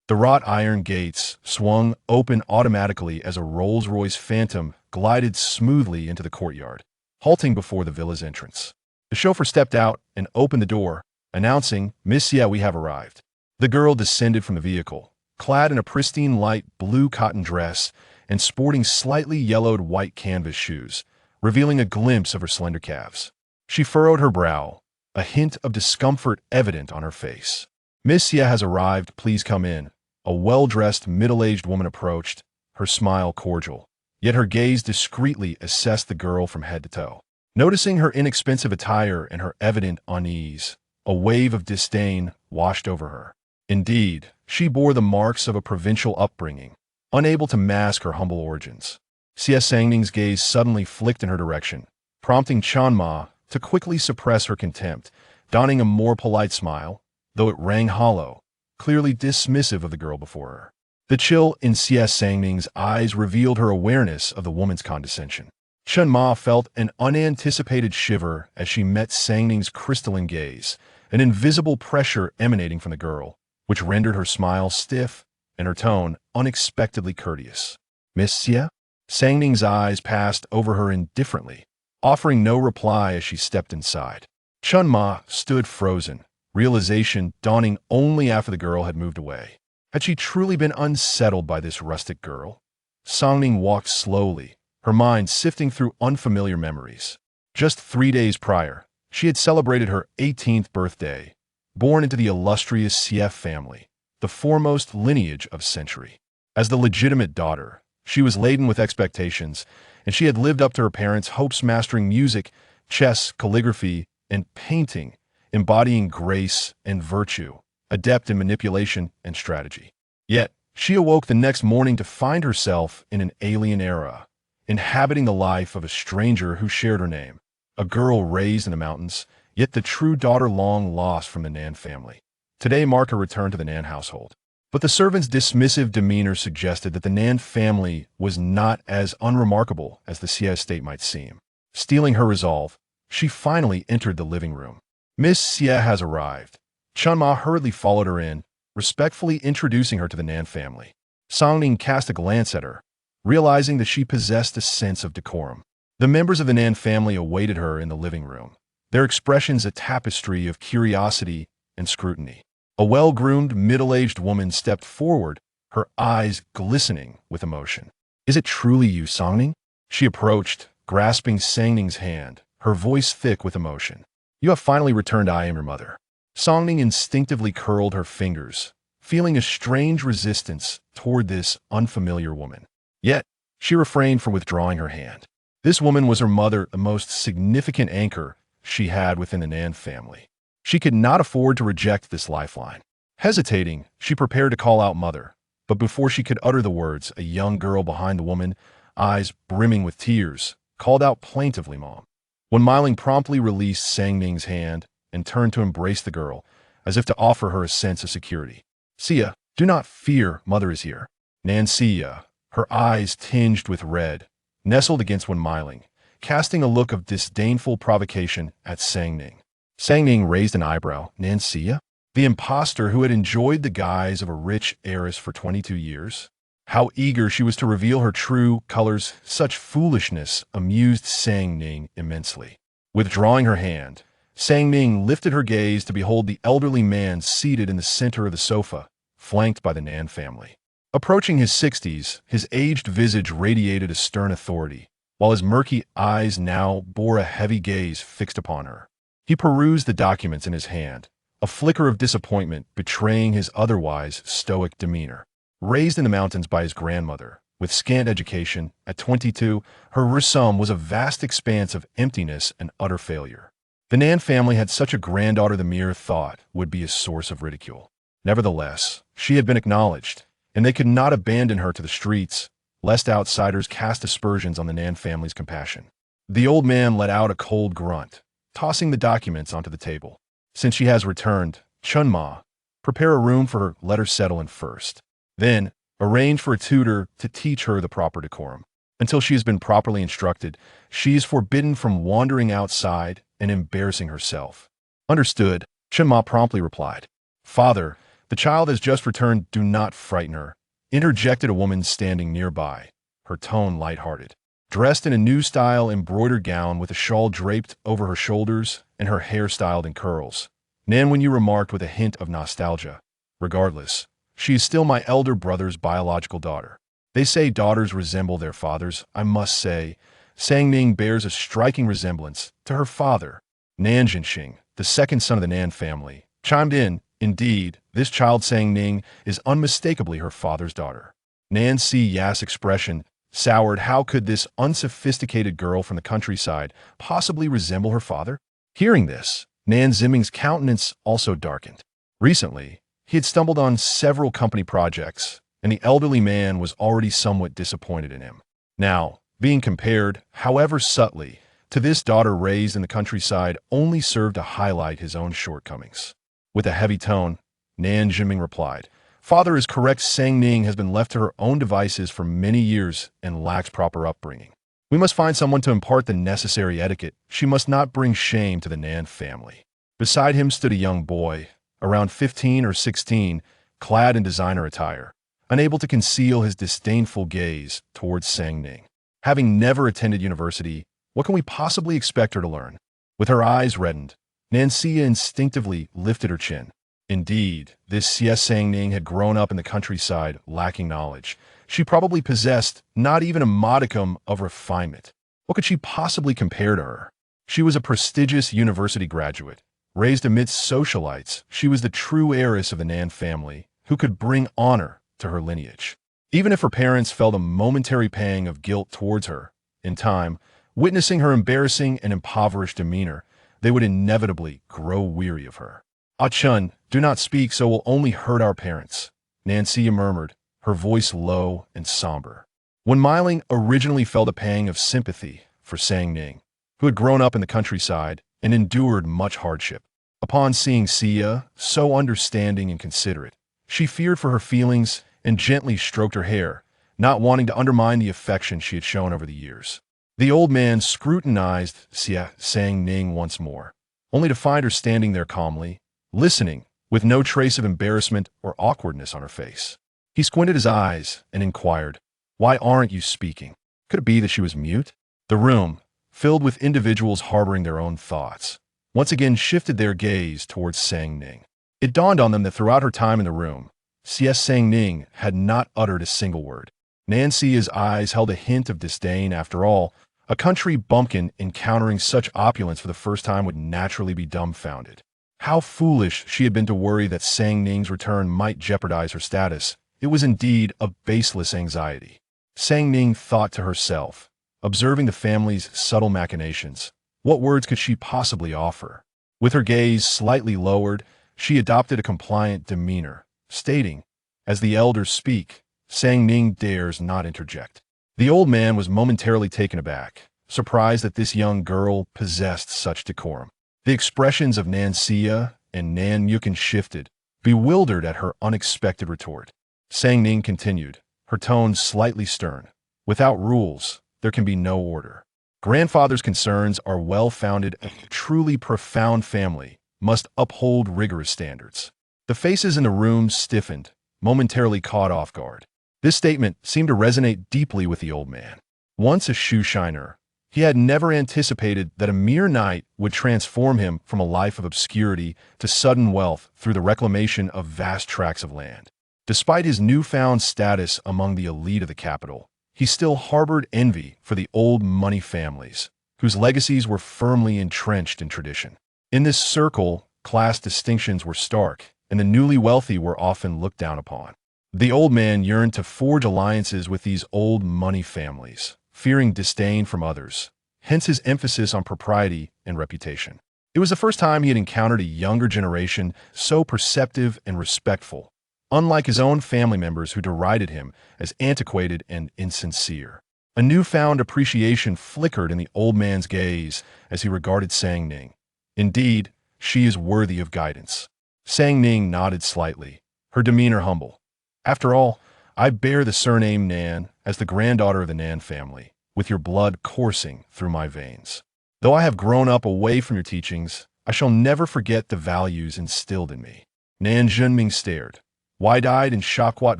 The wrought iron gates swung open automatically as a Rolls-Royce Phantom glided smoothly into the courtyard, halting before the villa's entrance. The chauffeur stepped out and opened the door, announcing, "Monsieur, we have arrived." The girl descended from the vehicle, clad in a pristine light blue cotton dress and sporting slightly yellowed white canvas shoes, revealing a glimpse of her slender calves. She furrowed her brow, a hint of discomfort evident on her face. "Monsieur has arrived, please come in." A well-dressed, middle-aged woman approached, her smile cordial, yet her gaze discreetly assessed the girl from head to toe. Noticing her inexpensive attire and her evident unease, a wave of disdain washed over her. Indeed, she bore the marks of a provincial upbringing, unable to mask her humble origins. Xie Sangning's gaze suddenly flicked in her direction, prompting Chanma to quickly suppress her contempt, donning a more polite smile, though it rang hollow, clearly dismissive of the girl before her. The chill in Xie Sangning's eyes revealed her awareness of the woman's condescension. Chen Ma felt an unanticipated shiver as she met Sangning's crystalline gaze, an invisible pressure emanating from the girl, which rendered her smile stiff and her tone unexpectedly courteous. "Miss Xie?" Sangning's eyes passed over her indifferently, offering no reply as she stepped inside. Chen Ma stood frozen, realization dawning only after the girl had moved away. Had she truly been unsettled by this rustic girl? Songning walked slowly, her mind sifting through unfamiliar memories. Just 3 days prior, she had celebrated her 18th birthday, born into the illustrious Xie family, the foremost lineage of century. As the legitimate daughter, she was laden with expectations, and she had lived up to her parents' hopes, mastering music, chess, calligraphy, and painting, embodying grace and virtue, adept in manipulation and strategy. Yet, she awoke the next morning to find herself in an alien era, inhabiting the life of a stranger who shared her name, a girl raised in the mountains, yet the true daughter long lost from the Nan family. Today marked her return to the Nan household. But the servant's dismissive demeanor suggested that the Nan family was not as unremarkable as the Xie estate might seem. Steeling her resolve, she finally entered the living room. "Miss Xie has arrived." Chen Ma hurriedly followed her in, respectfully introducing her to the Nan family. Songning cast a glance at her, realizing that she possessed a sense of decorum. The members of the Nan family awaited her in the living room, their expressions a tapestry of curiosity and scrutiny. A well-groomed, middle-aged woman stepped forward, her eyes glistening with emotion. "Is it truly you, Songning?" She approached, grasping Sangning's hand, her voice thick with emotion. "You have finally returned. I am your mother." Songning instinctively curled her fingers, feeling a strange resistance toward this unfamiliar woman. Yet, she refrained from withdrawing her hand. This woman was her mother, the most significant anchor she had within the Nan family. She could not afford to reject this lifeline. Hesitating, she prepared to call out mother, but before she could utter the words, a young girl behind the woman, eyes brimming with tears, called out plaintively, "Mom." When Miling promptly released Sangning's hand and turned to embrace the girl, as if to offer her a sense of security. "Xie, do not fear, mother is here." Nan Xie, her eyes tinged with red, nestled against Wen Miling, casting a look of disdainful provocation at Sangning. Sangning raised an eyebrow. "Nan Xie? The impostor who had enjoyed the guise of a rich heiress for 22 years? How eager she was to reveal her true colors, such foolishness amused Sangning immensely. Withdrawing her hand, Sangning lifted her gaze to behold the elderly man seated in the center of the sofa, flanked by the Nan family. Approaching his 60s, his aged visage radiated a stern authority, while his murky eyes now bore a heavy gaze fixed upon her. He perused the documents in his hand, a flicker of disappointment betraying his otherwise stoic demeanor. Raised in the mountains by his grandmother, with scant education, at 22, her Risum was a vast expanse of emptiness and utter failure. The Nan family had such a granddaughter the mere thought would be a source of ridicule. Nevertheless, she had been acknowledged, and they could not abandon her to the streets, lest outsiders cast aspersions on the Nan family's compassion. The old man let out a cold grunt, tossing the documents onto the table. "Since she has returned, Chunma, prepare a room for her, let her settle in first. Then, arrange for a tutor to teach her the proper decorum. Until she has been properly instructed, she is forbidden from wandering outside and embarrassing herself." "Understood," Chunma promptly replied. "Father, The child has just returned. Do not frighten her, interjected a woman standing nearby, her tone light-hearted. Dressed in a new-style embroidered gown with a shawl draped over her shoulders and her hair styled in curls, Nan Wenyu remarked with a hint of nostalgia. Regardless, she is still my elder brother's biological daughter. They say daughters resemble their fathers. I must say, Sang Ning bears a striking resemblance to her father. Nan Jinxing, the second son of the Nan family, chimed in. Indeed, this child Sang Ning is unmistakably her father's daughter. Nan Si Ya's expression soured. How could this unsophisticated girl from the countryside possibly resemble her father? Hearing this, Nan Ziming's countenance also darkened. Recently, he had stumbled on several company projects, and the elderly man was already somewhat disappointed in him. Now, being compared, however subtly, to this daughter raised in the countryside only served to highlight his own shortcomings. With a heavy tone, Nan Jiming replied, "Father is correct. Sang Ning has been left to her own devices for many years and lacks proper upbringing. We must find someone to impart the necessary etiquette. She must not bring shame to the Nan family." Beside him stood a young boy, around 15 or 16, clad in designer attire, unable to conceal his disdainful gaze towards Sang Ning. Having never attended university, what can we possibly expect her to learn? With her eyes reddened, Nancy instinctively lifted her chin. Indeed, this Xie Sang Ning had grown up in the countryside, lacking knowledge. She probably possessed not even a modicum of refinement. What could she possibly compare to her? She was a prestigious university graduate. Raised amidst socialites, she was the true heiress of the Nan family, who could bring honor to her lineage. Even if her parents felt a momentary pang of guilt towards her, in time, witnessing her embarrassing and impoverished demeanor, they would inevitably grow weary of her. "Ah Chun, do not speak, so will only hurt our parents," Nancy murmured, her voice low and somber. When Myling originally felt a pang of sympathy for Sang Ning, who had grown up in the countryside and endured much hardship, upon seeing Xia so understanding and considerate, she feared for her feelings and gently stroked her hair, not wanting to undermine the affection she had shown over the years. The old man scrutinized Xia Sang Ning once more, only to find her standing there calmly, listening, with no trace of embarrassment or awkwardness on her face. He squinted his eyes and inquired, "Why aren't you speaking?" Could it be that she was mute? The room, filled with individuals harboring their own thoughts, once again shifted their gaze towards Sang Ning. It dawned on them that throughout her time in the room, Xie Sang Ning had not uttered a single word. Nancy's eyes held a hint of disdain. After all, a country bumpkin encountering such opulence for the first time would naturally be dumbfounded. How foolish she had been to worry that Sang Ning's return might jeopardize her status. It was indeed a baseless anxiety. Sang Ning thought to herself, observing the family's subtle machinations. What words could she possibly offer? With her gaze slightly lowered, she adopted a compliant demeanor, stating, "As the elders speak, Sang Ning dares not interject." The old man was momentarily taken aback, surprised that this young girl possessed such decorum. The expressions of Nan Xia and Nan Yukin shifted, bewildered at her unexpected retort. Sang Ning continued, her tone slightly stern. "Without rules, there can be no order. Grandfather's concerns are well-founded. A truly profound family must uphold rigorous standards." The faces in the room stiffened, momentarily caught off guard. This statement seemed to resonate deeply with the old man. Once a shoe shiner, he had never anticipated that a mere night would transform him from a life of obscurity to sudden wealth through the reclamation of vast tracts of land. Despite his newfound status among the elite of the capital, he still harbored envy for the old money families, whose legacies were firmly entrenched in tradition. In this circle, class distinctions were stark, and the newly wealthy were often looked down upon. The old man yearned to forge alliances with these old money families, fearing disdain from others, hence his emphasis on propriety and reputation. It was the first time he had encountered a younger generation so perceptive and respectful, unlike his own family members who derided him as antiquated and insincere. A newfound appreciation flickered in the old man's gaze as he regarded Sang Ning. Indeed, she is worthy of guidance. Sang Ning nodded slightly, her demeanor humble. After all, I bear the surname Nan as the granddaughter of the Nan family, with your blood coursing through my veins. Though I have grown up away from your teachings, I shall never forget the values instilled in me. Nan Zhenming stared, Wide-eyed and shocked what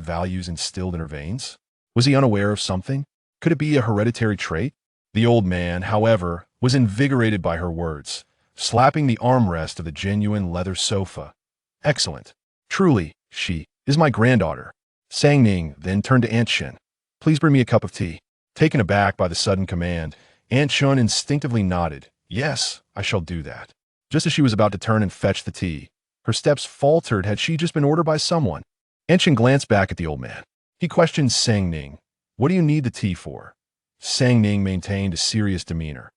values instilled in her veins? Was he unaware of something? Could it be a hereditary trait? The old man, however, was invigorated by her words, slapping the armrest of the genuine leather sofa. Excellent. Truly, she is my granddaughter. Sang Ning then turned to Aunt Shen. Please bring me a cup of tea. Taken aback by the sudden command, Aunt Shen instinctively nodded. Yes, I shall do that. Just as she was about to turn and fetch the tea, her steps faltered. Had she just been ordered by someone? Aunt Shen glanced back at the old man. He questioned Sang Ning. What do you need the tea for? Sang Ning maintained a serious demeanor.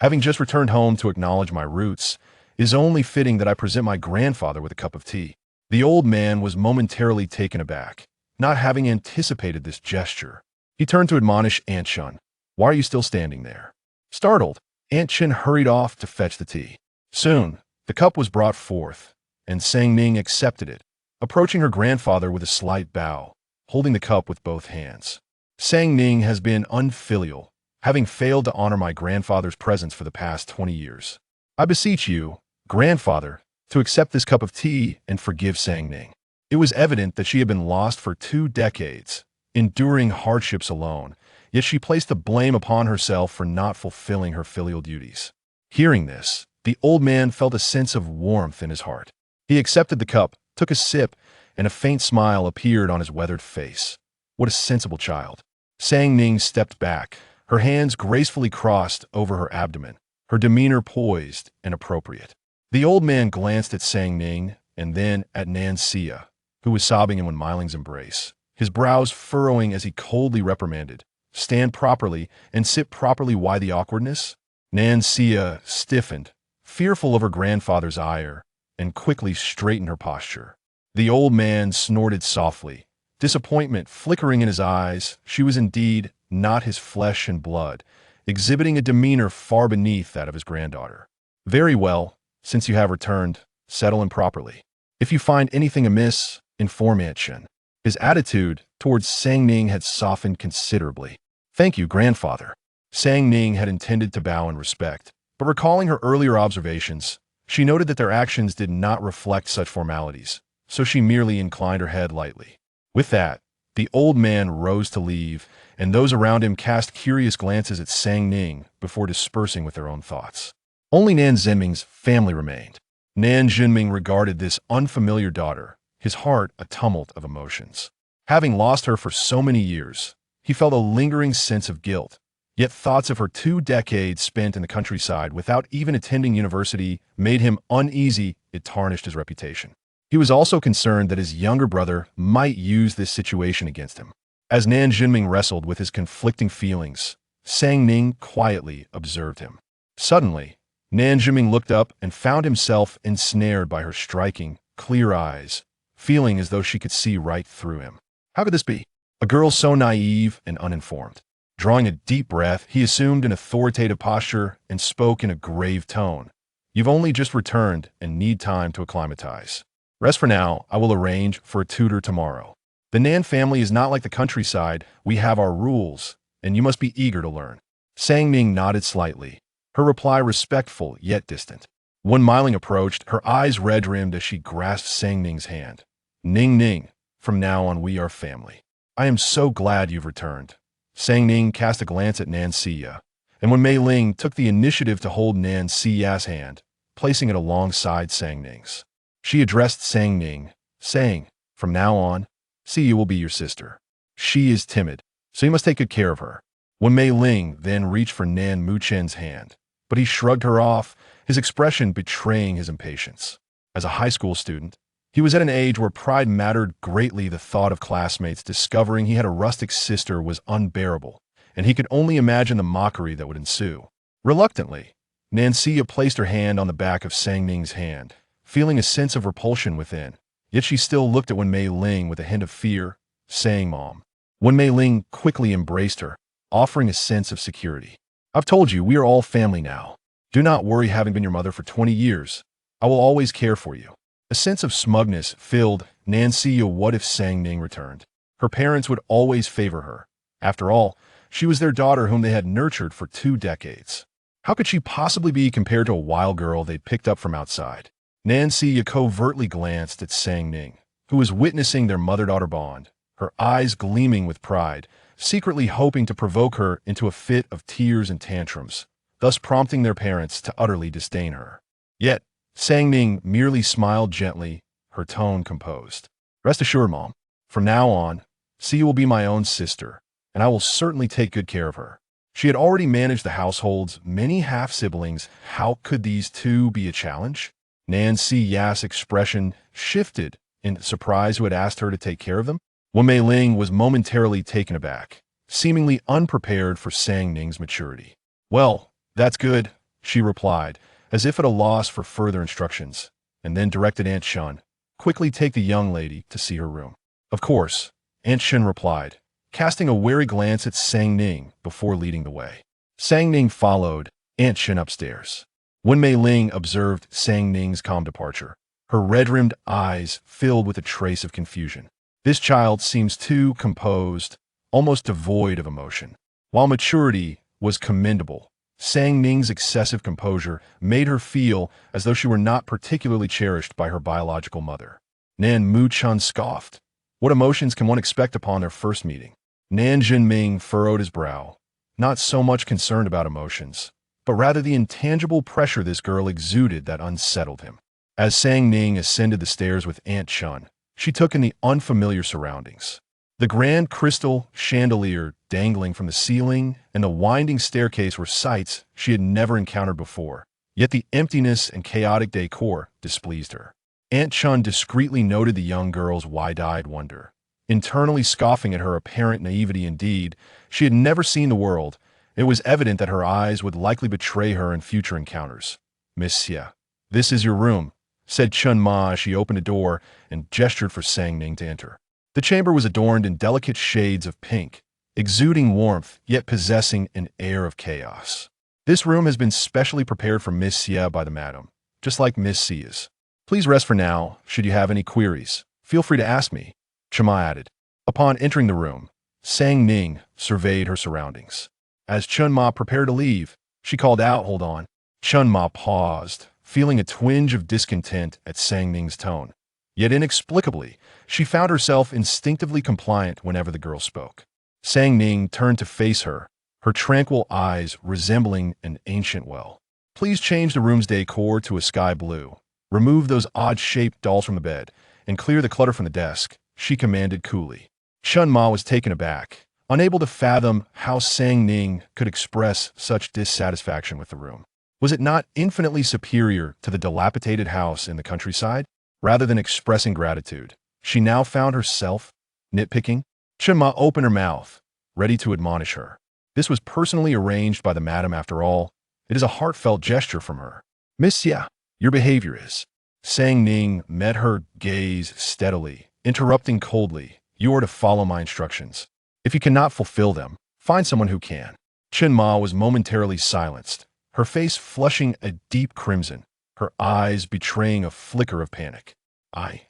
Having just returned home to acknowledge my roots, it is only fitting that I present my grandfather with a cup of tea. The old man was momentarily taken aback, not having anticipated this gesture. He turned to admonish Aunt Shen. Why are you still standing there? Startled, Aunt Shen hurried off to fetch the tea. Soon, the cup was brought forth, and Sang Ning accepted it, approaching her grandfather with a slight bow, holding the cup with both hands. Sang Ning has been unfilial, having failed to honor my grandfather's presence for the past 20 years. I beseech you, grandfather, to accept this cup of tea and forgive Sang Ning. It was evident that she had been lost for 2 decades, enduring hardships alone, yet she placed the blame upon herself for not fulfilling her filial duties. Hearing this, the old man felt a sense of warmth in his heart. He accepted the cup, took a sip, and a faint smile appeared on his weathered face. What a sensible child. Sang Ning stepped back, her hands gracefully crossed over her abdomen, her demeanor poised and appropriate. The old man glanced at Sang Ning and then at Nan Xia, who was sobbing in Wenmeiling's embrace, his brows furrowing as he coldly reprimanded, "Stand properly and sit properly. Why the awkwardness?" Nan Xia stiffened, fearful of her grandfather's ire, and quickly straightened her posture. The old man snorted softly, disappointment flickering in his eyes. She was indeed not his flesh and blood, exhibiting a demeanor far beneath that of his granddaughter. Very well, since you have returned, settle in properly. If you find anything amiss, inform Aunt Shen. His attitude towards Sang Ning had softened considerably. Thank you, grandfather. Sang Ning had intended to bow in respect, but recalling her earlier observations, she noted that their actions did not reflect such formalities, so she merely inclined her head lightly. With that, the old man rose to leave, and those around him cast curious glances at Sang Ning before dispersing with their own thoughts. Only Nan Zhenming's family remained. Nan Zhenming regarded this unfamiliar daughter, his heart a tumult of emotions. Having lost her for so many years, he felt a lingering sense of guilt. Yet thoughts of her 2 decades spent in the countryside without even attending university made him uneasy. It tarnished his reputation. He was also concerned that his younger brother might use this situation against him. As Nan Zhenming wrestled with his conflicting feelings, Sang Ning quietly observed him. Suddenly, Nan Zhenming looked up and found himself ensnared by her striking, clear eyes, feeling as though she could see right through him. How could this be? A girl so naive and uninformed. Drawing a deep breath, he assumed an authoritative posture and spoke in a grave tone. You've only just returned and need time to acclimatize. Rest for now. I will arrange for a tutor tomorrow. The Nan family is not like the countryside. We have our rules, and you must be eager to learn. Sang Ning nodded slightly, her reply respectful yet distant. When Meiling approached, her eyes red-rimmed as she grasped Sang Ning's hand. Ning Ning, from now on we are family. I am so glad you've returned. Sang Ning cast a glance at Nan Xia, and when Mei Ling took the initiative to hold Nan Xia's hand, placing it alongside Sang Ning's. She addressed Sang Ning, saying, from now on, Xia will be your sister. She is timid, so you must take good care of her. When Mei Ling then reached for Nan Muchen's hand, but he shrugged her off, his expression betraying his impatience. As a high school student, he was at an age where pride mattered greatly. The thought of classmates discovering he had a rustic sister was unbearable, and he could only imagine the mockery that would ensue. Reluctantly, Nan Xia placed her hand on the back of Sang Ning's hand, feeling a sense of repulsion within. Yet she still looked at Wen Mei Ling with a hint of fear, saying, Mom. Wen Mei Ling quickly embraced her, offering a sense of security. I've told you, we are all family now. Do not worry, having been your mother for 20 years. I will always care for you. A sense of smugness filled Nan Xia. What if Sang Ning returned? Her parents would always favor her. After all, she was their daughter whom they had nurtured for 2 decades. How could she possibly be compared to a wild girl they'd picked up from outside? Nan Xia covertly glanced at Sang Ning, who was witnessing their mother-daughter bond, her eyes gleaming with pride, secretly hoping to provoke her into a fit of tears and tantrums, thus prompting their parents to utterly disdain her. Yet, Sang Ning merely smiled gently, her tone composed. Rest assured, Mom, from now on, Sia will be my own sister, and I will certainly take good care of her. She had already managed the household's many half-siblings. How could these two be a challenge? Nan Si Ya's expression shifted in surprise who had asked her to take care of them. Wen Mei Ling was momentarily taken aback, seemingly unprepared for Sang Ning's maturity. Well, that's good, she replied, as if at a loss for further instructions, and then directed Aunt Shun, quickly take the young lady to see her room. Of course, Aunt Shun replied, casting a wary glance at Sang Ning before leading the way. Sang Ning followed Aunt Shun upstairs. Wen Mei Ling observed Sang Ning's calm departure, her red-rimmed eyes filled with a trace of confusion. This child seems too composed, almost devoid of emotion. While maturity was commendable, Sang Ning's excessive composure made her feel as though she were not particularly cherished by her biological mother. Nan Mu-chun scoffed. What emotions can one expect upon their first meeting? Nan Jinming furrowed his brow, not so much concerned about emotions, but rather the intangible pressure this girl exuded that unsettled him. As Sang Ning ascended the stairs with Aunt Chun, she took in the unfamiliar surroundings. The grand crystal chandelier dangling from the ceiling and the winding staircase were sights she had never encountered before, yet the emptiness and chaotic decor displeased her. Aunt Chun discreetly noted the young girl's wide-eyed wonder. Internally scoffing at her apparent naivety indeed, she had never seen the world. It was evident that her eyes would likely betray her in future encounters. Miss Xia, this is your room, said Chun Ma as she opened a door and gestured for Sang Ning to enter. The chamber was adorned in delicate shades of pink, exuding warmth yet possessing an air of chaos. This room has been specially prepared for Miss Xia by the madam, just like Miss Xia's. Please rest for now. Should you have any queries, feel free to ask me, Chuma added. Upon entering the room, Sang Ning surveyed her surroundings. As Chun Ma prepared to leave, she called out, "Hold on." Chun Ma paused, feeling a twinge of discontent at Sang Ning's tone. Yet inexplicably, she found herself instinctively compliant whenever the girl spoke. Sang Ning turned to face her, her tranquil eyes resembling an ancient well. Please change the room's decor to a sky blue. Remove those odd-shaped dolls from the bed, and clear the clutter from the desk, she commanded coolly. Chun Ma was taken aback, unable to fathom how Sang Ning could express such dissatisfaction with the room. Was it not infinitely superior to the dilapidated house in the countryside? Rather than expressing gratitude, she now found herself nitpicking. Chun Ma opened her mouth, ready to admonish her. This was personally arranged by the madam after all. It is a heartfelt gesture from her. Miss Xia, your behavior is. Sang Ning met her gaze steadily, interrupting coldly. You are to follow my instructions. If you cannot fulfill them, find someone who can. Chun Ma was momentarily silenced, her face flushing a deep crimson, her eyes betraying a flicker of panic. I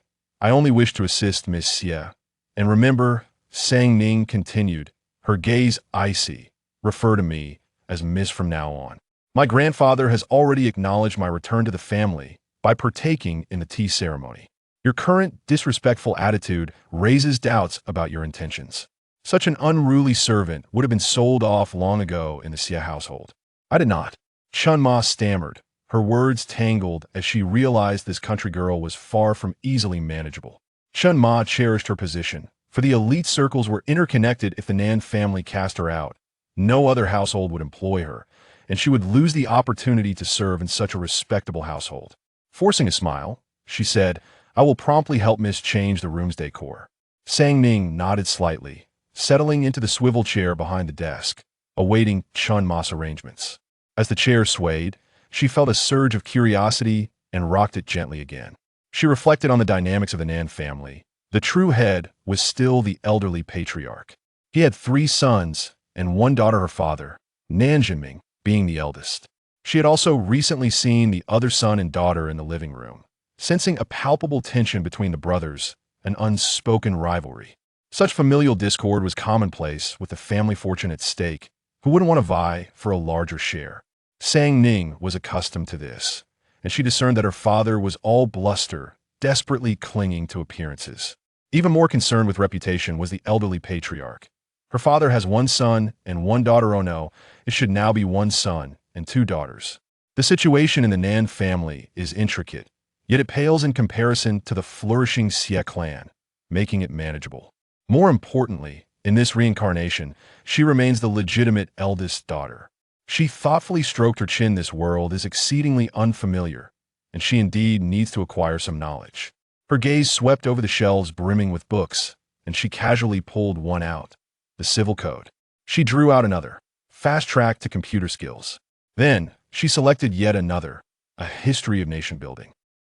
only wish to assist Miss Xia. And remember, Sang Ning continued, her gaze icy, refer to me as Miss from now on. My grandfather has already acknowledged my return to the family by partaking in the tea ceremony. Your current disrespectful attitude raises doubts about your intentions. Such an unruly servant would have been sold off long ago in the Xia household. I did not. Chun Ma stammered, her words tangled as she realized this country girl was far from easily manageable. Chun Ma cherished her position, for the elite circles were interconnected. If the Nan family cast her out, no other household would employ her, and she would lose the opportunity to serve in such a respectable household. Forcing a smile, she said, I will promptly help Miss change the room's decor. Sang Ning nodded slightly, settling into the swivel chair behind the desk, awaiting Chun Ma's arrangements. As the chair swayed, she felt a surge of curiosity and rocked it gently again. She reflected on the dynamics of the Nan family. The true head was still the elderly patriarch. He had 3 sons and 1 daughter, her father, Nan Jinming, being the eldest. She had also recently seen the other son and daughter in the living room, sensing a palpable tension between the brothers, an unspoken rivalry. Such familial discord was commonplace with the family fortune at stake. Who wouldn't want to vie for a larger share? Sang Ning was accustomed to this, and she discerned that her father was all bluster desperately clinging to appearances. Even more concerned with reputation was the elderly patriarch. Her father has one son and one daughter. Oh no, it should now be one son and two daughters. The situation in the Nan family is intricate, yet it pales in comparison to the flourishing Xie clan, making it manageable. More importantly, in this reincarnation, she remains the legitimate eldest daughter. She thoughtfully stroked her chin. This world is exceedingly unfamiliar, and she indeed needs to acquire some knowledge. Her gaze swept over the shelves brimming with books, and she casually pulled one out, the Civil Code. She drew out another, fast-tracked to computer skills. Then, she selected yet another, a history of nation building.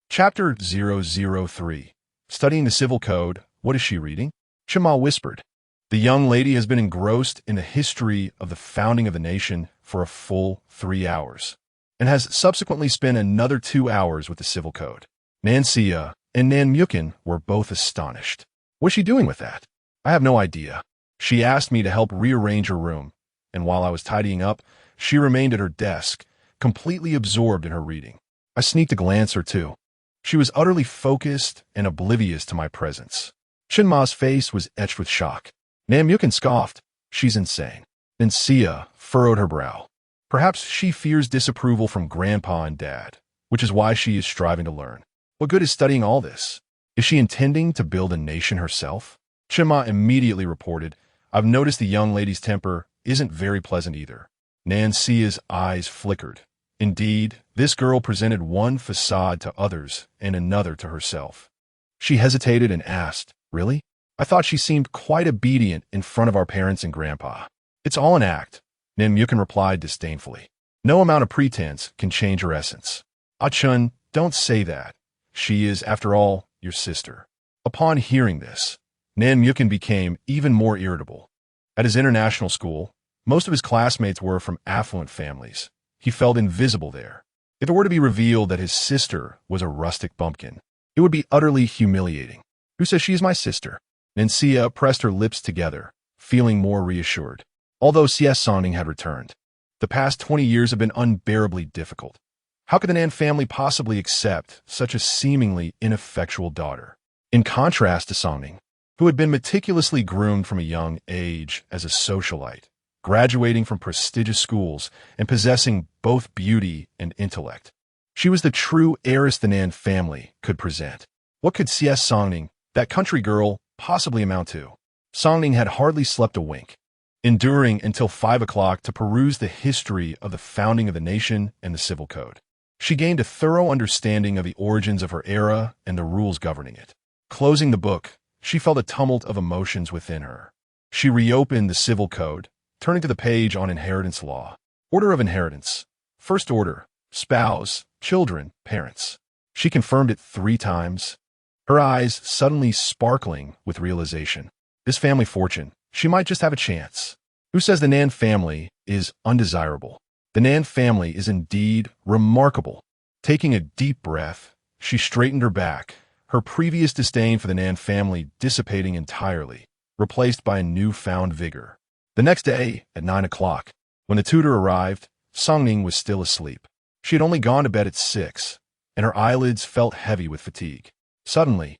Chapter 003. Studying the Civil Code, what is she reading? Chima whispered. The young lady has been engrossed in the history of the founding of the nation for a full 3 hours, and has subsequently spent another 2 hours with the Civil Code. Xia and Guqin were both astonished. What's she doing with that? I have no idea. She asked me to help rearrange her room, and while I was tidying up, she remained at her desk, completely absorbed in her reading. I sneaked a glance or two. She was utterly focused and oblivious to my presence. Chinma's face was etched with shock. Guqin scoffed. She's insane. Xia furrowed her brow. Perhaps she fears disapproval from Grandpa and Dad, which is why she is striving to learn. What good is studying all this? Is she intending to build a nation herself? Chima immediately reported, I've noticed the young lady's temper isn't very pleasant either. Xia's eyes flickered. Indeed, this girl presented one facade to others and another to herself. She hesitated and asked, Really? I thought she seemed quite obedient in front of our parents and Grandpa. It's all an act, Guqin replied disdainfully. No amount of pretense can change her essence. Ah-chun, don't say that. She is, after all, your sister. Upon hearing this, Guqin became even more irritable. At his international school, most of his classmates were from affluent families. He felt invisible there. If it were to be revealed that his sister was a rustic bumpkin, it would be utterly humiliating. Who says she is my sister? Xia pressed her lips together, feeling more reassured. Although Xie Songning had returned, the past 20 years have been unbearably difficult. How could the Nan family possibly accept such a seemingly ineffectual daughter? In contrast to Songning, who had been meticulously groomed from a young age as a socialite, graduating from prestigious schools and possessing both beauty and intellect, she was the true heiress the Nan family could present. What could Xie Songning, that country girl, possibly amount to? Songning had hardly slept a wink, enduring until 5 o'clock to peruse the history of the founding of the nation and the Civil Code. She gained a thorough understanding of the origins of her era and the rules governing it. Closing the book, she felt a tumult of emotions within her. She reopened the Civil Code, turning to the page on inheritance law. Order of inheritance. First order. Spouse, children, parents. She confirmed it 3 times, her eyes suddenly sparkling with realization. This family fortune, she might just have a chance. Who says the Nan family is undesirable? The Nan family is indeed remarkable. Taking a deep breath, she straightened her back, her previous disdain for the Nan family dissipating entirely, replaced by a newfound vigor. The next day, at 9 o'clock, when the tutor arrived, Songning was still asleep. She had only gone to bed at 6, and her eyelids felt heavy with fatigue. Suddenly,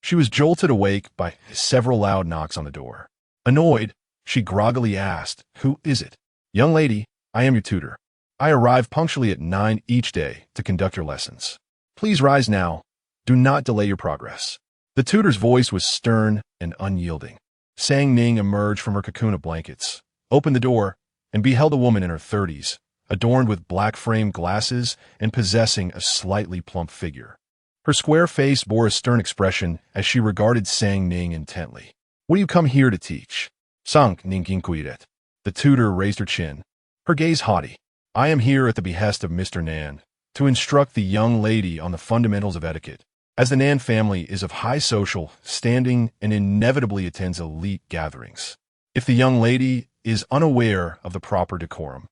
she was jolted awake by several loud knocks on the door. Annoyed, she groggily asked, Who is it? Young lady, I am your tutor. I arrive punctually at 9 each day to conduct your lessons. Please rise now. Do not delay your progress. The tutor's voice was stern and unyielding. Sang Ning emerged from her cocoon of blankets, opened the door, and beheld a woman in her 30s, adorned with black-framed glasses and possessing a slightly plump figure. Her square face bore a stern expression as she regarded Sang Ning intently. What do you come here to teach? Sang Ning inquired. The tutor raised her chin, her gaze haughty. I am here at the behest of Mr. Nan, to instruct the young lady on the fundamentals of etiquette, as the Nan family is of high social standing and inevitably attends elite gatherings. If the young lady is unaware of the proper decorum,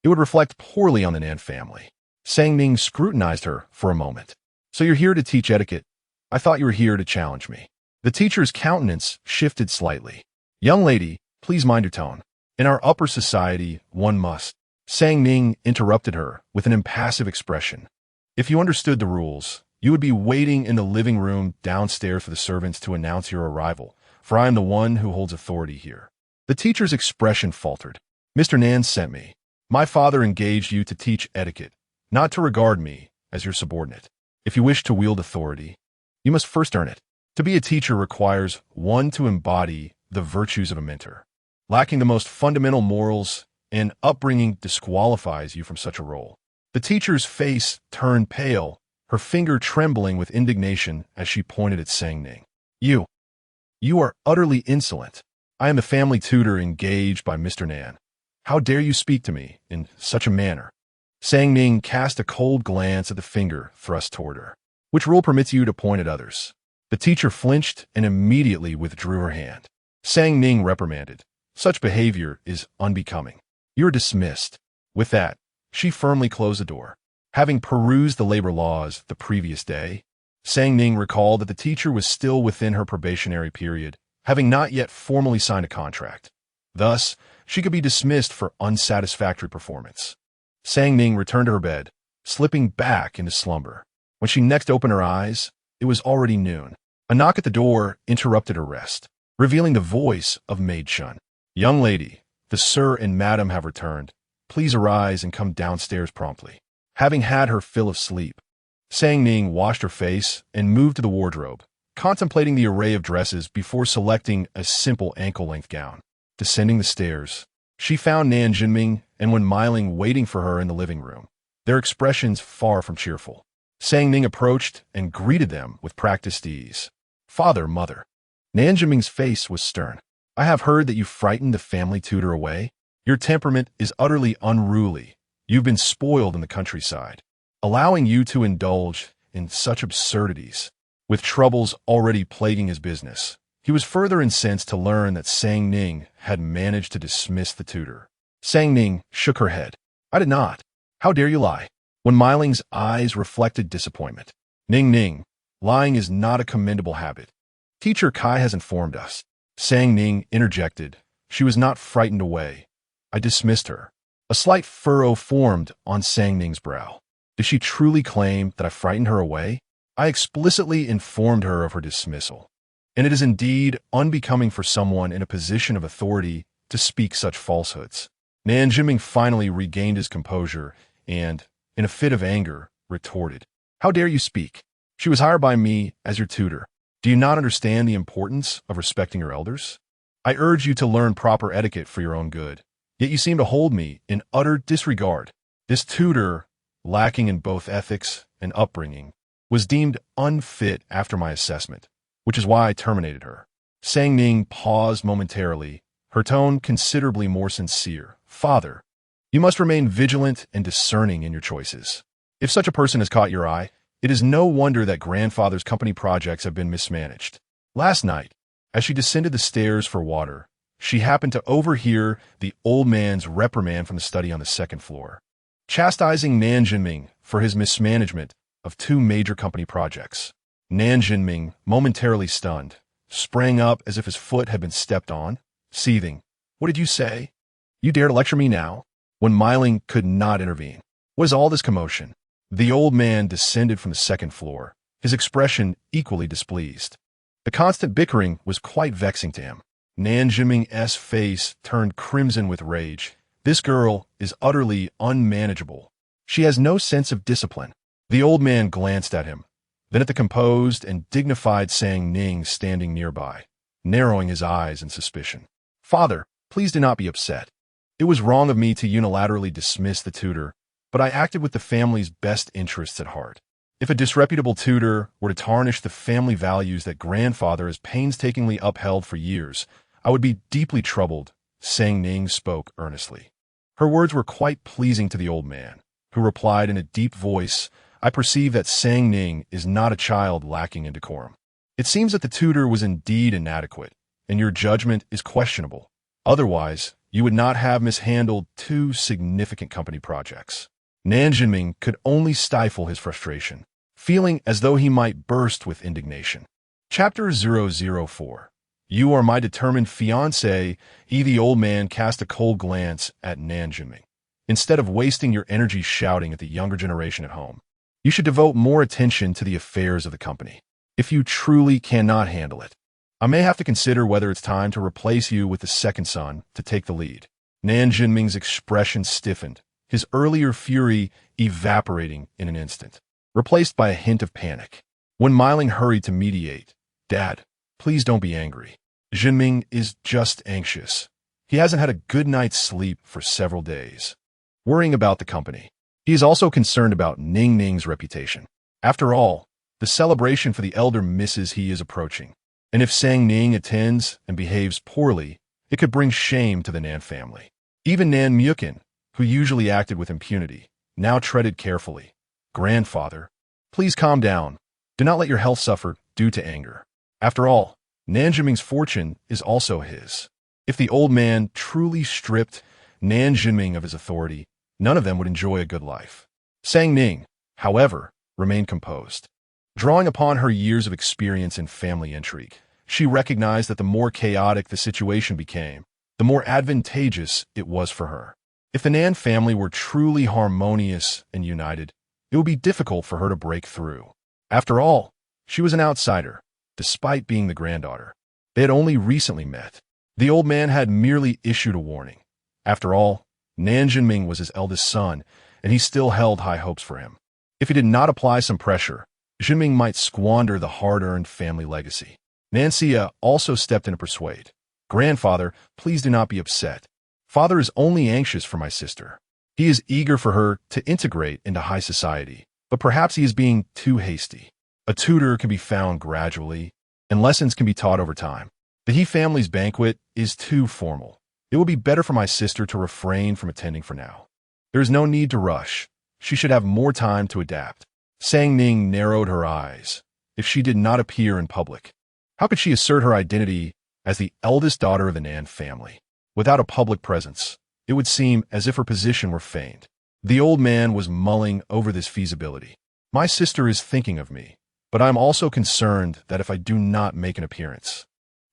it would reflect poorly on the Nan family. Sang Ning scrutinized her for a moment. So you're here to teach etiquette? I thought you were here to challenge me. The teacher's countenance shifted slightly. Young lady, please mind your tone. In our upper society, one must. Sang Ning interrupted her with an impassive expression. If you understood the rules, You would be waiting in the living room downstairs for the servants to announce your arrival, for I am the one who holds authority here." The teacher's expression faltered. "Mr. Nan sent me. My father engaged you to teach etiquette, not to regard me as your subordinate. If you wish to wield authority, you must first earn it. To be a teacher requires one to embody the virtues of a mentor. Lacking the most fundamental morals and upbringing disqualifies you from such a role." The teacher's face turned pale, her finger trembling with indignation as she pointed at Sang Ning. You are utterly insolent. I am the family tutor engaged by Mr. Nan. How dare you speak to me in such a manner?" Sang Ning cast a cold glance at the finger thrust toward her. "Which rule permits you to point at others?" The teacher flinched and immediately withdrew her hand. Sang Ning reprimanded, "Such behavior is unbecoming. You're dismissed." With that, she firmly closed the door. Having perused the labor laws the previous day, Sang Ning recalled that the teacher was still within her probationary period, having not yet formally signed a contract. Thus, she could be dismissed for unsatisfactory performance. Sang Ning returned to her bed, slipping back into slumber. When she next opened her eyes, it was already noon. A knock at the door interrupted her rest, revealing the voice of Maid Shun. "Young lady, the sir and madam have returned. Please arise and come downstairs promptly." Having had her fill of sleep, Sang Ning washed her face and moved to the wardrobe, contemplating the array of dresses before selecting a simple ankle-length gown. Descending the stairs, she found Nan Jinming and Wen Miling waiting for her in the living room, their expressions far from cheerful. Sang Ning approached and greeted them with practiced ease. "Father, mother." Nan Jinming's face was stern. "I have heard that you frightened the family tutor away. Your temperament is utterly unruly. You've been spoiled in the countryside, allowing you to indulge in such absurdities." With troubles already plaguing his business, he was further incensed to learn that Sang Ning had managed to dismiss the tutor. Sang Ning shook her head. "I did not. How dare you lie?" When Miling's eyes reflected disappointment. "Ning, lying is not a commendable habit. Teacher Kai has informed us." Sang Ning interjected. "She was not frightened away. I dismissed her." A slight furrow formed on Sang Ning's brow. "Did she truly claim that I frightened her away? I explicitly informed her of her dismissal. And it is indeed unbecoming for someone in a position of authority to speak such falsehoods." Nan Jinming finally regained his composure and, in a fit of anger, retorted, "How dare you speak? She was hired by me as your tutor. Do you not understand the importance of respecting your elders? I urge you to learn proper etiquette for your own good, yet you seem to hold me in utter disregard." This tutor, lacking in both ethics and upbringing, was deemed unfit after my assessment, which is why I terminated her. Sang Ning paused momentarily, her tone considerably more sincere. "Father, you must remain vigilant and discerning in your choices. If such a person has caught your eye, it is no wonder that grandfather's company projects have been mismanaged." Last night, as she descended the stairs for water, she happened to overhear the old man's reprimand from the study on the second floor, chastising Nan Jinming for his mismanagement of 2 major company projects. Nan Jinming, momentarily stunned, sprang up as if his foot had been stepped on, seething. "What did you say? You dare to lecture me now?" When Miling could not intervene. "What is all this commotion?" The old man descended from the second floor, his expression equally displeased. The constant bickering was quite vexing to him. Nan Jinming's face turned crimson with rage. "This girl is utterly unmanageable. She has no sense of discipline." The old man glanced at him, then at the composed and dignified Sang Ning standing nearby, narrowing his eyes in suspicion. "Father, please do not be upset. It was wrong of me to unilaterally dismiss the tutor, but I acted with the family's best interests at heart. If a disreputable tutor were to tarnish the family values that grandfather has painstakingly upheld for years, I would be deeply troubled." Sang Ning spoke earnestly. Her words were quite pleasing to the old man, who replied in a deep voice, "I perceive that Sang Ning is not a child lacking in decorum. It seems that the tutor was indeed inadequate, and your judgment is questionable. Otherwise, you would not have mishandled 2 significant company projects." Nan Jinming could only stifle his frustration, feeling as though he might burst with indignation. Chapter 004. "You are my determined fiancé." The old man cast a cold glance at Nan Jinming. "Instead of wasting your energy shouting at the younger generation at home, You should devote more attention to the affairs of the company. If you truly cannot handle it, I may have to consider whether it's time to replace you with the second son to take the lead. Nan Jinming's expression stiffened, his earlier fury evaporating in an instant, replaced by a hint of panic. When Miling hurried to mediate, "Dad, please don't be angry. Jinming is just anxious. He hasn't had a good night's sleep for several days, worrying about the company. He is also concerned about Ning Ning's reputation. After all, the celebration for the elder missus he is approaching. And if Sang Ning attends and behaves poorly, it could bring shame to the Nan family." Even Nan Guqin, who usually acted with impunity, now treaded carefully. "Grandfather, please calm down. Do not let your health suffer due to anger. After all, Nan Jinming's fortune is also his." If the old man truly stripped Nan Jinming of his authority, none of them would enjoy a good life. Sang Ning, however, remained composed. Drawing upon her years of experience in family intrigue, she recognized that the more chaotic the situation became, the more advantageous it was for her. If the Nan family were truly harmonious and united, it would be difficult for her to break through. After all, she was an outsider, despite being the granddaughter. They had only recently met. The old man had merely issued a warning. After all, Nan Jinming was his eldest son, and he still held high hopes for him. If he did not apply some pressure, Jinming might squander the hard-earned family legacy. Nanxia also stepped in to persuade. "Grandfather, please do not be upset. Father is only anxious for my sister. He is eager for her to integrate into high society, but perhaps he is being too hasty. A tutor can be found gradually, and lessons can be taught over time. The He family's banquet is too formal. It would be better for my sister to refrain from attending for now. There is no need to rush. She should have more time to adapt." Sang Ning narrowed her eyes. If she did not appear in public, how could she assert her identity as the eldest daughter of the Nan family? Without a public presence, it would seem as if her position were feigned. The old man was mulling over this feasibility. "My sister is thinking of me, but I am also concerned that if I do not make an appearance,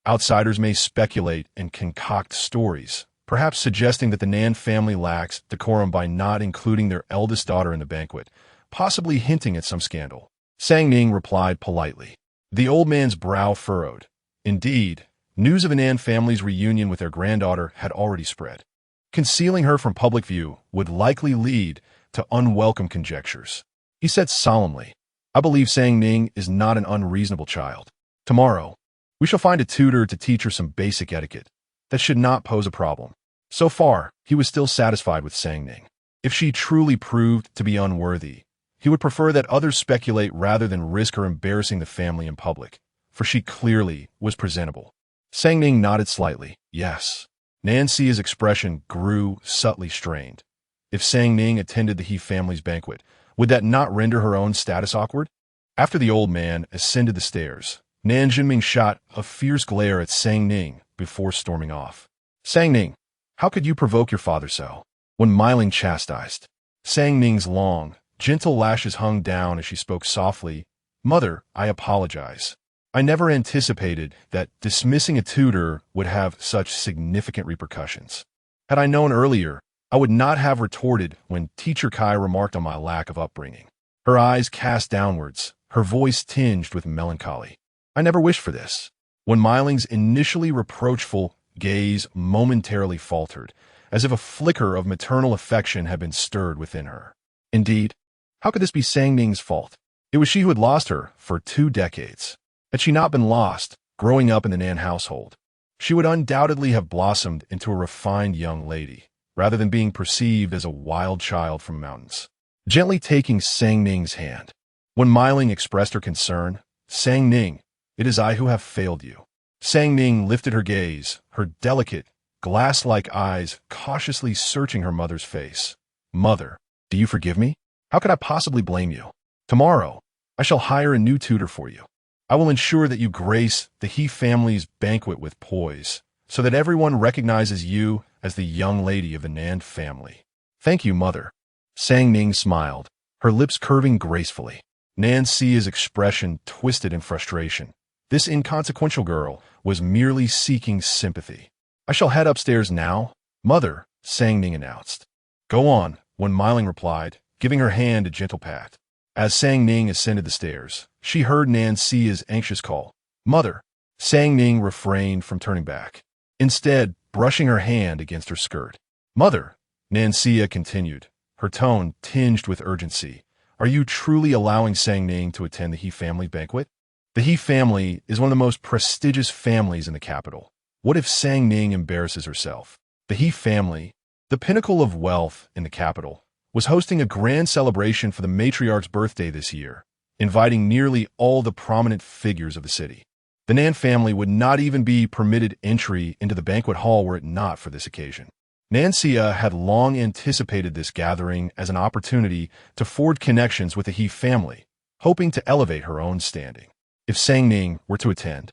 outsiders may speculate and concoct stories, perhaps suggesting that the Nan family lacks decorum by not including their eldest daughter in the banquet, possibly hinting at some scandal." Sang Ning replied politely. The old man's brow furrowed. Indeed, news of the Nan family's reunion with their granddaughter had already spread. Concealing her from public view would likely lead to unwelcome conjectures. He said solemnly, "I believe Sang Ning is not an unreasonable child. Tomorrow, we shall find a tutor to teach her some basic etiquette. That should not pose a problem." So far, he was still satisfied with Sang Ning. If she truly proved to be unworthy, he would prefer that others speculate rather than risk her embarrassing the family in public, for she clearly was presentable. Sang Ning nodded slightly. Yes. Nanxia's expression grew subtly strained. If Sang Ning attended the He family's banquet, would that not render her own status awkward? After the old man ascended the stairs, Nan Jinming shot a fierce glare at Sang Ning before storming off. "Sang Ning, how could you provoke your father so?" When Miling chastised. Sang Ning's long, gentle lashes hung down as she spoke softly. "Mother, I apologize. I never anticipated that dismissing a tutor would have such significant repercussions. Had I known earlier, I would not have retorted when Teacher Kai remarked on my lack of upbringing." Her eyes cast downwards, her voice tinged with melancholy. "I never wished for this." When Miling's initially reproachful gaze momentarily faltered, as if a flicker of maternal affection had been stirred within her. Indeed, how could this be Sang Ning's fault? It was she who had lost her for 2 decades. Had she not been lost, growing up in the Nan household, she would undoubtedly have blossomed into a refined young lady, rather than being perceived as a wild child from mountains. Gently taking Sang Ning's hand, when Miling expressed her concern, "Sang Ning, it is I who have failed you." Sang Ning lifted her gaze, her delicate, glass-like eyes cautiously searching her mother's face. "Mother, do you forgive me? How could I possibly blame you? Tomorrow, I shall hire a new tutor for you. I will ensure that you grace the He family's banquet with poise, so that everyone recognizes you as the young lady of the Nan family." "Thank you, Mother." Sang Ning smiled, her lips curving gracefully. Nanxia's expression twisted in frustration. This inconsequential girl was merely seeking sympathy. "I shall head upstairs now, Mother," Sang Ning announced. "Go on," when Miling replied, giving her hand a gentle pat. As Sang Ning ascended the stairs, she heard Nan Xia's anxious call, "Mother." Sang Ning refrained from turning back, instead brushing her hand against her skirt. "Mother," Nan Xia continued, her tone tinged with urgency, "are you truly allowing Sang Ning to attend the He family banquet? The He family is one of the most prestigious families in the capital. What if Sang Ning embarrasses herself?" The He family, the pinnacle of wealth in the capital, was hosting a grand celebration for the matriarch's birthday this year, inviting nearly all the prominent figures of the city. The Nan family would not even be permitted entry into the banquet hall were it not for this occasion. Nan Xia had long anticipated this gathering as an opportunity to forge connections with the He family, hoping to elevate her own standing. If Sang Ning were to attend,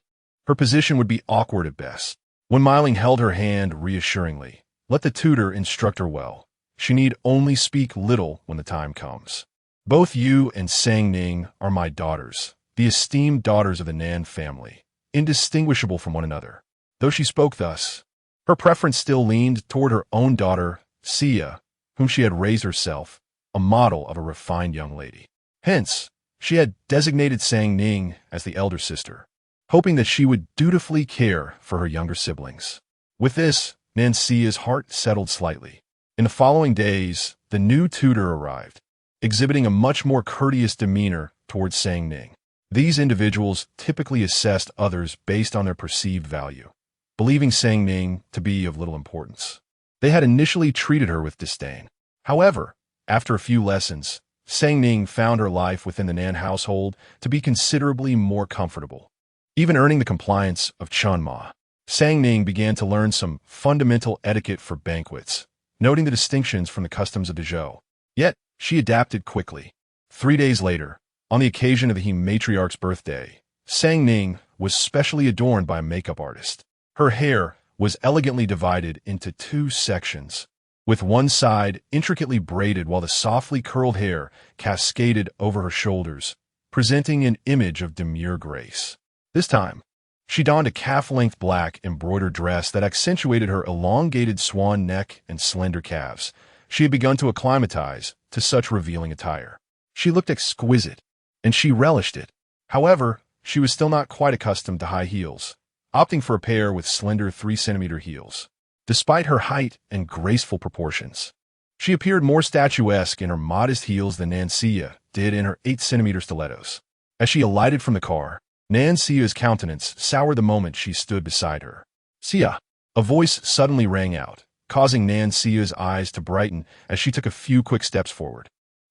her position would be awkward at best. When Miling held her hand reassuringly, "Let the tutor instruct her well. She need only speak little when the time comes. Both you and Sang Ning are my daughters, the esteemed daughters of the Nan family, indistinguishable from one another." Though she spoke thus, her preference still leaned toward her own daughter, Xia, whom she had raised herself, a model of a refined young lady. Hence, she had designated Sang Ning as the elder sister, hoping that she would dutifully care for her younger siblings. With this, Nan Xia's heart settled slightly. In the following days, the new tutor arrived, exhibiting a much more courteous demeanor towards Sang Ning. These individuals typically assessed others based on their perceived value, believing Sang Ning to be of little importance. They had initially treated her with disdain. However, after a few lessons, Sang Ning found her life within the Nan household to be considerably more comfortable. Even earning the compliance of Chun Ma, Sang Ning began to learn some fundamental etiquette for banquets, noting the distinctions from the customs of the Zhou. Yet, she adapted quickly. 3 days later, on the occasion of the He matriarch's birthday, Sang Ning was specially adorned by a makeup artist. Her hair was elegantly divided into 2 sections, with one side intricately braided while the softly curled hair cascaded over her shoulders, presenting an image of demure grace. This time, she donned a calf-length black embroidered dress that accentuated her elongated swan neck and slender calves. She had begun to acclimatize to such revealing attire. She looked exquisite, and she relished it. However, she was still not quite accustomed to high heels, opting for a pair with slender 3-centimeter heels. Despite her height and graceful proportions, she appeared more statuesque in her modest heels than Nan Xia did in her 8-centimeter stilettos. As she alighted from the car, Nan Xia's countenance soured the moment she stood beside her. "Xia!" A voice suddenly rang out, causing Nan Xia's eyes to brighten as she took a few quick steps forward.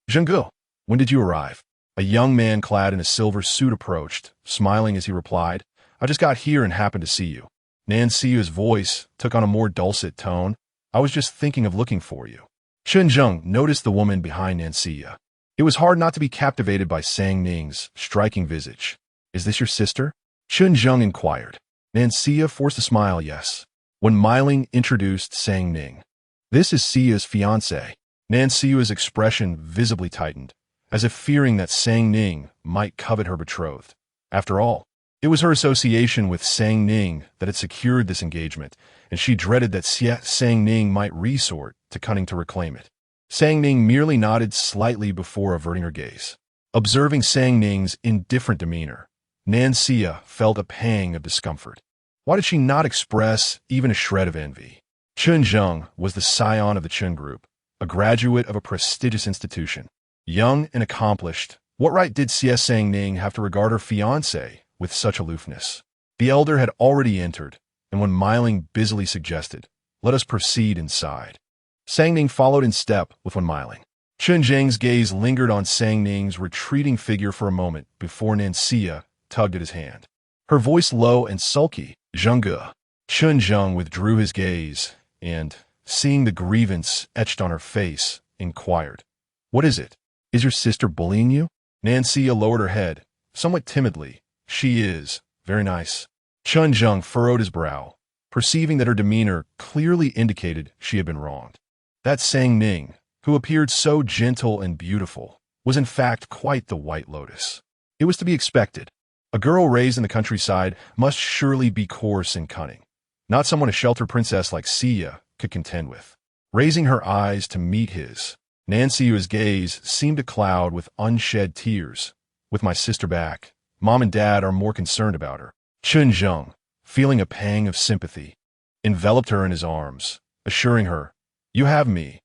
"Zhengge, when did you arrive?" A young man clad in a silver suit approached, smiling as he replied, "I just got here and happened to see you." Nan Xia's voice took on a more dulcet tone. "I was just thinking of looking for you." Chen Zheng noticed the woman behind Nan Xia. It was hard not to be captivated by Sang Ning's striking visage. "Is this your sister?" Chen Zheng inquired. Nan Xia forced a smile, "Yes." When Miling introduced Sang Ning, "This is Xia's fiancé." Nan Xia's expression visibly tightened, as if fearing that Sang Ning might covet her betrothed. After all, it was her association with Sang Ning that had secured this engagement, and she dreaded that Sang Ning might resort to cunning to reclaim it. Sang Ning merely nodded slightly before averting her gaze. Observing Sang Ning's indifferent demeanor, Nan Xia felt a pang of discomfort. Why did she not express even a shred of envy? Chen Zheng was the scion of the Chen Group, a graduate of a prestigious institution. Young and accomplished, what right did Sang Ning have to regard her fiancé with such aloofness? The elder had already entered, and when Miling busily suggested, "Let us proceed inside," Sang Ning followed in step with Wen Miling. Chen Zheng's gaze lingered on Sang Ning's retreating figure for a moment before Nan Xia tugged at his hand. Her voice low and sulky, "Zhengge." Chen Zheng withdrew his gaze and, seeing the grievance etched on her face, inquired, "What is it? Is your sister bullying you?" Nan Xia lowered her head, somewhat timidly. "She is. Very nice." Chen Zheng furrowed his brow, perceiving that her demeanor clearly indicated she had been wronged. That Sang Ning, who appeared so gentle and beautiful, was in fact quite the White Lotus. It was to be expected. A girl raised in the countryside must surely be coarse and cunning, not someone a sheltered princess like Xia could contend with. Raising her eyes to meet his, Nancy's gaze seemed to cloud with unshed tears. With my sister back, Mom and Dad are more concerned about her. Chun Zheng, feeling a pang of sympathy, enveloped her in his arms, assuring her, "You have me.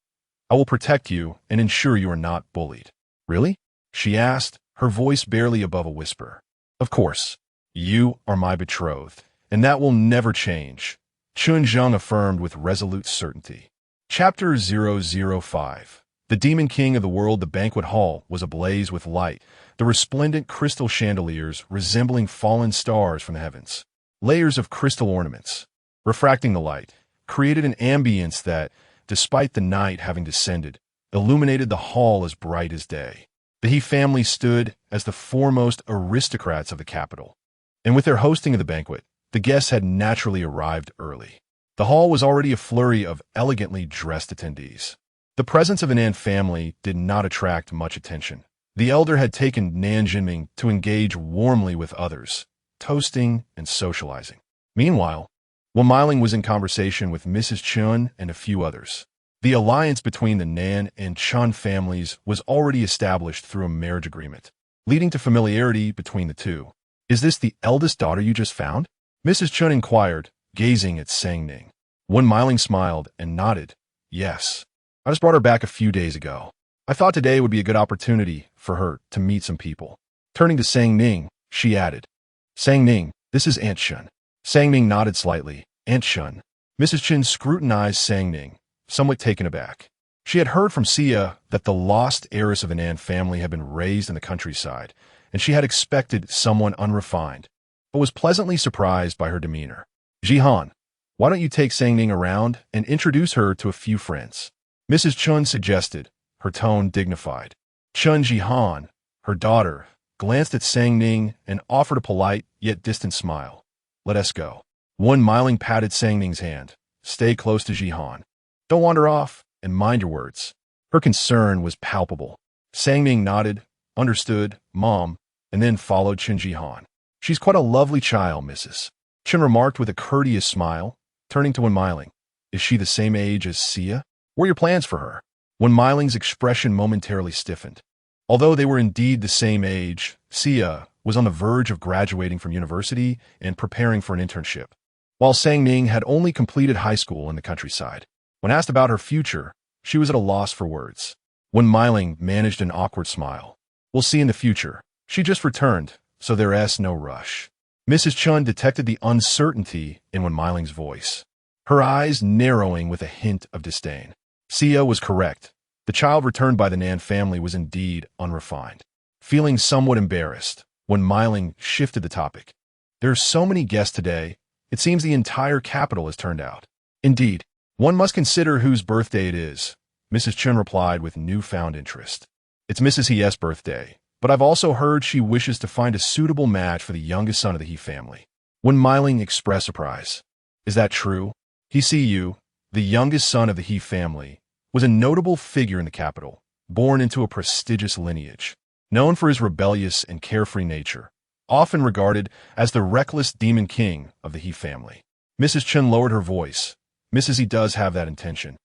I will protect you and ensure you are not bullied." "Really?" she asked, her voice barely above a whisper. "Of course. You are my betrothed, and that will never change," Chun Zheng affirmed with resolute certainty. Chapter 005. The Demon King of the World. The banquet hall was ablaze with light, the resplendent crystal chandeliers resembling fallen stars from the heavens. Layers of crystal ornaments, refracting the light, created an ambience that, despite the night having descended, illuminated the hall as bright as day. The He family stood as the foremost aristocrats of the capital, and with their hosting of the banquet, the guests had naturally arrived early. The hall was already a flurry of elegantly dressed attendees. The presence of an Nan family did not attract much attention. The elder had taken Nan Jinming to engage warmly with others, toasting and socializing. Meanwhile, Miling was in conversation with Mrs. Chun and a few others. The alliance between the Nan and Chun families was already established through a marriage agreement, leading to familiarity between the two. "Is this the eldest daughter you just found?" Mrs. Chun inquired, gazing at Sang Ning. Miling smiled and nodded. "Yes. I just brought her back a few days ago. I thought today would be a good opportunity for her to meet some people." Turning to Sang Ning, she added, "Sang Ning, this is Aunt Chun." Sang Ning nodded slightly. "Aunt Chun." Mrs. Chun scrutinized Sang Ning, somewhat taken aback. She had heard from Sia that the lost heiress of an An family had been raised in the countryside, and she had expected someone unrefined, but was pleasantly surprised by her demeanor. "Jihan, why don't you take Sang Ning around and introduce her to a few friends?" Mrs. Chun suggested, her tone dignified. Chun Jihan, her daughter, glanced at Sang Ning and offered a polite yet distant smile. "Let us go." Miling patted Sang Ning's hand. "Stay close to Jihan. Don't wander off, and mind your words." Her concern was palpable. Sang Ning nodded, understood, Mom, and then followed Chun Jihan. "She's quite a lovely child, Mrs. Chun remarked with a courteous smile, turning to Miling. "Is she the same age as Sia? What are your plans for her?" Miling's expression momentarily stiffened. Although they were indeed the same age, Sia was on the verge of graduating from university and preparing for an internship, while Sang Ning had only completed high school in the countryside. When asked about her future, she was at a loss for words. Miling managed an awkward smile. "We'll see in the future. She just returned, so there's no rush." Mrs. Chun detected the uncertainty in Miling's voice, her eyes narrowing with a hint of disdain. Sia was correct. The child returned by the Nan family was indeed unrefined. Feeling somewhat embarrassed, Miling shifted the topic. "There are so many guests today, it seems the entire capital has turned out." "Indeed, one must consider whose birthday it is," Mrs. Chun replied with newfound interest. "It's Mrs. He's birthday, but I've also heard she wishes to find a suitable match for the youngest son of the He family." Miling expressed surprise. "Is that true?" He see you, the youngest son of the He family, was a notable figure in the capital, born into a prestigious lineage. Known for his rebellious and carefree nature, often regarded as the reckless demon king of the He family. Mrs. Chun lowered her voice. "Mrs. He does have that intention,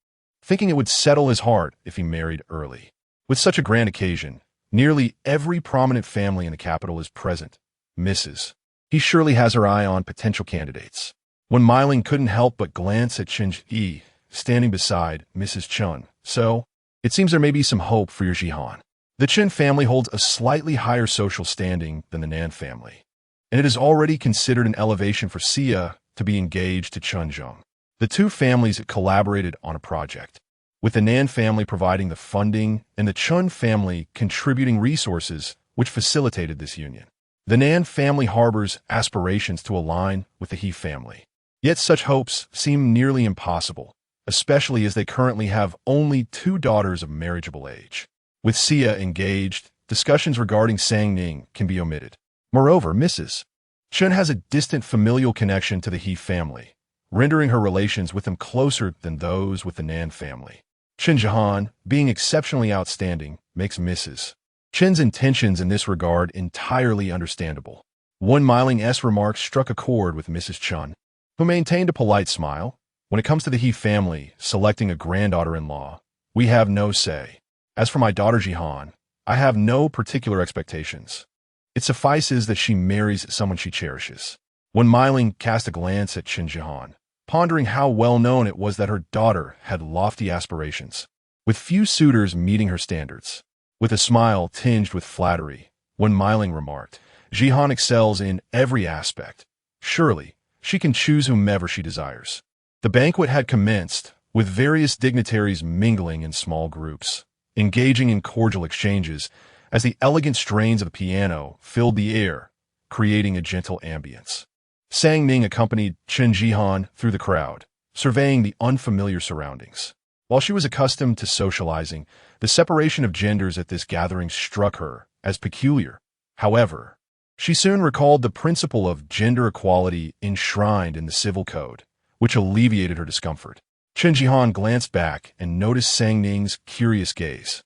thinking it would settle his heart if he married early. With such a grand occasion, nearly every prominent family in the capital is present. Mrs. He surely has her eye on potential candidates." Miling couldn't help but glance at Chen Yi, standing beside Mrs. Chun. "So, it seems there may be some hope for your Jihan." The Chen family holds a slightly higher social standing than the Nan family, and it is already considered an elevation for Sia to be engaged to Chun Zheng. The two families collaborated on a project, with the Nan family providing the funding and the Chun family contributing resources which facilitated this union. The Nan family harbors aspirations to align with the He family, yet such hopes seem nearly impossible, especially as they currently have only 2 daughters of marriageable age. With Sia engaged, discussions regarding Sang Ning can be omitted. Moreover, Mrs. Chun has a distant familial connection to the He family, rendering her relations with them closer than those with the Nan family. Chun Jihan, being exceptionally outstanding, makes Mrs. Chun's intentions in this regard entirely understandable. Miling's remarks struck a chord with Mrs. Chun, who maintained a polite smile. "When it comes to the He family selecting a granddaughter-in-law, we have no say. As for my daughter Jihan, I have no particular expectations. It suffices that she marries someone she cherishes. When Miling cast a glance at Qin Jihan, pondering how well known it was that her daughter had lofty aspirations, with few suitors meeting her standards. With a smile tinged with flattery, when Miling remarked, Jihan excels in every aspect. Surely, she can choose whomever she desires. The banquet had commenced, with various dignitaries mingling in small groups, engaging in cordial exchanges as the elegant strains of the piano filled the air, creating a gentle ambience. Sang Ning accompanied Qin Jihan through the crowd, surveying the unfamiliar surroundings. While she was accustomed to socializing, the separation of genders at this gathering struck her as peculiar. However, she soon recalled the principle of gender equality enshrined in the civil code, which alleviated her discomfort. Qin Jihan glanced back and noticed Sang Ning's curious gaze.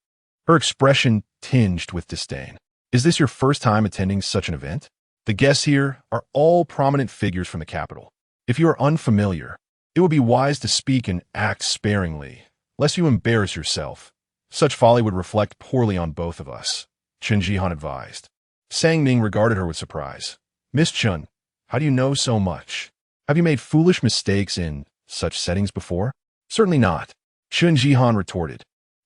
Her expression tinged with disdain. Is this your first time attending such an event? The guests here are all prominent figures from the capital. If you are unfamiliar, it would be wise to speak and act sparingly, lest you embarrass yourself. Such folly would reflect poorly on both of us, Qin Jihan advised. Sang Ning regarded her with surprise. Miss Chun, how do you know so much? Have you made foolish mistakes in such settings before? Certainly not, Qin Jihan retorted,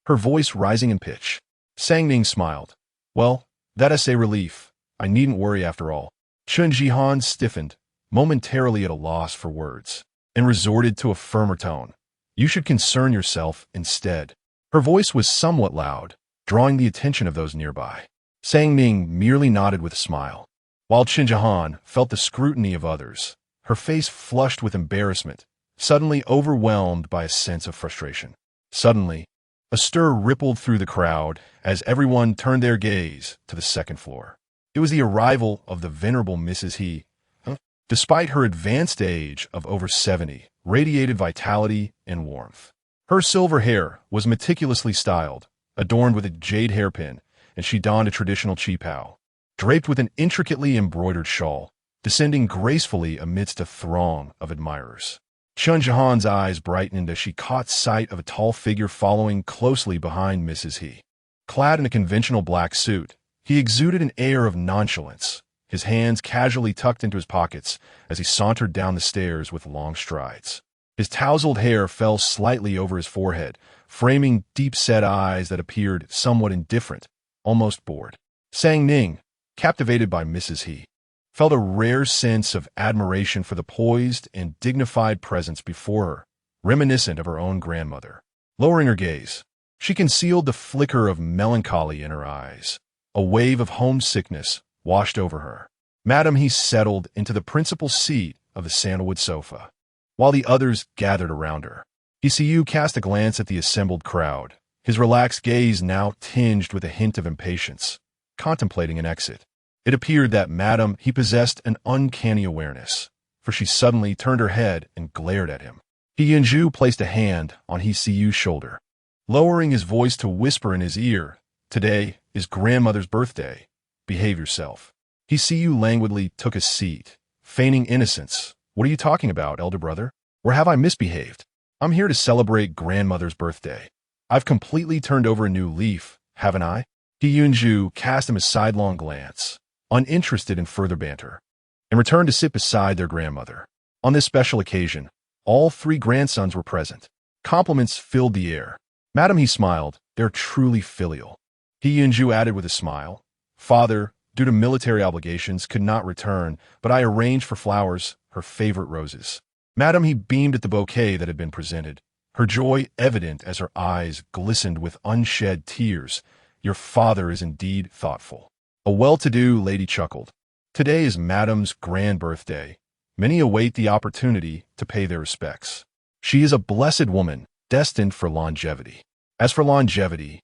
her voice rising in pitch. Sang Ning smiled. Well, that is a relief. I needn't worry after all. Qin Jihan stiffened, momentarily at a loss for words, and resorted to a firmer tone. You should concern yourself instead. Her voice was somewhat loud, drawing the attention of those nearby. Sang Ning merely nodded with a smile. While Qin Jihan felt the scrutiny of others, her face flushed with embarrassment, suddenly overwhelmed by a sense of frustration. Suddenly, a stir rippled through the crowd as everyone turned their gaze to the second floor. It was the arrival of the venerable Mrs. He. Despite her advanced age of over 70, radiated vitality and warmth. Her silver hair was meticulously styled, adorned with a jade hairpin, and she donned a traditional qipao, draped with an intricately embroidered shawl, descending gracefully amidst a throng of admirers. Qin Jihan's eyes brightened as she caught sight of a tall figure following closely behind Mrs. He. Clad in a conventional black suit, he exuded an air of nonchalance, his hands casually tucked into his pockets as he sauntered down the stairs with long strides. His tousled hair fell slightly over his forehead, framing deep-set eyes that appeared somewhat indifferent, almost bored. Sang Ning, captivated by Mrs. He, felt a rare sense of admiration for the poised and dignified presence before her, reminiscent of her own grandmother. Lowering her gaze, she concealed the flicker of melancholy in her eyes. A wave of homesickness washed over her. Madam He settled into the principal seat of the sandalwood sofa, while the others gathered around her. ECU cast a glance at the assembled crowd, his relaxed gaze now tinged with a hint of impatience, contemplating an exit. It appeared that Madam He possessed an uncanny awareness, for she suddenly turned her head and glared at him. He Yunju placed a hand on ECU's shoulder, lowering his voice to whisper in his ear, Today is grandmother's birthday. Behave yourself. ECU languidly took a seat, feigning innocence. What are you talking about, elder brother? Or have I misbehaved? I'm here to celebrate grandmother's birthday. I've completely turned over a new leaf, haven't I? He Yunju cast him a sidelong glance, uninterested in further banter, and returned to sit beside their grandmother. On this special occasion, all three grandsons were present. Compliments filled the air. Madam He smiled. They're truly filial. He Yunju added with a smile. Father, due to military obligations, could not return, but I arranged for flowers, her favorite roses. Madam He beamed at the bouquet that had been presented, her joy evident as her eyes glistened with unshed tears. Your father is indeed thoughtful. A well-to-do lady chuckled. Today is Madam's grand birthday. Many await the opportunity to pay their respects. She is a blessed woman, destined for longevity. As for longevity,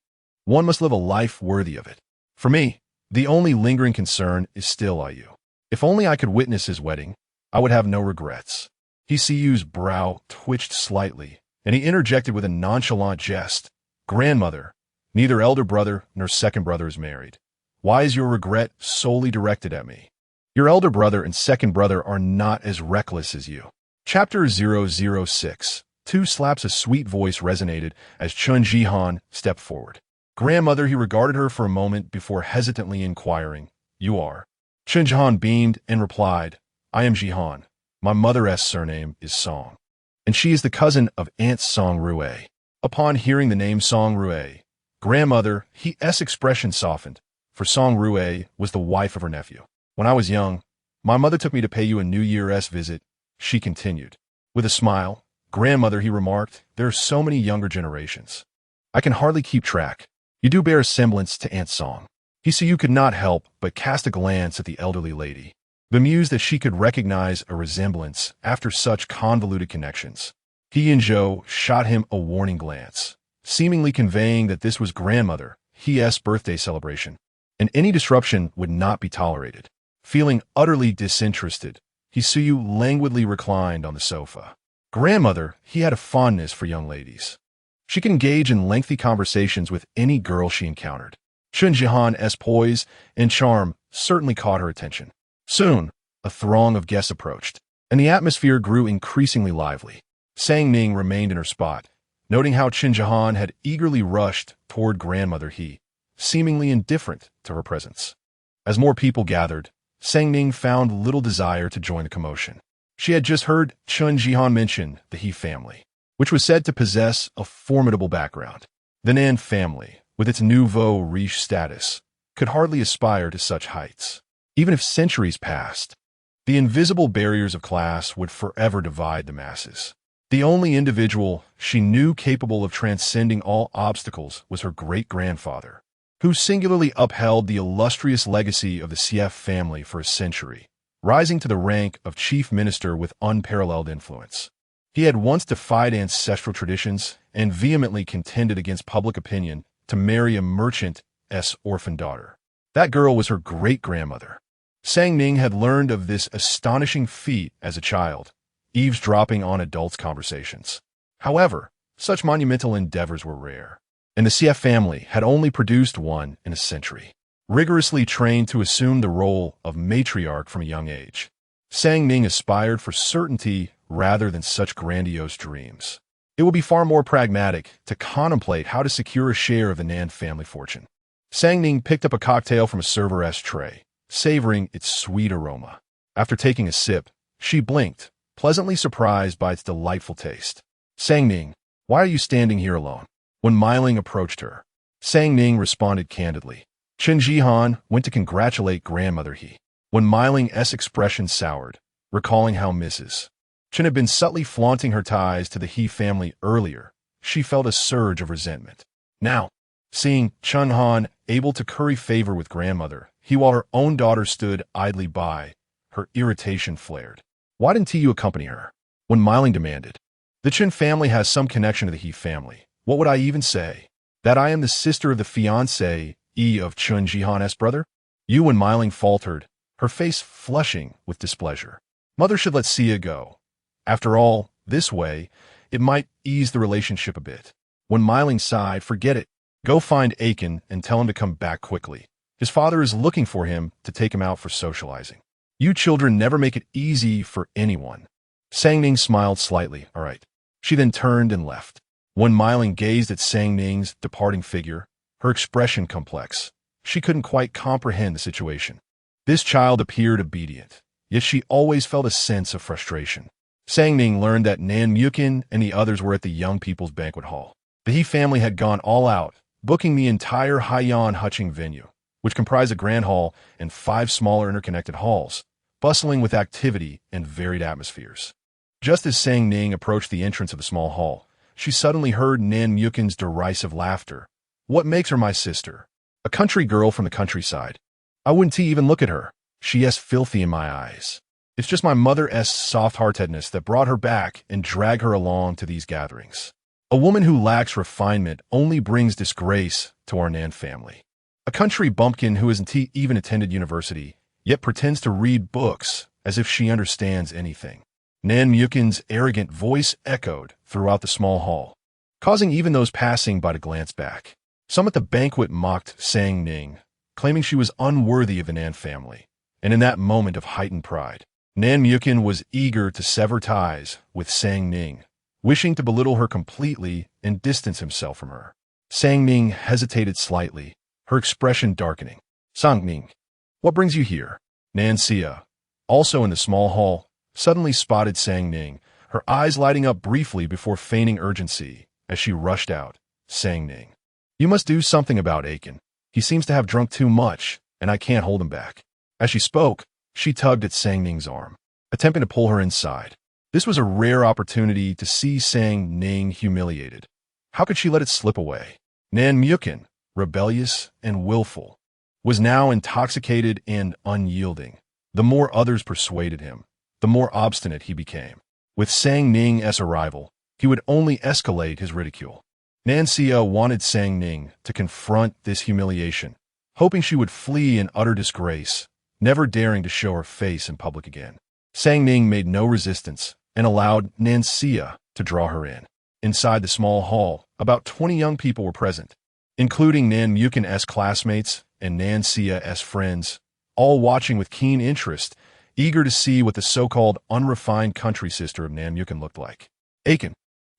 one must live a life worthy of it. For me, the only lingering concern is still Ayu. If only I could witness his wedding, I would have no regrets. ECU's brow twitched slightly, and he interjected with a nonchalant jest. Grandmother, neither elder brother nor second brother is married. Why is your regret solely directed at me? Your elder brother and second brother are not as reckless as you. Chapter 006. Two slaps. A sweet voice resonated as Qin Jihan stepped forward. Grandmother, he regarded her for a moment before hesitantly inquiring, "You are?" Chen Jihan beamed and replied, "I am Jihan. My mother's surname is Song, and she is the cousin of Aunt Song Rue." Upon hearing the name Song Rue, grandmother, his expression softened, for Song Rue was the wife of her nephew. "When I was young, my mother took me to pay you a New Year's visit," she continued. With a smile, "Grandmother," he remarked, "there are so many younger generations. I can hardly keep track. You do bear a semblance to Aunt Song." Hisayu could not help but cast a glance at the elderly lady, bemused that she could recognize a resemblance after such convoluted connections. He and Zhou shot him a warning glance, seemingly conveying that this was grandmother, his birthday celebration, and any disruption would not be tolerated. Feeling utterly disinterested, Hisayu languidly reclined on the sofa. Grandmother, he had a fondness for young ladies. She could engage in lengthy conversations with any girl she encountered. Chen Jihan's poise and charm certainly caught her attention. Soon, a throng of guests approached, and the atmosphere grew increasingly lively. Sang Ning remained in her spot, noting how Chen Jihan had eagerly rushed toward grandmother He, seemingly indifferent to her presence. As more people gathered, Sang Ning found little desire to join the commotion. She had just heard Chen Jihan mention the He family, which was said to possess a formidable background. The Nan family, with its nouveau riche status, could hardly aspire to such heights. Even if centuries passed, the invisible barriers of class would forever divide the masses. The only individual she knew capable of transcending all obstacles was her great-grandfather, who singularly upheld the illustrious legacy of the CF family for a century, rising to the rank of chief minister with unparalleled influence. He had once defied ancestral traditions and vehemently contended against public opinion to marry a merchant's orphan daughter. That girl was her great-grandmother. Sang Ning had learned of this astonishing feat as a child, eavesdropping on adults' conversations. However, such monumental endeavors were rare, and the CF family had only produced one in a century. Rigorously trained to assume the role of matriarch from a young age, Sang Ning aspired for certainty rather than such grandiose dreams. It would be far more pragmatic to contemplate how to secure a share of the Nan family fortune. Sang Ning picked up a cocktail from a server's tray, savoring its sweet aroma. After taking a sip, she blinked, pleasantly surprised by its delightful taste. "Sang Ning, why are you standing here alone?" When Meiling approached her, Sang Ning responded candidly. Chen Jihan went to congratulate grandmother He. When Meiling's expression soured, recalling how Mrs. Chen had been subtly flaunting her ties to the He family earlier, she felt a surge of resentment. Now, seeing Chen Han able to curry favor with grandmother He while her own daughter stood idly by, her irritation flared. "Why didn't you accompany her?" When Meiling demanded. "The Chen family has some connection to the He family. What would I even say? That I am the sister of the fiancé of Chen Jihan's brother?" When Meiling faltered, her face flushing with displeasure. "Mother should let Sia go. After all, this way, it might ease the relationship a bit." When Meiling sighed, "Forget it. Go find Aiken and tell him to come back quickly. His father is looking for him to take him out for socializing. You children never make it easy for anyone." Sang Ning smiled slightly. "All right." She then turned and left. When Meiling gazed at Sang Ning's departing figure, her expression complex. She couldn't quite comprehend the situation. This child appeared obedient, yet she always felt a sense of frustration. Sang Ning learned that Nan Mukin and the others were at the young people's banquet hall. The He family had gone all out, booking the entire Haiyan Hutching venue, which comprised a grand hall and 5 smaller interconnected halls, bustling with activity and varied atmospheres. Just as Sang Ning approached the entrance of the small hall, she suddenly heard Nan Mukin's derisive laughter. "What makes her my sister? A country girl from the countryside. I wouldn't even look at her. She is filthy in my eyes. It's just my mother's soft-heartedness that brought her back and dragged her along to these gatherings. A woman who lacks refinement only brings disgrace to our Nan family. A country bumpkin who hasn't even attended university, yet pretends to read books as if she understands anything." Nan Mukin's arrogant voice echoed throughout the small hall, causing even those passing by to glance back. Some at the banquet mocked Sang Ning, claiming she was unworthy of the Nan family, and in that moment of heightened pride, Nan Mukin was eager to sever ties with Sang Ning, wishing to belittle her completely and distance himself from her. Sang Ning hesitated slightly, her expression darkening. Sang Ning, what brings you here? Nan Xia, also in the small hall, suddenly spotted Sang Ning, her eyes lighting up briefly before feigning urgency as she rushed out. Sang Ning, you must do something about Aiken. He seems to have drunk too much, and I can't hold him back. As she spoke, she tugged at Sang Ning's arm, attempting to pull her inside. This was a rare opportunity to see Sang Ning humiliated. How could she let it slip away? Nan Mukin, rebellious and willful, was now intoxicated and unyielding. The more others persuaded him, the more obstinate he became. With Sang Ning as a rival, he would only escalate his ridicule. Nan Xia wanted Sang Ning to confront this humiliation, hoping she would flee in utter disgrace, never daring to show her face in public again. Sang Ning made no resistance and allowed Nan Xia to draw her in. Inside the small hall, about 20 young people were present, including Nan Mukin's classmates and Nan Xia's friends, all watching with keen interest, eager to see what the so-called unrefined country sister of Nan Mukin looked like. Aiken,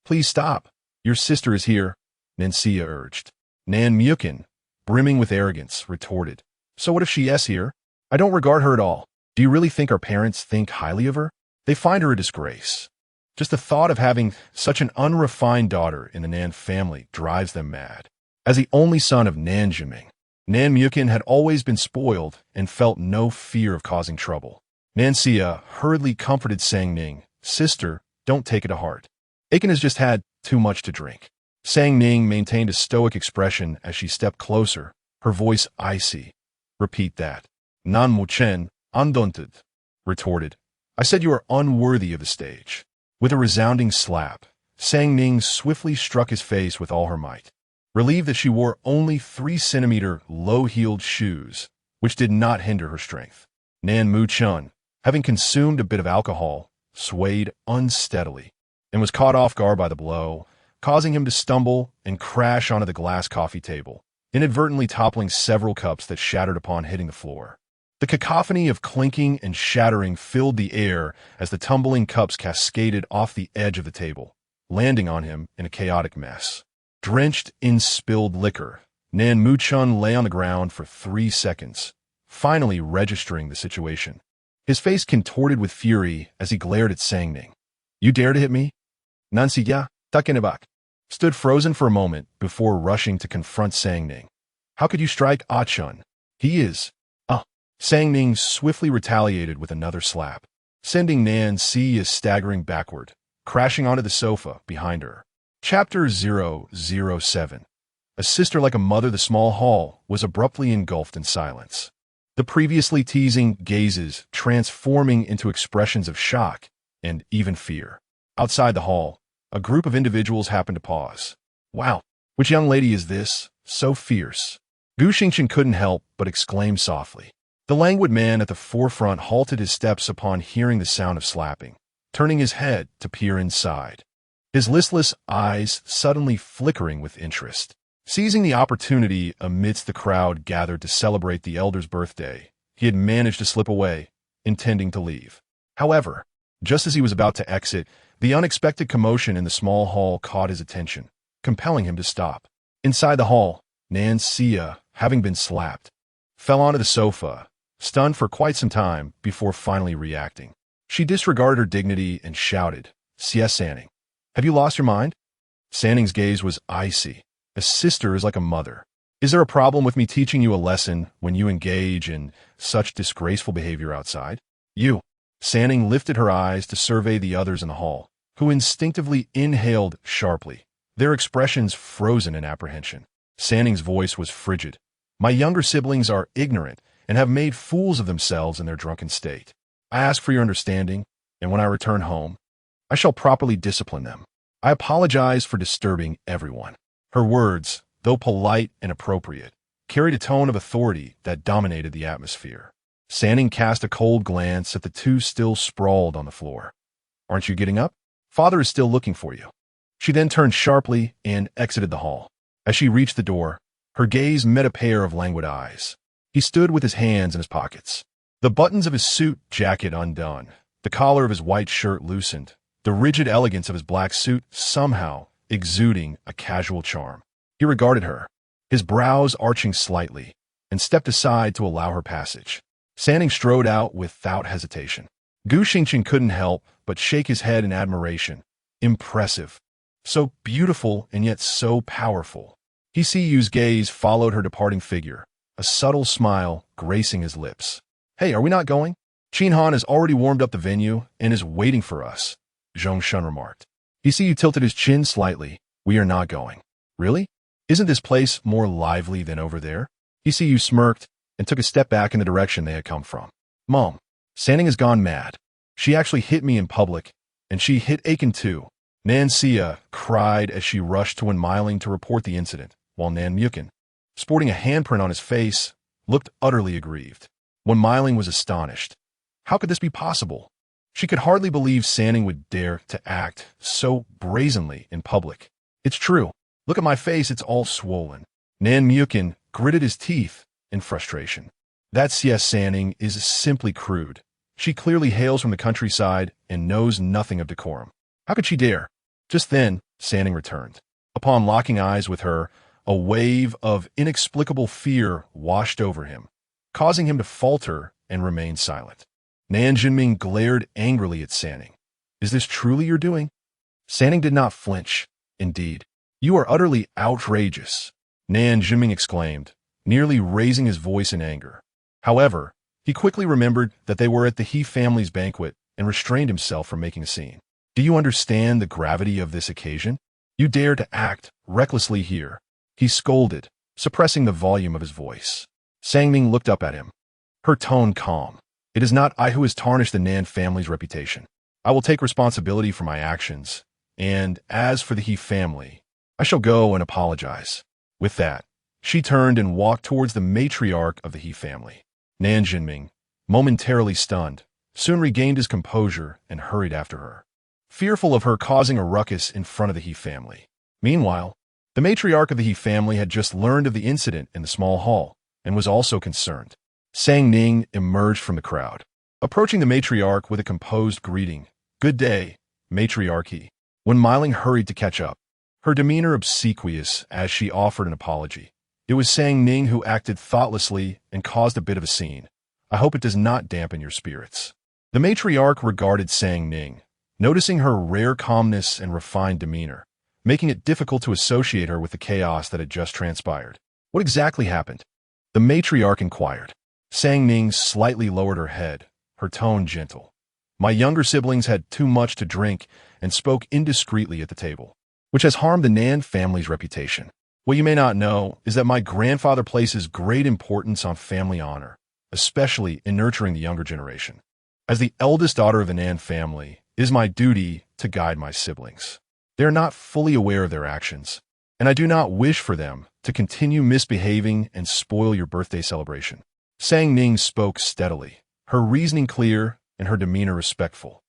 please stop. Your sister is here, Nan Xia urged. Nan Mukin, brimming with arrogance, retorted. So what if she is here? I don't regard her at all. Do you really think our parents think highly of her? They find her a disgrace. Just the thought of having such an unrefined daughter in the Nan family drives them mad. As the only son of Nan Jiming, Nan Mukin had always been spoiled and felt no fear of causing trouble. Nan Xia hurriedly comforted Sang Ning. Sister, don't take it to heart. Aiken has just had too much to drink. Sang Ning maintained a stoic expression as she stepped closer, her voice icy. Repeat that. Nan Mu Chen, undaunted, retorted. I said you are unworthy of the stage. With a resounding slap, Sang Ning swiftly struck his face with all her might. Relieved that she wore only 3-centimeter low-heeled shoes, which did not hinder her strength. Nan Mu Chun, having consumed a bit of alcohol, swayed unsteadily and was caught off guard by the blow, causing him to stumble and crash onto the glass coffee table, inadvertently toppling several cups that shattered upon hitting the floor. The cacophony of clinking and shattering filled the air as the tumbling cups cascaded off the edge of the table, landing on him in a chaotic mess. Drenched in spilled liquor, Nan Mu Chun lay on the ground for 3 seconds, finally registering the situation. His face contorted with fury as he glared at Sang Ning. You dare to hit me? Nan Xia, Takenebak, stood frozen for a moment before rushing to confront Sang Ning. How could you strike Ah Chun? He is. Sang Ning swiftly retaliated with another slap, sending Nan Xia staggering backward, crashing onto the sofa behind her. Chapter 007. A sister like a mother. The small hall was abruptly engulfed in silence. The previously teasing gazes transforming into expressions of shock and even fear. Outside the hall, a group of individuals happened to pause. Wow, which young lady is this? So fierce. Gu Xingchen couldn't help but exclaim softly. The languid man at the forefront halted his steps upon hearing the sound of slapping, turning his head to peer inside, his listless eyes suddenly flickering with interest. Seizing the opportunity amidst the crowd gathered to celebrate the elder's birthday, he had managed to slip away, intending to leave. However, just as he was about to exit, the unexpected commotion in the small hall caught his attention, compelling him to stop. Inside the hall, Nan Xia, having been slapped, fell onto the sofa, stunned for quite some time before finally reacting. She disregarded her dignity and shouted, Xia Sanning, have you lost your mind? Sanning's gaze was icy. A sister is like a mother. Is there a problem with me teaching you a lesson when you engage in such disgraceful behavior outside? You. Sanning lifted her eyes to survey the others in the hall, who instinctively inhaled sharply, their expressions frozen in apprehension. Sanning's voice was frigid. My younger siblings are ignorant and have made fools of themselves in their drunken state. I ask for your understanding, and when I return home, I shall properly discipline them. I apologize for disturbing everyone. Her words, though polite and appropriate, carried a tone of authority that dominated the atmosphere. Sanning cast a cold glance at the two still sprawled on the floor. Aren't you getting up? Father is still looking for you. She then turned sharply and exited the hall. As she reached the door, her gaze met a pair of languid eyes. He stood with his hands in his pockets, the buttons of his suit jacket undone, the collar of his white shirt loosened, the rigid elegance of his black suit somehow exuding a casual charm. He regarded her, his brows arching slightly, and stepped aside to allow her passage. Sanning strode out without hesitation. Guqin couldn't help but shake his head in admiration. Impressive. So beautiful and yet so powerful. Yu's gaze followed her departing figure, a subtle smile gracing his lips. Hey, are we not going? Qin Han has already warmed up the venue and is waiting for us, Zhong Shun remarked. Yu tilted his chin slightly. We are not going. Really? Isn't this place more lively than over there? Yu smirked and took a step back in the direction they had come from. Mom, Sanning has gone mad. She actually hit me in public, and she hit Aiken too. Nan Xia cried as she rushed to Wen Miling to report the incident, while Nan Mukin, sporting a handprint on his face, looked utterly aggrieved. Wen Miling was astonished. How could this be possible? She could hardly believe Sanning would dare to act so brazenly in public. It's true. Look at my face, it's all swollen. Nan Mukin gritted his teeth in frustration. That Xia Sanning is simply crude. She clearly hails from the countryside and knows nothing of decorum. How could she dare? Just then, Sanning returned. Upon locking eyes with her, a wave of inexplicable fear washed over him, causing him to falter and remain silent. Nan Jinming glared angrily at Sanning. Is this truly your doing? Sanning did not flinch. Indeed. You are utterly outrageous, Nan Jinming exclaimed, nearly raising his voice in anger. However, he quickly remembered that they were at the He family's banquet and restrained himself from making a scene. Do you understand the gravity of this occasion? You dare to act recklessly here. He scolded, suppressing the volume of his voice. Sangming looked up at him, her tone calm. It is not I who has tarnished the Nan family's reputation. I will take responsibility for my actions, and as for the He family, I shall go and apologize. With that, she turned and walked towards the matriarch of the He family. Nan Jinming, momentarily stunned, soon regained his composure and hurried after her, fearful of her causing a ruckus in front of the He family. Meanwhile, the matriarch of the He family had just learned of the incident in the small hall and was also concerned. Sang Ning emerged from the crowd, approaching the matriarch with a composed greeting. Good day, matriarchy. When Miling hurried to catch up, her demeanor obsequious as she offered an apology. It was Sang Ning who acted thoughtlessly and caused a bit of a scene. I hope it does not dampen your spirits. The matriarch regarded Sang Ning, noticing her rare calmness and refined demeanor, making it difficult to associate her with the chaos that had just transpired. What exactly happened? The matriarch inquired. Sang Ning slightly lowered her head, her tone gentle. My younger siblings had too much to drink and spoke indiscreetly at the table, which has harmed the Nan family's reputation. What you may not know is that my grandfather places great importance on family honor, especially in nurturing the younger generation. As the eldest daughter of the Nan family, it is my duty to guide my siblings. They are not fully aware of their actions, and I do not wish for them to continue misbehaving and spoil your birthday celebration. Sang Ning spoke steadily, her reasoning clear and her demeanor respectful,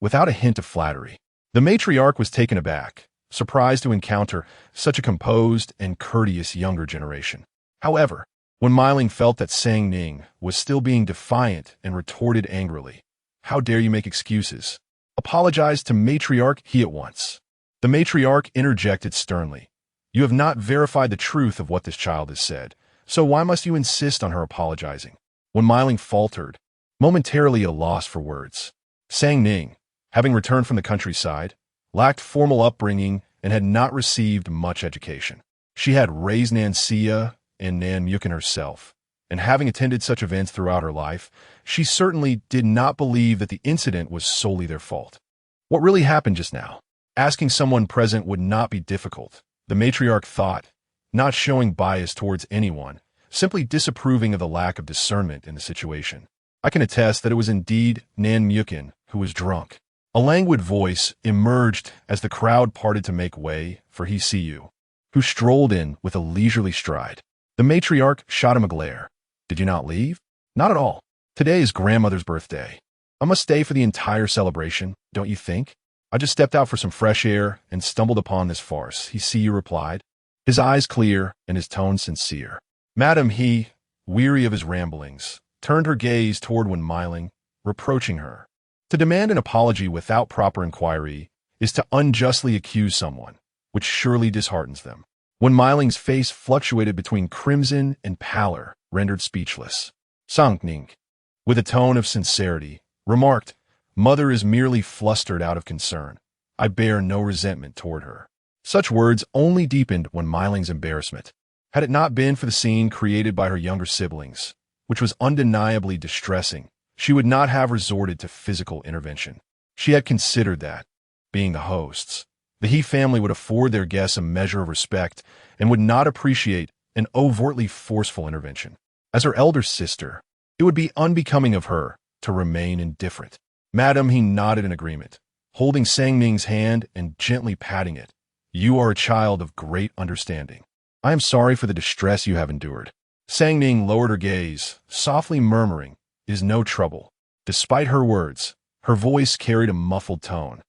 without a hint of flattery. The matriarch was taken aback, surprised to encounter such a composed and courteous younger generation. However, when Miling felt that Sang Ning was still being defiant and retorted angrily, how dare you make excuses? Apologize to matriarch he at once. The matriarch interjected sternly. You have not verified the truth of what this child has said, so why must you insist on her apologizing? When Miling faltered, momentarily at a loss for words. Sang Ning, having returned from the countryside, lacked formal upbringing and had not received much education. She had raised Nan Xia and Nan Mukin herself, and having attended such events throughout her life, she certainly did not believe that the incident was solely their fault. What really happened just now? Asking someone present would not be difficult, the matriarch thought, not showing bias towards anyone, simply disapproving of the lack of discernment in the situation. I can attest that it was indeed Nan Mukin who was drunk. A languid voice emerged as the crowd parted to make way for Yu, who strolled in with a leisurely stride. The matriarch shot him a glare. Did you not leave? Not at all. Today is grandmother's birthday. I must stay for the entire celebration, don't you think? I just stepped out for some fresh air and stumbled upon this farce, Yu replied, his eyes clear and his tone sincere. Madam He, weary of his ramblings, turned her gaze toward Wen Miling, reproaching her. To demand an apology without proper inquiry is to unjustly accuse someone, which surely disheartens them. Wen Miling's face fluctuated between crimson and pallor, rendered speechless. Sang Ning, with a tone of sincerity, remarked, "Mother is merely flustered out of concern. I bear no resentment toward her." Such words only deepened Wen Miling's embarrassment. Had it not been for the scene created by her younger siblings, which was undeniably distressing, she would not have resorted to physical intervention. She had considered that, being the hosts, the He family would afford their guests a measure of respect and would not appreciate an overtly forceful intervention. As her elder sister, it would be unbecoming of her to remain indifferent. "Madam," he nodded in agreement, holding Sang Ning's hand and gently patting it. "You are a child of great understanding. I am sorry for the distress you have endured." Sang Ning lowered her gaze, softly murmuring, "It is no trouble." Despite her words, her voice carried a muffled tone,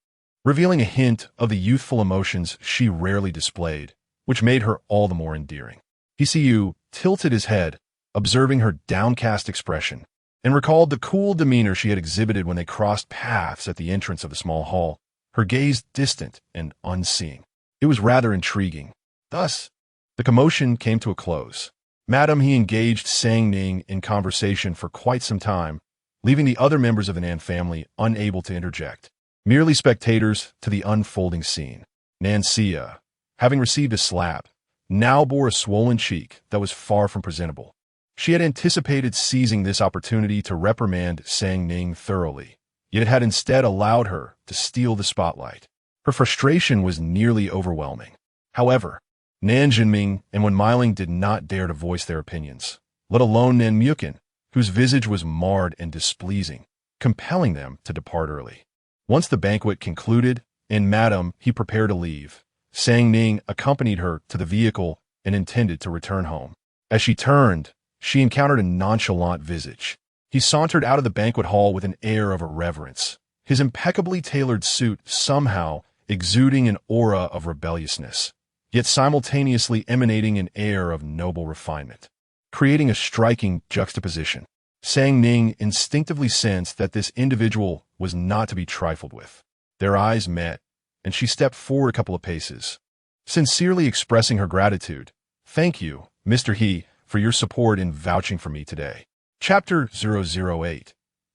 revealing a hint of the youthful emotions she rarely displayed, which made her all the more endearing. Hsu tilted his head, observing her downcast expression, and recalled the cool demeanor she had exhibited when they crossed paths at the entrance of the small hall, her gaze distant and unseeing. It was rather intriguing. Thus, the commotion came to a close. "Madam," he engaged Sang Ning in conversation for quite some time, leaving the other members of the Nan family unable to interject, merely spectators to the unfolding scene. Nanxia, having received a slap, now bore a swollen cheek that was far from presentable. She had anticipated seizing this opportunity to reprimand Sang Ning thoroughly, yet it had instead allowed her to steal the spotlight. Her frustration was nearly overwhelming. However, Nan Jinming and Wen Miling did not dare to voice their opinions, let alone Nan Mukin, whose visage was marred and displeasing, compelling them to depart early. Once the banquet concluded, and Madam he prepared to leave, Sang Ning accompanied her to the vehicle and intended to return home. As she turned, she encountered a nonchalant visage. He sauntered out of the banquet hall with an air of irreverence, his impeccably tailored suit somehow exuding an aura of rebelliousness, yet simultaneously emanating an air of noble refinement, creating a striking juxtaposition. Sang Ning instinctively sensed that this individual was not to be trifled with. Their eyes met, and she stepped forward a couple of paces, sincerely expressing her gratitude. "Thank you, Mr. He, for your support in vouching for me today." Chapter 008.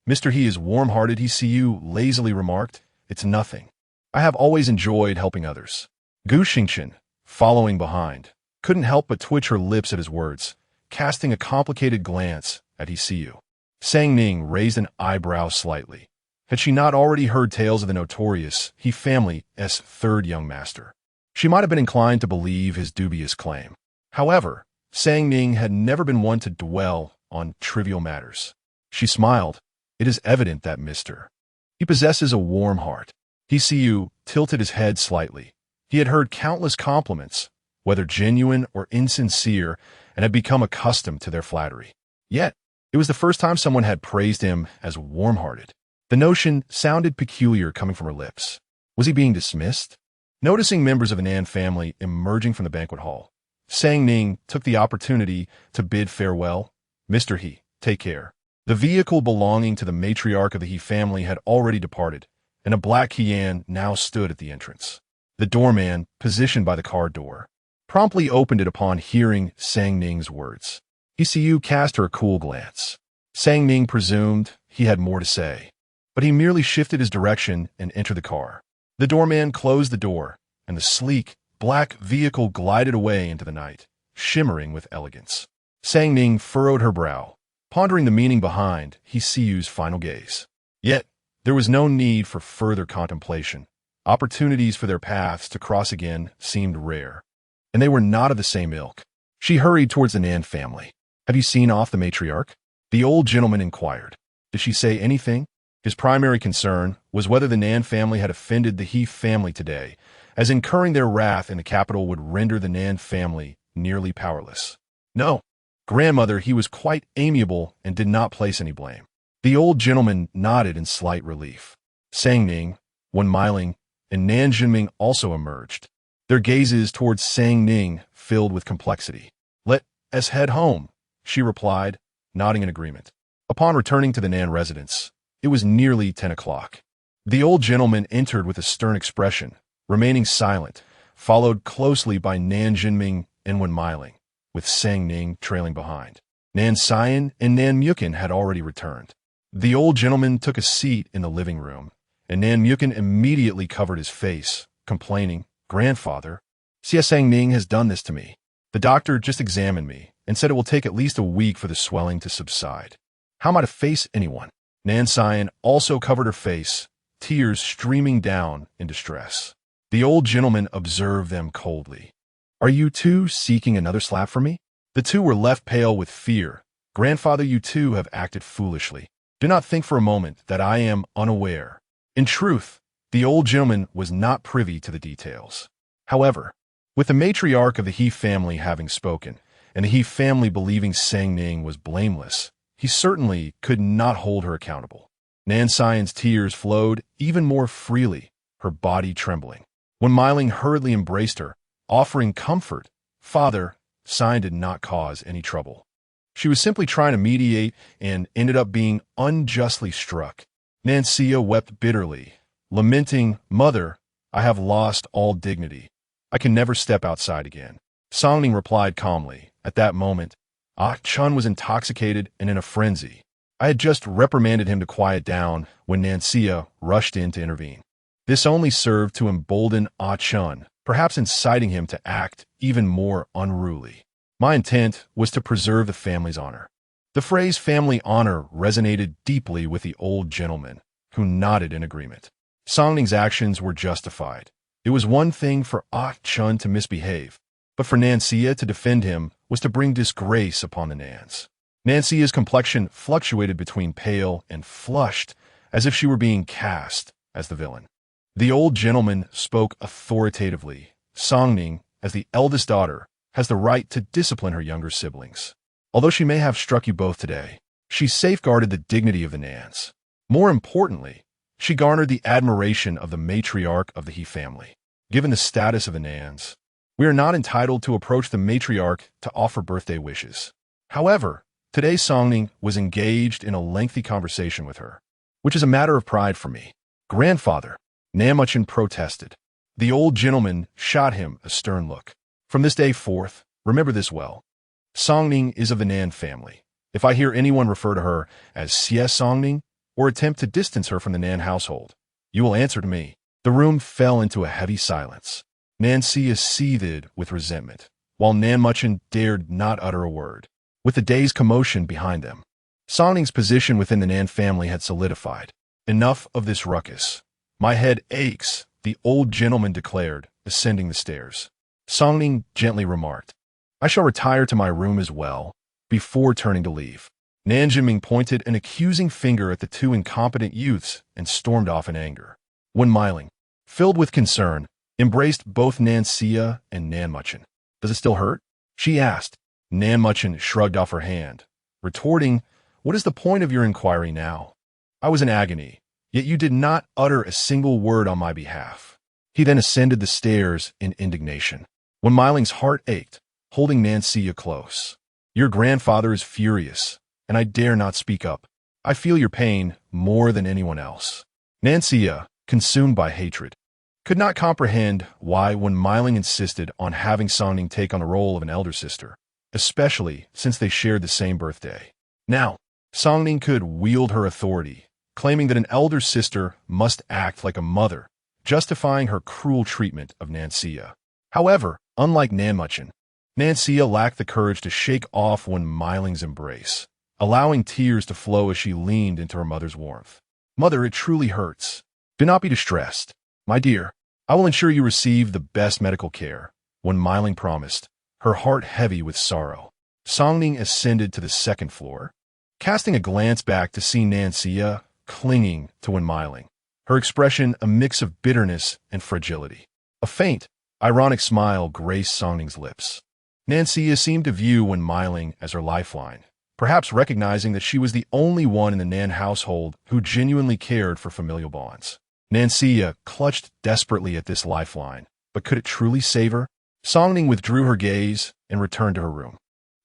"Mr. He is warm-hearted," Hsu lazily remarked. "It's nothing. I have always enjoyed helping others." Gu Xingchen, following behind, couldn't help but twitch her lips at his words, casting a complicated glance at Hsu. Sang Ning raised an eyebrow slightly. Had she not already heard tales of the notorious He family's third young master? She might have been inclined to believe his dubious claim. However, Sang Ning had never been one to dwell on trivial matters. She smiled. "It is evident that Mr. He possesses a warm heart." Hsu tilted his head slightly. He had heard countless compliments, whether genuine or insincere, and had become accustomed to their flattery. Yet, it was the first time someone had praised him as warm-hearted. The notion sounded peculiar coming from her lips. Was he being dismissed? Noticing members of the Nan family emerging from the banquet hall, Sang Ning took the opportunity to bid farewell. "Mr. He, take care." The vehicle belonging to the matriarch of the He family had already departed, and a black Qian now stood at the entrance. The doorman, positioned by the car door, promptly opened it upon hearing Sang Ning's words. Hsu cast her a cool glance. Sang Ning presumed he had more to say, but he merely shifted his direction and entered the car. The doorman closed the door, and the sleek, black vehicle glided away into the night, shimmering with elegance. Sang Ning furrowed her brow, pondering the meaning behind Hsu's final gaze. Yet, there was no need for further contemplation. Opportunities for their paths to cross again seemed rare, and they were not of the same ilk. She hurried towards the Nan family. "Have you seen off the matriarch?" the old gentleman inquired. "Did she say anything?" His primary concern was whether the Nan family had offended the He family today, as incurring their wrath in the capital would render the Nan family nearly powerless. "No, grandmother," he was quite amiable and did not place any blame. The old gentleman nodded in slight relief. Sang Ning, Wen Miling, and Nan Jinming also emerged, their gazes towards Sang Ning filled with complexity. "Let us head home," she replied, nodding in agreement. Upon returning to the Nan residence, it was nearly 10 o'clock. The old gentleman entered with a stern expression, remaining silent, followed closely by Nan Jinming and Wen Miling, with Sang Ning trailing behind. Nan Xian and Nan Mukin had already returned. The old gentleman took a seat in the living room, and Nan Mukin immediately covered his face, complaining, "Grandfather, Xie Sang Ning has done this to me. The doctor just examined me and said it will take at least a week for the swelling to subside. How am I to face anyone?" Nan Xian also covered her face, tears streaming down in distress. The old gentleman observed them coldly. "Are you two seeking another slap from me?" The two were left pale with fear. "Grandfather, you two have acted foolishly. Do not think for a moment that I am unaware." In truth, the old gentleman was not privy to the details. However, with the matriarch of the He family having spoken, and the He family believing Sang Ning was blameless, he certainly could not hold her accountable. Nan Xian's tears flowed even more freely, her body trembling. When Miling hurriedly embraced her, offering comfort, "Father, Xian did not cause any trouble. She was simply trying to mediate and ended up being unjustly struck." Nan Xia wept bitterly, lamenting, "Mother, I have lost all dignity. I can never step outside again." Sang Ning replied calmly. At that moment, Chun was intoxicated and in a frenzy. I had just reprimanded him to quiet down when Nan Xia rushed in to intervene. This only served to embolden Chun, perhaps inciting him to act even more unruly. My intent was to preserve the family's honor. The phrase family honor resonated deeply with the old gentleman, who nodded in agreement. Sang Ning's actions were justified. It was one thing for Chun to misbehave, but for Nan Xia to defend him was to bring disgrace upon the Nans. Nan Xia's complexion fluctuated between pale and flushed, as if she were being cast as the villain. The old gentleman spoke authoritatively. "Sang Ning, as the eldest daughter, has the right to discipline her younger siblings. Although she may have struck you both today, she safeguarded the dignity of the Nans. More importantly, she garnered the admiration of the matriarch of the He family. Given the status of the Nans, we are not entitled to approach the matriarch to offer birthday wishes. However, today Sang Ning was engaged in a lengthy conversation with her, which is a matter of pride for me." "Grandfather," Nan Muchin protested. The old gentleman shot him a stern look. "From this day forth, remember this well. Sang Ning is of the Nan family. If I hear anyone refer to her as Xie Sang Ning or attempt to distance her from the Nan household, you will answer to me." The room fell into a heavy silence. Nan Xia seethed with resentment, while Nan Muchin dared not utter a word. With the day's commotion behind them, Sang Ning's position within the Nan family had solidified. "Enough of this ruckus. My head aches," the old gentleman declared, ascending the stairs. Sang Ning gently remarked, "I shall retire to my room as well," before turning to leave. Nan Jinming pointed an accusing finger at the two incompetent youths and stormed off in anger. Wen Miling, filled with concern, embraced both Nan Xia and Nan Muchin. "Does it still hurt?" she asked. Nan Muchin shrugged off her hand, retorting, "What is the point of your inquiry now? I was in agony, yet you did not utter a single word on my behalf." He then ascended the stairs in indignation. Wen Miling's heart ached, holding Nan Xia close. "Your grandfather is furious, and I dare not speak up. I feel your pain more than anyone else." Nan Xia, consumed by hatred, could not comprehend why Wen Miling insisted on having Sang Ning take on the role of an elder sister, especially since they shared the same birthday. Now, Sang Ning could wield her authority, claiming that an elder sister must act like a mother, justifying her cruel treatment of Nan Xia. However, unlike Nan Muchin, Nan Xia lacked the courage to shake off Wen Miling's embrace, allowing tears to flow as she leaned into her mother's warmth. "Mother, it truly hurts. Do not be distressed. My dear, I will ensure you receive the best medical care," Wen Miling promised, her heart heavy with sorrow. Sang Ning ascended to the second floor, casting a glance back to see Nan Xia clinging to Wen Miling, her expression a mix of bitterness and fragility. A faint, ironic smile graced Sang Ning's lips. Nan Xia seemed to view Wen Miling as her lifeline, perhaps recognizing that she was the only one in the Nan household who genuinely cared for familial bonds. Nan Xia clutched desperately at this lifeline, but could it truly save her? Sang Ning withdrew her gaze and returned to her room.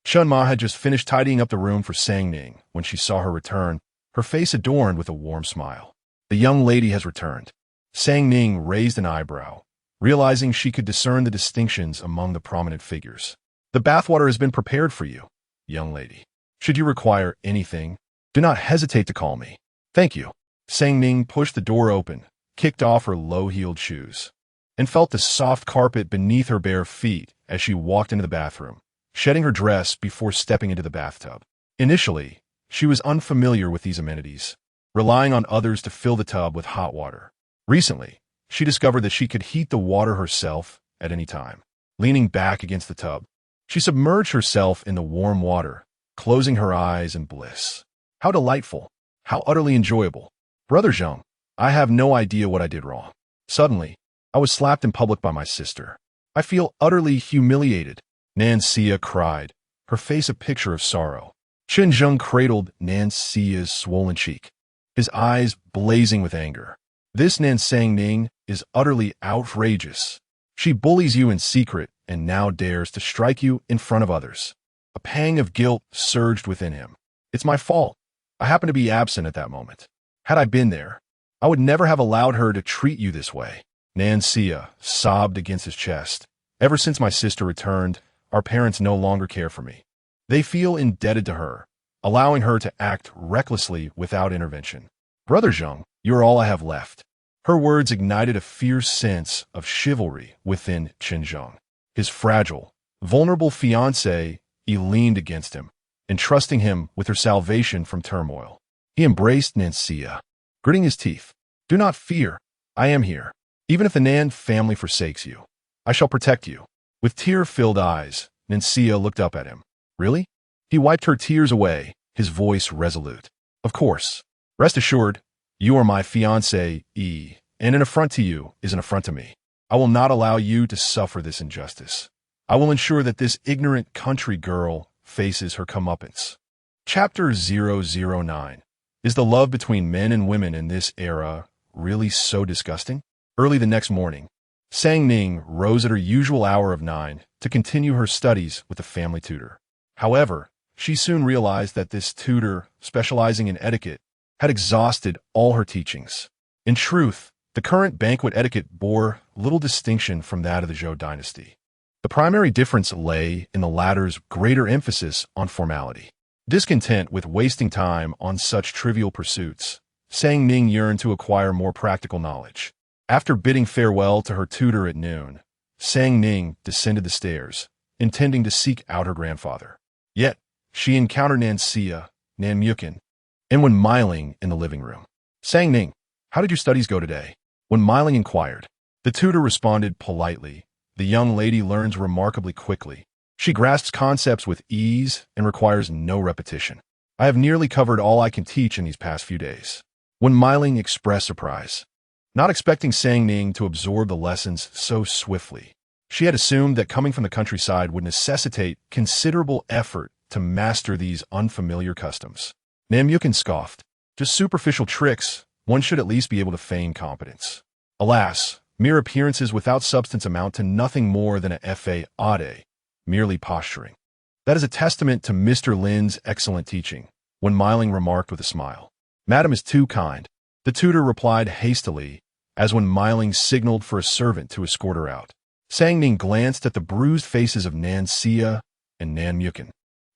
Chun Ma had just finished tidying up the room for Sang Ning when she saw her return, her face adorned with a warm smile. "The young lady has returned." Sang Ning raised an eyebrow. realizing she could discern the distinctions among the prominent figures. The bathwater has been prepared for you, young lady. Should you require anything, do not hesitate to call me. Thank you. Sang Ning pushed the door open, kicked off her low-heeled shoes, and felt the soft carpet beneath her bare feet as she walked into the bathroom, shedding her dress before stepping into the bathtub. Initially, she was unfamiliar with these amenities, relying on others to fill the tub with hot water. Recently, she discovered that she could heat the water herself at any time. Leaning back against the tub, she submerged herself in the warm water, closing her eyes in bliss. How delightful! How utterly enjoyable! Brother Zheng, I have no idea what I did wrong. Suddenly, I was slapped in public by my sister. I feel utterly humiliated, Nan Xia cried, her face a picture of sorrow. Chen Zheng cradled Nan Xia's swollen cheek, his eyes blazing with anger. This Nan Sang Ning is utterly outrageous. She bullies you in secret and now dares to strike you in front of others. A pang of guilt surged within him. It's my fault. I happened to be absent at that moment. Had I been there, I would never have allowed her to treat you this way. Nan Xia sobbed against his chest. Ever since my sister returned, our parents no longer care for me. They feel indebted to her, allowing her to act recklessly without intervention. Brother Zheng, you're all I have left. Her words ignited a fierce sense of chivalry within Chen Zheng. His fragile, vulnerable fiancée leaned against him, entrusting him with her salvation from turmoil. He embraced Nan Xia, gritting his teeth. Do not fear. I am here. Even if the Nan family forsakes you, I shall protect you. With tear-filled eyes, Nan Xia looked up at him. Really? He wiped her tears away, his voice resolute. Of course. Rest assured, you are my fiancé, and an affront to you is an affront to me. I will not allow you to suffer this injustice. I will ensure that this ignorant country girl faces her comeuppance. Chapter 009. Is the love between men and women in this era really so disgusting? Early the next morning, Sang Ning rose at her usual hour of 9 to continue her studies with the family tutor. However, she soon realized that this tutor, specializing in etiquette, had exhausted all her teachings. In truth, the current banquet etiquette bore little distinction from that of the Zhou dynasty. The primary difference lay in the latter's greater emphasis on formality. Discontent with wasting time on such trivial pursuits, Sang Ning yearned to acquire more practical knowledge. After bidding farewell to her tutor at noon, Sang Ning descended the stairs, intending to seek out her grandfather. Yet, she encountered Nan Xia, Nan Guqin, and Wen Miling in the living room. Sang Ning, how did your studies go today? Wen Miling inquired. The tutor responded politely. The young lady learns remarkably quickly. She grasps concepts with ease and requires no repetition. I have nearly covered all I can teach in these past few days. Wen Miling expressed surprise, not expecting Sang Ning to absorb the lessons so swiftly. She had assumed that coming from the countryside would necessitate considerable effort to master these unfamiliar customs. Nan Guqin scoffed. Just superficial tricks, one should at least be able to feign competence. Alas, mere appearances without substance amount to nothing more than a fade, merely posturing. That is a testament to Mr. Lin's excellent teaching, Wen Miling remarked with a smile. Madam is too kind. The tutor replied hastily, as Wen Miling signaled for a servant to escort her out. Sang Ning glanced at the bruised faces of Nan Xia and Nan Guqin,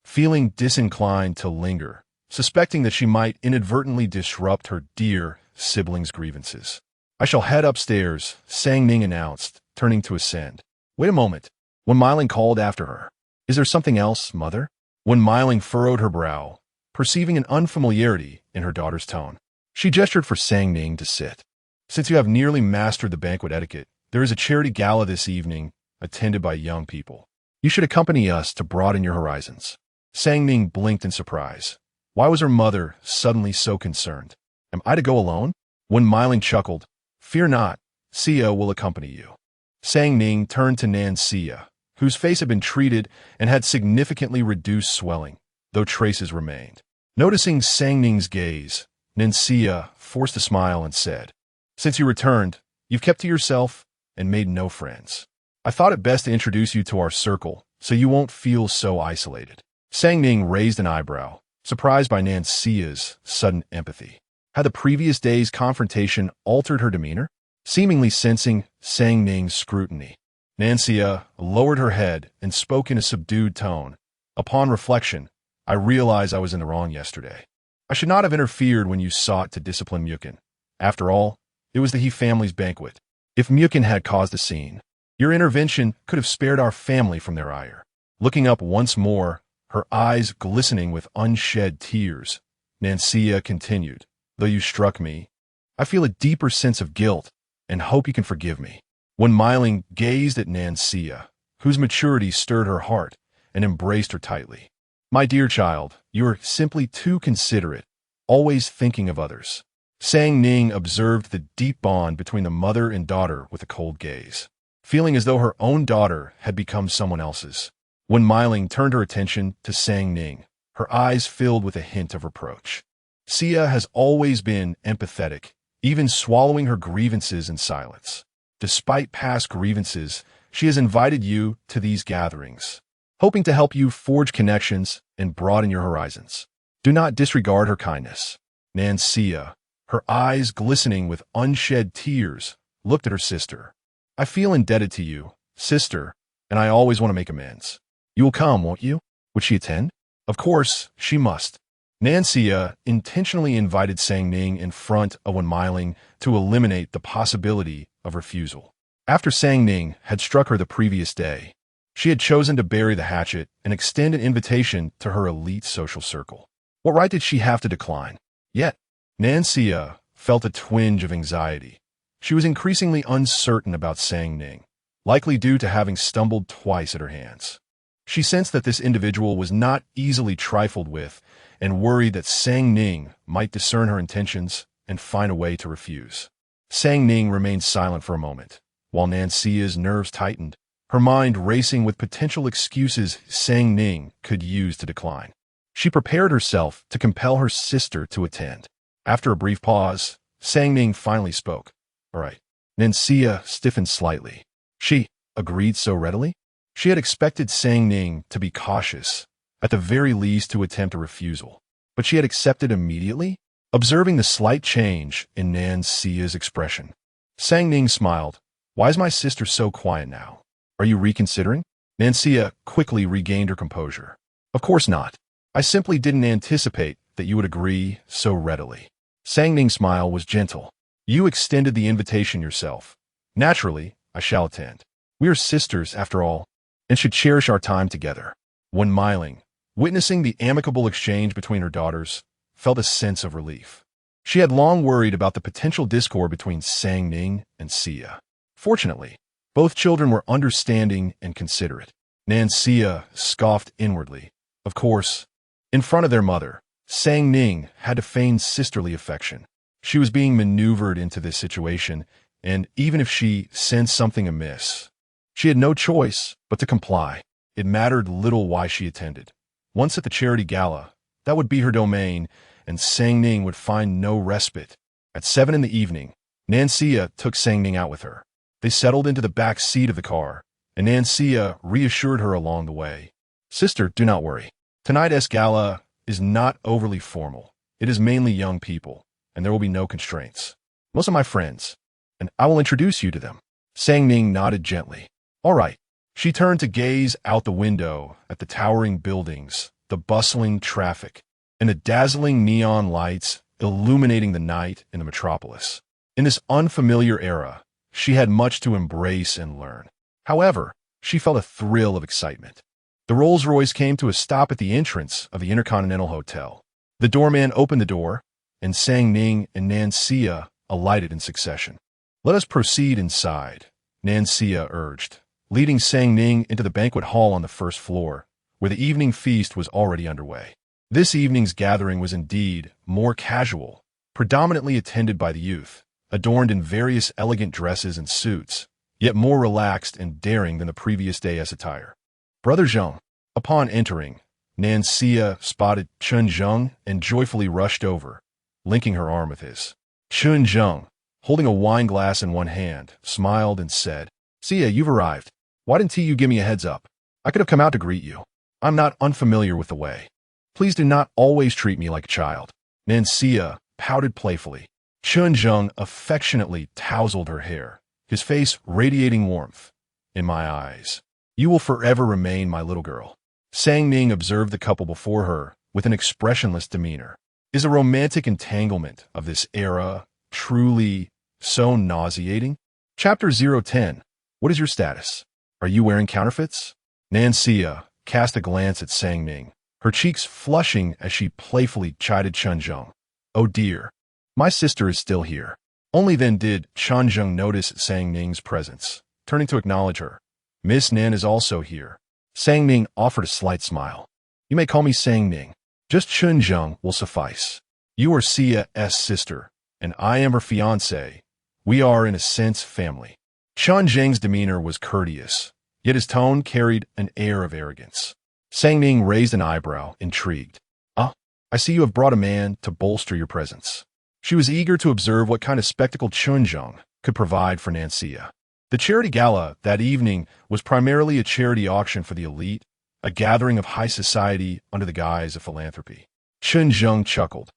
feeling disinclined to linger, suspecting that she might inadvertently disrupt her dear siblings' grievances. I shall head upstairs, Sang Ning announced, turning to ascend. Wait a moment, Wen Miling called after her. Is there something else, mother? Wen Miling furrowed her brow, perceiving an unfamiliarity in her daughter's tone. She gestured for Sang Ning to sit. Since you have nearly mastered the banquet etiquette, there is a charity gala this evening, attended by young people. You should accompany us to broaden your horizons. Sang Ning blinked in surprise. Why was her mother suddenly so concerned? Am I to go alone? Wen Miling chuckled. Fear not, Xia will accompany you. Sang Ning turned to Nan Xia, whose face had been treated and had significantly reduced swelling, though traces remained. Noticing Sang Ning's gaze, Nan Xia forced a smile and said, Since you returned, you've kept to yourself and made no friends. I thought it best to introduce you to our circle, so you won't feel so isolated. Sang Ning raised an eyebrow, surprised by Nan Xia's sudden empathy. Had the previous day's confrontation altered her demeanor? Seemingly sensing Sang Ning's scrutiny, Nancia lowered her head and spoke in a subdued tone. Upon reflection, I realize I was in the wrong yesterday. I should not have interfered when you sought to discipline Mukin. After all, it was the He family's banquet. If Mukin had caused a scene, your intervention could have spared our family from their ire. Looking up once more, her eyes glistening with unshed tears, Nancia continued, though you struck me, I feel a deeper sense of guilt and hope you can forgive me. When Myling gazed at Nancia, whose maturity stirred her heart, and embraced her tightly. My dear child, you're simply too considerate, always thinking of others. Sang Ning observed the deep bond between the mother and daughter with a cold gaze, feeling as though her own daughter had become someone else's. When Myling turned her attention to Sang Ning, her eyes filled with a hint of reproach. Sia has always been empathetic, even swallowing her grievances in silence. Despite past grievances, she has invited you to these gatherings, hoping to help you forge connections and broaden your horizons. Do not disregard her kindness. Nancia, her eyes glistening with unshed tears, looked at her sister. I feel indebted to you, sister, and I always want to make amends. You will come, won't you? Would she attend? Of course, she must. Nancia intentionally invited Sang Ning in front of Wen Myling to eliminate the possibility of refusal. After Sang Ning had struck her the previous day, she had chosen to bury the hatchet and extend an invitation to her elite social circle. What right did she have to decline? Yet, Nancia felt a twinge of anxiety. She was increasingly uncertain about Sang Ning, likely due to having stumbled twice at her hands. She sensed that this individual was not easily trifled with and worried that Sang Ning might discern her intentions and find a way to refuse. Sang Ning remained silent for a moment, while Nancia's nerves tightened, her mind racing with potential excuses Sang Ning could use to decline. She prepared herself to compel her sister to attend. After a brief pause, Sang Ning finally spoke. All right. Nancia stiffened slightly. She agreed so readily? She had expected Sang Ning to be cautious, at the very least to attempt a refusal, but she had accepted immediately, observing the slight change in Nancia's expression. Sang Ning smiled. Why is my sister so quiet now? Are you reconsidering? Nancia quickly regained her composure. Of course not. I simply didn't anticipate that you would agree so readily. Sang Ning's smile was gentle. You extended the invitation yourself. Naturally, I shall attend. We are sisters, after all, and should cherish our time together. Wen Myling, witnessing the amicable exchange between her daughters, felt a sense of relief. She had long worried about the potential discord between Sang Ning and Sia. Fortunately, both children were understanding and considerate. Nancia scoffed inwardly. Of course, in front of their mother, Sang Ning had to feign sisterly affection. She was being maneuvered into this situation, and even if she sensed something amiss, she had no choice but to comply. It mattered little why she attended. Once at the charity gala, that would be her domain, and Sang Ning would find no respite. At 7 in the evening, Nancia took Sang Ning out with her. They settled into the back seat of the car, and Nancia reassured her along the way. Sister, do not worry. Tonight's gala is not overly formal. It is mainly young people, and there will be no constraints. Most of my friends, and I will introduce you to them. Sang Ning nodded gently. All right. She turned to gaze out the window at the towering buildings, the bustling traffic, and the dazzling neon lights illuminating the night in the metropolis. In this unfamiliar era, she had much to embrace and learn. However, she felt a thrill of excitement. The Rolls-Royce came to a stop at the entrance of the Intercontinental Hotel. The doorman opened the door, and Sang Ning and Nancia alighted in succession. Let us proceed inside, Nancia urged, leading Sang Ning into the banquet hall on the first floor, where the evening feast was already underway. This evening's gathering was indeed more casual, predominantly attended by the youth, adorned in various elegant dresses and suits, yet more relaxed and daring than the previous day's attire. Brother Zheng. Upon entering, Nancia spotted Chun Zheng and joyfully rushed over, linking her arm with his. Chun Zheng, holding a wine glass in one hand, smiled and said, Sia, you've arrived. Why didn't you give me a heads up? I could have come out to greet you. I'm not unfamiliar with the way. Please do not always treat me like a child. Nancia pouted playfully. Chunjung affectionately tousled her hair, his face radiating warmth. In my eyes, you will forever remain my little girl. Sang Ning observed the couple before her with an expressionless demeanor. Is a romantic entanglement of this era truly so nauseating? Chapter 010. What is your status? Are you wearing counterfeits? Nancia cast a glance at Sang Ning, her cheeks flushing as she playfully chided Chunjung. Oh dear. My sister is still here. Only then did Chunjung notice Sang Ning's presence, turning to acknowledge her. Miss Nan is also here. Sang Ning offered a slight smile. You may call me Sang Ning. Just Chunjung will suffice. You are Sia's sister, and I am her fiancé. We are, in a sense, family. Chunjung's demeanor was courteous, yet his tone carried an air of arrogance. Sang Ning raised an eyebrow, intrigued. Ah, I see you have brought a man to bolster your presence. She was eager to observe what kind of spectacle Chunjung could provide for Nancia. The charity gala that evening was primarily a charity auction for the elite, a gathering of high society under the guise of philanthropy. Chunjung chuckled.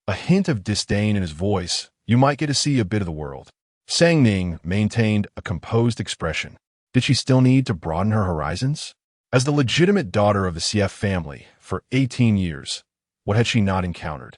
A hint of disdain in his voice. You might get to see a bit of the world. Sang Ning maintained a composed expression. Did she still need to broaden her horizons? As the legitimate daughter of the CF family for 18 years, what had she not encountered?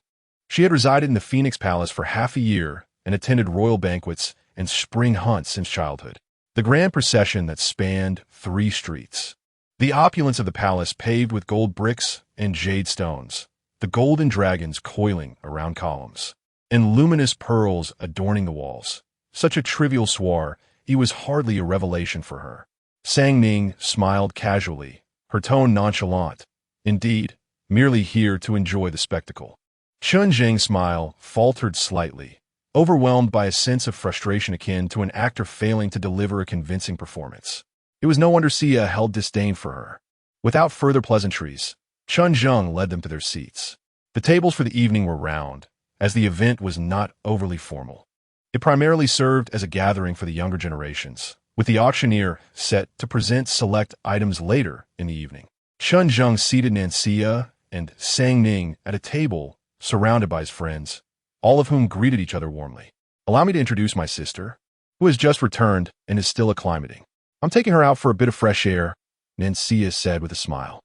She had resided in the Phoenix Palace for half a year and attended royal banquets and spring hunts since childhood. The grand procession that spanned 3 streets. The opulence of the palace paved with gold bricks and jade stones, the golden dragons coiling around columns, and luminous pearls adorning the walls. Such a trivial soir, it was hardly a revelation for her. Sang Ning smiled casually, her tone nonchalant. Indeed, merely here to enjoy the spectacle. Chunjung's smile faltered slightly, overwhelmed by a sense of frustration akin to an actor failing to deliver a convincing performance. It was no wonder Sia held disdain for her. Without further pleasantries, Chunjung led them to their seats. The tables for the evening were round, as the event was not overly formal. It primarily served as a gathering for the younger generations, with the auctioneer set to present select items later in the evening. Chunjung seated Nancia and Sang Ning at a table surrounded by his friends, all of whom greeted each other warmly. Allow me to introduce my sister, who has just returned and is still acclimating. I'm taking her out for a bit of fresh air, Nancia said with a smile.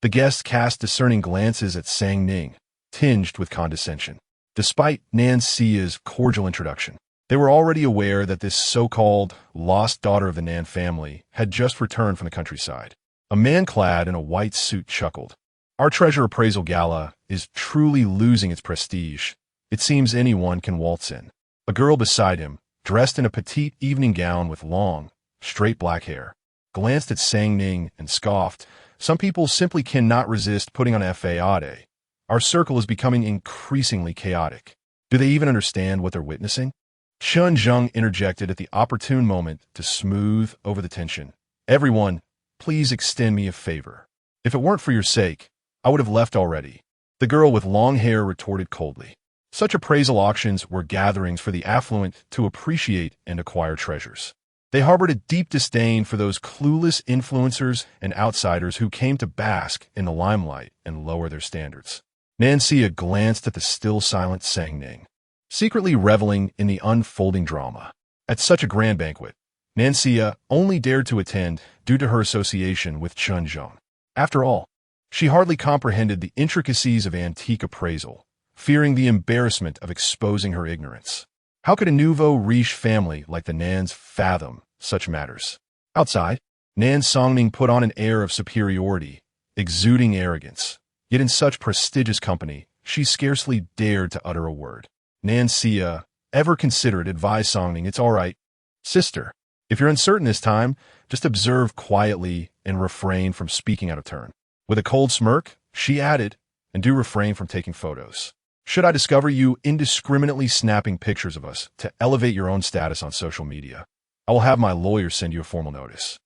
The guests cast discerning glances at Sang Ning, tinged with condescension. Despite Nancia's cordial introduction, they were already aware that this so-called lost daughter of the Nan family had just returned from the countryside. A man clad in a white suit chuckled. Our treasure appraisal gala is truly losing its prestige. It seems anyone can waltz in. A girl beside him, dressed in a petite evening gown with long, straight black hair, glanced at Sang Ning and scoffed. Some people simply cannot resist putting on a fade. Our circle is becoming increasingly chaotic. Do they even understand what they're witnessing? Chunjung interjected at the opportune moment to smooth over the tension. Everyone, please extend me a favor. If it weren't for your sake, I would have left already. The girl with long hair retorted coldly. Such appraisal auctions were gatherings for the affluent to appreciate and acquire treasures. They harbored a deep disdain for those clueless influencers and outsiders who came to bask in the limelight and lower their standards. Nancia glanced at the still silent Sang Ning, secretly reveling in the unfolding drama. At such a grand banquet, Nancia only dared to attend due to her association with Chunjung. After all, she hardly comprehended the intricacies of antique appraisal, fearing the embarrassment of exposing her ignorance. How could a nouveau riche family like the Nans fathom such matters? Outside, Nan Songning put on an air of superiority, exuding arrogance. Yet in such prestigious company, she scarcely dared to utter a word. Nancia, ever considerate, advised Songning, it's all right. Sister, if you're uncertain this time, just observe quietly and refrain from speaking out of turn. With a cold smirk, she added, and do refrain from taking photos. Should I discover you indiscriminately snapping pictures of us to elevate your own status on social media, I will have my lawyer send you a formal notice.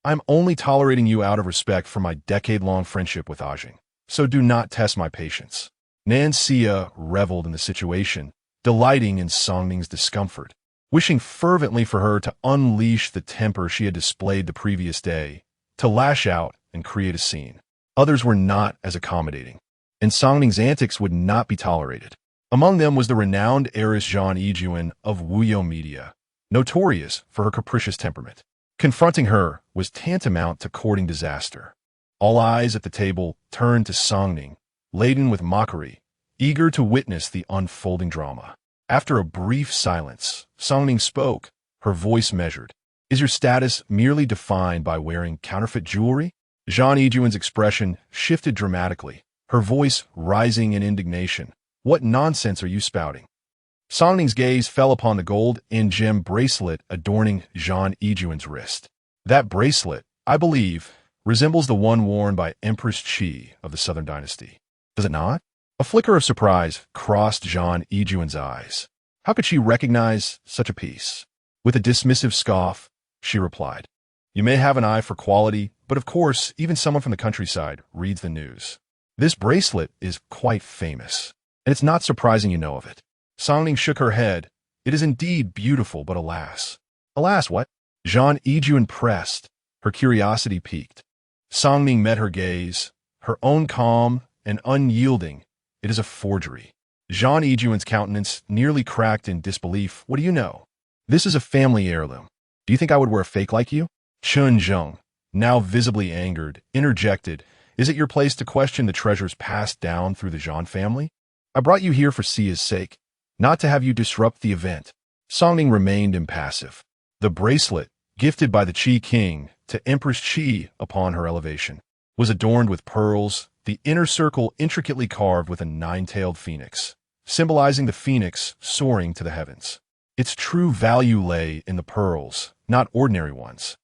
I'm only tolerating you out of respect for my decade-long friendship with Ajing, so do not test my patience. Nancia reveled in the situation, delighting in Songning's discomfort, wishing fervently for her to unleash the temper she had displayed the previous day, to lash out and create a scene. Others were not as accommodating, and Songning's antics would not be tolerated. Among them was the renowned heiress Zhang Yijuan of Wuyo Media, notorious for her capricious temperament. Confronting her was tantamount to courting disaster. All eyes at the table turned to Songning, laden with mockery, eager to witness the unfolding drama. After a brief silence, Songning spoke, her voice measured. Is your status merely defined by wearing counterfeit jewelry? Zhang Yijuan's expression shifted dramatically, her voice rising in indignation. What nonsense are you spouting? Songning's gaze fell upon the gold and gem bracelet adorning Zhang Yijuan's wrist. That bracelet, I believe, resembles the one worn by Empress Qi of the Southern Dynasty. Does it not? A flicker of surprise crossed Zhang Yijuan's eyes. How could she recognize such a piece? With a dismissive scoff, she replied, "You may have an eye for quality, but of course, even someone from the countryside reads the news. This bracelet is quite famous, and it's not surprising you know of it." Songning shook her head. "It is indeed beautiful, but alas." "Alas, what?" Zhang Yijuan pressed, her curiosity piqued. Songning met her gaze, her own calm and unyielding. "It is a forgery." Zhang Yijuan's countenance nearly cracked in disbelief. "What do you know? This is a family heirloom. Do you think I would wear a fake like you?" Chun Zheng, now visibly angered, interjected, "Is it your place to question the treasures passed down through the Zhang family? I brought you here for Sia's sake, not to have you disrupt the event." Songning remained impassive. The bracelet, gifted by the Qi king to Empress Qi upon her elevation, was adorned with pearls, the inner circle intricately carved with a nine-tailed phoenix, symbolizing the phoenix soaring to the heavens. Its true value lay in the pearls, not ordinary ones,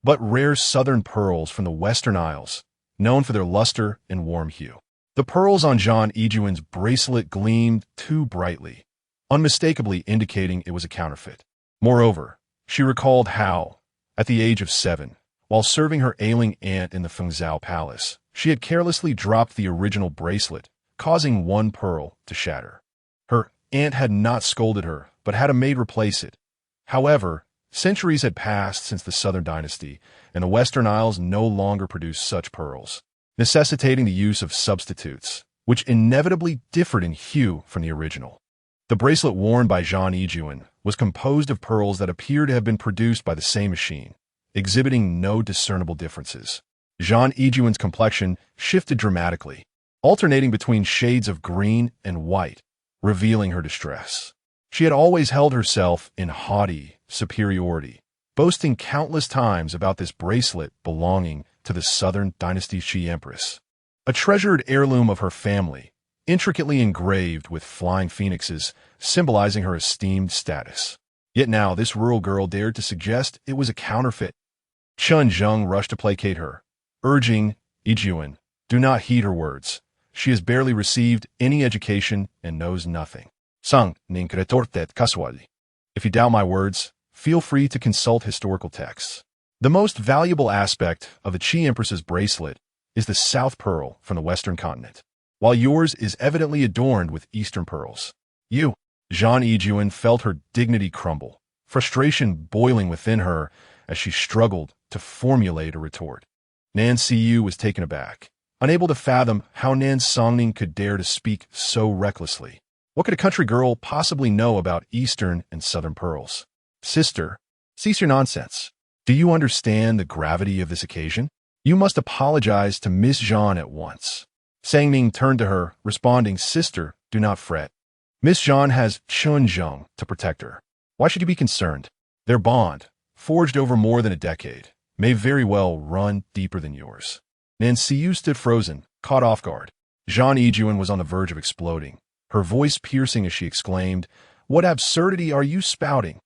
but rare southern pearls from the Western Isles, known for their luster and warm hue. The pearls on Zhang Yijuan's bracelet gleamed too brightly, unmistakably indicating it was a counterfeit. Moreover, she recalled how, at the age of 7, while serving her ailing aunt in the Fengzhou palace, she had carelessly dropped the original bracelet, causing one pearl to shatter. Her aunt had not scolded her, but had a maid replace it. However, centuries had passed since the Southern Dynasty, and the Western Isles no longer produced such pearls, necessitating the use of substitutes, which inevitably differed in hue from the original. The bracelet worn by Zhang Yijuan was composed of pearls that appeared to have been produced by the same machine, exhibiting no discernible differences. Zhang Yijuan's complexion shifted dramatically, alternating between shades of green and white, revealing her distress. She had always held herself in haughty superiority, boasting countless times about this bracelet belonging to the Southern Dynasty Qi Empress, a treasured heirloom of her family, intricately engraved with flying phoenixes, symbolizing her esteemed status. Yet now this rural girl dared to suggest it was a counterfeit. Chun Zheng rushed to placate her, urging, "Yijuan, do not heed her words. She has barely received any education and knows nothing. Sang ning retortet kaswali. If you doubt my words, feel free to consult historical texts." The most valuable aspect of the Qi Empress's bracelet is the South Pearl from the Western continent, while yours is evidently adorned with Eastern pearls. Zhang Yijuan felt her dignity crumble, frustration boiling within her as she struggled to formulate a retort. Nan Siyu was taken aback, unable to fathom how Nan Songning could dare to speak so recklessly. What could a country girl possibly know about Eastern and Southern pearls? "Sister, cease your nonsense. Do you understand the gravity of this occasion? You must apologize to Miss Zhang at once." Sangning turned to her, responding, "Sister, do not fret. Miss Zhang has Chun Zheng to protect her. Why should you be concerned? Their bond, forged over more than a decade, may very well run deeper than yours." Nan Siyu stood frozen, caught off guard. Zhang Yijuan was on the verge of exploding, her voice piercing as she exclaimed, "What absurdity are you spouting?"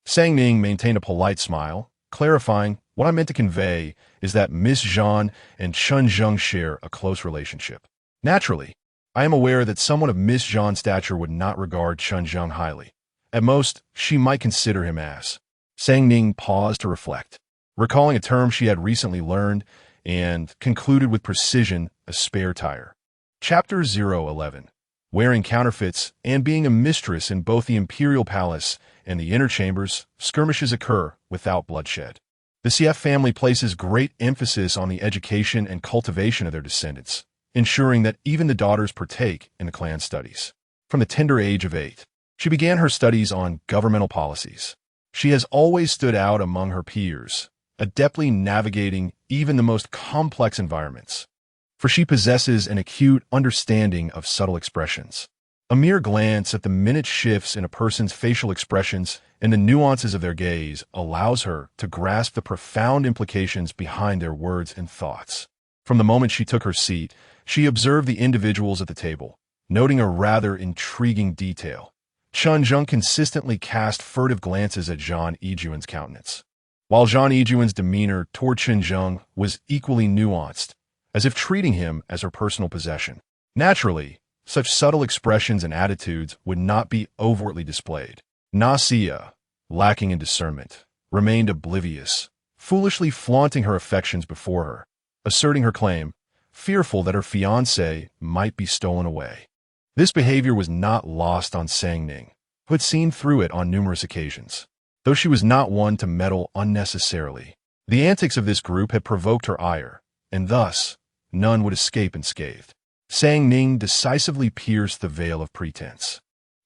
Sang Ning maintained a polite smile, clarifying, "What I meant to convey is that Miss Zhang and Chun Zheng share a close relationship. Naturally, I am aware that someone of Miss Zhang's stature would not regard Chun Zheng highly. At most, she might consider him as." Sang Ning paused to reflect, recalling a term she had recently learned, and concluded with precision, a spare tire. Chapter 011. Wearing counterfeits and being a mistress in both the imperial palace and the inner chambers, skirmishes occur without bloodshed. The CF family places great emphasis on the education and cultivation of their descendants, ensuring that even the daughters partake in the clan studies. from the tender age of 8. She began her studies on governmental policies. She has always stood out among her peers, adeptly navigating even the most complex environments, for she possesses an acute understanding of subtle expressions. A mere glance at the minute shifts in a person's facial expressions and the nuances of their gaze allows her to grasp the profound implications behind their words and thoughts. From the moment she took her seat, she observed the individuals at the table, noting a rather intriguing detail. Chen Zheng consistently cast furtive glances at Zhang Yijuan's countenance, while Zhang Yijuan's demeanor toward Chen Zheng was equally nuanced, as if treating him as her personal possession. Naturally, such subtle expressions and attitudes would not be overtly displayed. Nasia, lacking in discernment, remained oblivious, foolishly flaunting her affections before her, asserting her claim, fearful that her fiancé might be stolen away. This behavior was not lost on Sang Ning, who had seen through it on numerous occasions. Though she was not one to meddle unnecessarily, the antics of this group had provoked her ire, and thus, none would escape unscathed. Sang Ning decisively pierced the veil of pretense,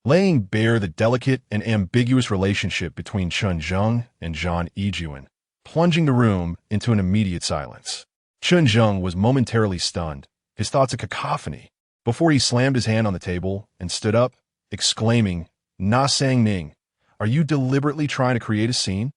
laying bare the delicate and ambiguous relationship between Chen Zheng and Zhang Yijuan, plunging the room into an immediate silence. Chen Zheng was momentarily stunned, his thoughts a cacophony, before he slammed his hand on the table and stood up, exclaiming, "Na Sang Ning, are you deliberately trying to create a scene?"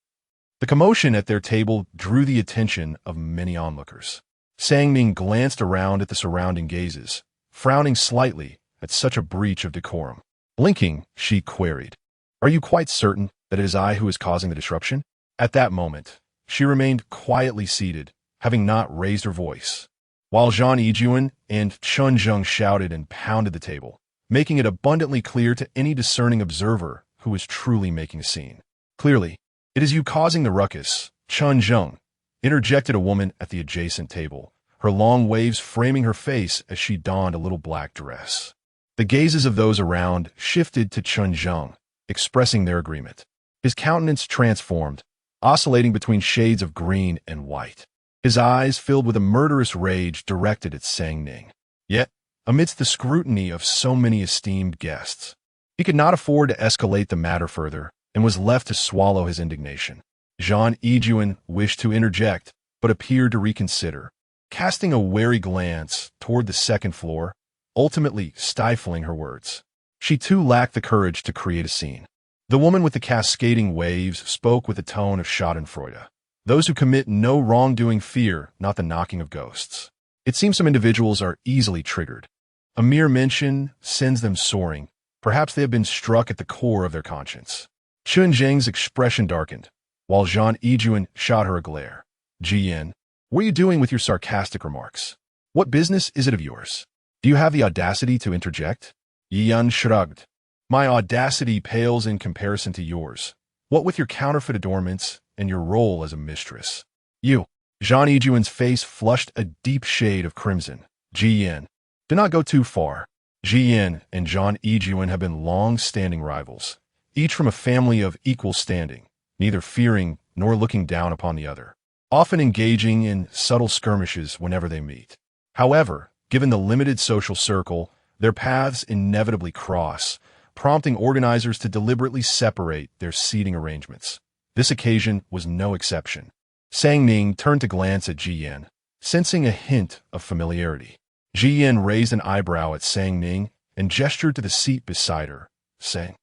The commotion at their table drew the attention of many onlookers. Sang Ning glanced around at the surrounding gazes, frowning slightly at such a breach of decorum. Blinking, she queried, "Are you quite certain that it is I who is causing the disruption?" At that moment, she remained quietly seated, having not raised her voice, while Zhang Yijuan and Chen Zheng shouted and pounded the table, making it abundantly clear to any discerning observer who was truly making a scene. "Clearly, it is you causing the ruckus, Chen Zheng," interjected a woman at the adjacent table, her long waves framing her face as she donned a little black dress. The gazes of those around shifted to Chen Zheng, expressing their agreement. His countenance transformed, oscillating between shades of green and white, his eyes filled with a murderous rage directed at Sang Ning. Yet, amidst the scrutiny of so many esteemed guests, he could not afford to escalate the matter further and was left to swallow his indignation. Zhang Yijuan wished to interject, but appeared to reconsider, casting a wary glance toward the second floor, ultimately stifling her words. She too lacked the courage to create a scene. The woman with the cascading waves spoke with the tone of schadenfreude. Those who commit no wrongdoing fear not the knocking of ghosts. It seems some individuals are easily triggered. A mere mention sends them soaring. Perhaps they have been struck at the core of their conscience. Chen Zheng's expression darkened, while Zhang Yijuan shot her a glare. "Jian, what are you doing with your sarcastic remarks? What business is it of yours? Do you have the audacity to interject?" Yian shrugged. "My audacity pales in comparison to yours. What with your counterfeit adornments and your role as a mistress?" "You." Zhang Yijuan's face flushed a deep shade of crimson. "Jian, do not go too far." Jian and Zhang Yijuan have been long-standing rivals, each from a family of equal standing, neither fearing nor looking down upon the other, often engaging in subtle skirmishes whenever they meet. However, given the limited social circle, their paths inevitably cross, prompting organizers to deliberately separate their seating arrangements. This occasion was no exception. Sang Ning turned to glance at Jian, sensing a hint of familiarity. Jian raised an eyebrow at Sang Ning and gestured to the seat beside her, saying,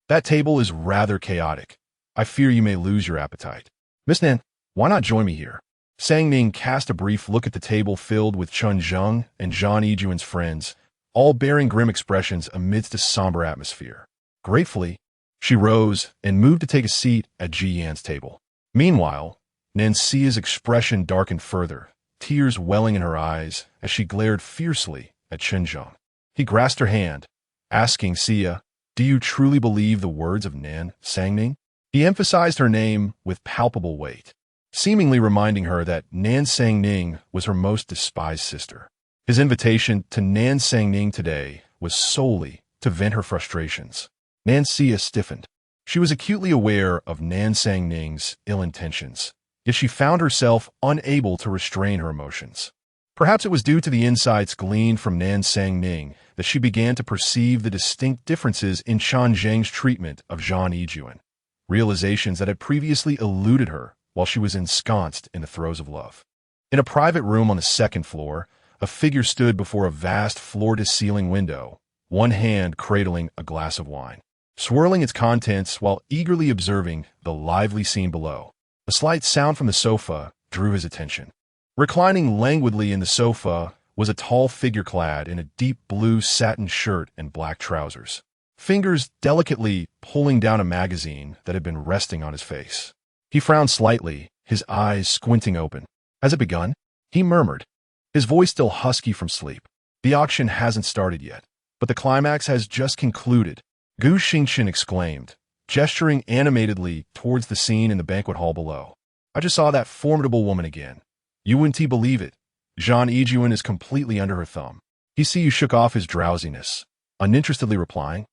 "That table is rather chaotic. I fear you may lose your appetite. Miss Nan, why not join me here?" Sang Ning cast a brief look at the table filled with Chen Zheng and Zhang Yijuan's friends, all bearing grim expressions amidst a somber atmosphere. Gratefully, she rose and moved to take a seat at Jian's table. Meanwhile, Nanxia's expression darkened further, tears welling in her eyes as she glared fiercely at Chen Zheng. He grasped her hand, asking Xia, "Do you truly believe the words of Nan Sang Ning?" He emphasized her name with palpable weight, seemingly reminding her that Nan Sang Ning was her most despised sister. His invitation to Nan Sang Ning today was solely to vent her frustrations. Nanxia stiffened. She was acutely aware of Nan Sang Ning's ill intentions, yet she found herself unable to restrain her emotions. Perhaps it was due to the insights gleaned from Nan Sang Ning that she began to perceive the distinct differences in Shan Zheng's treatment of Zhang Yijuan, realizations that had previously eluded her while she was ensconced in the throes of love. In a private room on the second floor, a figure stood before a vast floor-to-ceiling window, one hand cradling a glass of wine, swirling its contents while eagerly observing the lively scene below. A slight sound from the sofa drew his attention. Reclining languidly in the sofa was a tall figure clad in a deep blue satin shirt and black trousers, fingers delicately pulling down a magazine that had been resting on his face. He frowned slightly, his eyes squinting open. "Has it begun?" he murmured, his voice still husky from sleep. "The auction hasn't started yet, but the climax has just concluded," Gu Xingqian exclaimed, gesturing animatedly towards the scene in the banquet hall below. "I just saw that formidable woman again. You wouldn't believe it. Zhang Yijuan is completely under her thumb." He see you shook off his drowsiness, uninterestedly replying,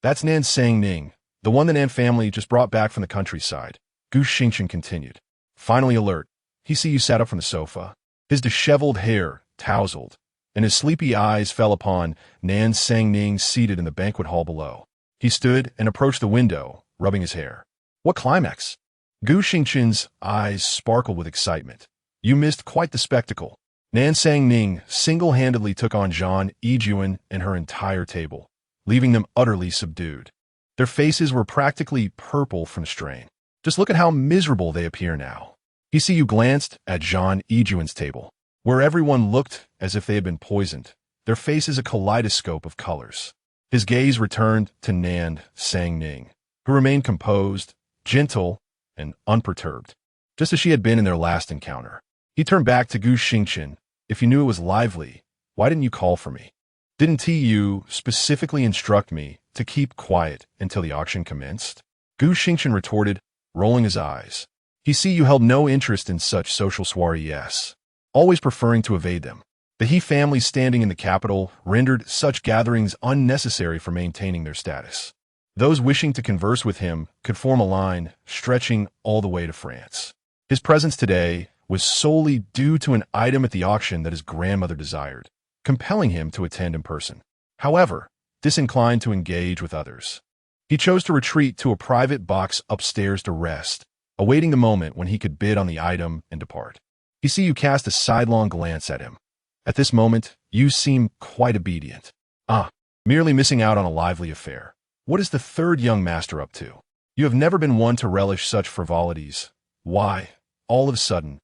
"That's Nan Sang-ning, the one the Nan family just brought back from the countryside," Gu Xingqian continued. Finally alert, he see you sat up from the sofa. His disheveled hair tousled, and his sleepy eyes fell upon Nan Sang-ning seated in the banquet hall below. He stood and approached the window, rubbing his hair. "What climax?" Gu Xingqian's eyes sparkled with excitement. "You missed quite the spectacle." Nan Sang-ning single-handedly took on Zhang Yijuan and her entire table, leaving them utterly subdued. Their faces were practically purple from strain. "Just look at how miserable they appear now." He see you glanced at Zhang Yijuan's table, where everyone looked as if they had been poisoned, their faces a kaleidoscope of colors. His gaze returned to Nan Sang-ning, who remained composed, gentle, and unperturbed, just as she had been in their last encounter. He turned back to Gu Xingqian. "If you knew it was lively, why didn't you call for me? Didn't you specifically instruct me to keep quiet until the auction commenced?" Gu Xingqian retorted, rolling his eyes. He see you held no interest in such social soirees, always preferring to evade them. The He family standing in the capital rendered such gatherings unnecessary for maintaining their status. Those wishing to converse with him could form a line stretching all the way to France. His presence today was solely due to an item at the auction that his grandmother desired, compelling him to attend in person. However, disinclined to engage with others, he chose to retreat to a private box upstairs to rest, awaiting the moment when he could bid on the item and depart. He see you cast a sidelong glance at him. At this moment, you seem quite obedient. Merely missing out on a lively affair. What is the third young master up to? You have never been one to relish such frivolities. Why, all of a sudden,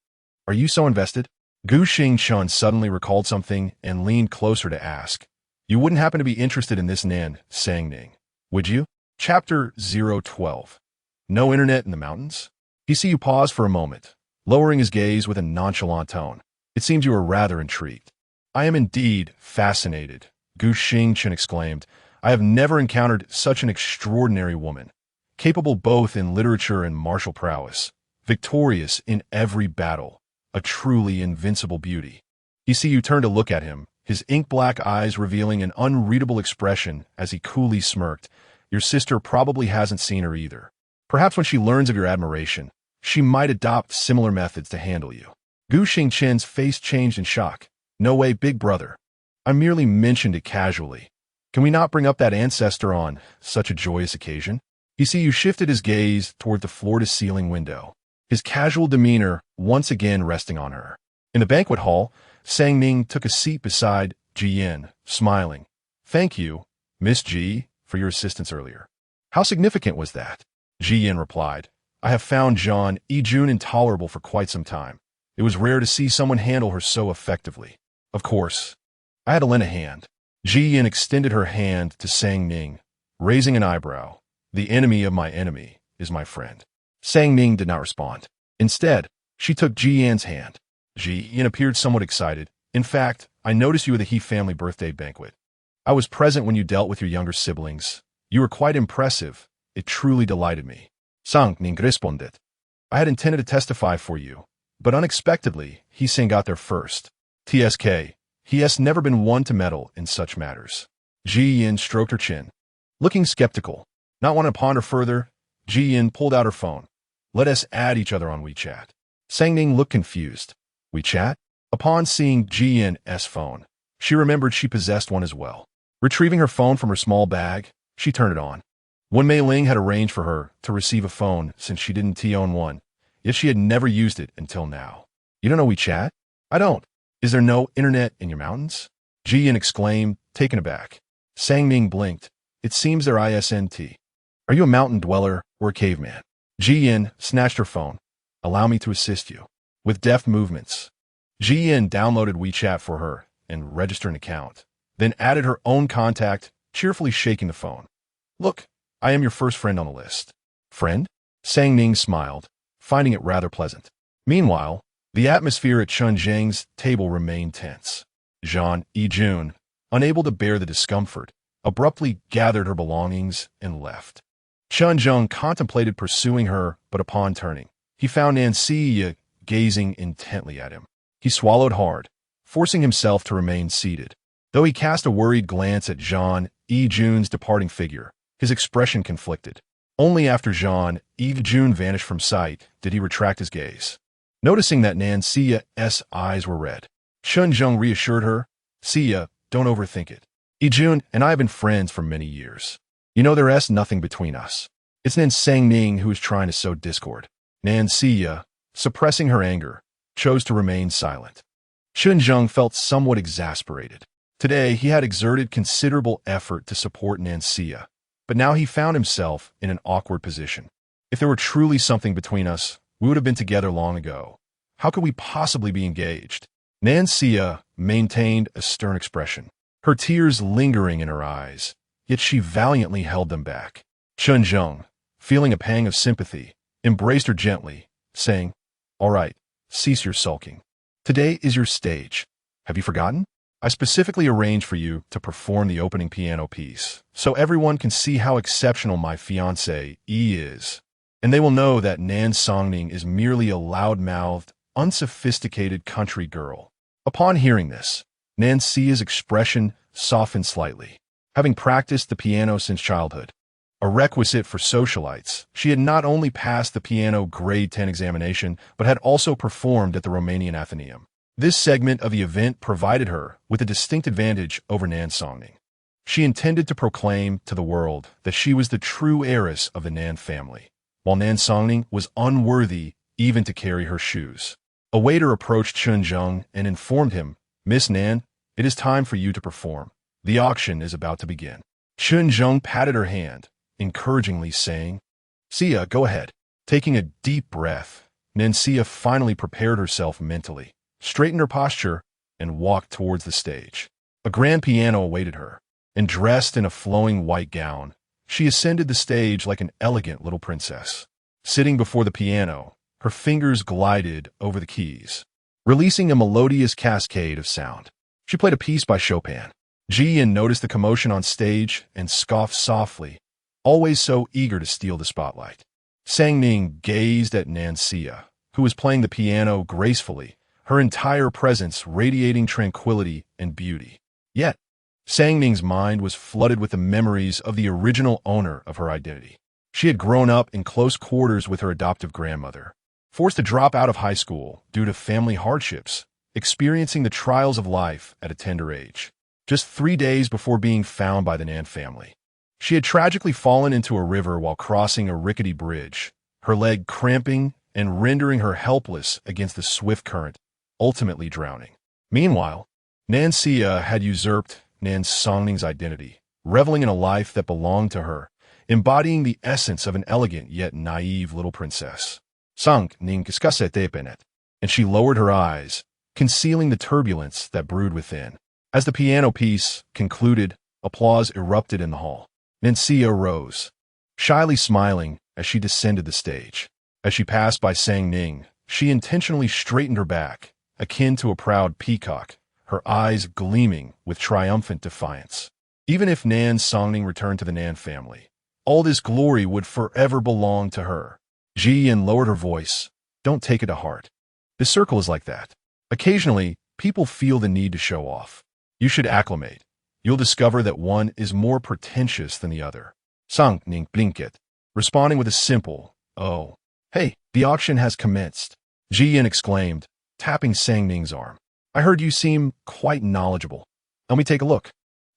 are you so invested? Gu Xingqian suddenly recalled something and leaned closer to ask, "You wouldn't happen to be interested in this Nan Sang-ning, would you?" Chapter 012. No internet in the mountains? He see you pause for a moment, lowering his gaze with a nonchalant tone. "It seems you are rather intrigued." "I am indeed fascinated," Gu Xingqian exclaimed. "I have never encountered such an extraordinary woman, capable both in literature and martial prowess, victorious in every battle, a truly invincible beauty." He see you turn to look at him, his ink-black eyes revealing an unreadable expression as he coolly smirked. "Your sister probably hasn't seen her either. Perhaps when she learns of your admiration, she might adopt similar methods to handle you." Gu Xingqian's face changed in shock. "No way, big brother. I merely mentioned it casually. Can we not bring up that ancestor on such a joyous occasion?" He see you shifted his gaze toward the floor-to-ceiling window, his casual demeanor once again resting on her. In the banquet hall, Sang-ning took a seat beside Ji Yin, smiling. "Thank you, Miss Ji, for your assistance earlier." "How significant was that?" Ji Yin replied. "I have found Zhang Yijuan intolerable for quite some time. It was rare to see someone handle her so effectively. Of course, I had to lend a hand." Ji Yin extended her hand to Sang-ning, raising an eyebrow. "The enemy of my enemy is my friend." Sang-ning did not respond. Instead, she took Ji Yan's hand. Ji Yin appeared somewhat excited. "In fact, I noticed you at the He family birthday banquet. I was present when you dealt with your younger siblings. You were quite impressive. It truly delighted me." Sang-ning responded. "I had intended to testify for you, but unexpectedly, He Sang got there first. TSK, he has never been one to meddle in such matters." Ji Yin stroked her chin. Looking skeptical, not wanting to ponder further, Ji Yin pulled out her phone. "Let us add each other on WeChat." Sang-ning looked confused. WeChat? Upon seeing Ji Yin's phone, she remembered she possessed one as well. Retrieving her phone from her small bag, she turned it on. Wen Mei-ling had arranged for her to receive a phone since she didn't own one, yet she had never used it until now. You don't know WeChat? I don't. Is there no internet in your mountains? Ji Yin exclaimed, taken aback. Sang Ning blinked. It seems they're ISNT. Are you a mountain dweller or a caveman? Ji Yin snatched her phone. Allow me to assist you. With deft movements. Ji Yin downloaded WeChat for her and registered an account, then added her own contact, cheerfully shaking the phone. Look, I am your first friend on the list. Friend? Sang Ning smiled, finding it rather pleasant. Meanwhile, the atmosphere at Chun Zheng's table remained tense. Zhan Yijun, unable to bear the discomfort, abruptly gathered her belongings and left. Chun Zheng contemplated pursuing her, but upon turning, he found Nancy gazing intently at him. He swallowed hard, forcing himself to remain seated. Though he cast a worried glance at Zhan Yijun's departing figure, his expression conflicted. Only after Zhan Yijun vanished from sight did he retract his gaze. Noticing that Nancy's eyes were red, Chun Zheng reassured her, Sia, don't overthink it. Yijun and I have been friends for many years. You know there's nothing between us. It's Nan Sang Ning who is trying to sow discord. Nancy, suppressing her anger, chose to remain silent. Chun Zheng felt somewhat exasperated. Today, he had exerted considerable effort to support Nancy, but now he found himself in an awkward position. If there were truly something between us, we would have been together long ago. How could we possibly be engaged? Nancy maintained a stern expression, her tears lingering in her eyes, yet she valiantly held them back. Chun Zheng, feeling a pang of sympathy, embraced her gently, saying, All right, cease your sulking. Today is your stage. Have you forgotten? I specifically arranged for you to perform the opening piano piece, so everyone can see how exceptional my fiancée is. And they will know that Nan Songning is merely a loud-mouthed, unsophisticated country girl. Upon hearing this, Nancy's expression softened slightly. Having practiced the piano since childhood, a requisite for socialites, she had not only passed the piano grade 10 examination, but had also performed at the Romanian Athenaeum. This segment of the event provided her with a distinct advantage over Nan Songning. She intended to proclaim to the world that she was the true heiress of the Nan family, while Nan Songning was unworthy even to carry her shoes. A waiter approached Chun Zheng and informed him, Miss Nan, it is time for you to perform. The auction is about to begin. Chun Zheng patted her hand, encouragingly saying, Sia, go ahead. Taking a deep breath, Nancy finally prepared herself mentally, straightened her posture, and walked towards the stage. A grand piano awaited her, and dressed in a flowing white gown, she ascended the stage like an elegant little princess. Sitting before the piano, her fingers glided over the keys, releasing a melodious cascade of sound. She played a piece by Chopin. Ji Yin noticed the commotion on stage and scoffed softly, always so eager to steal the spotlight. Sang Ning gazed at Nancy, who was playing the piano gracefully, her entire presence radiating tranquility and beauty. Yet, Sang Ning's mind was flooded with the memories of the original owner of her identity. She had grown up in close quarters with her adoptive grandmother, forced to drop out of high school due to family hardships, experiencing the trials of life at a tender age. Just 3 days before being found by the Nan family, she had tragically fallen into a river while crossing a rickety bridge, her leg cramping and rendering her helpless against the swift current, ultimately drowning. Meanwhile, Nancy had usurped Nan Songning's identity, reveling in a life that belonged to her, embodying the essence of an elegant yet naive little princess. Sang Ning kiskasete penet, and she lowered her eyes, concealing the turbulence that brewed within. As the piano piece concluded, applause erupted in the hall. Nancy rose, shyly smiling as she descended the stage. As she passed by Sang Ning, she intentionally straightened her back, akin to a proud peacock, her eyes gleaming with triumphant defiance. Even if Nan Songning returned to the Nan family, all this glory would forever belong to her. Ji Yin lowered her voice. Don't take it to heart. This circle is like that. Occasionally, people feel the need to show off. You should acclimate. You'll discover that one is more pretentious than the other. Sang Ning blinket, responding with a simple, oh. Hey, the auction has commenced. Ji Yin exclaimed, tapping Sang Ning's arm. I heard you seem quite knowledgeable. Let me take a look.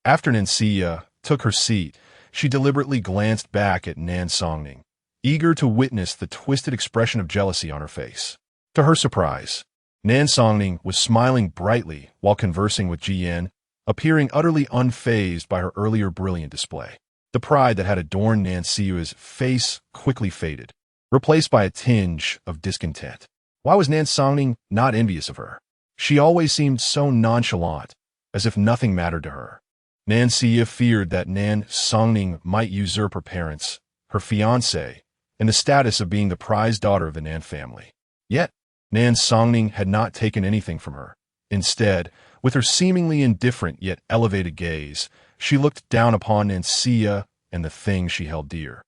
After Nancia took her seat, she deliberately glanced back at Nan Songning, eager to witness the twisted expression of jealousy on her face. To her surprise, Nan Songning was smiling brightly while conversing with Ji Yan, appearing utterly unfazed by her earlier brilliant display. The pride that had adorned Nan Siu's face quickly faded, replaced by a tinge of discontent. Why was Nan Songning not envious of her? She always seemed so nonchalant, as if nothing mattered to her. Nan Sia feared that Nan Songning might usurp her parents, her fiancé, and the status of being the prized daughter of the Nan family. Yet, Nan Songning had not taken anything from her. Instead, with her seemingly indifferent yet elevated gaze, she looked down upon Nan Sia and the thing she held dear,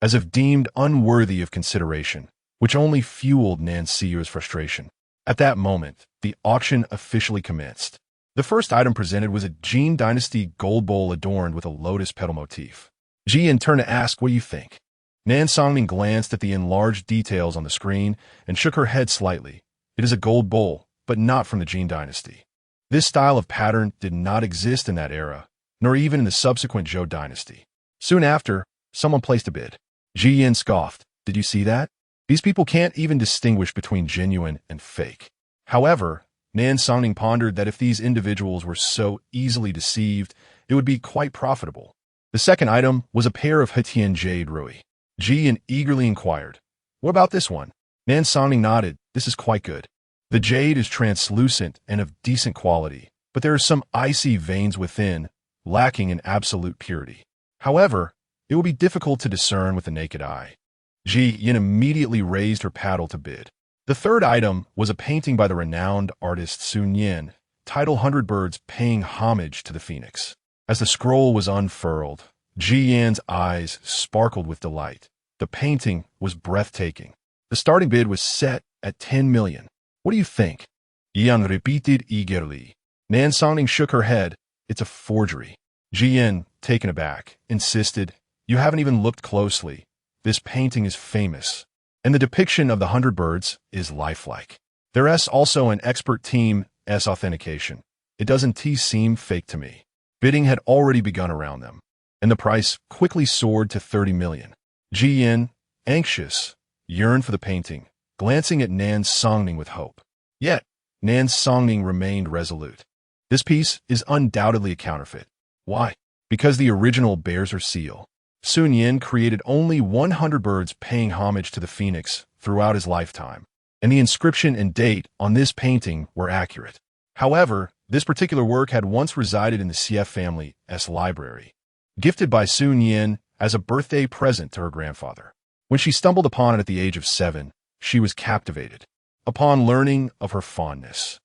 as if deemed unworthy of consideration, which only fueled Nan Sia's frustration. At that moment, the auction officially commenced. The first item presented was a Jin Dynasty gold bowl adorned with a lotus petal motif. Ji Yan turned to ask, "What do you think?" Nan Songning glanced at the enlarged details on the screen and shook her head slightly. It is a gold bowl, but not from the Jin Dynasty. This style of pattern did not exist in that era, nor even in the subsequent Zhou Dynasty. Soon after, someone placed a bid. Ji Yan scoffed. "Did you see that? These people can't even distinguish between genuine and fake." However, Nan Songning pondered that if these individuals were so easily deceived, it would be quite profitable. The second item was a pair of Hetian jade rui. Ji Yan eagerly inquired, "What about this one?" Nan Songning nodded. "This is quite good. The jade is translucent and of decent quality, but there are some icy veins within, lacking in absolute purity. However, it will be difficult to discern with the naked eye." Ji Yan immediately raised her paddle to bid. The third item was a painting by the renowned artist Sun Yin, titled "100 Birds Paying Homage to the Phoenix." As the scroll was unfurled, Ji Yan's eyes sparkled with delight. The painting was breathtaking. The starting bid was set at 10 million. "What do you think?" Yan repeated eagerly. Nan Songning shook her head. "It's a forgery." Ji Yan, taken aback, insisted, "You haven't even looked closely. This painting is famous, and the depiction of the 100 birds is lifelike. There's also an expert team's authentication. It doesn't seem fake to me." Bidding had already begun around them, and the price quickly soared to 30 million. Ji Yan, anxious, yearned for the painting, glancing at Nan Songning with hope. Yet, Nan Songning remained resolute. "This piece is undoubtedly a counterfeit." "Why?" "Because the original bears her seal. Sun Yin created only 100 birds paying homage to the phoenix throughout his lifetime, and the inscription and date on this painting were accurate. However, this particular work had once resided in the Xie family's library, gifted by Sun Yin as a birthday present to her grandfather. When she stumbled upon it at the age of 7, she was captivated. Upon learning of her fondness,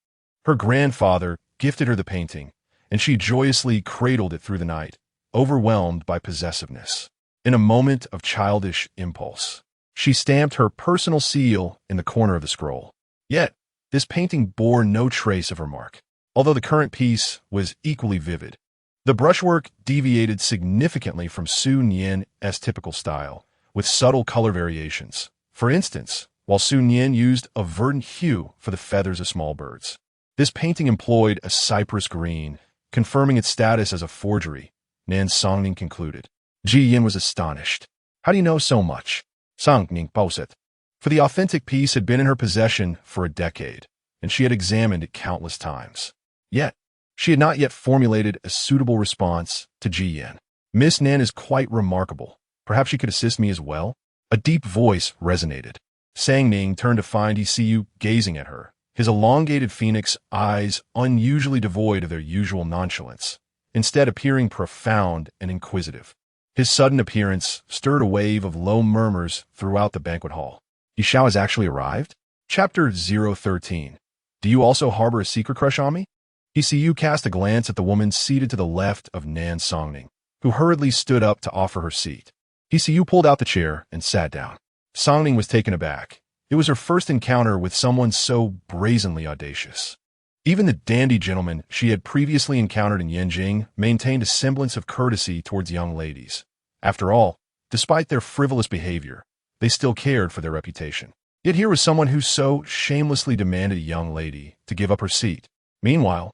her grandfather gifted her the painting, and she joyously cradled it through the night, overwhelmed by possessiveness. In a moment of childish impulse, she stamped her personal seal in the corner of the scroll. Yet, this painting bore no trace of her mark, although the current piece was equally vivid. The brushwork deviated significantly from Sun Yin's typical style, with subtle color variations. For instance, while Sun Yin used a verdant hue for the feathers of small birds, this painting employed a cypress green, confirming its status as a forgery. Nan Songning concluded. Ji Yan was astonished. "How do you know so much?" Songning posed. For the authentic piece had been in her possession for a decade, and she had examined it countless times. Yet, she had not yet formulated a suitable response to Ji Yan. "Miss Nan is quite remarkable. Perhaps she could assist me as well?" A deep voice resonated. Sang Ning turned to find ECU gazing at her, his elongated phoenix eyes unusually devoid of their usual nonchalance, instead appearing profound and inquisitive. His sudden appearance stirred a wave of low murmurs throughout the banquet hall. "Yishao has actually arrived?" Chapter 013. "Do you also harbor a secret crush on me?" ECU cast a glance at the woman seated to the left of Nan Songning, who hurriedly stood up to offer her seat. ECU pulled out the chair and sat down. Songning was taken aback. It was her first encounter with someone so brazenly audacious. Even the dandy gentlemen she had previously encountered in Yanjing maintained a semblance of courtesy towards young ladies. After all, despite their frivolous behavior, they still cared for their reputation. Yet here was someone who so shamelessly demanded a young lady to give up her seat. Meanwhile,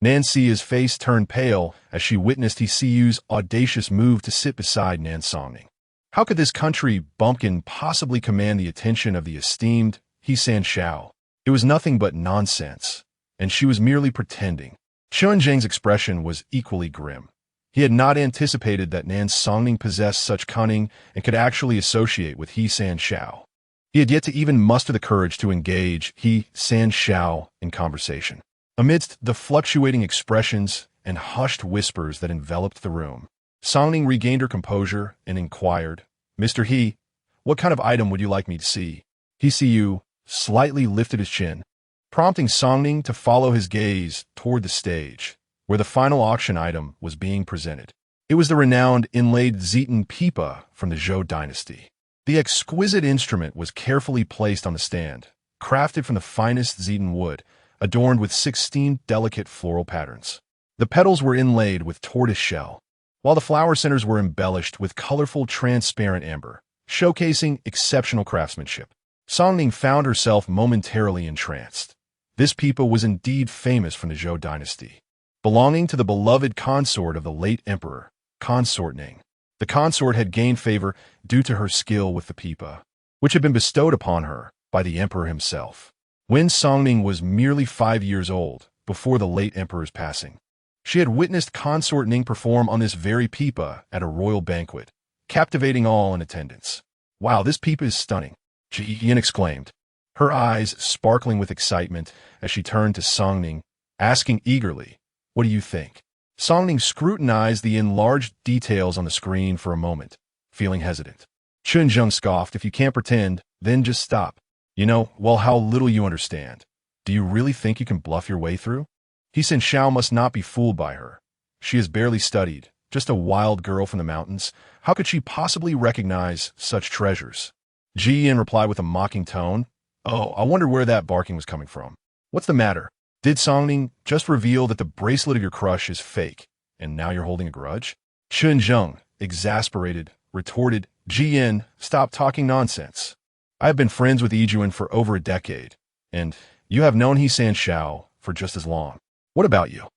Nancy's face turned pale as she witnessed Hsiu's audacious move to sit beside Nan Songning. How could this country bumpkin possibly command the attention of the esteemed He San Shao? It was nothing but nonsense, and she was merely pretending. Chun Zheng's expression was equally grim. He had not anticipated that Nan Songning possessed such cunning and could actually associate with He San Shao. He had yet to even muster the courage to engage He San Shao in conversation. Amidst the fluctuating expressions and hushed whispers that enveloped the room, Songning regained her composure and inquired, "Mr. He, what kind of item would you like me to see?" Hsiu slightly lifted his chin, prompting Songning to follow his gaze toward the stage, where the final auction item was being presented. It was the renowned inlaid Zitan pipa from the Zhou dynasty. The exquisite instrument was carefully placed on the stand, crafted from the finest Zitan wood, adorned with 16 delicate floral patterns. The petals were inlaid with tortoise shell, while the flower centers were embellished with colorful transparent amber, showcasing exceptional craftsmanship. Songning found herself momentarily entranced. This pipa was indeed famous from the Zhou dynasty, belonging to the beloved consort of the late emperor, Consort Ning. The consort had gained favor due to her skill with the pipa, which had been bestowed upon her by the emperor himself. When Songning was merely 5 years old, before the late emperor's passing, she had witnessed Consort Ning perform on this very pipa at a royal banquet, captivating all in attendance. "Wow, this pipa is stunning," Ji-Yin exclaimed, her eyes sparkling with excitement as she turned to Songning, asking eagerly, "What do you think?" Songning scrutinized the enlarged details on the screen for a moment, feeling hesitant. Chun Zheng scoffed, "If you can't pretend, then just stop. Well, how little you understand. Do you really think you can bluff your way through?" He San Shao must not be fooled by her. She has barely studied, just a wild girl from the mountains. How could she possibly recognize such treasures? Ji Yin replied with a mocking tone, "Oh, I wonder where that barking was coming from. What's the matter? Did Songning just reveal that the bracelet of your crush is fake, and now you're holding a grudge?" Chun Zheng, exasperated, retorted, "Ji Yin, stop talking nonsense. I have been friends with Yijuan for over a decade, and you have known He San Shao for just as long. What about you?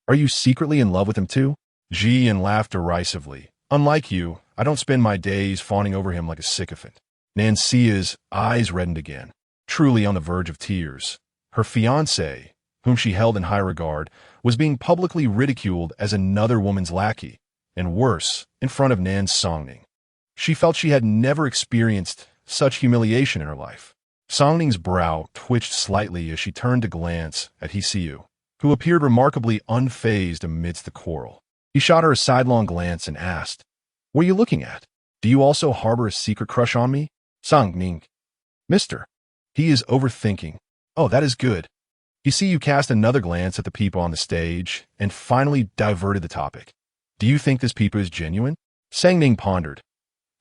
Are you secretly in love with him too?" Ji Yin laughed derisively. "Unlike you, I don't spend my days fawning over him like a sycophant." Nancy's eyes reddened again, truly on the verge of tears. Her fiancé, whom she held in high regard, was being publicly ridiculed as another woman's lackey, and worse, in front of Nan Songning. She felt she had never experienced such humiliation in her life. Songning's brow twitched slightly as she turned to glance at Hsiu, who appeared remarkably unfazed amidst the quarrel. He shot her a sidelong glance and asked, "What are you looking at? Do you also harbor a secret crush on me?" Songning, "Mister, he is overthinking. Oh, that is good." Hsiu cast another glance at the pipa on the stage and finally diverted the topic. "Do you think this pipa is genuine?" Sangning pondered.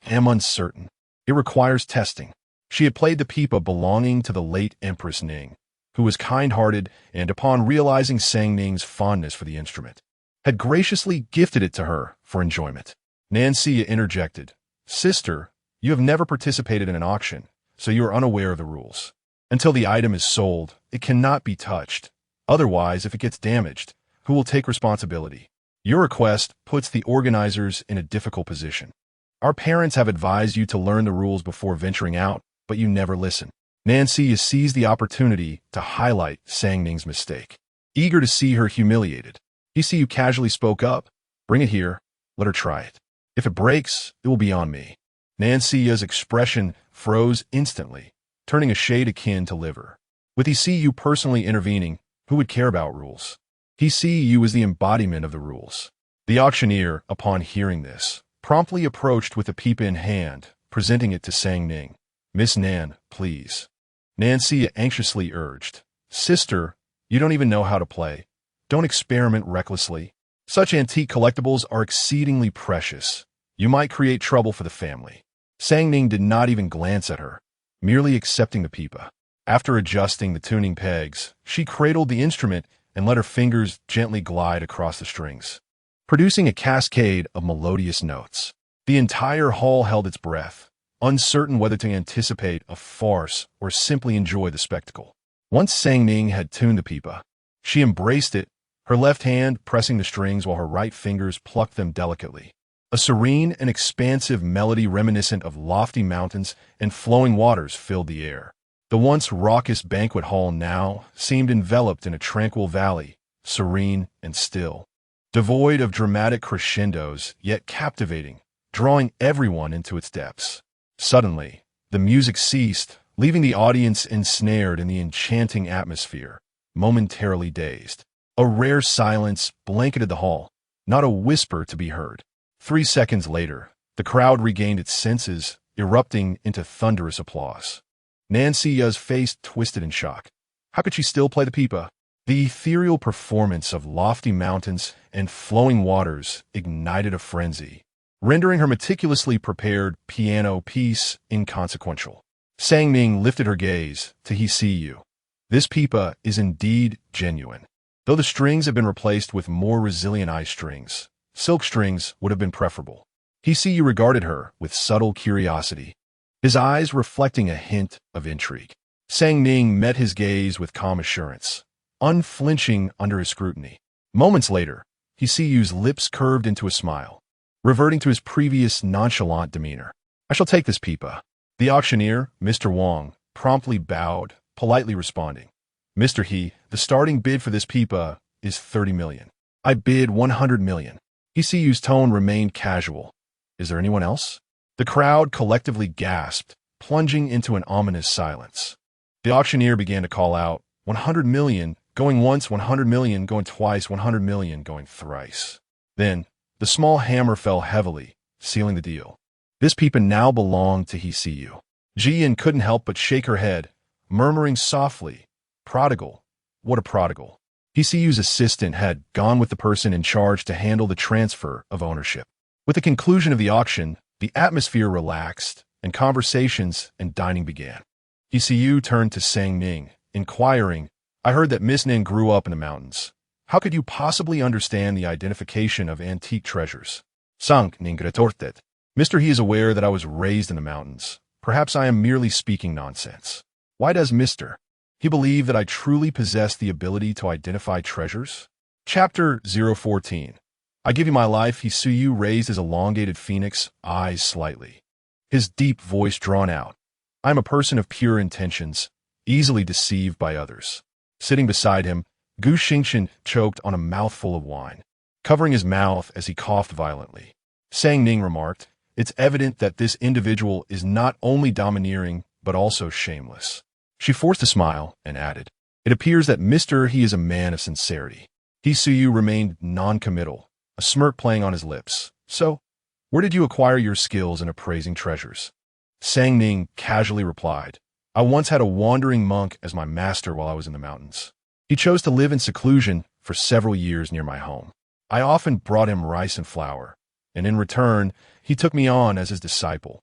"Am uncertain. It requires testing." She had played the pipa belonging to the late Empress Ning, who was kind-hearted and, upon realizing Sangning's fondness for the instrument, had graciously gifted it to her for enjoyment. Nancy interjected, "Sister, you have never participated in an auction, so you are unaware of the rules. Until the item is sold, it cannot be touched. Otherwise, if it gets damaged, who will take responsibility? Your request puts the organizers in a difficult position. Our parents have advised you to learn the rules before venturing out, but you never listen." Nancy seized the opportunity to highlight Sangning's mistake. Eager to see her humiliated, Hsiu casually spoke up, "Bring it here. Let her try it. If it breaks, it will be on me." Nancy's expression froze instantly, turning a shade akin to liver. With Hsiu personally intervening, who would care about rules? Hsiu was the embodiment of the rules. The auctioneer, upon hearing this, promptly approached with the pipa in hand, presenting it to Sangning. "Miss Nan, please." Nancy anxiously urged, "Sister, you don't even know how to play. Don't experiment recklessly. Such antique collectibles are exceedingly precious. You might create trouble for the family." Sangning did not even glance at her, merely accepting the pipa. After adjusting the tuning pegs, she cradled the instrument and let her fingers gently glide across the strings, producing a cascade of melodious notes. The entire hall held its breath, uncertain whether to anticipate a farce or simply enjoy the spectacle. Once Sangning had tuned the pipa, she embraced it, her left hand pressing the strings while her right fingers plucked them delicately. A serene and expansive melody reminiscent of lofty mountains and flowing waters filled the air. The once raucous banquet hall now seemed enveloped in a tranquil valley, serene and still. Devoid of dramatic crescendos, yet captivating, drawing everyone into its depths. Suddenly, the music ceased, leaving the audience ensnared in the enchanting atmosphere, momentarily dazed. A rare silence blanketed the hall, not a whisper to be heard. 3 seconds later, the crowd regained its senses, erupting into thunderous applause. Nancy's face twisted in shock. How could she still play the pipa? The ethereal performance of lofty mountains and flowing waters ignited a frenzy, rendering her meticulously prepared piano piece inconsequential. Sang Ning lifted her gaze to he see you. This pipa is indeed genuine. Though the strings have been replaced with more resilient eye strings, silk strings would have been preferable. He see you regarded her with subtle curiosity, his eyes reflecting a hint of intrigue. Sang Ning met his gaze with calm assurance, unflinching under his scrutiny. Moments later, he see you's lips curved into a smile, reverting to his previous nonchalant demeanor. I shall take this pipa. The auctioneer, Mr. Wang, promptly bowed, politely responding. Mr. He, the starting bid for this pipa is 30 million. I bid 100 million. He see you's tone remained casual. Is there anyone else? The crowd collectively gasped, plunging into an ominous silence. The auctioneer began to call out, 100 million, going once, 100 million, going twice, 100 million, going thrice. Then, the small hammer fell heavily, sealing the deal. This pipa now belonged to he see you. Jian couldn't help but shake her head, murmuring softly, prodigal, what a prodigal. He see you's assistant had gone with the person in charge to handle the transfer of ownership. With the conclusion of the auction, the atmosphere relaxed, and conversations and dining began. He see you turned to Sang Ning, inquiring, I heard that Miss Ning grew up in the mountains. How could you possibly understand the identification of antique treasures? Sang Ning retorted. Mr. He is aware that I was raised in the mountains. Perhaps I am merely speaking nonsense. Why does Mr. He believe that I truly possess the ability to identify treasures? Chapter 014. I give you my life, he see you raised his elongated phoenix, eyes slightly. His deep voice drawn out. I am a person of pure intentions, easily deceived by others. Sitting beside him, Gu Xingchen choked on a mouthful of wine, covering his mouth as he coughed violently. Sang Ning remarked, it's evident that this individual is not only domineering, but also shameless. She forced a smile and added, it appears that Mr. He is a man of sincerity. He see you remained non-committal, a smirk playing on his lips. So, where did you acquire your skills in appraising treasures? Sang Ning casually replied, I once had a wandering monk as my master while I was in the mountains. He chose to live in seclusion for several years near my home. I often brought him rice and flour, and in return, he took me on as his disciple,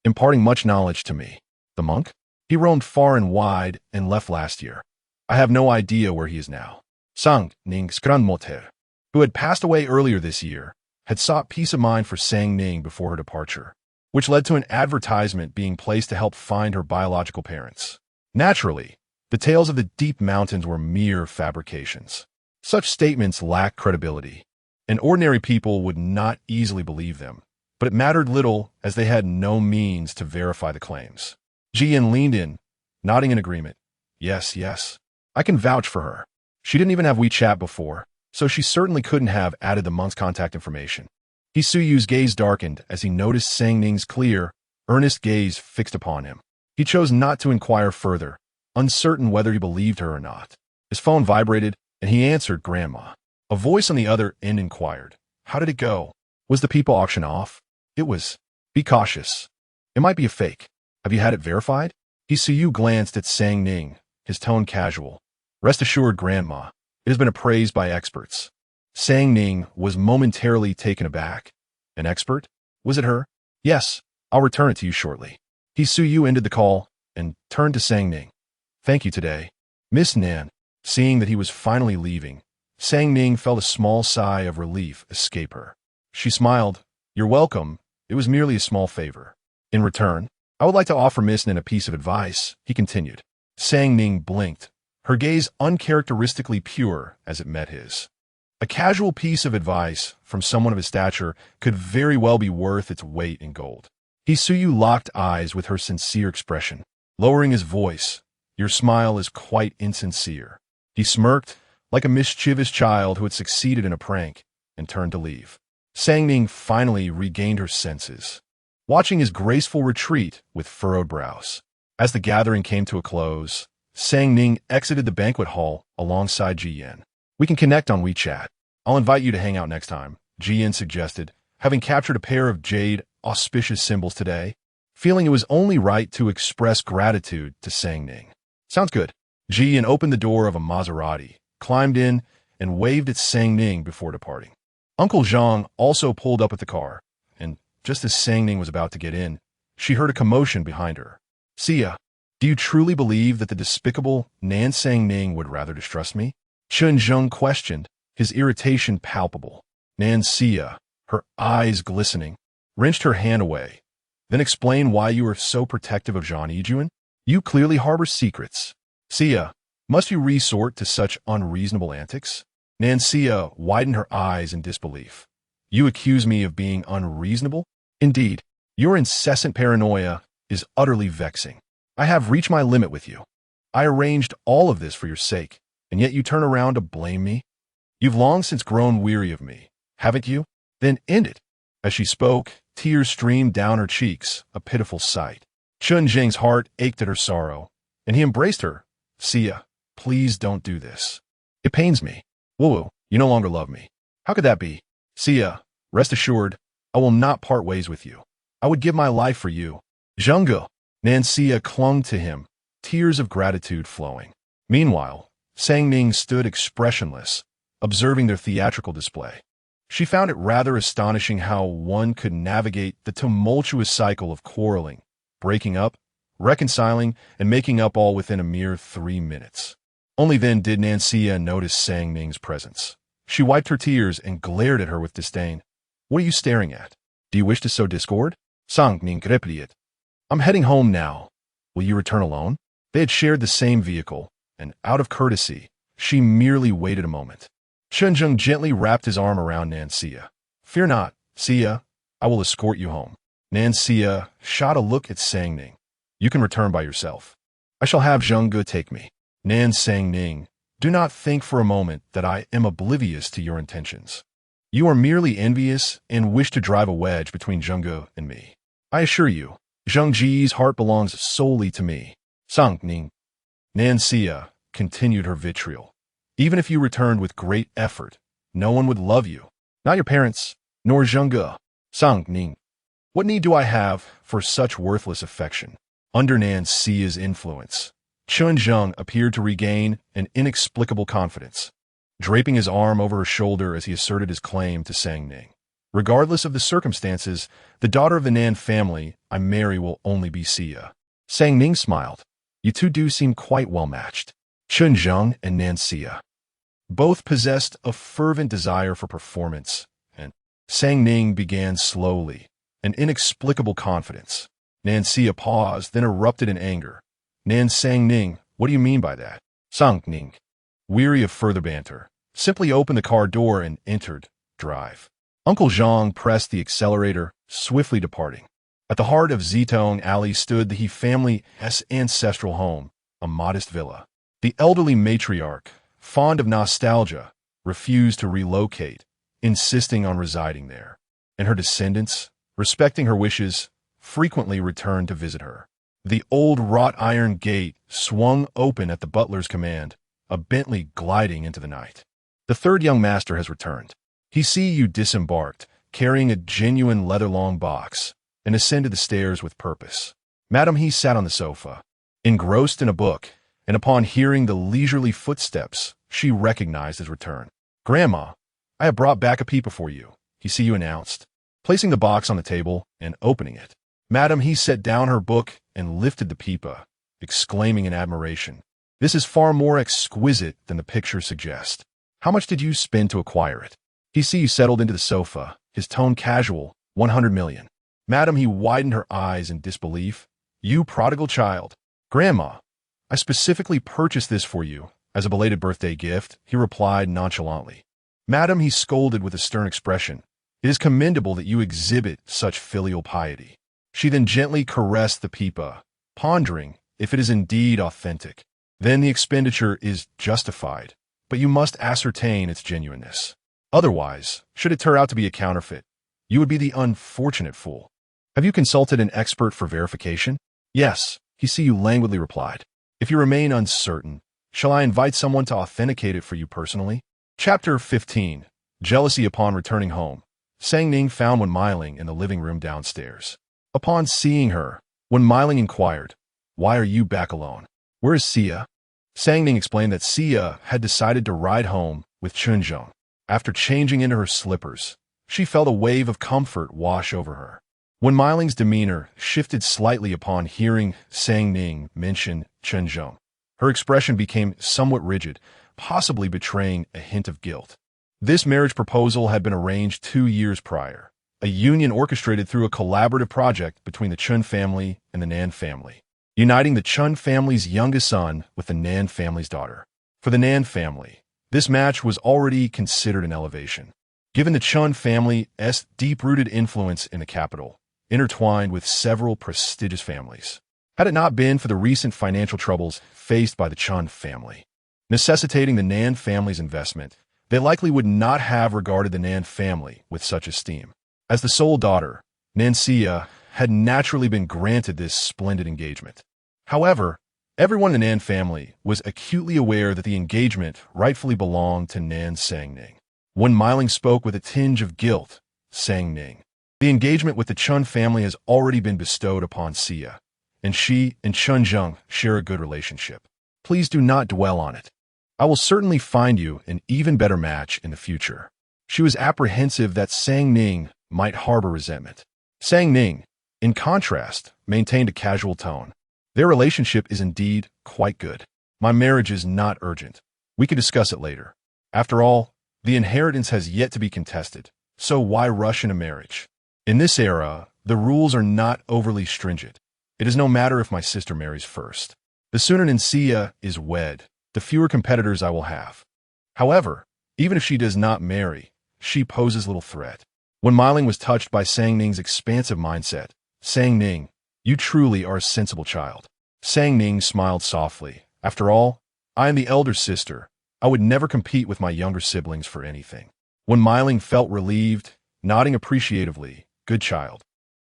imparting much knowledge to me. The monk? He roamed far and wide and left last year. I have no idea where he is now. Sang Ning's grandmother, who had passed away earlier this year, had sought peace of mind for Sang Ning before her departure, which led to an advertisement being placed to help find her biological parents. Naturally, the tales of the deep mountains were mere fabrications. Such statements lack credibility, and ordinary people would not easily believe them, but it mattered little as they had no means to verify the claims. Jian leaned in, nodding in agreement. Yes, yes. I can vouch for her. She didn't even have WeChat before, so she certainly couldn't have added the monk's contact information. He Suyu's gaze darkened as he noticed Sang Ning's clear, earnest gaze fixed upon him. He chose not to inquire further, uncertain whether he believed her or not. His phone vibrated, and he answered Grandma. A voice on the other end inquired, how did it go? Was the people auction off? It was. Be cautious. It might be a fake. Have you had it verified? He Suyu glanced at Sang Ning, his tone casual. Rest assured, Grandma, it has been appraised by experts. Sang Ning was momentarily taken aback. An expert? Was it her? Yes, I'll return it to you shortly. He Suyu ended the call and turned to Sang Ning. Thank you today. Miss Nan, seeing that he was finally leaving, Sang Ning felt a small sigh of relief escape her. She smiled. You're welcome. It was merely a small favor. In return, I would like to offer Miss Nan a piece of advice, he continued. Sang Ning blinked, her gaze uncharacteristically pure as it met his. A casual piece of advice from someone of his stature could very well be worth its weight in gold. Hisuyu locked eyes with her sincere expression. Lowering his voice, "Your smile is quite insincere." He smirked, like a mischievous child who had succeeded in a prank, and turned to leave. Sangning finally regained her senses, watching his graceful retreat with furrowed brows. As the gathering came to a close, Sangning exited the banquet hall alongside Ji Yan. "We can connect on WeChat. I'll invite you to hang out next time," Ji Yan suggested, having captured a pair of jade auspicious symbols today, feeling it was only right to express gratitude to Sangning. "Sounds good." Ji Yan opened the door of a Maserati, climbed in, and waved at Sangning before departing. Uncle Zhang also pulled up at the car, and just as Sangning was about to get in, she heard a commotion behind her. "Sia, do you truly believe that the despicable Nan Sangning would rather distrust me?" Chun Zheng questioned, his irritation palpable. Nan Sia, her eyes glistening, wrenched her hand away. "Then explain why you are so protective of Zhang Yijuan? You clearly harbor secrets. Sia, must you resort to such unreasonable antics?" Nan Sia widened her eyes in disbelief. "You accuse me of being unreasonable? Indeed, your incessant paranoia is utterly vexing. I have reached my limit with you. I arranged all of this for your sake, and yet you turn around to blame me? You've long since grown weary of me, haven't you? Then end it." As she spoke, tears streamed down her cheeks, a pitiful sight. Chun Jing's heart ached at her sorrow, and he embraced her. "Sia, please don't do this. It pains me. Woo, you no longer love me. How could that be? Sia, rest assured, I will not part ways with you. I would give my life for you." "Zhengge." Nan Sia clung to him, tears of gratitude flowing. Meanwhile, Sangning stood expressionless, observing their theatrical display. She found it rather astonishing how one could navigate the tumultuous cycle of quarreling, breaking up, reconciling, and making up all within a mere 3 minutes. Only then did Nan Sia notice Sangning's presence. She wiped her tears and glared at her with disdain. "What are you staring at? Do you wish to sow discord?" Sangning replied. "I'm heading home now. Will you return alone?" They had shared the same vehicle, and out of courtesy, she merely waited a moment. Chunjung gently wrapped his arm around Nan Sia. "Fear not, Sia. I will escort you home." Nan Sia shot a look at Sangning. "You can return by yourself. I shall have Zhengge take me." Nan Sangning, do not think for a moment that I am oblivious to your intentions. You are merely envious and wish to drive a wedge between Zhengge and me. I assure you, Zhengji's heart belongs solely to me. Sangning. Nan Sia continued her vitriol. "Even if you returned with great effort, no one would love you. Not your parents, nor Zhengge." Sangning. "What need do I have for such worthless affection?" Under Nan Sia's influence, Chun Zheng appeared to regain an inexplicable confidence, draping his arm over her shoulder as he asserted his claim to Sangning. "Regardless of the circumstances, the daughter of the Nan family I marry will only be Sia." Sangning smiled. "You two do seem quite well matched." Chun Zheng and Nan Sia both possessed a fervent desire for performance, and Sangning began slowly, an inexplicable confidence. Nan Sia paused, then erupted in anger. "Nan Sangning, what do you mean by that?" Sangning, weary of further banter, simply opened the car door and entered, drive. Uncle Zhang pressed the accelerator, swiftly departing. At the heart of Zitong Alley stood the He family's ancestral home, a modest villa. The elderly matriarch, fond of nostalgia, refused to relocate, insisting on residing there, and her descendants, respecting her wishes, frequently returned to visit her. The old wrought iron gate swung open at the butler's command, a Bentley gliding into the night. "The third young master has returned. He see you disembarked, carrying a genuine leather-long box, and ascended the stairs with purpose." Madam He sat on the sofa, engrossed in a book, and upon hearing the leisurely footsteps, she recognized his return. "Grandma, I have brought back a peepa for you," He see you announced, placing the box on the table and opening it. Madam He set down her book and lifted the peepa, exclaiming in admiration, "This is far more exquisite than the picture suggests. How much did you spend to acquire it?" He see you settled into the sofa, his tone casual. 100 million. Madam He widened her eyes in disbelief. "You prodigal child." "Grandma, I specifically purchased this for you as a belated birthday gift," he replied nonchalantly. Madam, he scolded with a stern expression, it is commendable that you exhibit such filial piety. She then gently caressed the pipa, pondering if it is indeed authentic. Then the expenditure is justified, but you must ascertain its genuineness. Otherwise, should it turn out to be a counterfeit, you would be the unfortunate fool. Have you consulted an expert for verification? Yes, he languidly replied. If you remain uncertain, shall I invite someone to authenticate it for you personally? Chapter 15. Jealousy upon returning home. Sang Ning found Wen Miling in the living room downstairs. Upon seeing her, Wen Miling inquired, "Why are you back alone? Where is Xia?" Sang Ning explained that Xia had decided to ride home with Chunzhong. After changing into her slippers, she felt a wave of comfort wash over her. Wen Miling's demeanor shifted slightly upon hearing Sang Ning mention Chunzhong. Her expression became somewhat rigid, possibly betraying a hint of guilt. This marriage proposal had been arranged 2 years prior, a union orchestrated through a collaborative project between the Chun family and the Nan family, uniting the Chun family's youngest son with the Nan family's daughter. For the Nan family, this match was already considered an elevation. Given the Chun family's deep-rooted influence in the capital, intertwined with several prestigious families, had it not been for the recent financial troubles faced by the Chun family, necessitating the Nan family's investment, they likely would not have regarded the Nan family with such esteem. As the sole daughter, Nan Xia had naturally been granted this splendid engagement. However, everyone in the Nan family was acutely aware that the engagement rightfully belonged to Nan Sang Ning. Wen Miling spoke with a tinge of guilt, Sang Ning. The engagement with the Chun family has already been bestowed upon Xia, and she and Chunzhong share a good relationship. Please do not dwell on it. I will certainly find you an even better match in the future. She was apprehensive that Sang Ning might harbor resentment. Sang Ning, in contrast, maintained a casual tone. Their relationship is indeed quite good. My marriage is not urgent. We can discuss it later. After all, the inheritance has yet to be contested, so why rush into marriage? In this era, the rules are not overly stringent. It is no matter if my sister marries first. The sooner Nan Xia is wed, the fewer competitors I will have. However, even if she does not marry, she poses little threat. Wen Miling was touched by Sang Ning's expansive mindset. Sang Ning, you truly are a sensible child. Sang Ning smiled softly. After all, I am the elder sister. I would never compete with my younger siblings for anything. Wen Miling felt relieved, nodding appreciatively. Good child.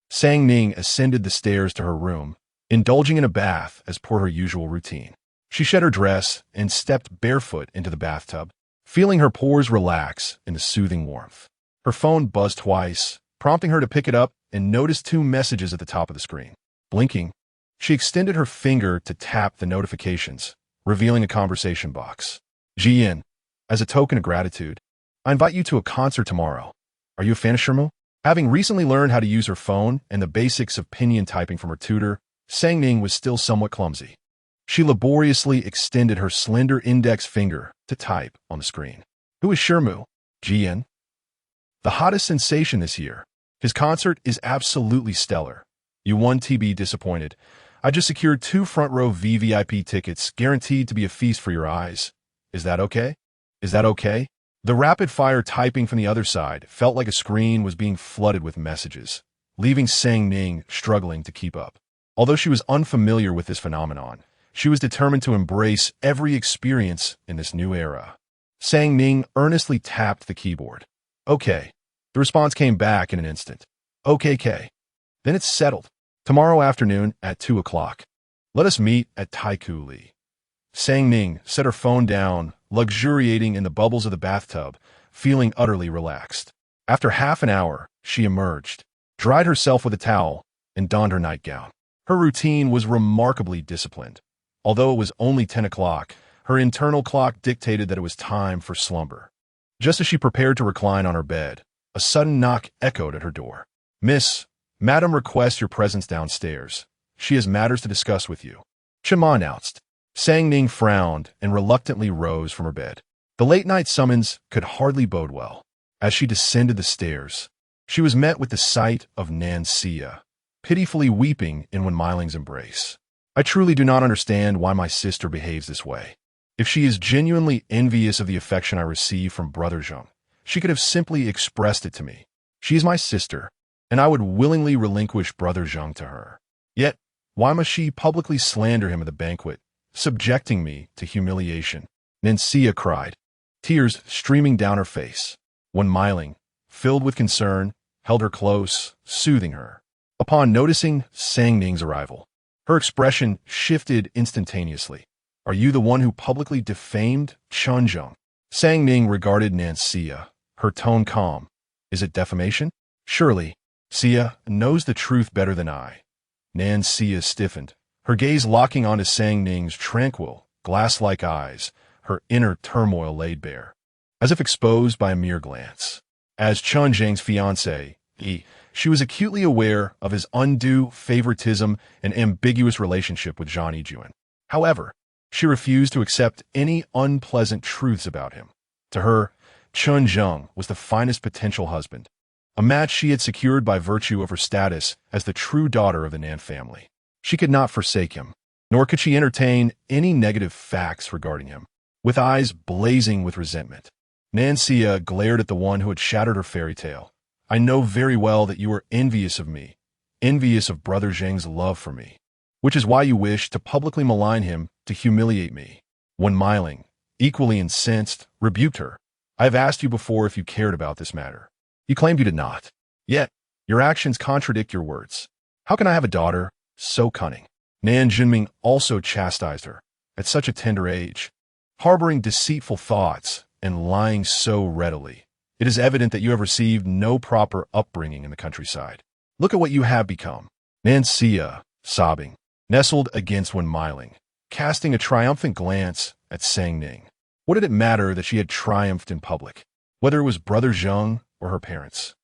Sang Ning ascended the stairs to her room, indulging in a bath as per her usual routine. She shed her dress and stepped barefoot into the bathtub, feeling her pores relax in the soothing warmth. Her phone buzzed twice, prompting her to pick it up and notice 2 messages at the top of the screen. Blinking, she extended her finger to tap the notifications, revealing a conversation box. Jian, as a token of gratitude, I invite you to a concert tomorrow. Are you a fan of Shermu? Having recently learned how to use her phone and the basics of pinyin typing from her tutor, Sang Ning was still somewhat clumsy. She laboriously extended her slender index finger to type on the screen. Who is Shermu? Jian. The hottest sensation this year. His concert is absolutely stellar. You won to be disappointed. I just secured 2 front-row VVIP tickets guaranteed to be a feast for your eyes. Is that okay? Is that okay? The rapid-fire typing from the other side felt like a screen was being flooded with messages, leaving Sang Ning struggling to keep up. Although she was unfamiliar with this phenomenon, she was determined to embrace every experience in this new era. Sang Ning earnestly tapped the keyboard. Okay. The response came back in an instant. Okay. Then it's settled. Tomorrow afternoon at 2 o'clock. Let us meet at Taikoo-li. Sang Ning set her phone down, luxuriating in the bubbles of the bathtub, feeling utterly relaxed. After half an hour, she emerged, dried herself with a towel, and donned her nightgown. Her routine was remarkably disciplined. Although it was only 10 o'clock, her internal clock dictated that it was time for slumber. Just as she prepared to recline on her bed, a sudden knock echoed at her door. Miss, Madam requests your presence downstairs. She has matters to discuss with you. Chima announced. Sang Ning frowned and reluctantly rose from her bed. The late-night summons could hardly bode well. As she descended the stairs, she was met with the sight of Nan Xia, pitifully weeping in Wen Miling's embrace. I truly do not understand why my sister behaves this way. If she is genuinely envious of the affection I receive from Brother Zheng, She could have simply expressed it to me. She is my sister, and I would willingly relinquish Brother Zheng to her. Yet, why must she publicly slander him at the banquet, subjecting me to humiliation? Nancia cried, tears streaming down her face. When Miling, filled with concern, held her close, soothing her. Upon noticing Sang Ning's arrival, her expression shifted instantaneously. Are you the one who publicly defamed Chen Zheng? Sang Ning regarded Nancia, her tone calm. Is it defamation? Surely, Sia knows the truth better than I. Nancia stiffened, her gaze locking onto Sang Ning's tranquil, glass-like eyes, her inner turmoil laid bare, as if exposed by a mere glance. As Chen Zheng's fiancée, she was acutely aware of his undue favoritism and ambiguous relationship with Zhang Yijuan. However, she refused to accept any unpleasant truths about him. To her, Chen Zheng was the finest potential husband, a match she had secured by virtue of her status as the true daughter of the Nan family. She could not forsake him, nor could she entertain any negative facts regarding him. With eyes blazing with resentment, Nancia glared at the one who had shattered her fairy tale. I know very well that you are envious of me, envious of Brother Zheng's love for me, which is why you wish to publicly malign him to humiliate me. When Miling, equally incensed, rebuked her, I have asked you before if you cared about this matter. You claimed you did not. Yet, your actions contradict your words. How can I have a daughter so cunning? Nan Junming also chastised her. At such a tender age, harboring deceitful thoughts and lying so readily, it is evident that you have received no proper upbringing in the countryside. Look at what you have become. Nancia, sobbing, nestled against Wen Miling, casting a triumphant glance at Sang Ning. What did it matter that she had triumphed in public, whether it was Brother Zheng or her parents?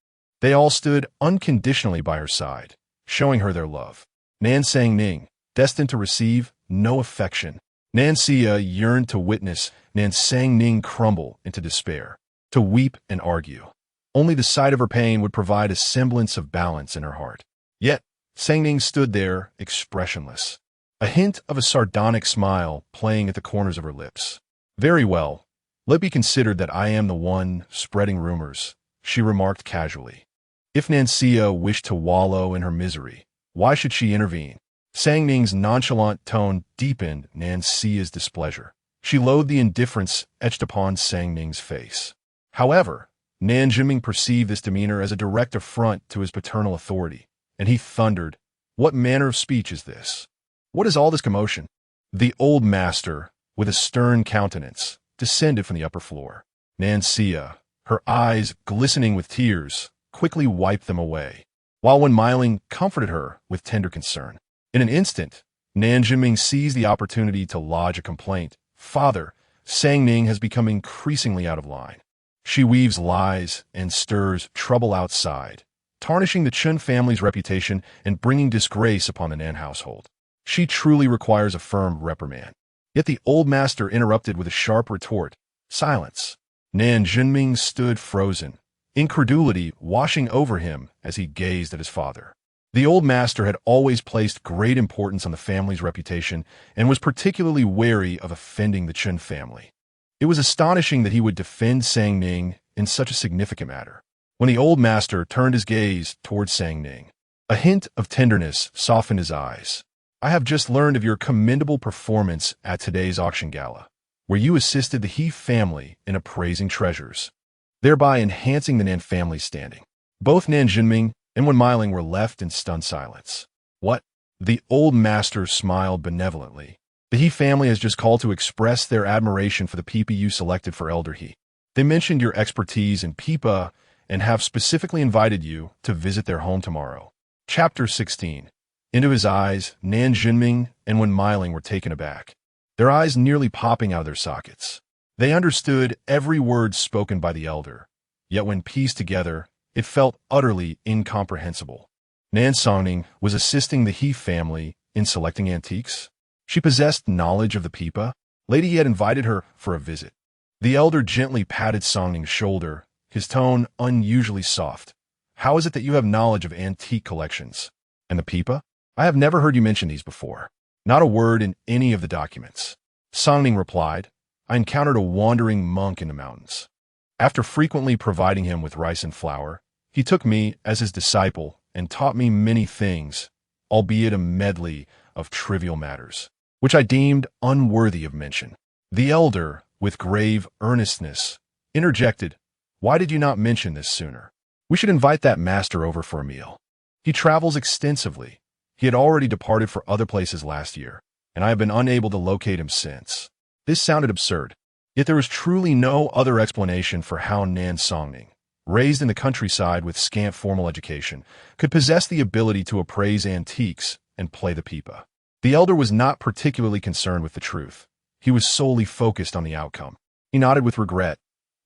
They all stood unconditionally by her side, showing her their love. Nan Sang Ning, destined to receive no affection. Nancia yearned to witness Nan Sang Ning crumble into despair, to weep and argue. Only the sight of her pain would provide a semblance of balance in her heart. Yet, Sang Ning stood there, expressionless, a hint of a sardonic smile playing at the corners of her lips. Very well, let it be considered that I am the one spreading rumors, she remarked casually. If Nancia wished to wallow in her misery, why should she intervene? Sang Ning's nonchalant tone deepened Nancia's displeasure. She loathed the indifference etched upon Sang Ning's face. However, Nan Jiming perceived this demeanor as a direct affront to his paternal authority, and he thundered, What manner of speech is this? What is all this commotion? The old master, with a stern countenance, descended from the upper floor. Nancia, her eyes glistening with tears, quickly wiped them away, while Wen Miling comforted her with tender concern. In an instant, Nan Jiming seized the opportunity to lodge a complaint. Father, Sang Ning has become increasingly out of line. She weaves lies and stirs trouble outside, tarnishing the Chen family's reputation and bringing disgrace upon the Nan household. She truly requires a firm reprimand. Yet the old master interrupted with a sharp retort. Silence. Nan Junming stood frozen, incredulity washing over him as he gazed at his father. The old master had always placed great importance on the family's reputation and was particularly wary of offending the Chen family. It was astonishing that he would defend Sang Ning in such a significant matter. When the old master turned his gaze towards Sang Ning, a hint of tenderness softened his eyes. I have just learned of your commendable performance at today's auction gala, where you assisted the He family in appraising treasures, thereby enhancing the Nan family's standing. Both Nan Junming and Wen Miling were left in stunned silence. What? The old master smiled benevolently. The He family has just called to express their admiration for the Pipa you selected for Elder He. They mentioned your expertise in Pipa and have specifically invited you to visit their home tomorrow. Chapter 16. Into his eyes, Nan Junming and Wen Miling were taken aback, their eyes nearly popping out of their sockets. They understood every word spoken by the elder, yet when pieced together, it felt utterly incomprehensible. Nan Songning was assisting the He family in selecting antiques. She possessed knowledge of the Pipa. Lady had invited her for a visit. The elder gently patted Songning's shoulder, his tone unusually soft. How is it that you have knowledge of antique collections? And the Pipa? I have never heard you mention these before. Not a word in any of the documents. Songning replied, I encountered a wandering monk in the mountains. After frequently providing him with rice and flour, he took me as his disciple and taught me many things, albeit a medley of trivial matters, which I deemed unworthy of mention. The elder, with grave earnestness, interjected, "Why did you not mention this sooner? We should invite that master over for a meal. He travels extensively. He had already departed for other places last year, and I have been unable to locate him since." This sounded absurd, yet there was truly no other explanation for how Nan Songning, raised in the countryside with scant formal education, could possess the ability to appraise antiques and play the pipa. The elder was not particularly concerned with the truth. He was solely focused on the outcome. He nodded with regret.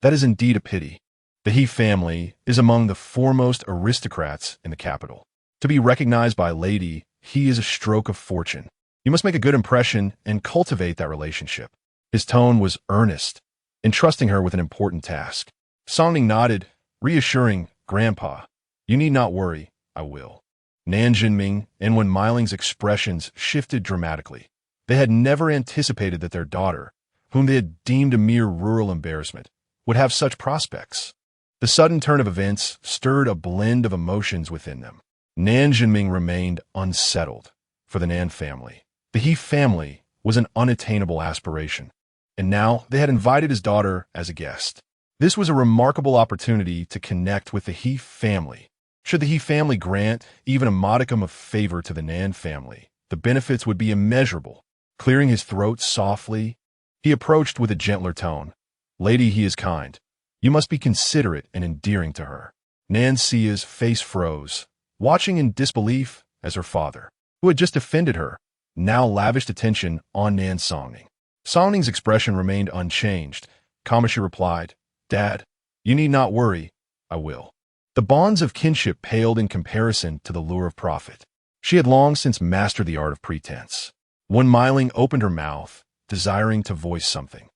"That is indeed a pity. The He family is among the foremost aristocrats in the capital. To be recognized by Lady He is a stroke of fortune. You must make a good impression and cultivate that relationship." His tone was earnest, entrusting her with an important task. Songning nodded, reassuring, "Grandpa, you need not worry, I will." Nan Jinming and Wen Miling's expressions shifted dramatically. They had never anticipated that their daughter, whom they had deemed a mere rural embarrassment, would have such prospects. The sudden turn of events stirred a blend of emotions within them. Nan Jinming remained unsettled. For the Nan family, the He family was an unattainable aspiration, and now they had invited his daughter as a guest. This was a remarkable opportunity to connect with the He family. Should the He family grant even a modicum of favor to the Nan family, the benefits would be immeasurable. Clearing his throat softly, he approached with a gentler tone. "Lady He is kind. You must be considerate and endearing to her." Nan Xia's face froze, watching in disbelief as her father, who had just offended her, now lavished attention on Nan Songning. Songning's expression remained unchanged. Calmly she replied, "Dad, you need not worry. I will." The bonds of kinship paled in comparison to the lure of profit. She had long since mastered the art of pretense. Wen Miling opened her mouth, desiring to voice something.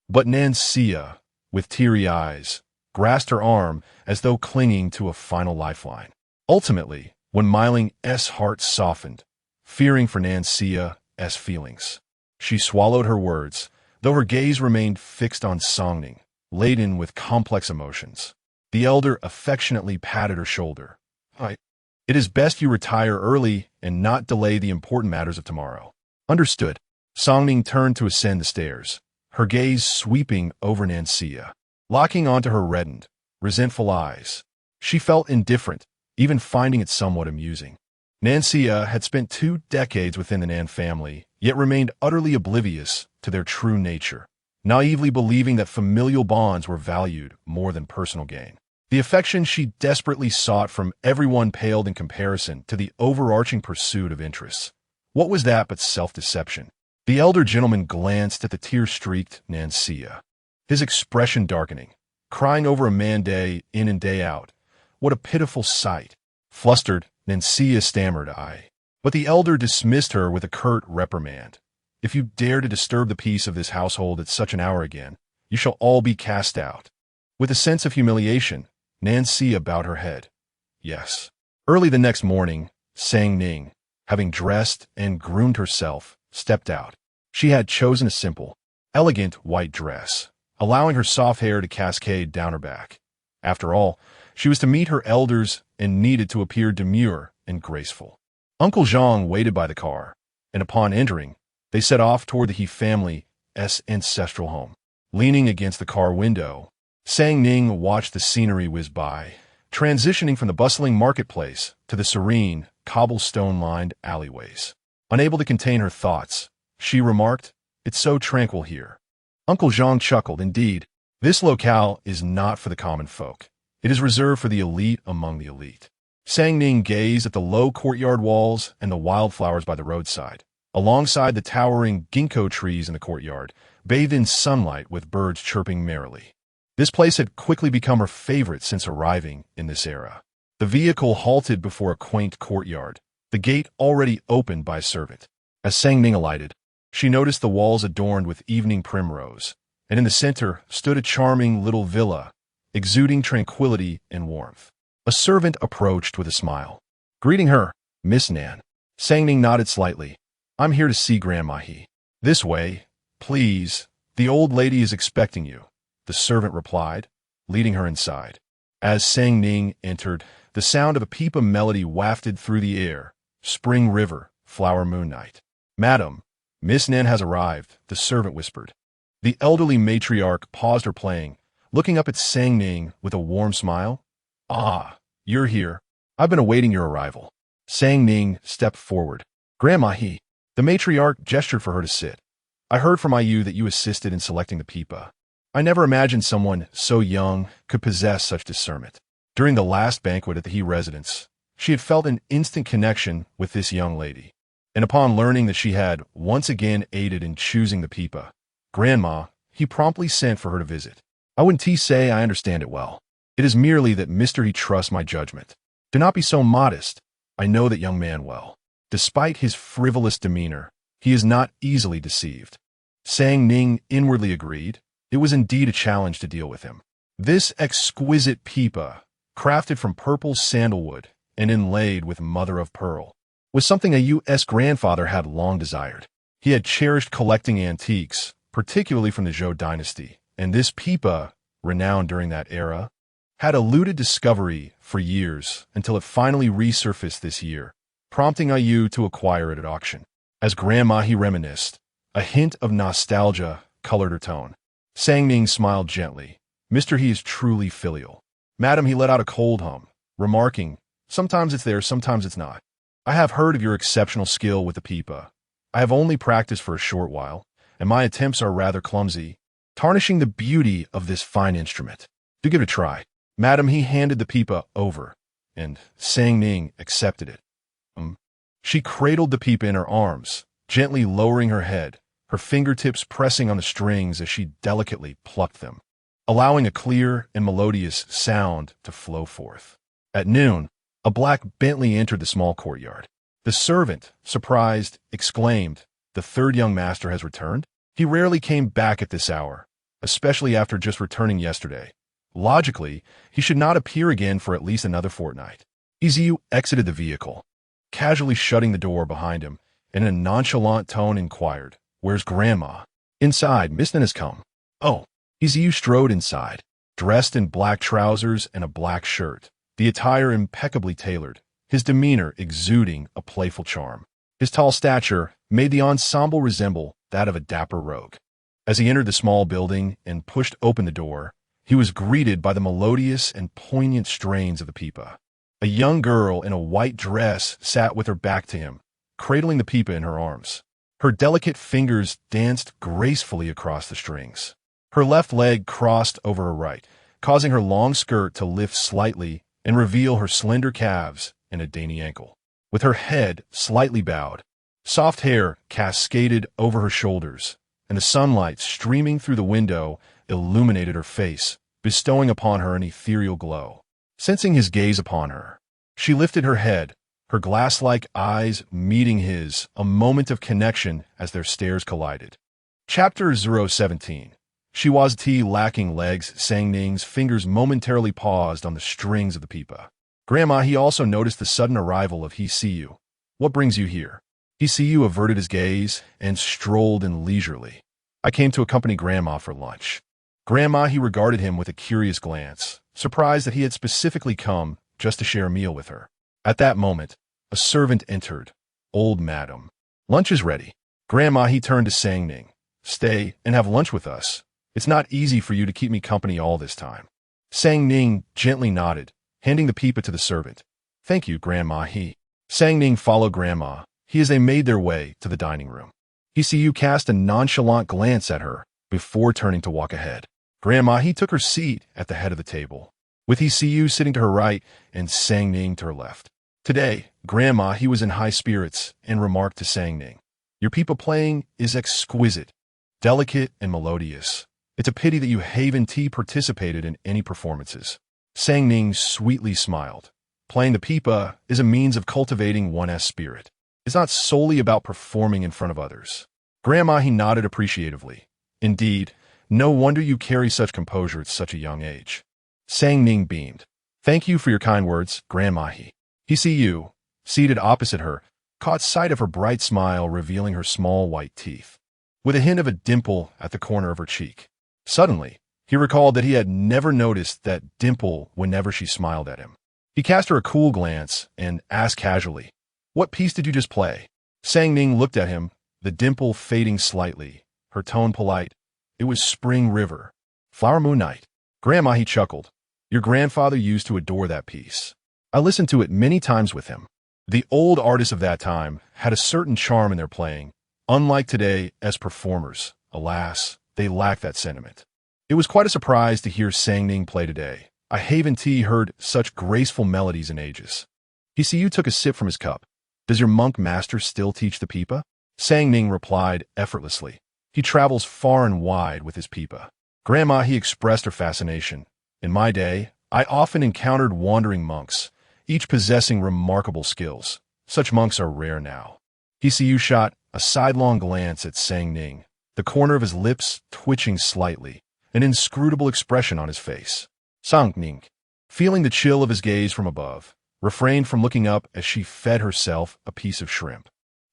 But Nan Xia, with teary eyes, grasped her arm as though clinging to a final lifeline. Ultimately, Wen Miling's heart softened, fearing for Nan Xia's feelings. She swallowed her words, though her gaze remained fixed on Songning, laden with complex emotions. The elder affectionately patted her shoulder. It is best you retire early and not delay the important matters of tomorrow." "Understood." Songning turned to ascend the stairs, her gaze sweeping over Nan Xia, locking onto her reddened, resentful eyes. She felt indifferent, even finding it somewhat amusing. Nan Xia had spent 2 decades within the Nan family, yet remained utterly oblivious to their true nature, naively believing that familial bonds were valued more than personal gain. The affection she desperately sought from everyone paled in comparison to the overarching pursuit of interests. What was that but self-deception? The elder gentleman glanced at the tear-streaked Nan Xia, his expression darkening, crying over a man day in and day out. What a pitiful sight. Flustered, Nan Xia stammered, But the elder dismissed her with a curt reprimand. "If you dare to disturb the peace of this household at such an hour again, you shall all be cast out." With a sense of humiliation, Nan Xia bowed her head. Yes. Early the next morning, Sang Ning, having dressed and groomed herself, stepped out. She had chosen a simple, elegant white dress, allowing her soft hair to cascade down her back. After all, she was to meet her elders and needed to appear demure and graceful. Uncle Zhang waited by the car, and upon entering, they set off toward the He family's ancestral home. Leaning against the car window, Sang Ning watched the scenery whiz by, transitioning from the bustling marketplace to the serene, cobblestone-lined alleyways. Unable to contain her thoughts, she remarked, "It's so tranquil here." Uncle Zhang chuckled. "Indeed, this locale is not for the common folk. It is reserved for the elite among the elite." Sang Ning gazed at the low courtyard walls and the wildflowers by the roadside, alongside the towering ginkgo trees in the courtyard, bathed in sunlight with birds chirping merrily. This place had quickly become her favorite since arriving in this era. The vehicle halted before a quaint courtyard, the gate already opened by a servant. As Sang Ning alighted, she noticed the walls adorned with evening primrose, and in the center stood a charming little villa, exuding tranquility and warmth. A servant approached with a smile. Greeting her, "Miss Nan." Sang Ning nodded slightly. "I'm here to see Grandma He." "This way, please. The old lady is expecting you," the servant replied, leading her inside. As Sang Ning entered, the sound of a pipa melody wafted through the air. Spring river, flower moon night. "Madam, Miss Nen has arrived," the servant whispered. The elderly matriarch paused her playing, looking up at Sang Ning with a warm smile. "Ah, you're here. I've been awaiting your arrival." Sang Ning stepped forward. "Grandma He." The matriarch gestured for her to sit. "I heard from Ayu that you assisted in selecting the pipa. I never imagined someone so young could possess such discernment." During the last banquet at the He residence, she had felt an instant connection with this young lady. And upon learning that she had once again aided in choosing the pipa, Grandma, he promptly sent for her to visit. "I wouldn't say I understand it well. It is merely that Mr. He trusts my judgment. Do not be so modest. I know that young man well. Despite his frivolous demeanor, he is not easily deceived." Sang Ning inwardly agreed. It was indeed a challenge to deal with him. This exquisite pipa, crafted from purple sandalwood and inlaid with mother of pearl, was something Ayu's grandfather had long desired. He had cherished collecting antiques, particularly from the Zhou dynasty, and this pipa, renowned during that era, had eluded discovery for years until it finally resurfaced this year, prompting Ayu to acquire it at auction. As Grandma He reminisced, a hint of nostalgia colored her tone. Sang Ning smiled gently. "Mr. He is truly filial." "Madam," he let out a cold hum, remarking, "Sometimes it's there, sometimes it's not. I have heard of your exceptional skill with the pipa. I have only practiced for a short while, and my attempts are rather clumsy, tarnishing the beauty of this fine instrument. Do give it a try." "Madam," he handed the pipa over, and Sang Ning accepted it. She cradled the pipa in her arms, gently lowering her head, her fingertips pressing on the strings as she delicately plucked them, allowing a clear and melodious sound to flow forth. At noon, a black Bentley entered the small courtyard. The servant, surprised, exclaimed, "The third young master has returned?" He rarely came back at this hour, especially after just returning yesterday. Logically, he should not appear again for at least another fortnight. Iziu exited the vehicle, casually shutting the door behind him, and in a nonchalant tone inquired, "Where's Grandma?" "Inside, Miss Nen has come." "Oh." Iziu strode inside, dressed in black trousers and a black shirt, the attire impeccably tailored, his demeanor exuding a playful charm. His tall stature made the ensemble resemble that of a dapper rogue. As he entered the small building and pushed open the door, he was greeted by the melodious and poignant strains of the pipa. A young girl in a white dress sat with her back to him, cradling the pipa in her arms. Her delicate fingers danced gracefully across the strings. Her left leg crossed over her right, causing her long skirt to lift slightly and reveal her slender calves and a dainty ankle. With her head slightly bowed, soft hair cascaded over her shoulders, and the sunlight streaming through the window illuminated her face, bestowing upon her an ethereal glow. Sensing his gaze upon her, she lifted her head, her glass-like eyes meeting his, a moment of connection as their stares collided. Chapter 017. She was lacking legs. Sang Ning's fingers momentarily paused on the strings of the pipa. "Grandma," he also noticed the sudden arrival of He See You. "What brings you here?" He See You averted his gaze and strolled in leisurely. "I came to accompany Grandma for lunch." Grandma, he regarded him with a curious glance, surprised that he had specifically come just to share a meal with her. At that moment, a servant entered. "Old madam, lunch is ready." Grandma, he turned to Sang Ning. "Stay and have lunch with us. It's not easy for you to keep me company all this time." Sang Ning gently nodded, handing the pipa to the servant. "Thank you, Grandma." Sang Ning followed Grandma as they made their way to the dining room. He See You cast a nonchalant glance at her before turning to walk ahead. Grandma, he took her seat at the head of the table, with He See You sitting to her right and Sang Ning to her left. Today, Grandma, he was in high spirits and remarked to Sang Ning, "Your pipa playing is exquisite, delicate, and melodious. It's a pity that you haven't participated in any performances." Sang Ning sweetly smiled. Playing the pipa is a means of cultivating one's spirit. It's not solely about performing in front of others. Grandma, he nodded appreciatively. "Indeed, no wonder you carry such composure at such a young age." Sang Ning beamed. "Thank you for your kind words, Grandma." He See You, seated opposite her, caught sight of her bright smile revealing her small white teeth, with a hint of a dimple at the corner of her cheek. Suddenly, He recalled that he had never noticed that dimple whenever she smiled at him. He cast her a cool glance and asked casually, "What piece did you just play?" Sang Ning looked at him, the dimple fading slightly, her tone polite. "It was Spring River. Flower Moon Night." "Grandma," he chuckled, "your grandfather used to adore that piece. I listened to it many times with him." The old artists of that time had a certain charm in their playing. Unlike today, as performers, alas, they lack that sentiment. It was quite a surprise to hear Sang Ning play today. I haven't heard such graceful melodies in ages. Hsiu took a sip from his cup. "Does your monk master still teach the pipa?" Sang Ning replied effortlessly. "He travels far and wide with his pipa." "Grandma," he expressed her fascination. "In my day, I often encountered wandering monks, each possessing remarkable skills. Such monks are rare now." Hsiu shot a sidelong glance at Sang Ning, the corner of his lips twitching slightly, an inscrutable expression on his face. Sang Ning, feeling the chill of his gaze from above, refrained from looking up as she fed herself a piece of shrimp.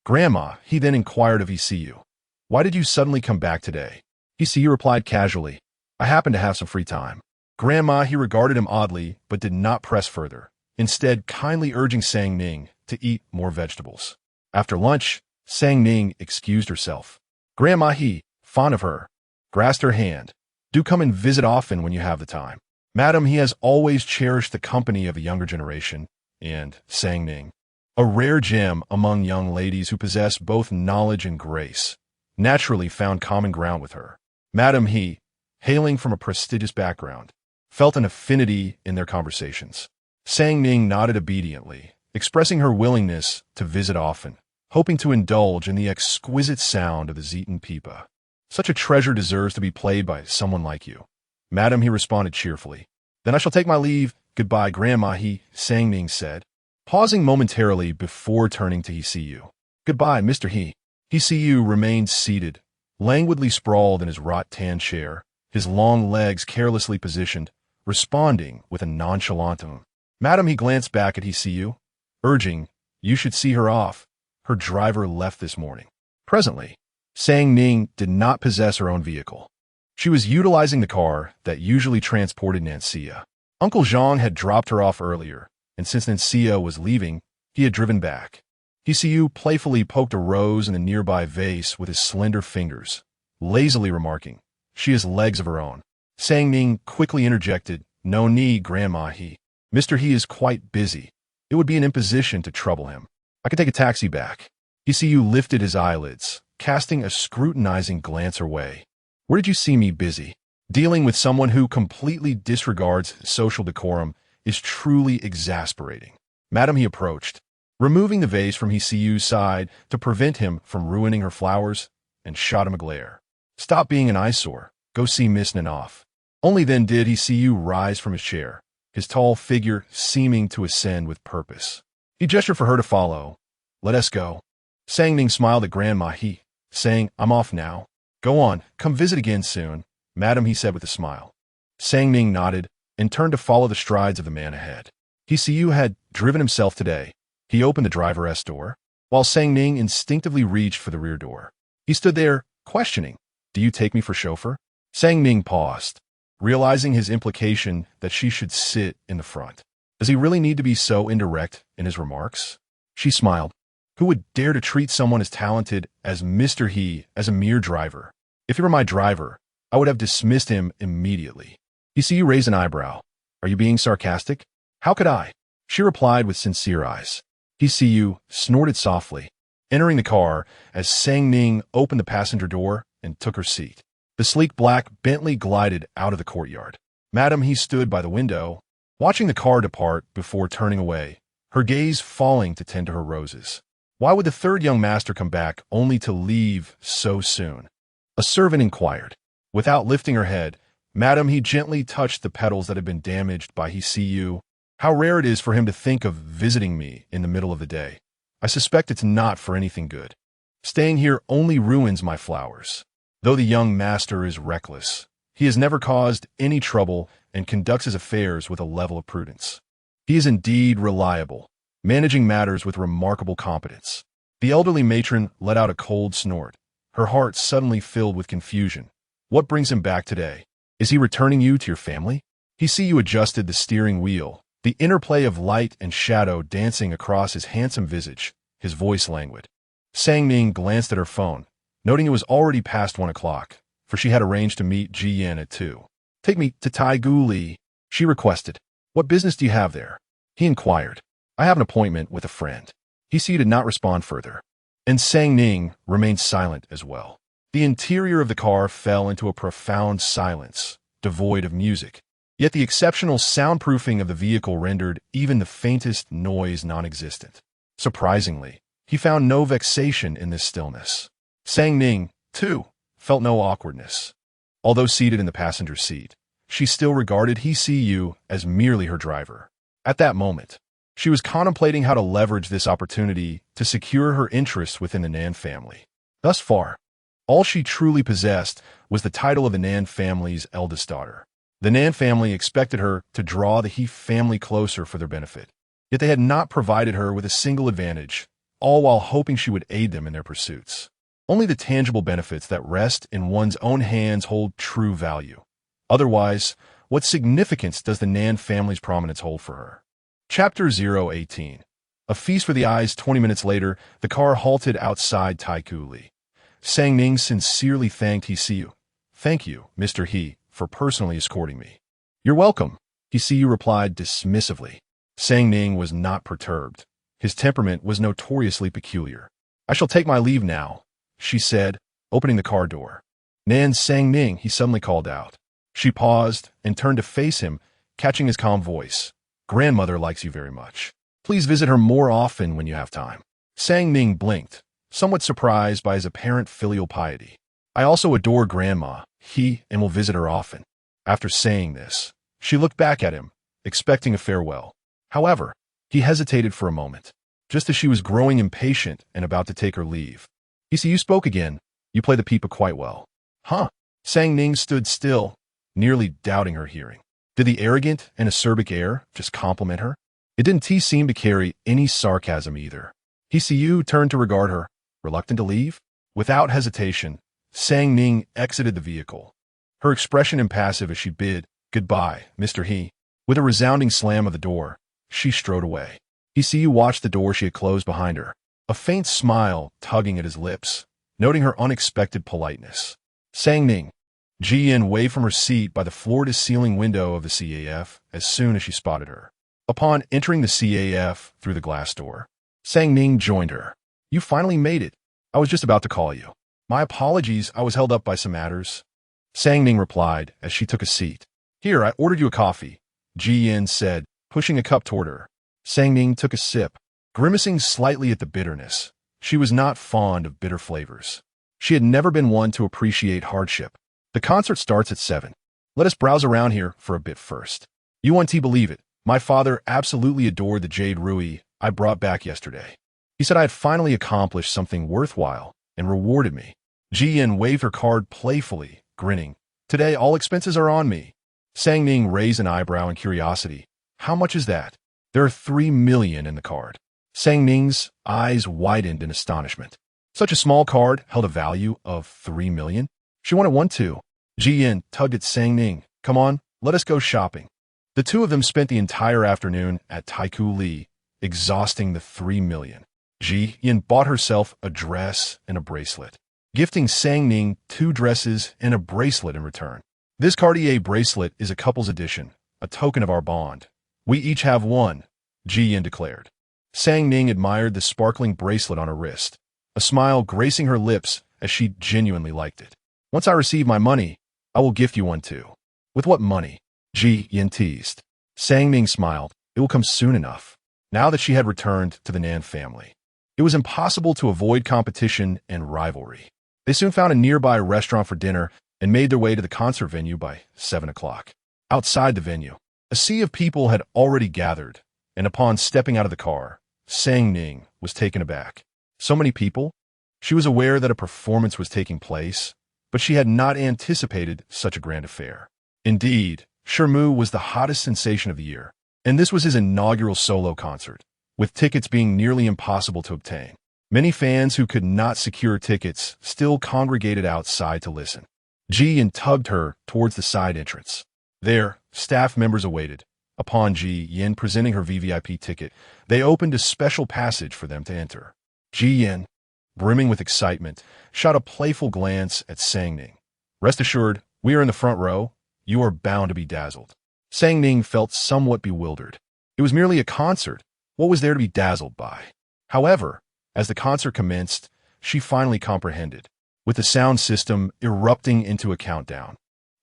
"Grandma," he then inquired of Hsiu, "why did you suddenly come back today?" Hsiu replied casually, "I happen to have some free time." "Grandma," he regarded him oddly, but did not press further, instead kindly urging Sang Ning to eat more vegetables. After lunch, Sang Ning excused herself. "Grandma," he, fond of her, grasped her hand. "Do come and visit often when you have the time." "Madam," he has always cherished the company of a younger generation, and Sang Ning, a rare gem among young ladies who possess both knowledge and grace, naturally found common ground with her. Madam, he, hailing from a prestigious background, felt an affinity in their conversations. Sang Ning nodded obediently, expressing her willingness to visit often, hoping to indulge in the exquisite sound of the Zetan pipa. "Such a treasure deserves to be played by someone like you." "Madam," he responded cheerfully. "Then I shall take my leave. Goodbye, Grandma," he, Sang Ning said, pausing momentarily before turning to Hsiu. "Goodbye, Mr. He." Hsiu remained seated, languidly sprawled in his wrought-tan chair, his long legs carelessly positioned, responding with a nonchalant tone. "Madam," he glanced back at Hsiu, urging, "You should see her off. Her driver left this morning." Presently, Sang Ning did not possess her own vehicle. She was utilizing the car that usually transported Nancia. Uncle Zhang had dropped her off earlier, and since Nancia was leaving, he had driven back. Hsiu playfully poked a rose in the nearby vase with his slender fingers, lazily remarking, "She has legs of her own." Sang Ning quickly interjected, "No need, Grandma, he. Mr. He is quite busy. It would be an imposition to trouble him. I can take a taxi back." Hsiu lifted his eyelids, casting a scrutinizing glance her way. "Where did you see me busy?" Dealing with someone who completely disregards social decorum is truly exasperating. "Madam," he approached, removing the vase from Hsiu's side to prevent him from ruining her flowers, and shot him a glare. "Stop being an eyesore. Go see Miss Nanoff." Only then did Hsiu rise from his chair, his tall figure seeming to ascend with purpose. He gestured for her to follow. "Let us go." Sang Ning smiled at Grandma He, saying, "I'm off now." "Go on, come visit again soon," Madam, he said with a smile. Sang Ning nodded and turned to follow the strides of the man ahead. Hsiu had driven himself today. He opened the driver's door, while Sang Ning instinctively reached for the rear door. He stood there, questioning, "Do you take me for chauffeur?" Sang Ning paused, realizing his implication that she should sit in the front. Does he really need to be so indirect in his remarks? She smiled. Who would dare to treat someone as talented as Mr. He as a mere driver? If he were my driver, I would have dismissed him immediately. Hsiu raised an eyebrow. "Are you being sarcastic?" "How could I?" She replied with sincere eyes. Hsiu snorted softly, entering the car as Sang Ning opened the passenger door and took her seat. The sleek black Bentley glided out of the courtyard. Madam, he stood by the window, watching the car depart before turning away, her gaze falling to tend to her roses. Why would the third young master come back only to leave so soon? A servant inquired. Without lifting her head, Madam, he gently touched the petals that had been damaged by Hsiu. "How rare it is for him to think of visiting me in the middle of the day. I suspect it's not for anything good. Staying here only ruins my flowers." Though the young master is reckless, he has never caused any trouble and conducts his affairs with a level of prudence. He is indeed reliable, managing matters with remarkable competence. The elderly matron let out a cold snort, her heart suddenly filled with confusion. What brings him back today? Is he returning you to your family? He see you adjusted the steering wheel, the interplay of light and shadow dancing across his handsome visage, his voice languid. Sang Ning glanced at her phone, noting it was already past 1 o'clock, for she had arranged to meet Ji Yin at 2. Take me to Taiguli, she requested. What business do you have there? He inquired. I have an appointment with a friend. He did not respond further, and Sang Ning remained silent as well. The interior of the car fell into a profound silence, devoid of music. Yet the exceptional soundproofing of the vehicle rendered even the faintest noise non-existent. Surprisingly, he found no vexation in this stillness. Sang Ning, too, felt no awkwardness. Although seated in the passenger seat, she still regarded He as merely her driver. At that moment, she was contemplating how to leverage this opportunity to secure her interests within the Nan family. Thus far, all she truly possessed was the title of the Nan family's eldest daughter. The Nan family expected her to draw the He family closer for their benefit, yet they had not provided her with a single advantage, all while hoping she would aid them in their pursuits. Only the tangible benefits that rest in one's own hands hold true value. Otherwise, what significance does the Nan family's prominence hold for her? Chapter 018. A feast for the eyes. 20 minutes later, the car halted outside Taikuli. Sang Ning sincerely thanked He. Thank you, Mr. He, for personally escorting me. You're welcome, He replied dismissively. Sang Ning was not perturbed. His temperament was notoriously peculiar. I shall take my leave now, she said, opening the car door. Nan Sang Ning, he suddenly called out. She paused and turned to face him, catching his calm voice. Grandmother likes you very much. Please visit her more often when you have time. Sang Ning blinked, somewhat surprised by his apparent filial piety. I also adore Grandma, and will visit her often. After saying this, she looked back at him, expecting a farewell. However, he hesitated for a moment, just as she was growing impatient and about to take her leave. You spoke again. You play the pipa quite well. Huh? Sang Ning stood still, nearly doubting her hearing. Did the arrogant and acerbic air just compliment her? It didn't seem to carry any sarcasm either. He turned to regard her, reluctant to leave. Without hesitation, Sang Ning exited the vehicle, her expression impassive as she bid, Goodbye, Mr. He. With a resounding slam of the door, she strode away. He watched the door she had closed behind her, a faint smile tugging at his lips, noting her unexpected politeness. Sang Ning. Ji Yin waved from her seat by the floor-to-ceiling window of the CAF as soon as she spotted her. Upon entering the CAF through the glass door, Sang Ning joined her. You finally made it. I was just about to call you. My apologies, I was held up by some matters. Sang Ning replied as she took a seat. Here, I ordered you a coffee, Ji Yin said, pushing a cup toward her. Sang Ning took a sip, grimacing slightly at the bitterness. She was not fond of bitter flavors. She had never been one to appreciate hardship. The concert starts at 7. Let us browse around here for a bit first. You won't believe it. My father absolutely adored the jade ruby I brought back yesterday. He said I had finally accomplished something worthwhile and rewarded me. Ji Yin waved her card playfully, grinning. Today all expenses are on me. Sang Ning raised an eyebrow in curiosity. How much is that? There are 3 million in the card. Sang Ning's eyes widened in astonishment. Such a small card held a value of 3 million? She wanted one too. Ji Yin tugged at Sang Ning. Come on, let us go shopping. The two of them spent the entire afternoon at Taikuli, exhausting the 3 million. Ji Yin bought herself a dress and a bracelet, gifting Sang Ning 2 dresses and a bracelet in return. This Cartier bracelet is a couple's edition, a token of our bond. We each have one, Ji Yin declared. Sang Ning admired the sparkling bracelet on her wrist, a smile gracing her lips as she genuinely liked it. Once I receive my money, I will gift you one too. With what money? Ji Yin teased. Sang Ning smiled. It will come soon enough. Now that she had returned to the Nan family, it was impossible to avoid competition and rivalry. They soon found a nearby restaurant for dinner and made their way to the concert venue by 7 o'clock. Outside the venue, a sea of people had already gathered, and upon stepping out of the car, Sang Ning was taken aback. So many people? She was aware that a performance was taking place, but she had not anticipated such a grand affair. Indeed, Shermu was the hottest sensation of the year, and this was his inaugural solo concert, with tickets being nearly impossible to obtain. Many fans who could not secure tickets still congregated outside to listen. Ji Yin tugged her towards the side entrance. There, staff members awaited. Upon Ji Yin presenting her VVIP ticket, they opened a special passage for them to enter. Ji Yin, brimming with excitement, shot a playful glance at Sang Ning. Rest assured, we are in the front row. You are bound to be dazzled. Sang Ning felt somewhat bewildered. It was merely a concert. What was there to be dazzled by? However, as the concert commenced, she finally comprehended, with the sound system erupting into a countdown.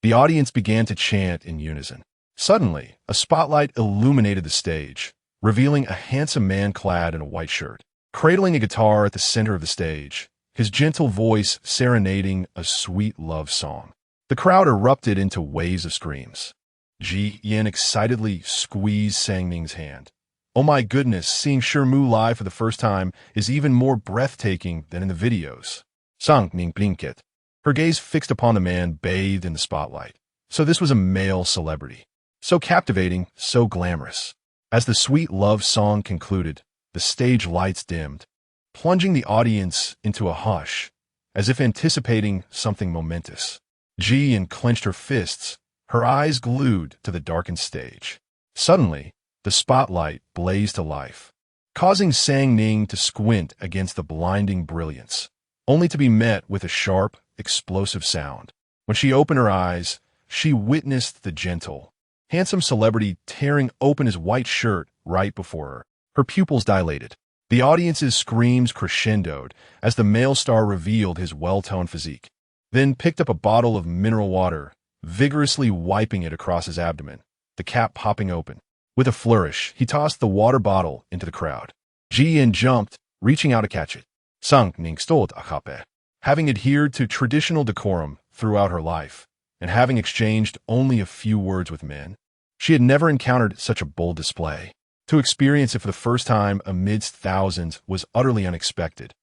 The audience began to chant in unison. Suddenly, a spotlight illuminated the stage, revealing a handsome man clad in a white shirt, cradling a guitar at the center of the stage, his gentle voice serenading a sweet love song. The crowd erupted into waves of screams. Ji Yin excitedly squeezed Sang Ning's hand. Oh my goodness, seeing Shermu live for the first time is even more breathtaking than in the videos. Sang Ning blinked, her gaze fixed upon the man bathed in the spotlight. So this was a male celebrity. So captivating, so glamorous. As the sweet love song concluded, the stage lights dimmed, plunging the audience into a hush, as if anticipating something momentous. Ji Yin clenched her fists, her eyes glued to the darkened stage. Suddenly, the spotlight blazed to life, causing Sang Ning to squint against the blinding brilliance, only to be met with a sharp, explosive sound. When she opened her eyes, she witnessed the gentle, handsome celebrity tearing open his white shirt right before her. Her pupils dilated. The audience's screams crescendoed as the male star revealed his well-toned physique, then picked up a bottle of mineral water, vigorously wiping it across his abdomen, the cap popping open. With a flourish, he tossed the water bottle into the crowd. Ji Yin jumped, reaching out to catch it. Sang Ning stod akape. Having adhered to traditional decorum throughout her life, and having exchanged only a few words with men, she had never encountered such a bold display. To experience it for the first time amidst thousands was utterly unexpected.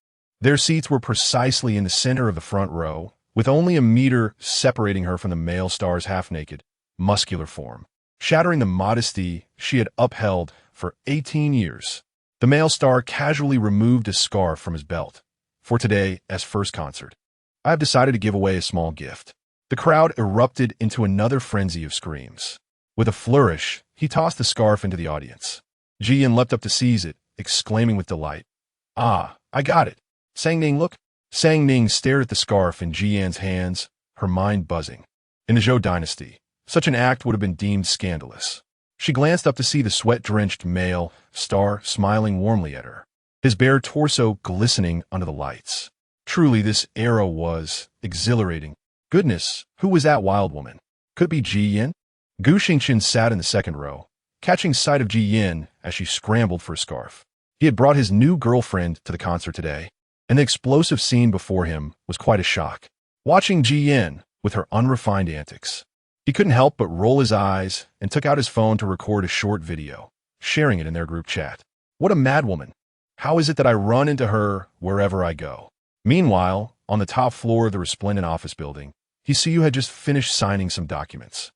Their seats were precisely in the center of the front row, with only a meter separating her from the male star's half-naked, muscular form, shattering the modesty she had upheld for 18 years. The male star casually removed a scarf from his belt. For today, as first concert, I have decided to give away a small gift. The crowd erupted into another frenzy of screams. With a flourish, he tossed the scarf into the audience. Ji Yin leapt up to seize it, exclaiming with delight, "Ah, I got it. Sang Ning, look." Sang Ning stared at the scarf in Ji Yan's hands, her mind buzzing. In the Zhou dynasty, such an act would have been deemed scandalous. She glanced up to see the sweat-drenched male star smiling warmly at her, his bare torso glistening under the lights. Truly, this era was exhilarating. Goodness, who was that wild woman? Could it be Ji Yin? Gu Xingqian sat in the second row, catching sight of Ji Yin as she scrambled for a scarf. He had brought his new girlfriend to the concert today, and the explosive scene before him was quite a shock. Watching Ji Yin with her unrefined antics, he couldn't help but roll his eyes and took out his phone to record a short video, sharing it in their group chat. What a madwoman! How is it that I run into her wherever I go? Meanwhile, on the top floor of the resplendent office building, Hsiu had just finished signing some documents.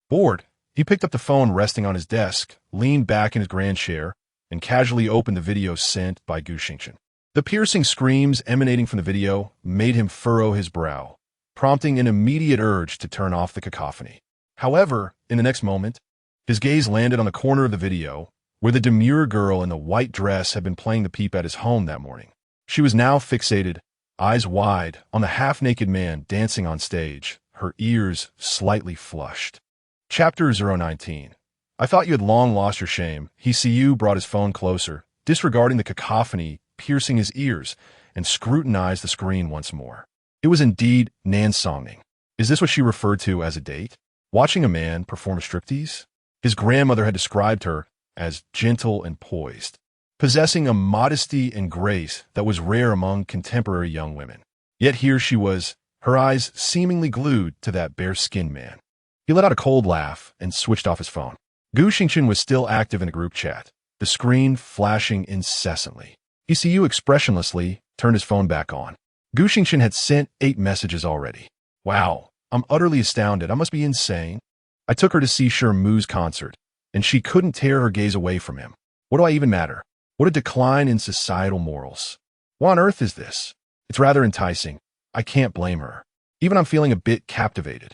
Bored, he picked up the phone resting on his desk, leaned back in his grand chair, and casually opened the video sent by Gu Xingqian. The piercing screams emanating from the video made him furrow his brow, prompting an immediate urge to turn off the cacophony. However, in the next moment, his gaze landed on the corner of the video, where the demure girl in the white dress had been playing the peep at his home that morning. She was now fixated, eyes wide, on the half-naked man dancing on stage, her ears slightly flushed. Chapter 019. I thought you had long lost your shame. Hsiu brought his phone closer, disregarding the cacophony piercing his ears, and scrutinized the screen once more. It was indeed Nan Songning. Is this what she referred to as a date? Watching a man perform striptease? His grandmother had described her as gentle and poised, possessing a modesty and grace that was rare among contemporary young women. Yet here she was, her eyes seemingly glued to that bare-skinned man. He let out a cold laugh and switched off his phone. Gu Xingqian was still active in the group chat, the screen flashing incessantly. Hsiu expressionlessly turned his phone back on. Gu Xingqian had sent 8 messages already. Wow, I'm utterly astounded. I must be insane. I took her to see Shermu's concert, and she couldn't tear her gaze away from him. What do I even matter? What a decline in societal morals. What on earth is this? It's rather enticing. I can't blame her. Even I'm feeling a bit captivated.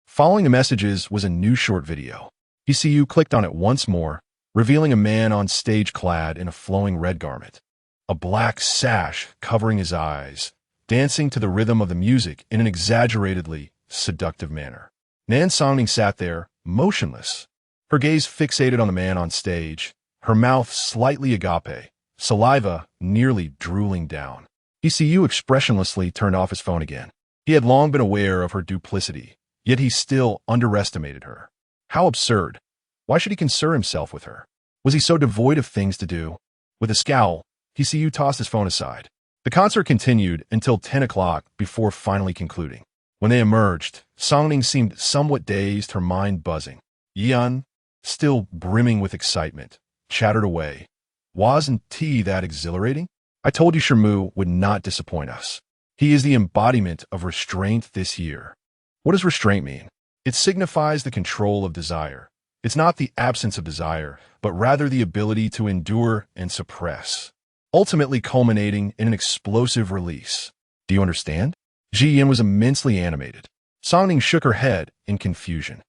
Following the messages was a new short video. PCU clicked on it once more, revealing a man on stage clad in a flowing red garment, a black sash covering his eyes, dancing to the rhythm of the music in an exaggeratedly seductive manner. Nan Songning sat there, motionless, her gaze fixated on the man on stage, her mouth slightly agape, saliva nearly drooling down. PCU expressionlessly turned off his phone again. He had long been aware of her duplicity, yet he still underestimated her. How absurd. Why should he concern himself with her? Was he so devoid of things to do? With a scowl, PCU tossed his phone aside. The concert continued until 10 o'clock before finally concluding. When they emerged, Songning seemed somewhat dazed, her mind buzzing. Yan, still brimming with excitement, chattered away. Wasn't tea that exhilarating? I told you Shermu would not disappoint us. He is the embodiment of restraint this year. What does restraint mean? It signifies the control of desire. It's not the absence of desire, but rather the ability to endure and suppress, ultimately culminating in an explosive release. Do you understand? Ji Yin was immensely animated. Songning shook her head in confusion.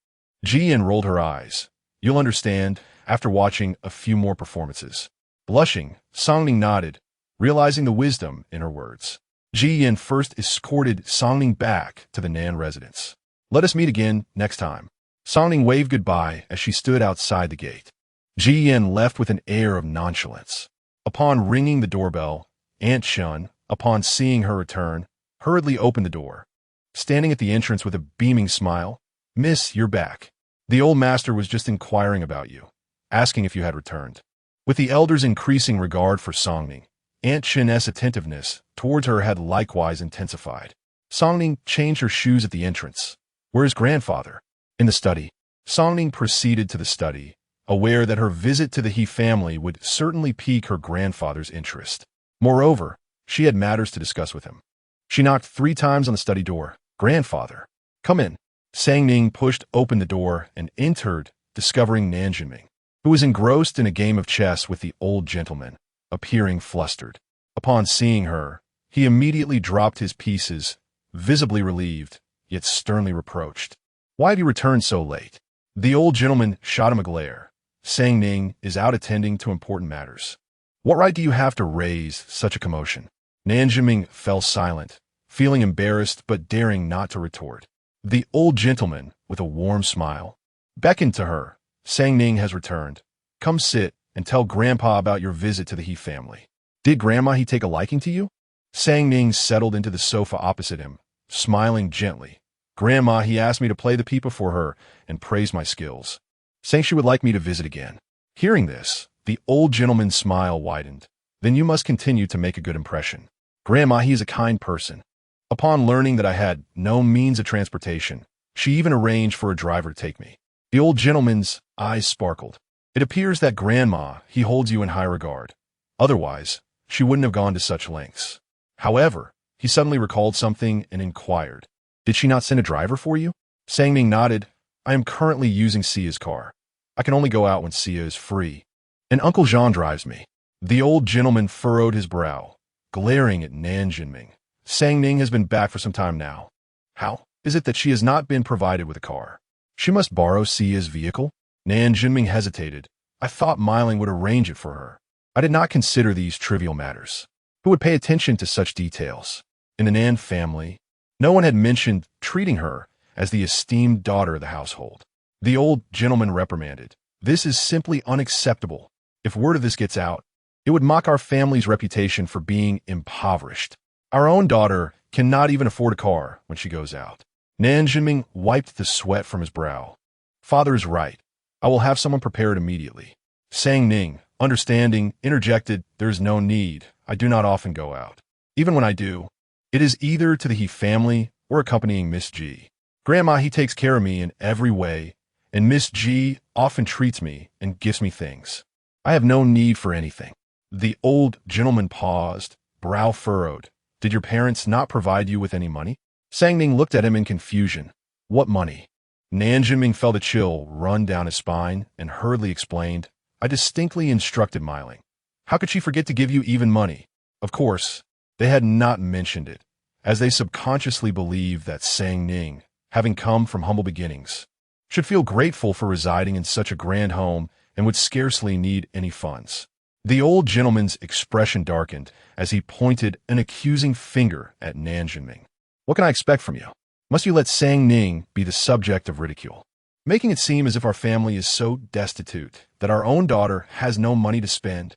Ji Yin rolled her eyes. You'll understand after watching a few more performances. Blushing, Songning nodded, realizing the wisdom in her words. Ji Yin first escorted Songning back to the Nan residence. Let us meet again next time. Songning waved goodbye as she stood outside the gate. Ji Yin left with an air of nonchalance. Upon ringing the doorbell, Aunt Shun, upon seeing her return, hurriedly opened the door. Standing at the entrance with a beaming smile, Miss, you're back. The old master was just inquiring about you, asking if you had returned. With the elder's increasing regard for Songning, Aunt Shin's attentiveness towards her had likewise intensified. Songning changed her shoes at the entrance. Where is grandfather? In the study. Songning proceeded to the study, aware that her visit to the He family would certainly pique her grandfather's interest. Moreover, she had matters to discuss with him. She knocked 3 times on the study door. Grandfather. Come in. Sangning pushed open the door and entered, discovering Nan Jinming, who was engrossed in a game of chess with the old gentleman, appearing flustered. Upon seeing her, he immediately dropped his pieces, visibly relieved, yet sternly reproached. Why had he returned so late? The old gentleman shot him a glare. Sangning is out attending to important matters. What right do you have to raise such a commotion? Nan Jinming fell silent, feeling embarrassed but daring not to retort. The old gentleman, with a warm smile, beckoned to her. Sangning has returned. Come sit and tell Grandpa about your visit to the He family. Did Grandma he take a liking to you? Sangning settled into the sofa opposite him, smiling gently. Grandma, he asked me to play the pipa for her and praise my skills, saying she would like me to visit again. Hearing this, the old gentleman's smile widened. Then you must continue to make a good impression. Grandma, he is a kind person. Upon learning that I had no means of transportation, she even arranged for a driver to take me. The old gentleman's eyes sparkled. It appears that Grandma, he holds you in high regard. Otherwise, she wouldn't have gone to such lengths. However, he suddenly recalled something and inquired. Did she not send a driver for you? Sangning nodded. I am currently using Sia's car. I can only go out when Sia is free. And Uncle Jean drives me. The old gentleman furrowed his brow, glaring at Nan Jinming. Sangning has been back for some time now. How is it that she has not been provided with a car? She must borrow Sia's vehicle? Nan Jinming hesitated. I thought Miling would arrange it for her. I did not consider these trivial matters. Who would pay attention to such details? In the Nan family, no one had mentioned treating her as the esteemed daughter of the household. The old gentleman reprimanded. This is simply unacceptable. If word of this gets out, it would mock our family's reputation for being impoverished. Our own daughter cannot even afford a car when she goes out. Nan Jinming wiped the sweat from his brow. Father is right. I will have someone prepared immediately. Sangning, understanding, interjected, there is no need. I do not often go out. Even when I do, it is either to the He family or accompanying Miss G. Grandma, he takes care of me in every way, and Miss G often treats me and gives me things. I have no need for anything. The old gentleman paused, brow furrowed. Did your parents not provide you with any money? Sangning looked at him in confusion. What money? Nan Jinming felt a chill run down his spine and hurriedly explained, I distinctly instructed Miling. How could she forget to give you even money? Of course, they had not mentioned it, as they subconsciously believe that Sang Ning, having come from humble beginnings, should feel grateful for residing in such a grand home and would scarcely need any funds. The old gentleman's expression darkened as he pointed an accusing finger at Nan Jinming. What can I expect from you? Must you let Sang Ning be the subject of ridicule, making it seem as if our family is so destitute that our own daughter has no money to spend?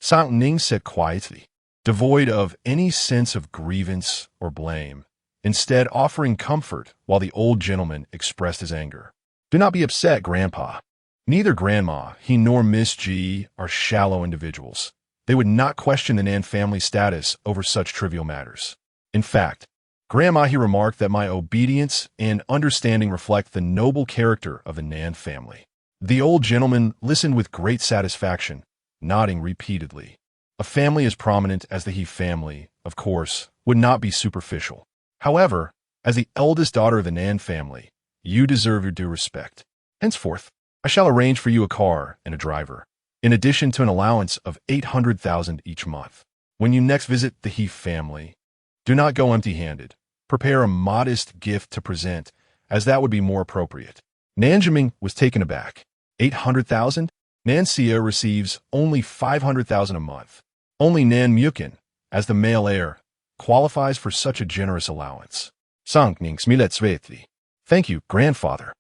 Sang Ning said quietly, devoid of any sense of grievance or blame, instead offering comfort while the old gentleman expressed his anger. Do not be upset, Grandpa. Neither Grandma, he nor Miss G are shallow individuals. They would not question the Nan family's status over such trivial matters. In fact, Grandma, he remarked that my obedience and understanding reflect the noble character of the Nan family. The old gentleman listened with great satisfaction, nodding repeatedly. A family as prominent as the He family, of course, would not be superficial. However, as the eldest daughter of the Nan family, you deserve your due respect. Henceforth, I shall arrange for you a car and a driver, in addition to an allowance of 800,000 each month. When you next visit the He family, do not go empty-handed. Prepare a modest gift to present, as that would be more appropriate. Nan Jinming was taken aback. 800,000? Nan Xia receives only 500,000 a month. Only Nan Guqin, as the male heir, qualifies for such a generous allowance. Sang Ning smilet svetli. Thank you, grandfather.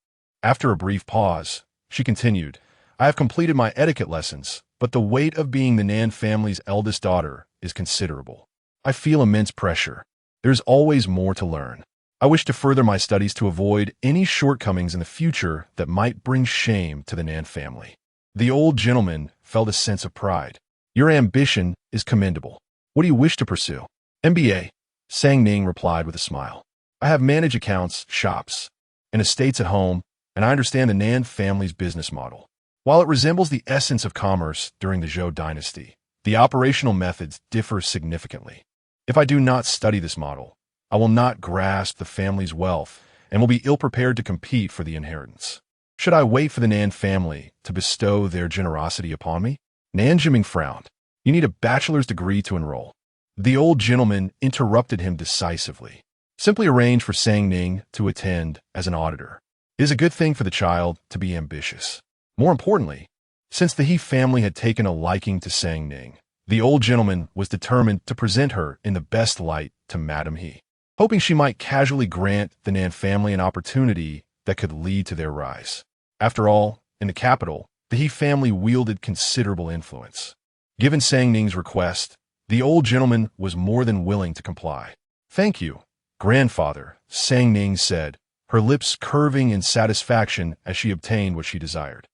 After a brief pause, she continued, I have completed my etiquette lessons, but the weight of being the Nan family's eldest daughter is considerable. I feel immense pressure. There's always more to learn. I wish to further my studies to avoid any shortcomings in the future that might bring shame to the Nan family. The old gentleman felt a sense of pride. Your ambition is commendable. What do you wish to pursue? MBA, Sang Ning replied with a smile. I have managed accounts, shops, and estates at home, and I understand the Nan family's business model. While it resembles the essence of commerce during the Zhou dynasty, the operational methods differ significantly. If I do not study this model, I will not grasp the family's wealth and will be ill-prepared to compete for the inheritance. Should I wait for the Nan family to bestow their generosity upon me? Nan Jinming frowned. You need a bachelor's degree to enroll. The old gentleman interrupted him decisively. Simply arrange for Sang Ning to attend as an auditor. It is a good thing for the child to be ambitious. More importantly, since the He family had taken a liking to Sang Ning, the old gentleman was determined to present her in the best light to Madame He, hoping she might casually grant the Nan family an opportunity that could lead to their rise. After all, in the capital, the He family wielded considerable influence. Given Sang Ning's request, the old gentleman was more than willing to comply. Thank you, grandfather, Sang Ning said, her lips curving in satisfaction as she obtained what she desired.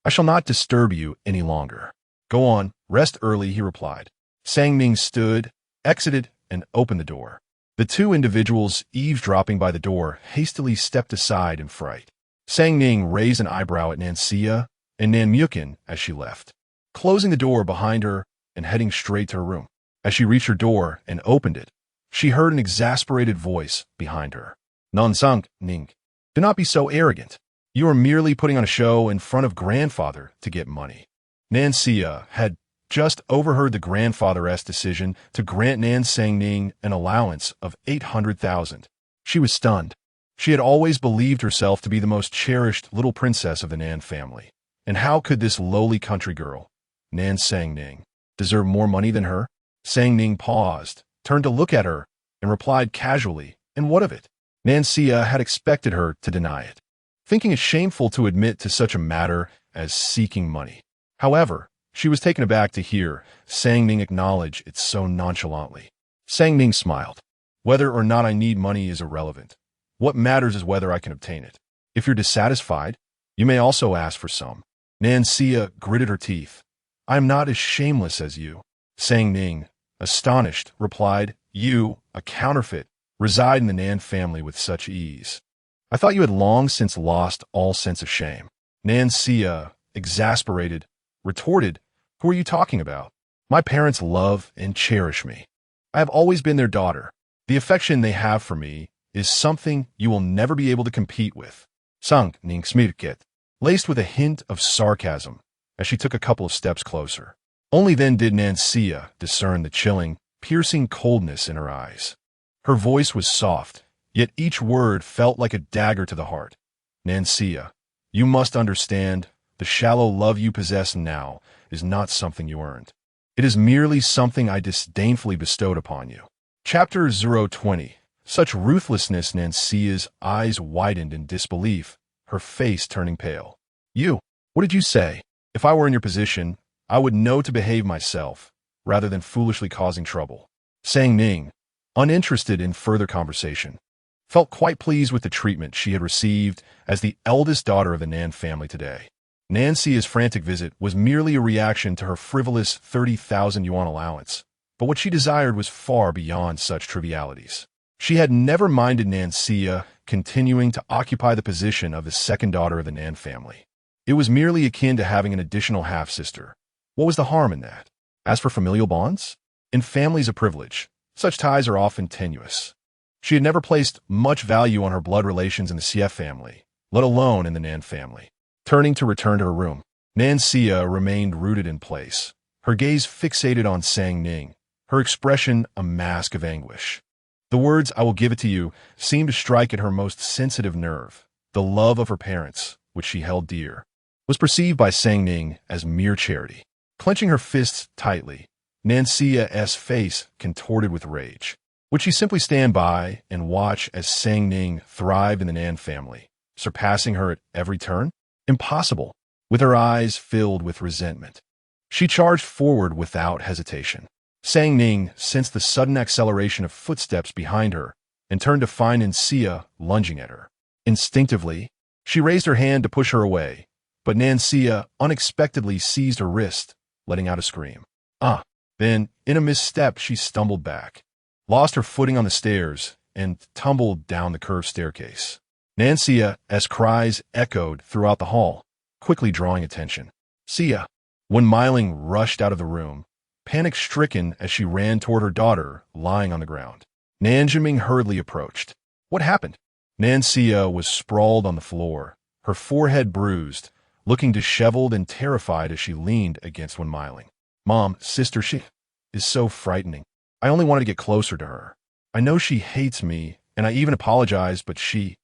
I shall not disturb you any longer. Go on, rest early, he replied. Sang Ning stood, exited, and opened the door. The two individuals eavesdropping by the door hastily stepped aside in fright. Sang Ning raised an eyebrow at Nan Xia and Nan Guqin as she left, closing the door behind her and heading straight to her room. As she reached her door and opened it, she heard an exasperated voice behind her. Non Sang Ning, do not be so arrogant. You are merely putting on a show in front of grandfather to get money. Nan Xia had just overheard the grandfather-esque decision to grant Nan Sang Ning an allowance of 800,000. She was stunned. She had always believed herself to be the most cherished little princess of the Nan family. And how could this lowly country girl, Nan Sang Ning, deserve more money than her? Sang Ning paused, turned to look at her, and replied casually, and what of it? Nan Xia had expected her to deny it, thinking it shameful to admit to such a matter as seeking money. However, she was taken aback to hear Sang Ning acknowledge it so nonchalantly. Sang Ning smiled. Whether or not I need money is irrelevant. What matters is whether I can obtain it. If you're dissatisfied, you may also ask for some. Nan Xia gritted her teeth. I am not as shameless as you. Sang Ning, astonished, replied, you, a counterfeit, reside in the Nan family with such ease. I thought you had long since lost all sense of shame. Nan Xia, exasperated, retorted, who are you talking about? My parents love and cherish me. I have always been their daughter. The affection they have for me is something you will never be able to compete with. Sang Ning smirket, laced with a hint of sarcasm, as she took a couple of steps closer. Only then did Nan Xia discern the chilling, piercing coldness in her eyes. Her voice was soft, yet each word felt like a dagger to the heart. Nancia, you must understand, the shallow love you possess now is not something you earned. It is merely something I disdainfully bestowed upon you. Chapter 020. Such ruthlessness. Nancia's eyes widened in disbelief, her face turning pale. You, what did you say? If I were in your position, I would know to behave myself, rather than foolishly causing trouble. Sang Ning, uninterested in further conversation, felt quite pleased with the treatment she had received as the eldest daughter of the Nan family today. Nancia's frantic visit was merely a reaction to her frivolous 30,000 yuan allowance, but what she desired was far beyond such trivialities. She had never minded Nancia continuing to occupy the position of the second daughter of the Nan family. It was merely akin to having an additional half-sister. What was the harm in that? As for familial bonds? In families of privilege, such ties are often tenuous. She had never placed much value on her blood relations in the Xie family, let alone in the Nan family. Turning to return to her room, Nancia remained rooted in place, her gaze fixated on Sang Ning, her expression a mask of anguish. The words, "I will give it to you," seemed to strike at her most sensitive nerve. The love of her parents, which she held dear, was perceived by Sang Ning as mere charity. Clenching her fists tightly, Nancia's face contorted with rage. Would she simply stand by and watch as Sang Ning thrived in the Nan family, surpassing her at every turn? Impossible. With her eyes filled with resentment, she charged forward without hesitation. Sang Ning sensed the sudden acceleration of footsteps behind her and turned to find Nancia lunging at her. Instinctively, she raised her hand to push her away, but Nancia unexpectedly seized her wrist, letting out a scream. Then, in a misstep, she stumbled back, lost her footing on the stairs, and tumbled down the curved staircase. Nancia's cries echoed throughout the hall, quickly drawing attention. Sia, when Myling rushed out of the room, panic-stricken as she ran toward her daughter lying on the ground. Nanjiming hurriedly approached. What happened? Nancia was sprawled on the floor, her forehead bruised, looking disheveled and terrified as she leaned against Wen Myling. Mom, sister, she is so frightening. I only wanted to get closer to her. I know she hates me, and I even apologized, but she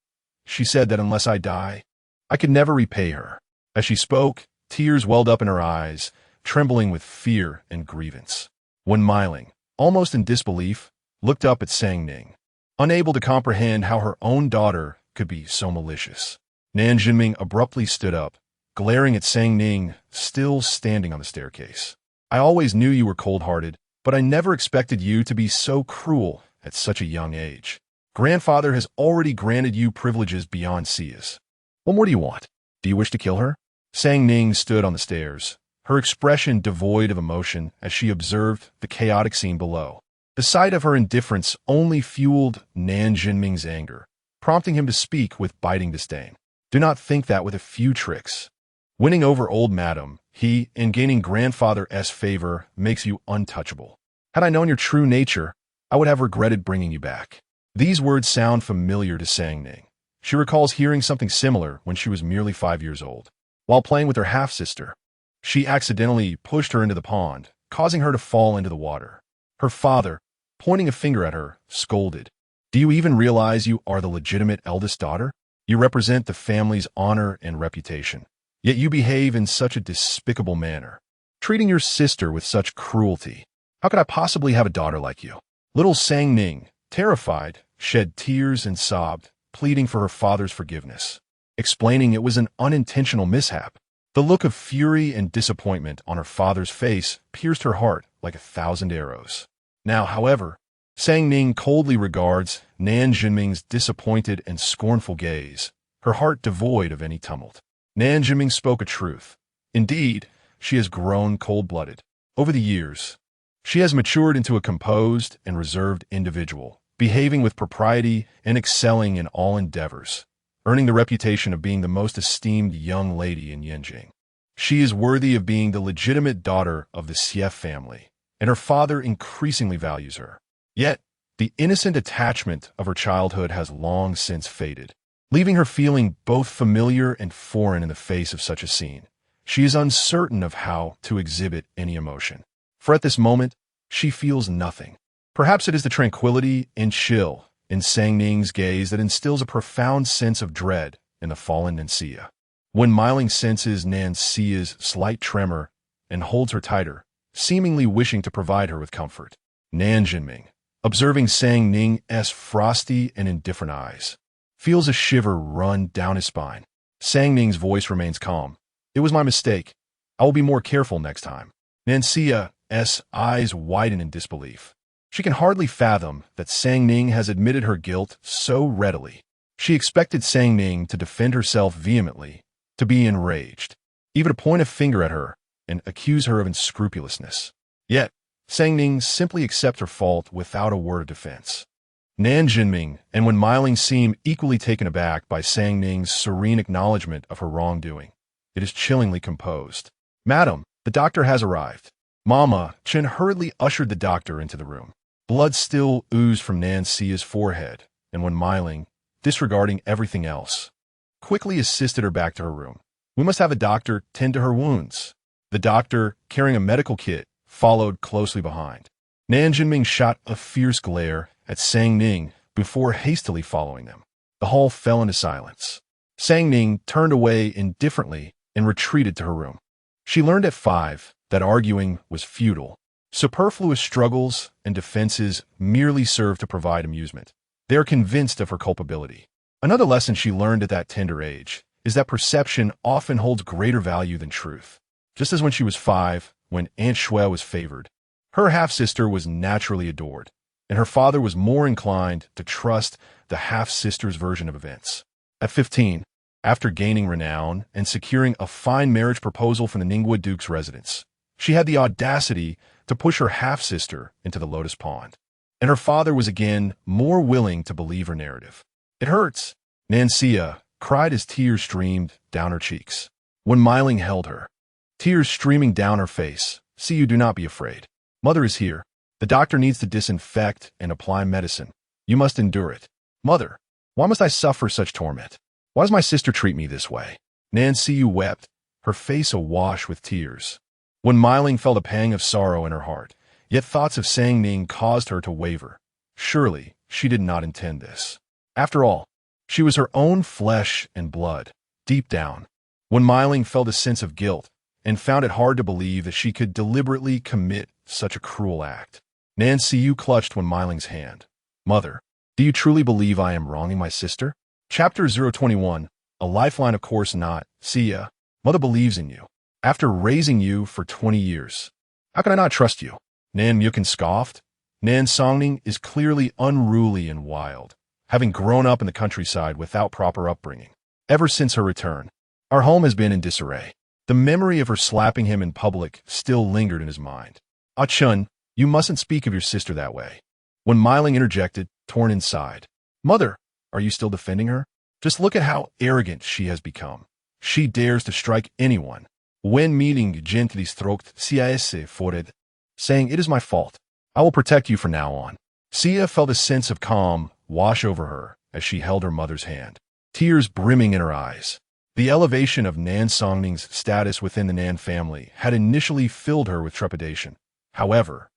said that unless I die, I could never repay her. As she spoke, tears welled up in her eyes, trembling with fear and grievance. Wen Myling, almost in disbelief, looked up at Sang Ning, unable to comprehend how her own daughter could be so malicious. Nan Jinming abruptly stood up, glaring at Sang Ning, still standing on the staircase. I always knew you were cold-hearted, but I never expected you to be so cruel at such a young age. Grandfather has already granted you privileges beyond Sia's. What more do you want? Do you wish to kill her? Sang Ning stood on the stairs, her expression devoid of emotion as she observed the chaotic scene below. The sight of her indifference only fueled Nan Jinming's anger, prompting him to speak with biting disdain. Do not think that with a few tricks. Winning over old madam, in gaining grandfather's favor, makes you untouchable. Had I known your true nature, I would have regretted bringing you back. These words sound familiar to Sang Ning. She recalls hearing something similar when she was merely 5 years old. While playing with her half-sister, she accidentally pushed her into the pond, causing her to fall into the water. Her father, pointing a finger at her, scolded. Do you even realize you are the legitimate eldest daughter? You represent the family's honor and reputation. Yet you behave in such a despicable manner, treating your sister with such cruelty. How could I possibly have a daughter like you? Little Sang Ning, terrified, shed tears and sobbed, pleading for her father's forgiveness, explaining it was an unintentional mishap. The look of fury and disappointment on her father's face pierced her heart like 1,000 arrows. Now, however, Sang Ning coldly regards Nan Jinming's disappointed and scornful gaze, her heart devoid of any tumult. Nan Jinming spoke a truth. Indeed, she has grown cold-blooded. Over the years, she has matured into a composed and reserved individual, behaving with propriety and excelling in all endeavors, earning the reputation of being the most esteemed young lady in Yanjing. She is worthy of being the legitimate daughter of the Xie family, and her father increasingly values her. Yet, the innocent attachment of her childhood has long since faded, leaving her feeling both familiar and foreign in the face of such a scene. She is uncertain of how to exhibit any emotion, for at this moment, she feels nothing. Perhaps it is the tranquility and chill in Sang Ning's gaze that instills a profound sense of dread in the fallen Nancia. When Guangling senses Nancia's slight tremor and holds her tighter, seemingly wishing to provide her with comfort, Nan Jinming, observing Sang Ning's frosty and indifferent eyes, feels a shiver run down his spine. Sang Ning's voice remains calm. "It was my mistake. I will be more careful next time." Nancia's eyes widen in disbelief. She can hardly fathom that Sang Ning has admitted her guilt so readily. She expected Sang Ning to defend herself vehemently, to be enraged, even to point a finger at her and accuse her of unscrupulousness. Yet, Sang Ning simply accepts her fault without a word of defense. Nan Jinming and Wen Miling seem equally taken aback by Sang Ning's serene acknowledgement of her wrongdoing. It is chillingly composed. "Madam, the doctor has arrived." Mama Chen hurriedly ushered the doctor into the room. Blood still oozed from Nancia's forehead, and Wen Miling, disregarding everything else, quickly assisted her back to her room. "We must have a doctor tend to her wounds." The doctor, carrying a medical kit, followed closely behind. Nan Jinming shot a fierce glare at Sang Ning before hastily following them. The hall fell into silence. Sang Ning turned away indifferently and retreated to her room. She learned at 5 that arguing was futile. Superfluous struggles and defenses merely serve to provide amusement. They are convinced of her culpability. Another lesson she learned at that tender age is that perception often holds greater value than truth. Just as when she was 5, when Aunt Shui was favored, her half-sister was naturally adored, and her father was more inclined to trust the half-sister's version of events. At 15, after gaining renown and securing a fine marriage proposal from the Ningguo Duke's residence, she had the audacity to push her half-sister into the lotus pond. And her father was again more willing to believe her narrative. "It hurts," Nancia cried as tears streamed down her cheeks. Wen Miling held her, tears streaming down her face. "See, you do not be afraid. Mother is here. The doctor needs to disinfect and apply medicine. You must endure it." "Mother, why must I suffer such torment? Why does my sister treat me this way?" Nancia wept, her face awash with tears. Wen Miling felt a pang of sorrow in her heart, yet thoughts of Sang Ning caused her to waver. Surely, she did not intend this. After all, she was her own flesh and blood. Deep down, Wen Miling felt a sense of guilt and found it hard to believe that she could deliberately commit such a cruel act. Nancia clutched Wen Miling's hand. "Mother, do you truly believe I am wronging my sister?" Chapter 021, A Lifeline. Of course not, Sia. Mother believes in you. After raising you for 20 years, how can I not trust you? Nan Yukin scoffed. Nan Songning is clearly unruly and wild, having grown up in the countryside without proper upbringing. Ever since her return, our home has been in disarray. The memory of her slapping him in public still lingered in his mind. "Ah Chun, you mustn't speak of your sister that way." When Miling interjected, torn inside. "Mother, are you still defending her? Just look at how arrogant she has become. She dares to strike anyone. When meeting gently stroked Cia's forehead, saying, 'It is my fault. I will protect you from now on.'" Sia felt a sense of calm wash over her as she held her mother's hand, tears brimming in her eyes. The elevation of Nan Songning's status within the Nan family had initially filled her with trepidation. However,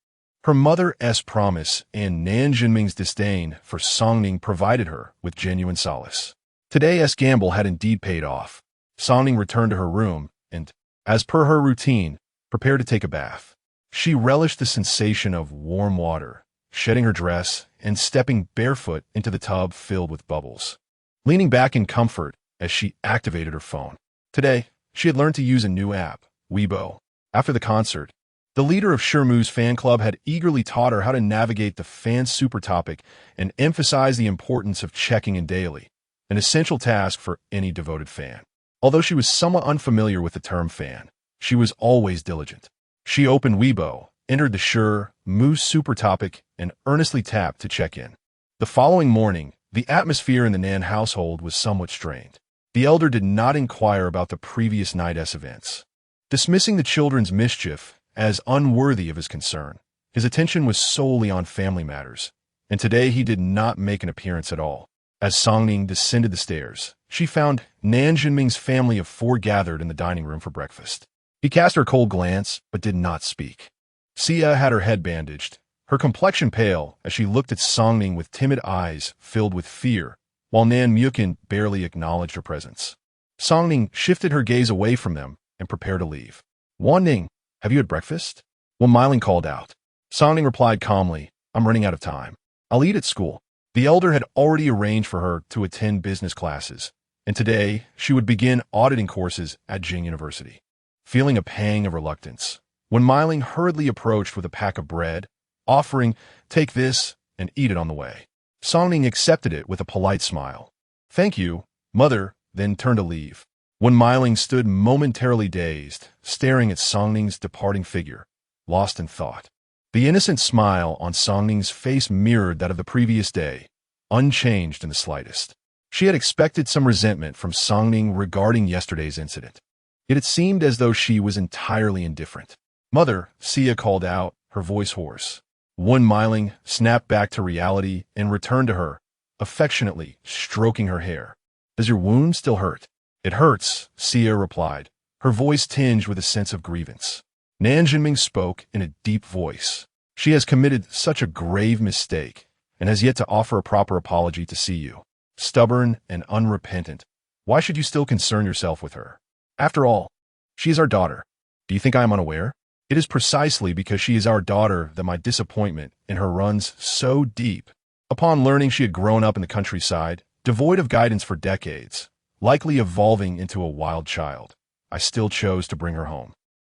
her mother's promise and Nan Jinming's disdain for Songning provided her with genuine solace. Today's gamble had indeed paid off. Songning returned to her room and, as per her routine, prepared to take a bath. She relished the sensation of warm water, shedding her dress and stepping barefoot into the tub filled with bubbles, leaning back in comfort as she activated her phone. Today, she had learned to use a new app, Weibo. After the concert, the leader of Shirmu's fan club had eagerly taught her how to navigate the fan super topic and emphasize the importance of checking in daily, an essential task for any devoted fan. Although she was somewhat unfamiliar with the term fan, she was always diligent. She opened Weibo, entered the Shirmu super topic, and earnestly tapped to check in. The following morning, the atmosphere in the Nan household was somewhat strained. The elder did not inquire about the previous night's events. Dismissing the children's mischief as unworthy of his concern, his attention was solely on family matters, and today he did not make an appearance at all. As Songning descended the stairs, she found Nan Jinming's family of 4 gathered in the dining room for breakfast. He cast her a cold glance, but did not speak. Sia had her head bandaged, her complexion pale as she looked at Songning with timid eyes filled with fear, while Nan Mukin barely acknowledged her presence. Songning shifted her gaze away from them and prepared to leave. "Wan Ning, have you had breakfast?" Wan Miling called out. Songning replied calmly, "I'm running out of time. I'll eat at school." The elder had already arranged for her to attend business classes, and today she would begin auditing courses at Jing University. Feeling a pang of reluctance, Wan Miling hurriedly approached with a pack of bread, offering, "Take this and eat it on the way." Songning accepted it with a polite smile. "Thank you, mother," then turned to leave. Wan Miling stood momentarily dazed, staring at Songning's departing figure, lost in thought. The innocent smile on Songning's face mirrored that of the previous day, unchanged in the slightest. She had expected some resentment from Songning regarding yesterday's incident. Yet it seemed as though she was entirely indifferent. "Mother," Sia called out, her voice hoarse. Wan Miling snapped back to reality and returned to her, affectionately stroking her hair. "Does your wound still hurt?" "It hurts," Sia replied, her voice tinged with a sense of grievance. Nan Jinming spoke in a deep voice. "She has committed such a grave mistake and has yet to offer a proper apology to see you. Stubborn and unrepentant, why should you still concern yourself with her? After all, she is our daughter. Do you think I am unaware? It is precisely because she is our daughter that my disappointment in her runs so deep." Upon learning she had grown up in the countryside, devoid of guidance for decades, likely evolving into a wild child, I still chose to bring her home.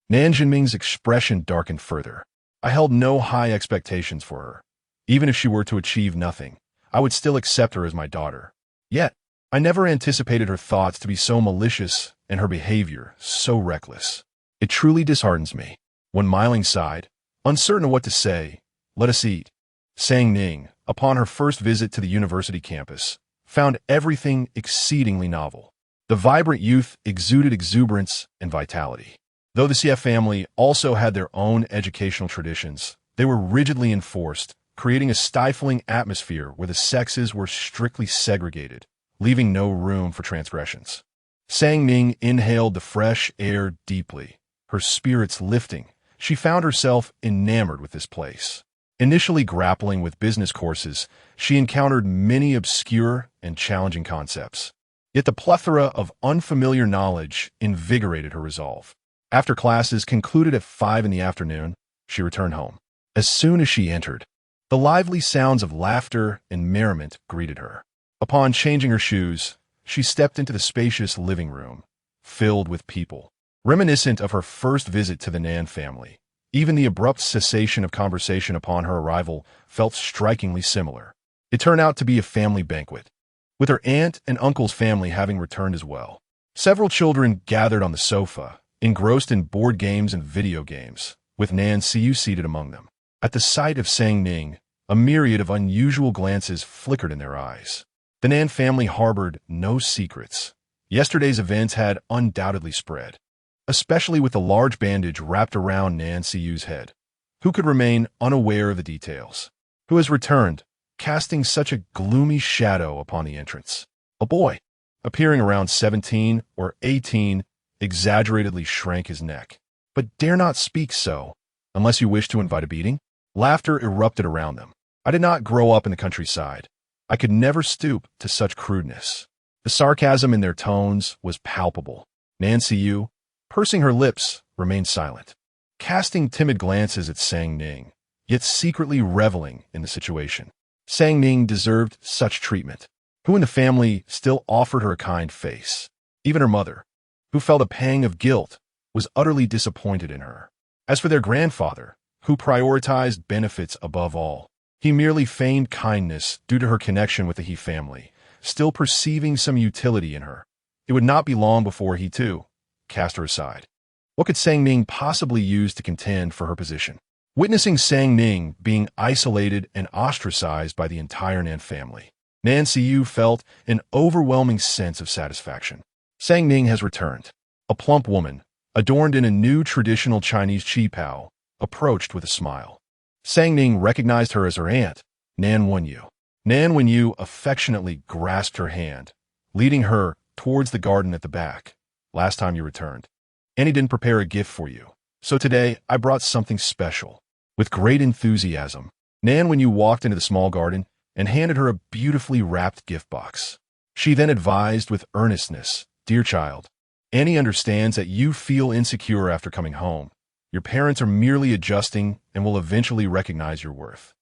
Nan Jinming's expression darkened further. I held no high expectations for her. Even if she were to achieve nothing, I would still accept her as my daughter. Yet, I never anticipated her thoughts to be so malicious and her behavior so reckless. It truly disheartens me. Wan Miling sighed, uncertain of what to say. "Let us eat." Sang Ning, upon her first visit to the university campus, found everything exceedingly novel. The vibrant youth exuded exuberance and vitality. Though the CF family also had their own educational traditions, they were rigidly enforced, creating a stifling atmosphere where the sexes were strictly segregated, leaving no room for transgressions. Sang Ning inhaled the fresh air deeply, her spirits lifting. She found herself enamored with this place. Initially grappling with business courses, she encountered many obscure and challenging concepts. Yet the plethora of unfamiliar knowledge invigorated her resolve. After classes concluded at 5 in the afternoon, she returned home. As soon as she entered, the lively sounds of laughter and merriment greeted her. Upon changing her shoes, she stepped into the spacious living room, filled with people. Reminiscent of her first visit to the Nan family, even the abrupt cessation of conversation upon her arrival felt strikingly similar. It turned out to be a family banquet, with her aunt and uncle's family having returned as well. Several children gathered on the sofa, engrossed in board games and video games, with Nan Siu seated among them. At the sight of Sang Ning, a myriad of unusual glances flickered in their eyes. The Nan family harbored no secrets. Yesterday's events had undoubtedly spread, especially with the large bandage wrapped around Nan Siu's head. Who could remain unaware of the details? Who has returned, casting such a gloomy shadow upon the entrance? A boy, appearing around 17 or 18, exaggeratedly shrank his neck. "But dare not speak so, unless you wish to invite a beating." Laughter erupted around them. I did not grow up in the countryside. I could never stoop to such crudeness. The sarcasm in their tones was palpable. Nan Siu, pursing her lips, remained silent, casting timid glances at Sang Ning, yet secretly reveling in the situation. Sang Ning deserved such treatment. Who in the family still offered her a kind face? Even her mother, who felt a pang of guilt, was utterly disappointed in her. As for their grandfather, who prioritized benefits above all, he merely feigned kindness due to her connection with the He family, still perceiving some utility in her. It would not be long before he, too, cast her aside. What could Sang Ning possibly use to contend for her position? Witnessing Sang Ning being isolated and ostracized by the entire Nan family, Nan Siu felt an overwhelming sense of satisfaction. Sang Ning has returned. A plump woman, adorned in a new traditional Chinese qipao, approached with a smile. Sang Ning recognized her as her aunt, Nan Wenyu. Nan Wenyu affectionately grasped her hand, leading her towards the garden at the back. "Last time you returned, Annie didn't prepare a gift for you, so today I brought something special." With great enthusiasm, Nan Wenyu walked into the small garden and handed her a beautifully wrapped gift box. She then advised with earnestness, "Dear child, Annie understands that you feel insecure after coming home. Your parents are merely adjusting and will eventually recognize your worth."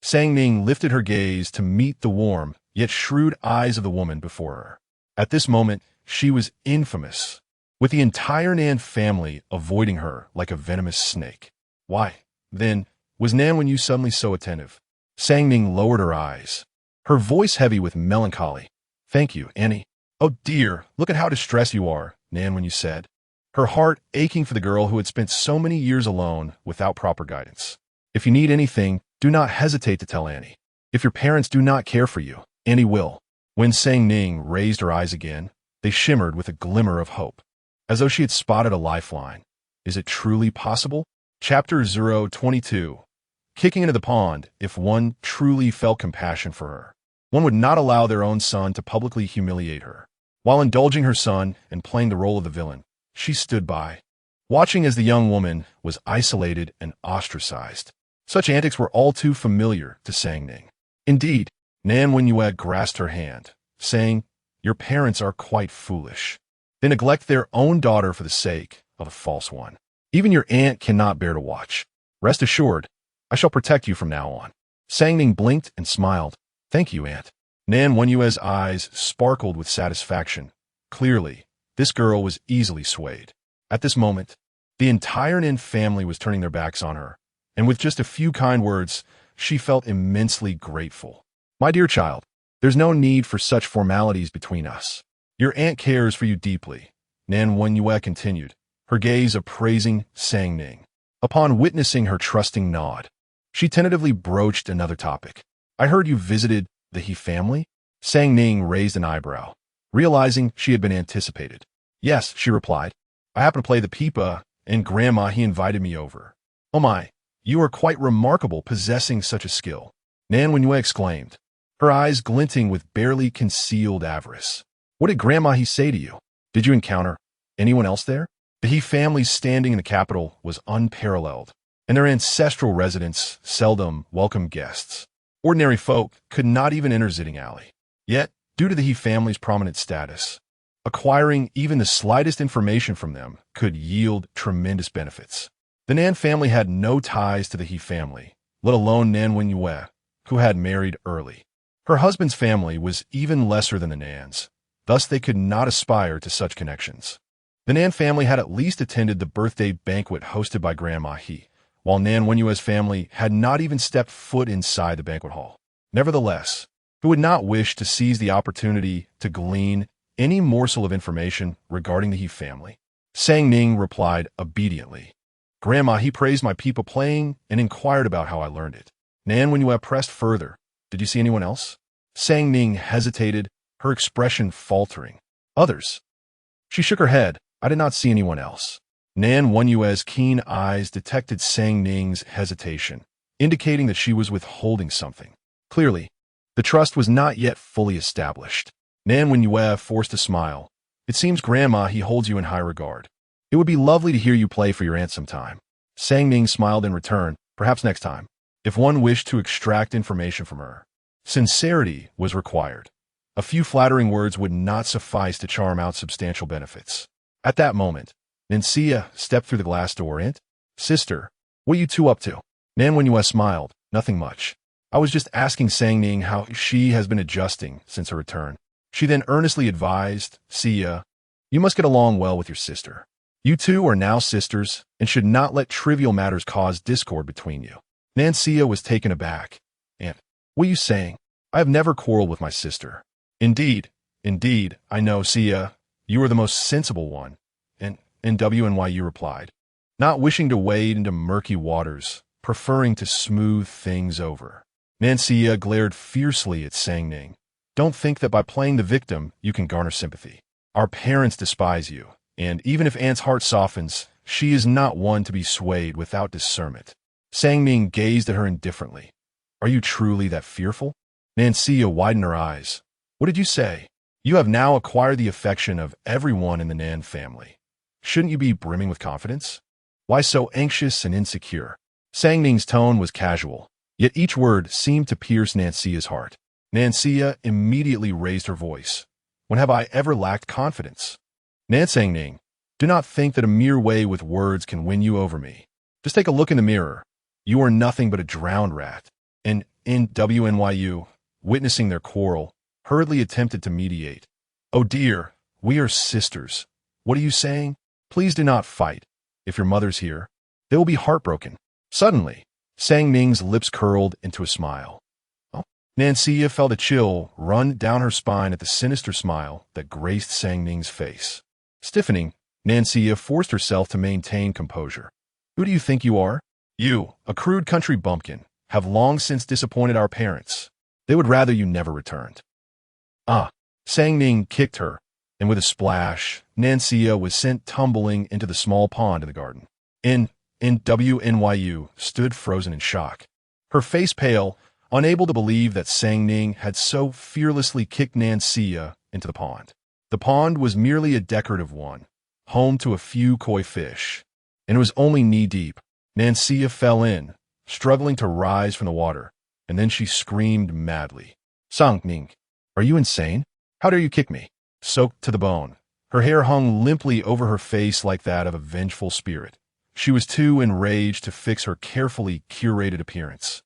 Sang Ning lifted her gaze to meet the warm, yet shrewd eyes of the woman before her. At this moment, she was infamous, with the entire Nan family avoiding her like a venomous snake. Why, then, was Nan Wenyu suddenly so attentive? Sang Ning lowered her eyes, her voice heavy with melancholy. "Thank you, Annie." "Oh dear, look at how distressed you are," Nan Wenyu said, her heart aching for the girl who had spent so many years alone without proper guidance. "If you need anything, do not hesitate to tell Annie. If your parents do not care for you, Annie will." When Sang Ning raised her eyes again, they shimmered with a glimmer of hope, as though she had spotted a lifeline. Is it truly possible? Chapter 022. Kicking into the pond. If one truly felt compassion for her, one would not allow their own son to publicly humiliate her. While indulging her son and playing the role of the villain, she stood by, watching as the young woman was isolated and ostracized. Such antics were all too familiar to Sang Ning. Indeed, Nan Wenyu grasped her hand, saying, "Your parents are quite foolish. They neglect their own daughter for the sake of a false one. Even your aunt cannot bear to watch. Rest assured, I shall protect you from now on." Sang Ning blinked and smiled. "Thank you, Aunt." Nan Wenyue's eyes sparkled with satisfaction. Clearly, this girl was easily swayed. At this moment, the entire Nin family was turning their backs on her, and with just a few kind words, she felt immensely grateful. "My dear child, there's no need for such formalities between us. Your aunt cares for you deeply," Nan Wenyue continued, her gaze appraising Sang Ning. Upon witnessing her trusting nod, she tentatively broached another topic. "I heard you visited the He family?" Sang Ning raised an eyebrow, realizing she had been anticipated. "Yes," she replied. "I happened to play the pipa, and Grandma he invited me over." "Oh my, you are quite remarkable possessing such a skill," Nan Wenyue exclaimed, her eyes glinting with barely concealed avarice. "What did Grandma he say to you? Did you encounter anyone else there?" The He family's standing in the capital was unparalleled, and their ancestral residence seldom welcomed guests. Ordinary folk could not even enter Zitting Alley. Yet, due to the He family's prominent status, acquiring even the slightest information from them could yield tremendous benefits. The Nan family had no ties to the He family, let alone Nan Wenyue, who had married early. Her husband's family was even lesser than the Nans, thus they could not aspire to such connections. The Nan family had at least attended the birthday banquet hosted by Grandma He, while Nan Wenyue's family had not even stepped foot inside the banquet hall. Nevertheless, who would not wish to seize the opportunity to glean any morsel of information regarding the He family? Sang Ning replied obediently. "Grandma he praised my pipa playing and inquired about how I learned it." Nan Wenyue pressed further. "Did you see anyone else?" Sang Ning hesitated, her expression faltering. "Others?" She shook her head. "I did not see anyone else." Nan Wenyue's keen eyes detected Sang Ning's hesitation, indicating that she was withholding something. Clearly, the trust was not yet fully established. Nan Wenyue forced a smile. "It seems Grandma he holds you in high regard. It would be lovely to hear you play for your aunt sometime." Sang Ning smiled in return. "Perhaps next time, if one wished to extract information from her." Sincerity was required. A few flattering words would not suffice to charm out substantial benefits. At that moment, Nincia stepped through the glass door and, "Sister, what are you two up to?" Nan Wenyue smiled. "Nothing much. I was just asking Sang Ning how she has been adjusting since her return." She then earnestly advised, "Sia, you must get along well with your sister. You two are now sisters and should not let trivial matters cause discord between you." Nancia was taken aback. "Aunt, what are you saying? I have never quarreled with my sister." Indeed, I know, Sia, you are the most sensible one." And NWNYU replied, not wishing to wade into murky waters, preferring to smooth things over. Nancia glared fiercely at Sang Ning. "Don't think that by playing the victim you can garner sympathy. Our parents despise you, and even if Aunt's heart softens, she is not one to be swayed without discernment." Sang Ning gazed at her indifferently. "Are you truly that fearful?" Nancia widened her eyes. "What did you say? You have now acquired the affection of everyone in the Nan family. Shouldn't you be brimming with confidence? Why so anxious and insecure?" Sang Ning's tone was casual, Yet each word seemed to pierce Nancia's heart. Nancia immediately raised her voice. When have I ever lacked confidence? Nan Sang Ning, do not think that a mere way with words can win you over me. Just take a look in the mirror. You are nothing but a drowned rat. And NWNYU, witnessing their quarrel, hurriedly attempted to mediate. Oh dear, we are sisters. What are you saying? Please do not fight. If your mother's here, they will be heartbroken. Suddenly, Sang Ning's lips curled into a smile. Oh. Nancia felt a chill run down her spine at the sinister smile that graced Sang Ning's face. Stiffening, Nancia forced herself to maintain composure. Who do you think you are? You, a crude country bumpkin, have long since disappointed our parents. They would rather you never returned. Ah, Sang Ning kicked her, and with a splash, Nancia was sent tumbling into the small pond in the garden. NWNYU stood frozen in shock. Her face pale, unable to believe that Sang Ning had so fearlessly kicked Nancia into the pond. The pond was merely a decorative one, home to a few koi fish, and it was only knee-deep. Nancia fell in, struggling to rise from the water, and then she screamed madly. Sang Ning, are you insane? How dare you kick me? Soaked to the bone, her hair hung limply over her face like that of a vengeful spirit. She was too enraged to fix her carefully curated appearance.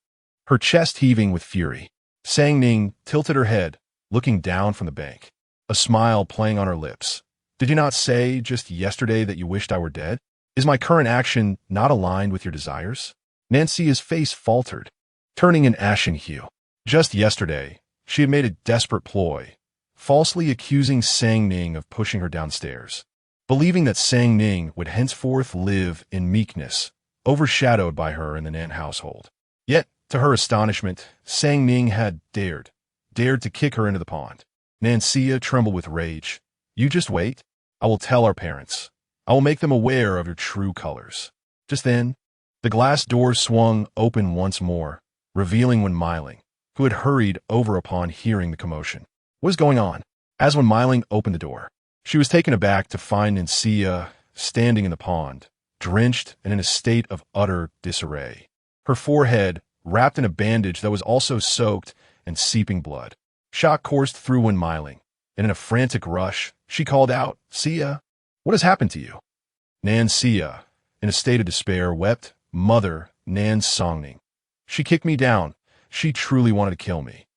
Her chest heaving with fury, Sang Ning tilted her head, looking down from the bank, a smile playing on her lips. Did you not say just yesterday that you wished I were dead? Is my current action not aligned with your desires? Nancia's face faltered, turning an ashen hue. Just yesterday, she had made a desperate ploy, falsely accusing Sang Ning of pushing her downstairs, believing that Sang Ning would henceforth live in meekness, overshadowed by her in the Nan household. Yet, to her astonishment, Sang Ning had dared to kick her into the pond. Nancia trembled with rage. You just wait. I will tell our parents. I will make them aware of your true colors. Just then, the glass door swung open once more, revealing Wen Meiling, who had hurried over upon hearing the commotion. What is going on? As Wen Meiling opened the door, she was taken aback to find Nancia standing in the pond, drenched and in a state of utter disarray. Her forehead wrapped in a bandage that was also soaked and seeping blood. Shock coursed through Wen Meiling, and in a frantic rush, she called out, Sia, what has happened to you? Nancia, in a state of despair, wept, Mother, Nan Sang Ning. She kicked me down. She truly wanted to kill me.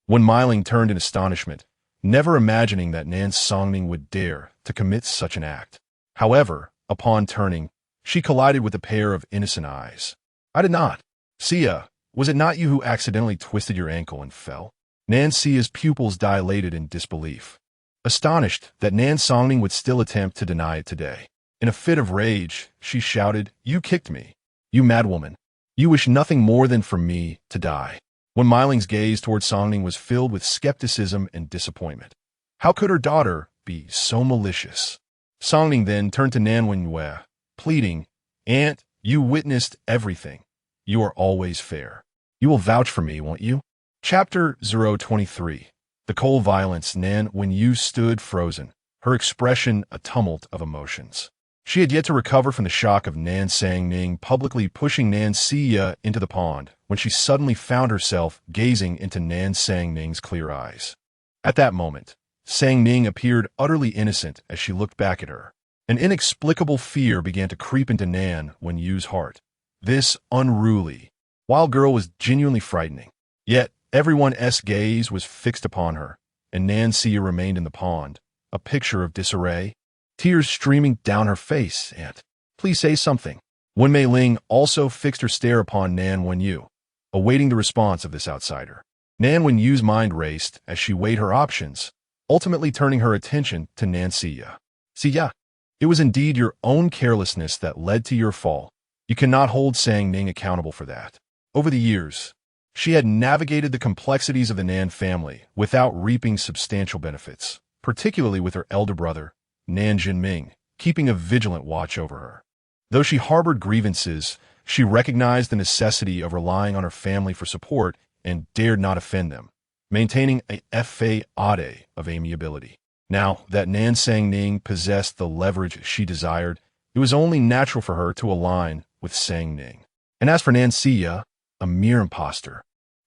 Wen Meiling turned in astonishment, never imagining that Nan Sang Ning would dare to commit such an act. However, upon turning, she collided with a pair of innocent eyes. I did not. Sia, was it not you who accidentally twisted your ankle and fell? Nancia's pupils dilated in disbelief, astonished that Nan Sang Ning would still attempt to deny it today. In a fit of rage, she shouted, You kicked me. You madwoman. You wish nothing more than for me to die. Wen Meiling's gaze toward Sang Ning was filled with skepticism and disappointment. How could her daughter be so malicious? Sang Ning then turned to Nan Wenyu, pleading, Aunt, you witnessed everything. You are always fair. You will vouch for me, won't you? Chapter 023. The cold violence. Nan Wenyu stood frozen, her expression a tumult of emotions. She had yet to recover from the shock of Nan Sang Ning publicly pushing Nancia into the pond when she suddenly found herself gazing into Nan Sang Ning's clear eyes. At that moment, Sang Ning appeared utterly innocent as she looked back at her. An inexplicable fear began to creep into Nan Wenyu's heart. This unruly, wild girl was genuinely frightening. Yet, everyone's gaze was fixed upon her, and Nancia remained in the pond, a picture of disarray, tears streaming down her face. Aunt, please say something. Wen Meiling also fixed her stare upon Nan Wenyu, awaiting the response of this outsider. Nan Wenyu's mind raced as she weighed her options, ultimately turning her attention to Nancia. Sia, it was indeed your own carelessness that led to your fall. You cannot hold Sang Ning accountable for that. Over the years, she had navigated the complexities of the Nan family without reaping substantial benefits, particularly with her elder brother, Nan Jinming, keeping a vigilant watch over her. Though she harbored grievances, she recognized the necessity of relying on her family for support and dared not offend them, maintaining a facade of amiability. Now that Nan Sang Ning possessed the leverage she desired, it was only natural for her to align with Sang Ning. And as for Nancia, a mere imposter.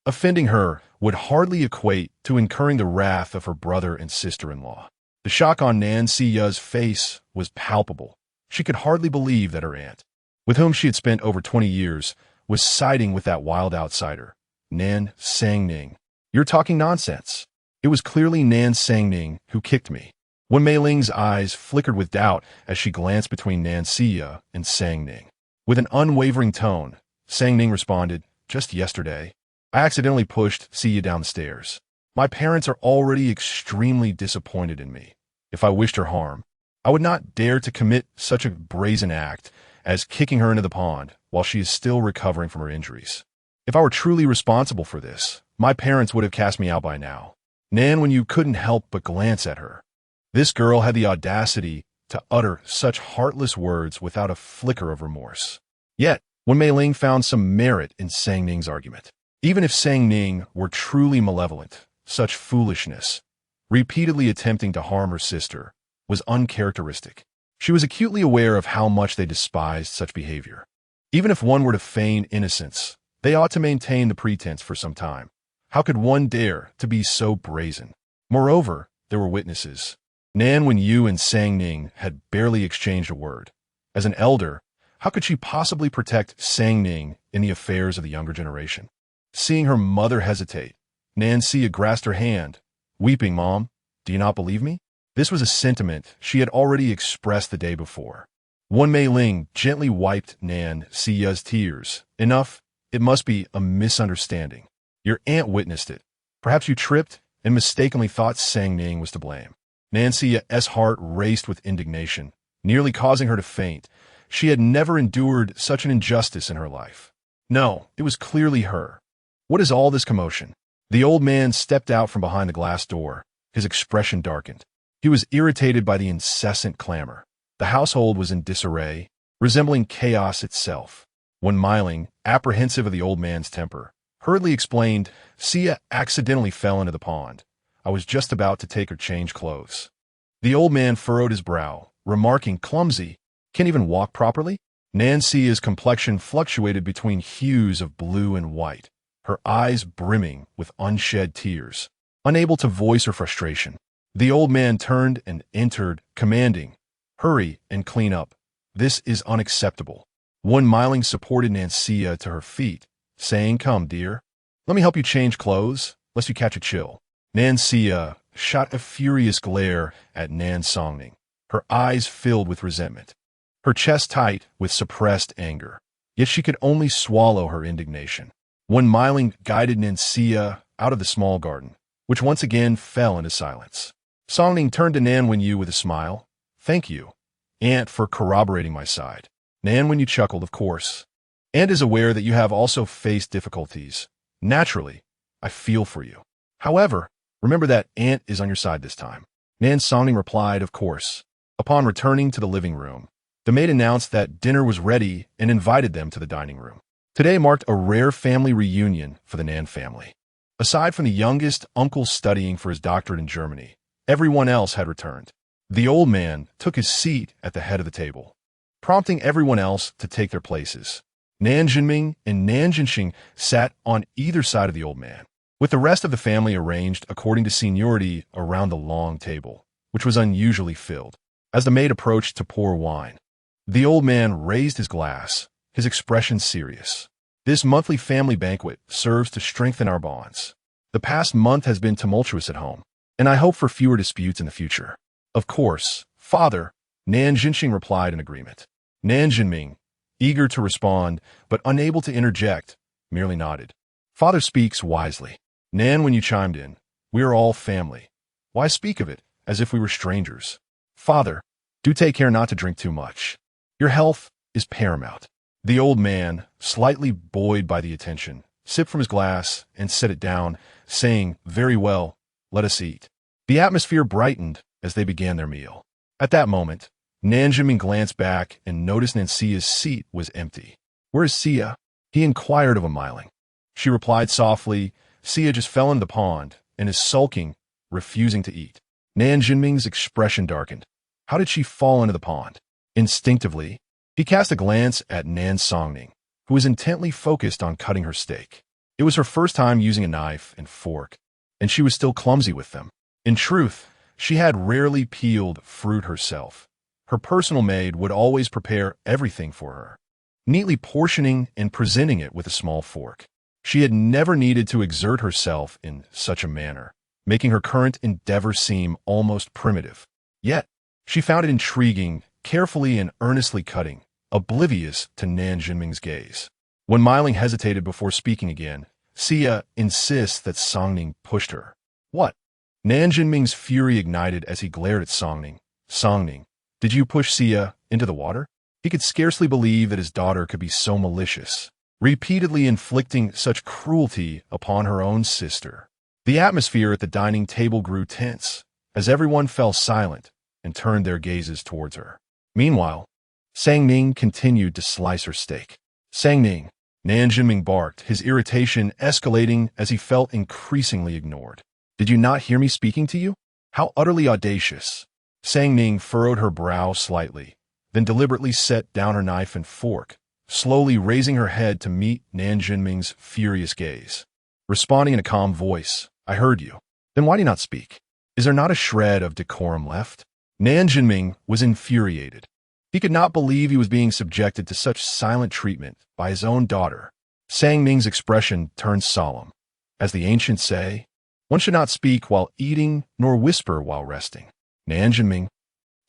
Offending her would hardly equate to incurring the wrath of her brother and sister-in-law. The shock on Nan Siya's face was palpable. She could hardly believe that her aunt, with whom she had spent over 20 years, was siding with that wild outsider. Nan Sangning. You're talking nonsense. It was clearly Nan Sangning who kicked me. When Mei Ling's eyes flickered with doubt as she glanced between Nan Siya and Sangning. With an unwavering tone, Sangning responded, just yesterday, I accidentally pushed Siya down the stairs. My parents are already extremely disappointed in me. If I wished her harm, I would not dare to commit such a brazen act as kicking her into the pond while she is still recovering from her injuries. If I were truly responsible for this, my parents would have cast me out by now. Nan, when you couldn't help but glance at her. This girl had the audacity to utter such heartless words without a flicker of remorse. Yet, when Mei Ling found some merit in Sang Ning's argument, even if Sang Ning were truly malevolent, such foolishness, repeatedly attempting to harm her sister, was uncharacteristic. She was acutely aware of how much they despised such behavior. Even if one were to feign innocence, they ought to maintain the pretense for some time. How could one dare to be so brazen? Moreover, there were witnesses. Nan Wenyu and Sang Ning had barely exchanged a word. As an elder, how could she possibly protect Sang Ning in the affairs of the younger generation? Seeing her mother hesitate, Nan Siya grasped her hand. Weeping, Mom, do you not believe me? This was a sentiment she had already expressed the day before. One Mei Ling gently wiped Nan Siya's tears. Enough, it must be a misunderstanding. Your aunt witnessed it. Perhaps you tripped and mistakenly thought Sang Ning was to blame. Nan Siya's heart raced with indignation, nearly causing her to faint. She had never endured such an injustice in her life. No, it was clearly her. What is all this commotion? The old man stepped out from behind the glass door. His expression darkened. He was irritated by the incessant clamor. The household was in disarray, resembling chaos itself. When Meiling, apprehensive of the old man's temper, hurriedly explained, Siya accidentally fell into the pond. I was just about to take her change clothes. The old man furrowed his brow, remarking, clumsy, can't even walk properly? Nan Siya's complexion fluctuated between hues of blue and white, her eyes brimming with unshed tears. Unable to voice her frustration, the old man turned and entered, commanding, hurry and clean up. This is unacceptable. One Meiling supported Nan Siya to her feet, saying, come, dear. Let me help you change clothes, lest you catch a chill. Nan Siya shot a furious glare at Nan Songning, her eyes filled with resentment, her chest tight with suppressed anger. Yet she could only swallow her indignation. When Meiling guided Nan Siya out of the small garden, which once again fell into silence, Songning turned to Nan Wenyu with a smile. Thank you, Aunt, for corroborating my side. Nan Wenyu chuckled, of course. Aunt is aware that you have also faced difficulties. Naturally, I feel for you. However, remember that Aunt is on your side this time. Nan Songning replied, of course. Upon returning to the living room, the maid announced that dinner was ready and invited them to the dining room. Today marked a rare family reunion for the Nan family. Aside from the youngest uncle studying for his doctorate in Germany, everyone else had returned. The old man took his seat at the head of the table, prompting everyone else to take their places. Nan Jinming and Nan Jinxing sat on either side of the old man, with the rest of the family arranged according to seniority around the long table, which was unusually filled. As the maid approached to pour wine, the old man raised his glass, his expression serious. This monthly family banquet serves to strengthen our bonds. The past month has been tumultuous at home, and I hope for fewer disputes in the future. Of course, Father, Nan Jinxing replied in agreement. Nan Jinming, eager to respond but unable to interject, merely nodded. Father speaks wisely. Nan, when you chimed in, we are all family. Why speak of it as if we were strangers? Father, do take care not to drink too much. Your health is paramount. The old man, slightly buoyed by the attention, sipped from his glass and set it down, saying, very well, let us eat. The atmosphere brightened as they began their meal. At that moment, Nan Jinming glanced back and noticed Nan Siya's seat was empty. Where is Siya? He inquired of a Meiling. She replied softly, Siya just fell into the pond and is sulking, refusing to eat. Nan Jinming's expression darkened. How did she fall into the pond? Instinctively, he cast a glance at Nan Songning, who was intently focused on cutting her steak. It was her first time using a knife and fork, and she was still clumsy with them. In truth, she had rarely peeled fruit herself. Her personal maid would always prepare everything for her, neatly portioning and presenting it with a small fork. She had never needed to exert herself in such a manner, making her current endeavor seem almost primitive. Yet, she found it intriguing, carefully and earnestly cutting, oblivious to Nan Jinming's gaze. When Miling hesitated before speaking again, Xia insists that Songning pushed her. What? Nan Jinming's fury ignited as he glared at Songning. Songning, did you push Xia into the water? He could scarcely believe that his daughter could be so malicious, repeatedly inflicting such cruelty upon her own sister. The atmosphere at the dining table grew tense, as everyone fell silent and turned their gazes towards her. Meanwhile, Sang Ning continued to slice her steak. Sang Ning, Nan Jinming barked, his irritation escalating as he felt increasingly ignored. Did you not hear me speaking to you? How utterly audacious. Sang Ning furrowed her brow slightly, then deliberately set down her knife and fork, slowly raising her head to meet Nan Jinming's furious gaze. Responding in a calm voice, I heard you. Then why do you not speak? Is there not a shred of decorum left? Nan Jinming was infuriated. He could not believe he was being subjected to such silent treatment by his own daughter. Sang Ning's expression turned solemn. As the ancients say, one should not speak while eating nor whisper while resting. Nan Jinming.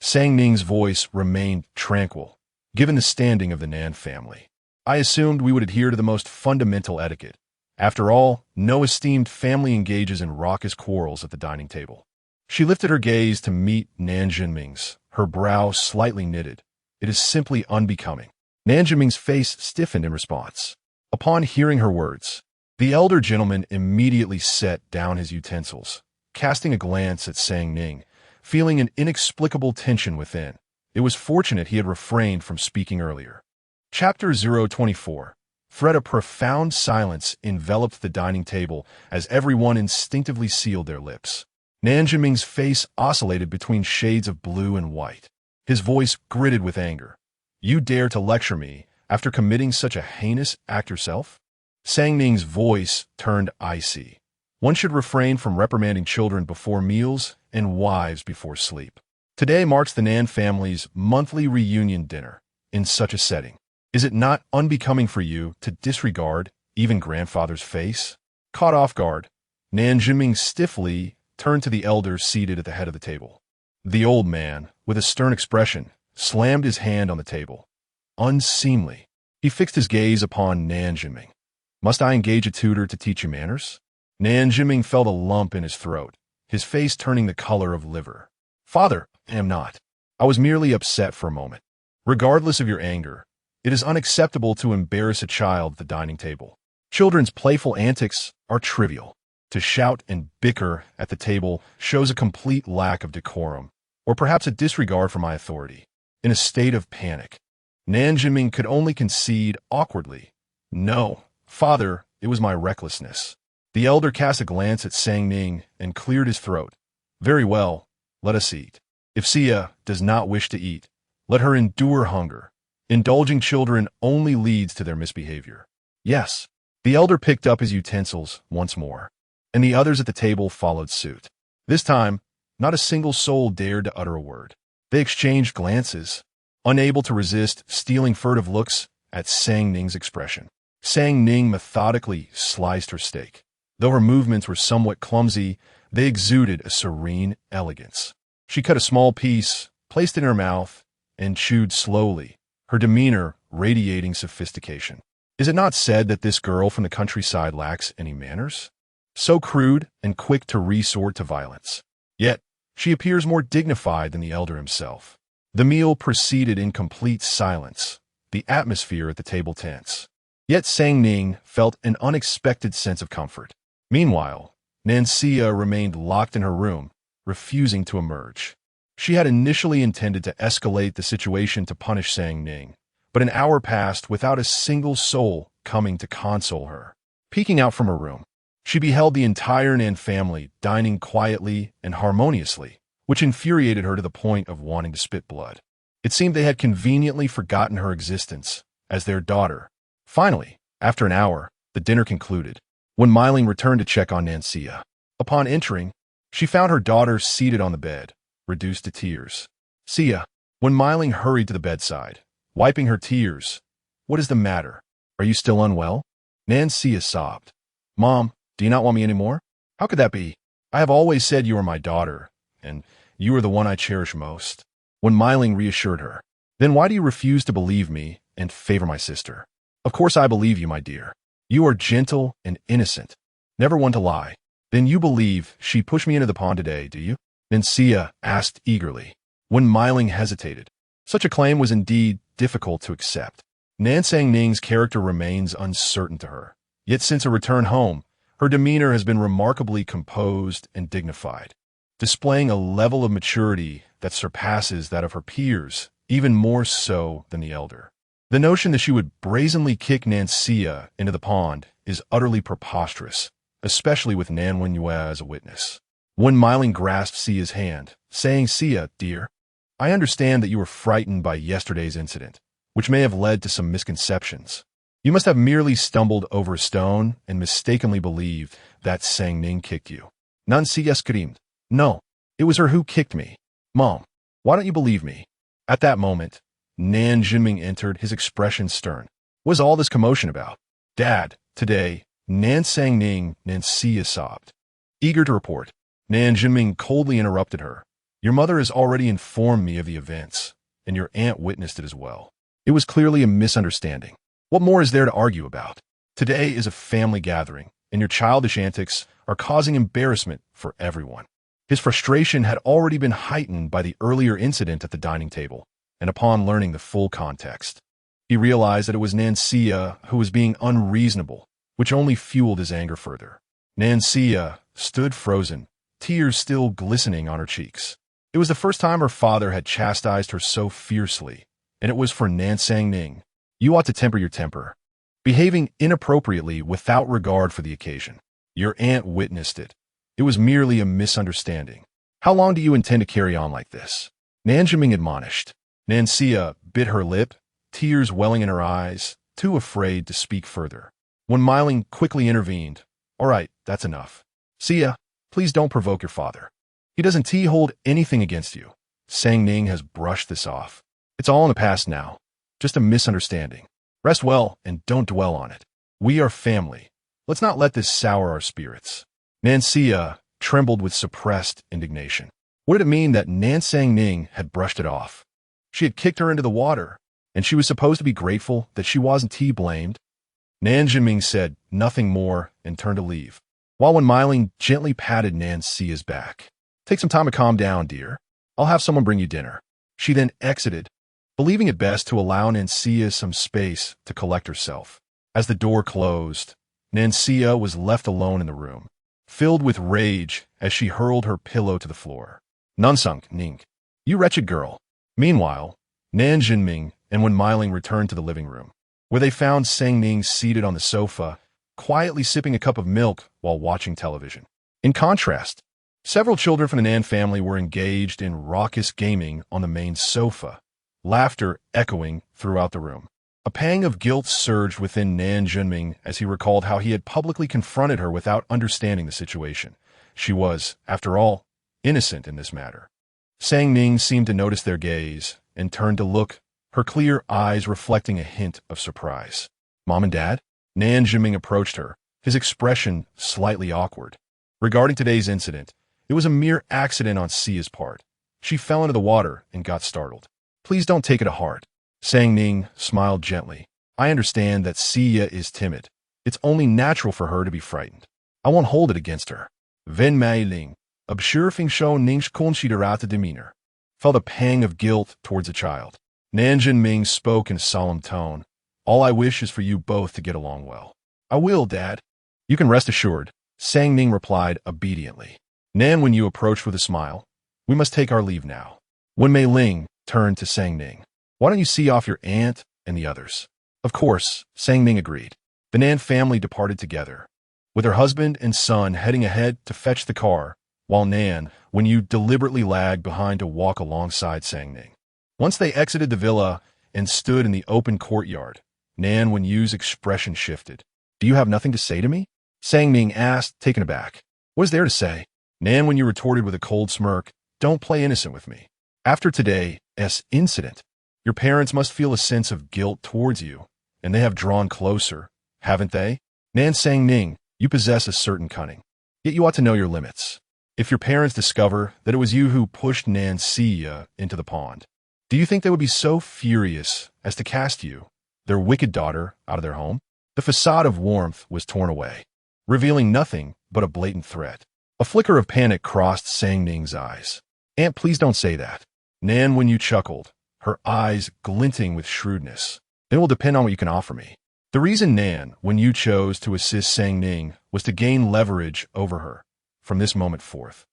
Sang Ning's voice remained tranquil, given the standing of the Nan family. I assumed we would adhere to the most fundamental etiquette. After all, no esteemed family engages in raucous quarrels at the dining table. She lifted her gaze to meet Nan Jinming's, her brow slightly knitted. It is simply unbecoming. Nan Jinming's face stiffened in response. Upon hearing her words, the elder gentleman immediately set down his utensils, casting a glance at Sang Ning, feeling an inexplicable tension within. It was fortunate he had refrained from speaking earlier. Chapter 024. A profound silence enveloped the dining table as everyone instinctively sealed their lips. Nan Jinming's face oscillated between shades of blue and white. His voice gritted with anger. You dare to lecture me after committing such a heinous act yourself? Sang Ning's voice turned icy. One should refrain from reprimanding children before meals and wives before sleep. Today marks the Nan family's monthly reunion dinner. In such a setting, is it not unbecoming for you to disregard even grandfather's face? Caught off guard, Nan Jinming stiffly turned to the elder seated at the head of the table. The old man, with a stern expression, slammed his hand on the table. Unseemly. He fixed his gaze upon Nan Jinming. Must I engage a tutor to teach you manners? Nan Jinming felt a lump in his throat, his face turning the color of liver. Father, I am not. I was merely upset for a moment. Regardless of your anger, it is unacceptable to embarrass a child at the dining table. Children's playful antics are trivial. To shout and bicker at the table shows a complete lack of decorum, or perhaps a disregard for my authority. In a state of panic, Nan Jinming could only concede awkwardly. No, father, it was my recklessness. The elder cast a glance at Sang Ning and cleared his throat. Very well, let us eat. If Xia does not wish to eat, let her endure hunger. Indulging children only leads to their misbehavior. Yes, the elder picked up his utensils once more, and the others at the table followed suit. This time, not a single soul dared to utter a word. They exchanged glances, unable to resist stealing furtive looks at Sang Ning's expression. Sang Ning methodically sliced her steak. Though her movements were somewhat clumsy, they exuded a serene elegance. She cut a small piece, placed it in her mouth, and chewed slowly, her demeanor radiating sophistication. Is it not said that this girl from the countryside lacks any manners? So crude and quick to resort to violence. Yet, she appears more dignified than the elder himself. The meal proceeded in complete silence, the atmosphere at the table tense. Yet Sang Ning felt an unexpected sense of comfort. Meanwhile, Nan Xia remained locked in her room, refusing to emerge. She had initially intended to escalate the situation to punish Sang Ning, but an hour passed without a single soul coming to console her. Peeking out from her room, she beheld the entire Nan family dining quietly and harmoniously, which infuriated her to the point of wanting to spit blood. It seemed they had conveniently forgotten her existence as their daughter, Finally, after an hour, the dinner concluded. When Myling returned to check on Nancia, upon entering, she found her daughter seated on the bed, reduced to tears. Sia, when Myling hurried to the bedside, wiping her tears, "What is the matter? Are you still unwell?" Nancia sobbed. "Mom, do you not want me anymore? How could that be? I have always said you are my daughter, and you are the one I cherish most." When Myling reassured her, "Then why do you refuse to believe me and favor my sister?" "Of course I believe you, my dear. You are gentle and innocent, never one to lie." "Then you believe she pushed me into the pond today, do you?" Nancia asked eagerly. When Myling hesitated, such a claim was indeed difficult to accept. Nan Sang Ning's character remains uncertain to her. Yet since her return home, her demeanor has been remarkably composed and dignified, displaying a level of maturity that surpasses that of her peers, even more so than the elder. The notion that she would brazenly kick Nancia into the pond is utterly preposterous, especially with Nan Wenyue as a witness. When Myling grasped Sia's hand, saying, "Sia, dear, I understand that you were frightened by yesterday's incident, which may have led to some misconceptions. You must have merely stumbled over a stone and mistakenly believed that Sang Ning kicked you." Nancia screamed, "No, it was her who kicked me. Mom, why don't you believe me?" At that moment, Nan Jinming entered, his expression stern. "What is all this commotion about?" "Dad, today, Nan Sang Ning," Nancia sobbed. Eager to report, Nan Jinming coldly interrupted her. "Your mother has already informed me of the events, and your aunt witnessed it as well. It was clearly a misunderstanding. What more is there to argue about? Today is a family gathering, and your childish antics are causing embarrassment for everyone." His frustration had already been heightened by the earlier incident at the dining table, and upon learning the full context, he realized that it was Nancia who was being unreasonable, which only fueled his anger further. Nancia stood frozen, tears still glistening on her cheeks. It was the first time her father had chastised her so fiercely, and it was for Nan Sang Ning. "You ought to temper your temper. Behaving inappropriately without regard for the occasion. Your aunt witnessed it. It was merely a misunderstanding. How long do you intend to carry on like this?" Nan Jinming admonished. Nancia bit her lip, tears welling in her eyes, too afraid to speak further. When Myling quickly intervened, "All right, that's enough. Sia, please don't provoke your father. He doesn't hold anything against you. Sang Ning has brushed this off. It's all in the past now. Just a misunderstanding. Rest well and don't dwell on it. We are family. Let's not let this sour our spirits." Nancia trembled with suppressed indignation. What did it mean that Nan Sang Ning had brushed it off? She had kicked her into the water, and she was supposed to be grateful that she wasn't blamed. Nan Jinming said nothing more and turned to leave, while when Myling gently patted Nancia's back. "Take some time to calm down, dear. I'll have someone bring you dinner." She then exited, believing it best to allow Nancia some space to collect herself. As the door closed, Nancia was left alone in the room, filled with rage as she hurled her pillow to the floor. "Nansung Ning, you wretched girl." Meanwhile, Nan Jinming and when Myling returned to the living room, where they found Sang Ning seated on the sofa, quietly sipping a cup of milk while watching television. In contrast, several children from the Nan family were engaged in raucous gaming on the main sofa, laughter echoing throughout the room. A pang of guilt surged within Nan Jinming as he recalled how he had publicly confronted her without understanding the situation. She was, after all, innocent in this matter. Sang Ning seemed to notice their gaze and turned to look, her clear eyes reflecting a hint of surprise. "Mom and Dad?" Nan Jinming approached her, his expression slightly awkward. Regarding today's incident, it was a mere accident on Sia's part. She fell into the water and got startled. "Please don't take it to heart." Sang Ning smiled gently. "I understand that Sia is timid. It's only natural for her to be frightened. I won't hold it against her." Ven Mei Ling, observing Shou Ning's considerate demeanor, felt a pang of guilt towards the child. Nan Jinming spoke in a solemn tone. "All I wish is for you both to get along well." "I will, Dad." "You can rest assured," Sang Ning replied obediently. Nan Wenyu approached with a smile. "We must take our leave now." When Mei Ling turned to Sang Ning, "Why don't you see off your aunt and the others?" "Of course," Sang Ning agreed. The Nan family departed together, with her husband and son heading ahead to fetch the car, while Nan Wenyu deliberately lagged behind to walk alongside Sang Ning. Once they exited the villa and stood in the open courtyard, Nan Wenyu's expression shifted. Do you have nothing to say to me? Sang Ning asked, taken aback. What is there to say? Nan Wenyu retorted with a cold smirk. Don't play innocent with me. After today's incident, your parents must feel a sense of guilt towards you, and they have drawn closer, haven't they? Nan Sang Ning, you possess a certain cunning. Yet you ought to know your limits. If your parents discover that it was you who pushed Nan Xia into the pond, do you think they would be so furious as to cast you, their wicked daughter, out of their home? The facade of warmth was torn away, revealing nothing but a blatant threat. A flicker of panic crossed Sang Ning's eyes. Aunt, please don't say that. Nan Wenyu chuckled, her eyes glinting with shrewdness. It will depend on what you can offer me. The reason Nan Wenyu chose to assist Sang Ning was to gain leverage over her. From this moment forth,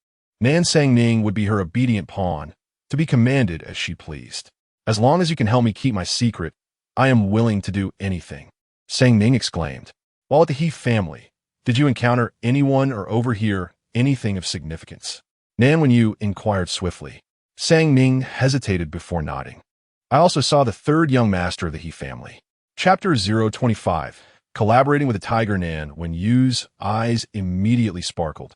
Nan Sang Ning would be her obedient pawn, to be commanded as she pleased. As long as you can help me keep my secret, I am willing to do anything. Sang Ning exclaimed. While at the He family, did you encounter anyone or overhear anything of significance? Nan Wenyu inquired swiftly. Sang Ning hesitated before nodding. I also saw the third young master of the He family. Chapter 025. Collaborating with the tiger. Nan Wenyu's eyes immediately sparkled.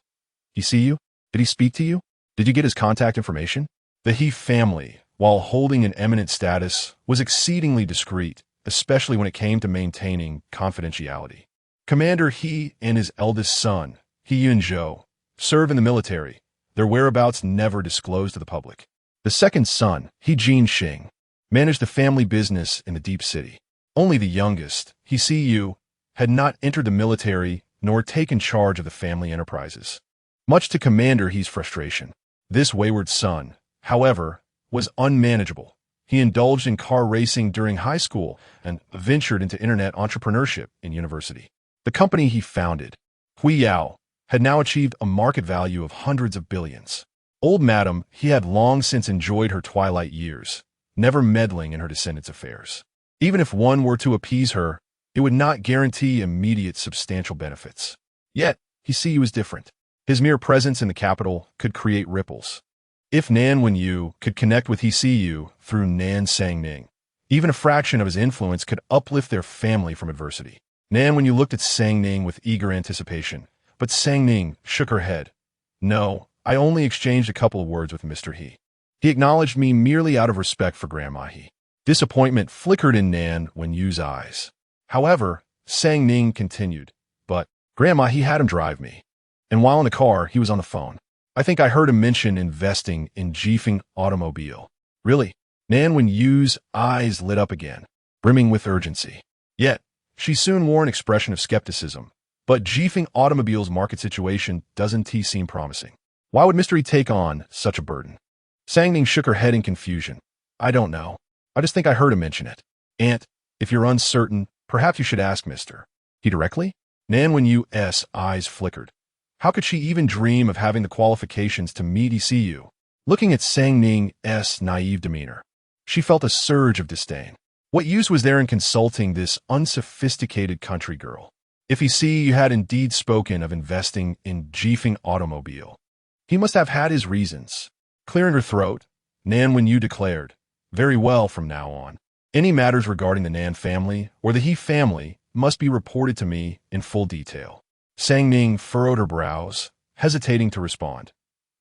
He see you? Did he speak to you? Did you get his contact information? The He family, while holding an eminent status, was exceedingly discreet, especially when it came to maintaining confidentiality. Commander He and his eldest son, He Yunzhou, serve in the military, their whereabouts never disclosed to the public. The second son, He Jinxing, managed the family business in the deep city. Only the youngest, He Siyu, had not entered the military nor taken charge of the family enterprises. Much to Commander He's frustration, this wayward son, however, was unmanageable. He indulged in car racing during high school and ventured into internet entrepreneurship in university. The company he founded, Huiyao, had now achieved a market value of hundreds of billions. Old Madam, he had long since enjoyed her twilight years, never meddling in her descendants' affairs. Even if one were to appease her, it would not guarantee immediate substantial benefits. Yet, He Siyu was different. His mere presence in the capital could create ripples. If Nan Wenyu could connect with He Siyu through Nan Sang Ning, even a fraction of his influence could uplift their family from adversity. Nan Wenyu looked at Sang Ning with eager anticipation, but Sang Ning shook her head. No, I only exchanged a couple of words with Mr. He. He acknowledged me merely out of respect for Grandma He. Disappointment flickered in Nan Wenyu's eyes. However, Sang Ning continued, but Grandma He had him drive me. And while in the car, he was on the phone. I think I heard him mention investing in Guqin automobile. Really? Nan Wenyu's eyes lit up again, brimming with urgency. Yet, she soon wore an expression of skepticism. But Guqin automobile's market situation doesn't seem promising. Why would Mr. He take on such a burden? Sang Ning shook her head in confusion. I don't know. I just think I heard him mention it. Aunt, if you're uncertain, perhaps you should ask Mr. He directly? Nan Wenyu's eyes flickered. How could she even dream of having the qualifications to meet ECU? Looking at Sang Ning's naive demeanor, she felt a surge of disdain. What use was there in consulting this unsophisticated country girl? If ECU had indeed spoken of investing in Guqin automobile, he must have had his reasons. Clearing her throat, Nan Wenyu declared, Very well from now on. Any matters regarding the Nan family or the He family must be reported to me in full detail. Sang Ning furrowed her brows, hesitating to respond.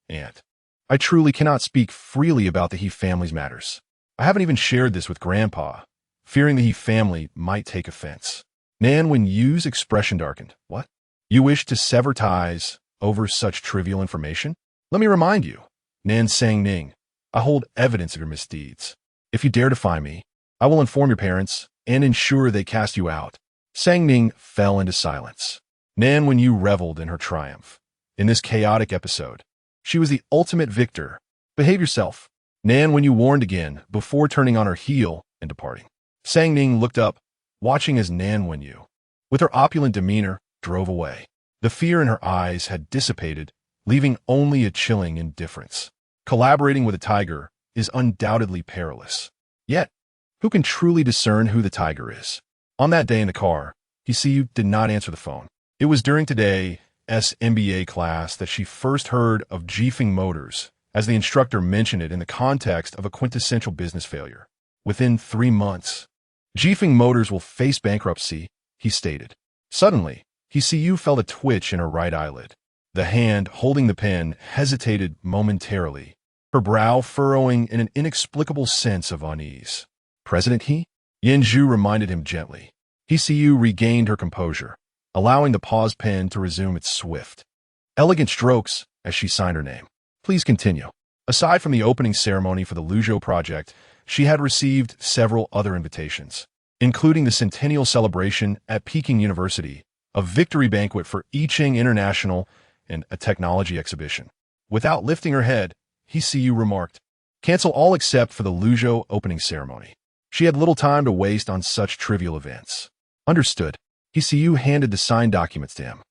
Aunt, I truly cannot speak freely about the He family's matters. I haven't even shared this with Grandpa, fearing the He family might take offense. Nan Wenyu's expression darkened. What? You wish to sever ties over such trivial information? Let me remind you, Nan Sang Ning, I hold evidence of your misdeeds. If you dare defy me, I will inform your parents and ensure they cast you out. Sang Ning fell into silence. Nan Wenyu reveled in her triumph. In this chaotic episode, she was the ultimate victor. Behave yourself. Nan Wenyu warned again before turning on her heel and departing. Sang Ning looked up, watching as Nan Wenyu, with her opulent demeanor, drove away. The fear in her eyes had dissipated, leaving only a chilling indifference. Collaborating with a tiger is undoubtedly perilous. Yet, who can truly discern who the tiger is? On that day in the car, He Siyu did not answer the phone. It was during today's MBA class that she first heard of Guqin Motors, as the instructor mentioned it in the context of a quintessential business failure. Within 3 months, Guangling Motors will face bankruptcy, he stated. Suddenly, Yu felt a twitch in her right eyelid. The hand holding the pen hesitated momentarily, her brow furrowing in an inexplicable sense of unease. President He? Zhu reminded him gently. Yu regained her composure, allowing the paused pen to resume its swift, elegant strokes as she signed her name. Please continue. Aside from the opening ceremony for the Luzhou project, she had received several other invitations, including the centennial celebration at Peking University, a victory banquet for I Ching International, and a technology exhibition. Without lifting her head, Yu remarked, "Cancel all except for the Luzhou opening ceremony." She had little time to waste on such trivial events. Understood. Yu handed the signed documents to him.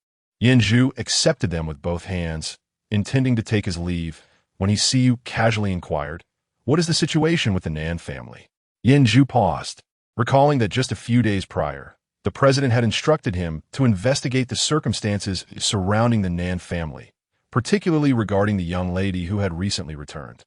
Zhu accepted them with both hands, intending to take his leave, when Yu casually inquired, "What is the situation with the Nan family?" Zhu paused, recalling that just a few days prior, the president had instructed him to investigate the circumstances surrounding the Nan family, particularly regarding the young lady who had recently returned.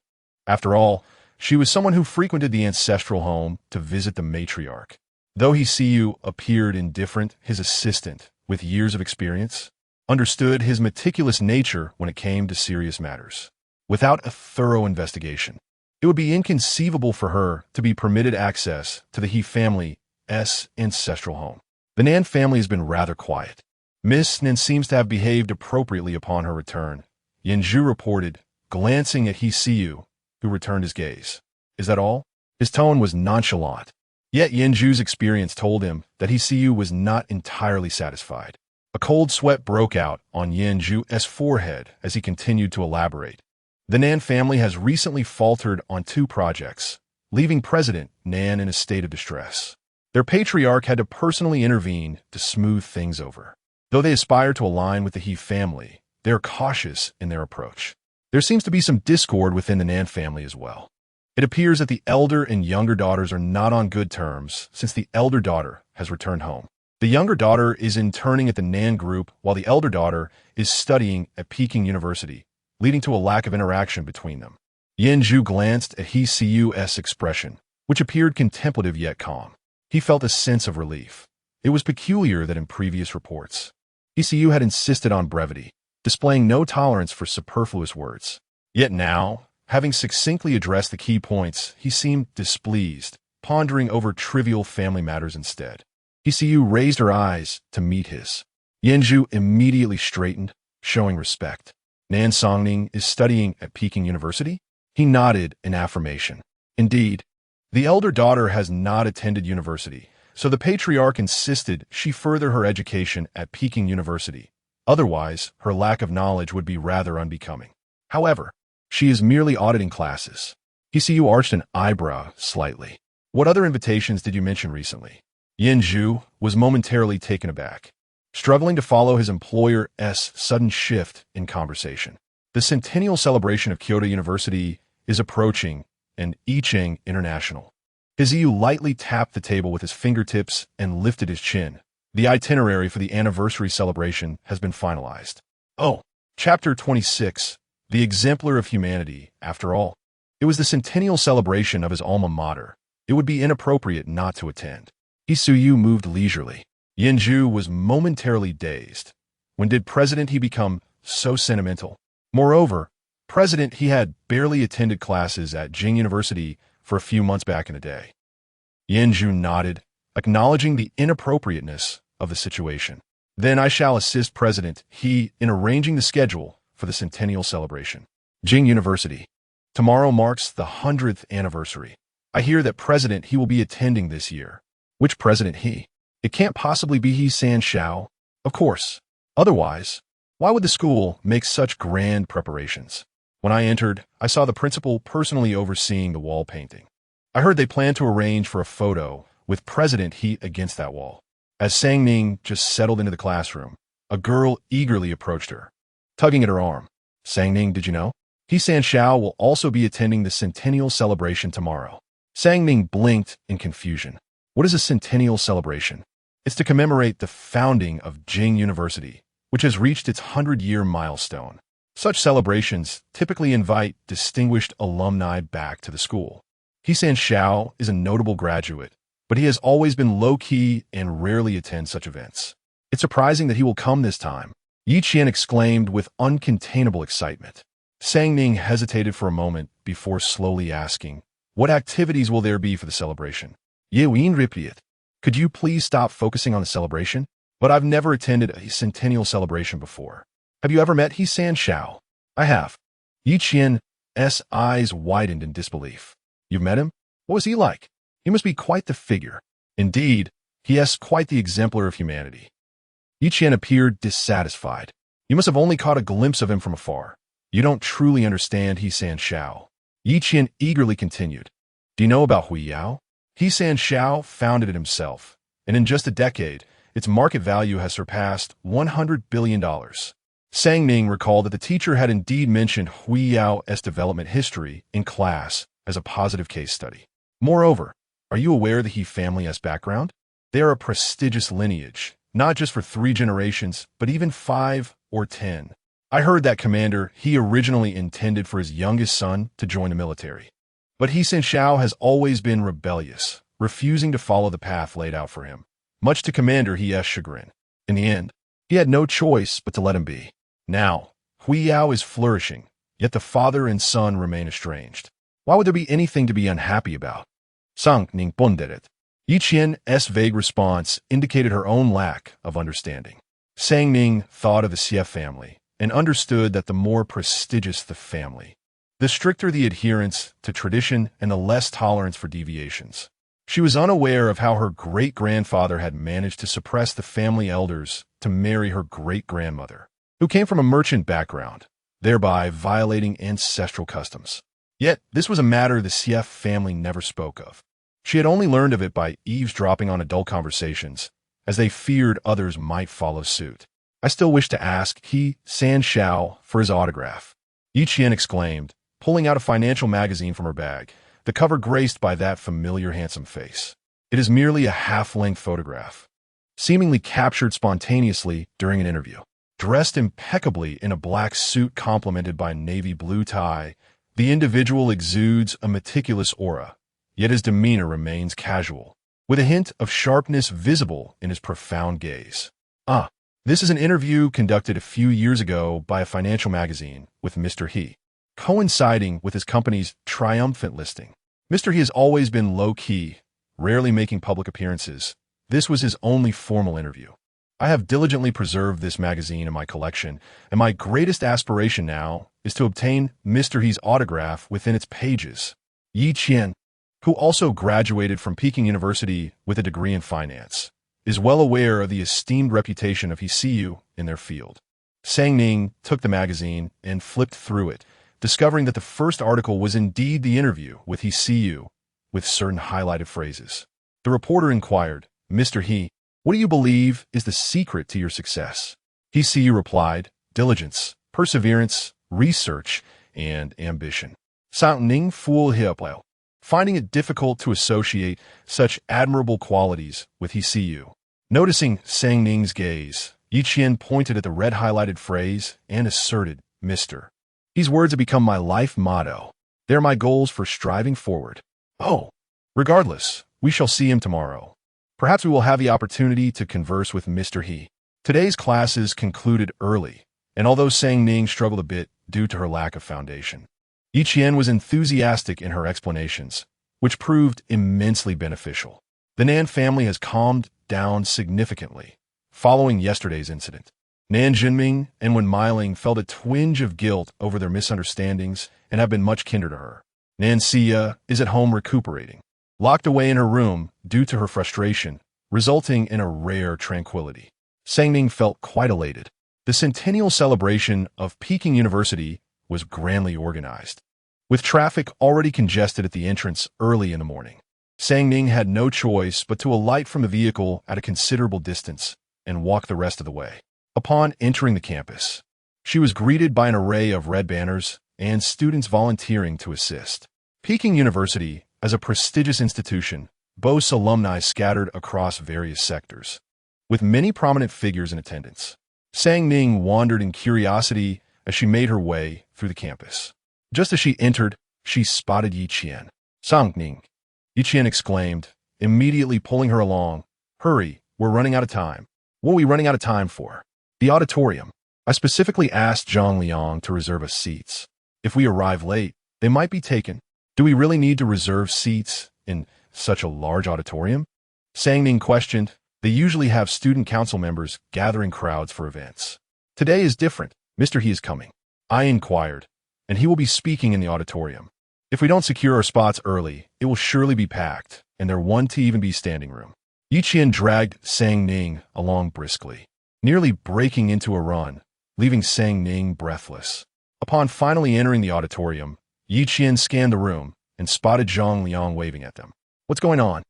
After all, she was someone who frequented the ancestral home to visit the matriarch. Though Yu appeared indifferent, his assistant, with years of experience, understood his meticulous nature when it came to serious matters. Without a thorough investigation, it would be inconceivable for her to be permitted access to the He family's ancestral home. The Nan family has been rather quiet. Miss Nan seems to have behaved appropriately upon her return, Zhu reported, glancing at Yu, who returned his gaze. Is that all? His tone was nonchalant. Yet Zhu's experience told him that Yu was not entirely satisfied. A cold sweat broke out on Zhu's forehead as he continued to elaborate. The Nan family has recently faltered on 2 projects, leaving President Nan in a state of distress. Their patriarch had to personally intervene to smooth things over. Though they aspire to align with the He family, they are cautious in their approach. There seems to be some discord within the Nan family as well. It appears that the elder and younger daughters are not on good terms since the elder daughter has returned home. The younger daughter is interning at the Nan group while the elder daughter is studying at Peking University, leading to a lack of interaction between them. Zhu glanced at Yu's expression, which appeared contemplative yet calm. He felt a sense of relief. It was peculiar that in previous reports, Yu had insisted on brevity, displaying no tolerance for superfluous words. Yet now, having succinctly addressed the key points, he seemed displeased, pondering over trivial family matters instead. Yu raised her eyes to meet his. Zhu immediately straightened, showing respect. Nan Songning is studying at Peking University? He nodded in affirmation. Indeed, the elder daughter has not attended university, so the patriarch insisted she further her education at Peking University. Otherwise, her lack of knowledge would be rather unbecoming. However, she is merely auditing classes. Yu arched an eyebrow slightly. What other invitations did you mention recently? Zhu was momentarily taken aback, struggling to follow his employer's sudden shift in conversation. The centennial celebration of Kyoto University is approaching, and I Ching International. Yu lightly tapped the table with his fingertips and lifted his chin. The itinerary for the anniversary celebration has been finalized. Oh, Chapter 26, The Exemplar of Humanity, after all. It was the centennial celebration of his alma mater. It would be inappropriate not to attend. Yu moved leisurely. Zhu was momentarily dazed. When did President He become so sentimental? Moreover, President He had barely attended classes at Jing University for a few months back in the day. Zhu nodded, acknowledging the inappropriateness of the situation. Then I shall assist President He in arranging the schedule for the centennial celebration. Jing University. Tomorrow marks the 100th anniversary. I hear that President He will be attending this year. Which President He? It can't possibly be He San Shao. Of course. Otherwise, why would the school make such grand preparations? When I entered, I saw the principal personally overseeing the wall painting. I heard they planned to arrange for a photo with President He against that wall. As Sang Ning just settled into the classroom, a girl eagerly approached her, tugging at her arm. Sang Ning, did you know? He San Shao will also be attending the centennial celebration tomorrow. Sang Ning blinked in confusion. What is a centennial celebration? It's to commemorate the founding of Jing University, which has reached its 100-year milestone. Such celebrations typically invite distinguished alumni back to the school. He San Shao is a notable graduate but he has always been low-key and rarely attends such events. It's surprising that he will come this time, Yi Qian exclaimed with uncontainable excitement. Sang Ning hesitated for a moment before slowly asking, "What activities will there be for the celebration?" Ye Wien repeated, "Could you please stop focusing on the celebration? But I've never attended a centennial celebration before. Have you ever met He San Shao?" "I have." Yi Qian's eyes widened in disbelief. "You've met him? What was he like? He must be quite the figure." "Indeed, he is quite the exemplar of humanity." Yi Qian appeared dissatisfied. "You must have only caught a glimpse of him from afar. You don't truly understand He San Shao." Yi Qian eagerly continued, "Do you know about Hui Yao? He San Shao founded it himself, and in just a decade, its market value has surpassed $100 billion. Sang Ning recalled that the teacher had indeed mentioned Hui Yao's development history in class as a positive case study. Moreover, are you aware the He family's background? They are a prestigious lineage, not just for 3 generations, but even 5 or 10. I heard that Commander He originally intended for his youngest son to join the military. But He San Shao has always been rebellious, refusing to follow the path laid out for him, much to Commander He's chagrin. In the end, he had no choice but to let him be. Now, Hui Yao is flourishing, yet the father and son remain estranged. Why would there be anything to be unhappy about?" Sang Ning pondered. Yi Qian's vague response indicated her own lack of understanding. Sang Ning thought of the Xie family and understood that the more prestigious the family, the stricter the adherence to tradition and the less tolerance for deviations. She was unaware of how her great-grandfather had managed to suppress the family elders to marry her great-grandmother, who came from a merchant background, thereby violating ancestral customs. Yet, this was a matter the Xie family never spoke of. She had only learned of it by eavesdropping on adult conversations, as they feared others might follow suit. "I still wish to ask He San Shao for his autograph," Yi Qian exclaimed, pulling out a financial magazine from her bag, the cover graced by that familiar handsome face. It is merely a half-length photograph, seemingly captured spontaneously during an interview. Dressed impeccably in a black suit complemented by a navy blue tie, the individual exudes a meticulous aura, yet his demeanor remains casual, with a hint of sharpness visible in his profound gaze. This is an interview conducted a few years ago by a financial magazine with Mr. He, coinciding with his company's triumphant listing. Mr. He has always been low-key, rarely making public appearances. This was his only formal interview. I have diligently preserved this magazine in my collection, and my greatest aspiration now is to obtain Mr. He's autograph within its pages. Yi Qian, who also graduated from Peking University with a degree in finance, is well aware of the esteemed reputation of He in their field. Sang Ning took the magazine and flipped through it, discovering that the first article was indeed the interview with He with certain highlighted phrases. The reporter inquired, "Mr. He, what do you believe is the secret to your success?" He replied, "Diligence, perseverance, research, and ambition." Sang Ning full hiaplao, finding it difficult to associate such admirable qualities with He. Noticing Sang Ning's gaze, Yi Qian pointed at the red highlighted phrase and asserted, "Mr. These words have become my life motto. They're my goals for striving forward." "Oh, regardless, we shall see him tomorrow. Perhaps we will have the opportunity to converse with Mr. He." Today's classes concluded early, and although Sang Ning struggled a bit due to her lack of foundation, Yi Qian was enthusiastic in her explanations, which proved immensely beneficial. The Nan family has calmed down significantly following yesterday's incident. Nan Jinming and Wen Meiling felt a twinge of guilt over their misunderstandings and have been much kinder to her. Nan Xia is at home recuperating, locked away in her room due to her frustration, resulting in a rare tranquility. Sang Ning felt quite elated. The centennial celebration of Peking University was grandly organized, with traffic already congested at the entrance early in the morning. Sang Ning had no choice but to alight from the vehicle at a considerable distance and walk the rest of the way. Upon entering the campus, she was greeted by an array of red banners and students volunteering to assist. Peking University, as a prestigious institution, boasts alumni scattered across various sectors, with many prominent figures in attendance. Sang Ning wandered in curiosity as she made her way through the campus. Just as she entered, she spotted Yi Qian. "Sang Ning," Yi Qian exclaimed, immediately pulling her along. Hurry, we're running out of time. What are we running out of time for? The auditorium. I specifically asked Zhang Liang to reserve us seats. If we arrive late, they might be taken. Do we really need to reserve seats in such a large auditorium? Sang Ning questioned. They usually have student council members gathering crowds for events. Today is different. Mr. He is coming. I inquired, and he will be speaking in the auditorium. If we don't secure our spots early, it will surely be packed, and there won't even be standing room. Yi Qian dragged Sang Ning along briskly, nearly breaking into a run, leaving Sang Ning breathless. Upon finally entering the auditorium, Yi Qian scanned the room and spotted Zhang Liang waving at them. What's going on?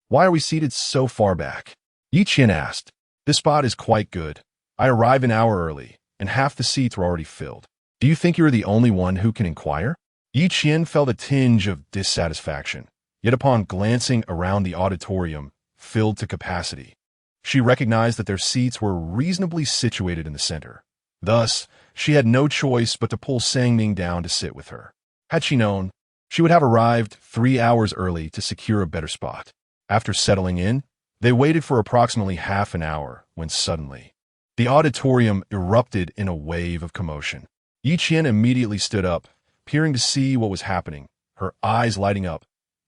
Why are we seated so far back? Yi Qian asked. This spot is quite good. I arrived an hour early, and half the seats were already filled. Do you think you're the only one who can inquire? Yi Qian felt a tinge of dissatisfaction, yet upon glancing around the auditorium, filled to capacity, she recognized that their seats were reasonably situated in the center. Thus, she had no choice but to pull Sang Ning down to sit with her. Had she known, she would have arrived 3 hours early to secure a better spot. After settling in, they waited for approximately half an hour when suddenly, the auditorium erupted in a wave of commotion. Yi Qian immediately stood up, peering to see what was happening, her eyes lighting up.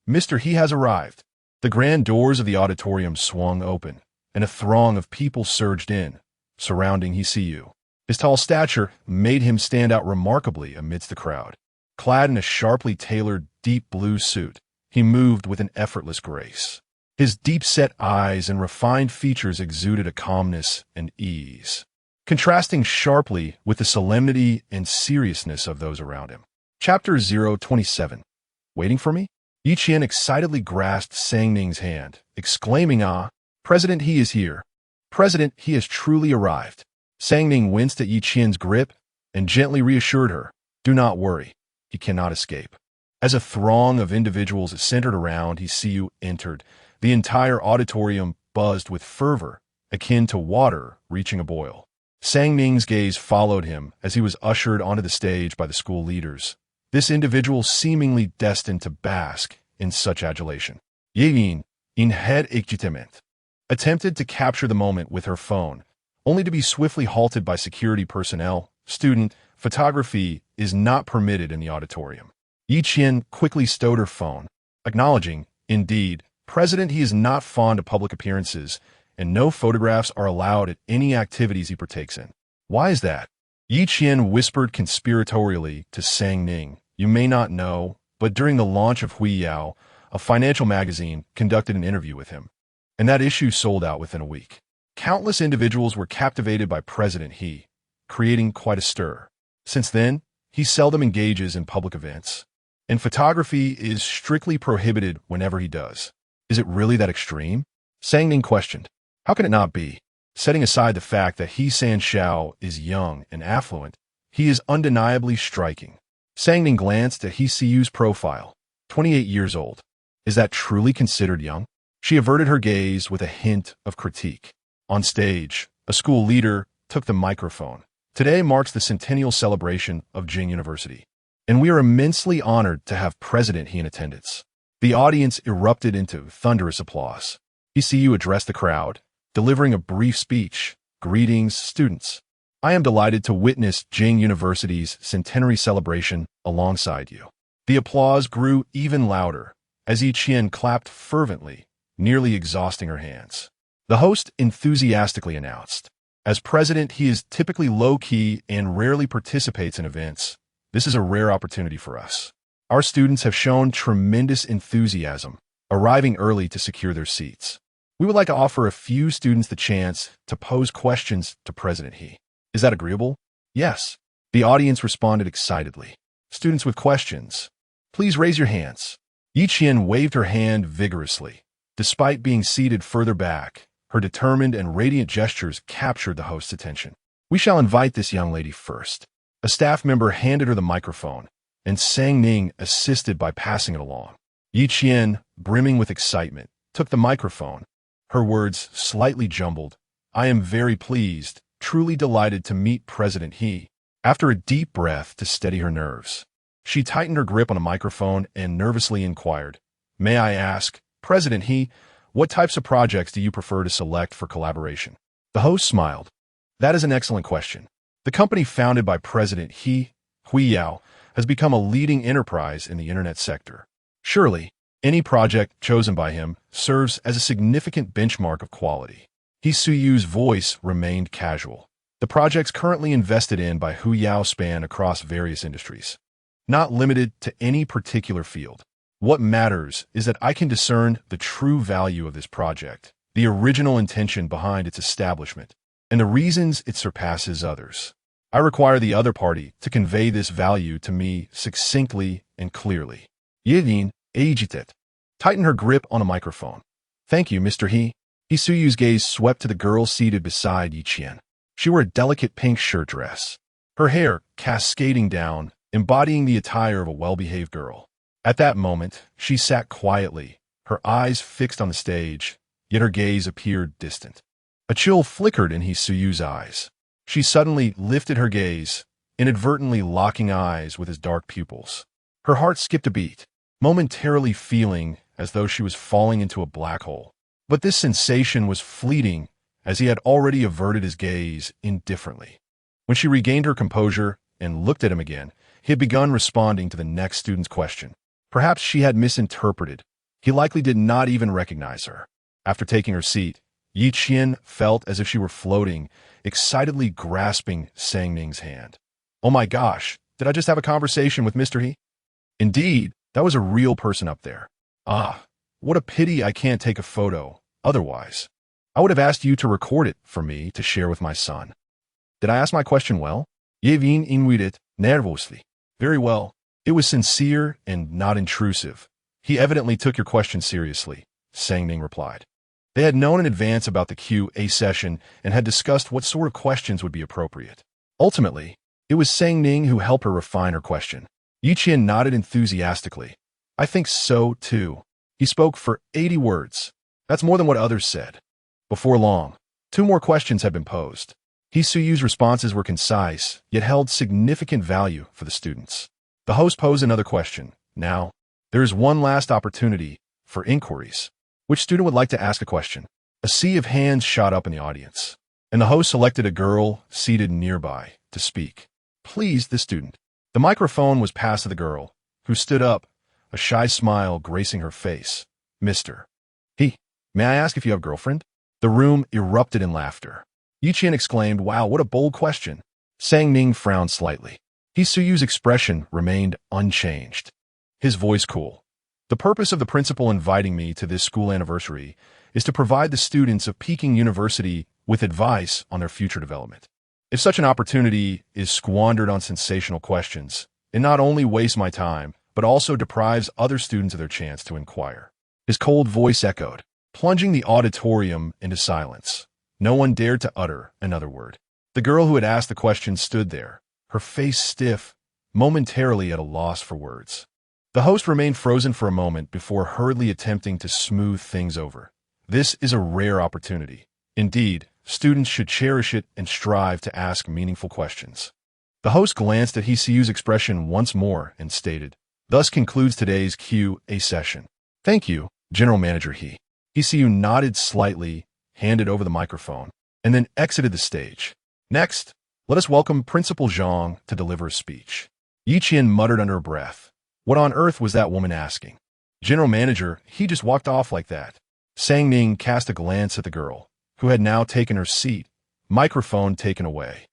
Mr. He has arrived. The grand doors of the auditorium swung open, and a throng of people surged in, surrounding Hsiu. His tall stature made him stand out remarkably amidst the crowd. Clad in a sharply tailored deep blue suit, he moved with an effortless grace. His deep-set eyes and refined features exuded a calmness and ease, contrasting sharply with the solemnity and seriousness of those around him. Chapter 027. Waiting for me? Yi Qian excitedly grasped Sang Ning's hand, exclaiming, "Ah, President He is here. President He has truly arrived." Sang Ning winced at Yi Qian's grip and gently reassured her, "Do not worry, he cannot escape." As a throng of individuals centered around Hsiu entered, the entire auditorium buzzed with fervor, akin to water reaching a boil. Sang Ning's gaze followed him as he was ushered onto the stage by the school leaders, this individual seemingly destined to bask in such adulation. Yevin, in head excitement, attempted to capture the moment with her phone, only to be swiftly halted by security personnel. Student, photography is not permitted in the auditorium. Yi Qian quickly stowed her phone, acknowledging, indeed, President He is not fond of public appearances, and no photographs are allowed at any activities he partakes in. Why is that? Yi Qian whispered conspiratorially to Sang Ning. You may not know, but during the launch of Hui Yao, a financial magazine conducted an interview with him, and that issue sold out within a week. Countless individuals were captivated by President He, creating quite a stir. Since then, he seldom engages in public events, and photography is strictly prohibited whenever he does. Is it really that extreme? Sang Ning questioned. How can it not be? Setting aside the fact that He San Xiao is young and affluent, he is undeniably striking. Sang Ning glanced at Hsiu's profile. 28 years old. Is that truly considered young? She averted her gaze with a hint of critique. On stage, a school leader took the microphone. Today marks the centennial celebration of Jing University, and we are immensely honored to have President He in attendance. The audience erupted into thunderous applause. Hsiu addressed the crowd, delivering a brief speech. Greetings, students. I am delighted to witness Jing University's centenary celebration alongside you. The applause grew even louder as Yi Qian clapped fervently, nearly exhausting her hands. The host enthusiastically announced, as president, he is typically low-key and rarely participates in events. This is a rare opportunity for us. Our students have shown tremendous enthusiasm, arriving early to secure their seats. We would like to offer a few students the chance to pose questions to President He. Is that agreeable? Yes. The audience responded excitedly. Students with questions, please raise your hands. Yi Qian waved her hand vigorously. Despite being seated further back, her determined and radiant gestures captured the host's attention. We shall invite this young lady first. A staff member handed her the microphone, and Sang Ning assisted by passing it along. Yi Qian, brimming with excitement, took the microphone. Her words slightly jumbled. I am very pleased, truly delighted to meet President He. After a deep breath to steady her nerves, she tightened her grip on a microphone and nervously inquired, May I ask, President He, What types of projects do you prefer to select for collaboration? The host smiled. That is an excellent question. The company founded by President Hui Yao has become a leading enterprise in the internet sector. Surely, any project chosen by him serves as a significant benchmark of quality. He Suyu's voice remained casual. The projects currently invested in by Hu Yao span across various industries, not limited to any particular field. What matters is that I can discern the true value of this project, the original intention behind its establishment, and the reasons it surpasses others. I require the other party to convey this value to me succinctly and clearly. Yevin, agitate. Tighten her grip on a microphone. Thank you, Mr. He. Suyu's gaze swept to the girl seated beside Yi Qian. She wore a delicate pink shirt dress, her hair cascading down, embodying the attire of a well-behaved girl. At that moment, she sat quietly, her eyes fixed on the stage, yet her gaze appeared distant. A chill flickered in Suyu's eyes. She suddenly lifted her gaze, inadvertently locking eyes with his dark pupils. Her heart skipped a beat, momentarily feeling as though she was falling into a black hole. But this sensation was fleeting, as he had already averted his gaze indifferently. When she regained her composure and looked at him again, he had begun responding to the next student's question. Perhaps she had misinterpreted. He likely did not even recognize her. After taking her seat, Yi Qian felt as if she were floating, excitedly grasping Sang Ning's hand. Oh my gosh, did I just have a conversation with Mr. He? Indeed, that was a real person up there. Ah, what a pity I can't take a photo. Otherwise, I would have asked you to record it for me to share with my son. Did I ask my question well? Yevin invited nervously. Very well. It was sincere and not intrusive. He evidently took your question seriously, Sang Ning replied. They had known in advance about the QA session and had discussed what sort of questions would be appropriate. Ultimately, it was Sang Ning who helped her refine her question. Yi Qian nodded enthusiastically. I think so, too. He spoke for 80 words. That's more than what others said. Before long, 2 more questions had been posed. Suyu's responses were concise, yet held significant value for the students. The host posed another question. Now, there is one last opportunity for inquiries. Which student would like to ask a question? A sea of hands shot up in the audience, and the host selected a girl seated nearby to speak. Please, the student. The microphone was passed to the girl, who stood up, a shy smile gracing her face. Mr. He, may I ask if you have a girlfriend? The room erupted in laughter. Yi Qian exclaimed, wow, what a bold question. Sang Ning frowned slightly. Suyu's expression remained unchanged. His voice cool. The purpose of the principal inviting me to this school anniversary is to provide the students of Peking University with advice on their future development. If such an opportunity is squandered on sensational questions, it not only wastes my time, but also deprives other students of their chance to inquire. His cold voice echoed, plunging the auditorium into silence. No one dared to utter another word. The girl who had asked the question stood there, her face stiff, momentarily at a loss for words. The host remained frozen for a moment before hurriedly attempting to smooth things over. This is a rare opportunity. Indeed, students should cherish it and strive to ask meaningful questions. The host glanced at Suyu's expression once more and stated, thus concludes today's QA session. Thank you, General Manager He. Suyu nodded slightly, handed over the microphone, and then exited the stage. Next, let us welcome Principal Zhang to deliver a speech. Yi Qian muttered under her breath. What on earth was that woman asking? General Manager, he just walked off like that. Sang Ning cast a glance at the girl, who had now taken her seat, microphone taken away.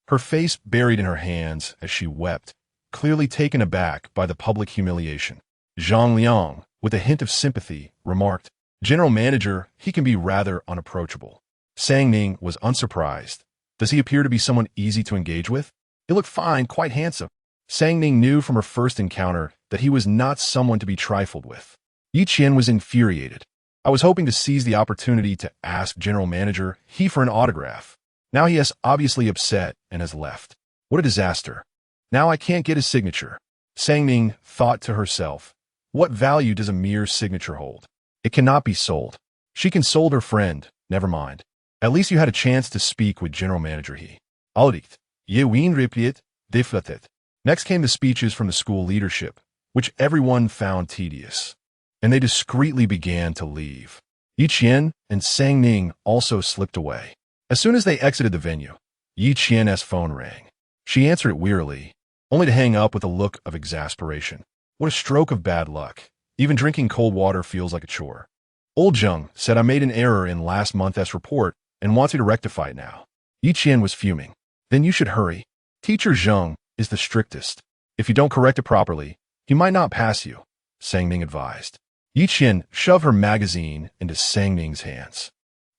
Her face buried in her hands as she wept, clearly taken aback by the public humiliation. Zhang Liang, with a hint of sympathy, remarked, General Manager, he can be rather unapproachable. Sang Ning was unsurprised. Does he appear to be someone easy to engage with? He looked fine, quite handsome. Sang Ning knew from her first encounter that he was not someone to be trifled with. Yi Qian was infuriated. I was hoping to seize the opportunity to ask General Manager He for an autograph. Now he is obviously upset and has left. What a disaster. Now I can't get his signature. Sang Ning thought to herself, what value does a mere signature hold? It cannot be sold. She consoled her friend, never mind. At least you had a chance to speak with General Manager He. Audit. Ye win repiet, deflatet. Next came the speeches from the school leadership, which everyone found tedious, and they discreetly began to leave. Yi Qian and Sang Ning also slipped away. As soon as they exited the venue, Yi Qian's phone rang. She answered it wearily, only to hang up with a look of exasperation. What a stroke of bad luck. Even drinking cold water feels like a chore. Old Zheng said I made an error in last month's report and wants you to rectify it now. Yi Qian was fuming. Then you should hurry. Teacher Zheng is the strictest. If you don't correct it properly, he might not pass you, Sang Ning advised. Yi Qian shoved her magazine into Sang Ning's hands.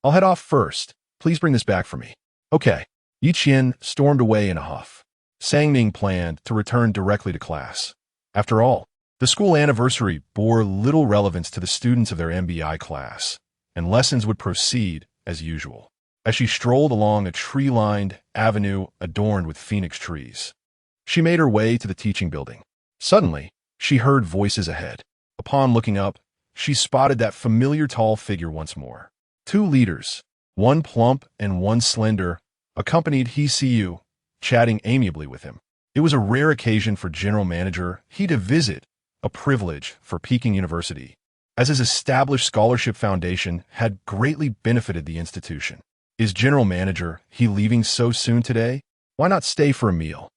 I'll head off first. Please bring this back for me. Okay. Yi Qian stormed away in a huff. Sang Ning planned to return directly to class. After all, the school anniversary bore little relevance to the students of their MBI class, and lessons would proceed as usual. As she strolled along a tree-lined avenue adorned with phoenix trees, she made her way to the teaching building. Suddenly, she heard voices ahead. Upon looking up, she spotted that familiar tall figure once more. Two leaders, one plump and one slender, accompanied He-Siu, chatting amiably with him. It was a rare occasion for General Manager He to visit, a privilege for Peking University, as his established scholarship foundation had greatly benefited the institution. Is General Manager He leaving so soon today? Why not stay for a meal?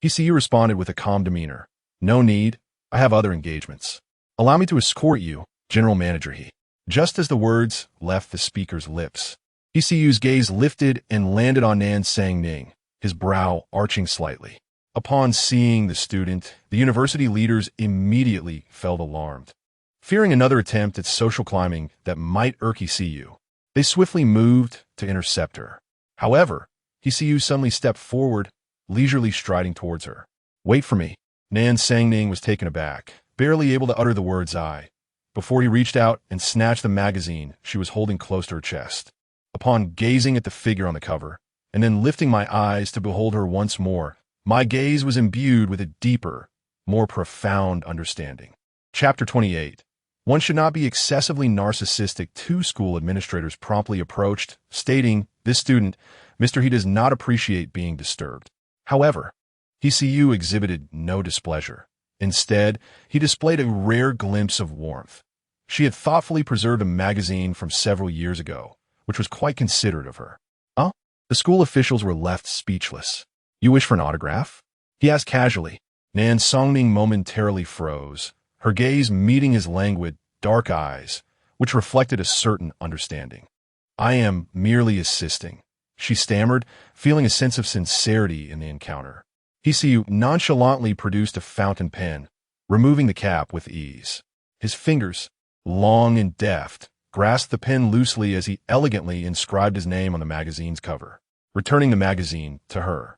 He-Siu responded with a calm demeanor. No need, I have other engagements. Allow me to escort you, General Manager He. Just as the words left the speaker's lips, He-Siu's gaze lifted and landed on Nan Sang Ning, his brow arching slightly. Upon seeing the student, the university leaders immediately felt alarmed. Fearing another attempt at social climbing that might irk He-Siu, they swiftly moved to intercept her. However, He-Siu suddenly stepped forward, leisurely striding towards her. Wait for me. Nan Sang Ning was taken aback, barely able to utter the words I, before he reached out and snatched the magazine she was holding close to her chest. Upon gazing at the figure on the cover, and then lifting my eyes to behold her once more, my gaze was imbued with a deeper, more profound understanding. Chapter 28. One should not be excessively narcissistic. Two school administrators promptly approached, stating, this student, Mr. He does not appreciate being disturbed. However, He-Siu exhibited no displeasure. Instead, he displayed a rare glimpse of warmth. She had thoughtfully preserved a magazine from several years ago, which was quite considerate of her. Huh? The school officials were left speechless. You wish for an autograph? He asked casually. Nan Sang Ning momentarily froze, her gaze meeting his languid, dark eyes, which reflected a certain understanding. I am merely assisting, she stammered, feeling a sense of sincerity in the encounter. He-Siu nonchalantly produced a fountain pen, removing the cap with ease. His fingers, long and deft, grasped the pen loosely as he elegantly inscribed his name on the magazine's cover, returning the magazine to her.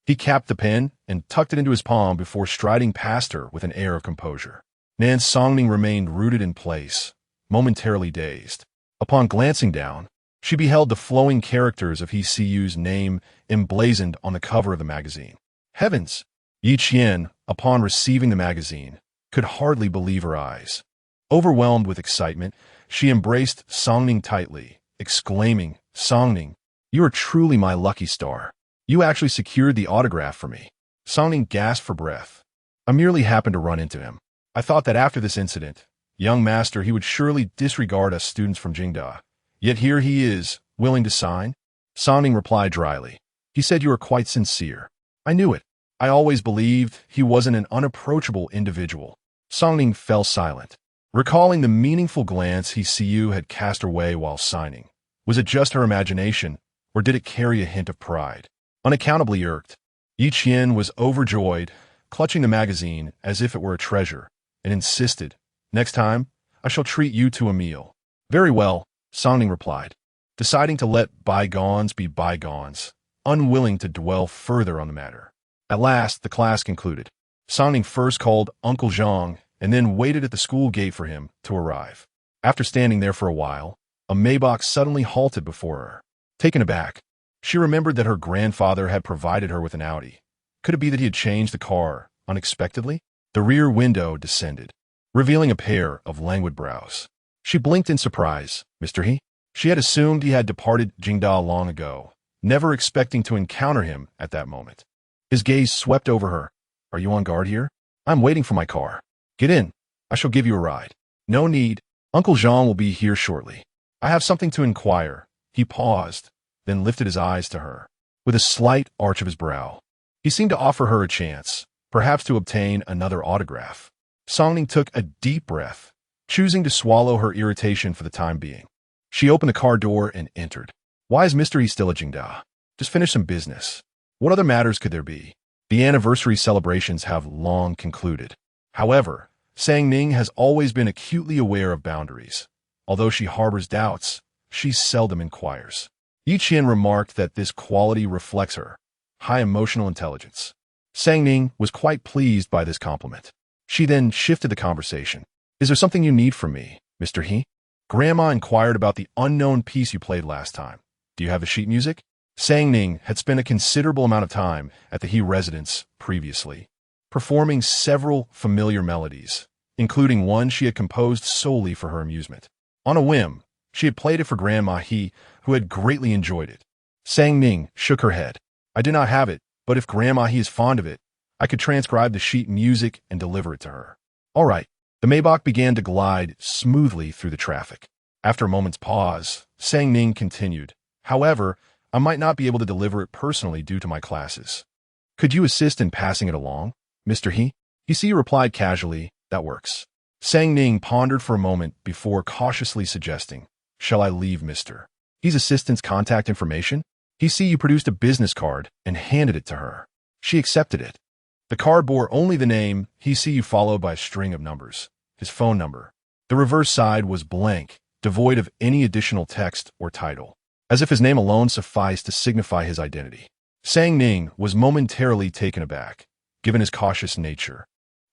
He capped the pen and tucked it into his palm before striding past her with an air of composure. Nan Sang Ning remained rooted in place, momentarily dazed. Upon glancing down, she beheld the flowing characters of He-Siu's name emblazoned on the cover of the magazine. Heavens! Yi Qian, upon receiving the magazine, could hardly believe her eyes. Overwhelmed with excitement, she embraced Sang Ning tightly, exclaiming, Sang Ning, you are truly my lucky star. You actually secured the autograph for me. Sang Ning gasped for breath. I merely happened to run into him. I thought that after this incident, young master, he would surely disregard us students from Jingda. Yet here he is, willing to sign? Sang Ning replied dryly. He said you were quite sincere. I knew it. I always believed he wasn't an unapproachable individual. Sang Ning fell silent, recalling the meaningful glance He-Siu had cast her way while signing. Was it just her imagination, or did it carry a hint of pride? Unaccountably irked, Yi Qian was overjoyed, clutching the magazine as if it were a treasure, and insisted, next time, I shall treat you to a meal. Very well, Sang Ning replied, deciding to let bygones be bygones, unwilling to dwell further on the matter. At last, the class concluded. Sang Ning first called Uncle Zhang and then waited at the school gate for him to arrive. After standing there for a while, a Maybach suddenly halted before her. Taken aback, she remembered that her grandfather had provided her with an Audi. Could it be that he had changed the car unexpectedly? The rear window descended, revealing a pair of languid brows. She blinked in surprise. Mr. He? She had assumed he had departed Jingda long ago, never expecting to encounter him at that moment. His gaze swept over her. Are you on guard here? I'm waiting for my car. Get in. I shall give you a ride. No need. Uncle Jean will be here shortly. I have something to inquire. He paused, then lifted his eyes to her. With a slight arch of his brow, he seemed to offer her a chance, perhaps to obtain another autograph. Songning took a deep breath, choosing to swallow her irritation for the time being. She opened the car door and entered. Why is Mr. He still at Jingda? Just finished some business. What other matters could there be? The anniversary celebrations have long concluded. However, Sang Ning has always been acutely aware of boundaries. Although she harbors doubts, she seldom inquires. Yi Qian remarked that this quality reflects her high emotional intelligence. Sang Ning was quite pleased by this compliment. She then shifted the conversation. Is there something you need from me, Mr. He? Grandma inquired about the unknown piece you played last time. Do you have the sheet music? Sang Ning had spent a considerable amount of time at the He residence previously, performing several familiar melodies, including one she had composed solely for her amusement. On a whim, she had played it for Grandma He, who had greatly enjoyed it. Sang Ning shook her head. I do not have it, but if Grandma He is fond of it, I could transcribe the sheet music and deliver it to her. All right. The Maybach began to glide smoothly through the traffic. After a moment's pause, Sang Ning continued. However, I might not be able to deliver it personally due to my classes. Could you assist in passing it along, Mr. He? He replied casually, that works. Sang Ning pondered for a moment before cautiously suggesting, shall I leave Mr. He's assistant's contact information? You produced a business card and handed it to her. She accepted it. The card bore only the name you followed by a string of numbers, his phone number. The reverse side was blank, devoid of any additional text or title, as if his name alone sufficed to signify his identity. Sang Ning was momentarily taken aback, given his cautious nature.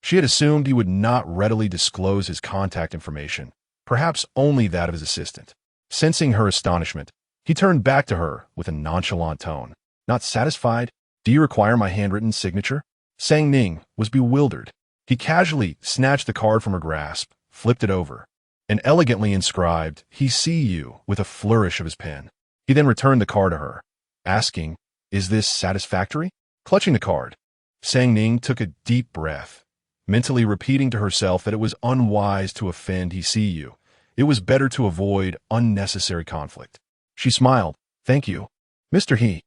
She had assumed he would not readily disclose his contact information, perhaps only that of his assistant. Sensing her astonishment, he turned back to her with a nonchalant tone. Not satisfied? Do you require my handwritten signature? Sang Ning was bewildered. He casually snatched the card from her grasp, flipped it over, and elegantly inscribed, He with a flourish of his pen. He then returned the card to her, asking, is this satisfactory? Clutching the card, Sang Ning took a deep breath, mentally repeating to herself that it was unwise to offend He. It was better to avoid unnecessary conflict. She smiled. Thank you. Mr. He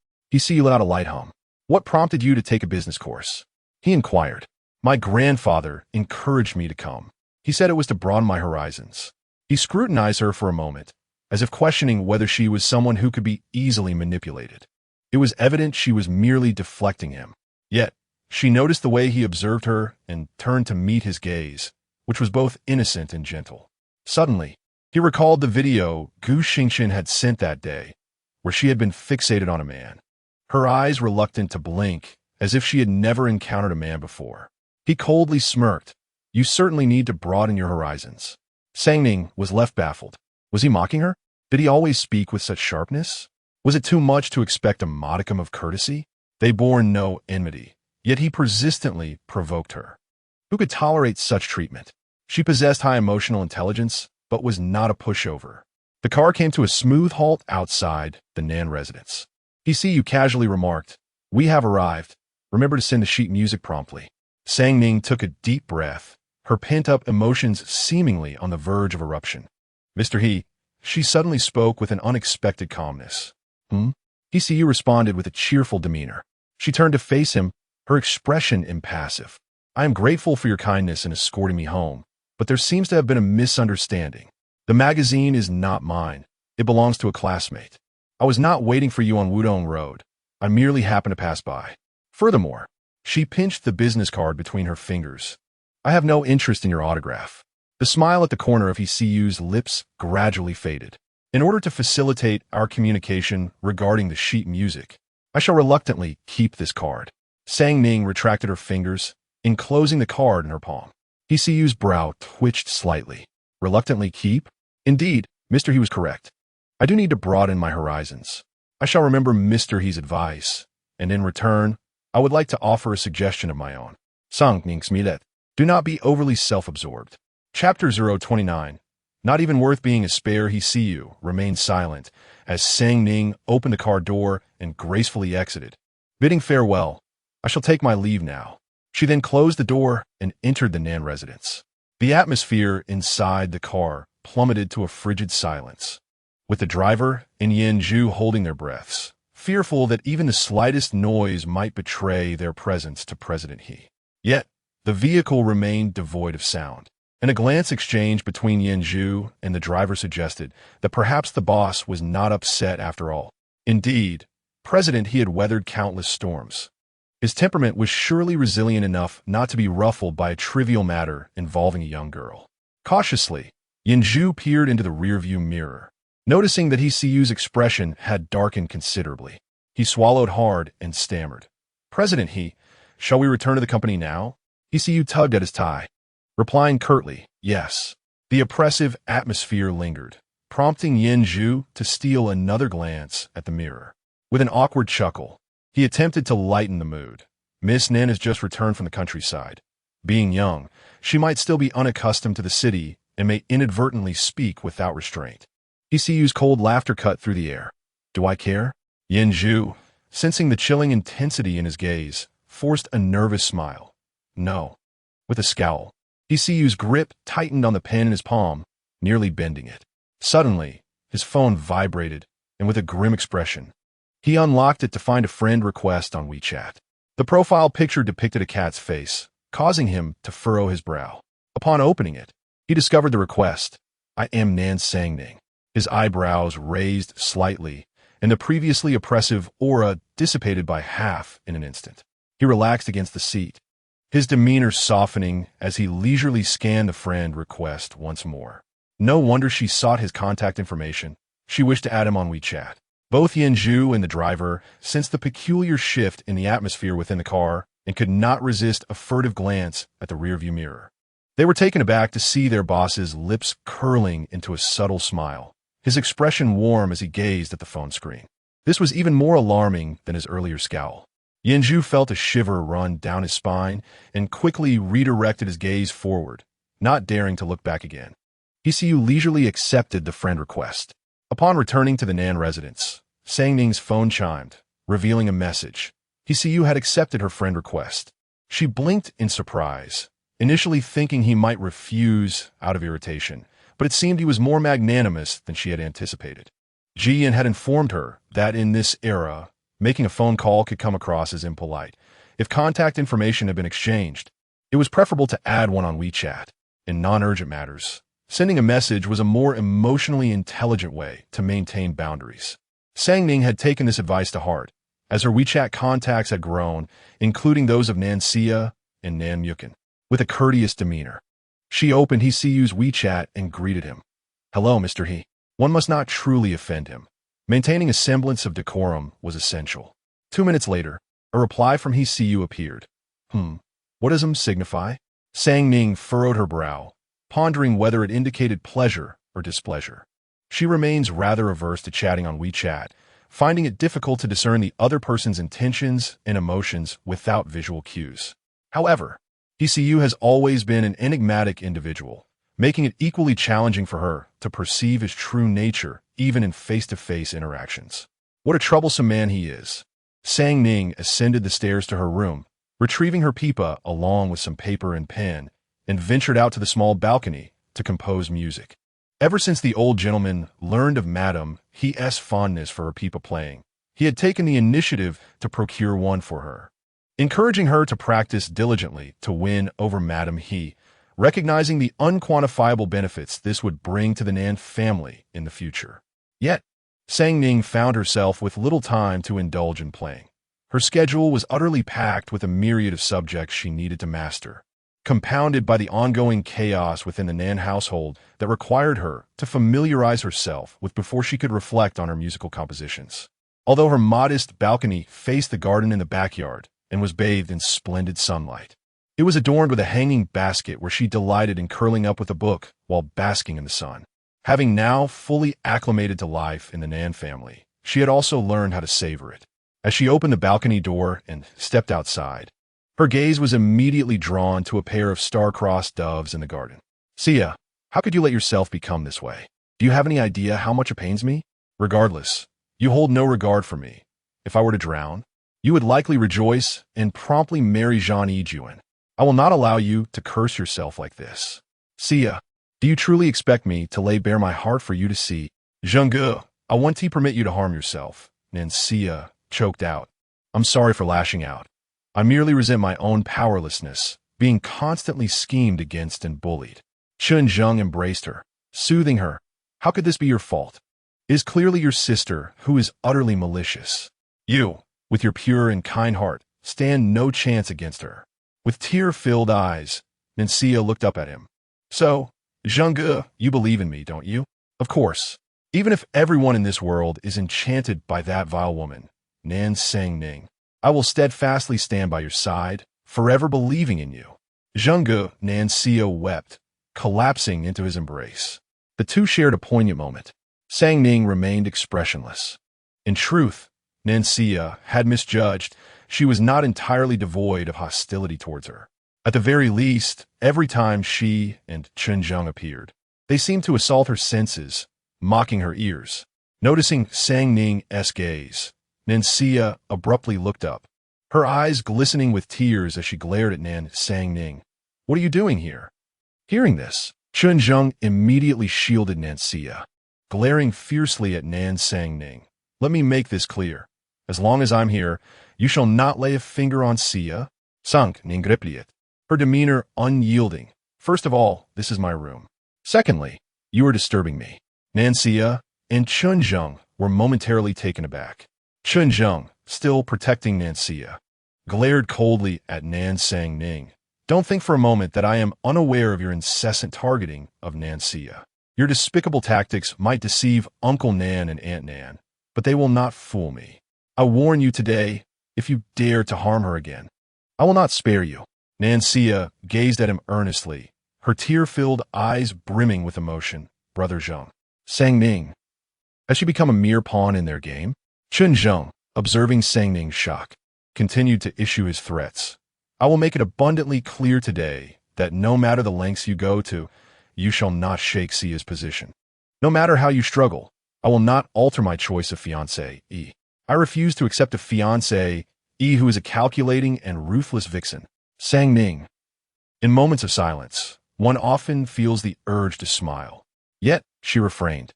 let out a light hum. What prompted you to take a business course? He inquired. My grandfather encouraged me to come. He said it was to broaden my horizons. He scrutinized her for a moment, as if questioning whether she was someone who could be easily manipulated. It was evident she was merely deflecting him. Yet, she noticed the way he observed her and turned to meet his gaze, which was both innocent and gentle. Suddenly, he recalled the video Gu Xingxin had sent that day, where she had been fixated on a man, her eyes reluctant to blink, as if she had never encountered a man before. He coldly smirked. You certainly need to broaden your horizons. Sang Ning was left baffled. Was he mocking her? Did he always speak with such sharpness? Was it too much to expect a modicum of courtesy? They bore no enmity, yet he persistently provoked her. Who could tolerate such treatment? She possessed high emotional intelligence, but was not a pushover. The car came to a smooth halt outside the Nan residence. He casually remarked, we have arrived. Remember to send the sheet music promptly. Sang Ning took a deep breath, her pent-up emotions seemingly on the verge of eruption. Mr. He, she suddenly spoke with an unexpected calmness. He responded with a cheerful demeanor. She turned to face him, her expression impassive. I am grateful for your kindness in escorting me home, but there seems to have been a misunderstanding. The magazine is not mine. It belongs to a classmate. I was not waiting for you on Wudong Road. I merely happened to pass by. Furthermore, she pinched the business card between her fingers. I have no interest in your autograph. The smile at the corner of He lips gradually faded. In order to facilitate our communication regarding the sheet music, I shall reluctantly keep this card. Sang Ning retracted her fingers, enclosing the card in her palm. He's brow twitched slightly. Reluctantly keep? Indeed, Mr. He was correct. I do need to broaden my horizons. I shall remember Mr. He's advice, and in return, I would like to offer a suggestion of my own. Sang Ning smilet. Do not be overly self-absorbed. Chapter 029. Not even worth being a spare He remained silent as Sang Ning opened the car door and gracefully exited. Bidding farewell, I shall take my leave now. She then closed the door and entered the Nan residence. The atmosphere inside the car plummeted to a frigid silence. with the driver and Yanju holding their breaths, fearful that even the slightest noise might betray their presence to President He. Yet, the vehicle remained devoid of sound, and a glance exchanged between Yanju and the driver suggested that perhaps the boss was not upset after all. Indeed, President He had weathered countless storms. His temperament was surely resilient enough not to be ruffled by a trivial matter involving a young girl. Cautiously, Yanju peered into the rearview mirror. Noticing that Hisu's expression had darkened considerably, he swallowed hard and stammered. President He, shall we return to the company now? Hisu tugged at his tie, replying curtly, yes. The oppressive atmosphere lingered, prompting Yanju to steal another glance at the mirror. With an awkward chuckle, he attempted to lighten the mood. Miss Nan has just returned from the countryside. Being young, she might still be unaccustomed to the city and may inadvertently speak without restraint. Hisu's cold laughter cut through the air. Do I care? Yanju, sensing the chilling intensity in his gaze, forced a nervous smile. No. With a scowl, Hisu's grip tightened on the pen in his palm, nearly bending it. Suddenly, his phone vibrated, and with a grim expression, he unlocked it to find a friend request on WeChat. The profile picture depicted a cat's face, causing him to furrow his brow. Upon opening it, he discovered the request. I am Nan Sangning. His eyebrows raised slightly, and the previously oppressive aura dissipated by half in an instant. He relaxed against the seat, his demeanor softening as he leisurely scanned the friend request once more. No wonder she sought his contact information. She wished to add him on WeChat. Both Yanju and the driver sensed the peculiar shift in the atmosphere within the car and could not resist a furtive glance at the rearview mirror. They were taken aback to see their boss's lips curling into a subtle smile, his expression warm as he gazed at the phone screen. This was even more alarming than his earlier scowl. Yanju felt a shiver run down his spine and quickly redirected his gaze forward, not daring to look back again. Hisu leisurely accepted the friend request. Upon returning to the Nan residence, Sangning's phone chimed, revealing a message. Hisu had accepted her friend request. She blinked in surprise, initially thinking he might refuse out of irritation, but it seemed he was more magnanimous than she had anticipated. Jian had informed her that in this era, making a phone call could come across as impolite. If contact information had been exchanged, it was preferable to add one on WeChat. In non-urgent matters, sending a message was a more emotionally intelligent way to maintain boundaries. Sangning had taken this advice to heart, as her WeChat contacts had grown, including those of Nan Xia and Nan Mukin. With a courteous demeanor, she opened Hisu's WeChat and greeted him. Hello, Mr. He. One must not truly offend him. Maintaining a semblance of decorum was essential. 2 minutes later, a reply from Hisu appeared. What does signify? Sangning furrowed her brow, pondering whether it indicated pleasure or displeasure. She remains rather averse to chatting on WeChat, finding it difficult to discern the other person's intentions and emotions without visual cues. However, Hisu has always been an enigmatic individual, making it equally challenging for her to perceive his true nature even in face-to-face interactions. What a troublesome man he is. Sangning ascended the stairs to her room, retrieving her pipa along with some paper and pen, and ventured out to the small balcony to compose music. Ever since the old gentleman learned of Madame He's fondness for her pipa playing, he had taken the initiative to procure one for her, encouraging her to practice diligently to win over Madame He, recognizing the unquantifiable benefits this would bring to the Nan family in the future. Yet, Sangning found herself with little time to indulge in playing. Her schedule was utterly packed with a myriad of subjects she needed to master, compounded by the ongoing chaos within the Nan household that required her to familiarize herself with before she could reflect on her musical compositions. Although her modest balcony faced the garden in the backyard and was bathed in splendid sunlight, it was adorned with a hanging basket where she delighted in curling up with a book while basking in the sun. Having now fully acclimated to life in the Nan family, she had also learned how to savor it. As she opened the balcony door and stepped outside, her gaze was immediately drawn to a pair of star-crossed doves in the garden. Xia, how could you let yourself become this way? Do you have any idea how much it pains me? Regardless, you hold no regard for me. If I were to drown, you would likely rejoice and promptly marry Zhang Yijuan. I will not allow you to curse yourself like this. Xia, do you truly expect me to lay bare my heart for you to see? Zhengge, I want to permit you to harm yourself. Nancia choked out. I'm sorry for lashing out. I merely resent my own powerlessness, being constantly schemed against and bullied. Chun Zheng embraced her, soothing her. How could this be your fault? It is clearly your sister who is utterly malicious. You, with your pure and kind heart, stand no chance against her. With tear-filled eyes, Nancia looked up at him. So, Zhengge, you believe in me, don't you? Of course. Even if everyone in this world is enchanted by that vile woman, Nan Sang Ning, I will steadfastly stand by your side, forever believing in you. Zhengge, Nancia wept, collapsing into his embrace. The two shared a poignant moment. Sang Ning remained expressionless. In truth, Nancia had misjudged. She was not entirely devoid of hostility towards her. At the very least, every time she and Chun Zheng appeared, they seemed to assault her senses, mocking her ears. Noticing Sang Ning's gaze, Nancia abruptly looked up, her eyes glistening with tears as she glared at Nan Sang Ning. What are you doing here? Hearing this, Chun Zheng immediately shielded Nancia, glaring fiercely at Nan Sang Ning. Let me make this clear. As long as I'm here, you shall not lay a finger on Sia. Sank Ning replied, her demeanor unyielding. First of all, this is my room. Secondly, you are disturbing me. Nancia and Chun Zheng were momentarily taken aback. Chun Zheng, still protecting Nancia, glared coldly at Nan Sang Ning. Don't think for a moment that I am unaware of your incessant targeting of Nancia. Your despicable tactics might deceive Uncle Nan and Aunt Nan, but they will not fool me. I warn you today, if you dare to harm her again, I will not spare you. Nancia gazed at him earnestly, her tear-filled eyes brimming with emotion. Brother Zheng. Sang Ning. Has she become a mere pawn in their game? Chun Zheng, observing Sang Ning's shock, continued to issue his threats. I will make it abundantly clear today that no matter the lengths you go to, you shall not shake Sia's position. No matter how you struggle, I will not alter my choice of fiancé. I refuse to accept a fiancé who is a calculating and ruthless vixen. Sang Ning. In moments of silence, one often feels the urge to smile. Yet, she refrained,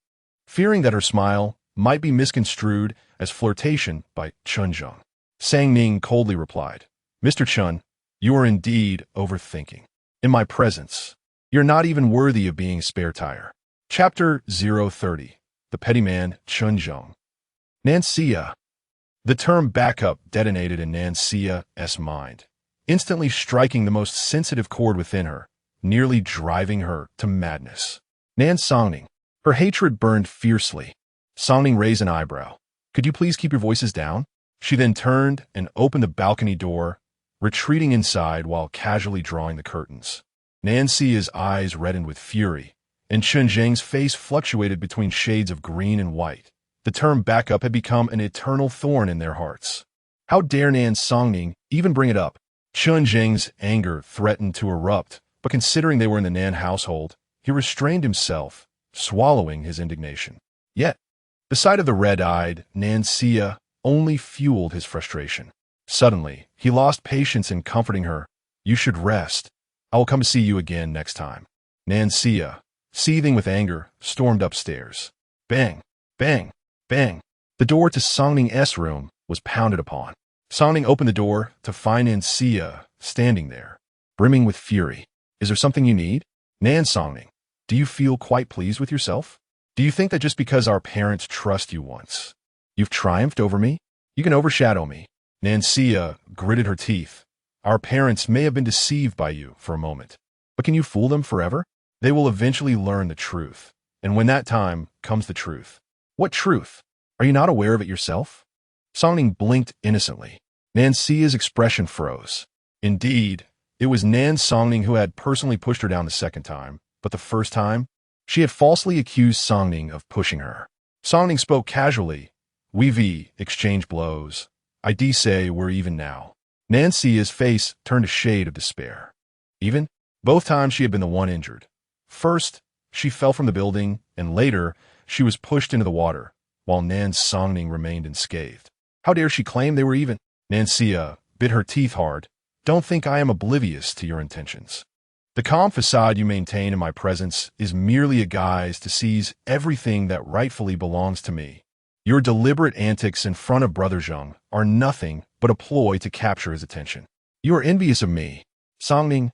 fearing that her smile might be misconstrued as flirtation by Chun Zheng. Sang Ning coldly replied, Mr. Chun, you are indeed overthinking. In my presence, you're not even worthy of being a spare tire. Chapter 030. The Petty Man, Chun Zheng. Nancia. The term backup detonated in Nancia's mind, instantly striking the most sensitive chord within her, nearly driving her to madness. Nan Songning. Her hatred burned fiercely. Songning raised an eyebrow. Could you please keep your voices down? She then turned and opened the balcony door, retreating inside while casually drawing the curtains. Nancia's eyes reddened with fury, and Chun Zheng's face fluctuated between shades of green and white. The term backup had become an eternal thorn in their hearts. How dare Nan Songning even bring it up? Chun Zheng's anger threatened to erupt, but considering they were in the Nan household, he restrained himself, swallowing his indignation. Yet, the sight of the red-eyed Nancia only fueled his frustration. Suddenly, he lost patience in comforting her. You should rest. I will come to see you again next time. Nancia, seething with anger, stormed upstairs. Bang, bang, bang. The door to Songning's room was pounded upon. Songning opened the door to find Nancia standing there, brimming with fury. Is there something you need? Nan Songning, do you feel quite pleased with yourself? Do you think that just because our parents trust you once, you've triumphed over me? You can overshadow me. Nancia gritted her teeth. Our parents may have been deceived by you for a moment, but can you fool them forever? They will eventually learn the truth, and when that time comes the truth. What truth? Are you not aware of it yourself? Songning blinked innocently. Nancia's expression froze. Indeed, it was Nan Songning who had personally pushed her down the second time, but the first time, she had falsely accused Songning of pushing her. Songning spoke casually. We exchange blows. I say we're even now. Nancia's face turned a shade of despair. Even? Both times she had been the one injured. First, she fell from the building, and later, she was pushed into the water, while Nan Songning remained unscathed. How dare she claim they were even? Nancia bit her teeth hard. Don't think I am oblivious to your intentions. The calm facade you maintain in my presence is merely a guise to seize everything that rightfully belongs to me. Your deliberate antics in front of Brother Zheng are nothing but a ploy to capture his attention. You are envious of me. Songning,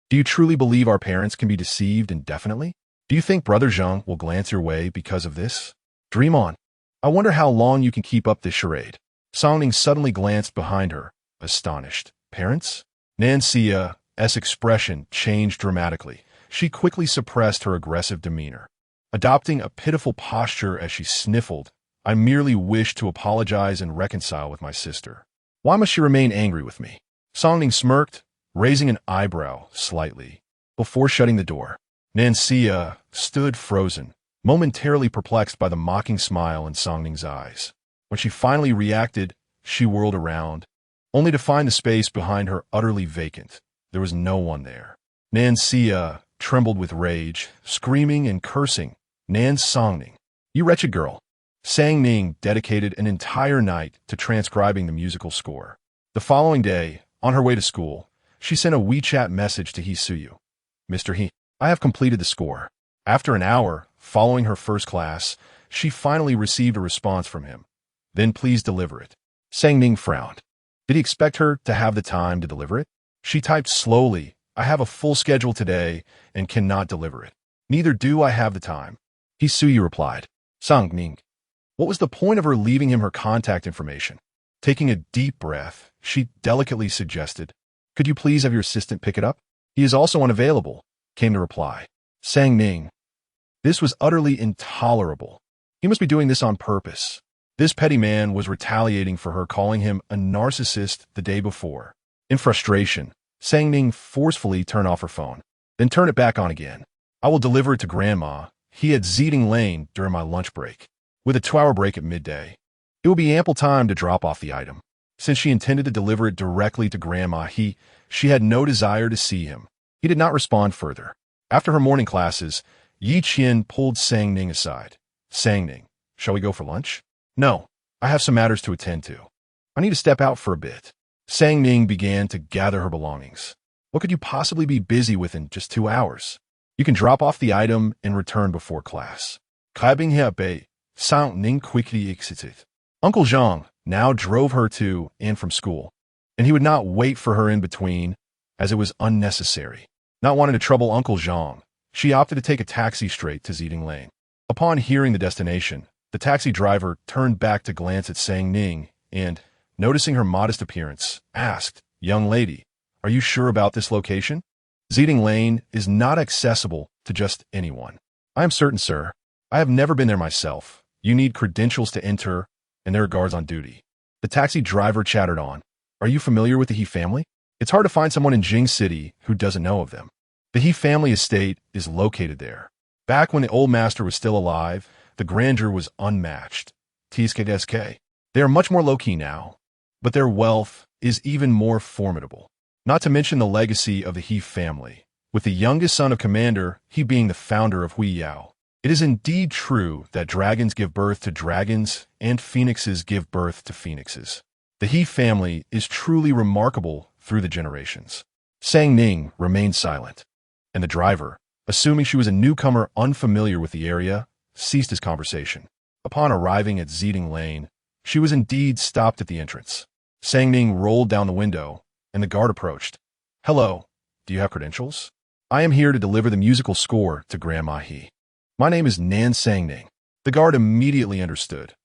do you truly believe our parents can be deceived indefinitely? Do you think Brother Zheng will glance your way because of this? Dream on. I wonder how long you can keep up this charade. Songning suddenly glanced behind her, astonished. Parents? Nanxia's expression changed dramatically. She quickly suppressed her aggressive demeanor, adopting a pitiful posture as she sniffled. I merely wish to apologize and reconcile with my sister. Why must she remain angry with me? Songning smirked, raising an eyebrow slightly. Before shutting the door, Nanxia stood frozen, momentarily perplexed by the mocking smile in Songning's eyes. When she finally reacted, she whirled around, only to find the space behind her utterly vacant. There was no one there. Nanxia trembled with rage, screaming and cursing. Nan Songning, you wretched girl. Sangning dedicated an entire night to transcribing the musical score. The following day, on her way to school, she sent a WeChat message to He Suyu. Mr. He, I have completed the score. After an hour, following her first class, she finally received a response from him. Then please deliver it. Sangning frowned. Did he expect her to have the time to deliver it? She typed slowly, I have a full schedule today and cannot deliver it. Neither do I have the time. He Suyu replied. Sangning. What was the point of her leaving him her contact information? Taking a deep breath, she delicately suggested, could you please have your assistant pick it up? He is also unavailable, came the reply. Sangning. This was utterly intolerable. He must be doing this on purpose. This petty man was retaliating for her calling him a narcissist the day before. In frustration, Sangning forcefully turned off her phone, then turned it back on again. I will deliver it to Grandma. He at Zeeding Lane during my lunch break. With a 2-hour break at midday, it will be ample time to drop off the item. Since she intended to deliver it directly to Grandma, she had no desire to see him. He did not respond further. After her morning classes, Yi Qian pulled Sangning aside. Sangning, shall we go for lunch? No, I have some matters to attend to. I need to step out for a bit. Sangning began to gather her belongings. What could you possibly be busy with in just 2 hours? You can drop off the item and return before class. Sangning quickly exited. Uncle Zhang now drove her to and from school, and he would not wait for her in between, as it was unnecessary. Not wanting to trouble Uncle Zhang, she opted to take a taxi straight to Zeeding Lane. Upon hearing the destination, the taxi driver turned back to glance at Sangning and, noticing her modest appearance, asked, Young lady, are you sure about this location? Zeeding Lane is not accessible to just anyone. I am certain, sir. I have never been there myself. You need credentials to enter, and there are guards on duty. The taxi driver chattered on. Are you familiar with the He family? It's hard to find someone in Jing City who doesn't know of them. The He family estate is located there. Back when the old master was still alive, the grandeur was unmatched. TSK. They are much more low-key now, but their wealth is even more formidable. Not to mention the legacy of the He family, with the youngest son of Commander, he being the founder of Hui Yao. It is indeed true that dragons give birth to dragons and phoenixes give birth to phoenixes. The He family is truly remarkable through the generations. Sangning remained silent, and the driver, assuming she was a newcomer unfamiliar with the area, ceased his conversation. Upon arriving at Zeeding Lane, she was indeed stopped at the entrance. Sangning rolled down the window, and the guard approached. Hello, do you have credentials? I am here to deliver the musical score to Grandma He. My name is Nan Sangning. The guard immediately understood.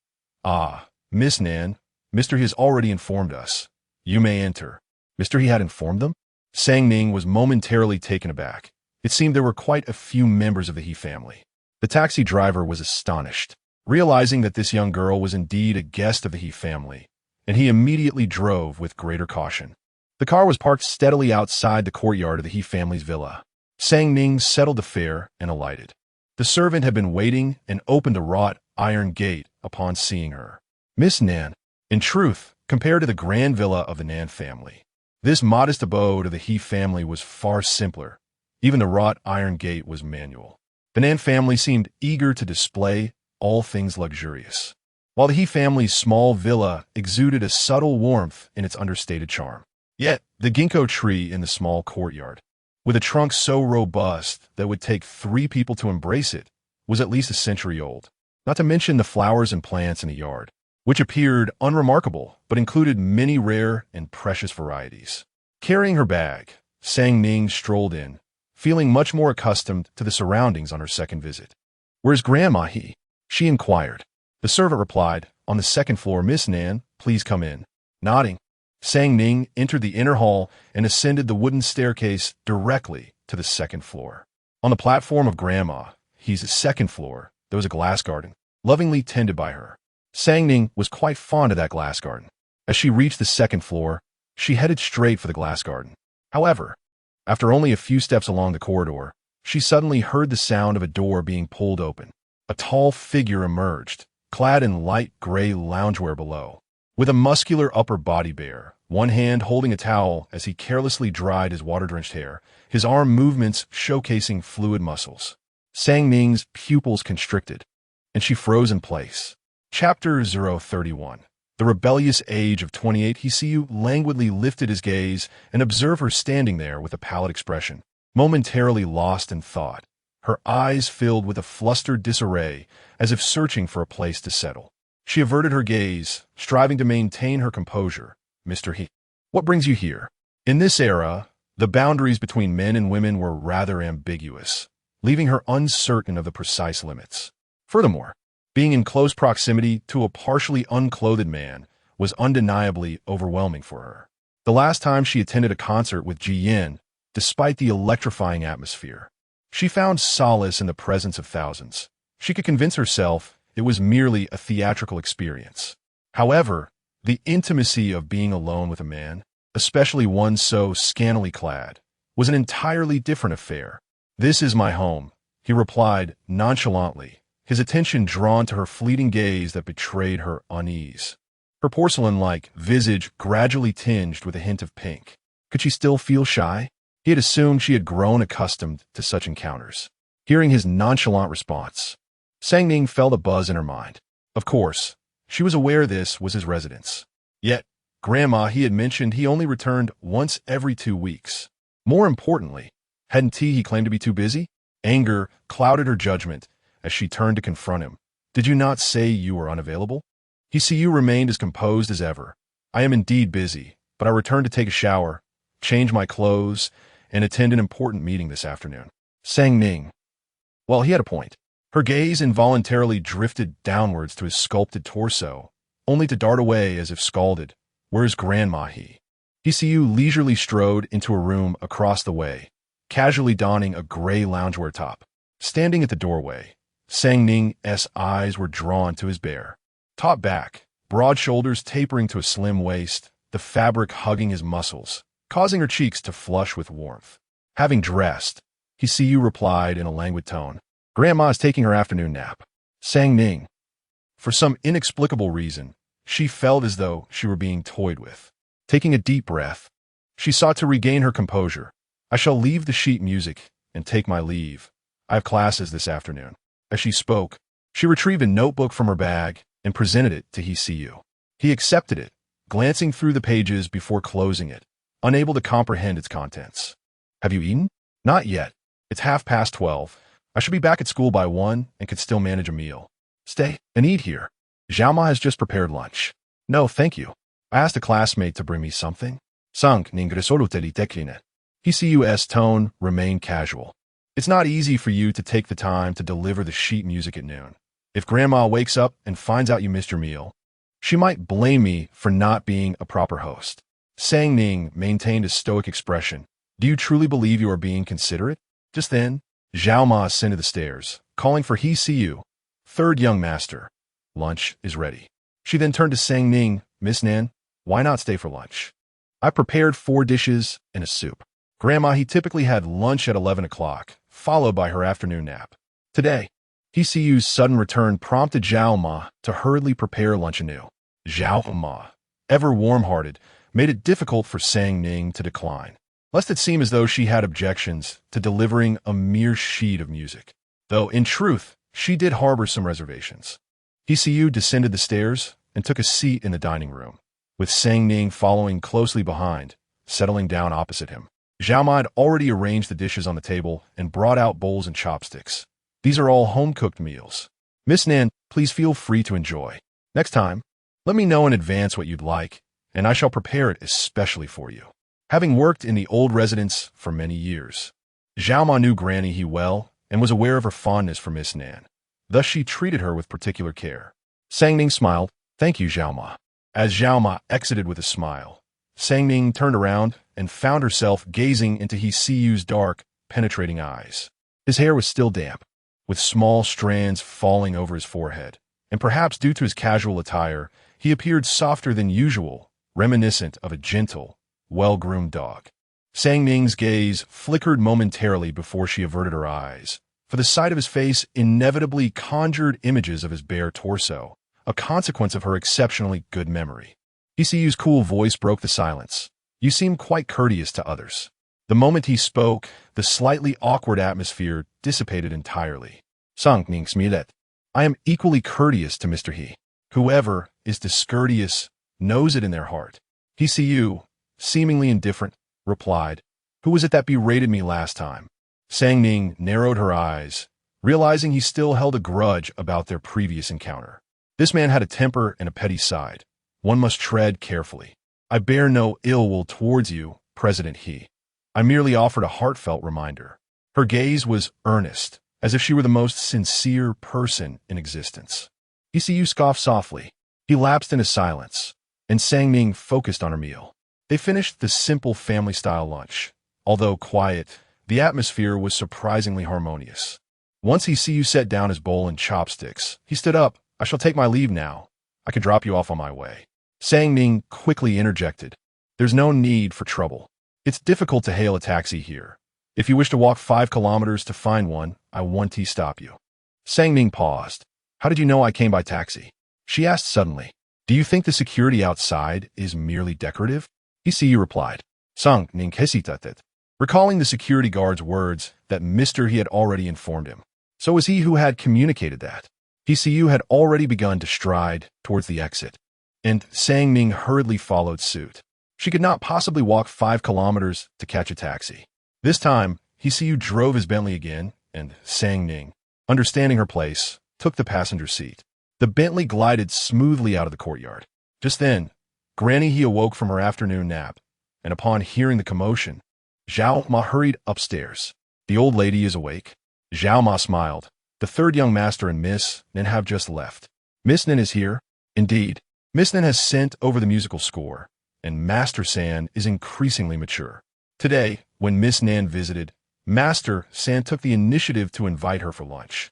Ah, Miss Nan, Mr. He has already informed us. You may enter. Mr. He had informed them? Sangning was momentarily taken aback. It seemed there were quite a few members of the He family. The taxi driver was astonished, realizing that this young girl was indeed a guest of the He family, and he immediately drove with greater caution. The car was parked steadily outside the courtyard of the He family's villa. Sangning settled the fare and alighted. The servant had been waiting and opened a wrought iron gate upon seeing her. Miss Nan, in truth, compared to the grand villa of the Nan family, this modest abode of the He family was far simpler. Even the wrought iron gate was manual. The Nan family seemed eager to display all things luxurious, while the He family's small villa exuded a subtle warmth in its understated charm. Yet, the ginkgo tree in the small courtyard, with a trunk so robust that it would take 3 people to embrace it, was at least a century old. Not to mention the flowers and plants in the yard, which appeared unremarkable but included many rare and precious varieties. Carrying her bag, Sang Ning strolled in, feeling much more accustomed to the surroundings on her second visit. "Where's Grandma?" she inquired. The servant replied, "On the 2nd floor, Miss Nan, please come in." Nodding, Sang Ning entered the inner hall and ascended the wooden staircase directly to the 2nd floor. On the platform of Grandma, the 2nd floor, there was a glass garden, lovingly tended by her. Sang Ning was quite fond of that glass garden. As she reached the 2nd floor, she headed straight for the glass garden. However, after only a few steps along the corridor, she suddenly heard the sound of a door being pulled open. A tall figure emerged, clad in light gray loungewear below, with a muscular upper body bare, one hand holding a towel as he carelessly dried his water-drenched hair, his arm movements showcasing fluid muscles. Sang Ning's pupils constricted, and she froze in place. Chapter 031. The rebellious age of 28, Hsiu languidly lifted his gaze and observed her standing there with a pallid expression, momentarily lost in thought, her eyes filled with a flustered disarray as if searching for a place to settle. She averted her gaze, striving to maintain her composure. "Mr. He, what brings you here?" In this era, the boundaries between men and women were rather ambiguous, leaving her uncertain of the precise limits. Furthermore, being in close proximity to a partially unclothed man was undeniably overwhelming for her. The last time she attended a concert with Ji Yin, despite the electrifying atmosphere, she found solace in the presence of thousands. She could convince herself it was merely a theatrical experience. However, the intimacy of being alone with a man, especially one so scantily clad, was an entirely different affair. "This is my home," he replied nonchalantly, his attention drawn to her fleeting gaze that betrayed her unease. Her porcelain-like visage gradually tinged with a hint of pink. Could she still feel shy? He had assumed she had grown accustomed to such encounters. Hearing his nonchalant response, Sang Ning felt a buzz in her mind. Of course, she was aware this was his residence. Yet, Grandma, he had mentioned he only returned once every 2 weeks. More importantly, hadn't he claimed to be too busy? Anger clouded her judgment as she turned to confront him. "Did you not say you were unavailable?" Hsiu remained as composed as ever. "I am indeed busy, but I returned to take a shower, change my clothes, and attend an important meeting this afternoon." Sang Ning. Well, he had a point. Her gaze involuntarily drifted downwards to his sculpted torso, only to dart away as if scalded. "Where's Grandma?" Hsiu leisurely strode into a room across the way, casually donning a gray loungewear top. Standing at the doorway, Sang Ning's eyes were drawn to his bare top back, broad shoulders tapering to a slim waist, the fabric hugging his muscles, causing her cheeks to flush with warmth. Having dressed, Hsiu replied in a languid tone, "Grandma is taking her afternoon nap." Sang Ning. For some inexplicable reason, she felt as though she were being toyed with. Taking a deep breath, she sought to regain her composure. "I shall leave the sheet music and take my leave. I have classes this afternoon." As she spoke, she retrieved a notebook from her bag and presented it to Hsiu. He accepted it, glancing through the pages before closing it, unable to comprehend its contents. "Have you eaten?" "Not yet. It's 12:30. I should be back at school by 1 and could still manage a meal." "Stay and eat here. Xiaoma has just prepared lunch." "No, thank you. I asked a classmate to bring me something." Sang Ning resolutely declined. Hsiu's tone remained casual. "It's not easy for you to take the time to deliver the sheet music at noon. If Grandma wakes up and finds out you missed your meal, she might blame me for not being a proper host." Sang Ning maintained a stoic expression. "Do you truly believe you are being considerate?" Just then, Zhao Ma ascended the stairs, calling for Hsiu. "Third young master, lunch is ready." She then turned to Sang Ning. "Miss Nan, why not stay for lunch? I prepared 4 dishes and a soup." Grandma, he typically had lunch at 11 o'clock, followed by her afternoon nap. Today, Hsiu's sudden return prompted Zhao Ma to hurriedly prepare lunch anew. Zhao Ma, ever warm-hearted, made it difficult for Sang Ning to decline, lest it seem as though she had objections to delivering a mere sheet of music. Though, in truth, she did harbor some reservations. Hsiu descended the stairs and took a seat in the dining room, with Sang Ning following closely behind, settling down opposite him. Zhao Ma had already arranged the dishes on the table and brought out bowls and chopsticks. These are all home-cooked meals. Miss Nan, please feel free to enjoy. Next time, let me know in advance what you'd like, and I shall prepare it especially for you. Having worked in the old residence for many years, Zhao Ma knew Granny He well and was aware of her fondness for Miss Nan. Thus she treated her with particular care. Sang Ning smiled. Thank you, Zhao Ma. As Zhao Ma exited with a smile, Sang Ning turned around and found herself gazing into He Siyu's dark, penetrating eyes. His hair was still damp, with small strands falling over his forehead, and perhaps due to his casual attire, he appeared softer than usual, reminiscent of a gentle, well-groomed dog. Sang Ning's gaze flickered momentarily before she averted her eyes, for the sight of his face inevitably conjured images of his bare torso, a consequence of her exceptionally good memory. He Siyu's cool voice broke the silence. You seem quite courteous to others. The moment he spoke, the slightly awkward atmosphere dissipated entirely. Sang Ning smilet. I am equally courteous to Mr. He. Whoever is discourteous knows it in their heart. He Siyu, seemingly indifferent, replied, Who was it that berated me last time? Sang Ning narrowed her eyes, realizing he still held a grudge about their previous encounter. This man had a temper and a petty side. One must tread carefully. I bear no ill will towards you, President He. I merely offered a heartfelt reminder. Her gaze was earnest, as if she were the most sincere person in existence. He Siyu scoffed softly. He lapsed into silence, and Sang Ning focused on her meal. They finished the simple family-style lunch. Although quiet, the atmosphere was surprisingly harmonious. Once He Siyu set down his bowl and chopsticks, he stood up. I shall take my leave now. I can drop you off on my way. Sang Ning quickly interjected. There's no need for trouble. It's difficult to hail a taxi here. If you wish to walk 5 kilometers to find one, I won't stop you. Sang Ning paused. How did you know I came by taxi? She asked suddenly. Do you think the security outside is merely decorative? He Siyu replied. Sang Ning hesitated, recalling the security guard's words that Mr. He had already informed him. So it was he who had communicated that. He Siyu had already begun to stride towards the exit, and Sang Ning hurriedly followed suit. She could not possibly walk 5 kilometers to catch a taxi. This time, He Siyu drove his Bentley again, and Sang Ning, understanding her place, took the passenger seat. The Bentley glided smoothly out of the courtyard. Just then, Granny He awoke from her afternoon nap, and upon hearing the commotion, Zhao Ma hurried upstairs. The old lady is awake. Zhao Ma smiled. The third young master and Miss Nin have just left. Miss Nin is here. Indeed, Miss Nin has sent over the musical score, and Master San is increasingly mature. Today, when Miss Nan visited, Master San took the initiative to invite her for lunch.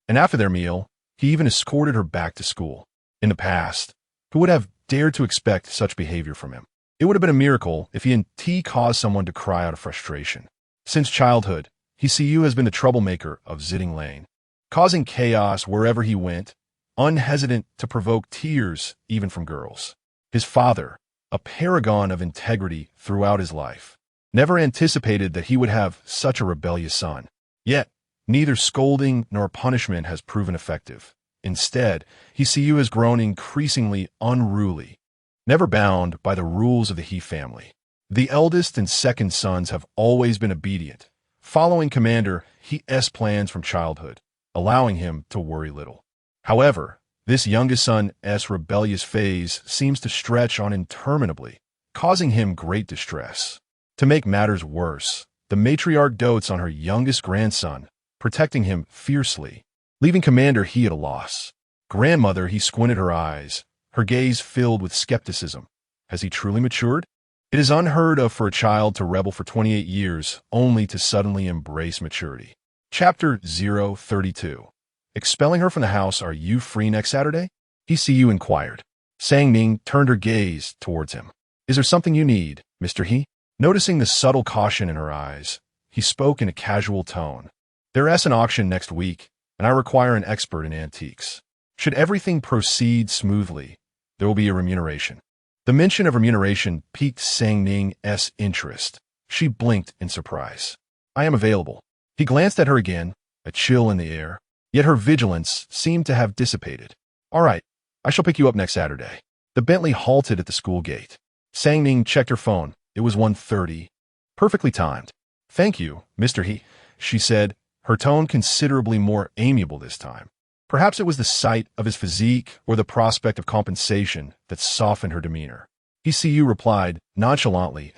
And after their meal, he even escorted her back to school. In the past, who would have dared to expect such behavior from him? It would have been a miracle if he indeed caused someone to cry out of frustration. Since childhood, He Siyu has been the troublemaker of Zitting Lane, causing chaos wherever he went, unhesitant to provoke tears even from girls. His father, a paragon of integrity throughout his life, never anticipated that he would have such a rebellious son. Yet, neither scolding nor punishment has proven effective. Instead, He Siyu has grown increasingly unruly, never bound by the rules of the He family. The eldest and second sons have always been obedient, following Commander He's plans from childhood, allowing him to worry little. However, this youngest son's rebellious phase seems to stretch on interminably, causing him great distress. To make matters worse, the matriarch dotes on her youngest grandson, protecting him fiercely, leaving Commander He at a loss. Grandmother He squinted her eyes, her gaze filled with skepticism. Has he truly matured? It is unheard of for a child to rebel for 28 years only to suddenly embrace maturity. Chapter 032. Expelling her from the house, are you free next Saturday? He Siyu inquired. Sang Ning turned her gaze towards him. Is there something you need, Mr. He? Noticing the subtle caution in her eyes, he spoke in a casual tone. There's an auction next week, and I require an expert in antiques. Should everything proceed smoothly, there will be a remuneration. The mention of remuneration piqued Sang Ning's interest. She blinked in surprise. I am available. He glanced at her again, a chill in the air, yet her vigilance seemed to have dissipated. All right, I shall pick you up next Saturday. The Bentley halted at the school gate. Sang Ning checked her phone. It was 1:30. Perfectly timed. Thank you, Mr. He, she said, her tone considerably more amiable this time. Perhaps it was the sight of his physique or the prospect of compensation that softened her demeanor. He replied, nonchalantly,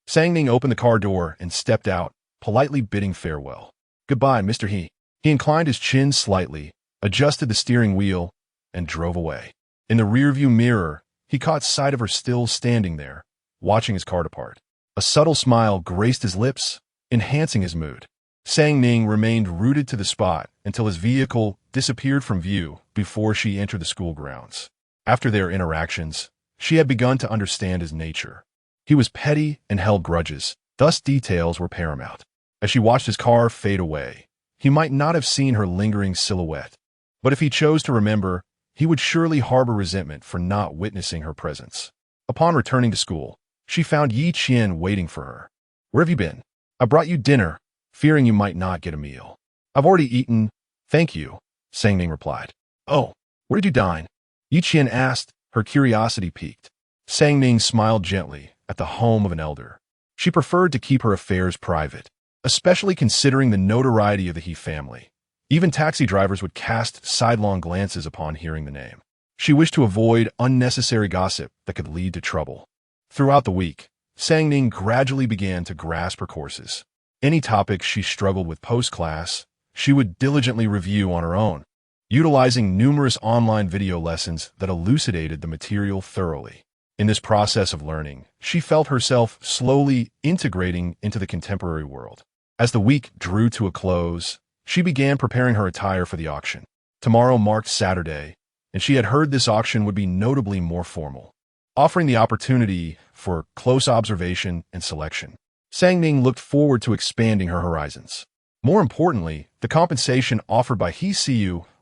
Sang Ning opened the car door and stepped out, politely bidding farewell. Goodbye, Mr. He. He inclined his chin slightly, adjusted the steering wheel, and drove away. In the rearview mirror, he caught sight of her still standing there, watching his car depart. A subtle smile graced his lips, enhancing his mood. Sang Ning remained rooted to the spot until his vehicle disappeared from view before she entered the school grounds. After their interactions, she had begun to understand his nature. He was petty and held grudges, thus details were paramount. As she watched his car fade away, he might not have seen her lingering silhouette, but if he chose to remember, he would surely harbor resentment for not witnessing her presence. Upon returning to school, she found Yi Qian waiting for her. Where have you been? I brought you dinner, fearing you might not get a meal. I've already eaten, thank you, Sang Ning replied. Oh, where did you dine? Yi Qian asked, her curiosity piqued. Sang Ning smiled gently at the home of an elder. She preferred to keep her affairs private, especially considering the notoriety of the He family. Even taxi drivers would cast sidelong glances upon hearing the name. She wished to avoid unnecessary gossip that could lead to trouble. Throughout the week, Sang Ning gradually began to grasp her courses. Any topics she struggled with post-class, she would diligently review on her own, utilizing numerous online video lessons that elucidated the material thoroughly. In this process of learning, she felt herself slowly integrating into the contemporary world. As the week drew to a close, she began preparing her attire for the auction. Tomorrow marked Saturday, and she had heard this auction would be notably more formal, offering the opportunity for close observation and selection. Sang Ning looked forward to expanding her horizons. More importantly, the compensation offered by He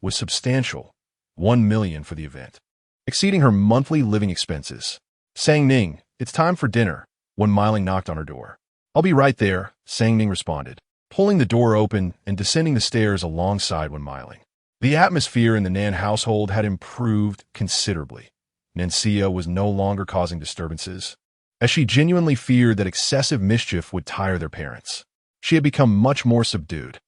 was substantial, 1 million for the event, exceeding her monthly living expenses. Sang Ning, it's time for dinner, when Miling knocked on her door. I'll be right there, Sang Ning responded, pulling the door open and descending the stairs alongside Wen Miling. The atmosphere in the Nan household had improved considerably. Nancia was no longer causing disturbances, as she genuinely feared that excessive mischief would tire their parents. She had become much more subdued.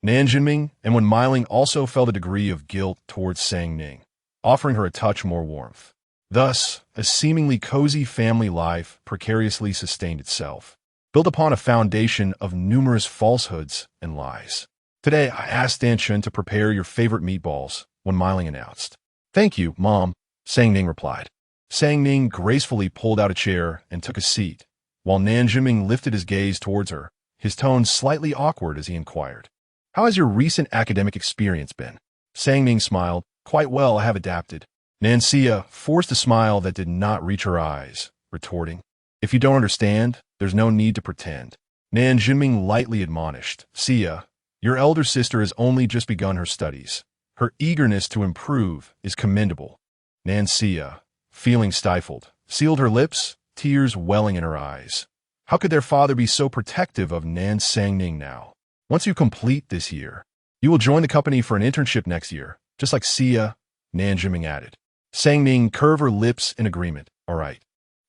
Nan Jinming and Wen Miling also felt a degree of guilt towards Sang Ning, offering her a touch more warmth. Thus, a seemingly cozy family life precariously sustained itself, built upon a foundation of numerous falsehoods and lies. Today, I asked Dan Chun to prepare your favorite meatballs, Wen Miling announced. Thank you, Mom, Sang Ning replied. Sang Ning gracefully pulled out a chair and took a seat, while Nan Jinming lifted his gaze towards her, his tone slightly awkward as he inquired. How has your recent academic experience been? Sang Ning smiled. Quite well, I have adapted. Nancia forced a smile that did not reach her eyes, retorting, If you don't understand, there's no need to pretend. Nan Jinming lightly admonished, Sia, your elder sister has only just begun her studies. Her eagerness to improve is commendable. Nancia, feeling stifled, sealed her lips, tears welling in her eyes. How could their father be so protective of Nan Sang Ning now? Once you complete this year, you will join the company for an internship next year, just like Sia, Nan Jinming added. Sang Ning curved her lips in agreement. All right.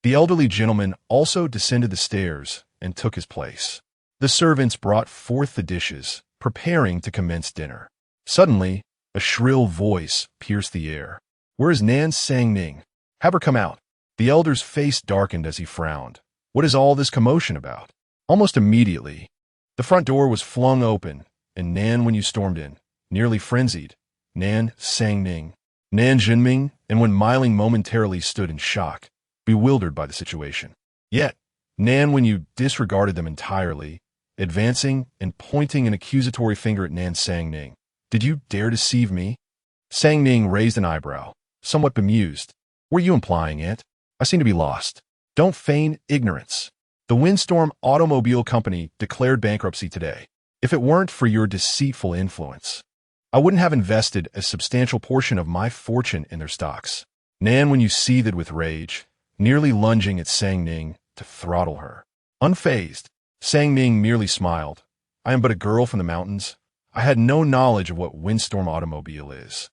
The elderly gentleman also descended the stairs and took his place. The servants brought forth the dishes, preparing to commence dinner. Suddenly, a shrill voice pierced the air. Where is Nan Sang Ning? Have her come out. The elder's face darkened as he frowned. What is all this commotion about? Almost immediately, the front door was flung open, and Nan Wenyu stormed in, nearly frenzied. Nan Sang Ning. Nan Jinming and Wen Miling momentarily stood in shock, bewildered by the situation. Yet, Nan Wenyu disregarded them entirely, advancing and pointing an accusatory finger at Nan Sang Ning. Did you dare deceive me? Sang Ning raised an eyebrow, somewhat bemused. Were you implying it? I seem to be lost. Don't feign ignorance. The Windstorm Automobile Company declared bankruptcy today. If it weren't for your deceitful influence, I wouldn't have invested a substantial portion of my fortune in their stocks. Nan Wenyu seethed with rage, nearly lunging at Sang Ning to throttle her. Unfazed, Sang Ning merely smiled. I am but a girl from the mountains. I had no knowledge of what Windstorm Automobile is.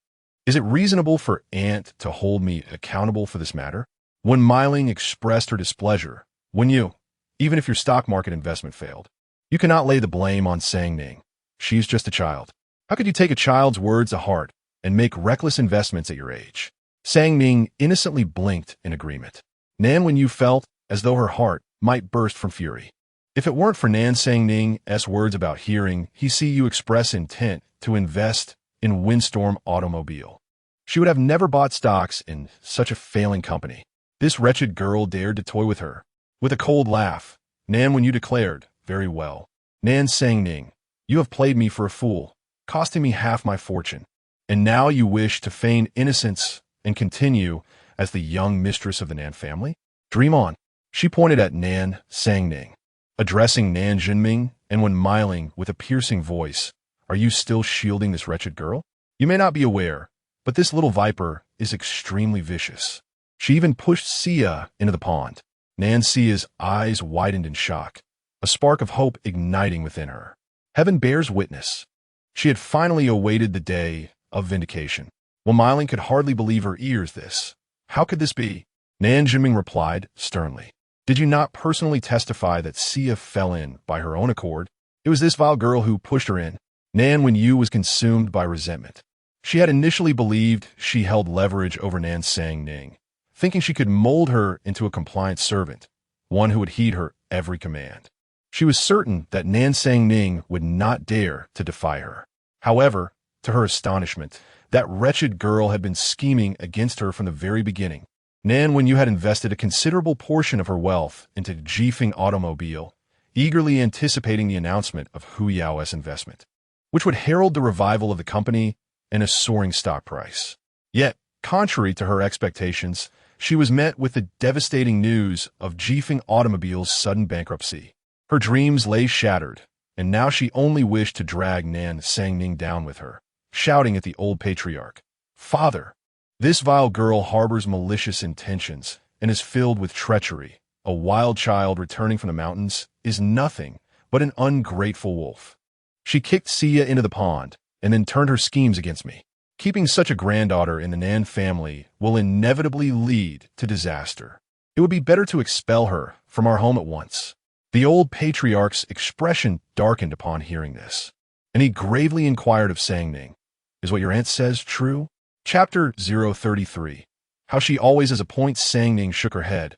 Is it reasonable for Aunt to hold me accountable for this matter? When Miling expressed her displeasure, When you, even if your stock market investment failed. You cannot lay the blame on Sang Ning. She's just a child. How could you take a child's words to heart and make reckless investments at your age? Sang Ning innocently blinked in agreement. Nan Wenyu felt as though her heart might burst from fury. If it weren't for Nan Sang Ning's words about hearing he see you express intent to invest in Windstorm Automobile, she would have never bought stocks in such a failing company. This wretched girl dared to toy with her. With a cold laugh, Nan Wenyu declared, "Very well. Nan Sang Ning, you have played me for a fool, costing me half my fortune. And now you wish to feign innocence and continue as the young mistress of the Nan family? Dream on." She pointed at Nan Sang Ning, addressing Nan Jinming, and when smiling with a piercing voice, "Are you still shielding this wretched girl? You may not be aware, but this little viper is extremely vicious." She even pushed Sia into the pond. Nan Sia's eyes widened in shock, a spark of hope igniting within her. Heaven bears witness. She had finally awaited the day of vindication. While Miling could hardly believe her ears this. How could this be? Nan Jinming replied sternly. Did you not personally testify that Sia fell in by her own accord? It was this vile girl who pushed her in. Nan Wenyu was consumed by resentment. She had initially believed she held leverage over Nan Sang Ning, thinking she could mold her into a compliant servant, one who would heed her every command. She was certain that Nan Sang Ning would not dare to defy her. However, to her astonishment, that wretched girl had been scheming against her from the very beginning. Nan Wenyu had invested a considerable portion of her wealth into Guqin Automobile, eagerly anticipating the announcement of Hu Yao's investment, which would herald the revival of the company and a soaring stock price. Yet, contrary to her expectations, she was met with the devastating news of Guqin Automobile's sudden bankruptcy. Her dreams lay shattered, and now she only wished to drag Nan Sang Ning down with her, shouting at the old patriarch, "Father, this vile girl harbors malicious intentions and is filled with treachery. A wild child returning from the mountains is nothing but an ungrateful wolf. She kicked Sia into the pond and then turned her schemes against me. Keeping such a granddaughter in the Nan family will inevitably lead to disaster. It would be better to expel her from our home at once." The old patriarch's expression darkened upon hearing this, and he gravely inquired of Sang Ning, "Is what your aunt says true?" Chapter 033. How she always as a point. Sang Ning shook her head.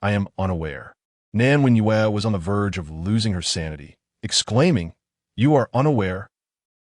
"I am unaware." Nan Wenyu was on the verge of losing her sanity, exclaiming, "You are unaware?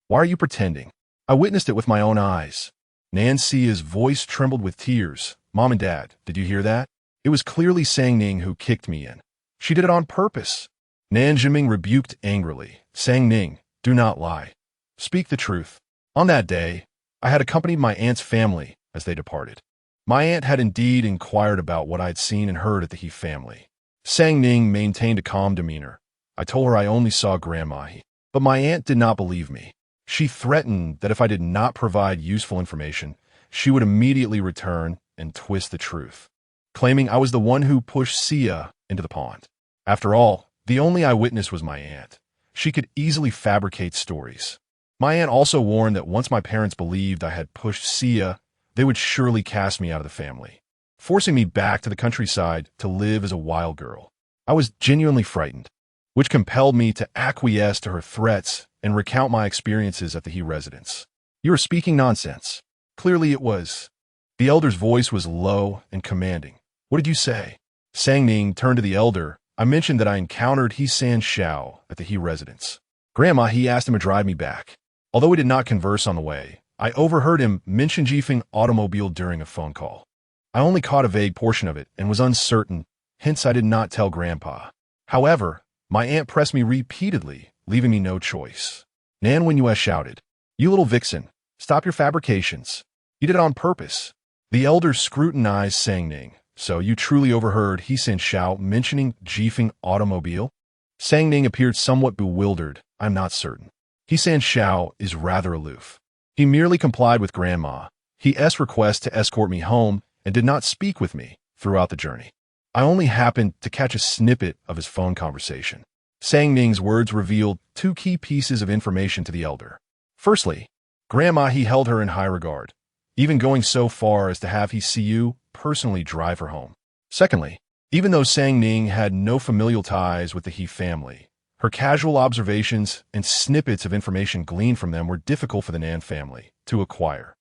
Why are you pretending? I witnessed it with my own eyes." Nan Sia's voice trembled with tears. "Mom and Dad, did you hear that? It was clearly Sang Ning who kicked me in. She did it on purpose." Nan Jinming rebuked angrily. "Sang Ning, do not lie. Speak the truth. On that day, I had accompanied my aunt's family as they departed. My aunt had indeed inquired about what I had seen and heard at the He family." Sang Ning maintained a calm demeanor. "I told her I only saw Grandma He, but my aunt did not believe me. She threatened that if I did not provide useful information, she would immediately return and twist the truth, claiming I was the one who pushed Sia into the pond. After all, the only eyewitness was my aunt. She could easily fabricate stories. My aunt also warned that once my parents believed I had pushed Sia, they would surely cast me out of the family, forcing me back to the countryside to live as a wild girl. I was genuinely frightened, which compelled me to acquiesce to her threats and recount my experiences at the He residence." "You are speaking nonsense." Clearly it was. The elder's voice was low and commanding. "What did you say?" Sang Ning turned to the elder. "I mentioned that I encountered He San Shao at the He residence. Grandma He asked him to drive me back. Although we did not converse on the way, I overheard him mention Guqin Automobile during a phone call. I only caught a vague portion of it and was uncertain, hence I did not tell Grandpa. However, my aunt pressed me repeatedly, leaving me no choice." Nan Wenyu shouted, "You little vixen, stop your fabrications. You did it on purpose." The elder scrutinized Sang Ning. "So you truly overheard He San Shao mentioning Guqin Automobile?" Sang Ning appeared somewhat bewildered. "I'm not certain. He San Shao is rather aloof. He merely complied with Grandma He's request to escort me home and did not speak with me throughout the journey. I only happened to catch a snippet of his phone conversation." Sang Ning's words revealed two key pieces of information to the elder. Firstly, Grandma He held her in high regard, even going so far as to have He see you personally drive her home. Secondly, Even though Sang Ning had no familial ties with the He family, her casual observations and snippets of information gleaned from them were difficult for the Nan family to acquire.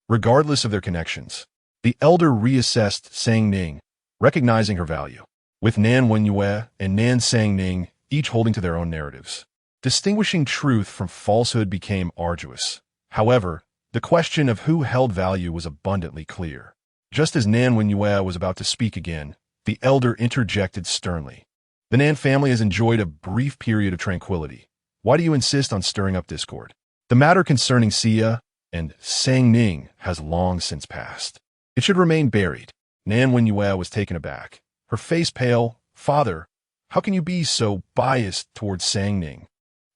Regardless of their connections, the elder reassessed Sang Ning, recognizing her value, with Nan Wenyue and Nan Sang Ning each holding to their own narratives. Distinguishing truth from falsehood became arduous. However, the question of who held value was abundantly clear. Just as Nan Wenyue was about to speak again, the elder interjected sternly. The Nan family has enjoyed a brief period of tranquility. Why do you insist on stirring up discord? The matter concerning Xia and Sang Ning has long since passed. It should remain buried. Nan Wenyue was taken aback, her face pale. Father, how can you be so biased towards Sang Ning?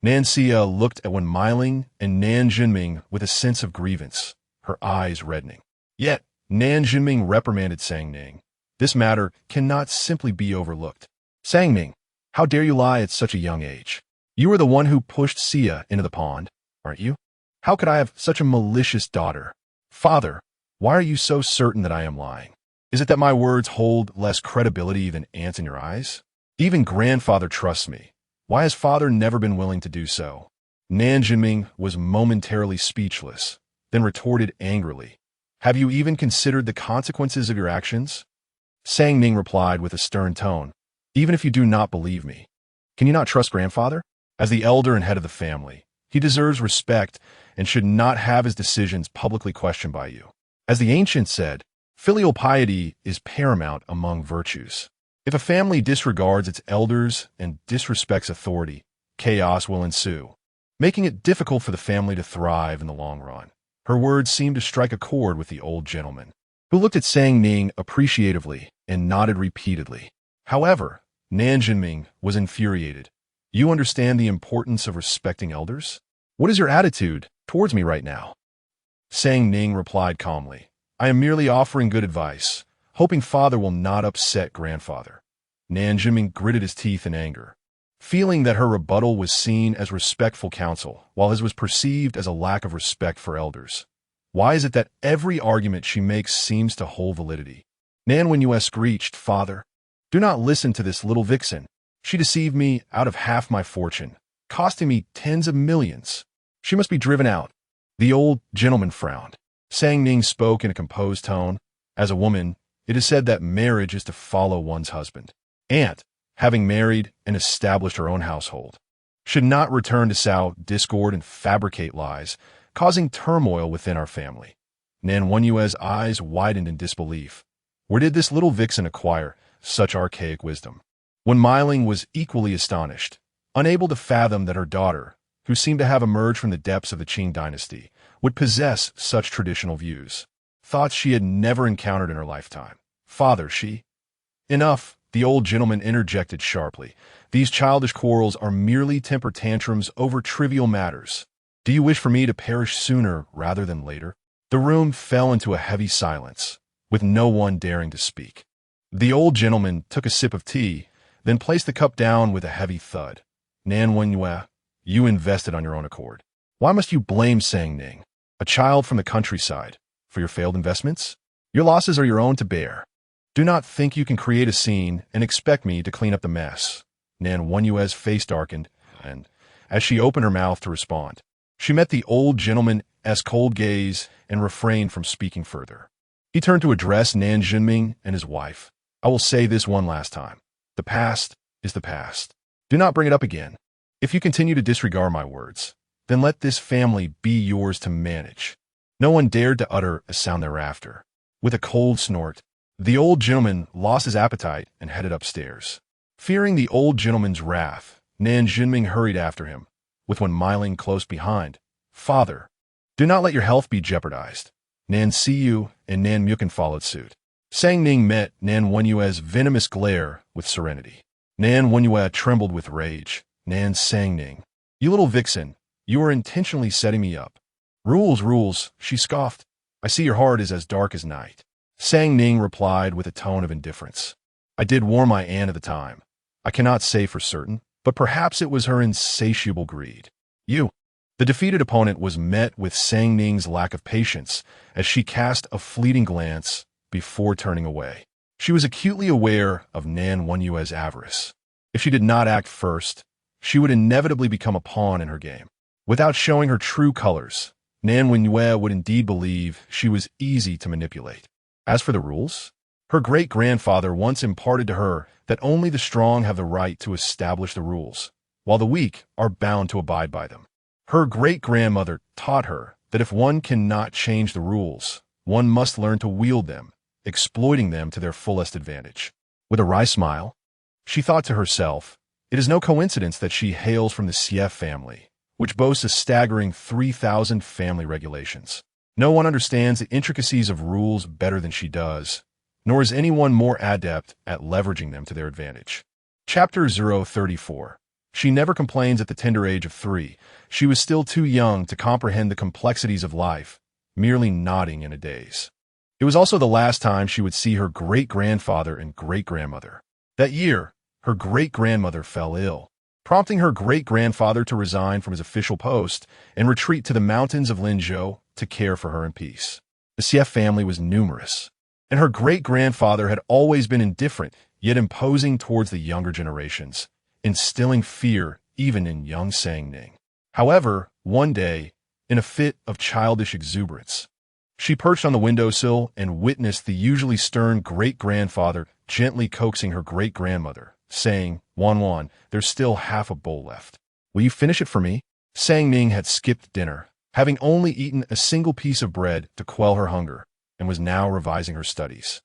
Nan Xia looked at Wen Miling and Nan Jinming with a sense of grievance, her eyes reddening. Yet, Nan Jinming reprimanded Sang Ning. This matter cannot simply be overlooked. Sang Ning, how dare you lie at such a young age? You are the one who pushed Xia into the pond, aren't you? How could I have such a malicious daughter? Father, why are you so certain that I am lying? Is it that my words hold less credibility than ants in your eyes? Even grandfather trusts me. Why has father never been willing to do so? Nan Jinming was momentarily speechless, then retorted angrily. Have you even considered the consequences of your actions? Sang Ning replied with a stern tone. Even if you do not believe me, can you not trust grandfather? As the elder and head of the family, he deserves respect and should not have his decisions publicly questioned by you. As the ancients said, filial piety is paramount among virtues. If a family disregards its elders and disrespects authority, chaos will ensue, making it difficult for the family to thrive in the long run. Her words seemed to strike a chord with the old gentleman, who looked at Sang Ning appreciatively and nodded repeatedly. However, Nan Jinming was infuriated. You understand the importance of respecting elders? What is your attitude towards me right now? Sang Ning replied calmly. I am merely offering good advice, hoping father will not upset grandfather. Nan Jinming gritted his teeth in anger, feeling that her rebuttal was seen as respectful counsel, while his was perceived as a lack of respect for elders. Why is it that every argument she makes seems to hold validity? Nan Wenyue screeched, Father, do not listen to this little vixen. She deceived me out of half my fortune, costing me tens of millions. She must be driven out. The old gentleman frowned. Sang Ning spoke in a composed tone. As a woman, it is said that marriage is to follow one's husband. Aunt, having married and established her own household, should not return to sow discord and fabricate lies, causing turmoil within our family. Nan Wenyue's eyes widened in disbelief. Where did this little vixen acquire such archaic wisdom? Wen Miling was equally astonished, unable to fathom that her daughter, who seemed to have emerged from the depths of the Qing dynasty, would possess such traditional views, thoughts she had never encountered in her lifetime. Father, she... Enough, the old gentleman interjected sharply. These childish quarrels are merely temper tantrums over trivial matters. Do you wish for me to perish sooner rather than later? The room fell into a heavy silence, with no one daring to speak. The old gentleman took a sip of tea, then placed the cup down with a heavy thud. Nan Wenyue, you invested on your own accord. Why must you blame Sang Ning, a child from the countryside, for your failed investments? Your losses are your own to bear. Do not think you can create a scene and expect me to clean up the mess. Nan Wenyue's face darkened, and, as she opened her mouth to respond, she met the old gentleman's cold gaze and refrained from speaking further. He turned to address Nan Jinming and his wife. I will say this one last time. The past is the past. Do not bring it up again. If you continue to disregard my words, then let this family be yours to manage. No one dared to utter a sound thereafter. With a cold snort, the old gentleman lost his appetite and headed upstairs. Fearing the old gentleman's wrath, Nan Jinming hurried after him, with Wen Miling close behind. Father, do not let your health be jeopardized. Nan Xiyu and Nan Mukin followed suit. Sang Ning met Nan Wenyue's venomous glare with serenity. Nan Wenyue trembled with rage. Nan Sang Ning, you little vixen, you are intentionally setting me up. Rules, rules, she scoffed. I see your heart is as dark as night. Sang Ning replied with a tone of indifference. I did warn my aunt at the time. I cannot say for certain, but perhaps it was her insatiable greed. You. The defeated opponent was met with Sang Ning's lack of patience as she cast a fleeting glance before turning away. She was acutely aware of Nan Wenyue's avarice. If she did not act first, she would inevitably become a pawn in her game. Without showing her true colors, Nan Wenyue would indeed believe she was easy to manipulate. As for the rules, her great-grandfather once imparted to her that only the strong have the right to establish the rules, while the weak are bound to abide by them. Her great-grandmother taught her that if one cannot change the rules, one must learn to wield them, exploiting them to their fullest advantage. With a wry smile, she thought to herself, it is no coincidence that she hails from the Sief family, which boasts a staggering 3,000 family regulations. No one understands the intricacies of rules better than she does, nor is anyone more adept at leveraging them to their advantage. Chapter 034. She never complains at the tender age of 3. She was still too young to comprehend the complexities of life, merely nodding in a daze. It was also the last time she would see her great-grandfather and great-grandmother. That year, her great-grandmother fell ill, prompting her great-grandfather to resign from his official post and retreat to the mountains of Linzhou to care for her in peace. The Sief family was numerous, and her great-grandfather had always been indifferent, yet imposing towards the younger generations, instilling fear even in young Sang-ning. However, one day, in a fit of childish exuberance, she perched on the windowsill and witnessed the usually stern great-grandfather gently coaxing her great-grandmother, saying, "Wan, there's still half a bowl left. Will you finish it for me?" Sang-ning had skipped dinner, having only eaten a single piece of bread to quell her hunger, and was now revising her studies.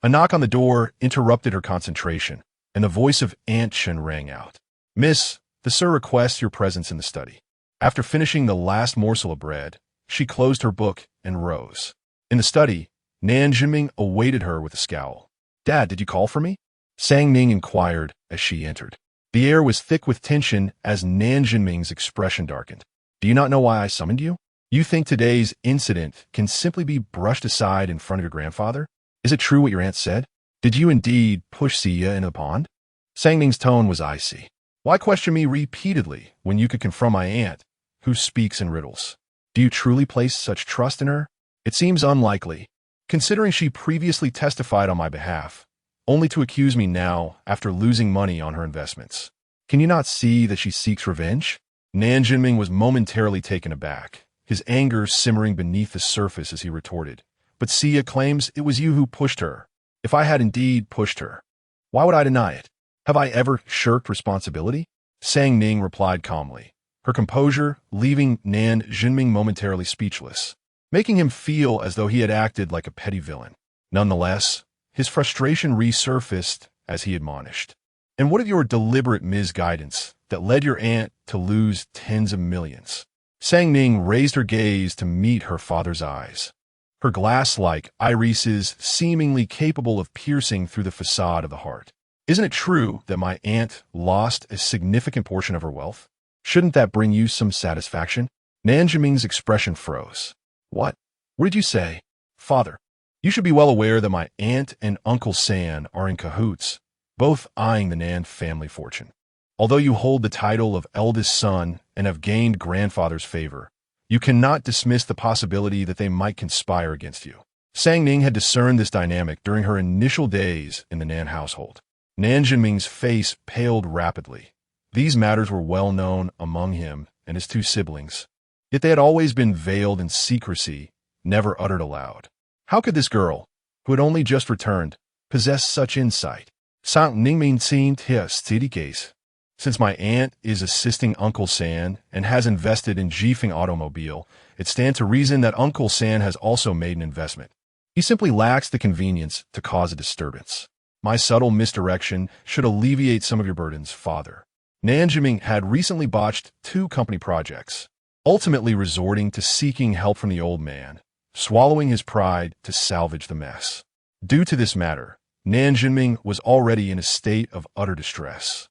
A knock on the door interrupted her concentration, and the voice of Aunt Chen rang out. "Miss, the sir requests your presence in the study." After finishing the last morsel of bread, she closed her book and rose. In the study, Nan Jinming awaited her with a scowl. "Dad, did you call for me?" Sang-ning inquired as she entered. The air was thick with tension as Nan Jinming's expression darkened. "Do you not know why I summoned you? You think today's incident can simply be brushed aside in front of your grandfather? Is it true what your aunt said? Did you indeed push Sia into the pond?" Sang-ning's tone was icy. "Why question me repeatedly when you could confront my aunt, who speaks in riddles? Do you truly place such trust in her? It seems unlikely, considering she previously testified on my behalf, only to accuse me now after losing money on her investments. Can you not see that she seeks revenge?" Nan Jinming was momentarily taken aback, his anger simmering beneath the surface as he retorted. "But Sia claims it was you who pushed her. If I had indeed pushed her, why would I deny it? Have I ever shirked responsibility?" Sang-ning replied calmly, her composure leaving Nan Jinming momentarily speechless, making him feel as though he had acted like a petty villain. Nonetheless, his frustration resurfaced as he admonished. "And what of your deliberate misguidance that led your aunt to lose tens of millions?" Sang-ning raised her gaze to meet her father's eyes, her glass-like irises seemingly capable of piercing through the facade of the heart. "Isn't it true that my aunt lost a significant portion of her wealth? Shouldn't that bring you some satisfaction?" Nan Jinming's expression froze. What did you say?" "Father, you should be well aware that my aunt and Uncle San are in cahoots, both eyeing the Nan family fortune. Although you hold the title of eldest son and have gained grandfather's favor, you cannot dismiss the possibility that they might conspire against you." Sang-ning had discerned this dynamic during her initial days in the Nan household. Nan Jinming's face paled rapidly. These matters were well known among him and his two siblings, yet they had always been veiled in secrecy, never uttered aloud. How could this girl, who had only just returned, possess such insight? Sang-ning seemed his case. "Since my aunt is assisting Uncle San and has invested in Jifeng Automobile, it stands to reason that Uncle San has also made an investment. He simply lacks the convenience to cause a disturbance. My subtle misdirection should alleviate some of your burdens, father." Nan Jinming had recently botched 2 company projects, ultimately resorting to seeking help from the old man, swallowing his pride to salvage the mess. Due to this matter, Nan Jinming was already in a state of utter distress.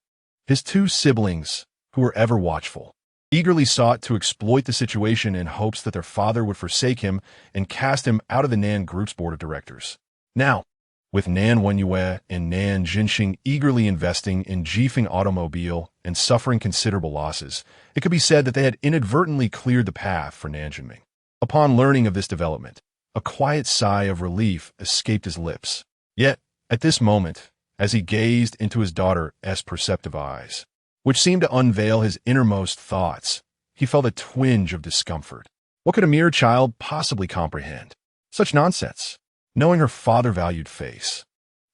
His 2 siblings, who were ever watchful, eagerly sought to exploit the situation in hopes that their father would forsake him and cast him out of the Nan Group's board of directors. Now, with Nan Wenyue and Nan Jinxing eagerly investing in Jifeng Automobile and suffering considerable losses, it could be said that they had inadvertently cleared the path for Nan Jinming. Upon learning of this development, a quiet sigh of relief escaped his lips. Yet, At this moment, as he gazed into his daughter's perceptive eyes, which seemed to unveil his innermost thoughts, he felt a twinge of discomfort. What could a mere child possibly comprehend? Such nonsense. Knowing her father-valued face,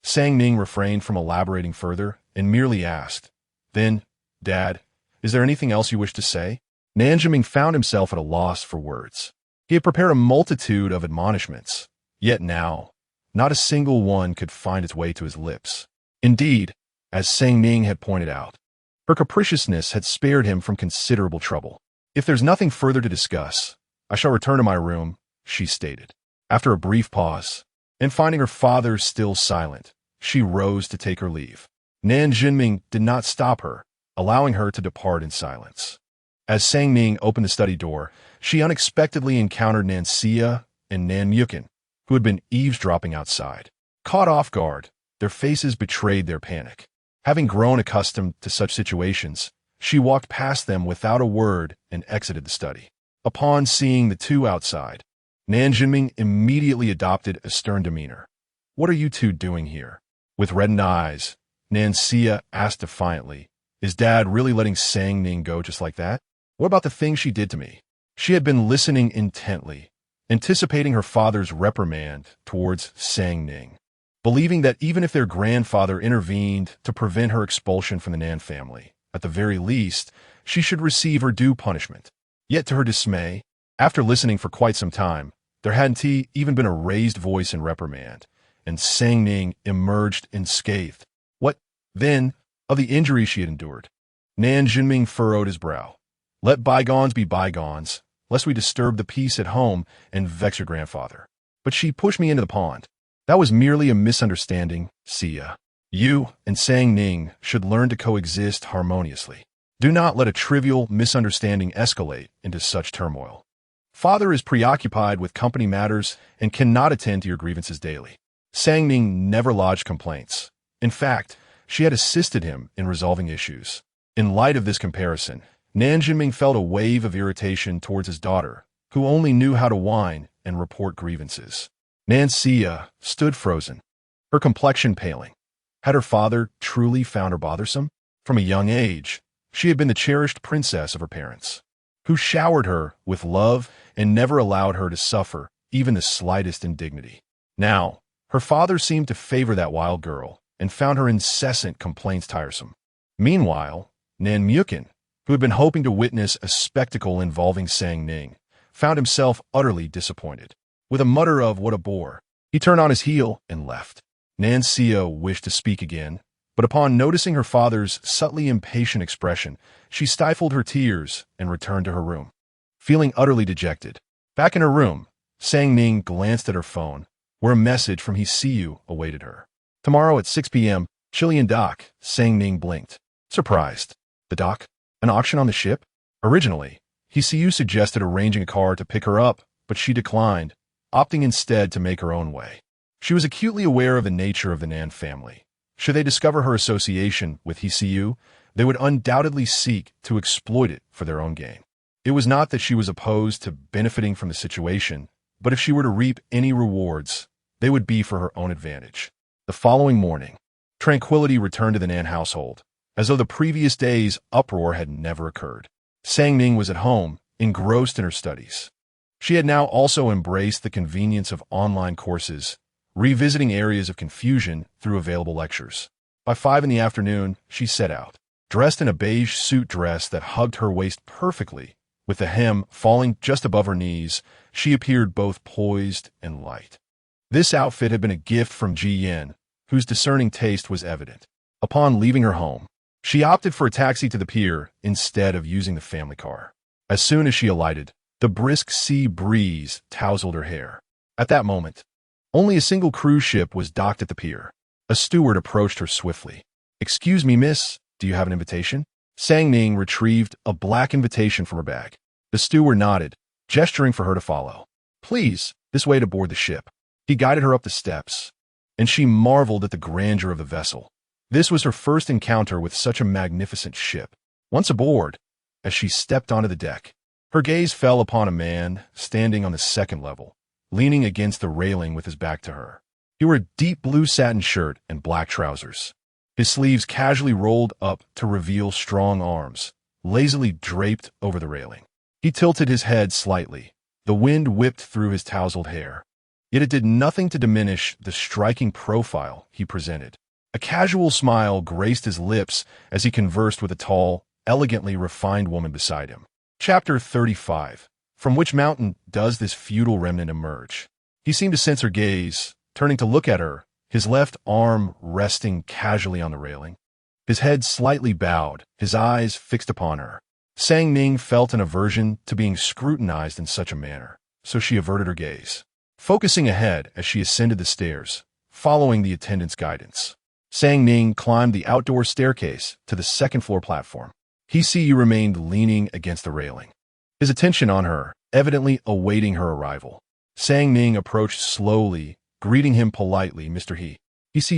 Sang Ning refrained from elaborating further and merely asked, "Then, Dad, is there anything else you wish to say?" Nan Zhiming found himself at a loss for words. He had prepared a multitude of admonishments, yet now, not a single one could find its way to his lips. Indeed, as Sang Ning had pointed out, her capriciousness had spared him from considerable trouble. "If there's nothing further to discuss, I shall return to my room," she stated. After a brief pause, and finding her father still silent, she rose to take her leave. Nan Zhiming did not stop her, allowing her to depart in silence. As Sang Ning opened the study door, she unexpectedly encountered Nan Xia and Nan Guqin, who had been eavesdropping outside. Caught off guard, their faces betrayed their panic. Having grown accustomed to such situations, she walked past them without a word and exited the study. Upon seeing the two outside, Nan Zhiming immediately adopted a stern demeanor. "What are you two doing here?" With reddened eyes, Nan Xia asked defiantly, "Is Dad really letting Sang Ning go just like that? What about the thing she did to me?" She had been listening intently, anticipating her father's reprimand towards Sang Ning, believing that even if their grandfather intervened to prevent her expulsion from the Nan family, at the very least, she should receive her due punishment. Yet to her dismay, after listening for quite some time, there hadn't even been a raised voice in reprimand, and Sang Ning emerged unscathed. What, then, of the injury she had endured? Nan Zhiming furrowed his brow. "Let bygones be bygones, lest we disturb the peace at home and vex your grandfather. But she pushed me into the pond. That was merely a misunderstanding, Xia. You and Sang Ning should learn to coexist harmoniously. Do not let a trivial misunderstanding escalate into such turmoil. Father is preoccupied with company matters and cannot attend to your grievances daily." Sang Ning never lodged complaints. In fact, she had assisted him in resolving issues. In light of this comparison, Nan Zhiming felt a wave of irritation towards his daughter, who only knew how to whine and report grievances. Nan Xia stood frozen, her complexion paling. Had her father truly found her bothersome? From a young age, she had been the cherished princess of her parents, who showered her with love and never allowed her to suffer even the slightest indignity. Now, her father seemed to favor that wild girl and found her incessant complaints tiresome. Meanwhile, Nan Guqin, who had been hoping to witness a spectacle involving Sang Ning, found himself utterly disappointed. With a mutter of "what a bore," he turned on his heel and left. Nan Xia wished to speak again, but upon noticing her father's subtly impatient expression, she stifled her tears and returned to her room. Feeling utterly dejected, back in her room, Sang Ning glanced at her phone, where a message from Hsiu awaited her. "Tomorrow at 6 p.m., Chilean dock," Sang Ning blinked, surprised. The dock? An auction on the ship? Originally, Hsiu suggested arranging a car to pick her up, but she declined, opting instead to make her own way. She was acutely aware of the nature of the Nan family. Should they discover her association with Hsiu, they would undoubtedly seek to exploit it for their own gain. It was not that she was opposed to benefiting from the situation, but if she were to reap any rewards, they would be for her own advantage. The following morning, tranquility returned to the Nan household, as though the previous day's uproar had never occurred. Sang Ning was at home, engrossed in her studies. She had now also embraced the convenience of online courses, revisiting areas of confusion through available lectures. By 5 in the afternoon, she set out. Dressed in a beige suit dress that hugged her waist perfectly, with the hem falling just above her knees, she appeared both poised and light. This outfit had been a gift from Ji Yin, whose discerning taste was evident. Upon leaving her home, she opted for a taxi to the pier instead of using the family car. As soon as she alighted, the brisk sea breeze tousled her hair. At that moment, only a single cruise ship was docked at the pier. A steward approached her swiftly. "Excuse me, miss, do you have an invitation?" Sang Ning retrieved a black invitation from her bag. The steward nodded, gesturing for her to follow. "Please, this way to board the ship." He guided her up the steps, and she marveled at the grandeur of the vessel. This was her first encounter with such a magnificent ship. Once aboard, as she stepped onto the deck, her gaze fell upon a man standing on the second level, leaning against the railing with his back to her. He wore a deep blue satin shirt and black trousers. His sleeves casually rolled up to reveal strong arms, lazily draped over the railing. He tilted his head slightly. The wind whipped through his tousled hair. Yet it did nothing to diminish the striking profile he presented. A casual smile graced his lips as he conversed with a tall, elegantly refined woman beside him. Chapter 35. From which mountain does this feudal remnant emerge? He seemed to sense her gaze, turning to look at her, his left arm resting casually on the railing. His head slightly bowed, his eyes fixed upon her. Sang Ning felt an aversion to being scrutinized in such a manner, so she averted her gaze, focusing ahead as she ascended the stairs, following the attendant's guidance. Sang Ning climbed the outdoor staircase to the second-floor platform. He remained leaning against the railing, his attention on her, evidently awaiting her arrival. Sang Ning approached slowly, greeting him politely, Mr. He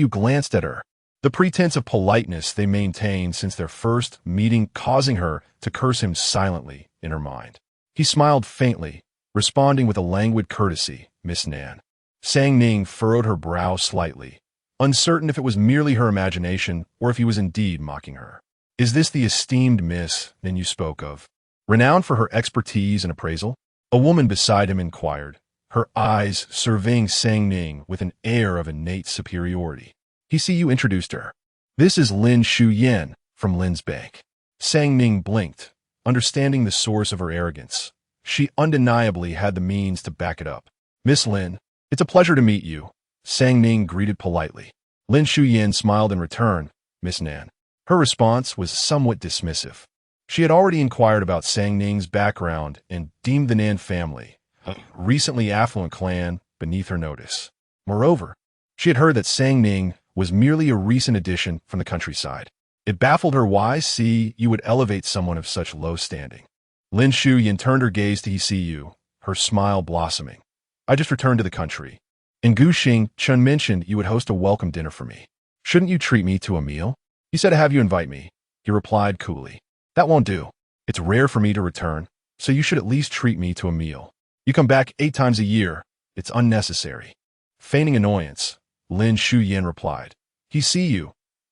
glanced at her, the pretense of politeness they maintained since their first meeting causing her to curse him silently in her mind. He smiled faintly, responding with a languid courtesy, Miss Nan. Sang Ning furrowed her brow slightly, uncertain if it was merely her imagination or if he was indeed mocking her. Is this the esteemed Miss Nan you spoke of, renowned for her expertise and appraisal? A woman beside him inquired, her eyes surveying Sang Ning with an air of innate superiority. He introduced her. This is Lin Shuyan from Lin's Bank. Sang Ning blinked, understanding the source of her arrogance. She undeniably had the means to back it up. Miss Lin, it's a pleasure to meet you, Sang Ning greeted politely. Lin Shuyan smiled in return, Miss Nan. Her response was somewhat dismissive. She had already inquired about Sang Ning's background and deemed the Nan family, a recently affluent clan, beneath her notice. Moreover, she had heard that Sang Ning was merely a recent addition from the countryside. It baffled her why you would elevate someone of such low standing. Lin Shuyan turned her gaze to He, her smile blossoming. I just returned to the country. In Guqin, Chun mentioned you would host a welcome dinner for me. Shouldn't you treat me to a meal? He said to have you invite me. He replied coolly. That won't do. It's rare for me to return, so you should at least treat me to a meal. You come back 8 times a year. It's unnecessary. Feigning annoyance, Lin Shuyan replied. He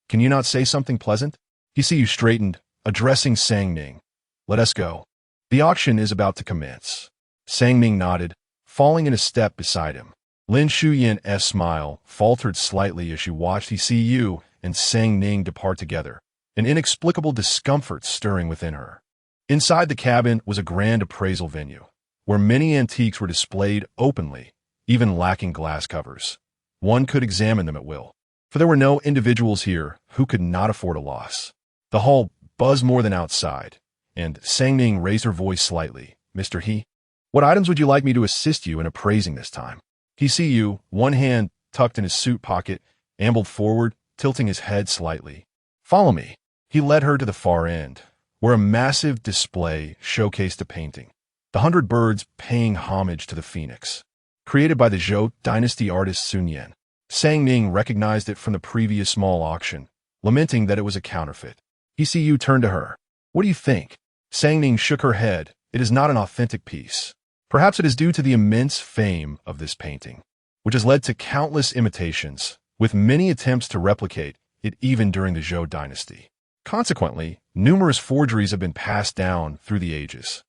can you not say something pleasant? He straightened, addressing Sang Ning. Let us go. The auction is about to commence. Sang Ning nodded, falling in a step beside him. Lin Shuyan's smile faltered slightly as she watched He and Sang Ning depart together, an inexplicable discomfort stirring within her. Inside the cabin was a grand appraisal venue, where many antiques were displayed openly, even lacking glass covers. One could examine them at will, for there were no individuals here who could not afford a loss. The hall buzzed more than outside, and Sang Ning raised her voice slightly. Mr. What items would you like me to assist you in appraising this time? He, one hand tucked in his suit pocket, ambled forward, tilting his head slightly. Follow me. He led her to the far end, where a massive display showcased a painting, the 100 birds paying homage to the phoenix, created by the Zhou dynasty artist Sun Yan. Sang Ning recognized it from the previous small auction, lamenting that it was a counterfeit. He turned to her. What do you think? Sang Ning shook her head. It is not an authentic piece. Perhaps it is due to the immense fame of this painting, which has led to countless imitations, with many attempts to replicate it even during the Zhou dynasty. Consequently, numerous forgeries have been passed down through the ages.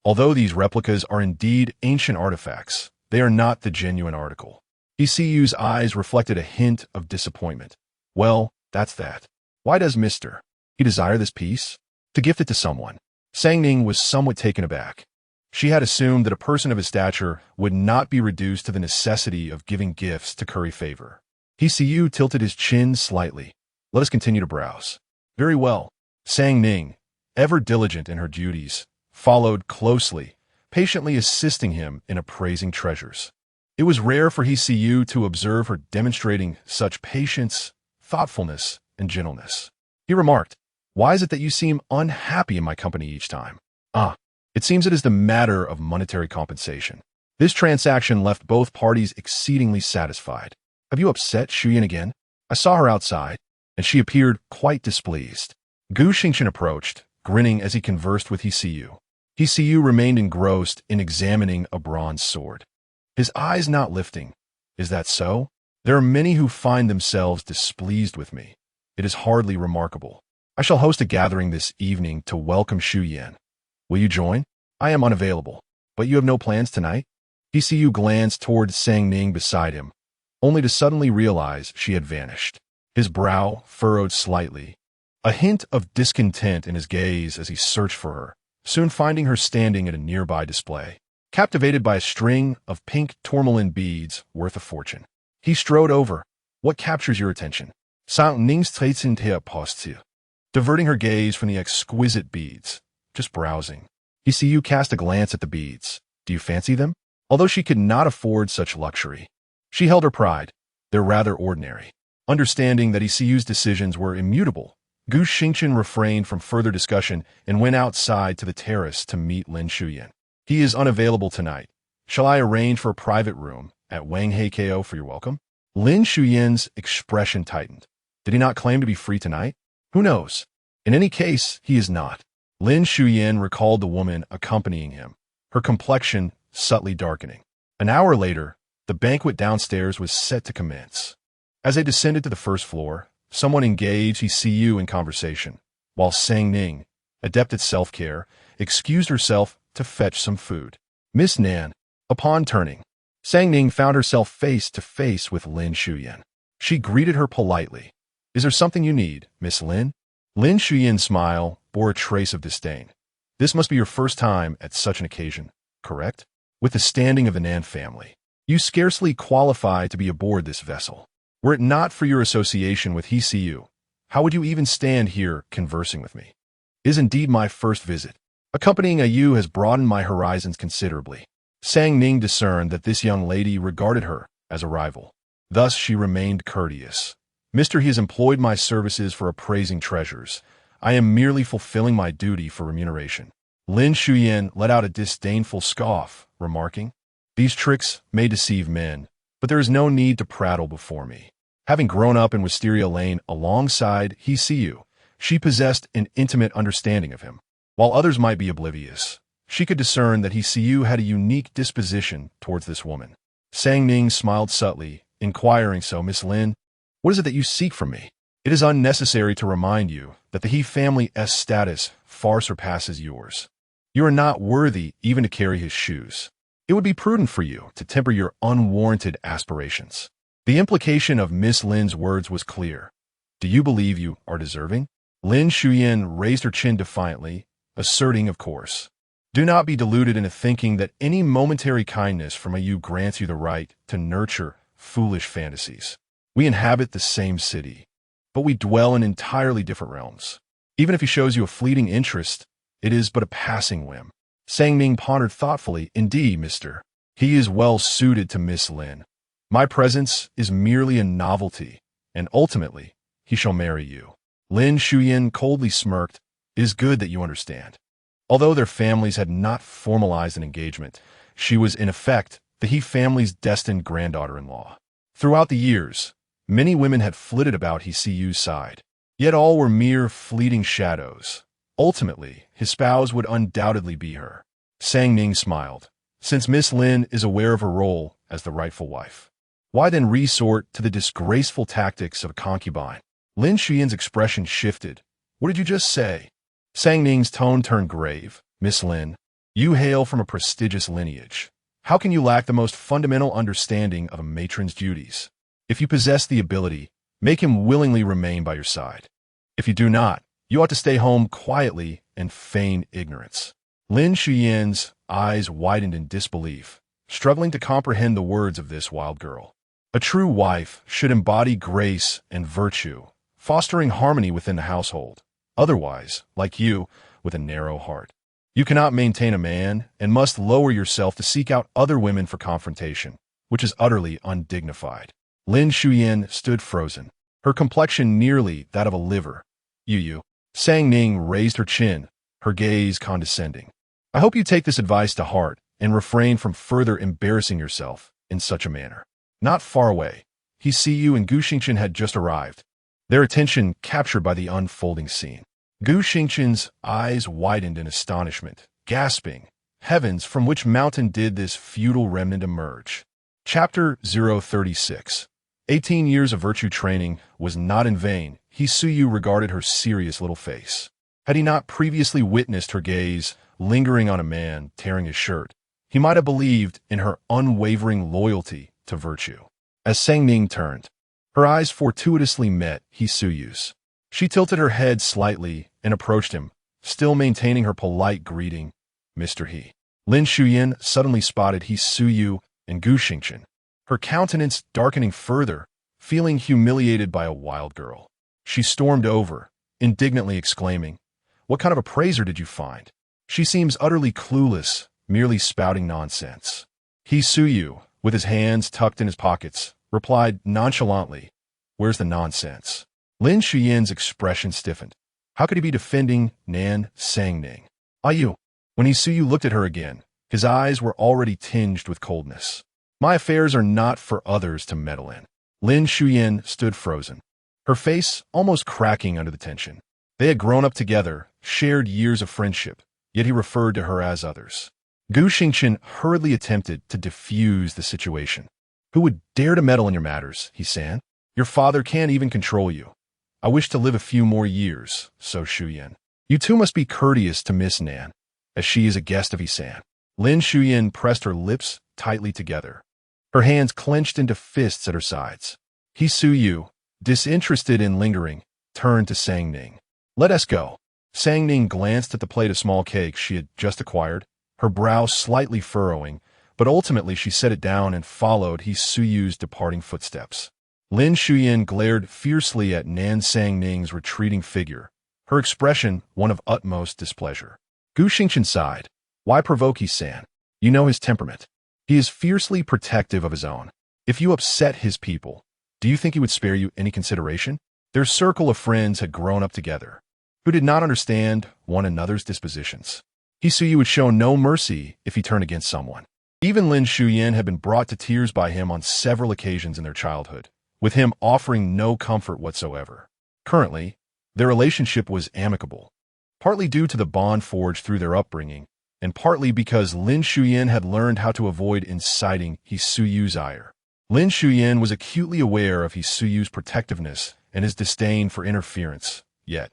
Although these replicas are indeed ancient artifacts, they are not the genuine article. He's eyes reflected a hint of disappointment. Well, that's that. Why does Mr. He desire this piece? To gift it to someone. Sang Ning was somewhat taken aback. She had assumed that a person of his stature would not be reduced to the necessity of giving gifts to curry favor. He tilted his chin slightly. Let us continue to browse. Very well. Sang Ning, ever diligent in her duties, followed closely, patiently assisting him in appraising treasures. It was rare for He to observe her demonstrating such patience, thoughtfulness, and gentleness. He remarked, Why is it that you seem unhappy in my company each time? It seems it is the matter of monetary compensation. This transaction left both parties exceedingly satisfied. Have you upset Shuyan again? I saw her outside, and she appeared quite displeased. Gu Xingchen approached, grinning as he conversed with He remained engrossed in examining a bronze sword, his eyes not lifting. Is that so? There are many who find themselves displeased with me. It is hardly remarkable. I shall host a gathering this evening to welcome Xu Yan. Will you join? I am unavailable. But you have no plans tonight? Yu glanced toward Sang Ning beside him, only to suddenly realize she had vanished. His brow furrowed slightly, a hint of discontent in his gaze as he searched for her, soon finding her standing at a nearby display, captivated by a string of pink tourmaline beads worth a fortune. He strode over. What captures your attention? Sang Ning's traits her posture, diverting her gaze from the exquisite beads. Just browsing. Yu cast a glance at the beads. Do you fancy them? Although she could not afford such luxury, she held her pride. They're rather ordinary. Understanding that Yu's decisions were immutable, Gu Xingchen refrained from further discussion and went outside to the terrace to meet Lin Shuyan. He is unavailable tonight. Shall I arrange for a private room at Wang Heikeo for your welcome? Lin Shuyan's expression tightened. Did he not claim to be free tonight? Who knows? In any case, he is not. Lin Shuyan recalled the woman accompanying him, her complexion subtly darkening. An hour later, the banquet downstairs was set to commence. As they descended to the first floor, someone engaged Yu in conversation, while Sang Ning, adept at self-care, excused herself to fetch some food. Miss Nan. Upon turning, Sang Ning found herself face to face with Lin Shuyan. She greeted her politely. Is there something you need, Miss Lin? Lin Shuyan's smile bore a trace of disdain. This must be your first time at such an occasion, correct? With the standing of the Nan family, you scarcely qualify to be aboard this vessel. Were it not for your association with Yu, how would you even stand here conversing with me? It is indeed my first visit. Accompanying Yu has broadened my horizons considerably. Sang Ning discerned that this young lady regarded her as a rival. Thus she remained courteous. Mister, he has employed my services for appraising treasures. I am merely fulfilling my duty for remuneration. Lin Shuyan let out a disdainful scoff, remarking, These tricks may deceive men, but there is no need to prattle before me. Having grown up in Wisteria Lane alongside Yu, she possessed an intimate understanding of him. While others might be oblivious, she could discern that Yu had a unique disposition towards this woman. Sang Ning smiled subtly, inquiring, So, Miss Lin, what is it that you seek from me? It is unnecessary to remind you that the He family's status far surpasses yours. You are not worthy even to carry his shoes. It would be prudent for you to temper your unwarranted aspirations. The implication of Miss Lin's words was clear. Do you believe you are deserving? Lin Shuyan raised her chin defiantly, asserting, of course. Do not be deluded into thinking that any momentary kindness from Yu grants you the right to nurture foolish fantasies. We inhabit the same city, but we dwell in entirely different realms. Even if he shows you a fleeting interest, it is but a passing whim. Sang Ning pondered thoughtfully. Indeed, mister, he is well suited to Miss Lin. My presence is merely a novelty, and ultimately, he shall marry you. Lin Shuyan coldly smirked. It is good that you understand. Although their families had not formalized an engagement, she was in effect the He family's destined granddaughter-in-law. Throughout the years, many women had flitted about Yu's side, yet all were mere fleeting shadows. Ultimately, his spouse would undoubtedly be her. Sang Ning smiled. Since Miss Lin is aware of her role as the rightful wife, why then resort to the disgraceful tactics of a concubine? Lin Shuyan's expression shifted. What did you just say? Sang Ning's tone turned grave. Miss Lin, you hail from a prestigious lineage. How can you lack the most fundamental understanding of a matron's duties? If you possess the ability, make him willingly remain by your side. If you do not, you ought to stay home quietly and feign ignorance. Lin Shuyan's eyes widened in disbelief, struggling to comprehend the words of this wild girl. A true wife should embody grace and virtue, fostering harmony within the household. Otherwise, like you, with a narrow heart, you cannot maintain a man and must lower yourself to seek out other women for confrontation, which is utterly undignified. Lin Shuyan stood frozen, her complexion nearly that of a liver. Yu. Sang Ning raised her chin, her gaze condescending. I hope you take this advice to heart and refrain from further embarrassing yourself in such a manner. Not far away, Yu and Gu Xingchen had just arrived, their attention captured by the unfolding scene. Gu Xingchen's eyes widened in astonishment, gasping, Heavens, from which mountain did this feudal remnant emerge? Chapter 036. 18 years of virtue training was not in vain. Hisuyu regarded her serious little face. Had he not previously witnessed her gaze lingering on a man tearing his shirt, he might have believed in her unwavering loyalty to virtue. As Sangning turned, her eyes fortuitously met Hisuyu's. She tilted her head slightly and approached him, still maintaining her polite greeting, Mr. He. Lin Shuyan suddenly spotted Hisuyu and Guqin, her countenance darkening further, feeling humiliated by a wild girl. She stormed over, indignantly exclaiming, "What kind of appraiser did you find? She seems utterly clueless, merely spouting nonsense." Hisuyu, with his hands tucked in his pockets, replied nonchalantly, "Where's the nonsense?" Lin Shuyan's expression stiffened. How could he be defending Nan Sangning? You. When Hisuyu looked at her again, his eyes were already tinged with coldness. My affairs are not for others to meddle in. Lin Shuyan stood frozen, her face almost cracking under the tension. They had grown up together, shared years of friendship, yet he referred to her as others. Guqin hurriedly attempted to diffuse the situation. Who would dare to meddle in your matters, He-san? Your father can't even control you. I wish to live a few more years, so Shuyan. You too must be courteous to Miss Nan, as she is a guest of He-san. Lin Shuyan pressed her lips tightly together. Her hands clenched into fists at her sides. Hisuyu, disinterested in lingering, turned to Sangning. Let us go. Sangning glanced at the plate of small cakes she had just acquired, her brow slightly furrowing, but ultimately she set it down and followed Hisuyu's departing footsteps. Lin Shuyan glared fiercely at Nan Sangning's retreating figure, her expression one of utmost displeasure. Guqin sighed. Why provoke He-san? You know his temperament. He is fiercely protective of his own. If you upset his people, do you think he would spare you any consideration? Their circle of friends had grown up together, who did not understand one another's dispositions. Hisuyu would show no mercy if he turned against someone. Even Lin Shuyan had been brought to tears by him on several occasions in their childhood, with him offering no comfort whatsoever. Currently, their relationship was amicable, partly due to the bond forged through their upbringing, and partly because Lin Shuyan had learned how to avoid inciting Hisuyu's ire. Lin Shuyan was acutely aware of Hisuyu's protectiveness and his disdain for interference, yet,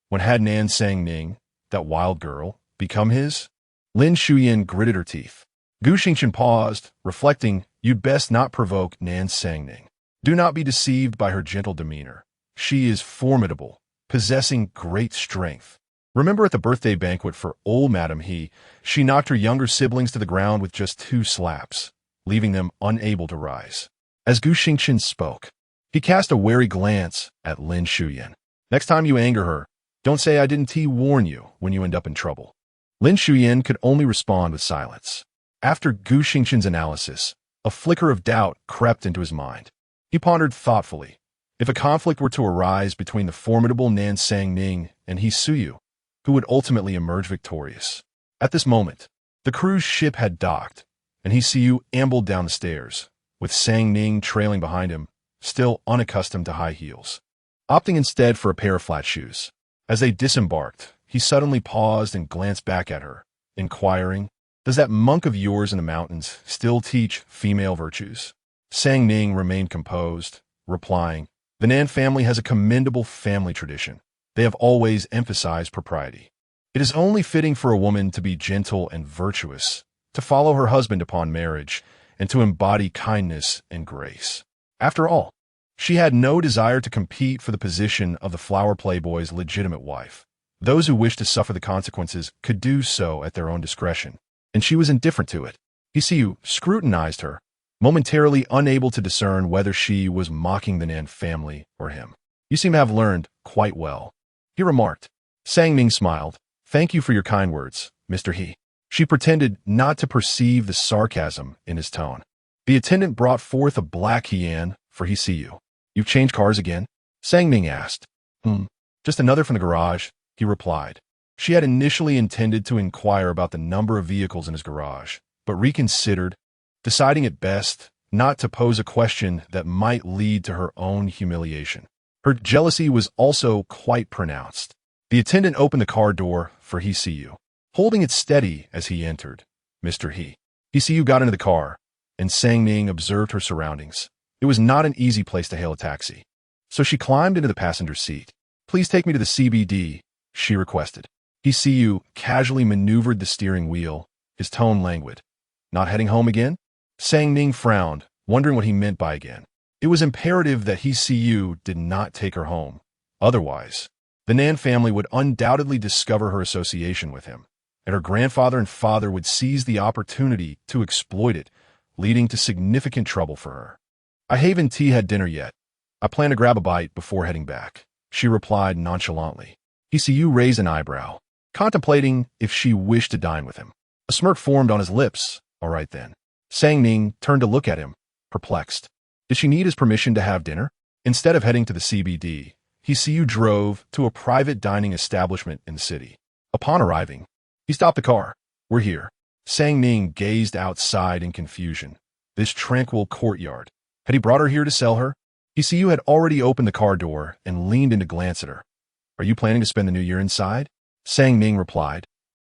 when had Nan Sangning, that wild girl, become his? Lin Shuyan gritted her teeth. Guqin paused, reflecting, you'd best not provoke Nan Sangning. Do not be deceived by her gentle demeanor. She is formidable, possessing great strength. Remember at the birthday banquet for old Madam He, she knocked her younger siblings to the ground with just 2 slaps, leaving them unable to rise. As Guqin spoke, he cast a wary glance at Lin Shuyan. Next time you anger her, don't say I didn't warn you when you end up in trouble. Lin Shuyan could only respond with silence. After Guqin's analysis, a flicker of doubt crept into his mind. He pondered thoughtfully. If a conflict were to arise between the formidable Nan Sangning and Hisuyu, who would ultimately emerge victorious? At this moment, the cruise ship had docked, and Hisuyu ambled down the stairs, with Sangning trailing behind him, still unaccustomed to high heels, opting instead for a pair of flat shoes. As they disembarked, he suddenly paused and glanced back at her, inquiring, "Does that monk of yours in the mountains still teach female virtues?" Sangning remained composed, replying, "The Nan family has a commendable family tradition. They have always emphasized propriety. It is only fitting for a woman to be gentle and virtuous, to follow her husband upon marriage, and to embody kindness and grace." After all, she had no desire to compete for the position of the flower playboy's legitimate wife. Those who wished to suffer the consequences could do so at their own discretion, and she was indifferent to it. Hisuyu scrutinized her, momentarily unable to discern whether she was mocking the Nan family or him. "You seem to have learned quite well," he remarked. Sangning smiled. "Thank you for your kind words, Mr. He." She pretended not to perceive the sarcasm in his tone. The attendant brought forth a black Heian for Hisuyu. "You've changed cars again?" Sangning asked. Just another from the garage," he replied. She had initially intended to inquire about the number of vehicles in his garage, but reconsidered, deciding it best not to pose a question that might lead to her own humiliation. Her jealousy was also quite pronounced. The attendant opened the car door for Hisuyu, holding it steady as he entered. Mr. He. Hisuyu got into the car, and Sangning observed her surroundings. It was not an easy place to hail a taxi. So she climbed into the passenger seat. "Please take me to the CBD," she requested. He casually maneuvered the steering wheel, his tone languid. "Not heading home again?" Sang Ning frowned, wondering what he meant by again. It was imperative that he did not take her home. Otherwise, the Nan family would undoubtedly discover her association with him, and her grandfather and father would seize the opportunity to exploit it, leading to significant trouble for her. "I haven't had dinner yet. I plan to grab a bite before heading back," she replied nonchalantly. He raised an eyebrow, contemplating if she wished to dine with him. A smirk formed on his lips. "All right then." Sang Ning turned to look at him, perplexed. Did she need his permission to have dinner? Instead of heading to the CBD, He drove to a private dining establishment in the city. Upon arriving, he stopped the car. "We're here." Sang Ning gazed outside in confusion. This tranquil courtyard. Had he brought her here to sell her? He had already opened the car door and leaned in to glance at her. "Are you planning to spend the new year inside?" Sang Ning replied.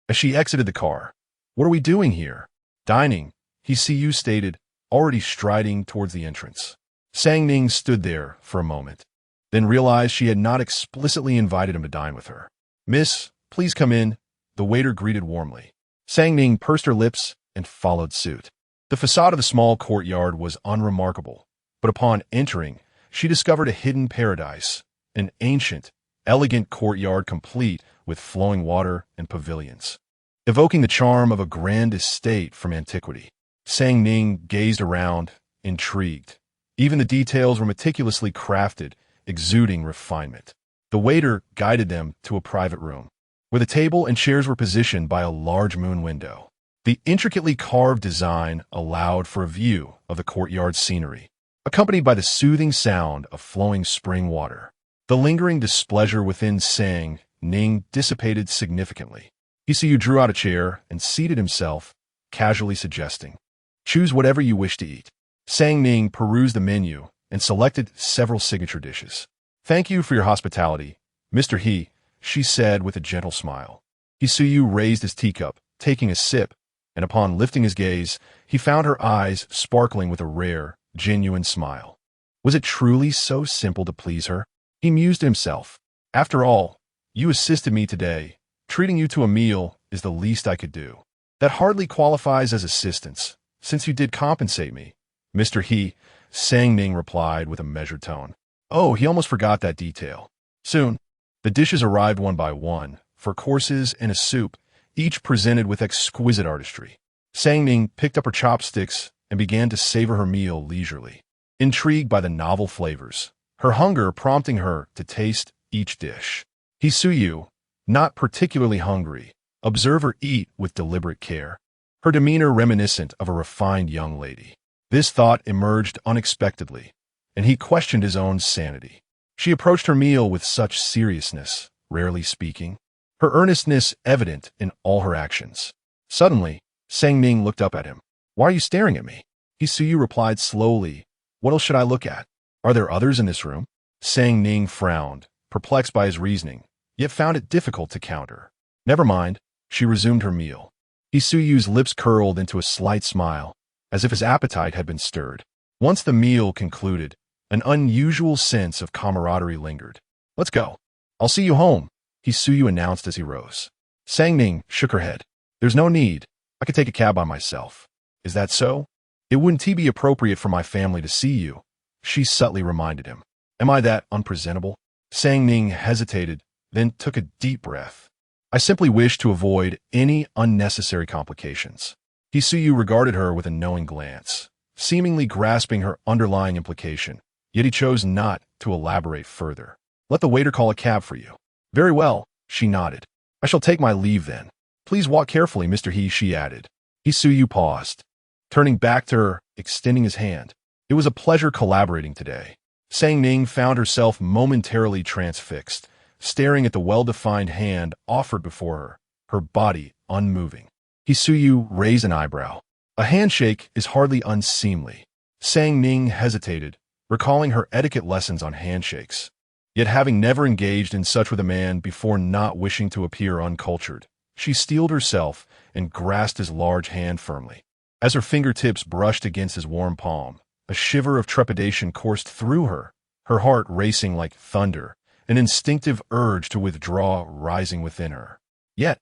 As she exited the car, "What are we doing here?" "Dining," He stated, already striding towards the entrance. Sang Ning stood there for a moment, then realized she had not explicitly invited him to dine with her. "Miss, please come in," the waiter greeted warmly. Sang Ning pursed her lips and followed suit. The facade of the small courtyard was unremarkable, but upon entering, she discovered a hidden paradise, an ancient, elegant courtyard complete with flowing water and pavilions, evoking the charm of a grand estate from antiquity. Sang Ning gazed around, intrigued. Even the details were meticulously crafted, exuding refinement. The waiter guided them to a private room, where the table and chairs were positioned by a large moon window. The intricately carved design allowed for a view of the courtyard scenery, accompanied by the soothing sound of flowing spring water. The lingering displeasure within Sang Ning dissipated significantly. He drew out a chair and seated himself, casually suggesting, "Choose whatever you wish to eat." Sang Ning perused the menu and selected several signature dishes. "Thank you for your hospitality, Mr. He," she said with a gentle smile. He raised his teacup, taking a sip, and upon lifting his gaze, he found her eyes sparkling with a rare, genuine smile. Was it truly so simple to please her? He mused to himself. "After all, you assisted me today. Treating you to a meal is the least I could do. That hardly qualifies as assistance, since you did compensate me, Mr. He," Sang Ning replied with a measured tone. "Oh, he almost forgot that detail." Soon, the dishes arrived one by one, 4 courses and a soup, each presented with exquisite artistry. Sang Ning picked up her chopsticks and began to savor her meal leisurely, intrigued by the novel flavors, her hunger prompting her to taste each dish. He not particularly hungry, observed her eat with deliberate care, her demeanor reminiscent of a refined young lady. This thought emerged unexpectedly, and he questioned his own sanity. She approached her meal with such seriousness, rarely speaking, her earnestness evident in all her actions. Suddenly, Sang Ning looked up at him. "Why are you staring at me?" He replied slowly, "What else should I look at? Are there others in this room?" Sang Ning frowned, perplexed by his reasoning, yet found it difficult to counter. "Never mind," she resumed her meal. He lips curled into a slight smile, as if his appetite had been stirred. Once the meal concluded, an unusual sense of camaraderie lingered. "Let's go. I'll see you home," He announced as he rose. Sang Ning shook her head. "There's no need. I could take a cab by myself." "Is that so?" "It wouldn't be appropriate for my family to see you," she subtly reminded him. "Am I that unpresentable?" Sang Ning hesitated, then took a deep breath. "I simply wish to avoid any unnecessary complications." He regarded her with a knowing glance, seemingly grasping her underlying implication, yet he chose not to elaborate further. "Let the waiter call a cab for you." "Very well," she nodded. "I shall take my leave then. Please walk carefully, Mr. He," she added. He paused, turning back to her, extending his hand. It was a pleasure collaborating today. Sang Ning found herself momentarily transfixed, staring at the well-defined hand offered before her, her body unmoving. He raised an eyebrow. "A handshake is hardly unseemly." Sang Ning hesitated, recalling her etiquette lessons on handshakes. Yet having never engaged in such with a man before, not wishing to appear uncultured, she steeled herself and grasped his large hand firmly. As her fingertips brushed against his warm palm, A shiver of trepidation coursed through her, her heart racing like thunder, an instinctive urge to withdraw rising within her. Yet,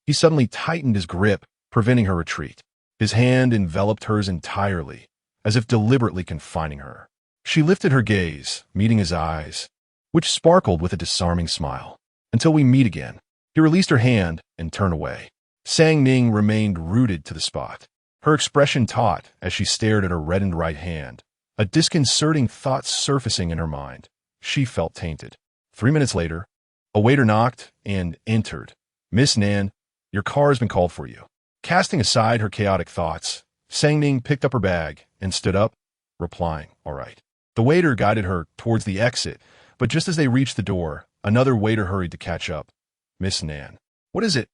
he suddenly tightened his grip, preventing her retreat. His hand enveloped hers entirely, as if deliberately confining her. She lifted her gaze, meeting his eyes, which sparkled with a disarming smile. Until we meet again. He released her hand and turned away. Sang Ning remained rooted to the spot, her expression taut as she stared at her reddened right hand, a disconcerting thought surfacing in her mind. She felt tainted. 3 minutes later, a waiter knocked and entered. "Miss Nan, your car has been called for you." Casting aside her chaotic thoughts, Sang Ning picked up her bag and stood up, replying, "All right." The waiter guided her towards the exit, but just as they reached the door, another waiter hurried to catch up. "Miss Nan, what is it?"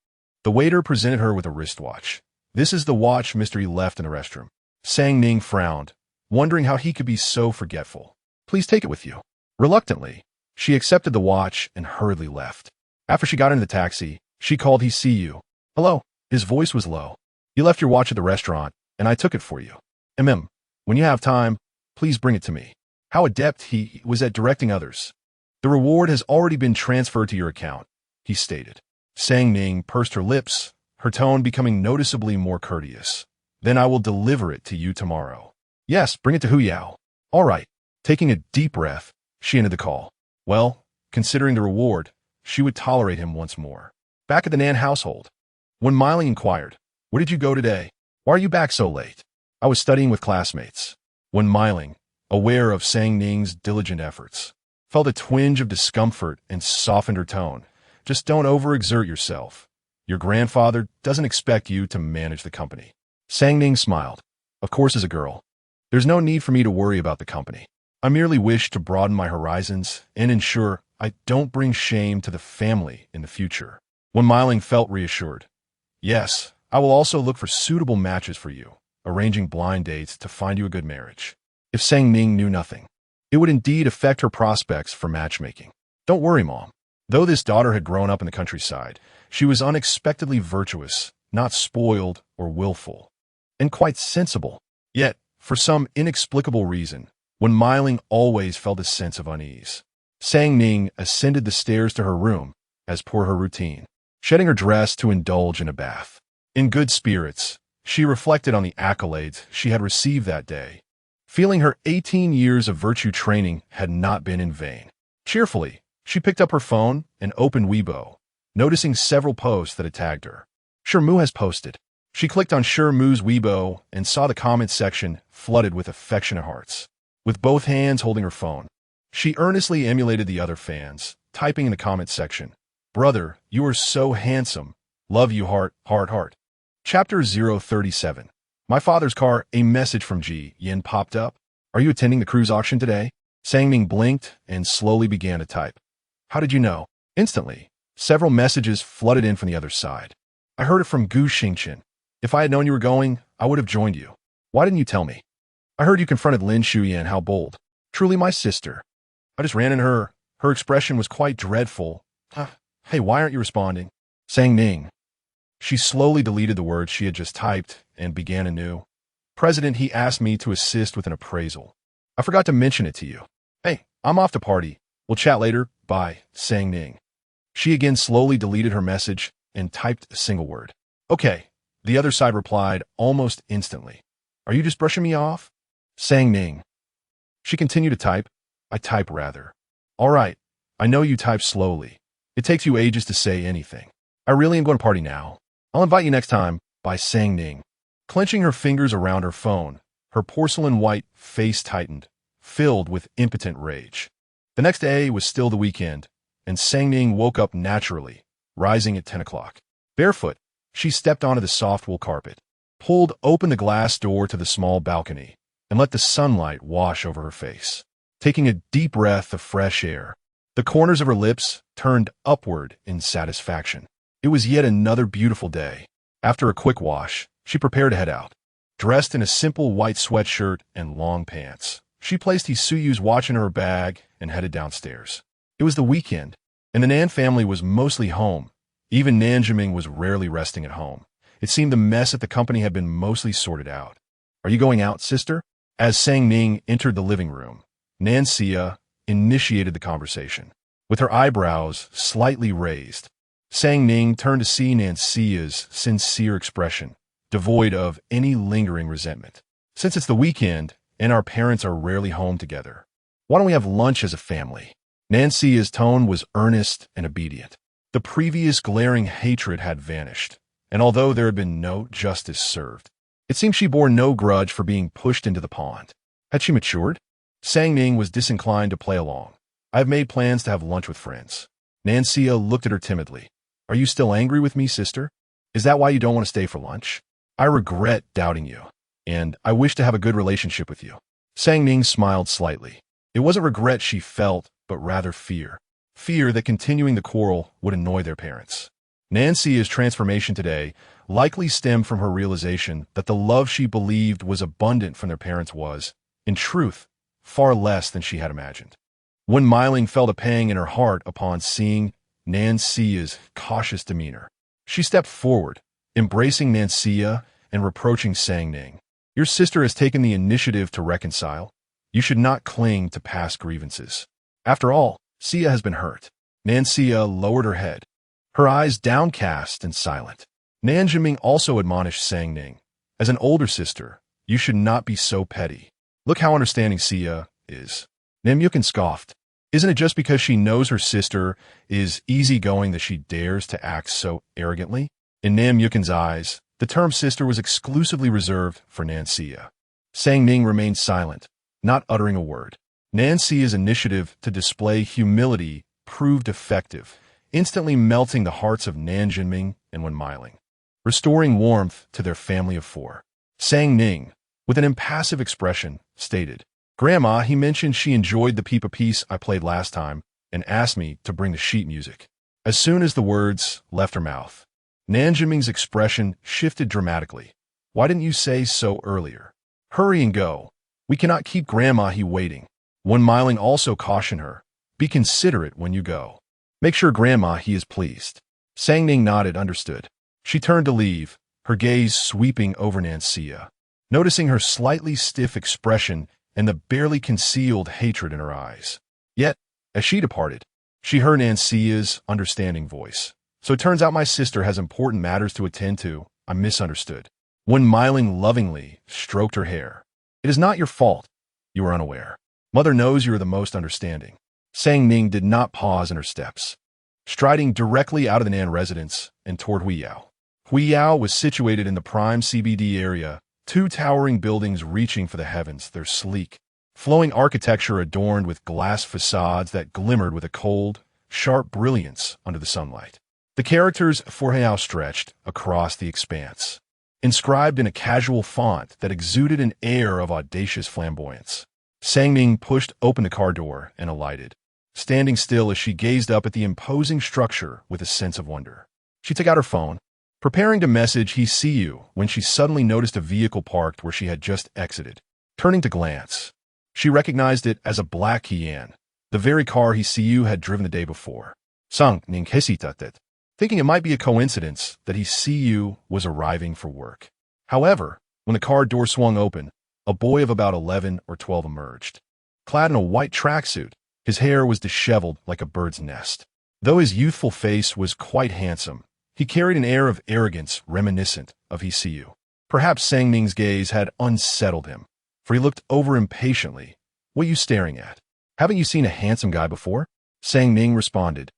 The waiter presented her with a wristwatch. "This is the watch Mr. E left in the restroom." Sang Ning frowned, wondering how he could be so forgetful. "Please take it with you." Reluctantly, she accepted the watch and hurriedly left. After she got into the taxi, she called, "He see you." "Hello." His voice was low. "You left your watch at the restaurant, and I took it for you. When you have time, please bring it to me." How adept he was at directing others. "The reward has already been transferred to your account," he stated. Sang Ning pursed her lips, her tone becoming noticeably more courteous. "Then I will deliver it to you tomorrow." "Yes, bring it to Huyao." "All right." Taking a deep breath, she ended the call. Well, considering the reward, she would tolerate him once more. Back at the Nan household, when Miley inquired, "Where did you go today? Why are you back so late?" "I was studying with classmates." When Miley, aware of Sang Ning's diligent efforts, felt a twinge of discomfort and softened her tone. "Just don't overexert yourself. Your grandfather doesn't expect you to manage the company." Sang Ning smiled. "Of course, as a girl, there's no need for me to worry about the company. I merely wish to broaden my horizons and ensure I don't bring shame to the family in the future." When Miley felt reassured, "Yes, I will also look for suitable matches for you, arranging blind dates to find you a good marriage." If Sang Ning knew nothing, it would indeed affect her prospects for matchmaking. "Don't worry, Mom." Though this daughter had grown up in the countryside, she was unexpectedly virtuous, not spoiled or willful, and quite sensible. Yet, for some inexplicable reason, when Miley always felt a sense of unease. Sang Ning ascended the stairs to her room, as per her routine, shedding her dress to indulge in a bath. In good spirits, she reflected on the accolades she had received that day, feeling her 18 years of virtue training had not been in vain. Cheerfully, she picked up her phone and opened Weibo, noticing several posts that had tagged her. "Shermu has posted." She clicked on Shermu's Weibo and saw the comment section flooded with affectionate hearts. With both hands holding her phone, she earnestly emulated the other fans, typing in the comment section, "Brother, you are so handsome. Love you, heart, heart, heart." Chapter 037. My father's car. A message from Ji Yin popped up. "Are you attending the cruise auction today?" Sang Ning blinked and slowly began to type. "How did you know?" Instantly, several messages flooded in from the other side. "I heard it from Gu Xingqian. If I had known you were going, I would have joined you. Why didn't you tell me? I heard you confronted Lin Shuyan. How bold. Truly my sister. I just ran into her. Her expression was quite dreadful. Hey, why aren't you responding?" Sang Ning. She slowly deleted the words she had just typed and began anew. "President, he asked me to assist with an appraisal. I forgot to mention it to you. Hey, I'm off to party. We'll chat later. Bye." Sang Ning. She again slowly deleted her message and typed a single word. "Okay." The other side replied almost instantly. "Are you just brushing me off?" Sang Ning. She continued to type. "I type rather. All right. I know you type slowly. It takes you ages to say anything. I really am going to party now. I'll invite you next time." By Sang Ning. Clenching her fingers around her phone, her porcelain-white face tightened, filled with impotent rage. The next day was still the weekend, and Sang Ning woke up naturally, rising at 10 o'clock. Barefoot, she stepped onto the soft wool carpet, pulled open the glass door to the small balcony, and let the sunlight wash over her face. Taking a deep breath of fresh air, the corners of her lips turned upward in satisfaction. It was yet another beautiful day. After a quick wash, she prepared to head out. Dressed in a simple white sweatshirt and long pants, she placed Hisuyu's watch in her bag and headed downstairs. It was the weekend, and the Nan family was mostly home. Even Nanjiming was rarely resting at home. It seemed the mess at the company had been mostly sorted out. "Are you going out, sister?" As Sang Ning entered the living room, Nanxia initiated the conversation. With her eyebrows slightly raised, Sang Ning turned to see Nanxia's sincere expression, devoid of any lingering resentment. Since it's the weekend, and our parents are rarely home together, why don't we have lunch as a family? Nanxia's tone was earnest and obedient. The previous glaring hatred had vanished, and although there had been no justice served, it seemed she bore no grudge for being pushed into the pond. Had she matured? Sang Ning was disinclined to play along. I have made plans to have lunch with friends. Nanxia looked at her timidly. Are you still angry with me, sister? Is that why you don't want to stay for lunch? I regret doubting you, and I wish to have a good relationship with you. Sang Ning smiled slightly. It wasn't regret she felt, but rather fear. Fear that continuing the quarrel would annoy their parents. Nanxia's transformation today likely stemmed from her realization that the love she believed was abundant from their parents was, in truth, far less than she had imagined. Wen Miling felt a pang in her heart upon seeing Nanxia's cautious demeanor. She stepped forward, embracing Nanxia and reproaching Sang Ning. Your sister has taken the initiative to reconcile. You should not cling to past grievances. After all, Xia has been hurt. Nanxia lowered her head, her eyes downcast and silent. Nan Zhiming also admonished Sang Ning. As an older sister, you should not be so petty. Look how understanding Xia is. Nam Yukin scoffed. Isn't it just because she knows her sister is easygoing that she dares to act so arrogantly? In Nam Yukin's eyes, the term sister was exclusively reserved for Nanxia. Sang Ning remained silent, not uttering a word. Nanxia's initiative to display humility proved effective, instantly melting the hearts of Nan Zhiming and Wen Miling, restoring warmth to their family of four. Sang Ning, with an impassive expression, stated, Grandma, he mentioned she enjoyed the Peep a piece I played last time and asked me to bring the sheet music. As soon as the words left her mouth, Nan Zhiming's expression shifted dramatically. Why didn't you say so earlier? Hurry and go. We cannot keep Grandma he waiting. Wen Miling also cautioned her, be considerate when you go. Make sure Grandma he is pleased. Sang Ning nodded, understood. She turned to leave, her gaze sweeping over Nanxia. Noticing her slightly stiff expression and the barely concealed hatred in her eyes. Yet, as she departed, she heard Nanxia's understanding voice. So it turns out my sister has important matters to attend to. I misunderstood. Wen Miling lovingly stroked her hair. It is not your fault. You are unaware. Mother knows you are the most understanding. Sang Ning did not pause in her steps, striding directly out of the Nan residence and toward Huiyao. Huiyao was situated in the prime CBD area, two towering buildings reaching for the heavens, their sleek, flowing architecture adorned with glass facades that glimmered with a cold, sharp brilliance under the sunlight. The characters for Huiyao stretched across the expanse, inscribed in a casual font that exuded an air of audacious flamboyance. Sang Ning pushed open the car door and alighted, standing still as she gazed up at the imposing structure with a sense of wonder. She took out her phone, preparing to message he see you when she suddenly noticed a vehicle parked where she had just exited. Turning to glance, she recognized it as a black Kian, the very car he see you had driven the day before. Sang Ning hesitated, thinking it might be a coincidence that he see you was arriving for work. However, when the car door swung open, a boy of about 11 or 12 emerged. Clad in a white tracksuit, his hair was disheveled like a bird's nest. Though his youthful face was quite handsome, he carried an air of arrogance reminiscent of Hsiu. Perhaps Sang Ning's gaze had unsettled him, for he looked over impatiently. What are you staring at? Haven't you seen a handsome guy before? Sang Ning responded.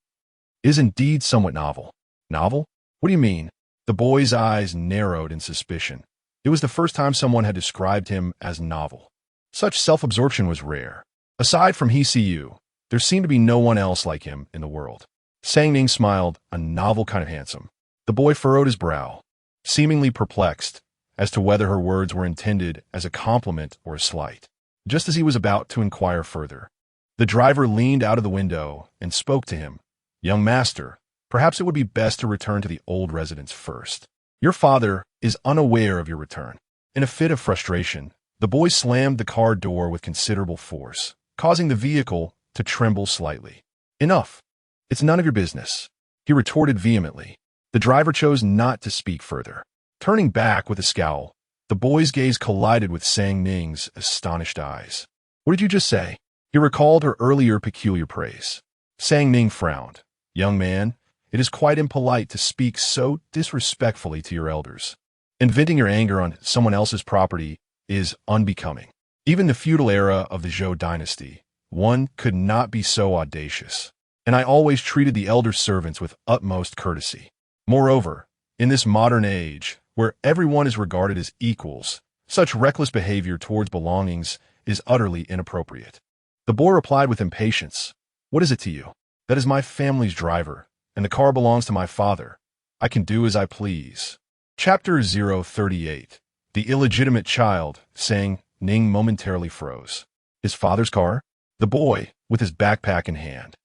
It is indeed somewhat novel. Novel? What do you mean? The boy's eyes narrowed in suspicion. It was the first time someone had described him as novel. Such self-absorption was rare. Aside from Hsiu, there seemed to be no one else like him in the world. Sang Ning smiled, a novel kind of handsome. The boy furrowed his brow, seemingly perplexed as to whether her words were intended as a compliment or a slight. Just as he was about to inquire further, the driver leaned out of the window and spoke to him. Young master, perhaps it would be best to return to the old residence first. Your father is unaware of your return. In a fit of frustration, the boy slammed the car door with considerable force, causing the vehicle to tremble slightly. Enough. It's none of your business, he retorted vehemently. The driver chose not to speak further. Turning back with a scowl, The boy's gaze collided with Sang Ning's astonished eyes. What did you just say? He recalled her earlier peculiar praise. Sang Ning frowned. Young man, it is quite impolite to speak so disrespectfully to your elders. And venting your anger on someone else's property is unbecoming. Even the feudal era of the Zhou dynasty, one could not be so audacious. And I always treated the elder servants with utmost courtesy. Moreover, in this modern age, where everyone is regarded as equals, such reckless behavior towards belongings is utterly inappropriate. The boy replied with impatience, What is it to you? That is my family's driver, and the car belongs to my father. I can do as I please. Chapter 038. The illegitimate child, Sang Ning momentarily froze. His father's car? The boy, with his backpack in hand,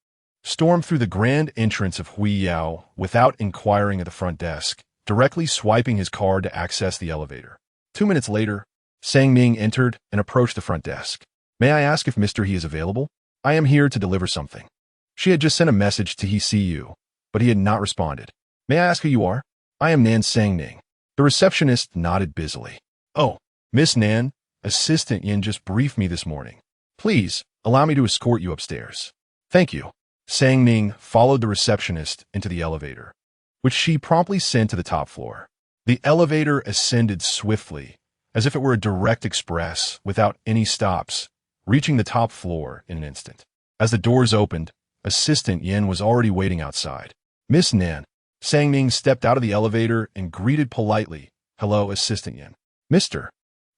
stormed through the grand entrance of Hui Yao without inquiring at the front desk, directly swiping his card to access the elevator. 2 minutes later, Sang Ning entered and approached the front desk. May I ask if Mr. He is available? I am here to deliver something. She had just sent a message to He see you, but he had not responded. May I ask who you are? I am Nan Sang Ning. The receptionist nodded busily. Oh, Miss Nan, Assistant Yin just briefed me this morning. Please, allow me to escort you upstairs. Thank you. Sang Ning followed the receptionist into the elevator, which she promptly sent to the top floor. The elevator ascended swiftly, as if it were a direct express, without any stops, reaching the top floor in an instant. As the doors opened, Assistant Yin was already waiting outside. Miss Nan. Sang Ning stepped out of the elevator and greeted politely, Hello, Assistant Yin. Mister.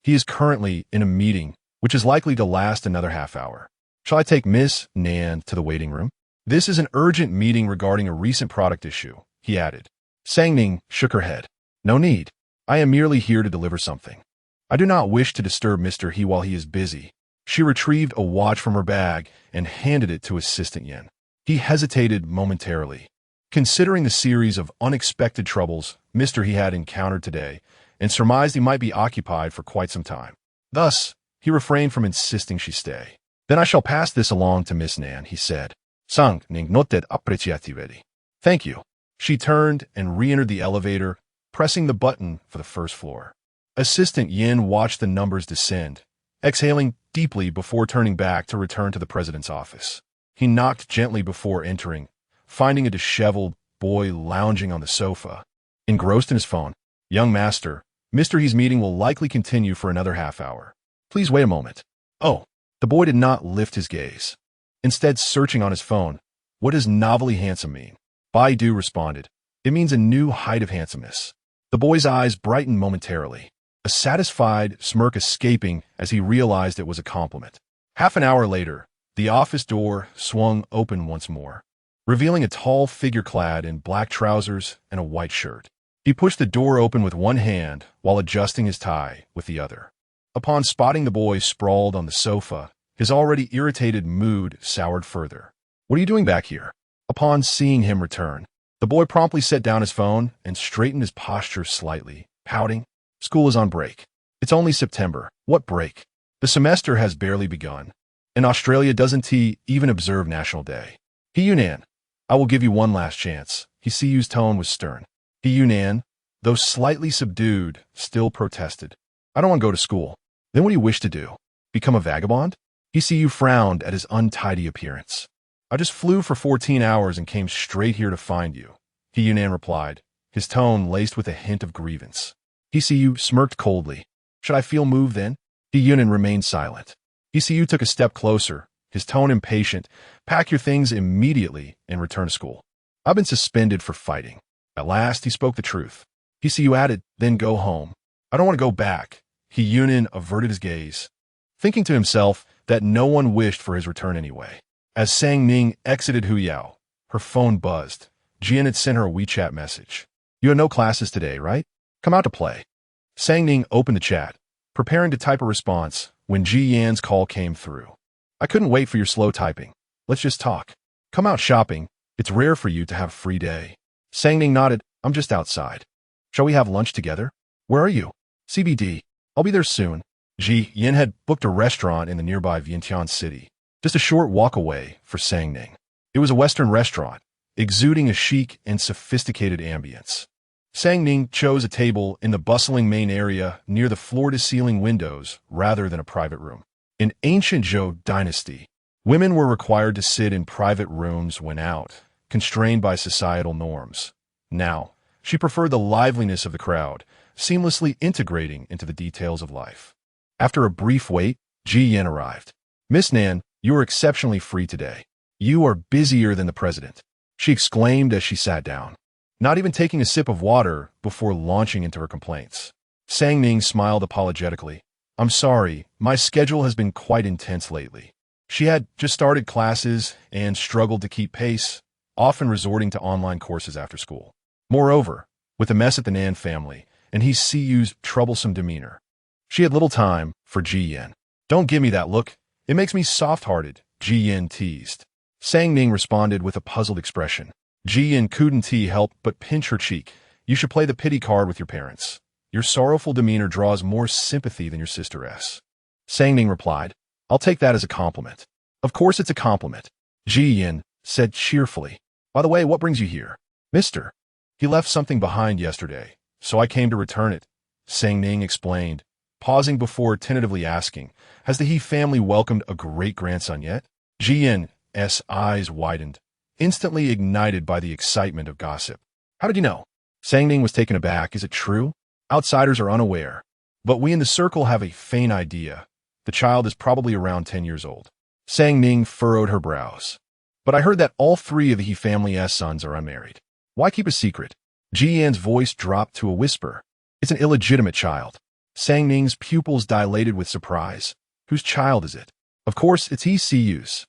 He is currently in a meeting, which is likely to last another half hour. Shall I take Miss Nan to the waiting room? This is an urgent meeting regarding a recent product issue, he added. Sang Ning shook her head. No need. I am merely here to deliver something. I do not wish to disturb Mr. He while he is busy. She retrieved a watch from her bag and handed it to Assistant Yin. He hesitated momentarily. Considering the series of unexpected troubles Mr. He had encountered today, and surmised he might be occupied for quite some time. Thus, he refrained from insisting she stay. Then I shall pass this along to Miss Nan, he said. Sang Ning noted appreciatively. Thank you. She turned and re-entered the elevator, pressing the button for the first floor. Assistant Yin watched the numbers descend, exhaling deeply before turning back to return to the president's office. He knocked gently before entering, finding a disheveled boy lounging on the sofa, engrossed in his phone. Young master, Mr. He's meeting will likely continue for another half hour. Please wait a moment. Oh, the boy did not lift his gaze. Instead, searching on his phone, what does novelly handsome mean? Baidu responded. It means a new height of handsomeness. The boy's eyes brightened momentarily, a satisfied smirk escaping as he realized it was a compliment. Half an hour later, the office door swung open once more, revealing a tall figure clad in black trousers and a white shirt. He pushed the door open with one hand while adjusting his tie with the other. Upon spotting the boy sprawled on the sofa, his already irritated mood soured further. What are you doing back here? Upon seeing him return, the boy promptly set down his phone and straightened his posture slightly, pouting. School is on break. It's only September. What break? The semester has barely begun. In Australia, doesn't he even observe National Day? He Yunnan. I will give you one last chance. He Siyu's tone was stern. He Yunnan, though slightly subdued, still protested. I don't want to go to school. Then what do you wish to do? Become a vagabond? He Siyu frowned at his untidy appearance. I just flew for 14 hours and came straight here to find you, He Yunnan replied, his tone laced with a hint of grievance. He Siyu smirked coldly. Should I feel moved then? He Yunnan remained silent. He Siyu took a step closer, his tone impatient. Pack your things immediately and return to school. I've been suspended for fighting. At last, he spoke the truth. He Siyu added, then go home. I don't want to go back. He Yunnan averted his gaze, thinking to himself that no one wished for his return anyway. As Sang Ning exited Huyao, her phone buzzed. Jian had sent her a WeChat message. You had no classes today, right? Come out to play. Sang Ning opened the chat, preparing to type a response when Ji Yan's call came through. I couldn't wait for your slow typing. Let's just talk. Come out shopping. It's rare for you to have a free day. Sang Ning nodded. I'm just outside. Shall we have lunch together? Where are you? CBD. I'll be there soon. Ji Yan had booked a restaurant in the nearby Vientiane city, just a short walk away for Sang Ning. It was a Western restaurant, exuding a chic and sophisticated ambience. Sang Ning chose a table in the bustling main area near the floor-to-ceiling windows rather than a private room. In ancient Zhou dynasty, women were required to sit in private rooms when out, constrained by societal norms. Now, she preferred the liveliness of the crowd, seamlessly integrating into the details of life. After a brief wait, Ji Yan arrived. "Miss Nan, you are exceptionally free today. You are busier than the president," she exclaimed as she sat down, not even taking a sip of water before launching into her complaints. Sang Ning smiled apologetically. "I'm sorry, my schedule has been quite intense lately." She had just started classes and struggled to keep pace, often resorting to online courses after school. Moreover, with the mess at the Nan family and He Siyu's troublesome demeanor, she had little time for Ji Yan. "Don't give me that look. It makes me soft-hearted," Ji Yan teased. Sang Ning responded with a puzzled expression. Ji Yan couldn't help but pinch her cheek. "You should play the pity card with your parents. Your sorrowful demeanor draws more sympathy than your sister's." Sang Ning replied, "I'll take that as a compliment." "Of course it's a compliment," Ji Yan said cheerfully. "By the way, what brings you here?" "Mister, he left something behind yesterday, so I came to return it," Sang Ning explained, pausing before tentatively asking, "Has the He family welcomed a great-grandson yet?" Ji Yan's eyes widened, instantly ignited by the excitement of gossip. "How did you know?" Sang Ning was taken aback. "Is it true? Outsiders are unaware, but we in the circle have a faint idea. The child is probably around 10 years old." Sang Ning furrowed her brows. "But I heard that all 3 of the He family's sons are unmarried. Why keep a secret?" Ji Yan's voice dropped to a whisper. "It's an illegitimate child." Sang Ning's pupils dilated with surprise. "Whose child is it?" "Of course, it's He Siyu's.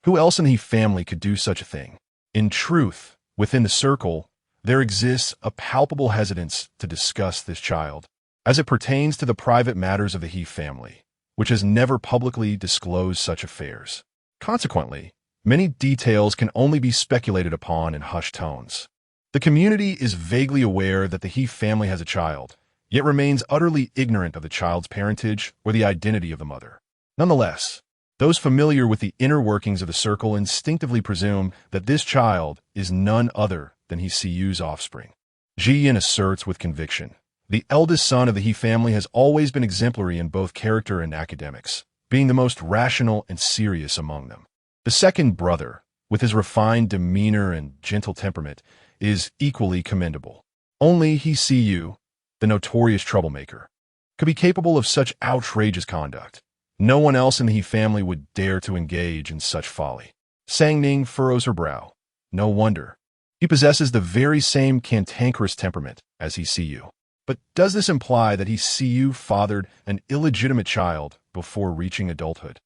Who else in the He family could do such a thing?" In truth, within the circle, there exists a palpable hesitance to discuss this child, as it pertains to the private matters of the He family, which has never publicly disclosed such affairs. Consequently, many details can only be speculated upon in hushed tones. The community is vaguely aware that the He family has a child, yet remains utterly ignorant of the child's parentage or the identity of the mother. Nonetheless, those familiar with the inner workings of the circle instinctively presume that this child is none other than He Siyu's offspring. Ji Yan asserts with conviction, "The eldest son of the He family has always been exemplary in both character and academics, being the most rational and serious among them. The second brother, with his refined demeanor and gentle temperament, is equally commendable. Only He Siyu, the notorious troublemaker, could be capable of such outrageous conduct. No one else in the He family would dare to engage in such folly." Sang Ning furrows her brow. "No wonder. He possesses the very same cantankerous temperament as He Siyu. But does this imply that He Siyu fathered an illegitimate child before reaching adulthood?"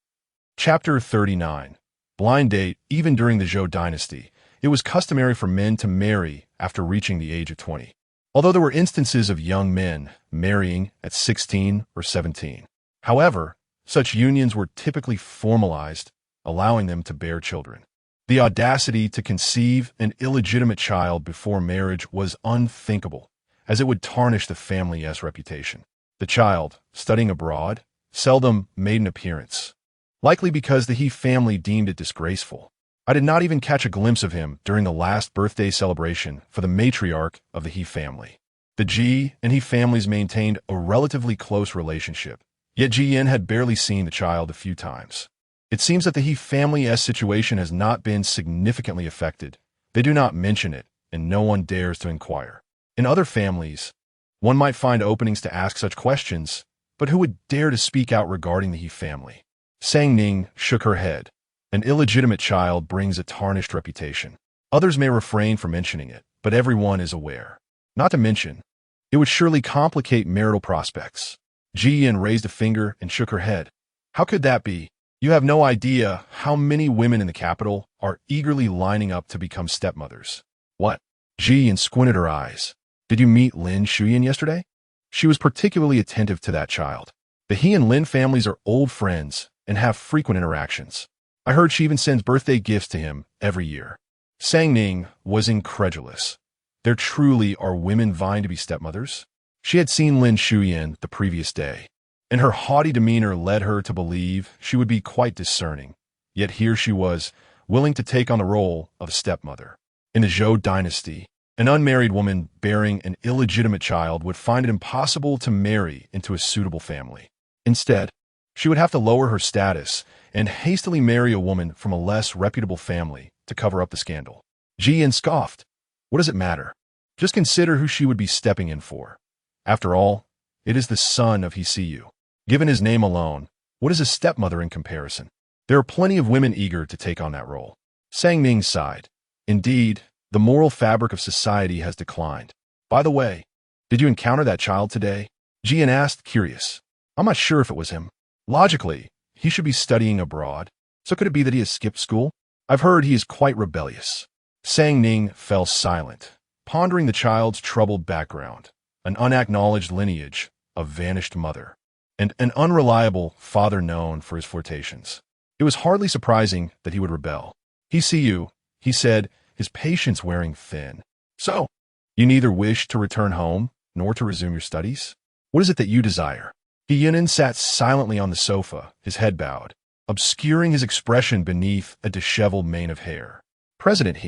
Chapter 39. Blind date. Even during the Zhou dynasty, it was customary for men to marry after reaching the age of 20, although there were instances of young men marrying at 16 or 17. However, such unions were typically formalized, allowing them to bear children. The audacity to conceive an illegitimate child before marriage was unthinkable, as it would tarnish the family's reputation. The child, studying abroad, seldom made an appearance, likely because the He family deemed it disgraceful. I did not even catch a glimpse of him during the last birthday celebration for the matriarch of the He family. The Ji and He families maintained a relatively close relationship, yet Ji Yan had barely seen the child a few times. It seems that the He family's situation has not been significantly affected. They do not mention it, and no one dares to inquire. In other families, one might find openings to ask such questions, but who would dare to speak out regarding the He family? Sang Ning shook her head. An illegitimate child brings a tarnished reputation. Others may refrain from mentioning it, but everyone is aware. Not to mention, it would surely complicate marital prospects. Ji Yan raised a finger and shook her head. "How could that be? You have no idea how many women in the capital are eagerly lining up to become stepmothers." "What?" Ji Yan squinted her eyes. "Did you meet Lin Shuyan yesterday?" She was particularly attentive to that child. The He and Lin families are old friends and have frequent interactions. I heard she even sends birthday gifts to him every year. Sang Ning was incredulous. There truly are women vying to be stepmothers? She had seen Lin Shuyan the previous day, and her haughty demeanor led her to believe she would be quite discerning. Yet here she was, willing to take on the role of a stepmother. In the Zhou dynasty, An unmarried woman bearing an illegitimate child would find it impossible to marry into a suitable family. Instead, she would have to lower her status and hastily marry a woman from a less reputable family to cover up the scandal. Jian scoffed. What does it matter? Just consider who she would be stepping in for. After all, it is the son of Hsiu. Given his name alone, what is a stepmother in comparison? There are plenty of women eager to take on that role. Sang Ning sighed. Indeed, the moral fabric of society has declined. By the way, did you encounter that child today? Jian asked, curious. I'm not sure if it was him. Logically, he should be studying abroad. So could it be that he has skipped school? I've heard he is quite rebellious. Sang Ning fell silent, pondering the child's troubled background, an unacknowledged lineage, a vanished mother, and an unreliable father known for his flirtations. It was hardly surprising that he would rebel. Hsiu, he said, his patience wearing thin. So, you neither wish to return home nor to resume your studies? What is it that you desire? Yunin sat silently on the sofa, his head bowed, obscuring his expression beneath a disheveled mane of hair. President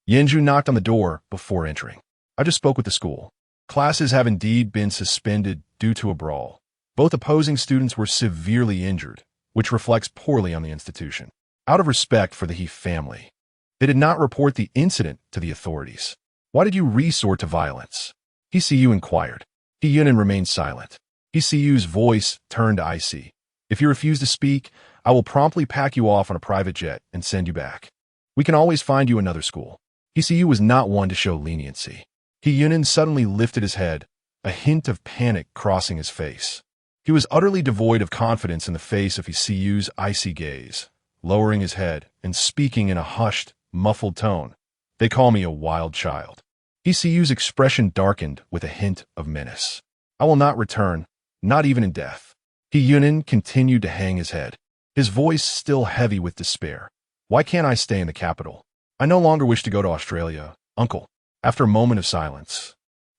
Yanju knocked on the door before entering. I just spoke with the school. Classes have indeed been suspended due to a brawl. Both opposing students were severely injured, which reflects poorly on the institution. Out of respect for the He family, they did not report the incident to the authorities. Why did you resort to violence? Hsiu inquired. Yunin remained silent. Hsiu's voice turned icy. If you refuse to speak, I will promptly pack you off on a private jet and send you back. We can always find you another school. Hsiu was not one to show leniency. Yunin suddenly lifted his head, a hint of panic crossing his face. He was utterly devoid of confidence in the face of Hsiu's icy gaze, lowering his head and speaking in a hushed, muffled tone. They call me a wild child. Hsiu's expression darkened with a hint of menace. I will not return, not even in death. Yunin continued to hang his head, his voice still heavy with despair. Why can't I stay in the capital? I no longer wish to go to Australia, uncle. After a moment of silence,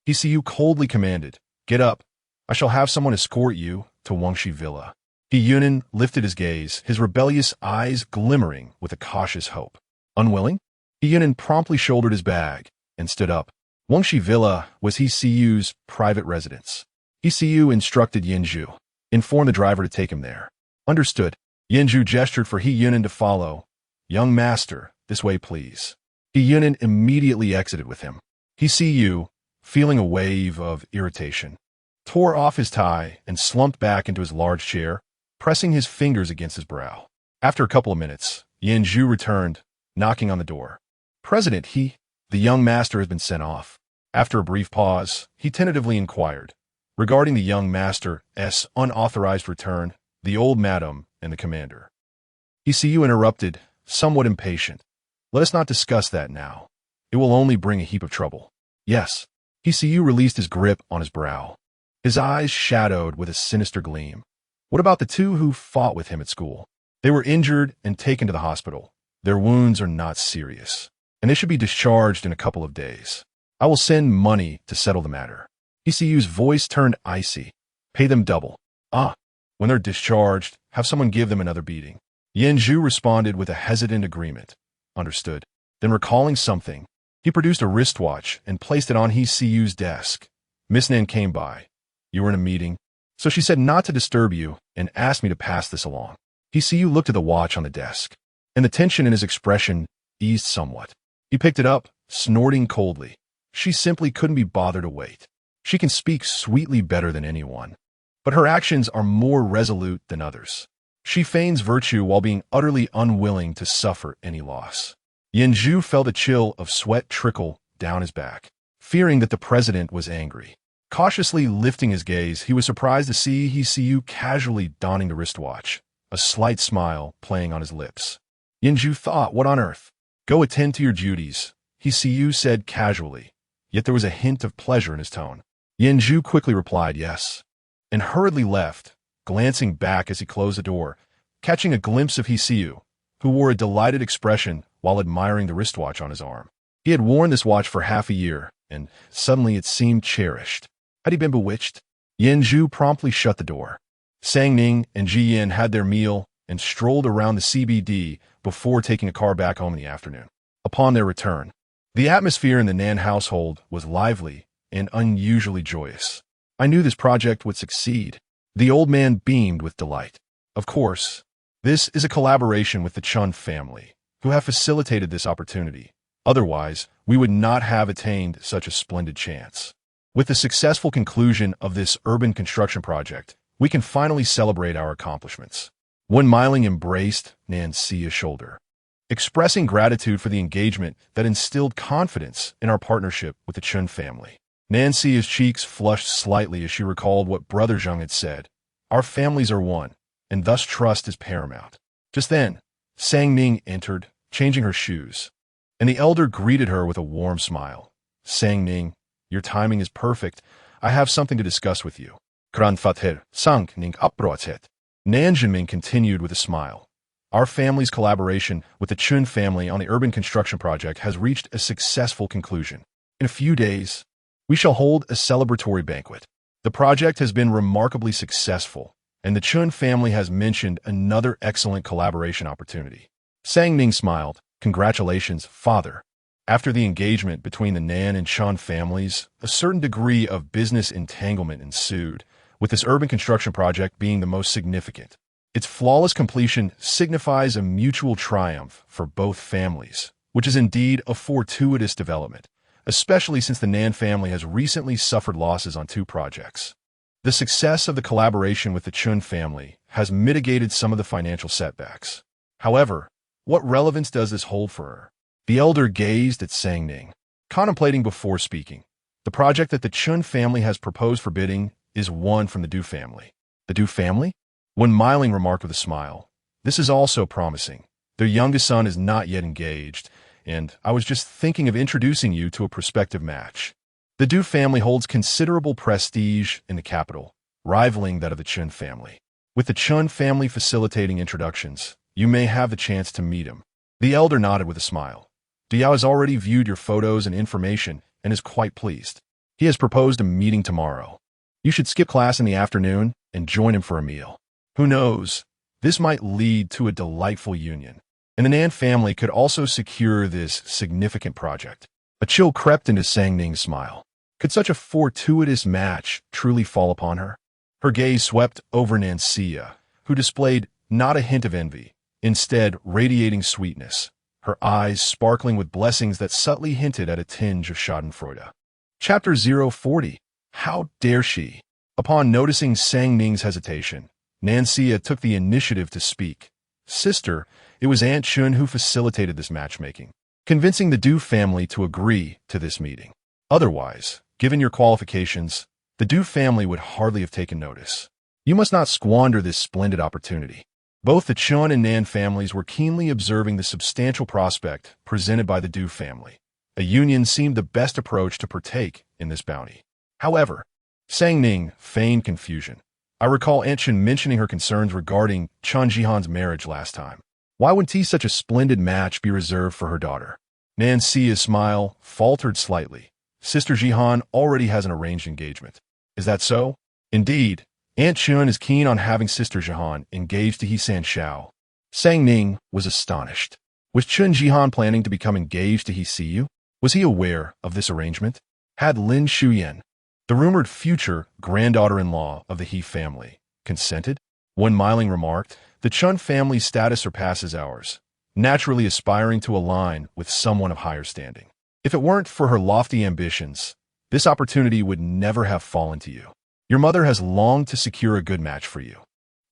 Hsiu coldly commanded, get up. I shall have someone escort you to Guangxi Villa. Yunin lifted his gaze, his rebellious eyes glimmering with a cautious hope. Unwilling? Yunin promptly shouldered his bag and stood up. Guangxi Villa was Hsiu's private residence. Hsiu instructed Yanju. Inform the driver to take him there. Understood. Yanju gestured for Yunin to follow. Young master, this way please. Yunin immediately exited with him. Hsiu, feeling a wave of irritation, tore off his tie and slumped back into his large chair, pressing his fingers against his brow. After a couple of minutes, Yanju returned, knocking on the door. President, the young master has been sent off. After a brief pause, he tentatively inquired, regarding the young master's unauthorized return, the old madam and the commander. Hsiu interrupted, somewhat impatient. Let us not discuss that now. It will only bring a heap of trouble. Yes. Hsiu released his grip on his brow, his eyes shadowed with a sinister gleam. What about the two who fought with him at school? They were injured and taken to the hospital. Their wounds are not serious, and they should be discharged in a couple of days. I will send money to settle the matter. Hsiu's voice turned icy. Pay them double. When they're discharged, have someone give them another beating. Yanju responded with a hesitant agreement. Understood. Then recalling something, he produced a wristwatch and placed it on Hsiu's desk. Miss Nan came by. You were in a meeting, so she said not to disturb you and asked me to pass this along. Hsiu looked at the watch on the desk, and the tension in his expression eased somewhat. He picked it up, snorting coldly. She simply couldn't be bothered to wait. She can speak sweetly better than anyone, but her actions are more resolute than others. She feigns virtue while being utterly unwilling to suffer any loss. Yanju felt a chill of sweat trickle down his back, fearing that the president was angry. Cautiously lifting his gaze, he was surprised to see Hsiu casually donning the wristwatch, a slight smile playing on his lips. Yanju thought, what on earth? Go attend to your duties, Hsiu said casually, yet there was a hint of pleasure in his tone. Yanju quickly replied yes, and hurriedly left, glancing back as he closed the door, catching a glimpse of Hsiu, who wore a delighted expression while admiring the wristwatch on his arm. He had worn this watch for half a year, and suddenly it seemed cherished. Had he been bewitched? Yanju promptly shut the door. Sang Ning and Ji Yin had their meal and strolled around the CBD before taking a car back home in the afternoon. Upon their return, The atmosphere in the Nan household was lively and unusually joyous. I knew this project would succeed. The old man beamed with delight. Of course, this is a collaboration with the Chun family, who have facilitated this opportunity. Otherwise, we would not have attained such a splendid chance. With the successful conclusion of this urban construction project, we can finally celebrate our accomplishments. Wen Miling embraced Nan Xia's shoulder, expressing gratitude for the engagement that instilled confidence in our partnership with the Chun family. Nan Xia's cheeks flushed slightly as she recalled what Brother Zheng had said. Our families are one, and thus trust is paramount. Just then, Sang Ning entered, changing her shoes, and the elder greeted her with a warm smile. Sang Ning, your timing is perfect. I have something to discuss with you. Kranfather, Sang Ning upbrotet. Nan Jinming continued with a smile. Our family's collaboration with the Chun family on the urban construction project has reached a successful conclusion. In a few days, we shall hold a celebratory banquet. The project has been remarkably successful, and the Chun family has mentioned another excellent collaboration opportunity. Sang Ning smiled. Congratulations, father. After the engagement between the Nan and Chun families, a certain degree of business entanglement ensued, with this urban construction project being the most significant. Its flawless completion signifies a mutual triumph for both families, which is indeed a fortuitous development, especially since the Nan family has recently suffered losses on 2 projects. The success of the collaboration with the Chun family has mitigated some of the financial setbacks. However, what relevance does this hold for her? The elder gazed at Sang Ning, contemplating before speaking. The project that the Chun family has proposed for bidding is one from the Du family. The Du family? Wen Miling remarked with a smile. This is also promising. Their youngest son is not yet engaged, and I was just thinking of introducing you to a prospective match. The Du family holds considerable prestige in the capital, rivaling that of the Chun family. With the Chun family facilitating introductions, you may have the chance to meet him. The elder nodded with a smile. Diao has already viewed your photos and information and is quite pleased. He has proposed a meeting tomorrow. You should skip class in the afternoon and join him for a meal. Who knows? This might lead to a delightful union, and the Nan family could also secure this significant project. A chill crept into Sang Ning's smile. Could such a fortuitous match truly fall upon her? Her gaze swept over Nan Xia, who displayed not a hint of envy, instead radiating sweetness, her eyes sparkling with blessings that subtly hinted at a tinge of schadenfreude. Chapter 040. How dare she? Upon noticing Sang Ning's hesitation, Nan Xia took the initiative to speak. Sister, it was Aunt Chun who facilitated this matchmaking, convincing the Du family to agree to this meeting. Otherwise, given your qualifications, the Du family would hardly have taken notice. You must not squander this splendid opportunity. Both the Chun and Nan families were keenly observing the substantial prospect presented by the Du family. A union seemed the best approach to partake in this bounty. However, Sang Ning feigned confusion. I recall Aunt Chun mentioning her concerns regarding Chun Jihan's marriage last time. Why would such a splendid match be reserved for her daughter? Nan Xia's smile faltered slightly. Sister Jihan already has an arranged engagement. Is that so? Indeed, Aunt Chun is keen on having Sister Jihan engaged to He San Shao. Sang Ning was astonished. Was Chun Jihan planning to become engaged to He Siyu? Was he aware of this arrangement? Had Lin Shuyan, the rumored future granddaughter-in-law of the He family, consented? Wen Miling remarked, the Chun family's status surpasses ours, naturally aspiring to align with someone of higher standing. If it weren't for her lofty ambitions, this opportunity would never have fallen to you. Your mother has longed to secure a good match for you.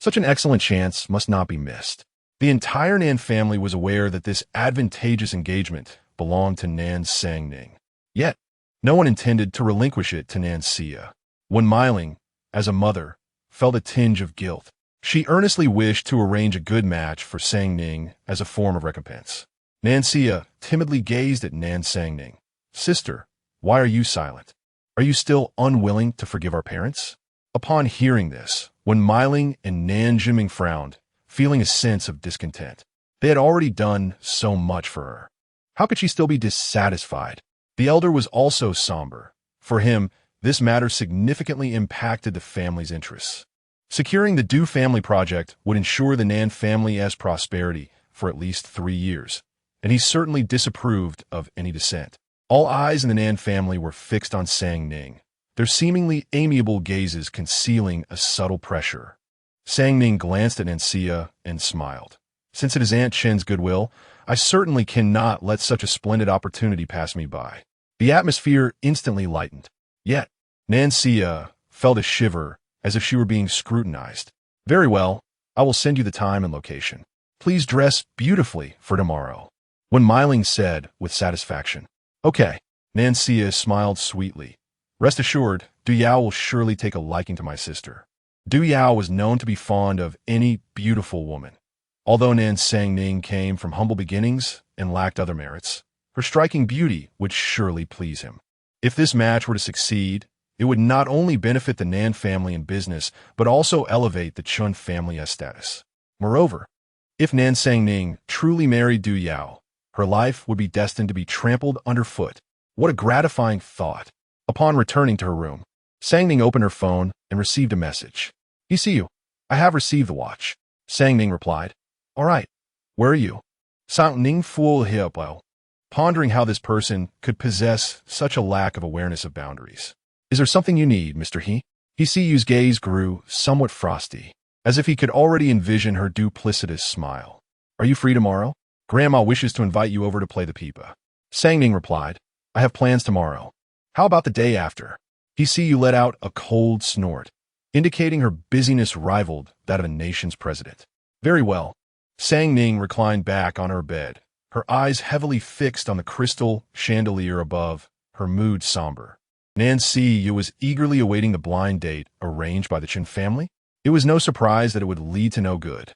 Such an excellent chance must not be missed. The entire Nan family was aware that this advantageous engagement belonged to Nan Sang Ning. Yet, no one intended to relinquish it to Nan Xia. Wen Miling, as a mother, felt a tinge of guilt. She earnestly wished to arrange a good match for Sang Ning as a form of recompense. Nan Xia timidly gazed at Nan Sang Ning. Sister, why are you silent? Are you still unwilling to forgive our parents? Upon hearing this, Wen Miling and Nan Jinming frowned, feeling a sense of discontent. They had already done so much for her. How could she still be dissatisfied? The elder was also somber. For him, this matter significantly impacted the family's interests. Securing the Du family project would ensure the Nan family's prosperity for at least 3 years, and he certainly disapproved of any dissent. All eyes in the Nan family were fixed on Sang Ning, their seemingly amiable gazes concealing a subtle pressure. Sang Ning glanced at Nancia and smiled. Since it is Aunt Chen's goodwill, I certainly cannot let such a splendid opportunity pass me by. The atmosphere instantly lightened. Yet, Nancia felt a shiver as if she were being scrutinized. Very well, I will send you the time and location. Please dress beautifully for tomorrow. When Myling said with satisfaction, Okay, Nancia smiled sweetly. Rest assured, Du Yao will surely take a liking to my sister. Du Yao was known to be fond of any beautiful woman. Although Nan Sang Ning came from humble beginnings and lacked other merits, her striking beauty would surely please him. If this match were to succeed, it would not only benefit the Nan family in business, but also elevate the Chun family's status. Moreover, if Nan Sang Ning truly married Du Yao, her life would be destined to be trampled underfoot. What a gratifying thought. Upon returning to her room, Sang Ning opened her phone and received a message. "You see you. I have received the watch." Sang Ning replied, "All right. Where are you?" Sang Ning full hipo, pondering how this person could possess such a lack of awareness of boundaries. "Is there something you need, Mr. He?" He see you's gaze grew somewhat frosty, as if he could already envision her duplicitous smile. "Are you free tomorrow? Grandma wishes to invite you over to play the pipa." Sang Ning replied, "I have plans tomorrow. How about the day after?" He see you let out a cold snort, indicating her busyness rivaled that of a nation's president. Very well. Sang Ning reclined back on her bed, her eyes heavily fixed on the crystal chandelier above, her mood somber. Nancy was eagerly awaiting the blind date arranged by the Chen family. It was no surprise that it would lead to no good.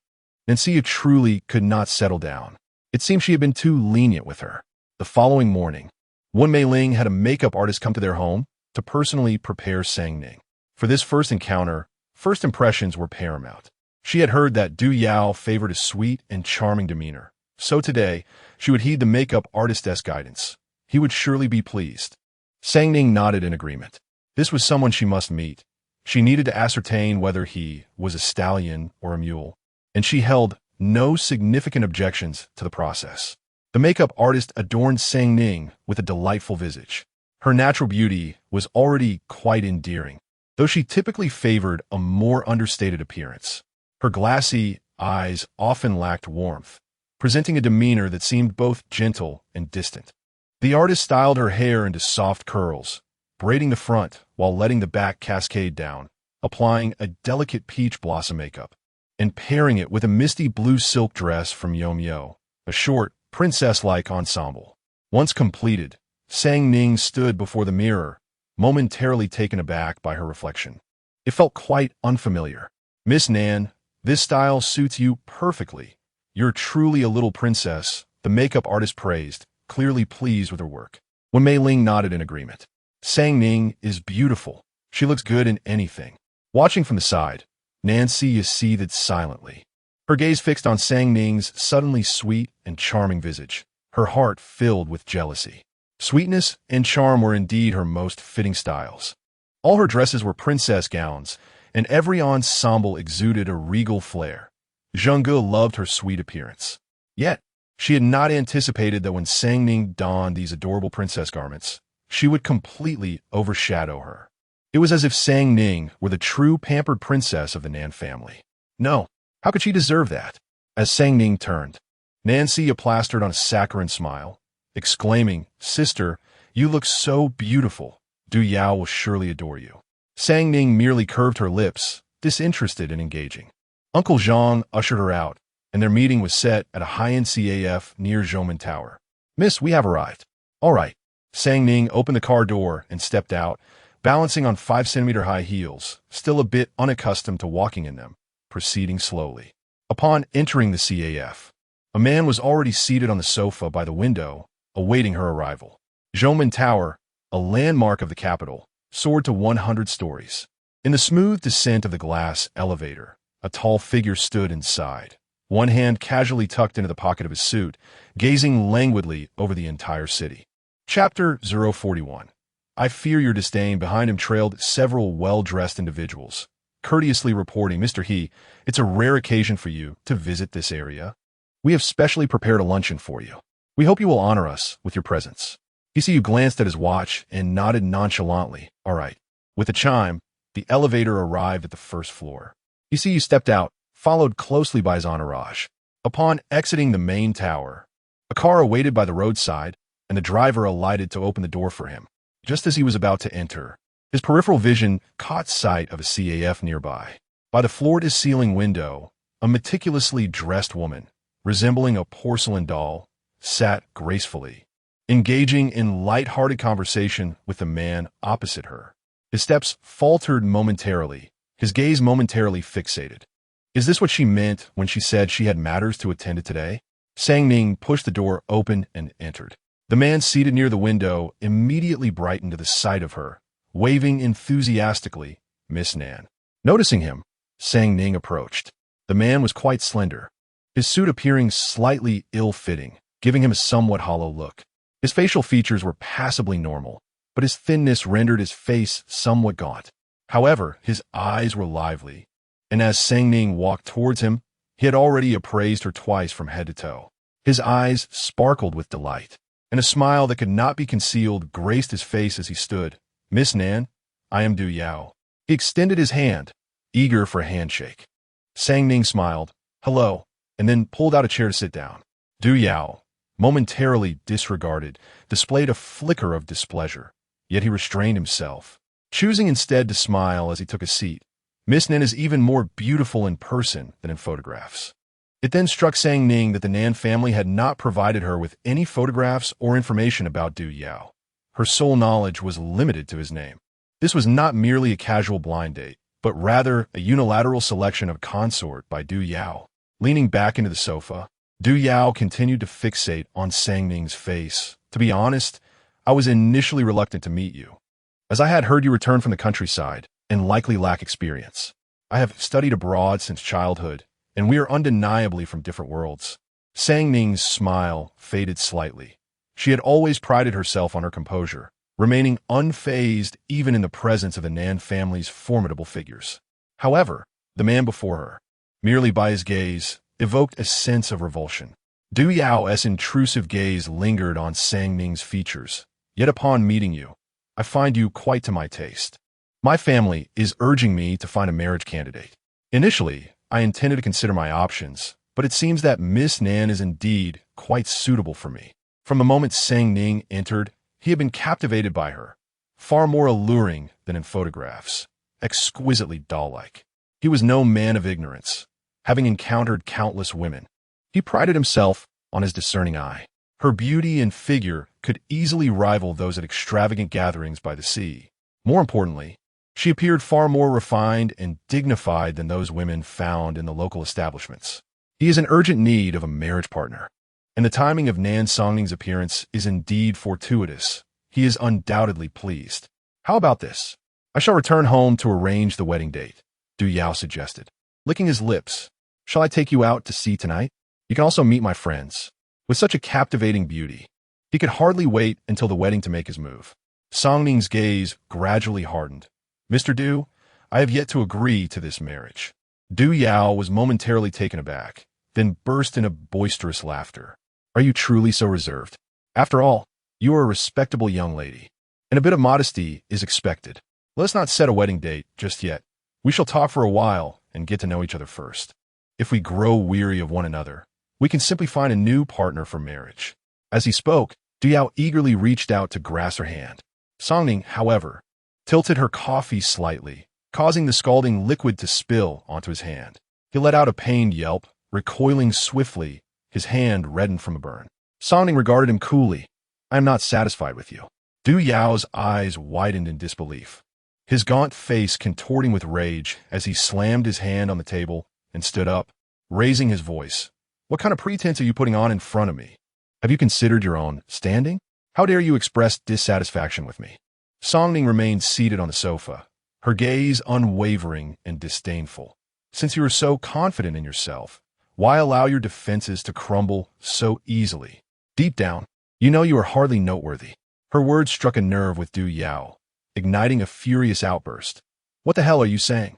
Nancy truly could not settle down. It seemed she had been too lenient with her. The following morning, Wen Meiling had a makeup artist come to their home to personally prepare Sang Ning. For this first encounter, first impressions were paramount. She had heard that Du Yao favored a sweet and charming demeanor, so today she would heed the makeup artist's guidance. He would surely be pleased. Sang Ning nodded in agreement. This was someone she must meet. She needed to ascertain whether he was a stallion or a mule, and she held no significant objections to the process. The makeup artist adorned Sang Ning with a delightful visage. Her natural beauty was already quite endearing, though she typically favored a more understated appearance. Her glassy eyes often lacked warmth, presenting a demeanor that seemed both gentle and distant. The artist styled her hair into soft curls, braiding the front while letting the back cascade down, applying a delicate peach blossom makeup, and pairing it with a misty blue silk dress from Yomyo, a short, princess-like ensemble. Once completed, Sang Ning stood before the mirror, momentarily taken aback by her reflection. It felt quite unfamiliar. "Miss Nan, this style suits you perfectly. You're truly a little princess," the makeup artist praised, clearly pleased with her work. Wen Meiling nodded in agreement. "Sang Ning is beautiful. She looks good in anything." Watching from the side, Nancy seethed silently, her gaze fixed on Sang Ning's suddenly sweet and charming visage, her heart filled with jealousy. Sweetness and charm were indeed her most fitting styles. All her dresses were princess gowns, and every ensemble exuded a regal flair. Zhengge loved her sweet appearance. Yet, she had not anticipated that when Sang Ning donned these adorable princess garments, she would completely overshadow her. It was as if Sang Ning were the true pampered princess of the Nan family. No, how could she deserve that? As Sang Ning turned, Nancy plastered on a saccharine smile, exclaiming, "Sister, you look so beautiful. Du Yao will surely adore you." Sang Ning merely curved her lips, disinterested and engaging. Uncle Zhang ushered her out, and their meeting was set at a high-end CAF near Zhoumen Tower. "Miss, we have arrived." "All right." Sang Ning opened the car door and stepped out, balancing on 5-centimeter high heels, still a bit unaccustomed to walking in them, proceeding slowly. Upon entering the CAF, a man was already seated on the sofa by the window, awaiting her arrival. Zhoumen Tower, a landmark of the capital, soared to 100 stories. In the smooth descent of the glass elevator, a tall figure stood inside, one hand casually tucked into the pocket of his suit, gazing languidly over the entire city. Chapter 041. I fear your disdain. Behind him trailed several well-dressed individuals, courteously reporting, "Mr. He, it's a rare occasion for you to visit this area. We have specially prepared a luncheon for you. We hope you will honor us with your presence." Yu glanced at his watch and nodded nonchalantly. All right. With a chime, the elevator arrived at the first floor. Yu stepped out, followed closely by his entourage. Upon exiting the main tower, a car awaited by the roadside, and the driver alighted to open the door for him. Just as he was about to enter, his peripheral vision caught sight of a CAF nearby. By the floor-to-ceiling window, a meticulously dressed woman, resembling a porcelain doll, sat gracefully, engaging in light-hearted conversation with the man opposite her. His steps faltered momentarily, his gaze momentarily fixated. Is this what she meant when she said she had matters to attend to today? Sang Ning pushed the door open and entered. The man seated near the window immediately brightened to the sight of her, waving enthusiastically, Miss Nan. Noticing him, Sang Ning approached. The man was quite slender, his suit appearing slightly ill-fitting, giving him a somewhat hollow look. His facial features were passably normal, but his thinness rendered his face somewhat gaunt. However, his eyes were lively, and as Sang Ning walked towards him, he had already appraised her twice from head to toe. His eyes sparkled with delight, and a smile that could not be concealed graced his face as he stood. Miss Nan, I am Du Yao. He extended his hand, eager for a handshake. Sang Ning smiled, hello, and then pulled out a chair to sit down. Du Yao, momentarily disregarded, displayed a flicker of displeasure, yet he restrained himself, choosing instead to smile as he took a seat. Miss Nan is even more beautiful in person than in photographs. It then struck Sang Ning that the Nan family had not provided her with any photographs or information about Du Yao. Her sole knowledge was limited to his name. This was not merely a casual blind date, but rather a unilateral selection of a consort by Du Yao. Leaning back into the sofa, Du Yao continued to fixate on Sang Ning's face. To be honest, I was initially reluctant to meet you, as I had heard you return from the countryside and likely lack experience. I have studied abroad since childhood, and we are undeniably from different worlds. Sang Ning's smile faded slightly. She had always prided herself on her composure, remaining unfazed even in the presence of the Nan family's formidable figures. However, the man before her, merely by his gaze, evoked a sense of revulsion. Du Yao's intrusive gaze lingered on Sang Ning's features. Yet upon meeting you, I find you quite to my taste. My family is urging me to find a marriage candidate. Initially, I intended to consider my options, but it seems that Miss Nan is indeed quite suitable for me. From the moment Sang Ning entered, he had been captivated by her, far more alluring than in photographs, exquisitely doll-like. He was no man of ignorance, having encountered countless women. He prided himself on his discerning eye. Her beauty and figure could easily rival those at extravagant gatherings by the sea. More importantly, she appeared far more refined and dignified than those women found in the local establishments. He is in urgent need of a marriage partner, and the timing of Nan Songning's appearance is indeed fortuitous. He is undoubtedly pleased. How about this? I shall return home to arrange the wedding date, Du Yao suggested. Licking his lips, shall I take you out to sea tonight? You can also meet my friends. With such a captivating beauty, he could hardly wait until the wedding to make his move. Songning's gaze gradually hardened. Mr. Du, I have yet to agree to this marriage. Du Yao was momentarily taken aback, then burst into boisterous laughter. Are you truly so reserved? After all, you are a respectable young lady, and a bit of modesty is expected. Let us not set a wedding date just yet. We shall talk for a while and get to know each other first. If we grow weary of one another, we can simply find a new partner for marriage. As he spoke, Du Yao eagerly reached out to grasp her hand. Songning, however, tilted her coffee slightly, causing the scalding liquid to spill onto his hand. He let out a pained yelp, recoiling swiftly, his hand reddened from a burn. Songning regarded him coolly. I am not satisfied with you. Du Yao's eyes widened in disbelief, his gaunt face contorting with rage as he slammed his hand on the table and stood up, raising his voice. What kind of pretense are you putting on in front of me? Have you considered your own standing? How dare you express dissatisfaction with me? Songning remained seated on the sofa, her gaze unwavering and disdainful. Since you are so confident in yourself, why allow your defenses to crumble so easily? Deep down, you know you are hardly noteworthy. Her words struck a nerve with Du Yao, igniting a furious outburst. What the hell are you saying?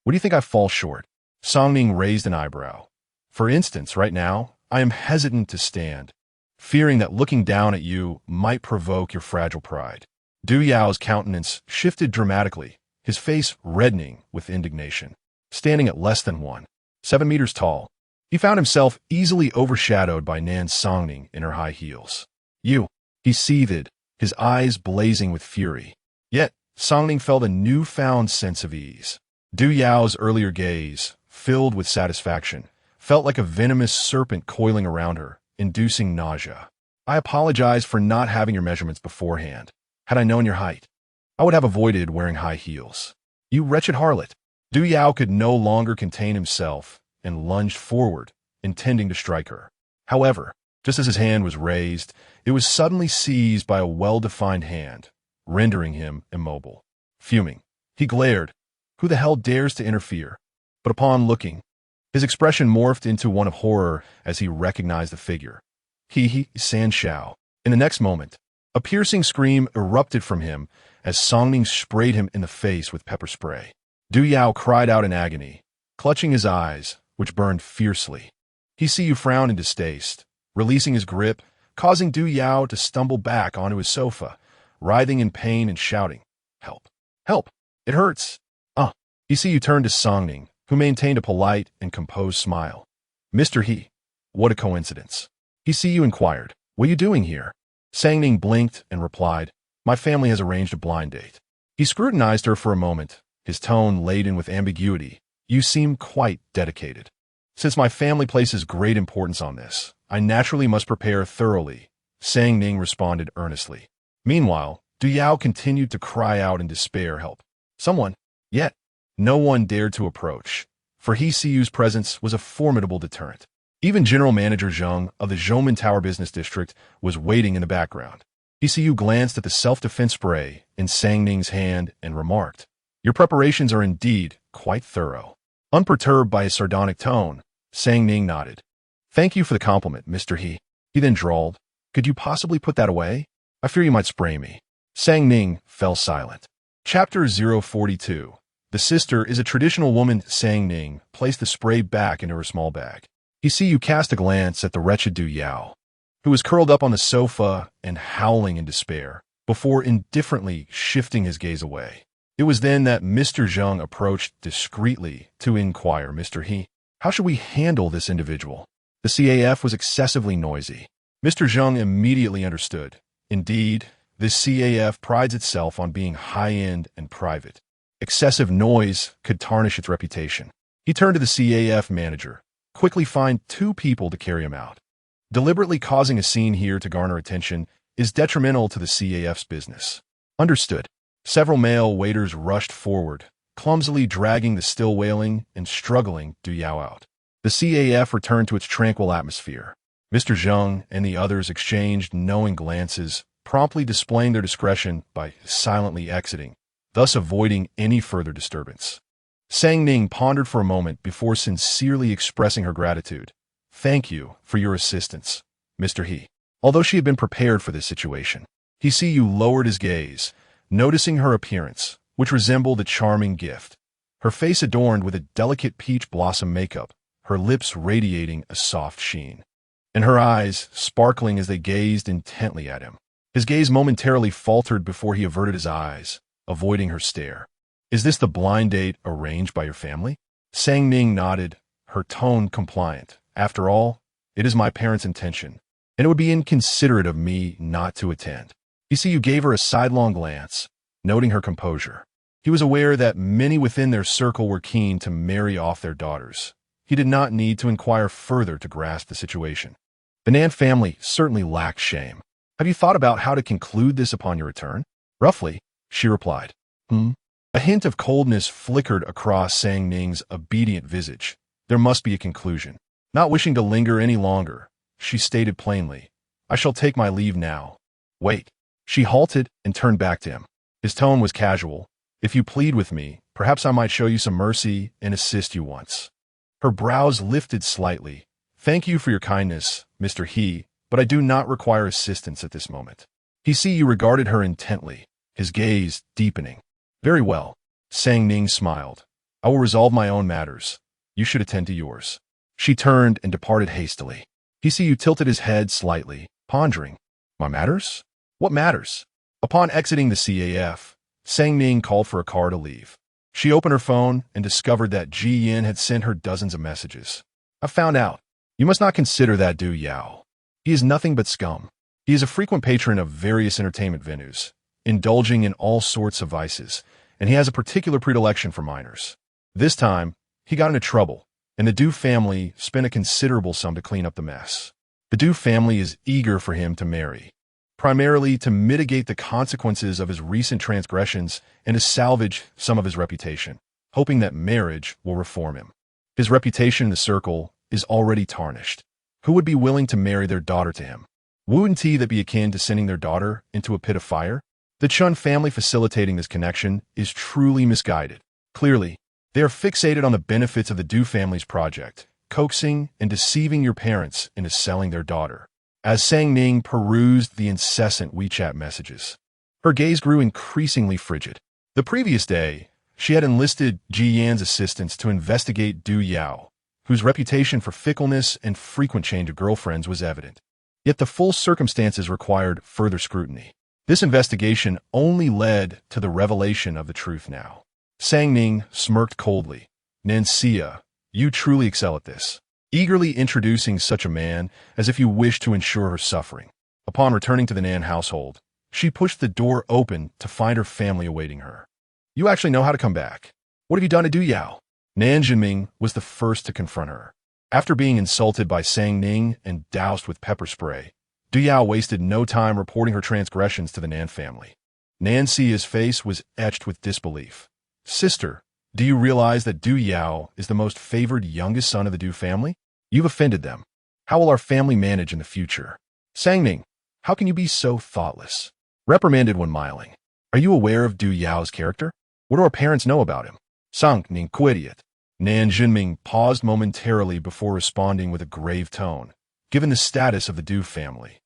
What do you think I fall short? Songning raised an eyebrow. For instance, right now, I am hesitant to stand. fearing that looking down at you might provoke your fragile pride. Du Yao's countenance shifted dramatically, his face reddening with indignation. Standing at less than 7 meters tall, he found himself easily overshadowed by Nan Songning in her high heels. You, he seethed, his eyes blazing with fury. Yet, Songning felt a newfound sense of ease. Du Yao's earlier gaze, filled with satisfaction, felt like a venomous serpent coiling around her, inducing nausea. I apologize for not having your measurements beforehand. Had I known your height, I would have avoided wearing high heels. You wretched harlot. Du Yao could no longer contain himself and lunged forward, intending to strike her. However, just as his hand was raised, it was suddenly seized by a well-defined hand, rendering him immobile. Fuming, he glared. Who the hell dares to interfere? But upon looking, his expression morphed into one of horror as he recognized the figure. San Shao. In the next moment, a piercing scream erupted from him as Songning sprayed him in the face with pepper spray. Du Yao cried out in agony, clutching his eyes, which burned fiercely. He frowned in distaste, releasing his grip, causing Du Yao to stumble back onto his sofa, writhing in pain and shouting, "Help! Help! It hurts!" He turned to Songning, who maintained a polite and composed smile. "Mr. He, what a coincidence." He inquired, "What are you doing here?" Songning blinked and replied, "My family has arranged a blind date." He scrutinized her for a moment, his tone laden with ambiguity. "You seem quite dedicated." "Since my family places great importance on this, I naturally must prepare thoroughly," Songning responded earnestly. Meanwhile, Du Yao continued to cry out in despair, "Help! Someone!" Yet, no one dared to approach, for He presence was a formidable deterrent. Even General Manager Zheng of the Zhoumen Tower Business District was waiting in the background. He glanced at the self-defense spray in Songning's hand and remarked, "Your preparations are indeed quite thorough." Unperturbed by his sardonic tone, Songning nodded. "Thank you for the compliment, Mr. He." He then drawled, "Could you possibly put that away? I fear you might spray me." Songning fell silent. Chapter 042. The sister is a traditional woman. Songning placed the spray back into her small bag. He cast a glance at the wretched Du Yao, who was curled up on the sofa and howling in despair, before indifferently shifting his gaze away. It was then that Mr. Zheng approached discreetly to inquire, "Mr. He, how should we handle this individual?" The CAF was excessively noisy. Mr. Zheng immediately understood. Indeed, this CAF prides itself on being high-end and private. Excessive noise could tarnish its reputation. He turned to the CAF manager. "Quickly find 2 people to carry him out. Deliberately causing a scene here to garner attention is detrimental to the CAF's business." "Understood." Several male waiters rushed forward, clumsily dragging the still wailing and struggling Du Yao out. The CAF returned to its tranquil atmosphere. Mr. Zheng and the others exchanged knowing glances, promptly displaying their discretion by silently exiting, thus avoiding any further disturbance. Songning pondered for a moment before sincerely expressing her gratitude. "Thank you for your assistance, Mr. He." Although she had been prepared for this situation, He lowered his gaze, noticing her appearance, which resembled a charming gift. Her face adorned with a delicate peach blossom makeup, her lips radiating a soft sheen, and her eyes sparkling as they gazed intently at him. His gaze momentarily faltered before he averted his eyes, avoiding her stare. "Is this the blind date arranged by your family?" Songning nodded, her tone compliant. "After all, it is my parents' intention, and it would be inconsiderate of me not to attend." You gave her a sidelong glance, noting her composure. He was aware that many within their circle were keen to marry off their daughters. He did not need to inquire further to grasp the situation. The Nan family certainly lacked shame. "Have you thought about how to conclude this upon your return?" "Roughly," she replied. A hint of coldness flickered across Songning's obedient visage. There must be a conclusion. Not wishing to linger any longer, she stated plainly, "I shall take my leave now." "Wait." She halted and turned back to him. His tone was casual. "If you plead with me, perhaps I might show you some mercy and assist you once." Her brows lifted slightly. "Thank you for your kindness, Mr. He, but I do not require assistance at this moment." He regarded her intently, his gaze deepening. "Very well." Songning smiled. "I will resolve my own matters. You should attend to yours." She turned and departed hastily. He tilted his head slightly, pondering. My matters? What matters? Upon exiting the CAF, Sang Ning called for a car to leave. She opened her phone and discovered that Ji Yin had sent her dozens of messages. I found out. You must not consider that Du Yao. He is nothing but scum. He is a frequent patron of various entertainment venues, indulging in all sorts of vices, and he has a particular predilection for minors. This time, he got into trouble, and the Du family spent a considerable sum to clean up the mess. The Du family is eager for him to marry, primarily to mitigate the consequences of his recent transgressions and to salvage some of his reputation, hoping that marriage will reform him. His reputation in the circle is already tarnished. Who would be willing to marry their daughter to him? Wouldn't that be akin to sending their daughter into a pit of fire? The Chun family facilitating this connection is truly misguided. Clearly, they are fixated on the benefits of the Du family's project, coaxing and deceiving your parents into selling their daughter. As Sang Ning perused the incessant WeChat messages, her gaze grew increasingly frigid. The previous day, she had enlisted Ji Yan's assistance to investigate Du Yao, whose reputation for fickleness and frequent change of girlfriends was evident. Yet the full circumstances required further scrutiny. This investigation only led to the revelation of the truth now. Sang Ning smirked coldly. Nancia, you truly excel at this, eagerly introducing such a man as if you wished to ensure her suffering. Upon returning to the Nan household, she pushed the door open to find her family awaiting her. You actually know how to come back. What have you done to Du Yao? Nan Jinming was the first to confront her. After being insulted by Sang Ning and doused with pepper spray, Du Yao wasted no time reporting her transgressions to the Nan family. Nancia's face was etched with disbelief. Sister, do you realize that Du Yao is the most favored youngest son of the Du family? You've offended them. How will our family manage in the future? Sang Ning, how can you be so thoughtless? Reprimanded when smiling. Are you aware of Du Yao's character? What do our parents know about him? Sang Ning, idiot. Nan Jinming paused momentarily before responding with a grave tone. Given the status of the Du family,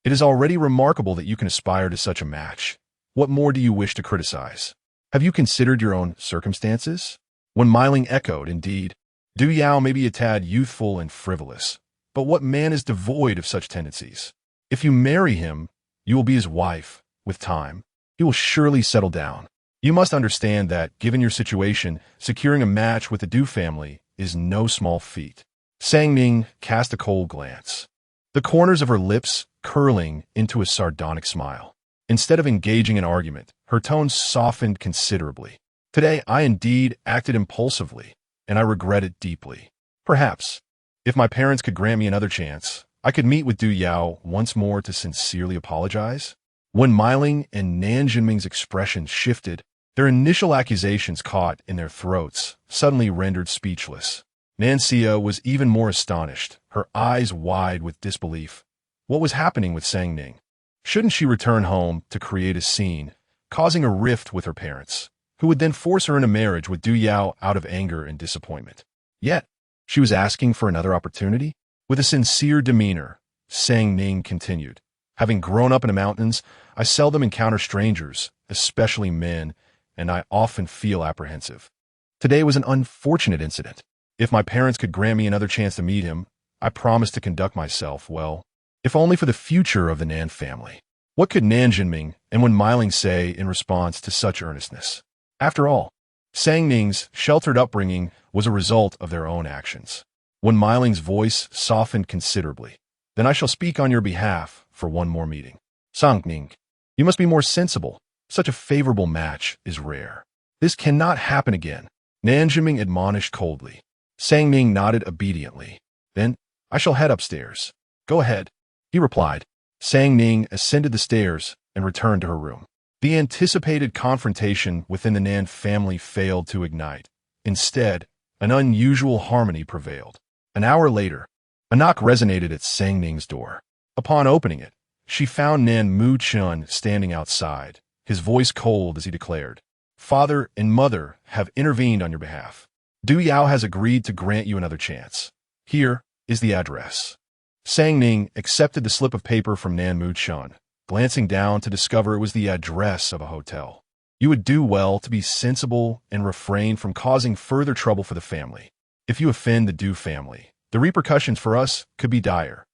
it is already remarkable that you can aspire to such a match. What more do you wish to criticize? Have you considered your own circumstances? When smiling echoed, indeed, Du Yao may be a tad youthful and frivolous, but what man is devoid of such tendencies? If you marry him, you will be his wife. With time, he will surely settle down. You must understand that, given your situation, securing a match with the Du family is no small feat. Sang Ning cast a cold glance, the corners of her lips curling into a sardonic smile. Instead of engaging in argument, her tone softened considerably. Today, I indeed acted impulsively, and I regret it deeply. Perhaps, if my parents could grant me another chance, I could meet with Du Yao once more to sincerely apologize. When Miling and Nan Jinming's expressions shifted, their initial accusations caught in their throats, suddenly rendered speechless. Nancia was even more astonished, her eyes wide with disbelief. What was happening with Sang Ning? Shouldn't she return home to create a scene, causing a rift with her parents, who would then force her into marriage with Du Yao out of anger and disappointment? Yet, she was asking for another opportunity? With a sincere demeanor, Sang Ning continued. Having grown up in the mountains, I seldom encounter strangers, especially men, and I often feel apprehensive. Today was an unfortunate incident. If my parents could grant me another chance to meet him, I promised to conduct myself well, if only for the future of the Nan family. What could Nan Jinming and Wen Miling say in response to such earnestness? After all, Sang Ning's sheltered upbringing was a result of their own actions. Wen Miling's voice softened considerably. Then I shall speak on your behalf for one more meeting. Sang Ning, you must be more sensible. Such a favorable match is rare. This cannot happen again, Nan Jinming admonished coldly. Sang Ning nodded obediently. Then, I shall head upstairs. Go ahead, he replied. Sang Ning ascended the stairs and returned to her room. The anticipated confrontation within the Nan family failed to ignite. Instead, an unusual harmony prevailed. An hour later, a knock resonated at Sang Ning's door. Upon opening it, she found Nan Mu Chun standing outside, his voice cold as he declared, Father and Mother have intervened on your behalf. Du Yao has agreed to grant you another chance. Here is the address. Sang Ning accepted the slip of paper from Nan Mu Chun, glancing down to discover it was the address of a hotel. You would do well to be sensible and refrain from causing further trouble for the family. If you offend the Du family, the repercussions for us could be dire.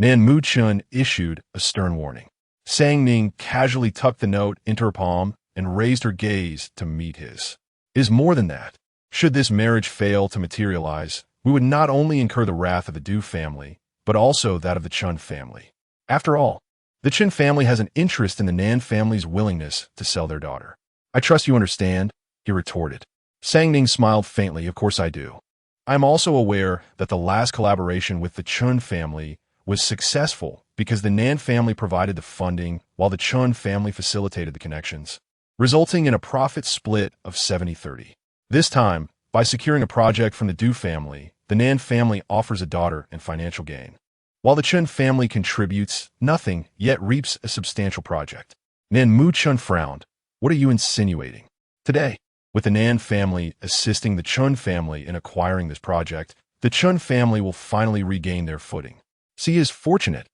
Nan Mu-chun issued a stern warning. Sang Ning casually tucked the note into her palm and raised her gaze to meet his. It is more than that. Should this marriage fail to materialize, we would not only incur the wrath of the Du family, but also that of the Chun family. After all, the Chun family has an interest in the Nan family's willingness to sell their daughter. I trust you understand, he retorted. Sang Ning smiled faintly. Of course I do. I am also aware that the last collaboration with the Chun family was successful because the Nan family provided the funding while the Chun family facilitated the connections, resulting in a profit split of 70-30. This time, by securing a project from the Du family, the Nan family offers a daughter and financial gain, while the Chun family contributes nothing yet reaps a substantial project. Nan Mu-chun frowned. What are you insinuating? Today, with the Nan family assisting the Chun family in acquiring this project, the Chun family will finally regain their footing. She is fortunate.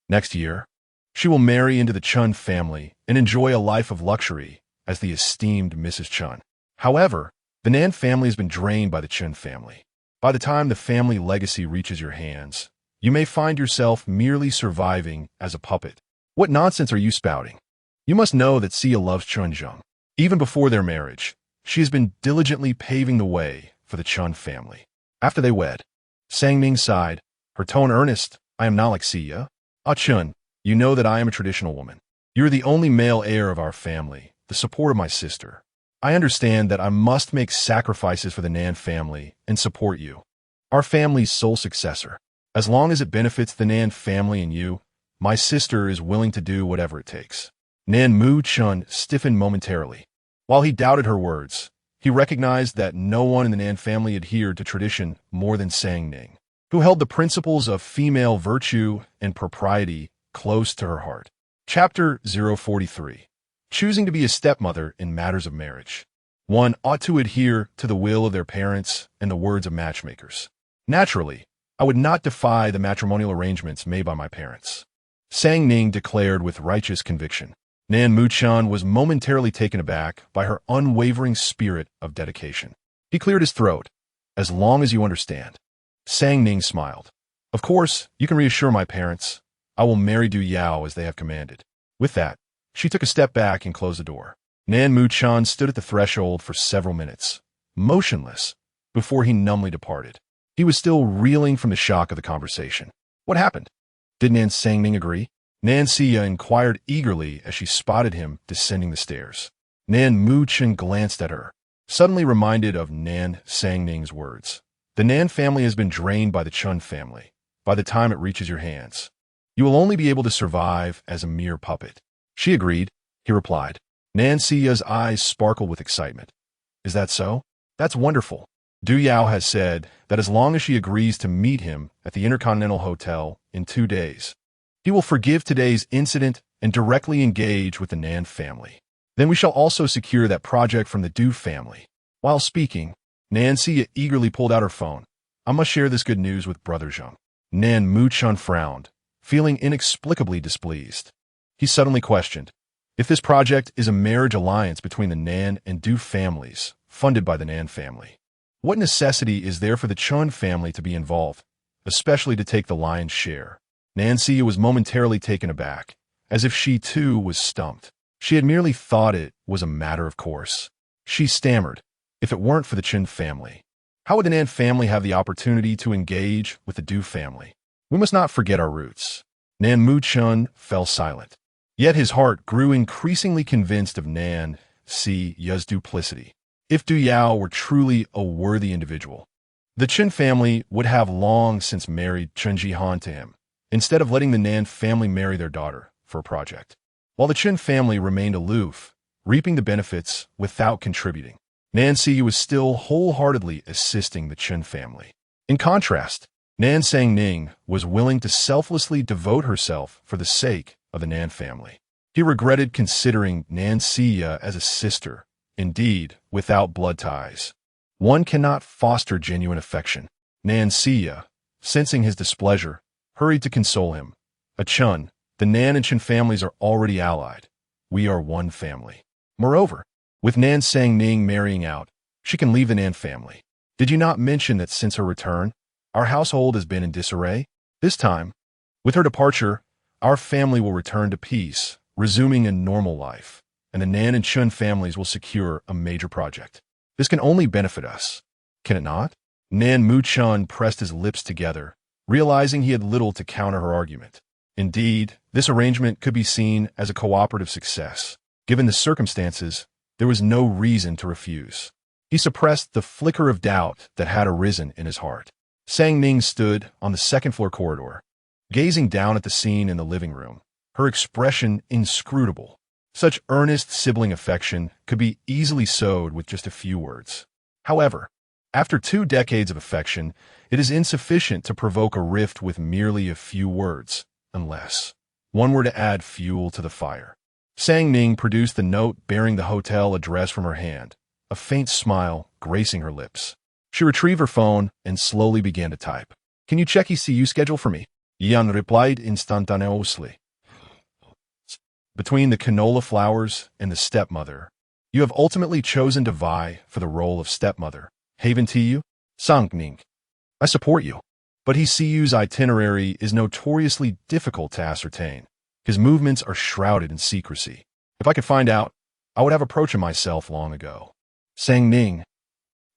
Next year, she will marry into the Chun family and enjoy a life of luxury as the esteemed Mrs. Chun. However, the Nan family has been drained by the Chun family. By the time the family legacy reaches your hands, you may find yourself merely surviving as a puppet. What nonsense are you spouting? You must know that Sia loves Chun Zheng. Even before their marriage, she has been diligently paving the way for the Chun family. After they wed, Sang Ning sighed, her tone earnest. I am not like Sia. Ah Chun, you know that I am a traditional woman. You are the only male heir of our family, the support of my sister. I understand that I must make sacrifices for the Nan family and support you, our family's sole successor. As long as it benefits the Nan family and you, my sister is willing to do whatever it takes. Nan Mu-chun stiffened momentarily. While he doubted her words, he recognized that no one in the Nan family adhered to tradition more than Sang Ning, who held the principles of female virtue and propriety close to her heart. Chapter 043. Choosing to be a stepmother in matters of marriage. One ought to adhere to the will of their parents and the words of matchmakers. Naturally, I would not defy the matrimonial arrangements made by my parents, Sang Ning declared with righteous conviction. Nan Mu-chun was momentarily taken aback by her unwavering spirit of dedication. He cleared his throat. As long as you understand. Sang Ning smiled. Of course, you can reassure my parents. I will marry Du Yao as they have commanded. With that, she took a step back and closed the door. Nan Mu-chun stood at the threshold for several minutes, motionless, before he numbly departed. He was still reeling from the shock of the conversation. What happened? Did Nan Sang Ning agree? Nan Sia inquired eagerly as she spotted him descending the stairs. Nan Mu-chun glanced at her, suddenly reminded of Nan Sang Ning's words. The Nan family has been drained by the Chun family. By the time it reaches your hands, you will only be able to survive as a mere puppet. She agreed, he replied. Nan Sia's eyes sparkled with excitement. Is that so? That's wonderful. Du Yao has said that as long as she agrees to meet him at the Intercontinental Hotel in 2 days, he will forgive today's incident and directly engage with the Nan family. Then we shall also secure that project from the Du family. While speaking, Nan Sia eagerly pulled out her phone. I must share this good news with Brother Zheng. Nan Mu-chun frowned, feeling inexplicably displeased. He suddenly questioned, if this project is a marriage alliance between the Nan and Du families, funded by the Nan family, what necessity is there for the Chun family to be involved, especially to take the lion's share? Nan Sia was momentarily taken aback, as if she too was stumped. She had merely thought it was a matter of course. She stammered, if it weren't for the Chun family, how would the Nan family have the opportunity to engage with the Du family? We must not forget our roots. Nan Mu-chun fell silent. Yet his heart grew increasingly convinced of Nan Sia's duplicity. If Du Yao were truly a worthy individual, the Chun family would have long since married Chun Jihan to him, instead of letting the Nan family marry their daughter for a project, while the Chun family remained aloof, reaping the benefits without contributing. Nan Sia was still wholeheartedly assisting the Chun family. In contrast, Nan Sang Ning was willing to selflessly devote herself for the sake of the Nan family. He regretted considering Nan Sia as a sister, indeed, without blood ties. One cannot foster genuine affection. Nan Sia, sensing his displeasure, hurried to console him. A Chun, the Nan and Chun families are already allied. We are one family. Moreover, with Nan Sang Ning marrying out, she can leave the Nan family. Did you not mention that since her return, our household has been in disarray? This time, With her departure, our family will return to peace, resuming a normal life, and the Nan and Chun families will secure a major project. This can only benefit us, can it not? Nan Mu Chun pressed his lips together, realizing he had little to counter her argument. Indeed, this arrangement could be seen as a cooperative success. Given the circumstances, there was no reason to refuse. He suppressed the flicker of doubt that had arisen in his heart. Sang Ning stood on the second-floor corridor, gazing down at the scene in the living room, her expression inscrutable. Such earnest sibling affection could be easily sowed with just a few words. However, after 2 decades of affection, it is insufficient to provoke a rift with merely a few words, unless one were to add fuel to the fire. Sang Ning produced the note bearing the hotel address from her hand, a faint smile gracing her lips. She retrieved her phone and slowly began to type. "Can you check ECU schedule for me?" Yan replied instantaneously. Between the canola flowers and the stepmother, you have ultimately chosen to vie for the role of stepmother. Haven to you? Sang Ning. I support you. But ECU's itinerary is notoriously difficult to ascertain. His movements are shrouded in secrecy. If I could find out, I would have approached him myself long ago. Sang Ning.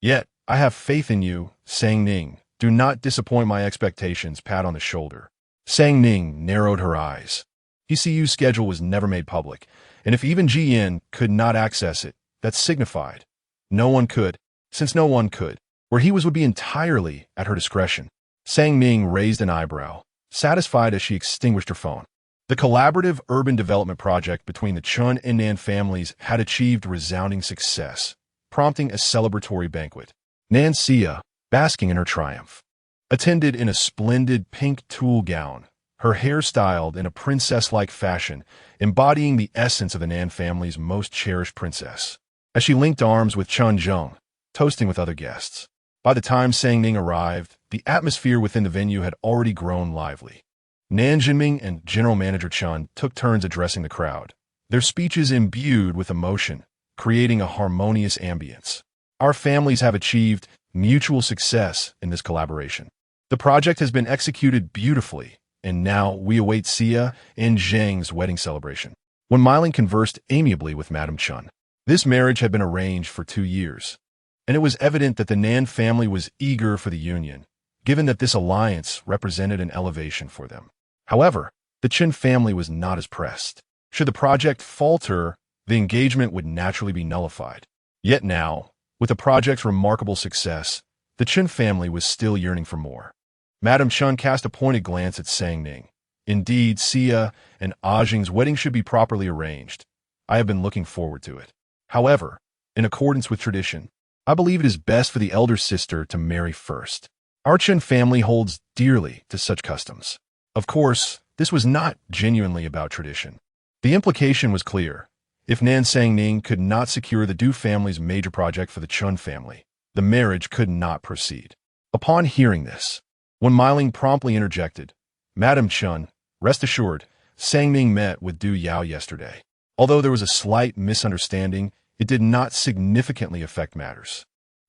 Yet, I have faith in you, Sang Ning. Do not disappoint my expectations, pat on the shoulder. Sang Ning narrowed her eyes. ECU's schedule was never made public, and if even GN could not access it, that signified no one could. Since no one could, where he was would be entirely at her discretion. Sang Ning raised an eyebrow, satisfied as she extinguished her phone. The collaborative urban development project between the Chun and Nan families had achieved resounding success, prompting a celebratory banquet. Nan Xia, basking in her triumph, attended in a splendid pink tulle gown, her hair styled in a princess-like fashion, embodying the essence of the Nan family's most cherished princess. As she linked arms with Chun Zheng, toasting with other guests. By the time Sang Ning arrived, the atmosphere within the venue had already grown lively. Nan Jinming and General Manager Chun took turns addressing the crowd, their speeches imbued with emotion, creating a harmonious ambience. Our families have achieved mutual success in this collaboration. The project has been executed beautifully, and now we await Xia and Zheng's wedding celebration. When Meiling conversed amiably with Madame Chun, this marriage had been arranged for 2 years, and it was evident that the Nan family was eager for the union, given that this alliance represented an elevation for them. However, the Chun family was not as pressed. Should the project falter, the engagement would naturally be nullified. Yet now, with the project's remarkable success, the Chun family was still yearning for more. Madame Chun cast a pointed glance at Sang Ning. Indeed, Xia and Ajing's wedding should be properly arranged. I have been looking forward to it. However, in accordance with tradition, I believe it is best for the elder sister to marry first. Our Chun family holds dearly to such customs. Of course, this was not genuinely about tradition. The implication was clear. If Nan Sang Ning could not secure the Du family's major project for the Chun family, the marriage could not proceed. Upon hearing this, when Meiling promptly interjected, Madame Chun, rest assured, Sang Ning met with Du Yao yesterday. Although there was a slight misunderstanding, it did not significantly affect matters.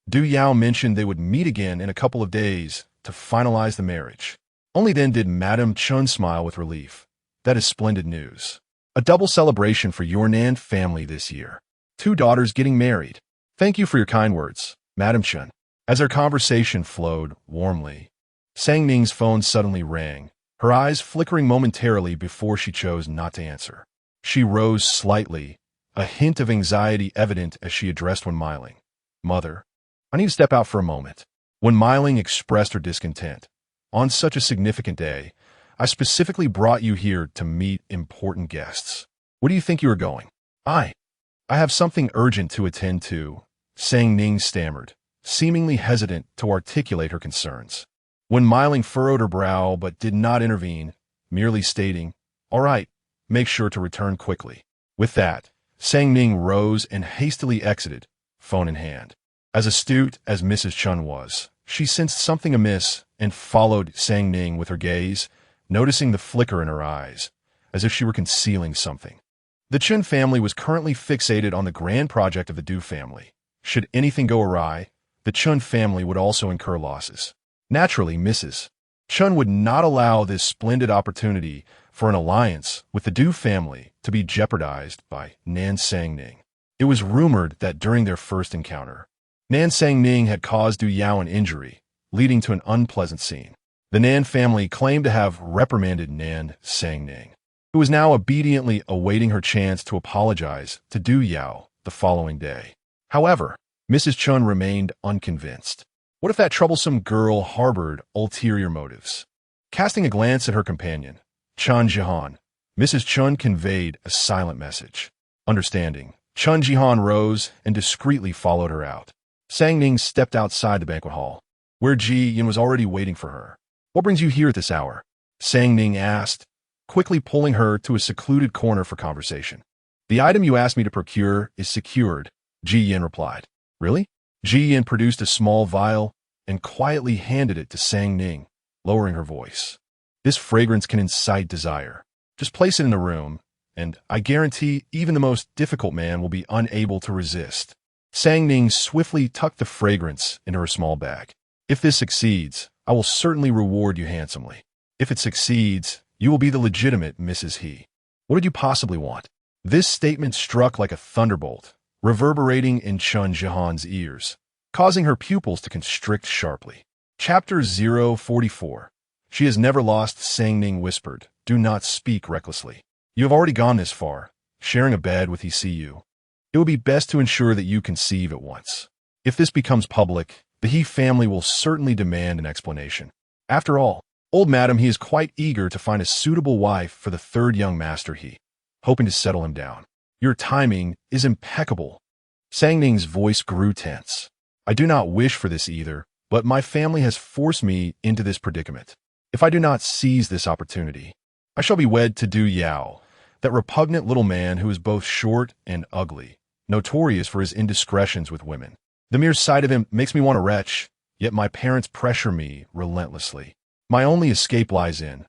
Du Yao mentioned they would meet again in a couple of days to finalize the marriage. Only then did Madame Chun smile with relief. That is splendid news. A double celebration for your Nan family this year. 2 daughters getting married. Thank you for your kind words, Madame Chun. As their conversation flowed warmly, Sang Ning's phone suddenly rang, her eyes flickering momentarily before she chose not to answer. She rose slightly, a hint of anxiety evident as she addressed Wen Meiling. Mother, I need to step out for a moment. When Meiling expressed her discontent, on such a significant day, I specifically brought you here to meet important guests. Where do you think you are going? I have something urgent to attend to, Sang Ning stammered, seemingly hesitant to articulate her concerns. When Meiling furrowed her brow but did not intervene, merely stating, all right, make sure to return quickly. With that, Sang Ning rose and hastily exited, phone in hand. As astute as Mrs. Chun was, she sensed something amiss and followed Sang Ning with her gaze, noticing the flicker in her eyes, as if she were concealing something. The Chun family was currently fixated on the grand project of the Du family. Should anything go awry, the Chun family would also incur losses. Naturally, Mrs. Chun would not allow this splendid opportunity for an alliance with the Du family to be jeopardized by Nan Sang-ning. It was rumored that during their first encounter, Nan Sang-ning had caused Du Yao an injury, leading to an unpleasant scene. The Nan family claimed to have reprimanded Nan Sang-ning, who was now obediently awaiting her chance to apologize to Du Yao the following day. However, Mrs. Chun remained unconvinced. What if that troublesome girl harbored ulterior motives? Casting a glance at her companion, Chun Jihan, Mrs. Chun conveyed a silent message. Understanding, Chun Jihan rose and discreetly followed her out. Sang-ning stepped outside the banquet hall, where Ji Yin was already waiting for her. "What brings you here at this hour?" Sang-ning asked, quickly pulling her to a secluded corner for conversation. "The item you asked me to procure is secured," Ji Yin replied. "Really?" Ji Yin produced a small vial and quietly handed it to Sang-ning, lowering her voice. "This fragrance can incite desire. Just place it in the room, and I guarantee even the most difficult man will be unable to resist." Sang-ning swiftly tucked the fragrance into her small bag. "If this succeeds, I will certainly reward you handsomely. If it succeeds, you will be the legitimate Mrs. He. What did you possibly want?" This statement struck like a thunderbolt, reverberating in Chun Jihan's ears, causing her pupils to constrict sharply. Chapter 044. "She has never lost," Sang-ning whispered. "Do not speak recklessly. You have already gone this far, sharing a bed with ECU. It would be best to ensure that you conceive at once. If this becomes public, the He family will certainly demand an explanation. After all, old Madam He is quite eager to find a suitable wife for the third young master He, hoping to settle him down. Your timing is impeccable." Sang-ning's voice grew tense. "I do not wish for this either, but my family has forced me into this predicament. If I do not seize this opportunity, I shall be wed to Du Yao, that repugnant little man who is both short and ugly, notorious for his indiscretions with women. The mere sight of him makes me want to retch, yet my parents pressure me relentlessly. My only escape lies in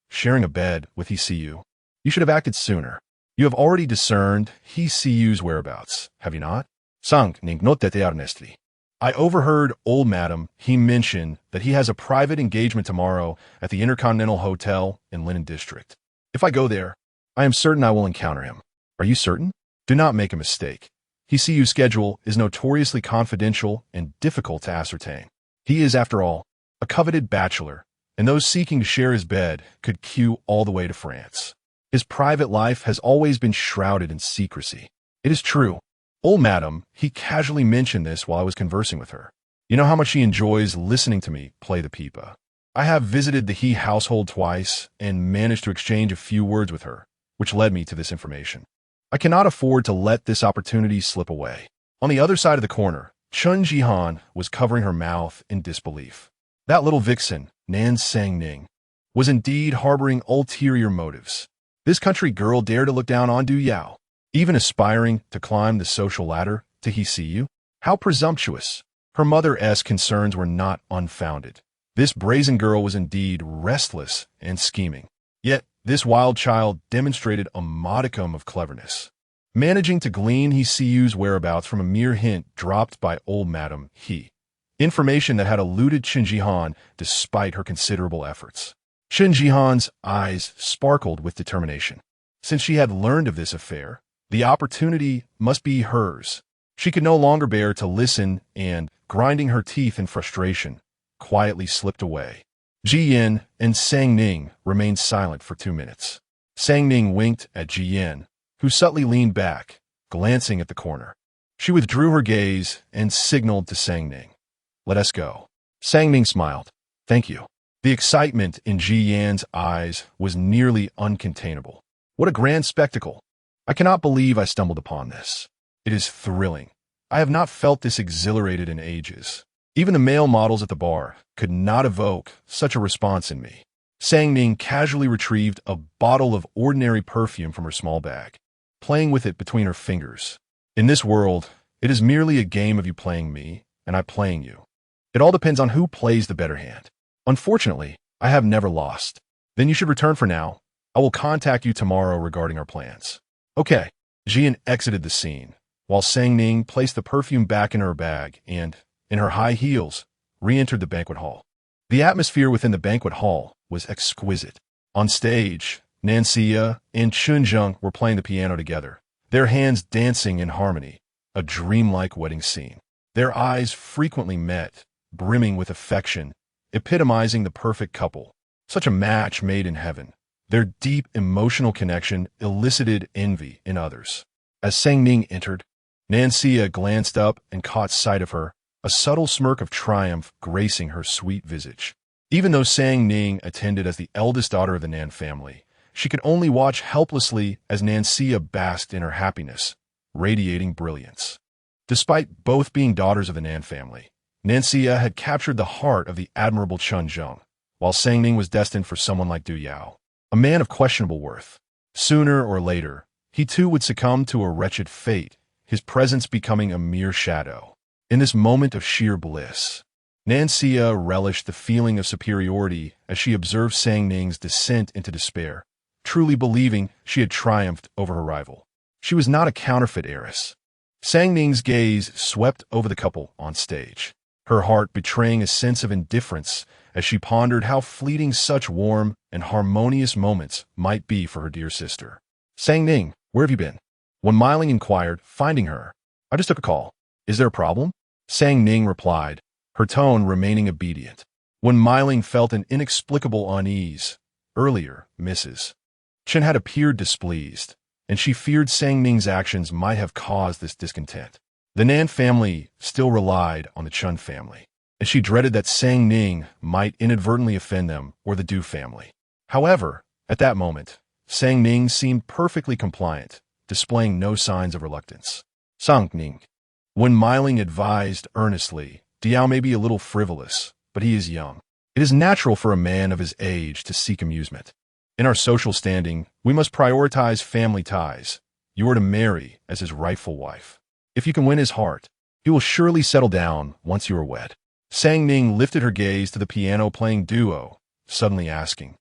sharing a bed with ECU. You should have acted sooner. You have already discerned ECU's whereabouts, have you not? Sang-ning notte honestly. I overheard old Madam He mention that he has a private engagement tomorrow at the Intercontinental Hotel in Linen District. If I go there, I am certain I will encounter him. Are you certain? Do not make a mistake. ECU's schedule is notoriously confidential and difficult to ascertain. He is, after all, a coveted bachelor, and those seeking to share his bed could queue all the way to France. His private life has always been shrouded in secrecy. It is true. Old Madam, he casually mentioned this while I was conversing with her. You know how much she enjoys listening to me play the pipa. I have visited the He household twice and managed to exchange a few words with her, which led me to this information. I cannot afford to let this opportunity slip away." On the other side of the corner, Chun Jihan was covering her mouth in disbelief. That little vixen, Nan Sang-ning, was indeed harboring ulterior motives. This country girl dared to look down on Du Yao, even aspiring to climb the social ladder to ECU? How presumptuous! Her mother's concerns were not unfounded. This brazen girl was indeed restless and scheming. Yet, this wild child demonstrated a modicum of cleverness, managing to glean ECU's whereabouts from a mere hint dropped by old Madam He, information that had eluded Chun Jihan despite her considerable efforts. Chun Jihan's eyes sparkled with determination. Since she had learned of this affair, the opportunity must be hers. She could no longer bear to listen and, grinding her teeth in frustration, quietly slipped away. Ji Yin and Sang-ning remained silent for 2 minutes. Sang-ning winked at Ji Yin, who subtly leaned back, glancing at the corner. She withdrew her gaze and signaled to Sang-ning. "Let us go." Sang-ning smiled. "Thank you." The excitement in Ji Yan's eyes was nearly uncontainable. What a grand spectacle! I cannot believe I stumbled upon this. It is thrilling. I have not felt this exhilarated in ages. Even the male models at the bar could not evoke such a response in me. Sang-ning casually retrieved a bottle of ordinary perfume from her small bag, playing with it between her fingers. In this world, it is merely a game of you playing me and I playing you. It all depends on who plays the better hand. Unfortunately, I have never lost. Then you should return for now. I will contact you tomorrow regarding our plans. Okay. Jian exited the scene, while Sang-ning placed the perfume back in her bag and, in her high heels, re-entered the banquet hall. The atmosphere within the banquet hall was exquisite. On stage, Nancia and Chunjung were playing the piano together, their hands dancing in harmony, a dreamlike wedding scene. Their eyes frequently met, brimming with affection, epitomizing the perfect couple. Such a match made in heaven. Their deep emotional connection elicited envy in others. As Sang Ning entered, Nancia glanced up and caught sight of her, a subtle smirk of triumph gracing her sweet visage. Even though Sang Ning attended as the eldest daughter of the Nan family, she could only watch helplessly as Nancia basked in her happiness, radiating brilliance. Despite both being daughters of the Nan family, Nancia had captured the heart of the admirable Chun Zheng, while Sang Ning was destined for someone like Du Yao, a man of questionable worth. Sooner or later, he too would succumb to a wretched fate, his presence becoming a mere shadow. In this moment of sheer bliss, Nancia relished the feeling of superiority as she observed Sang Ning's descent into despair, truly believing she had triumphed over her rival. She was not a counterfeit heiress. Sang Ning's gaze swept over the couple on stage, her heart betraying a sense of indifference as she pondered how fleeting such warm and harmonious moments might be for her dear sister. Sang Ning, where have you been? When Miling inquired, finding her, I just took a call. Is there a problem? Sang Ning replied, her tone remaining obedient. When Miling felt an inexplicable unease, earlier, Mrs. Chen had appeared displeased, and she feared Sang Ning's actions might have caused this discontent. The Nan family still relied on the Chun family, and she dreaded that Sang Ning might inadvertently offend them or the Du family. However, at that moment, Sang Ning seemed perfectly compliant, displaying no signs of reluctance. Sang Ning. When Miling advised earnestly, Diao may be a little frivolous, but he is young. It is natural for a man of his age to seek amusement. In our social standing, we must prioritize family ties. You are to marry as his rightful wife. If you can win his heart, he will surely settle down once you are wed. Sang Ning lifted her gaze to the piano-playing duo, suddenly asking,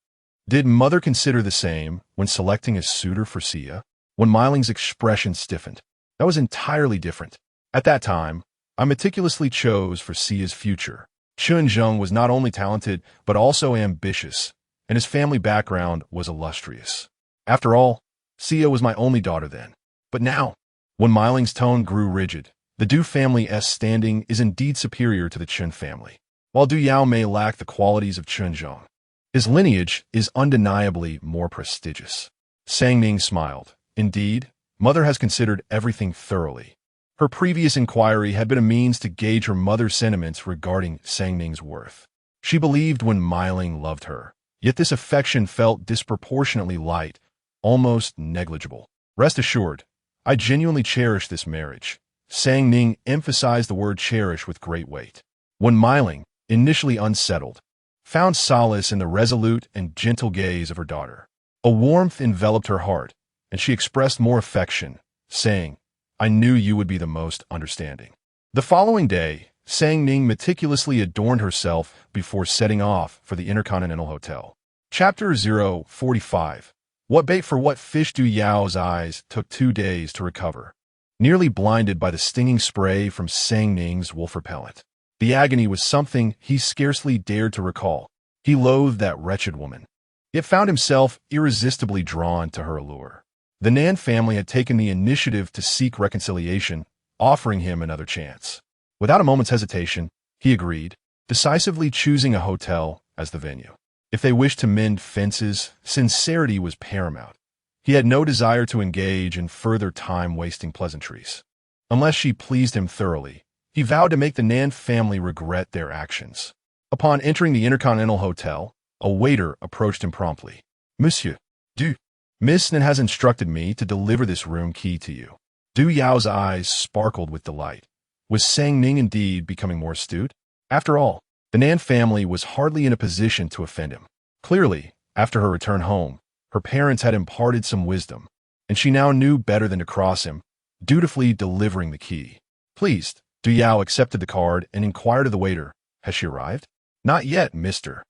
did mother consider the same when selecting a suitor for Sia? When Miling's expression stiffened, that was entirely different. At that time, I meticulously chose for Sia's future. Chun Zheng was not only talented, but also ambitious, and his family background was illustrious. After all, Sia was my only daughter then. But now, when Miling's tone grew rigid, the Du family's standing is indeed superior to the Chun family. While Du Yao may lack the qualities of Chun Zheng, his lineage is undeniably more prestigious. Sang Ning smiled. Indeed, mother has considered everything thoroughly. Her previous inquiry had been a means to gauge her mother's sentiments regarding Sang Ning's worth. She believed when Miling loved her, yet this affection felt disproportionately light, almost negligible. Rest assured, I genuinely cherish this marriage. Sang Ning emphasized the word cherish with great weight. When Miling, initially unsettled, found solace in the resolute and gentle gaze of her daughter, a warmth enveloped her heart, and she expressed more affection, saying, I knew you would be the most understanding. The following day, Sang Ning meticulously adorned herself before setting off for the Intercontinental Hotel. Chapter 045. What bait for what fish? Du Yao's eyes took 2 days to recover, nearly blinded by the stinging spray from Sang Ning's wolf repellent. The agony was something he scarcely dared to recall. He loathed that wretched woman, yet found himself irresistibly drawn to her allure. The Nan family had taken the initiative to seek reconciliation, offering him another chance. Without a moment's hesitation, he agreed, decisively choosing a hotel as the venue. If they wished to mend fences, sincerity was paramount. He had no desire to engage in further time-wasting pleasantries. Unless she pleased him thoroughly, he vowed to make the Nan family regret their actions. Upon entering the Intercontinental Hotel, a waiter approached him promptly. Monsieur, Miss Nan has instructed me to deliver this room key to you. Du Yao's eyes sparkled with delight. Was Sang Ning indeed becoming more astute? After all, the Nan family was hardly in a position to offend him. Clearly, after her return home, her parents had imparted some wisdom, and she now knew better than to cross him, dutifully delivering the key. Pleased, Du Yao accepted the card and inquired of the waiter, has she arrived? Not yet, mister.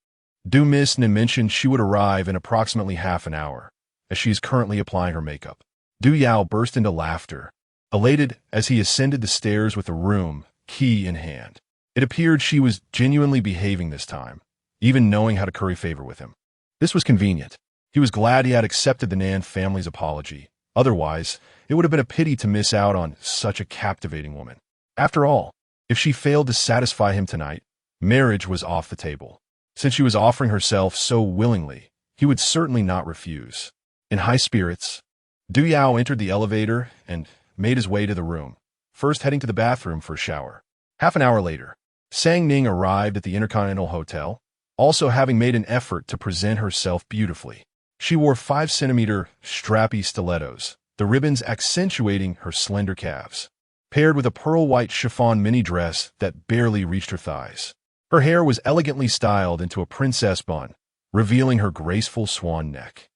Miss Nan mentioned she would arrive in approximately half an hour, as she is currently applying her makeup. Du Yao burst into laughter, elated as he ascended the stairs with the room, key in hand. It appeared she was genuinely behaving this time, even knowing how to curry favor with him. This was convenient. He was glad he had accepted the Nan family's apology. Otherwise, it would have been a pity to miss out on such a captivating woman. After all, if she failed to satisfy him tonight, marriage was off the table. Since she was offering herself so willingly, he would certainly not refuse. In high spirits, Du Yao entered the elevator and made his way to the room, first heading to the bathroom for a shower. Half an hour later, Sang Ning arrived at the Intercontinental Hotel, also having made an effort to present herself beautifully. She wore 5-centimeter strappy stilettos, the ribbons accentuating her slender calves, paired with a pearl-white chiffon mini dress that barely reached her thighs. Her hair was elegantly styled into a princess bun, revealing her graceful swan neck.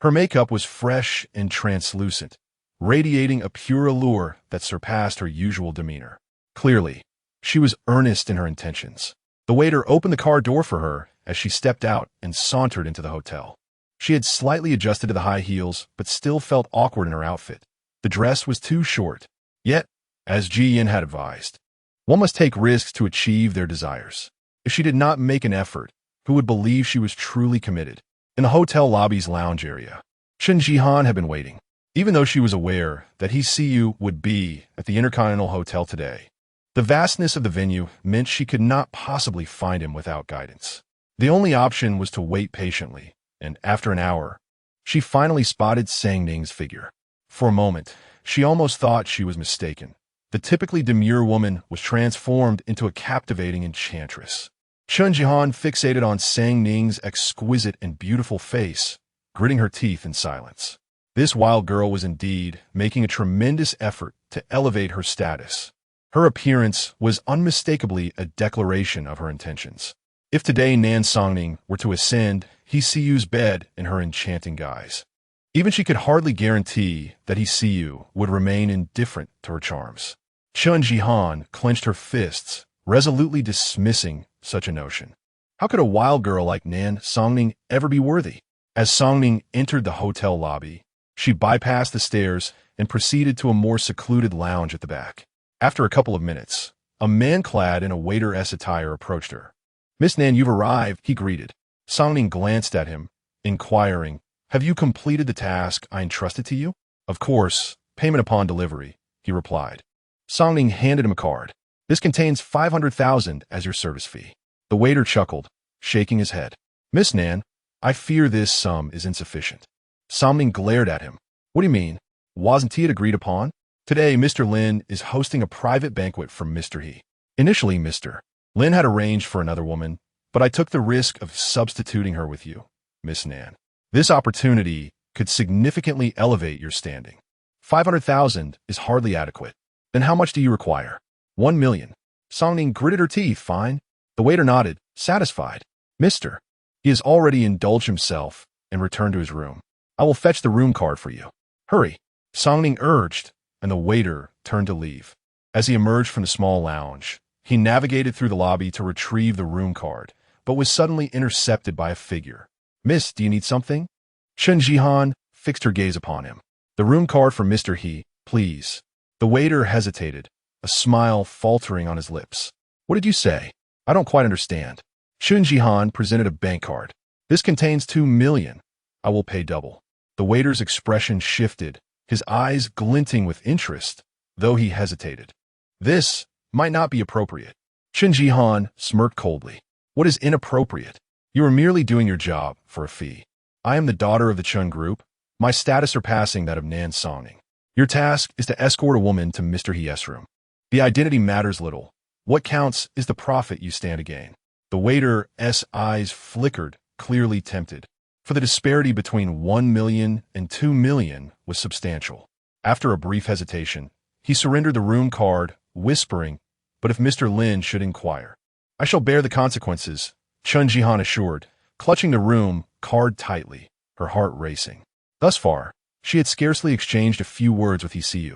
Her makeup was fresh and translucent, radiating a pure allure that surpassed her usual demeanor. Clearly, she was earnest in her intentions. The waiter opened the car door for her as she stepped out and sauntered into the hotel. She had slightly adjusted to the high heels, but still felt awkward in her outfit. The dress was too short. Yet, as Ji Yin had advised, one must take risks to achieve their desires. If she did not make an effort, who would believe she was truly committed? In the hotel lobby's lounge area, Chen Jihan had been waiting. Even though she was aware that He would be at the Intercontinental Hotel today, the vastness of the venue meant she could not possibly find him without guidance. The only option was to wait patiently, and after an hour, she finally spotted Sang Ning's figure. For a moment, she almost thought she was mistaken. The typically demure woman was transformed into a captivating enchantress. Chen Jihan fixated on Sang Ning's exquisite and beautiful face, gritting her teeth in silence. This wild girl was indeed making a tremendous effort to elevate her status. Her appearance was unmistakably a declaration of her intentions. If today Nan Songning were to ascend He bed in her enchanting guise, even she could hardly guarantee that He would remain indifferent to her charms. Chen Jihan clenched her fists, resolutely dismissing such a notion. How could a wild girl like Nan Songning ever be worthy? As Songning entered the hotel lobby, she bypassed the stairs and proceeded to a more secluded lounge at the back. After a couple of minutes, a man clad in a waiteress attire approached her. "Miss Nan, you've arrived," he greeted. Songning glanced at him, inquiring, "Have you completed the task I entrusted to you?" "Of course, payment upon delivery," he replied. Songning handed him a card. "This contains 500,000 as your service fee." The waiter chuckled, shaking his head. "Miss Nan, I fear this sum is insufficient." Songning glared at him. "What do you mean? Wasn't it agreed upon? Today, Mr. Lin is hosting a private banquet for Mr. He. Initially, Mr. Lin had arranged for another woman, but I took the risk of substituting her with you, Miss Nan. This opportunity could significantly elevate your standing. 500,000 is hardly adequate. Then how much do you require?" 1 million. Songning gritted her teeth. "Fine." The waiter nodded, satisfied. "Mister, he has already indulged himself and returned to his room. I will fetch the room card for you." "Hurry," Songning urged, and the waiter turned to leave. As he emerged from the small lounge, he navigated through the lobby to retrieve the room card, but was suddenly intercepted by a figure. "Miss, do you need something?" Chen Jihan fixed her gaze upon him. "The room card for Mr. He, please." The waiter hesitated, a smile faltering on his lips. "What did you say? I don't quite understand." Chen Jihan presented a bank card. "This contains 2 million. I will pay double." The waiter's expression shifted, his eyes glinting with interest, though he hesitated. "This might not be appropriate." Chen Jihan smirked coldly. "What is inappropriate? You are merely doing your job for a fee. I am the daughter of the Chen Group, my status surpassing that of Nan Songning. Your task is to escort a woman to Mr. He's room. The identity matters little. What counts is the profit you stand to gain." The waiter's eyes flickered, clearly tempted, for the disparity between 1 million and 2 million was substantial. After a brief hesitation, he surrendered the room card, whispering, "But if Mr. Lin should inquire, I shall bear the consequences," Chen Jihan assured, clutching the room card tightly, her heart racing. Thus far, she had scarcely exchanged a few words with He.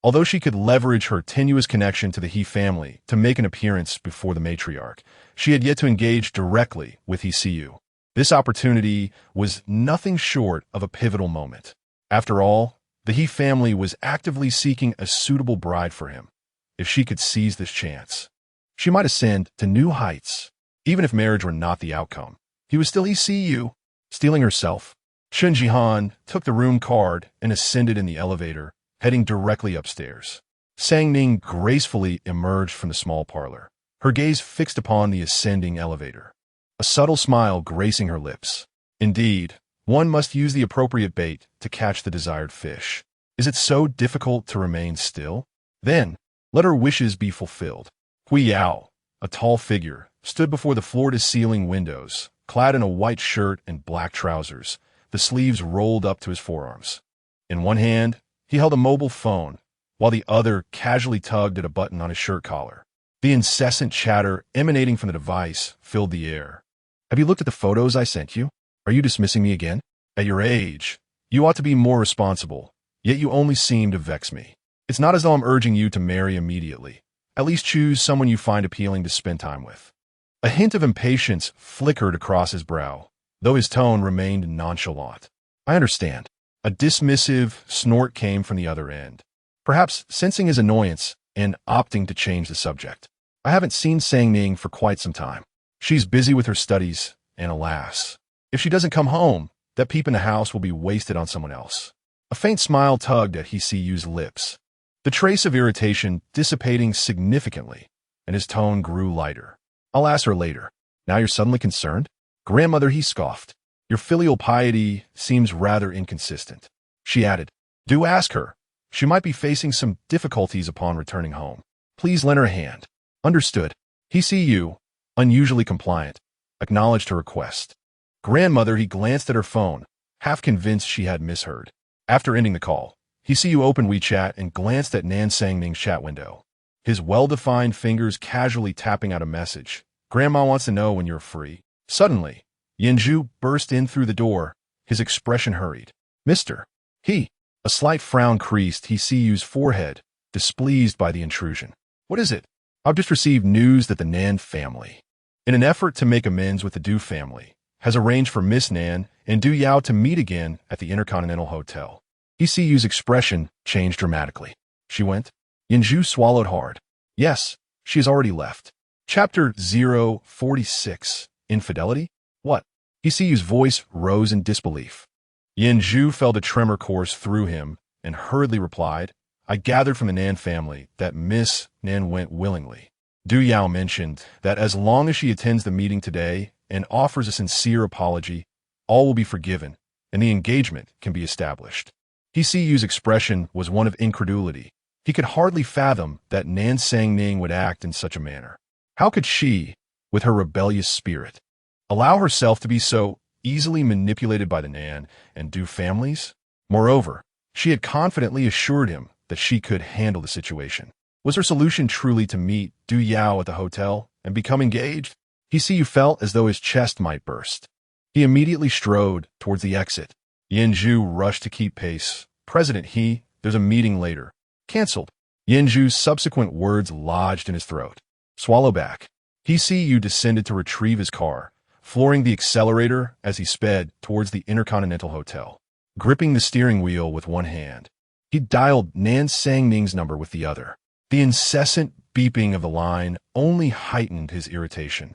Although she could leverage her tenuous connection to the He family to make an appearance before the matriarch, she had yet to engage directly with He. This opportunity was nothing short of a pivotal moment. After all, the He family was actively seeking a suitable bride for him. If she could seize this chance, she might ascend to new heights. Even if marriage were not the outcome, he would still ECU. Stealing herself, Chen Jihan took the room card and ascended in the elevator, heading directly upstairs. Sang Ning gracefully emerged from the small parlor, her gaze fixed upon the ascending elevator, a subtle smile gracing her lips. Indeed, one must use the appropriate bait to catch the desired fish. Is it so difficult to remain still? Then, let her wishes be fulfilled. Hui Yao, a tall figure, stood before the floor-to-ceiling windows, clad in a white shirt and black trousers, the sleeves rolled up to his forearms. In one hand, he held a mobile phone, while the other casually tugged at a button on his shirt collar. The incessant chatter emanating from the device filled the air. Have you looked at the photos I sent you? Are you dismissing me again? At your age, you ought to be more responsible, yet you only seem to vex me. It's not as though I'm urging you to marry immediately. At least choose someone you find appealing to spend time with. A hint of impatience flickered across his brow, though his tone remained nonchalant. I understand. A dismissive snort came from the other end, perhaps sensing his annoyance and opting to change the subject. I haven't seen Sang Ning for quite some time. She's busy with her studies, and alas, if she doesn't come home, that peep in the house will be wasted on someone else. A faint smile tugged at He-Siyu's lips, the trace of irritation dissipating significantly, and his tone grew lighter. I'll ask her later. Now you're suddenly concerned? Grandmother, he scoffed. Your filial piety seems rather inconsistent. She added, do ask her. She might be facing some difficulties upon returning home. Please lend her a hand. Understood. He-Siyu, unusually compliant, acknowledged her request. Grandmother, he glanced at her phone, half convinced she had misheard. After ending the call, He-Siyu opened WeChat and glanced at Nan Sang Ning's chat window, his well-defined fingers casually tapping out a message. Grandma wants to know when you're free. Suddenly, Yanju burst in through the door, his expression hurried. Mister. A slight frown creased He-Siyu's forehead, displeased by the intrusion. What is it? I've just received news that the Nan family, in an effort to make amends with the Du family, has arranged for Miss Nan and Du Yao to meet again at the Intercontinental Hotel. He-Siyu's expression changed dramatically. She went. Yanju swallowed hard. Yes, she has already left. Chapter 046. Infidelity? What? He-Siyu's voice rose in disbelief. Yanju felt a tremor course through him and hurriedly replied, I gathered from the Nan family that Miss Nan went willingly. Du Yao mentioned that as long as she attends the meeting today and offers a sincere apology, all will be forgiven and the engagement can be established. He-Siyu's expression was one of incredulity. He could hardly fathom that Nan Sang Ning would act in such a manner. How could she, with her rebellious spirit, allow herself to be so easily manipulated by the Nan and Du families? Moreover, she had confidently assured him that she could handle the situation. Was her solution truly to meet Du Yao at the hotel and become engaged? He-Siyu felt as though his chest might burst. He immediately strode towards the exit. Yanju rushed to keep pace. President He, there's a meeting later. Cancelled. Yanju's subsequent words lodged in his throat. Swallow back. He-Siyu descended to retrieve his car, flooring the accelerator as he sped towards the Intercontinental Hotel. Gripping the steering wheel with one hand, he dialed Nan Sang Ning's number with the other. The incessant beeping of the line only heightened his irritation,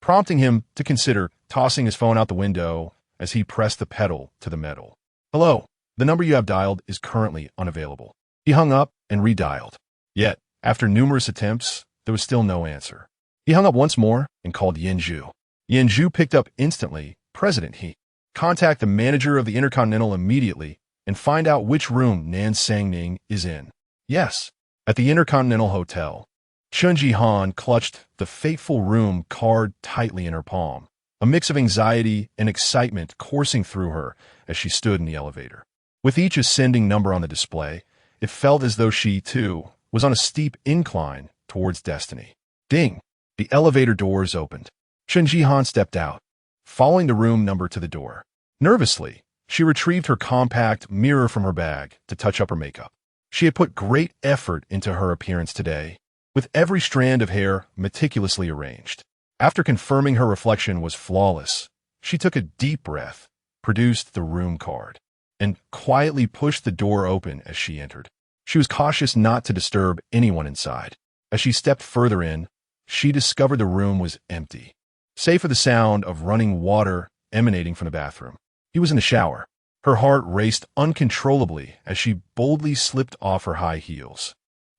prompting him to consider tossing his phone out the window as he pressed the pedal to the metal. Hello, the number you have dialed is currently unavailable. He hung up and redialed. Yet, after numerous attempts, there was still no answer. He hung up once more and called Yanju. Yanju picked up instantly. President He, contact the manager of the Intercontinental immediately and find out which room Nan Sang Ning is in. Yes, at the Intercontinental Hotel. Chen Jihan clutched the fateful room card tightly in her palm, a mix of anxiety and excitement coursing through her as she stood in the elevator. With each ascending number on the display, it felt as though she, too, was on a steep incline towards destiny. Ding! The elevator doors opened. Chen Jihan stepped out, following the room number to the door. Nervously, she retrieved her compact mirror from her bag to touch up her makeup. She had put great effort into her appearance today, with every strand of hair meticulously arranged. After confirming her reflection was flawless, she took a deep breath, produced the room card, and quietly pushed the door open as she entered. She was cautious not to disturb anyone inside. As she stepped further in, she discovered the room was empty. save for the sound of running water emanating from the bathroom. He was in the shower. Her heart raced uncontrollably as she boldly slipped off her high heels.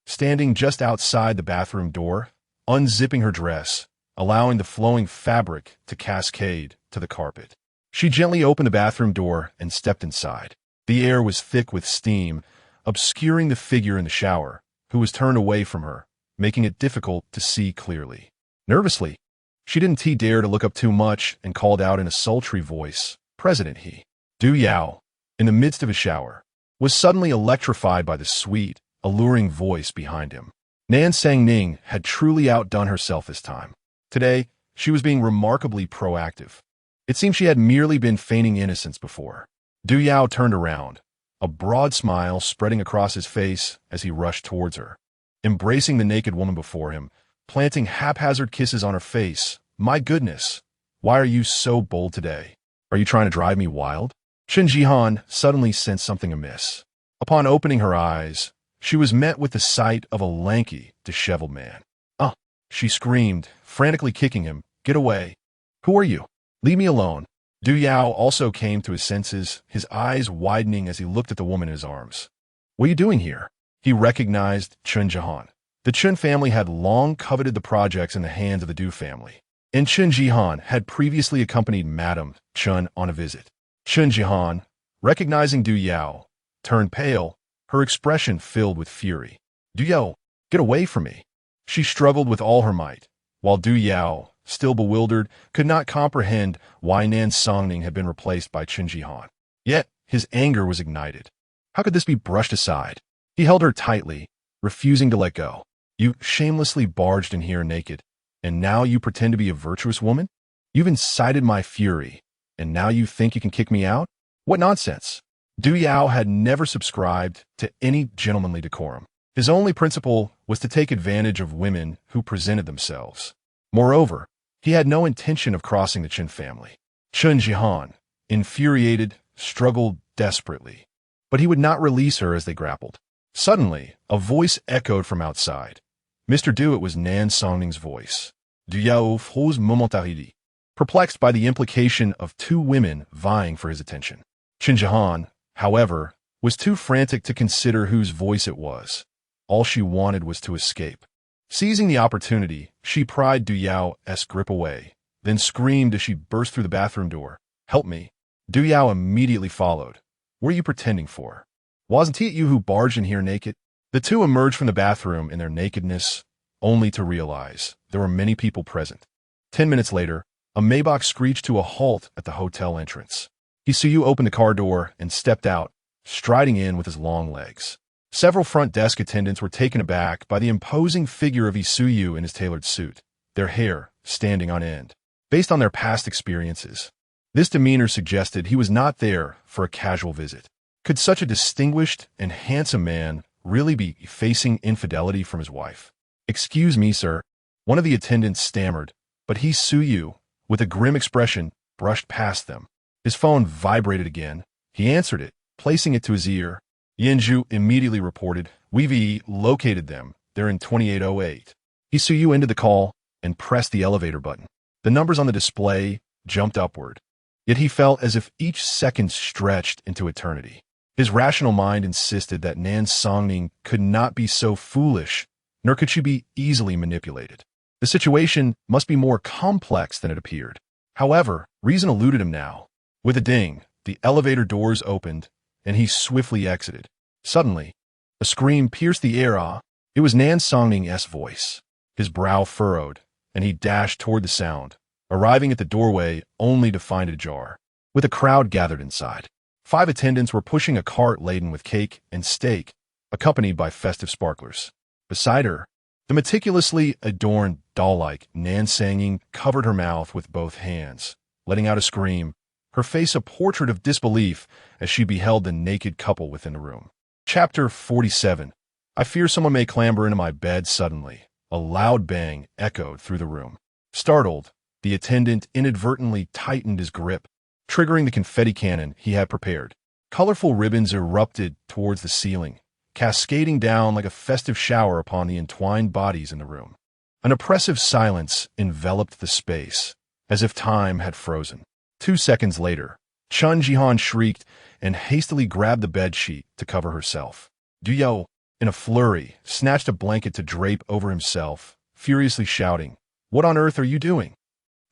Standing just outside the bathroom door, unzipping her dress, allowing the flowing fabric to cascade to the carpet. She gently opened the bathroom door and stepped inside. The air was thick with steam, obscuring the figure in the shower, who was turned away from her, making it difficult to see clearly. Nervously, she didn't dare to look up too much and called out in a sultry voice, "President He." Du Yao, in the midst of his shower, was suddenly electrified by the sweet, alluring voice behind him. Nan Sang-ning had truly outdone herself this time. Today, she was being remarkably proactive. It seemed she had merely been feigning innocence before. Du Yao turned around, a broad smile spreading across his face as he rushed towards her, embracing the naked woman before him, planting haphazard kisses on her face. "My goodness, why are you so bold today? Are you trying to drive me wild?" Chen Jihan suddenly sensed something amiss. Upon opening her eyes, she was met with the sight of a lanky, disheveled man. "Ah!" she screamed, frantically kicking him. "Get away! Who are you? Leave me alone!" Du Yao also came to his senses, his eyes widening as he looked at the woman in his arms. "What are you doing here?" He recognized Chen Jihan. The Chen family had long coveted the projects in the hands of the Du family, and Chen Jihan had previously accompanied Madame Chen on a visit. Chen Jihan, recognizing Du Yao, turned pale, her expression filled with fury. "Du Yao, get away from me!" She struggled with all her might, while Du Yao, still bewildered, could not comprehend why Nan Sang-ning had been replaced by Chen Jihan. Yet, his anger was ignited. How could this be brushed aside? He held her tightly, refusing to let go. "You shamelessly barged in here naked, and now you pretend to be a virtuous woman? You've incited my fury, and now you think you can kick me out? What nonsense!" Du Yao had never subscribed to any gentlemanly decorum. His only principle was to take advantage of women who presented themselves. Moreover, he had no intention of crossing the Chen family. Chen Jihan, infuriated, struggled desperately, but he would not release her as they grappled. Suddenly, a voice echoed from outside. "Mr. Du," it was Nan Sang-ning's voice. Du Yao froze momentarily, perplexed by the implication of two women vying for his attention. Chen Jihan, however, was too frantic to consider whose voice it was. All she wanted was to escape. Seizing the opportunity, she pried Du Yao's grip away, then screamed as she burst through the bathroom door, "Help me!" Du Yao immediately followed. "What are you pretending for? Wasn't it you who barged in here naked?" The two emerged from the bathroom in their nakedness, only to realize there were many people present. 10 minutes later, a Maybach screeched to a halt at the hotel entrance. Isuyu opened the car door and stepped out, striding in with his long legs. Several front desk attendants were taken aback by the imposing figure of Isuyu in his tailored suit, their hair standing on end. Based on their past experiences, this demeanor suggested he was not there for a casual visit. Could such a distinguished and handsome man really be facing infidelity from his wife? "Excuse me, sir," one of the attendants stammered, but Isuyu, with a grim expression, brushed past them. His phone vibrated again. He answered it, placing it to his ear. Yanju immediately reported, "We've located them. They're in 2808. Isuyu ended the call and pressed the elevator button. The numbers on the display jumped upward, yet he felt as if each second stretched into eternity. His rational mind insisted that Nan Sang-ning could not be so foolish, nor could she be easily manipulated. The situation must be more complex than it appeared. However, reason eluded him now. With a ding, the elevator doors opened, and he swiftly exited. Suddenly, a scream pierced the air. It was Nan Sang-ning's voice. His brow furrowed, and he dashed toward the sound, arriving at the doorway only to find it ajar, with a crowd gathered inside. 5 attendants were pushing a cart laden with cake and steak, accompanied by festive sparklers. Beside her, the meticulously adorned doll-like Nan Sang-ning covered her mouth with both hands, letting out a scream, her face a portrait of disbelief as she beheld the naked couple within the room. Chapter 47. I fear someone may clamber into my bed suddenly. A loud bang echoed through the room. Startled, the attendant inadvertently tightened his grip, triggering the confetti cannon he had prepared. Colorful ribbons erupted towards the ceiling, cascading down like a festive shower upon the entwined bodies in the room. An oppressive silence enveloped the space, as if time had frozen. 2 seconds later, Chun Jihan shrieked and hastily grabbed the bedsheet to cover herself. Du Yao, in a flurry, snatched a blanket to drape over himself, furiously shouting, "What on earth are you doing?"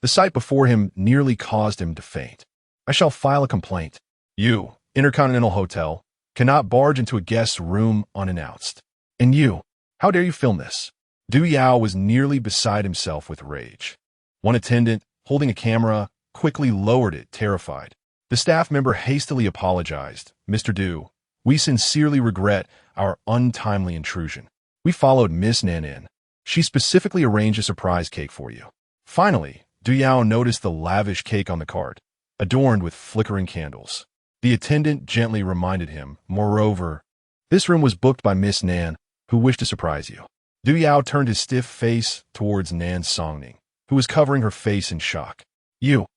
The sight before him nearly caused him to faint. "I shall file a complaint. You, Intercontinental Hotel, cannot barge into a guest's room unannounced. And you, how dare you film this?" Du Yao was nearly beside himself with rage. One attendant, holding a camera, quickly lowered it, terrified. The staff member hastily apologized. "Mr. Du, we sincerely regret our untimely intrusion. We followed Miss Nan in. She specifically arranged a surprise cake for you." Finally, Du Yao noticed the lavish cake on the cart, adorned with flickering candles. The attendant gently reminded him, "Moreover, this room was booked by Miss Nan, who wished to surprise you." Du Yao turned his stiff face towards Nan Songning, who was covering her face in shock. You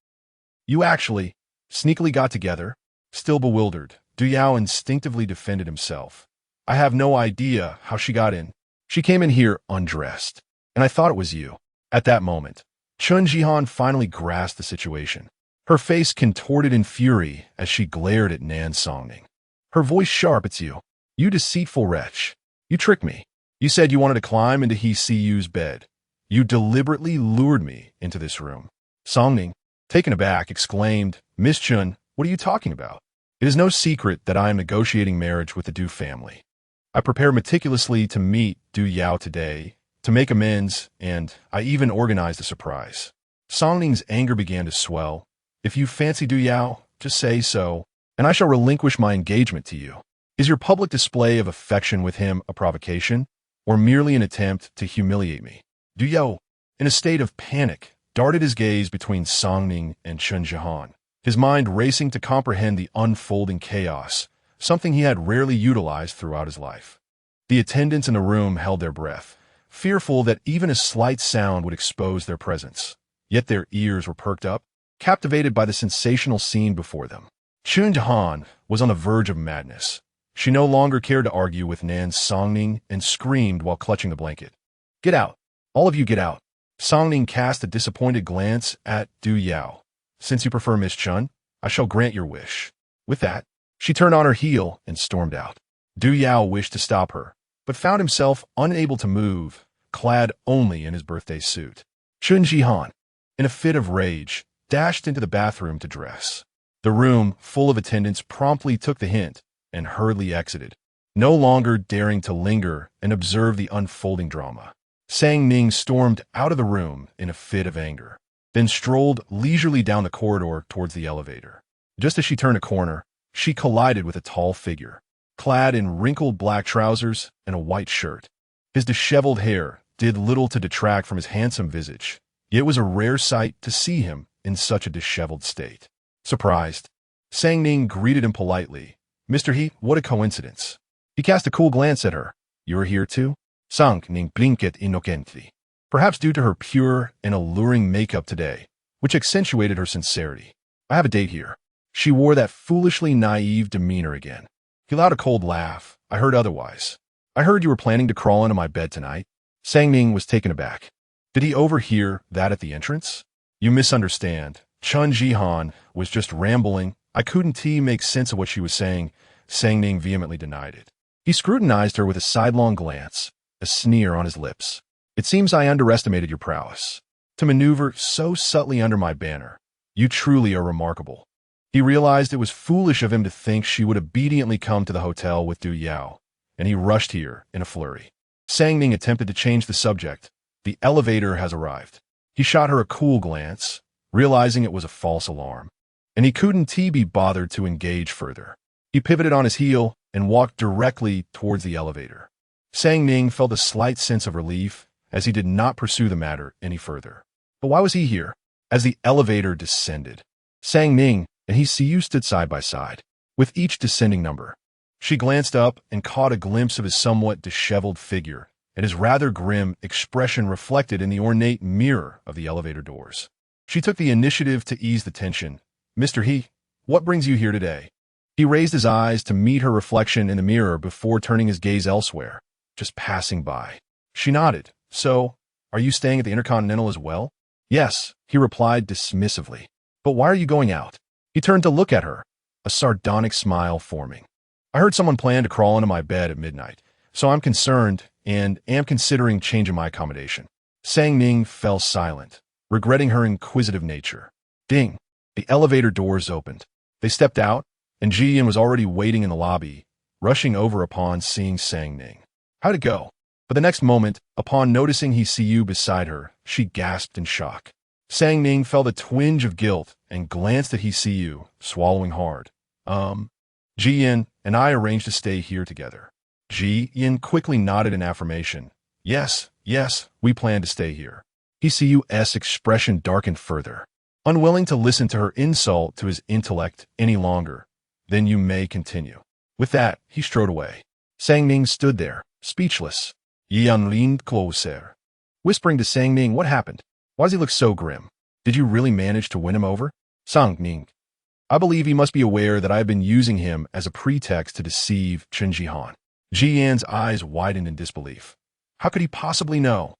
actually sneakily got together?" Still bewildered, Du Yao instinctively defended himself. "I have no idea how she got in. She came in here undressed, and I thought it was you." At that moment, Chun Jihan finally grasped the situation. Her face contorted in fury as she glared at Nan Songning. Her voice sharp, "It's you. You deceitful wretch. You tricked me. You said you wanted to climb into He-See-Yu's bed. You deliberately lured me into this room." Songning, taken aback, exclaimed, "Miss Chun, what are you talking about? It is no secret that I am negotiating marriage with the Du family. I prepared meticulously to meet Du Yao today, to make amends, and I even organized a surprise." Songning's anger began to swell. "If you fancy Du Yao, just say so, and I shall relinquish my engagement to you. Is your public display of affection with him a provocation, or merely an attempt to humiliate me?" Du Yao, in a state of panic, darted his gaze between Songning and Chun Jihan, his mind racing to comprehend the unfolding chaos, something he had rarely utilized throughout his life. The attendants in the room held their breath, fearful that even a slight sound would expose their presence. Yet their ears were perked up, captivated by the sensational scene before them. Chun Jihan was on the verge of madness. She no longer cared to argue with Nan Songning and screamed while clutching the blanket. "Get out! All of you get out!" Songning cast a disappointed glance at Du Yao. "Since you prefer Miss Chun, I shall grant your wish." With that, she turned on her heel and stormed out. Du Yao wished to stop her, but found himself unable to move, clad only in his birthday suit. Chun Jihan, in a fit of rage, dashed into the bathroom to dress. The room, full of attendants, promptly took the hint and hurriedly exited, no longer daring to linger and observe the unfolding drama. Sang Ning stormed out of the room in a fit of anger, then strolled leisurely down the corridor towards the elevator. Just as she turned a corner, she collided with a tall figure, clad in wrinkled black trousers and a white shirt. His disheveled hair did little to detract from his handsome visage, yet it was a rare sight to see him in such a disheveled state. Surprised, Sang Ning greeted him politely. "Mr. He, what a coincidence." He cast a cool glance at her. "You are here too?" Sang Ning blinked innocently, perhaps due to her pure and alluring makeup today, which accentuated her sincerity. "I have a date here." She wore that foolishly naive demeanor again. He allowed a cold laugh. "I heard otherwise. I heard you were planning to crawl into my bed tonight." Sang Ning was taken aback. Did he overhear that at the entrance? "You misunderstand. Chun Jihan was just rambling. I couldn't make sense of what she was saying." Sang Ning vehemently denied it. He scrutinized her with a sidelong glance, a sneer on his lips. "It seems I underestimated your prowess. To maneuver so subtly under my banner. You truly are remarkable." He realized it was foolish of him to think she would obediently come to the hotel with Du Yao, and he rushed here in a flurry. Sang Ning attempted to change the subject. "The elevator has arrived." He shot her a cool glance, realizing it was a false alarm, and he couldn't be bothered to engage further. He pivoted on his heel and walked directly towards the elevator. Sang Ning felt a slight sense of relief as he did not pursue the matter any further. But why was he here? As the elevator descended, Sang Ning and He-See-Yu stood side by side, with each descending number. She glanced up and caught a glimpse of his somewhat disheveled figure and his rather grim expression reflected in the ornate mirror of the elevator doors. She took the initiative to ease the tension. "Mr. He, what brings you here today?" He raised his eyes to meet her reflection in the mirror before turning his gaze elsewhere. "Just passing by." She nodded. "So, are you staying at the Intercontinental as well?" Yes, he replied dismissively. But why are you going out? He turned to look at her, a sardonic smile forming. I heard someone plan to crawl into my bed at midnight, so I'm concerned and am considering changing my accommodation. Sang Ning fell silent, regretting her inquisitive nature. Ding! The elevator doors opened. They stepped out, and Ji Yin was already waiting in the lobby, rushing over upon seeing Sang Ning. How'd it go? But the next moment, upon noticing he see you beside her, she gasped in shock. Sang Ning felt a twinge of guilt and glanced at he see you, swallowing hard. Ji Yin and I arranged to stay here together. Ji Yin quickly nodded in affirmation. Yes, we plan to stay here. He see you's expression darkened further. Unwilling to listen to her insult to his intellect any longer, then you may continue. With that, he strode away. Sang Ning stood there, speechless. Yan leaned closer, whispering to Sang Ning, what happened? Why does he look so grim? Did you really manage to win him over? Sang Ning. I believe he must be aware that I have been using him as a pretext to deceive Chen Jihan. Ji Yan's eyes widened in disbelief. How could he possibly know?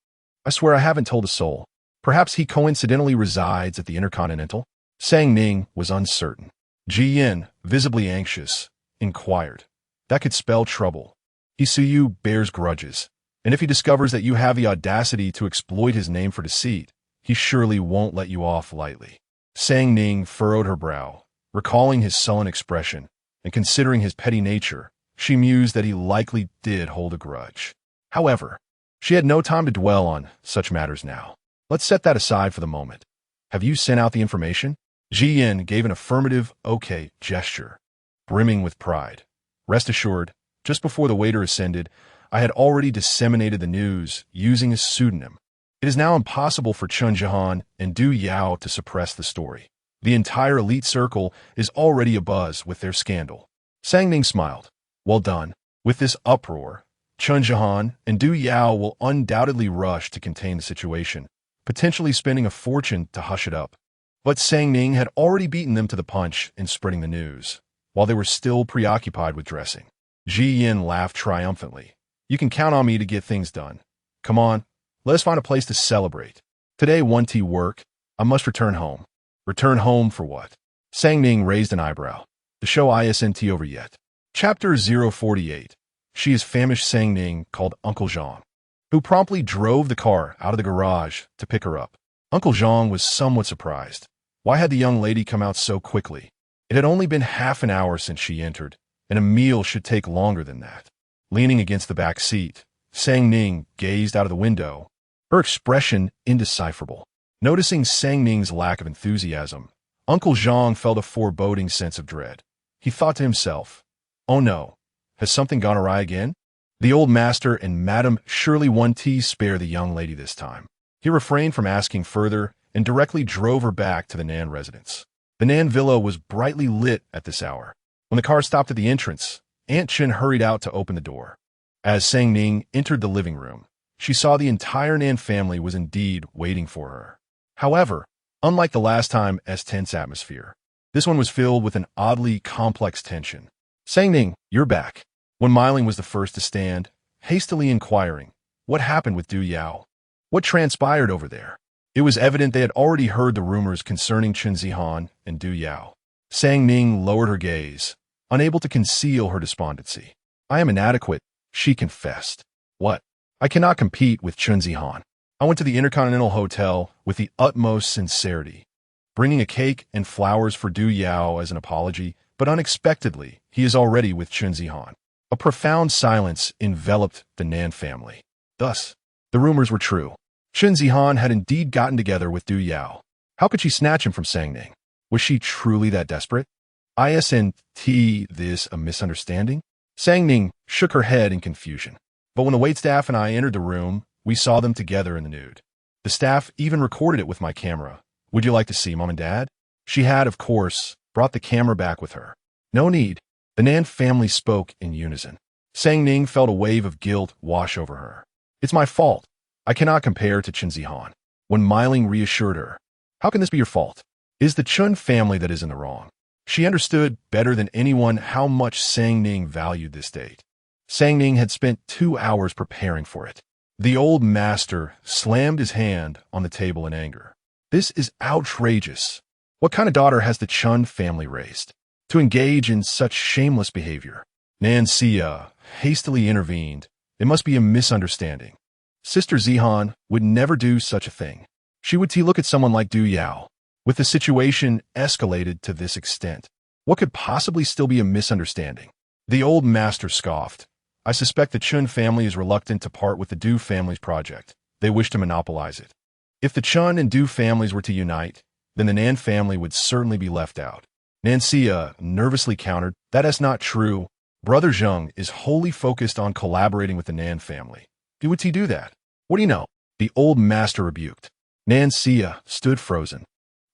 I swear I haven't told a soul. Perhaps he coincidentally resides at the Intercontinental? Sang Ning was uncertain. Ji Yin, visibly anxious, inquired. That could spell trouble. He see you bears grudges, and if he discovers that you have the audacity to exploit his name for deceit, he surely won't let you off lightly. Sang Ning furrowed her brow, recalling his sullen expression, and considering his petty nature, she mused that he likely did hold a grudge. However, she had no time to dwell on such matters now. Let's set that aside for the moment. Have you sent out the information? Ji Yin gave an affirmative okay gesture, brimming with pride. Rest assured, just before the waiter ascended, I had already disseminated the news using his pseudonym. It is now impossible for Chen Jihan and Du Yao to suppress the story. The entire elite circle is already abuzz with their scandal. Sang Ning smiled. Well done. With this uproar, Chen Jihan and Du Yao will undoubtedly rush to contain the situation, potentially spending a fortune to hush it up. But Sang Ning had already beaten them to the punch in spreading the news, while they were still preoccupied with dressing. Ji Yin laughed triumphantly. You can count on me to get things done. Come on, let us find a place to celebrate. Today, 1T work. I must return home. Return home for what? Sang Ning raised an eyebrow. The show isn't over yet. Chapter 048. She is famished Sang Ning called Uncle Zhang, who promptly drove the car out of the garage to pick her up. Uncle Zhang was somewhat surprised. Why had the young lady come out so quickly? It had only been half an hour since she entered, and a meal should take longer than that. Leaning against the back seat, Sang Ning gazed out of the window, her expression indecipherable. Noticing Sang Ning's lack of enthusiasm, Uncle Zhang felt a foreboding sense of dread. He thought to himself, oh no, has something gone awry again? The old master and Madame surely 1T spare the young lady this time. He refrained from asking further and directly drove her back to the Nan residence. The Nan villa was brightly lit at this hour. When the car stopped at the entrance, Aunt Chen hurried out to open the door. As Sang Ning entered the living room, she saw the entire Nan family was indeed waiting for her. However, unlike the last time's tense atmosphere, this one was filled with an oddly complex tension. Sang Ning, you're back. When Miling was the first to stand, hastily inquiring, what happened with Du Yao? What transpired over there? It was evident they had already heard the rumors concerning Chen Zihan and Du Yao. Sang Ning lowered her gaze, unable to conceal her despondency. I am inadequate, she confessed. What? I cannot compete with Chen Zihan. I went to the Intercontinental Hotel with the utmost sincerity, bringing a cake and flowers for Du Yao as an apology, but unexpectedly, he is already with Chen Zihan. A profound silence enveloped the Nan family. Thus, the rumors were true. Chen Zihan had indeed gotten together with Du Yao. How could she snatch him from Sang Ning? Was she truly that desperate? Isn't this a misunderstanding? Sang Ning shook her head in confusion. But when the waitstaff and I entered the room, we saw them together in the nude. The staff even recorded it with my camera. Would you like to see Mom and Dad? She had, of course, brought the camera back with her. No need. The Nan family spoke in unison. Sang Ning felt a wave of guilt wash over her. It's my fault. I cannot compare to Chen Zihan. When Miling reassured her, how can this be your fault? It is the Chun family that is in the wrong. She understood better than anyone how much Sang Ning valued this date. Sang Ning had spent 2 hours preparing for it. The old master slammed his hand on the table in anger. This is outrageous. What kind of daughter has the Chun family raised to engage in such shameless behavior? Nan Xia hastily intervened. It must be a misunderstanding. Sister Zihan would never do such a thing. She would look at someone like Du Yao. With the situation escalated to this extent, what could possibly still be a misunderstanding? The old master scoffed. I suspect the Chun family is reluctant to part with the Du family's project. They wish to monopolize it. If the Chun and Du families were to unite, then the Nan family would certainly be left out. Nan Xia nervously countered, that is not true. Brother Zheng is wholly focused on collaborating with the Nan family. Would he do that? What do you know? The old master rebuked. Nan Xia stood frozen,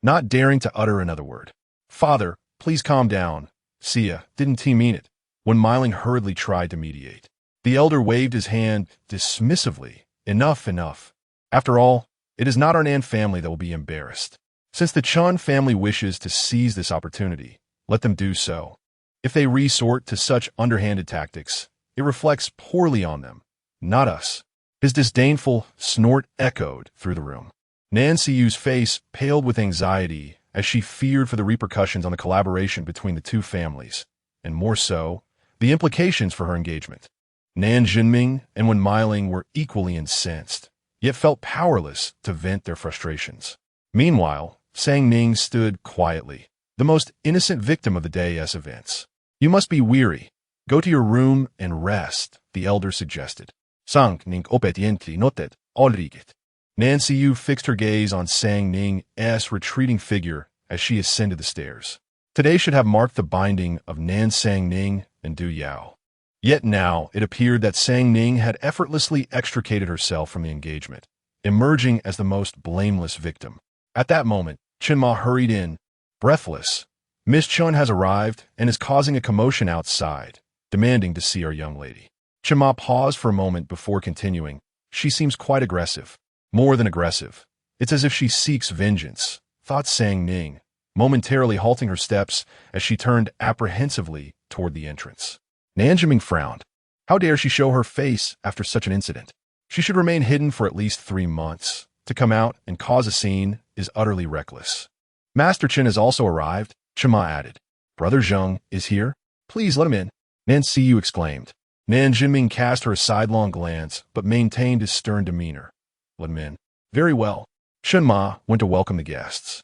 not daring to utter another word. Father, please calm down. Xia, didn't he mean it? When Miling hurriedly tried to mediate, the elder waved his hand dismissively. Enough, enough. After all, it is not our Nan family that will be embarrassed. Since the Chun family wishes to seize this opportunity, let them do so. If they resort to such underhanded tactics, it reflects poorly on them, not us. His disdainful snort echoed through the room. Nan Xiu's face paled with anxiety as she feared for the repercussions on the collaboration between the two families, and more so, the implications for her engagement. Nan Jinming and Wen Miling were equally incensed, yet felt powerless to vent their frustrations. Meanwhile, Sang Ning stood quietly, the most innocent victim of the day's events. You must be weary. Go to your room and rest, the elder suggested. Sang Ning obediently nodded, alright. Nan Xiu fixed her gaze on Sang Ning's retreating figure as she ascended the stairs. Today should have marked the binding of Nan Sang Ning and Du Yao. Yet now it appeared that Sang Ning had effortlessly extricated herself from the engagement, emerging as the most blameless victim. At that moment, Chen Ma hurried in, breathless. Miss Chun has arrived and is causing a commotion outside, demanding to see our young lady. Chen Ma paused for a moment before continuing. She seems quite aggressive. More than aggressive. It's as if she seeks vengeance, thought Sang Ning, momentarily halting her steps as she turned apprehensively toward the entrance. Nan Jiming frowned. How dare she show her face after such an incident? She should remain hidden for at least 3 months. To come out and cause a scene is utterly reckless. Master Chen has also arrived, Chen Ma added. Brother Zheng is here? Please let him in. Nan Xiu exclaimed. Nan Jinming cast her a sidelong glance, but maintained his stern demeanor. Let him in. Very well. Chen Ma went to welcome the guests.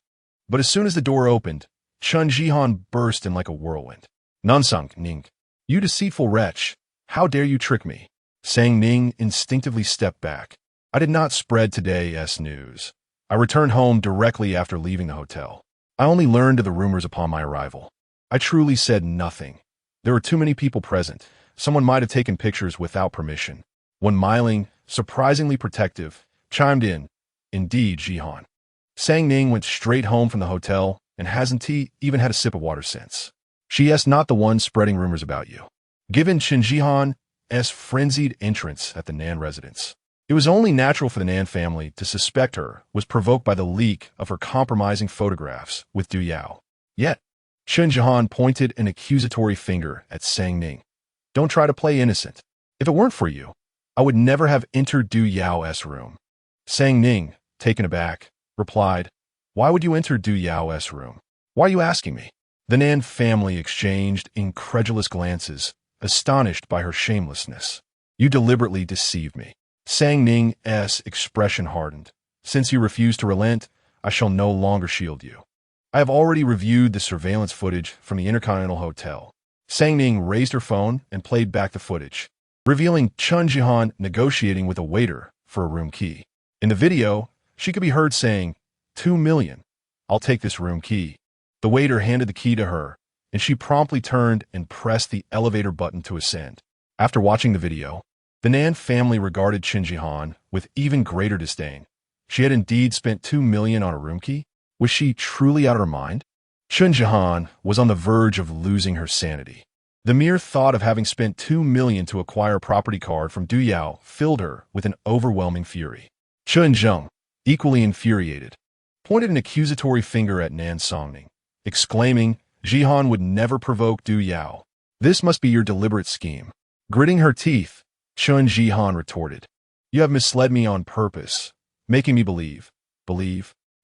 But as soon as the door opened, Chun Jihan burst in like a whirlwind. Nansang Ning, you deceitful wretch, how dare you trick me? Sang Ning instinctively stepped back. I did not spread today's news. I returned home directly after leaving the hotel. I only learned of the rumors upon my arrival. I truly said nothing. There were too many people present. Someone might have taken pictures without permission. When Miling, surprisingly protective, chimed in, Indeed, Jihan. Sang Ning went straight home from the hotel and hasn't he even had a sip of water since. She is not the one spreading rumors about you. Given Qin Jihan's frenzied entrance at the Nan residence, it was only natural for the Nan family to suspect her was provoked by the leak of her compromising photographs with Du Yao. Yet, Qin Jihan pointed an accusatory finger at Sang Ning. Don't try to play innocent. If it weren't for you, I would never have entered Du Yao's room. Sang Ning, taken aback, replied, Why would you enter Du Yao's room? Why are you asking me? The Nan family exchanged incredulous glances, astonished by her shamelessness. You deliberately deceived me. Sang Ning's expression hardened. Since you refuse to relent, I shall no longer shield you. I have already reviewed the surveillance footage from the Intercontinental Hotel. Sang Ning raised her phone and played back the footage, revealing Chun Jihan negotiating with a waiter for a room key. In the video, she could be heard saying, 2 million. I'll take this room key. The waiter handed the key to her, and she promptly turned and pressed the elevator button to ascend. After watching the video, the Nan family regarded Qin Jihan with even greater disdain. She had indeed spent 2 million on a room key? Was she truly out of her mind? Qin Jihan was on the verge of losing her sanity. The mere thought of having spent 2 million to acquire a property card from Du Yao filled her with an overwhelming fury. Chun Zheng, equally infuriated, pointed an accusatory finger at Nan Songning, exclaiming, Jihan would never provoke Du Yao. This must be your deliberate scheme. Gritting her teeth, Chun Jihan retorted, You have misled me on purpose, making me believe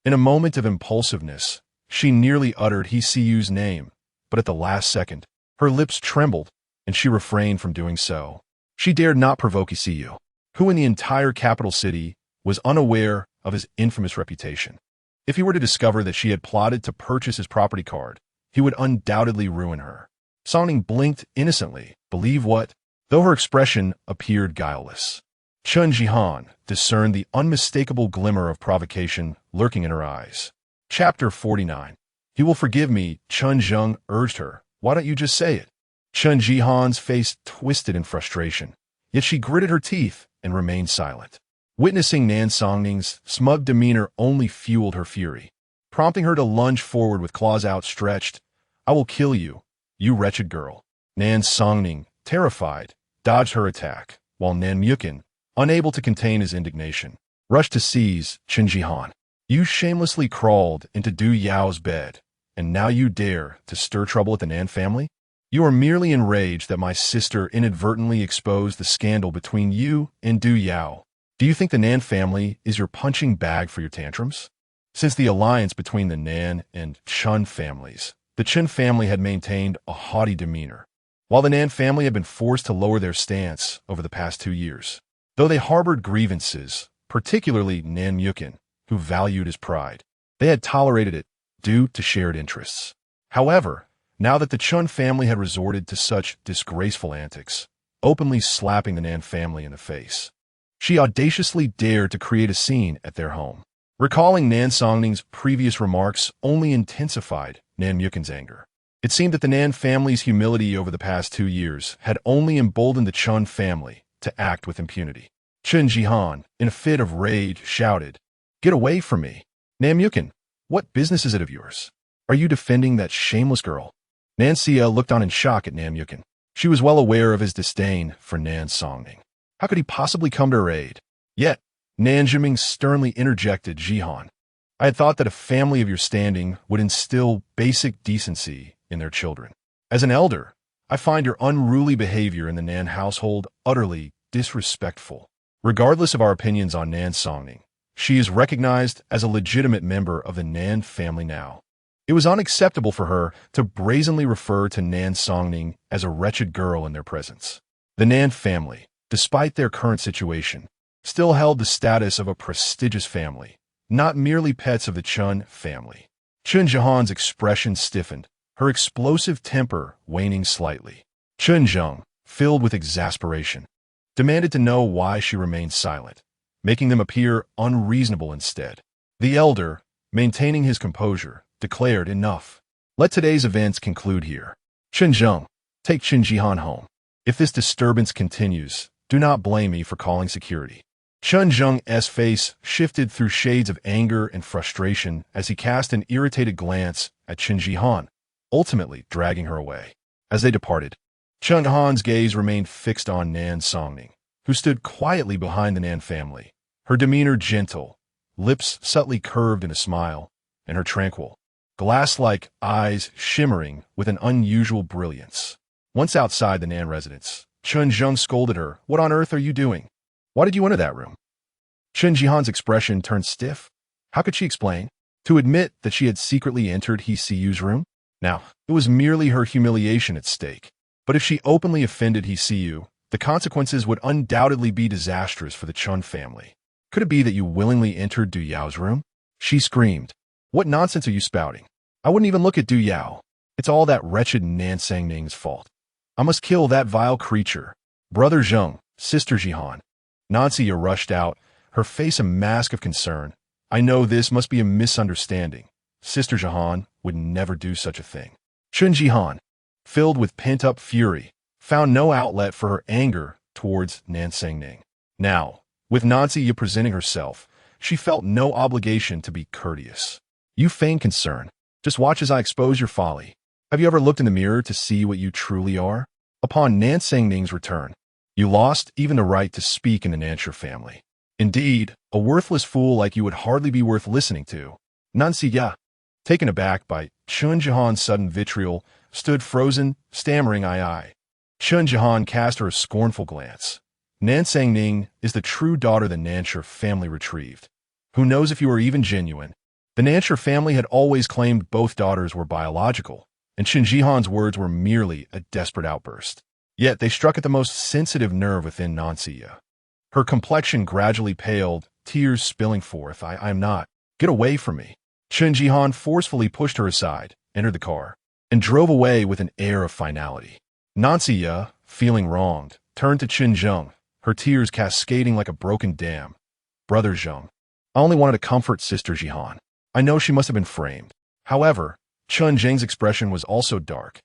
In a moment of impulsiveness, she nearly uttered He See You's name, but at the last second, her lips trembled, and she refrained from doing so. She dared not provoke He See You, who in the entire capital city was unaware of his infamous reputation. If he were to discover that she had plotted to purchase his property card, he would undoubtedly ruin her. Songning blinked innocently. Believe what? Though her expression appeared guileless. Chun Jihan discerned the unmistakable glimmer of provocation lurking in her eyes. Chapter 49. He will forgive me, Chun Zheng urged her. Why don't you just say it? Chun Jihan's face twisted in frustration, yet she gritted her teeth and remained silent. Witnessing Nan Songning's smug demeanor only fueled her fury, prompting her to lunge forward with claws outstretched. I will kill you, you wretched girl. Nan Songning, terrified, dodged her attack, while Nan Guqin, unable to contain his indignation, rushed to seize Chun Jihan. You shamelessly crawled into Du Yao's bed, and now you dare to stir trouble at the Nan family? You are merely enraged that my sister inadvertently exposed the scandal between you and Du Yao. Do you think the Nan family is your punching bag for your tantrums? Since the alliance between the Nan and Chun families, the Chun family had maintained a haughty demeanor, while the Nan family had been forced to lower their stance over the past 2 years. Though they harbored grievances, particularly Nan Guqin, who valued his pride, they had tolerated it due to shared interests. However, now that the Chun family had resorted to such disgraceful antics, openly slapping the Nan family in the face, she audaciously dared to create a scene at their home. Recalling Nan Songning's previous remarks only intensified Nan Guqin's anger. It seemed that the Nan family's humility over the past 2 years had only emboldened the Chun family to act with impunity. Chun Jihan, in a fit of rage, shouted, Get away from me! Nan Guqin, what business is it of yours? Are you defending that shameless girl? Nan Xia looked on in shock at Nan Guqin. She was well aware of his disdain for Nan Songning. How could he possibly come to her aid? Yet, Nan Zhiming sternly interjected, Jihan, I had thought that a family of your standing would instill basic decency in their children. As an elder, I find your unruly behavior in the Nan household utterly disrespectful. Regardless of our opinions on Nan Songning, she is recognized as a legitimate member of the Nan family now. It was unacceptable for her to brazenly refer to Nan Songning as a wretched girl in their presence. The Nan family, despite their current situation, still held the status of a prestigious family, not merely pets of the Chun family. Chun Jihan's expression stiffened, her explosive temper waning slightly. Chun Zheng, filled with exasperation, demanded to know why she remained silent, making them appear unreasonable instead. The elder, maintaining his composure, declared enough. Let today's events conclude here. Chun Zheng, take Chun Jihan home. If this disturbance continues, do not blame me for calling security. Chun Zheng's face shifted through shades of anger and frustration as he cast an irritated glance at Chun Jihan, ultimately dragging her away. As they departed, Chun Jihan's gaze remained fixed on Nan Songning, who stood quietly behind the Nan family, her demeanor gentle, lips subtly curved in a smile, and her tranquil, glass-like eyes shimmering with an unusual brilliance. Once outside the Nan residence, Chun Zheng scolded her, What on earth are you doing? Why did you enter that room? Chun Jihan's expression turned stiff. How could she explain? To admit that she had secretly entered He See You's room? Now, it was merely her humiliation at stake. But if she openly offended He See You, the consequences would undoubtedly be disastrous for the Chun family. Could it be that you willingly entered Du Yao's room? She screamed. What nonsense are you spouting? I wouldn't even look at Du Yao. It's all that wretched Nan Songning's fault. I must kill that vile creature. Brother Zheng, Sister Jihan. Nanxia rushed out, her face a mask of concern. I know this must be a misunderstanding. Sister Jihan would never do such a thing. Chun Jihan, filled with pent-up fury, found no outlet for her anger towards Nan Songning. Now, with Nanxia presenting herself, she felt no obligation to be courteous. You feign concern. Just watch as I expose your folly. Have you ever looked in the mirror to see what you truly are? Upon Nan Songning's return, you lost even the right to speak in the Nanxia family. Indeed, a worthless fool like you would hardly be worth listening to. Nanxia, taken aback by Chun Jihan's sudden vitriol, stood frozen, stammering aye. Chun Jihan cast her a scornful glance. Nan Songning is the true daughter the Nanxia family retrieved. Who knows if you are even genuine? The Nansha family had always claimed both daughters were biological, and Qin Jihan's words were merely a desperate outburst. Yet they struck at the most sensitive nerve within Nanxia. Her complexion gradually paled, tears spilling forth. I am not. Get away from me. Qin Jihan forcefully pushed her aside, entered the car, and drove away with an air of finality. Nanxia, feeling wronged, turned to Qin Zheng, her tears cascading like a broken dam. Brother Zheng, I only wanted to comfort Sister Jihan. I know she must have been framed. However, Qin Zheng's expression was also dark.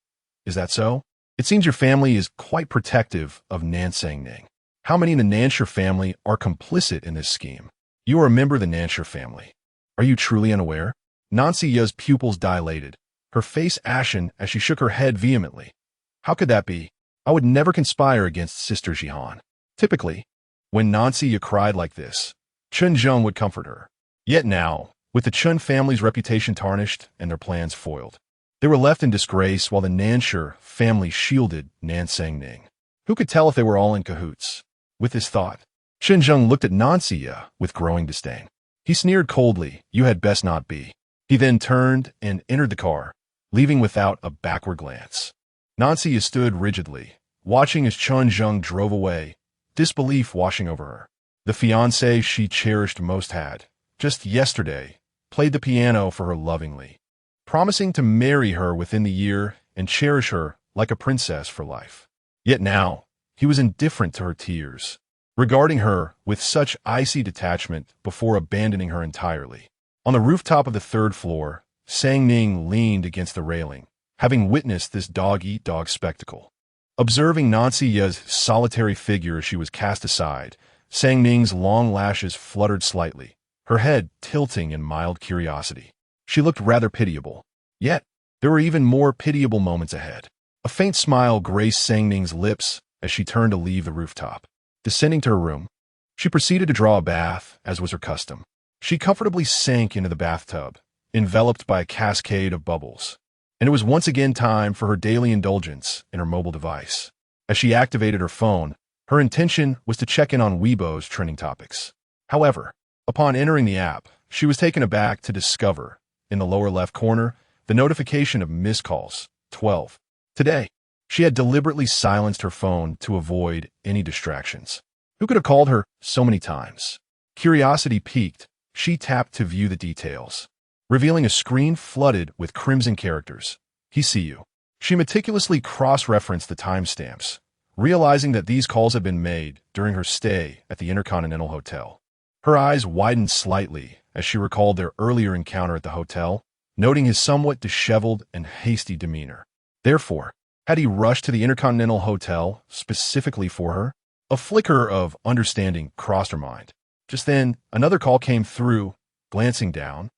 Is that so? It seems your family is quite protective of Nansangning. How many in the Nansha family are complicit in this scheme? You are a member of the Nansha family. Are you truly unaware? Nanxia's pupils dilated, her face ashen as she shook her head vehemently. How could that be? I would never conspire against Sister Jihan. Typically, when Nanxia cried like this, Qin Zheng would comfort her. Yet now, with the Chun family's reputation tarnished and their plans foiled, they were left in disgrace while the Nansha family shielded Nansangning. Who could tell if they were all in cahoots? With this thought, Qin Zheng looked at Nanxia with growing disdain. He sneered coldly, "You had best not be." He then turned and entered the car, leaving without a backward glance. Nanxia stood rigidly, watching as Qin Zheng drove away, disbelief washing over her. The fiancé she cherished most had, just yesterday, played the piano for her lovingly, promising to marry her within the year and cherish her like a princess for life. Yet now, he was indifferent to her tears, regarding her with such icy detachment before abandoning her entirely. On the rooftop of the third floor, Sang Ning leaned against the railing, having witnessed this dog-eat-dog spectacle. Observing Nanxia's solitary figure as she was cast aside, Sang Ning's long lashes fluttered slightly, her head tilting in mild curiosity. She looked rather pitiable. Yet, there were even more pitiable moments ahead. A faint smile graced Sang Ning's lips as she turned to leave the rooftop. Descending to her room, she proceeded to draw a bath, as was her custom. She comfortably sank into the bathtub, enveloped by a cascade of bubbles. And it was once again time for her daily indulgence in her mobile device. As she activated her phone, her intention was to check in on Weibo's trending topics. However, upon entering the app, she was taken aback to discover, in the lower left corner, the notification of missed calls, 12. Today, she had deliberately silenced her phone to avoid any distractions. Who could have called her so many times? Curiosity piqued, she tapped to view the details, revealing a screen flooded with crimson characters. He see you. She meticulously cross-referenced the timestamps, realizing that these calls had been made during her stay at the Intercontinental Hotel. Her eyes widened slightly as she recalled their earlier encounter at the hotel, noting his somewhat disheveled and hasty demeanor. Therefore, had he rushed to the Intercontinental Hotel specifically for her? A flicker of understanding crossed her mind. Just then, another call came through. Glancing down,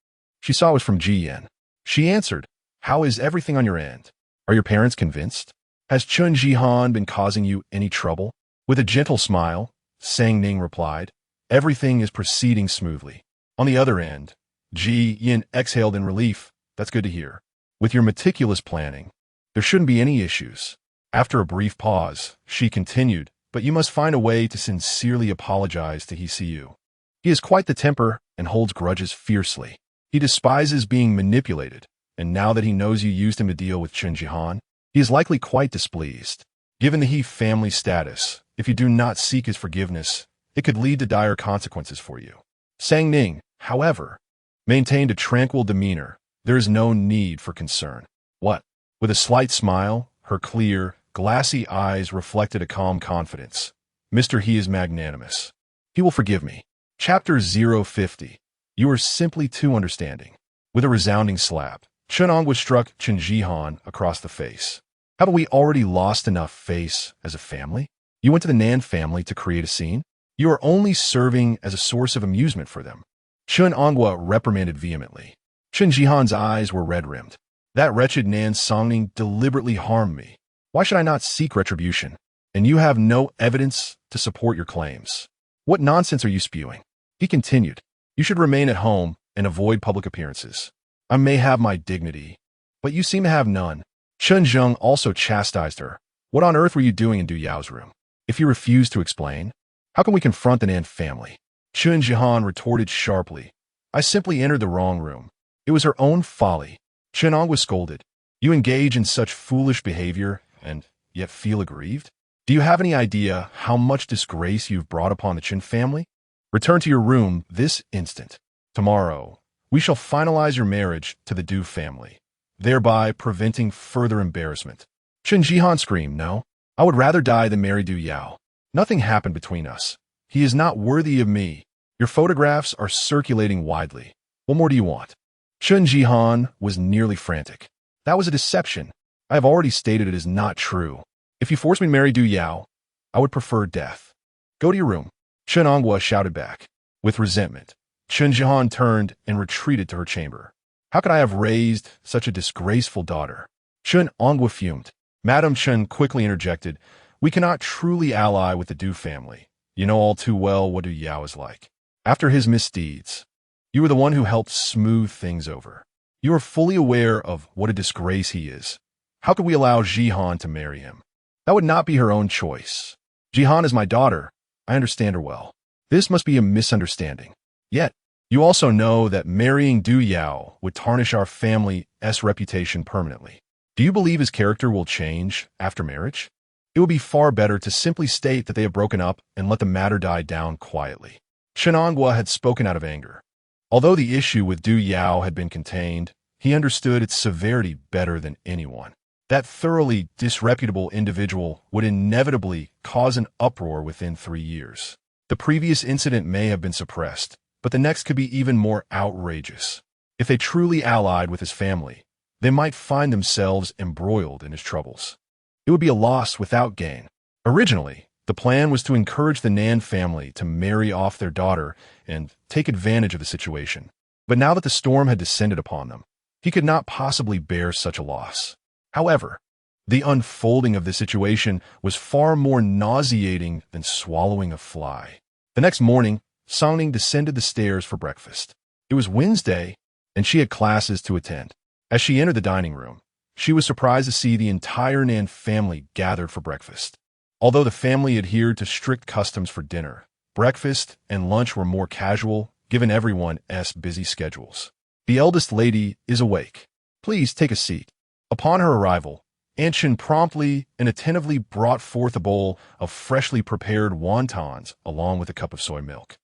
she saw it was from Ji Yan. She answered, "How is everything on your end? Are your parents convinced? Has Qin Jihan been causing you any trouble?" With a gentle smile, Sang Ning replied, "Everything is proceeding smoothly." On the other end, Ji Yan exhaled in relief. "That's good to hear. With your meticulous planning, there shouldn't be any issues." After a brief pause, she continued, "But you must find a way to sincerely apologize to Hsiu. He has quite the temper and holds grudges fiercely. He despises being manipulated, and now that he knows you used him to deal with Qin Jihan, he is likely quite displeased. Given the He family status, if you do not seek his forgiveness, it could lead to dire consequences for you." Sang Ning, however, maintained a tranquil demeanor. There is no need for concern. What? With a slight smile, her clear, glassy eyes reflected a calm confidence. "Mr. He is magnanimous. He will forgive me." Chapter 050. You are simply too understanding. With a resounding slap, Chen Ongwa struck Qin Jihan across the face. "Haven't we already lost enough face as a family? You went to the Nan family to create a scene? You are only serving as a source of amusement for them." Chen Ongwa reprimanded vehemently. Qin Jihan's eyes were red-rimmed. "That wretched Nan Songning deliberately harmed me. Why should I not seek retribution? And you have no evidence to support your claims. What nonsense are you spewing?" He continued, "You should remain at home and avoid public appearances. I may have my dignity, but you seem to have none." Chen Zheng also chastised her. "What on earth were you doing in Du Yao's room? If you refuse to explain, how can we confront the Nan family?" Qin Jihan retorted sharply, "I simply entered the wrong room. It was her own folly. Chenong was scolded. You engage in such foolish behavior and yet feel aggrieved? Do you have any idea how much disgrace you've brought upon the Chen family? Return to your room this instant. Tomorrow, we shall finalize your marriage to the Du family, thereby preventing further embarrassment. Chen Jihan screamed, No, I would rather die than marry Du Yao. Nothing happened between us. He is not worthy of me. Your photographs are circulating widely. What more do you want? Chen Jihan was nearly frantic. That was a deception. I have already stated it is not true. If you force me to marry Du Yao, I would prefer death. Go to your room. Chen Onghua shouted back. With resentment, Chen Jihan turned and retreated to her chamber. How could I have raised such a disgraceful daughter? Chen Onghua fumed. Madame Chen quickly interjected, We cannot truly ally with the Du family. You know all too well what Du Yao is like. After his misdeeds, you were the one who helped smooth things over. You are fully aware of what a disgrace he is. How could we allow Jihan to marry him? That would not be her own choice. Jihan is my daughter. I understand her well. This must be a misunderstanding. Yet, you also know that marrying Du Yao would tarnish our family's reputation permanently. Do you believe his character will change after marriage? It would be far better to simply state that they have broken up and let the matter die down quietly. Chen Onghua had spoken out of anger. Although the issue with Du Yao had been contained, he understood its severity better than anyone. That thoroughly disreputable individual would inevitably cause an uproar within 3 years. The previous incident may have been suppressed, but the next could be even more outrageous. If they truly allied with his family, they might find themselves embroiled in his troubles. It would be a loss without gain. Originally, the plan was to encourage the Nan family to marry off their daughter and take advantage of the situation. But now that the storm had descended upon them, he could not possibly bear such a loss. However, the unfolding of the situation was far more nauseating than swallowing a fly. The next morning, Songning descended the stairs for breakfast. It was Wednesday, and she had classes to attend. As she entered the dining room, she was surprised to see the entire Nan family gathered for breakfast. Although the family adhered to strict customs for dinner, breakfast and lunch were more casual, given everyone's busy schedules. The eldest lady is awake. Please take a seat. Upon her arrival, Aunt Chen promptly and attentively brought forth a bowl of freshly prepared wontons along with a cup of soy milk.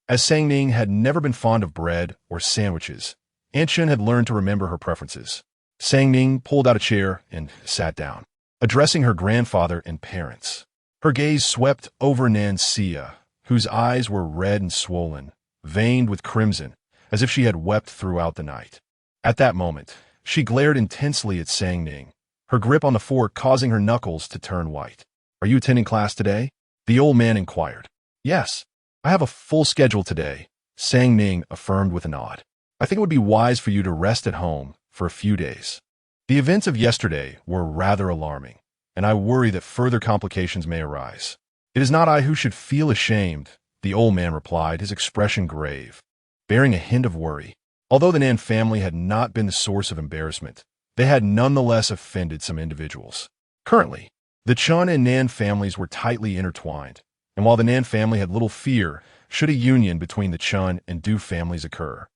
As Sangning had never been fond of bread or sandwiches, Aunt Chen had learned to remember her preferences. Sangning pulled out a chair and sat down, addressing her grandfather and parents. Her gaze swept over Nan Xia, whose eyes were red and swollen, veined with crimson, as if she had wept throughout the night. At that moment, she glared intensely at Sangning, her grip on the fork causing her knuckles to turn white. Are you attending class today? The old man inquired. Yes, I have a full schedule today, Sangning affirmed with a nod. I think it would be wise for you to rest at home for a few days. The events of yesterday were rather alarming, and I worry that further complications may arise. It is not I who should feel ashamed, the old man replied, his expression grave, bearing a hint of worry. Although the Nan family had not been the source of embarrassment, they had nonetheless offended some individuals. Currently, the Chun and Nan families were tightly intertwined, and while the Nan family had little fear should a union between the Chun and Du families occur,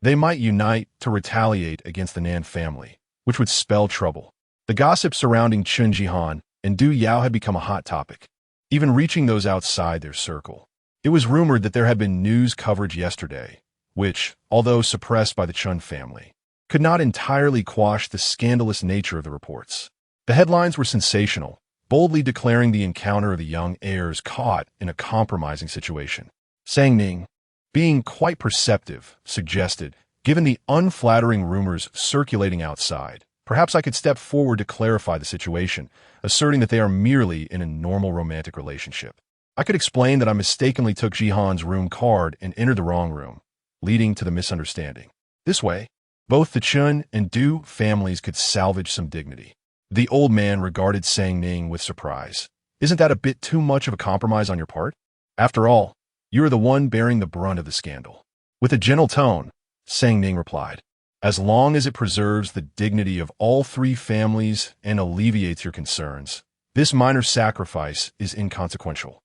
they might unite to retaliate against the Nan family, which would spell trouble. The gossip surrounding Chen Jihan and Du Yao had become a hot topic, even reaching those outside their circle. It was rumored that there had been news coverage yesterday, which, although suppressed by the Chun family, could not entirely quash the scandalous nature of the reports. The headlines were sensational, boldly declaring the encounter of the young heirs caught in a compromising situation. Sangning, being quite perceptive, suggested, given the unflattering rumors circulating outside, perhaps I could step forward to clarify the situation, asserting that they are merely in a normal romantic relationship. I could explain that I mistakenly took Jihan's room card and entered the wrong room, leading to the misunderstanding. This way, both the Chun and Du families could salvage some dignity. The old man regarded Sangning with surprise. Isn't that a bit too much of a compromise on your part? After all, you are the one bearing the brunt of the scandal. With a gentle tone, Sangning replied, As long as it preserves the dignity of all 3 families and alleviates your concerns, this minor sacrifice is inconsequential.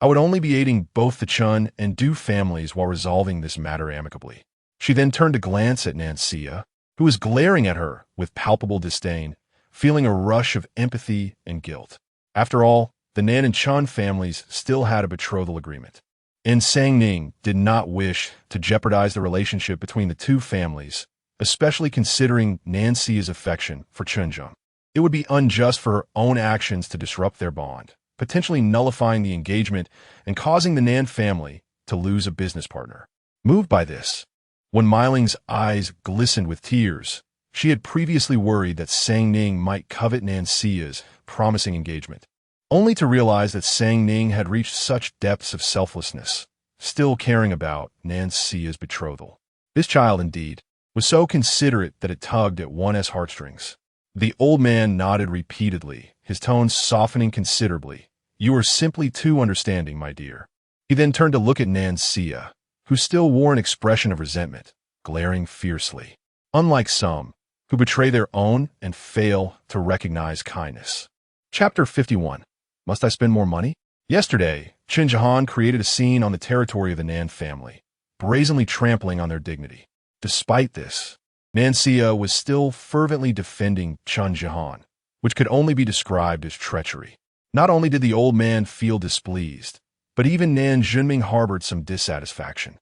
I would only be aiding both the Chun and Du families while resolving this matter amicably. She then turned to glance at Nancia, who was glaring at her with palpable disdain, feeling a rush of empathy and guilt. After all, the Nan and Chun families still had a betrothal agreement, and Sang Ning did not wish to jeopardize the relationship between the two families, especially considering Nancia's affection for Chunjung. It would be unjust for her own actions to disrupt their bond, potentially nullifying the engagement and causing the Nan family to lose a business partner. Moved by this, when Miling's eyes glistened with tears, she had previously worried that Sang Ning might covet Nancia's promising engagement, only to realize that Sang Ning had reached such depths of selflessness, still caring about Nancia's betrothal. This child, indeed, was so considerate that it tugged at one's heartstrings. The old man nodded repeatedly, his tone softening considerably. "You are simply too understanding, my dear." He then turned to look at Nancia, who still wore an expression of resentment, glaring fiercely. Unlike some, who betray their own and fail to recognize kindness. Chapter 51. Must I spend more money? Yesterday, Qin Jahan created a scene on the territory of the Nan family, brazenly trampling on their dignity. Despite this, Nancia was still fervently defending Qin Jahan, which could only be described as treachery. Not only did the old man feel displeased, but even Nan Junming harbored some dissatisfaction.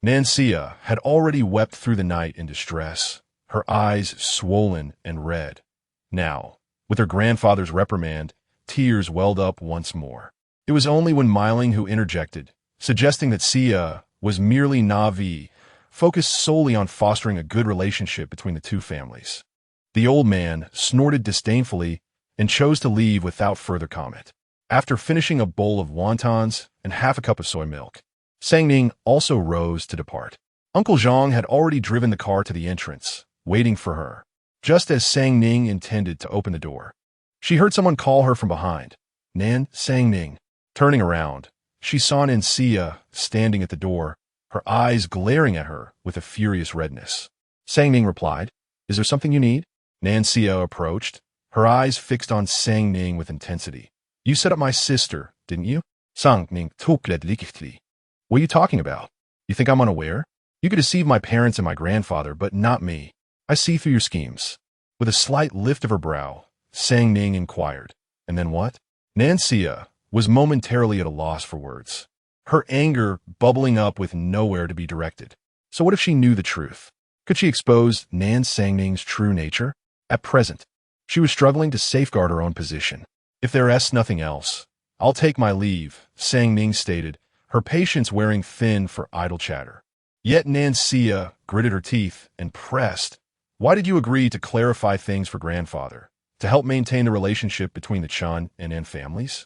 Nancia had already wept through the night in distress, her eyes swollen and red. Now, with her grandfather's reprimand, tears welled up once more. It was only when Miling who interjected, suggesting that Sia was merely naïve, focused solely on fostering a good relationship between the two families. The old man snorted disdainfully and chose to leave without further comment. After finishing a bowl of wontons and half a cup of soy milk, Sang Ning also rose to depart. Uncle Zhang had already driven the car to the entrance, waiting for her, just as Sang Ning intended to open the door. She heard someone call her from behind. "Nan, Sang Ning." Turning around, she saw Nancia standing at the door, her eyes glaring at her with a furious redness. Sang Ning replied, "Is there something you need?" Nancia approached, her eyes fixed on Sang Ning with intensity. "You set up my sister, didn't you?" Sang Ning took lichtly. "What are you talking about? You think I'm unaware? You could deceive my parents and my grandfather, but not me. I see through your schemes." With a slight lift of her brow, Sang Ning inquired, "And then what?" Nancia was momentarily at a loss for words, her anger bubbling up with nowhere to be directed. So what if she knew the truth? Could she expose Nan Sang Ning's true nature? At present, she was struggling to safeguard her own position. "If there is nothing else, I'll take my leave," Sang Ning stated, her patience wearing thin for idle chatter. Yet Nancia gritted her teeth and pressed. "Why did you agree to clarify things for grandfather? To help maintain the relationship between the Chun and Nan families?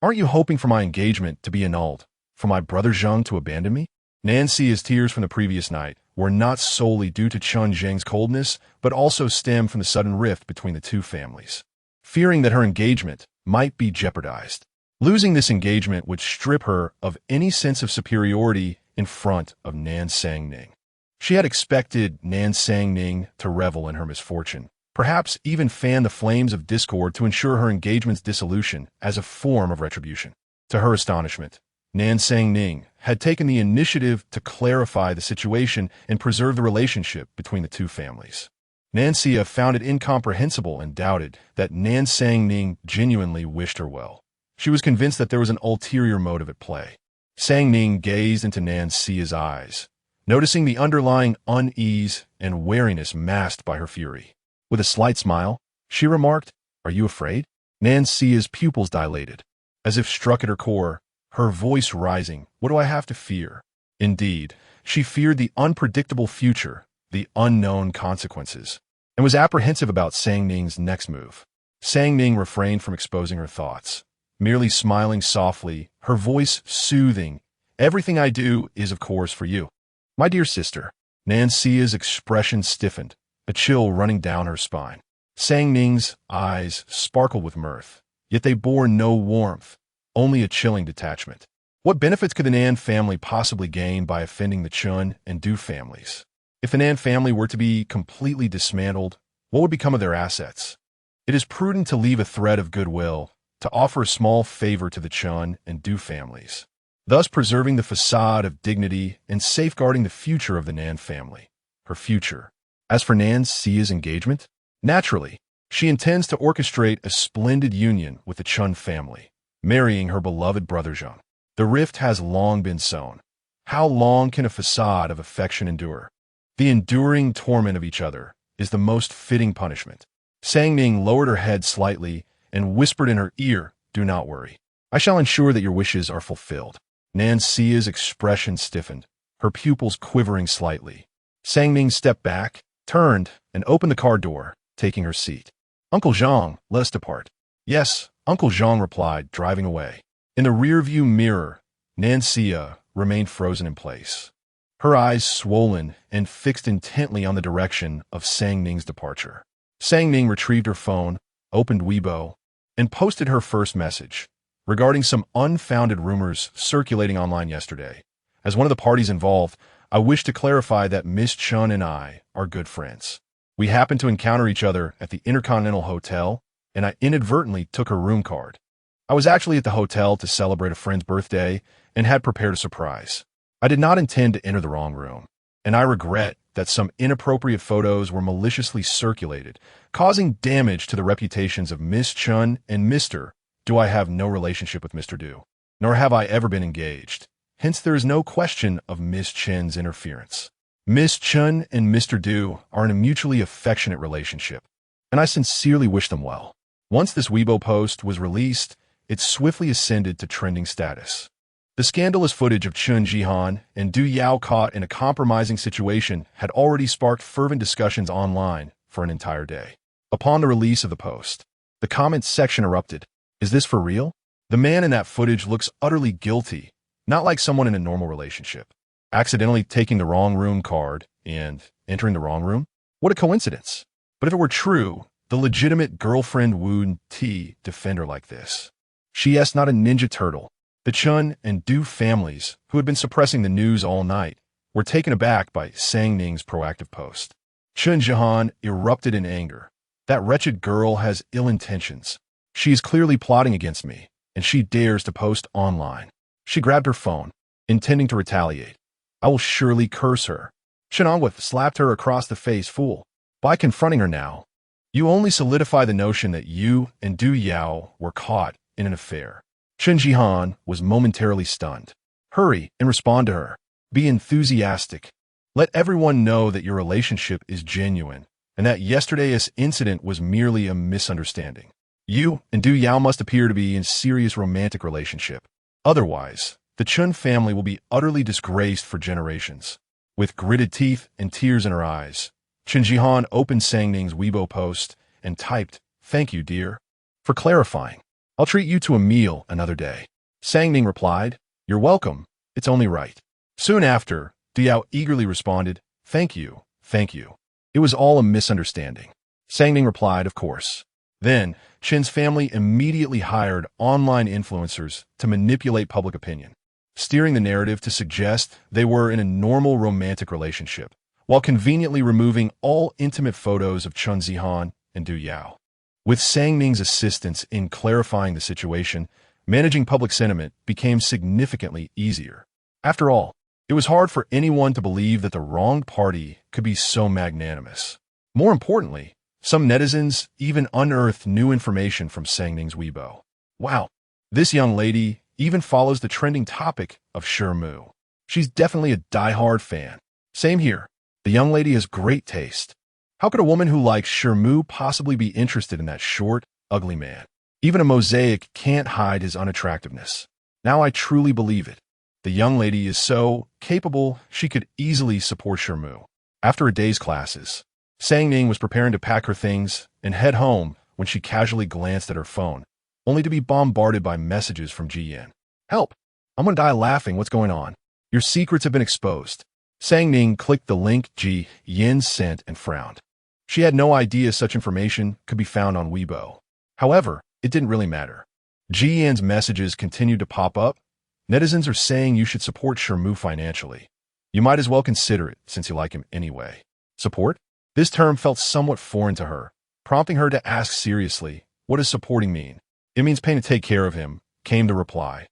Aren't you hoping for my engagement to be annulled, for my brother Zheng to abandon me?" Nancia's tears from the previous night were not solely due to Chun Zheng's coldness, but also stemmed from the sudden rift between the two families. Fearing that her engagement might be jeopardized, losing this engagement would strip her of any sense of superiority in front of Nan Sang Ning. She had expected Nan Sang Ning to revel in her misfortune, perhaps even fan the flames of discord to ensure her engagement's dissolution as a form of retribution. To her astonishment, Nan Sang Ning had taken the initiative to clarify the situation and preserve the relationship between the two families. Nancia found it incomprehensible and doubted that Nan Sang Ning genuinely wished her well. She was convinced that there was an ulterior motive at play. Sang Ning gazed into Nancia's eyes, noticing the underlying unease and wariness masked by her fury. With a slight smile, she remarked, "Are you afraid?" Nancia's pupils dilated, as if struck at her core, her voice rising. "What do I have to fear?" Indeed, she feared the unpredictable future, the unknown consequences, and was apprehensive about Sang Ning's next move. Sang Ning refrained from exposing her thoughts, merely smiling softly, her voice soothing. "Everything I do is, of course, for you, my dear sister." Nancia's expression stiffened, a chill running down her spine. Sang Ning's eyes sparkled with mirth, yet they bore no warmth, only a chilling detachment. What benefits could the Nan family possibly gain by offending the Chun and Du families? If the Nan family were to be completely dismantled, what would become of their assets? It is prudent to leave a thread of goodwill, to offer a small favor to the Chun and Du families, thus preserving the facade of dignity and safeguarding the future of the Nan family. her future. As for Nan's engagement, naturally, she intends to orchestrate a splendid union with the Chun family, marrying her beloved brother Zhang. The rift has long been sown. How long can a facade of affection endure? The enduring torment of each other is the most fitting punishment. Sang Ning lowered her head slightly and whispered in her ear, "Do not worry. I shall ensure that your wishes are fulfilled." Nan Xia's expression stiffened, her pupils quivering slightly. Sang Ning stepped back, turned, and opened the car door, taking her seat. "Uncle Zhang, let us depart." "Yes," Uncle Zhang replied, driving away. In the rearview mirror, Nan Xia remained frozen in place, her eyes swollen and fixed intently on the direction of Sang Ning's departure. Sang Ning retrieved her phone, opened Weibo, and posted her first message regarding some unfounded rumors circulating online yesterday. As one of the parties involved, I wish to clarify that Miss Chun and I are good friends. We happened to encounter each other at the Intercontinental Hotel, and I inadvertently took her room card. I was actually at the hotel to celebrate a friend's birthday and had prepared a surprise. I did not intend to enter the wrong room, and I regret that some inappropriate photos were maliciously circulated, causing damage to the reputations of Miss Chun and Mr. Do. I have no relationship with Mr. Du, nor have I ever been engaged. Hence, there is no question of Miss Chen's interference. Miss Chun and Mr. Du are in a mutually affectionate relationship, and I sincerely wish them well. Once this Weibo post was released, it swiftly ascended to trending status. The scandalous footage of Chun Jihan and Du Yao caught in a compromising situation had already sparked fervent discussions online for an entire day. Upon the release of the post, the comments section erupted. "Is this for real? The man in that footage looks utterly guilty, not like someone in a normal relationship. Accidentally taking the wrong room card and entering the wrong room? What a coincidence. But if it were true, the legitimate girlfriend would defend her like this. She's not a ninja turtle." The Chun and Du families, who had been suppressing the news all night, were taken aback by Sang Ning's proactive post. Chun Jihan erupted in anger. "That wretched girl has ill intentions. She is clearly plotting against me, and she dares to post online." She grabbed her phone, intending to retaliate. "I will surely curse her." Shenanwith slapped her across the face. "Fool. By confronting her now, you only solidify the notion that you and Du Yao were caught in an affair." Chun Jihan was momentarily stunned. "Hurry and respond to her. Be enthusiastic. Let everyone know that your relationship is genuine and that yesterday's incident was merely a misunderstanding. You and Du Yao must appear to be in serious romantic relationship. Otherwise, the Chun family will be utterly disgraced for generations." With gritted teeth and tears in her eyes, Chun Jihan opened Sang Ning's Weibo post and typed, "Thank you, dear, for clarifying. I'll treat you to a meal another day." Sang Ning replied, "You're welcome. It's only right." Soon after, Du Yao eagerly responded, "Thank you, thank you. It was all a misunderstanding." Sang Ning replied, "Of course." Then, Chen's family immediately hired online influencers to manipulate public opinion, steering the narrative to suggest they were in a normal romantic relationship, while conveniently removing all intimate photos of Chun Zihan and Du Yao. With Sang Ning's assistance in clarifying the situation, managing public sentiment became significantly easier. After all, it was hard for anyone to believe that the wronged party could be so magnanimous. More importantly, some netizens even unearthed new information from Sang Ning's Weibo. "Wow, this young lady even follows the trending topic of Shermu. She's definitely a die-hard fan. Same here. The young lady has great taste. How could a woman who likes Shermu possibly be interested in that short, ugly man? Even a mosaic can't hide his unattractiveness. Now I truly believe it. The young lady is so capable she could easily support Shermu." After a day's classes, Sang Ning was preparing to pack her things and head home when she casually glanced at her phone, only to be bombarded by messages from Ji Yan. "Help! I'm gonna die laughing. What's going on? Your secrets have been exposed." Sang Ning clicked the link Ji Yan sent and frowned. She had no idea such information could be found on Weibo. However, it didn't really matter. Ji Yan's messages continued to pop up. "Netizens are saying you should support Shermu financially. You might as well consider it since you like him anyway." Support? This term felt somewhat foreign to her, prompting her to ask seriously, "What does supporting mean?" "It means paying to take care of him," came the reply,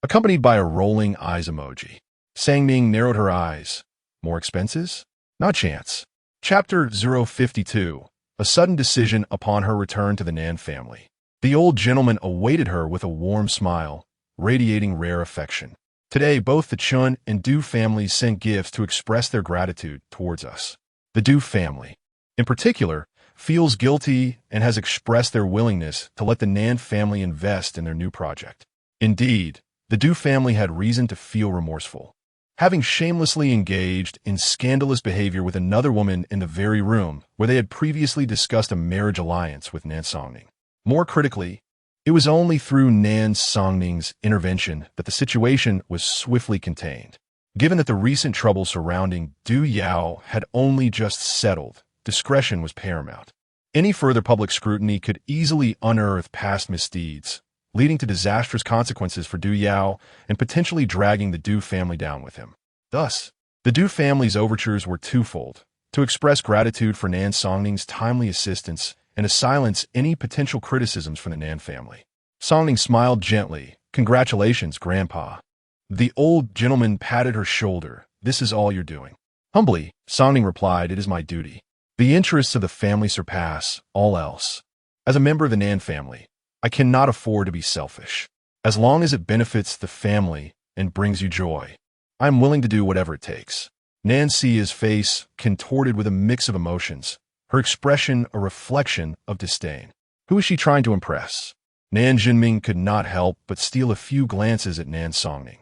accompanied by a rolling eyes emoji. Sang Ning narrowed her eyes. "More expenses?" Not chance. Chapter 052. A sudden decision upon her return to the Nan family. The old gentleman awaited her with a warm smile, radiating rare affection. Today, both the Chun and Du families sent gifts to express their gratitude towards us. The Du family, in particular, feels guilty and has expressed their willingness to let the Nan family invest in their new project. Indeed, the Du family had reason to feel remorseful, having shamelessly engaged in scandalous behavior with another woman in the very room where they had previously discussed a marriage alliance with Nan Songning. More critically, it was only through Nan Songning's intervention that the situation was swiftly contained. Given that the recent trouble surrounding Du Yao had only just settled, discretion was paramount. Any further public scrutiny could easily unearth past misdeeds, leading to disastrous consequences for Du Yao and potentially dragging the Du family down with him. Thus, the Du family's overtures were twofold: to express gratitude for Nan Songning's timely assistance and to silence any potential criticisms from the Nan family. Songning smiled gently. "Congratulations, Grandpa." The old gentleman patted her shoulder. "This is all you're doing." Humbly, Songning replied, "It is my duty. The interests of the family surpass all else. As a member of the Nan family, I cannot afford to be selfish. As long as it benefits the family and brings you joy, I am willing to do whatever it takes." Nan Xia's face contorted with a mix of emotions, her expression a reflection of disdain. Who is she trying to impress? Nan Jinming could not help but steal a few glances at Nan Songning.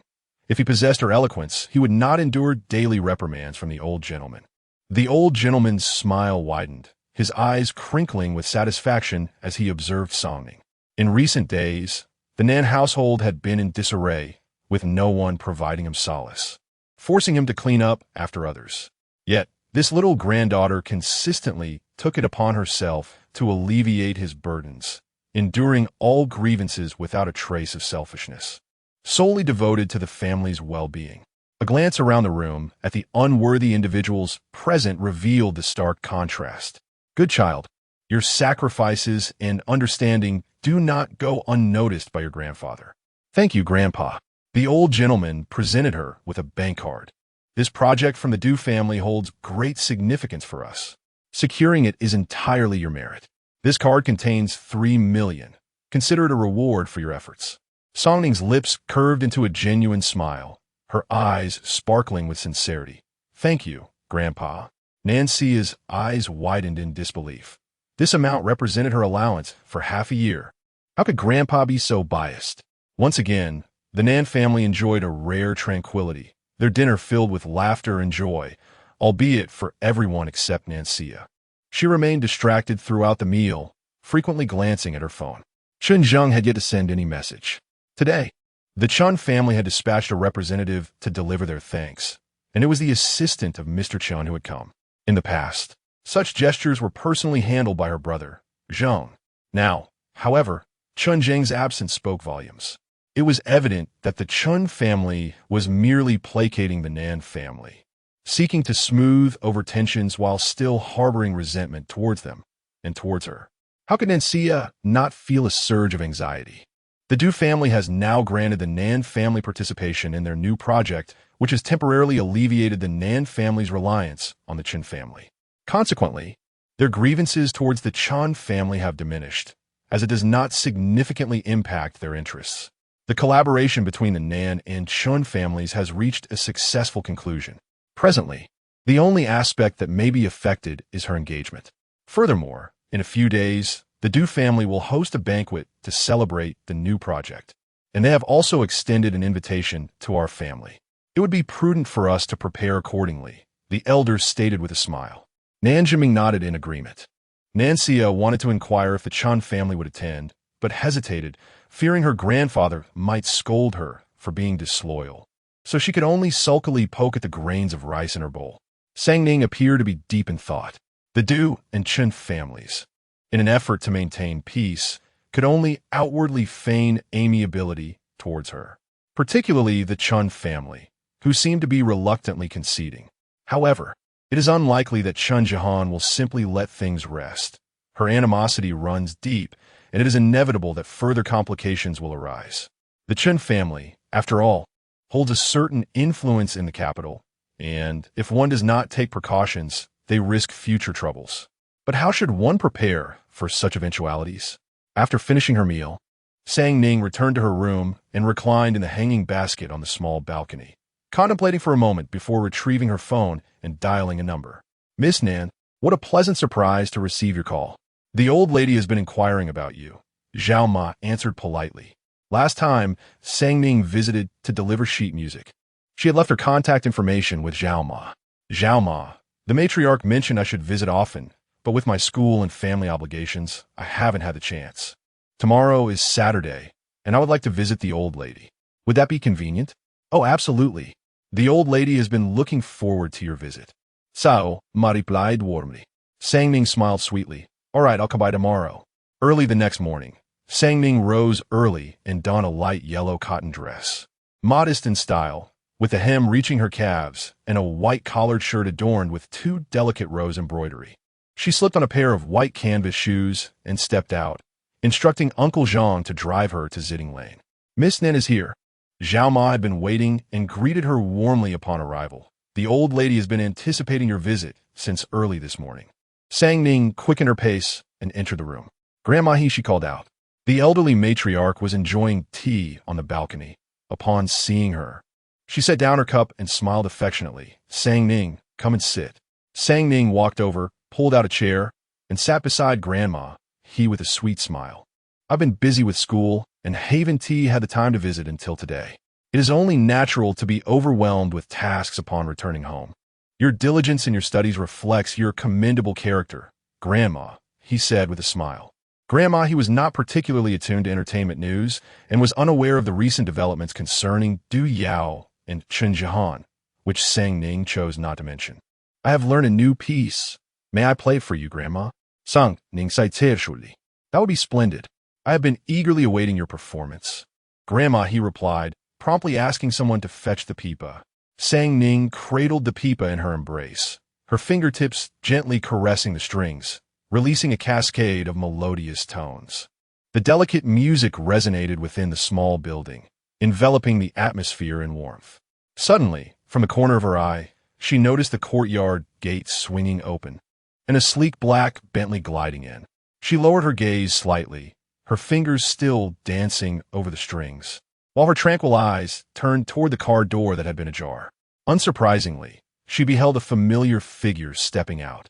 If he possessed her eloquence, he would not endure daily reprimands from the old gentleman. The old gentleman's smile widened, his eyes crinkling with satisfaction as he observed Songning. In recent days, the Nan household had been in disarray, with no one providing him solace, forcing him to clean up after others. Yet, this little granddaughter consistently took it upon herself to alleviate his burdens, enduring all grievances without a trace of selfishness, solely devoted to the family's well-being. A glance around the room at the unworthy individuals present revealed the stark contrast. "Good child, your sacrifices and understanding do not go unnoticed by your grandfather." "Thank you, Grandpa." The old gentleman presented her with a bank card. "This project from the Du family holds great significance for us. Securing it is entirely your merit. This card contains 3 million. Consider it a reward for your efforts." Songning's lips curved into a genuine smile, her eyes sparkling with sincerity. "Thank you, Grandpa." Nan Xia's eyes widened in disbelief. This amount represented her allowance for half a year. How could Grandpa be so biased? Once again, the Nan family enjoyed a rare tranquility, their dinner filled with laughter and joy, albeit for everyone except Nan Xia. She remained distracted throughout the meal, frequently glancing at her phone. Chun Zheng had yet to send any message. Today, the Chun family had dispatched a representative to deliver their thanks, and it was the assistant of Mr. Chun who had come. In the past, such gestures were personally handled by her brother, Zheng. Now, however, Chun Zheng's absence spoke volumes. It was evident that the Chun family was merely placating the Nan family, seeking to smooth over tensions while still harboring resentment towards them and towards her. How could Nan Xia not feel a surge of anxiety? The Du family has now granted the Nan family participation in their new project, which has temporarily alleviated the Nan family's reliance on the Chen family. Consequently, their grievances towards the Chun family have diminished, as it does not significantly impact their interests. The collaboration between the Nan and Chun families has reached a successful conclusion. Presently, the only aspect that may be affected is her engagement. Furthermore, in a few days, the Du family will host a banquet to celebrate the new project, and they have also extended an invitation to our family. It would be prudent for us to prepare accordingly, the elders stated with a smile. Nan Jiming nodded in agreement. Nan Xia wanted to inquire if the Chun family would attend, but hesitated, fearing her grandfather might scold her for being disloyal. So she could only sulkily poke at the grains of rice in her bowl. Sang Ning appeared to be deep in thought. The Du and Chen families, in an effort to maintain peace, could only outwardly feign amiability towards her, particularly the Chun family, who seemed to be reluctantly conceding. However, it is unlikely that Chun Jihan will simply let things rest. Her animosity runs deep, and it is inevitable that further complications will arise. The Chen family, after all, holds a certain influence in the capital, and if one does not take precautions, they risk future troubles. But how should one prepare for such eventualities? After finishing her meal, Sang Ning returned to her room and reclined in the hanging basket on the small balcony, contemplating for a moment before retrieving her phone and dialing a number. "Miss Nan, what a pleasant surprise to receive your call. The old lady has been inquiring about you," Zhao Ma answered politely. Last time, Sang Ning visited to deliver sheet music. She had left her contact information with Zhao Ma. "Zhao Ma, the matriarch mentioned I should visit often, but with my school and family obligations, I haven't had the chance. Tomorrow is Saturday, and I would like to visit the old lady. Would that be convenient?" "Oh, absolutely. The old lady has been looking forward to your visit." "Sao," Ma replied warmly. Sang Ning smiled sweetly. "All right, I'll come by tomorrow." Early the next morning, Sang Ning rose early and donned a light yellow cotton dress. Modest in style, with the hem reaching her calves and a white collared shirt adorned with 2 delicate rows embroidery. She slipped on a pair of white canvas shoes and stepped out, instructing Uncle Zhang to drive her to Zitting Lane. "Miss Nen is here." Zhao Ma had been waiting and greeted her warmly upon arrival. "The old lady has been anticipating your visit since early this morning." Sang Ning quickened her pace and entered the room. "Grandma He," she called out. The elderly matriarch was enjoying tea on the balcony. Upon seeing her, she set down her cup and smiled affectionately. "Sang Ning, come and sit." Sang Ning walked over, pulled out a chair, and sat beside Grandma He with a sweet smile. "I've been busy with school, and Haven Tea had the time to visit until today. It is only natural to be overwhelmed with tasks upon returning home. Your diligence in your studies reflects your commendable character, Grandma," he said with a smile. Grandma He was not particularly attuned to entertainment news and was unaware of the recent developments concerning Du Yao and Chen Jihan, which Sang Ning chose not to mention. "I have learned a new piece. May I play it for you, Grandma?" "Sang Ning sai surely." "That would be splendid. I have been eagerly awaiting your performance." Grandma He replied, promptly asking someone to fetch the pipa. Sang Ning cradled the pipa in her embrace, her fingertips gently caressing the strings, releasing a cascade of melodious tones. The delicate music resonated within the small building, enveloping the atmosphere in warmth. Suddenly, from the corner of her eye, she noticed the courtyard gate swinging open, and a sleek black Bentley gliding in. She lowered her gaze slightly, her fingers still dancing over the strings, while her tranquil eyes turned toward the car door that had been ajar. Unsurprisingly, she beheld a familiar figure stepping out,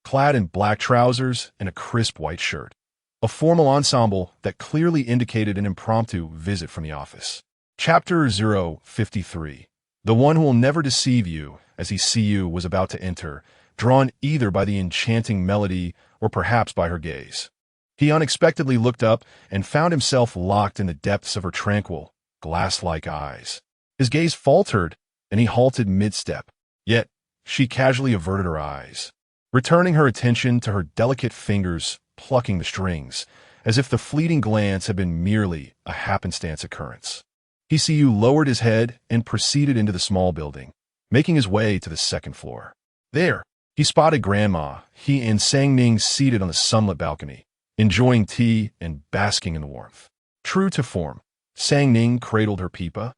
clad in black trousers and a crisp white shirt, a formal ensemble that clearly indicated an impromptu visit from the office. Chapter 053. The one who will never deceive you as he see you was about to enter, drawn either by the enchanting melody or perhaps by her gaze. He unexpectedly looked up and found himself locked in the depths of her tranquil, glass-like eyes. His gaze faltered, and he halted mid-step, yet she casually averted her eyes, returning her attention to her delicate fingers plucking the strings, as if the fleeting glance had been merely a happenstance occurrence. PCU lowered his head and proceeded into the small building, making his way to the second floor. There, he spotted Grandma He and Sang Ning seated on the sunlit balcony, enjoying tea and basking in the warmth. True to form, Sang Ning cradled her pipa.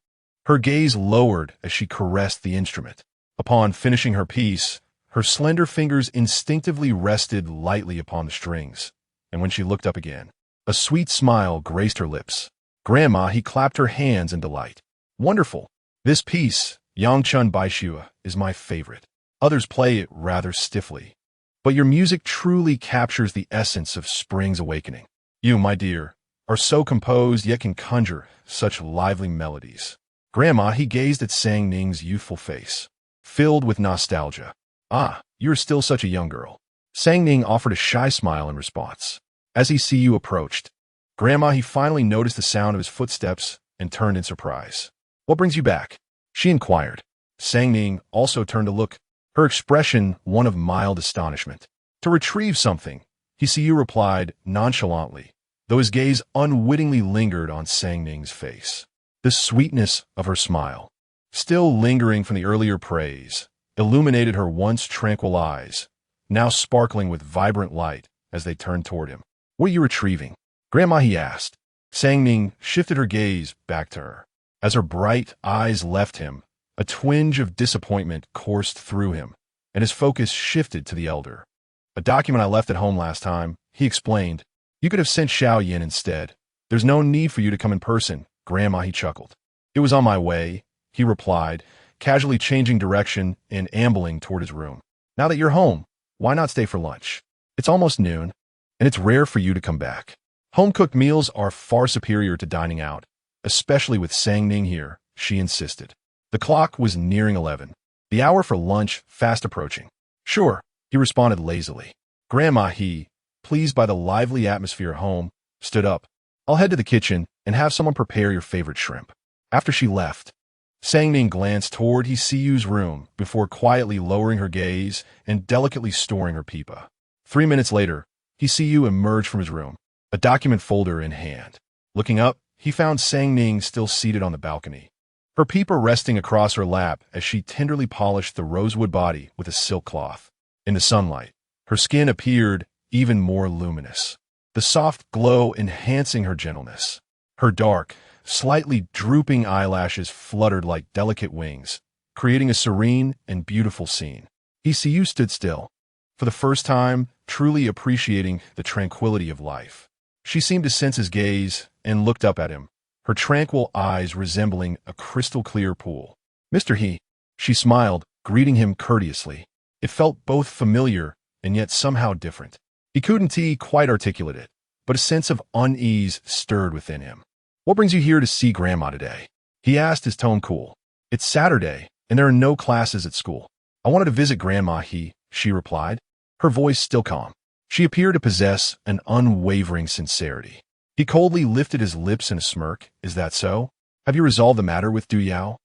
Her gaze lowered as she caressed the instrument. Upon finishing her piece, her slender fingers instinctively rested lightly upon the strings, and when she looked up again, a sweet smile graced her lips. Grandma He clapped her hands in delight. "Wonderful! This piece, Yangchun Baishua, is my favorite. Others play it rather stiffly, but your music truly captures the essence of spring's awakening. You, my dear, are so composed yet can conjure such lively melodies." Grandma He gazed at Sang Ning's youthful face, filled with nostalgia. "Ah, you're still such a young girl." Sang Ning offered a shy smile in response. As he see you approached, Grandma He finally noticed the sound of his footsteps and turned in surprise. "What brings you back?" she inquired. Sang Ning also turned to look, her expression one of mild astonishment. "To retrieve something," he see you replied nonchalantly, though his gaze unwittingly lingered on Sang Ning's face. The sweetness of her smile, still lingering from the earlier praise, illuminated her once tranquil eyes, now sparkling with vibrant light as they turned toward him. "What are you retrieving?" Grandma He asked. Sang Ning shifted her gaze back to her. As her bright eyes left him, A twinge of disappointment coursed through him, and his focus shifted to the elder. "A document I left at home last time," he explained. "You could have sent Xiao Yin instead. There's no need for you to come in person, Grandma," he chuckled. "It was on my way," he replied, casually changing direction and ambling toward his room. "Now that you're home, why not stay for lunch? It's almost noon, and it's rare for you to come back. Home-cooked meals are far superior to dining out, especially with Sang Ning here," she insisted. The clock was nearing 11. The hour for lunch fast approaching. "Sure," he responded lazily. Grandma, he, pleased by the lively atmosphere at home, stood up. "I'll head to the kitchen and have someone prepare your favorite shrimp." After she left, Sang Ning glanced toward He-Siyu's room before quietly lowering her gaze and delicately storing her pipa. 3 minutes later, He-Siyu emerged from his room, a document folder in hand. Looking up, he found Sang Ning still seated on the balcony, her pipa resting across her lap as she tenderly polished the rosewood body with a silk cloth. In the sunlight, her skin appeared even more luminous, the soft glow enhancing her gentleness. Her dark, slightly drooping eyelashes fluttered like delicate wings, creating a serene and beautiful scene. He-Siyu stood still, for the first time truly appreciating the tranquility of life. She seemed to sense his gaze and looked up at him, her tranquil eyes resembling a crystal-clear pool. "Mr. He," she smiled, greeting him courteously. It felt both familiar and yet somehow different. He couldn't quite articulate it, but a sense of unease stirred within him. "What brings you here to see Grandma today?" he asked, his tone cool. "It's Saturday, and there are no classes at school. I wanted to visit Grandma, she replied, her voice still calm. She appeared to possess an unwavering sincerity. He coldly lifted his lips in a smirk. "Is that so? Have you resolved the matter with Du Yao?"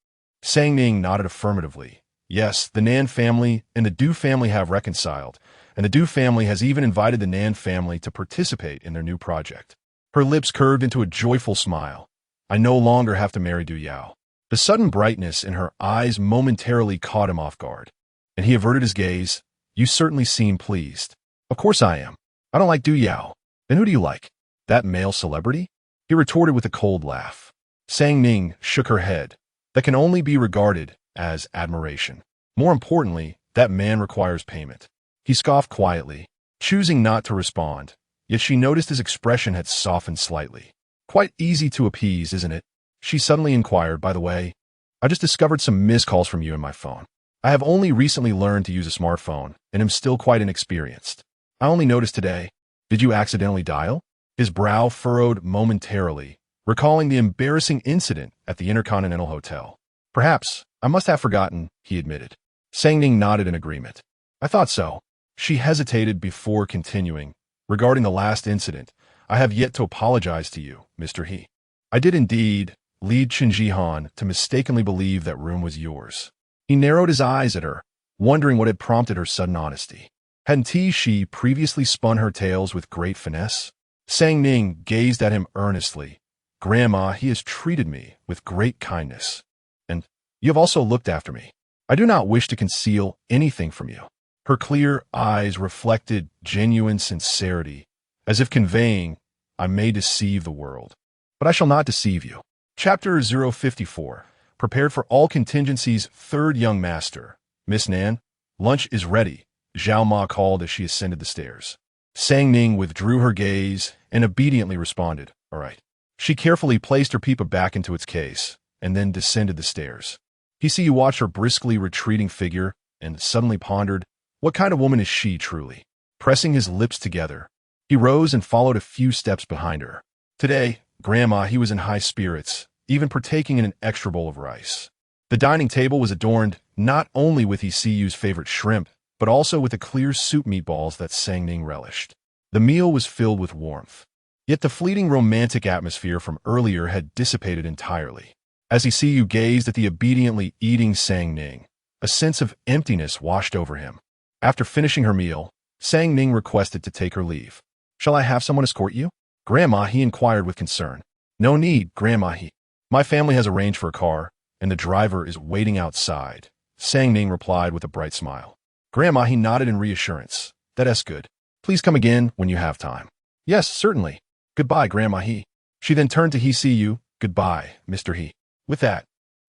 Sang Ning nodded affirmatively. "Yes, the Nan family and the Du family have reconciled, and the Du family has even invited the Nan family to participate in their new project." Her lips curved into a joyful smile. "I no longer have to marry Du Yao." The sudden brightness in her eyes momentarily caught him off guard, and he averted his gaze. "You certainly seem pleased." "Of course I am. I don't like Du Yao." "Then who do you like? That male celebrity?" he retorted with a cold laugh. Sang Ning shook her head. "That can only be regarded as admiration. More importantly, that man requires payment." He scoffed quietly, choosing not to respond, yet she noticed his expression had softened slightly. "Quite easy to appease, isn't it?" she suddenly inquired. "By the way, I just discovered some missed calls from you in my phone. I have only recently learned to use a smartphone, and am still quite inexperienced. I only noticed today. Did you accidentally dial?" His brow furrowed momentarily, recalling the embarrassing incident at the Intercontinental Hotel. "Perhaps. I must have forgotten," he admitted. Sang Ning nodded in agreement. "I thought so." She hesitated before continuing. "Regarding the last incident, I have yet to apologize to you, Mr. He. I did indeed lead Chen Jihan to mistakenly believe that room was yours." He narrowed his eyes at her, wondering what had prompted her sudden honesty. Hadn't she previously spun her tales with great finesse? Sang Ning gazed at him earnestly. "Grandma, he has treated me with great kindness. And you have also looked after me. I do not wish to conceal anything from you." Her clear eyes reflected genuine sincerity, as if conveying, "I may deceive the world, but I shall not deceive you." Chapter 054. Prepared for all contingencies. Third young master. "Miss Nan, lunch is ready," Zhao Ma called as she ascended the stairs. Sang Ning withdrew her gaze and obediently responded, "All right." She carefully placed her pipa back into its case and then descended the stairs. He watched her briskly retreating figure and suddenly pondered, what kind of woman is she truly? Pressing his lips together, he rose and followed a few steps behind her. Today, Grandma, he was in high spirits, even partaking in an extra bowl of rice. The dining table was adorned not only with He-Siyu's favorite shrimp, but also with the clear soup meatballs that Sang Ning relished. The meal was filled with warmth, yet the fleeting romantic atmosphere from earlier had dissipated entirely. As He-Siyu gazed at the obediently eating Sang Ning, a sense of emptiness washed over him. After finishing her meal, Sang Ning requested to take her leave. "Shall I have someone escort you?" "Grandma," he inquired with concern. "No need, Grandma, he. My family has arranged for a car, and the driver is waiting outside," Sang Ning replied with a bright smile. Grandma, he nodded in reassurance. "That's good. Please come again when you have time." "Yes, certainly. Goodbye, Grandma, he." She then turned to He-Siyu. "Goodbye, Mr. He." With that,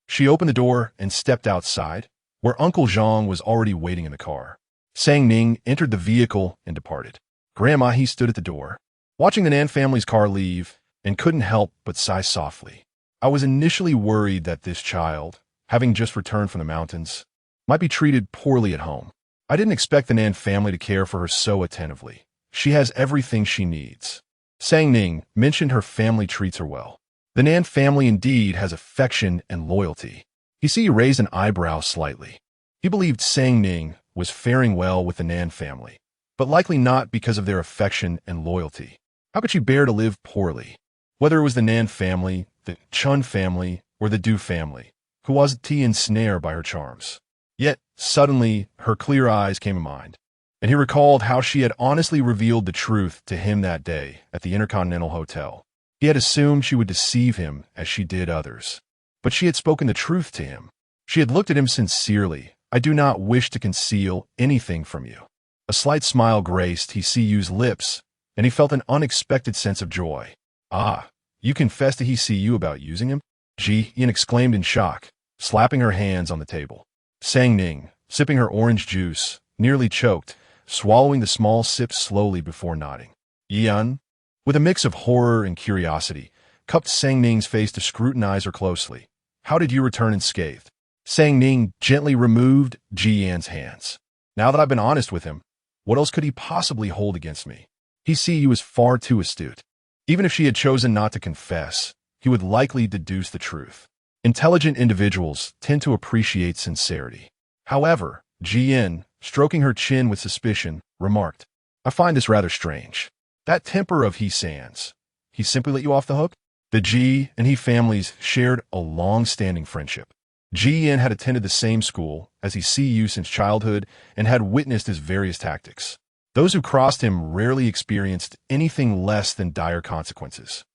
She opened the door and stepped outside, where Uncle Zhang was already waiting in the car. Sang Ning entered the vehicle and departed. Grandma He stood at the door, watching the Nan family's car leave, and couldn't help but sigh softly. I was initially worried that this child, having just returned from the mountains, might be treated poorly at home. I didn't expect the Nan family to care for her so attentively. She has everything she needs. Sang Ning mentioned her family treats her well. The Nan family indeed has affection and loyalty. He raised an eyebrow slightly. He believed Sang Ning was faring well with the Nan family, but likely not because of their affection and loyalty. How could she bear to live poorly? Whether it was the Nan family, the Chun family, or the Du family, who was T ensnared by her charms. Yet, suddenly, her clear eyes came to mind, and he recalled how she had honestly revealed the truth to him that day at the Intercontinental Hotel. He had assumed she would deceive him as she did others, but she had spoken the truth to him. She had looked at him sincerely. I do not wish to conceal anything from you. A slight smile graced He-See-Yu's lips, and he felt an unexpected sense of joy. Ah, you confessed to He-See-Yu about using him? Ji-Yin exclaimed in shock, slapping her hands on the table. Sang Ning, sipping her orange juice, nearly choked, swallowing the small sips slowly before nodding. Yan, with a mix of horror and curiosity, cupped Sang Ning's face to scrutinize her closely. How did you return unscathed? Sang Ning gently removed Ji-Yan's hands. Now that I've been honest with him, what else could he possibly hold against me? He-See-Yu is far too astute. Even if she had chosen not to confess, he would likely deduce the truth. Intelligent individuals tend to appreciate sincerity. However, Ji-Yin, stroking her chin with suspicion, remarked, I find this rather strange. That temper of He-San's, he simply let you off the hook? The Ji and He families shared a long-standing friendship. Ji-Yin had attended the same school as He-See-Yu since childhood and had witnessed his various tactics. Those who crossed him rarely experienced anything less than dire consequences.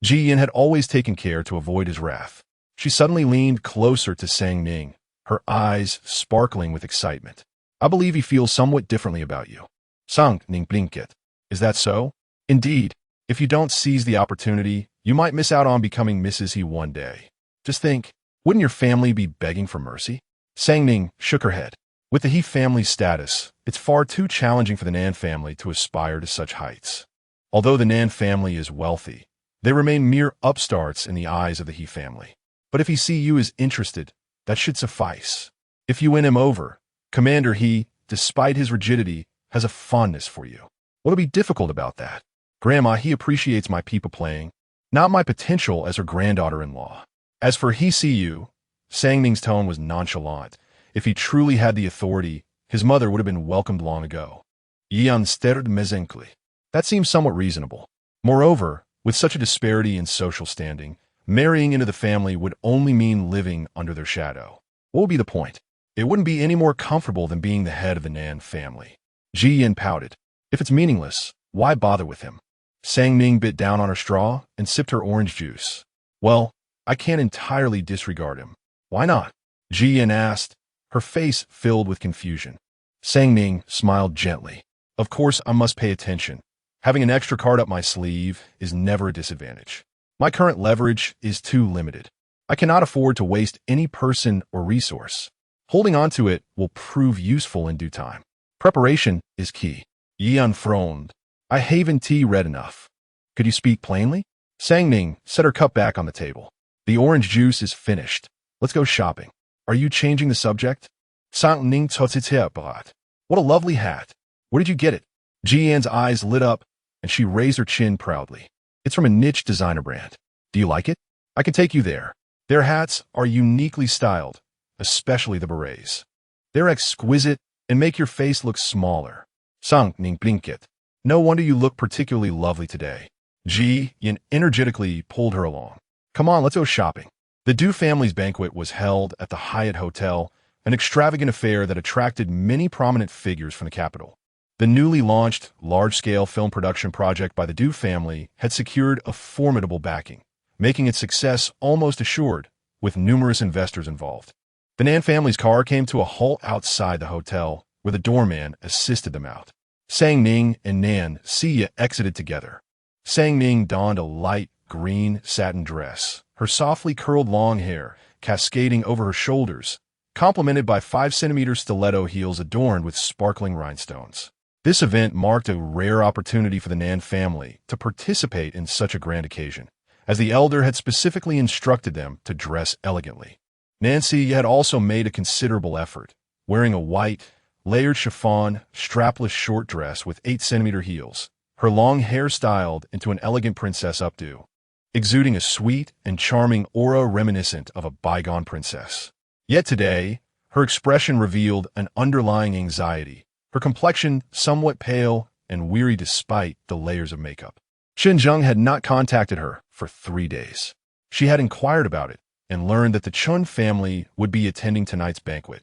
Ji-Yin had always taken care to avoid his wrath. She suddenly leaned closer to Sang Ning, her eyes sparkling with excitement. I believe he feels somewhat differently about you. Sang Ning blinked. Is that so? Indeed, if you don't seize the opportunity, you might miss out on becoming Mrs. He one day. Just think, wouldn't your family be begging for mercy? Sang Ning shook her head. With the He family's status, it's far too challenging for the Nan family to aspire to such heights. Although the Nan family is wealthy, they remain mere upstarts in the eyes of the He family. But if He-See-Yu is interested, that should suffice. If you win him over, Commander He, despite his rigidity, has a fondness for you. What'll be difficult about that? Grandma, he appreciates my people playing, not my potential as her granddaughter-in-law. As for He-See-Yu, Sang Ning's tone was nonchalant. If he truly had the authority, his mother would have been welcomed long ago. Yan stared mechanically. That seems somewhat reasonable. Moreover, with such a disparity in social standing, marrying into the family would only mean living under their shadow. What would be the point? It wouldn't be any more comfortable than being the head of the Nan family. Ji-Yin pouted. If it's meaningless, why bother with him? Sang Ning bit down on her straw and sipped her orange juice. Well, I can't entirely disregard him. Why not? Ji-Yin asked, her face filled with confusion. Sang Ning smiled gently. Of course I must pay attention. Having an extra card up my sleeve is never a disadvantage. My current leverage is too limited. I cannot afford to waste any person or resource. Holding on to it will prove useful in due time. Preparation is key. Yan frowned. I haven't tea read enough. Could you speak plainly? Sang Ning set her cup back on the table. The orange juice is finished. Let's go shopping. Are you changing the subject? Sang Ning brat. What a lovely hat. Where did you get it? Ji-Yan's eyes lit up, and she raised her chin proudly. It's from a niche designer brand. Do you like it? I can take you there. Their hats are uniquely styled, especially the berets. They're exquisite and make your face look smaller. Sang Ning blinked. No wonder you look particularly lovely today. Ji-Yin energetically pulled her along. Come on, let's go shopping. The Du family's banquet was held at the Hyatt Hotel, an extravagant affair that attracted many prominent figures from the capital. The newly launched, large-scale film production project by the Du family had secured a formidable backing, making its success almost assured, with numerous investors involved. The Nan family's car came to a halt outside the hotel, where the doorman assisted them out. Sang Ning and Nan Siya exited together. Sang Ning donned a light green satin dress, her softly curled long hair cascading over her shoulders, complemented by 5 centimeter stiletto heels adorned with sparkling rhinestones. This event marked a rare opportunity for the Nan family to participate in such a grand occasion, as the elder had specifically instructed them to dress elegantly. Nancy had also made a considerable effort, wearing a white, layered chiffon, strapless short dress with 8 centimeter heels, her long hair styled into an elegant princess updo, exuding a sweet and charming aura reminiscent of a bygone princess. Yet today, her expression revealed an underlying anxiety, her complexion somewhat pale and weary despite the layers of makeup. Chen Zheng had not contacted her for 3 days. She had inquired about it and learned that the Chun family would be attending tonight's banquet,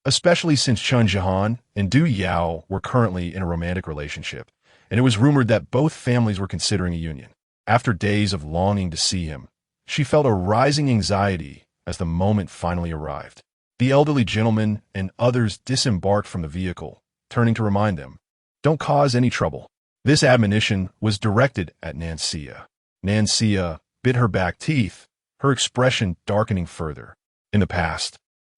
especially since Chen Jihan and Du Yao were currently in a romantic relationship, and it was rumored that both families were considering a union. After days of longing to see him, she felt a rising anxiety as the moment finally arrived. The elderly gentleman and others disembarked from the vehicle, turning to remind them, "Don't cause any trouble." This admonition was directed at Nancia. Nancia bit her back teeth, her expression darkening further. In the past,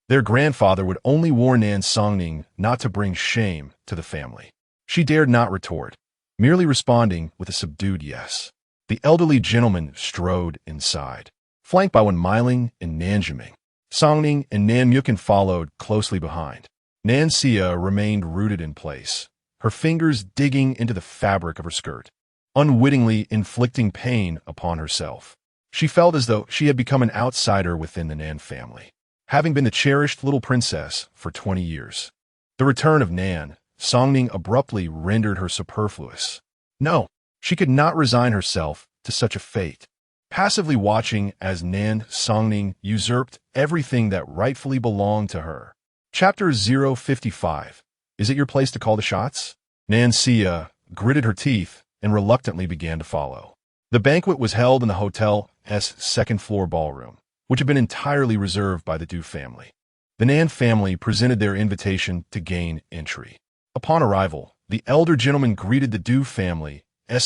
their grandfather would only warn Nan Songning not to bring shame to the family. She dared not retort, merely responding with a subdued yes. The elderly gentleman strode inside, flanked by Wen Meiling and Nan Jiming. Songning and Nan Mukin followed closely behind. Nancia remained rooted in place, her fingers digging into the fabric of her skirt, unwittingly inflicting pain upon herself. She felt as though she had become an outsider within the Nan family, having been the cherished little princess for 20 years. The return of Nan Songning abruptly rendered her superfluous. No, she could not resign herself to such a fate. Passively watching as Nan Songning usurped everything that rightfully belonged to her. Chapter 055. Is it your place to call the shots? Nancia gritted her teeth and reluctantly began to follow. The banquet was held in the hotel's second-floor ballroom, which had been entirely reserved by the Du family. The Nan family presented their invitation to gain entry. Upon arrival, the elder gentleman greeted the Du family's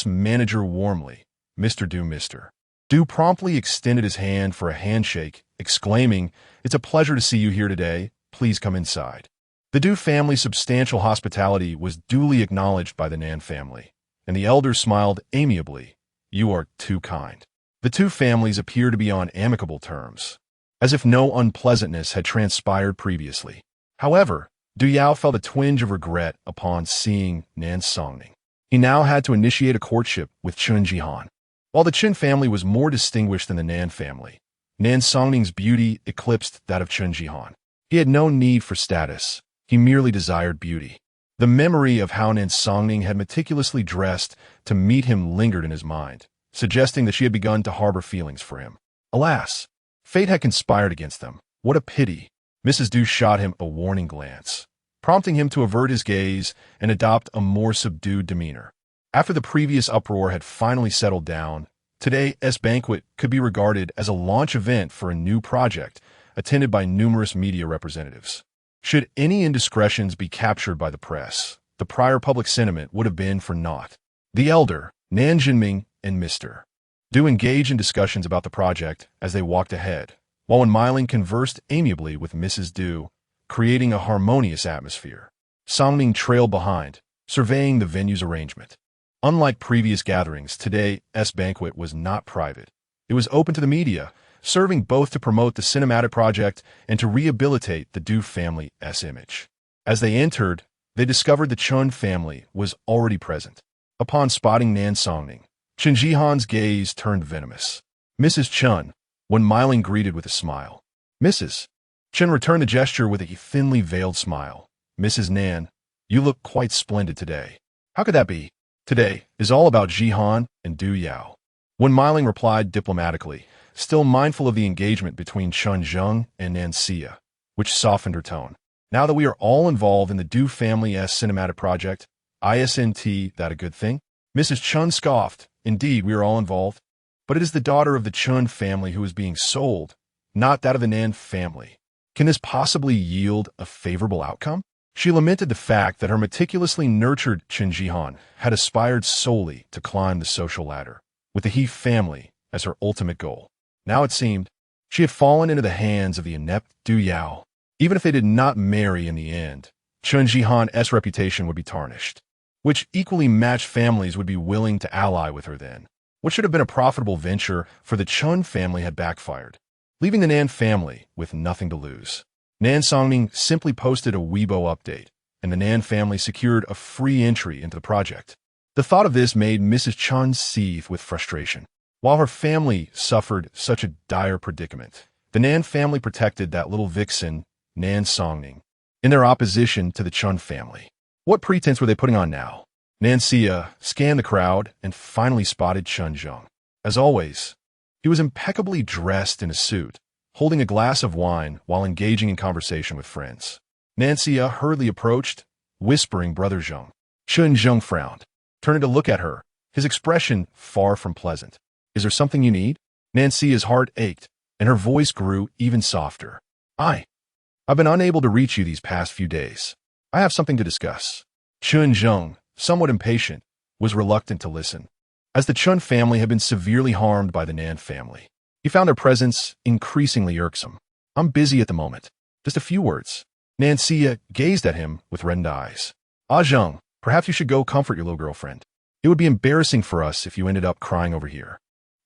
manager warmly. "Mr. Du, Mr. Du promptly extended his hand for a handshake, exclaiming, "It's a pleasure to see you here today. Please come inside." The Du family's substantial hospitality was duly acknowledged by the Nan family, and the elder smiled amiably. "You are too kind." The two families appeared to be on amicable terms, as if no unpleasantness had transpired previously. However, Du Yao felt a twinge of regret upon seeing Nan Songning. He now had to initiate a courtship with Chen Jihan. While the Chen family was more distinguished than the Nan family, Nan Songning's beauty eclipsed that of Chen Jihan. He had no need for status. He merely desired beauty. The memory of how Nan Songning had meticulously dressed to meet him lingered in his mind, suggesting that she had begun to harbor feelings for him. Alas, fate had conspired against them. What a pity. Mrs. Du shot him a warning glance, prompting him to avert his gaze and adopt a more subdued demeanor. After the previous uproar had finally settled down, today's banquet could be regarded as a launch event for a new project, attended by numerous media representatives. Should any indiscretions be captured by the press, the prior public sentiment would have been for naught. The elder, Nan Jinming, and Mr. Du engaged in discussions about the project as they walked ahead, while Wen Meiling conversed amiably with Mrs. Du, creating a harmonious atmosphere. Songning trailed behind, surveying the venue's arrangement. Unlike previous gatherings, today's banquet was not private. It was open to the media, serving both to promote the cinematic project and to rehabilitate the Du family's image. As they entered, they discovered the Chun family was already present. Upon spotting Nan Songning, Chen Jihan's gaze turned venomous. "Mrs. Chun," Wen Meiling greeted with a smile. "Mrs." Chen returned the gesture with a thinly veiled smile. "Mrs. Nan, you look quite splendid today." "How could that be? Today is all about Jihan and Du Yao." Wen Meiling replied diplomatically, still mindful of the engagement between Chen Zheng and Nancia, which softened her tone. "Now that we are all involved in the Du family's cinematic project, isn't that a good thing?" Mrs. Chun scoffed. "Indeed, we are all involved. But it is the daughter of the Chun family who is being sold, not that of the Nan family. Can this possibly yield a favorable outcome?" She lamented the fact that her meticulously nurtured Chen Jihan had aspired solely to climb the social ladder, with the He family as her ultimate goal. Now it seemed she had fallen into the hands of the inept Du Yao. Even if they did not marry in the end, Chun Jihan's reputation would be tarnished, which equally matched families would be willing to ally with her then. What should have been a profitable venture for the Chun family had backfired, leaving the Nan family with nothing to lose. Nan Songming simply posted a Weibo update, and the Nan family secured a free entry into the project. The thought of this made Mrs. Chun seethe with frustration. While her family suffered such a dire predicament, the Nan family protected that little vixen, Nan Songming, in their opposition to the Chun family. What pretense were they putting on now? Nanxia scanned the crowd and finally spotted Chun Zheng. As always, he was impeccably dressed in a suit, holding a glass of wine while engaging in conversation with friends. Nanxia hurriedly approached, whispering Brother Zheng. Chun Zheng frowned, turning to look at her, his expression far from pleasant. Is there something you need? Nanxia's heart ached, and her voice grew even softer. I've been unable to reach you these past few days. I have something to discuss. Chun Zheng, somewhat impatient, was reluctant to listen, as the Chun family had been severely harmed by the Nan family. He found their presence increasingly irksome. I'm busy at the moment. Just a few words. Nanxia gazed at him with reddened eyes. Zheng, perhaps you should go comfort your little girlfriend. It would be embarrassing for us if you ended up crying over here.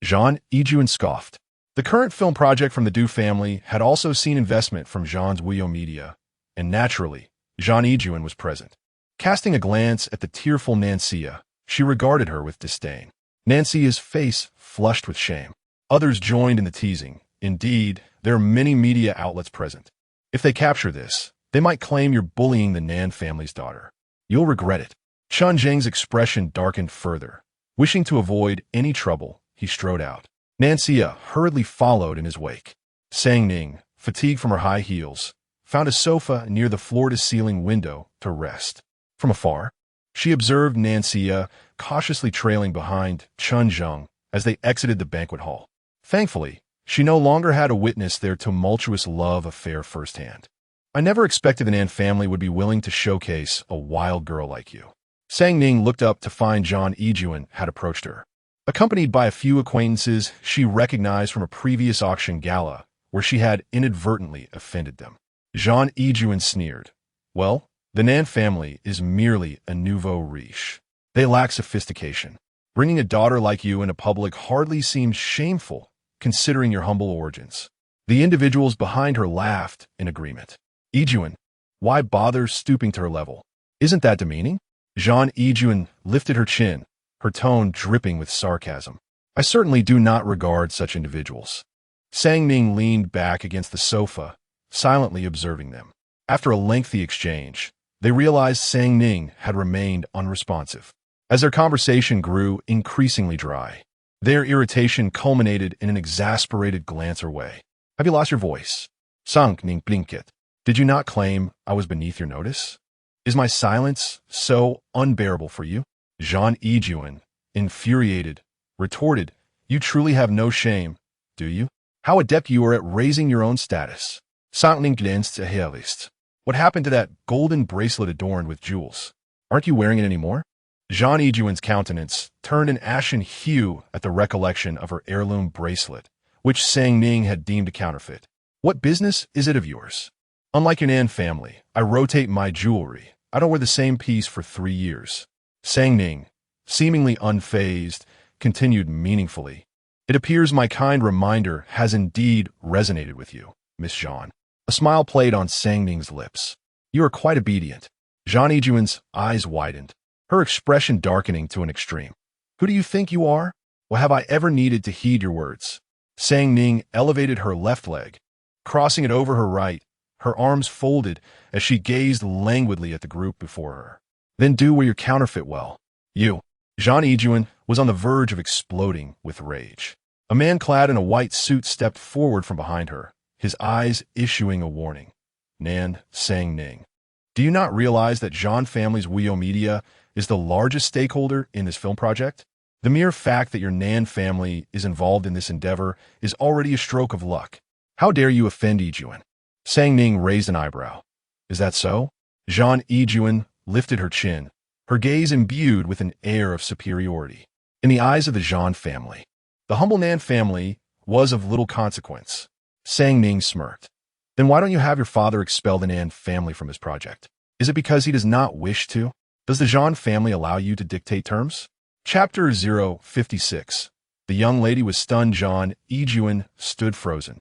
Zhan Yijuan scoffed. The current film project from the Du family had also seen investment from Zhan's Weibo Media, and naturally, Zhan Yijuan was present. Casting a glance at the tearful Nanxia, she regarded her with disdain. Nanxia's face flushed with shame. Others joined in the teasing. Indeed, there are many media outlets present. If they capture this, they might claim you're bullying the Nan family's daughter. You'll regret it. Chun Zheng's expression darkened further. Wishing to avoid any trouble, he strode out. Nanxia hurriedly followed in his wake. Sang Ning, fatigued from her high heels, found a sofa near the floor-to-ceiling window to rest. From afar, she observed Nanxia cautiously trailing behind Chun Zheng as they exited the banquet hall. Thankfully, she no longer had to witness their tumultuous love affair firsthand. I never expected the Nan family would be willing to showcase a wild girl like you. Sang Ning looked up to find Zhan Yijuan had approached her. Accompanied by a few acquaintances she recognized from a previous auction gala where she had inadvertently offended them. Zhan Yijuan sneered. Well, the Nan family is merely a nouveau riche. They lack sophistication. Bringing a daughter like you into public hardly seems shameful, considering your humble origins. The individuals behind her laughed in agreement. Yijuan, why bother stooping to her level? Isn't that demeaning? Zhan Yijuan lifted her chin, her tone dripping with sarcasm. I certainly do not regard such individuals. Sang Ning leaned back against the sofa, silently observing them. After a lengthy exchange, they realized Sang Ning had remained unresponsive. As their conversation grew increasingly dry, their irritation culminated in an exasperated glance her way. Have you lost your voice? Sang Ning blinket. Did you not claim I was beneath your notice? Is my silence so unbearable for you? Zhan Yijuan, infuriated, retorted, You truly have no shame, do you? How adept you are at raising your own status. Sang Ning glanced at heiress. What happened to that golden bracelet adorned with jewels? Aren't you wearing it anymore? Zhan Yijuan's countenance turned an ashen hue at the recollection of her heirloom bracelet, which Sang Ning had deemed a counterfeit. What business is it of yours? Unlike your Nan family, I rotate my jewelry. I don't wear the same piece for 3 years. Sang Ning, seemingly unfazed, continued meaningfully. It appears my kind reminder has indeed resonated with you, Miss Zhan. A smile played on Sang Ning's lips. You are quite obedient. Zhan Yijuan's eyes widened, her expression darkening to an extreme. Who do you think you are? Or have I ever needed to heed your words? Sang Ning elevated her left leg, crossing it over her right, her arms folded as she gazed languidly at the group before her. Then do wear your counterfeit well. You. Zhan Yijuan was on the verge of exploding with rage. A man clad in a white suit stepped forward from behind her, his eyes issuing a warning. Nan Sang Ning. Do you not realize that Zhan family's Weibo Media is the largest stakeholder in this film project? The mere fact that your Nan family is involved in this endeavor is already a stroke of luck. How dare you offend Yijuan? Sang Ning raised an eyebrow. Is that so? Zhan Yijuan lifted her chin, her gaze imbued with an air of superiority. In the eyes of the Zhan family, the humble Nan family was of little consequence. Sang Ning smirked. Then why don't you have your father expel the Nan family from his project? Is it because he does not wish to? Does the Zhang family allow you to dictate terms? Chapter 056. The young lady with stunned Zhang Yijuan stood frozen.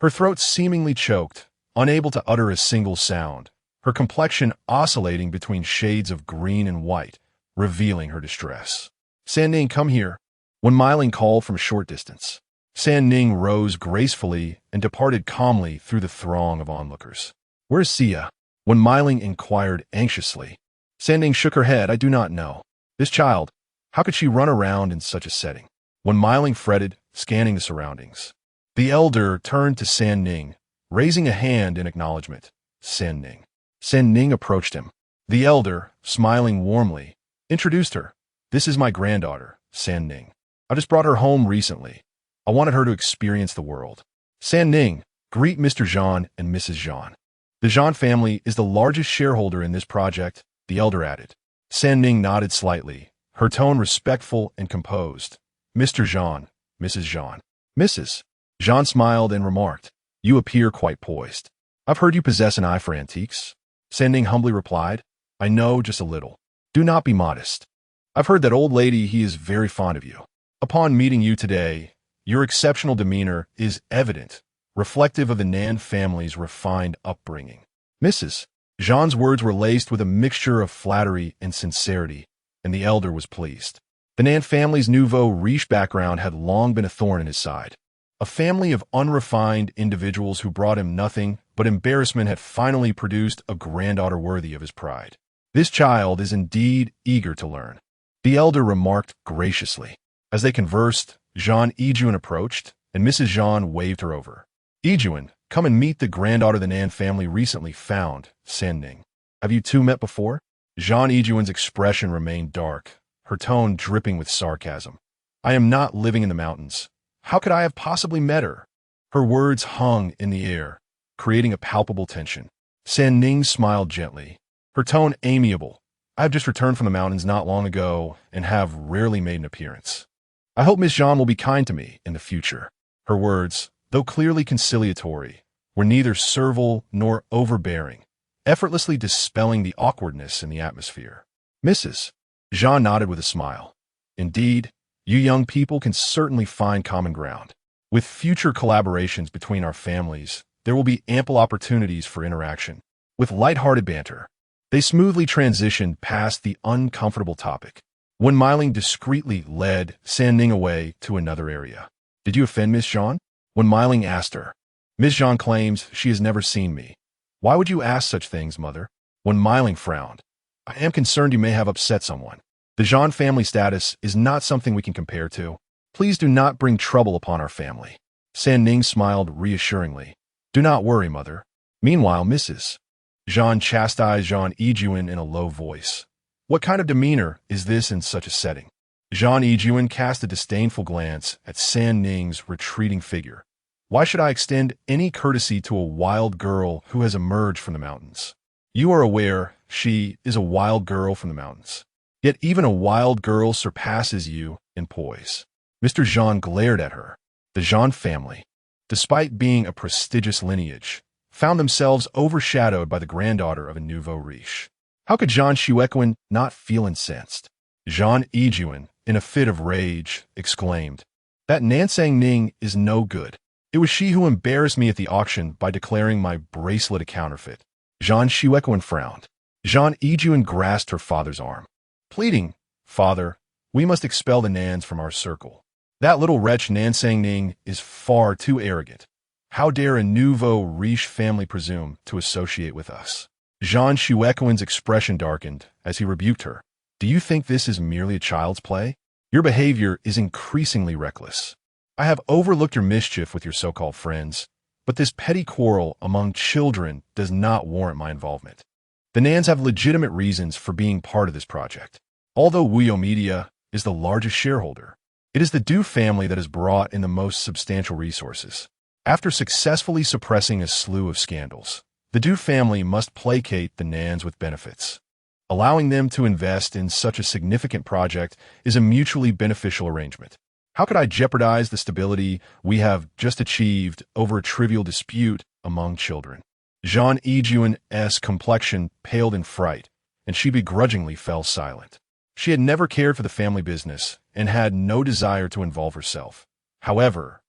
Her throat seemingly choked, unable to utter a single sound, her complexion oscillating between shades of green and white, revealing her distress. San Ning, come here. When Miling called from a short distance, San Ning rose gracefully and departed calmly through the throng of onlookers. Where's Sia? When Miling inquired anxiously, San Ning shook her head. I do not know. This child, how could she run around in such a setting? When Miling fretted, scanning the surroundings, the elder turned to San Ning, raising a hand in acknowledgement. San Ning. San Ning approached him. The elder, smiling warmly, introduced her. This is my granddaughter, San Ning. I just brought her home recently. I wanted her to experience the world. San Ning, greet Mr. Zhang and Mrs. Zhang. The Zhang family is the largest shareholder in this project, the elder added. San Ning nodded slightly, her tone respectful and composed. Mr. Zhang, Mrs. Zhang. Mrs. Zhang smiled and remarked, you appear quite poised. I've heard you possess an eye for antiques. San Ning humbly replied, I know just a little. Do not be modest. I've heard that old lady he is very fond of you. Upon meeting you today, your exceptional demeanor is evident, reflective of the Nan family's refined upbringing. Mrs. Zhang's words were laced with a mixture of flattery and sincerity, and the elder was pleased. The Nan family's nouveau riche background had long been a thorn in his side. A family of unrefined individuals who brought him nothing but embarrassment had finally produced a granddaughter worthy of his pride. This child is indeed eager to learn, the elder remarked graciously. As they conversed, Zhang Yijuan approached, and Mrs. Zhang waved her over. Yijuan, come and meet the granddaughter the Nan family recently found, San Ning. Have you two met before? Zhang Yijuan's expression remained dark, her tone dripping with sarcasm. I am not living in the mountains. How could I have possibly met her? Her words hung in the air, creating a palpable tension. San Ning smiled gently, her tone amiable. I have just returned from the mountains not long ago and have rarely made an appearance. I hope Miss Zhang will be kind to me in the future. Her words, though clearly conciliatory, were neither servile nor overbearing, effortlessly dispelling the awkwardness in the atmosphere. Mrs. Zhang nodded with a smile. Indeed, you young people can certainly find common ground. With future collaborations between our families, there will be ample opportunities for interaction. With light-hearted banter, they smoothly transitioned past the uncomfortable topic. When Miling discreetly led San Ning away to another area. Did you offend Miss Zhang? When Miling asked her. Miss Zhang claims she has never seen me. Why would you ask such things, mother? When Miling frowned. I am concerned you may have upset someone. The Zhang family status is not something we can compare to. Please do not bring trouble upon our family. San Ning smiled reassuringly. Do not worry, mother. Meanwhile, Mrs. Zhang chastised Zhang Yijuan in a low voice. What kind of demeanor is this in such a setting? Zhang Yijuan cast a disdainful glance at San Ning's retreating figure. Why should I extend any courtesy to a wild girl who has emerged from the mountains? You are aware she is a wild girl from the mountains. Yet even a wild girl surpasses you in poise. Mr. Zhang glared at her. The Zhang family, despite being a prestigious lineage, found themselves overshadowed by the granddaughter of a nouveau riche. How could Zhang Xuequan not feel incensed? Zhang Yijuan, in a fit of rage, exclaimed, That Nansang Ning is no good. It was she who embarrassed me at the auction by declaring my bracelet a counterfeit. Zhang Xuequan frowned. Zhang Yijuan grasped her father's arm, pleading, Father, we must expel the Nans from our circle. That little wretch Nansang Ning is far too arrogant. How dare a nouveau riche family presume to associate with us? Zhang Xuequan's expression darkened as he rebuked her. Do you think this is merely a child's play? Your behavior is increasingly reckless. I have overlooked your mischief with your so-called friends, but this petty quarrel among children does not warrant my involvement. The Nans have legitimate reasons for being part of this project. Although Wuyo Media is the largest shareholder, it is the Du family that has brought in the most substantial resources. After successfully suppressing a slew of scandals, the Du family must placate the Nans with benefits. Allowing them to invest in such a significant project is a mutually beneficial arrangement. How could I jeopardize the stability we have just achieved over a trivial dispute among children? Jean Ejuan's complexion paled in fright, and she begrudgingly fell silent. She had never cared for the family business and had no desire to involve herself. However,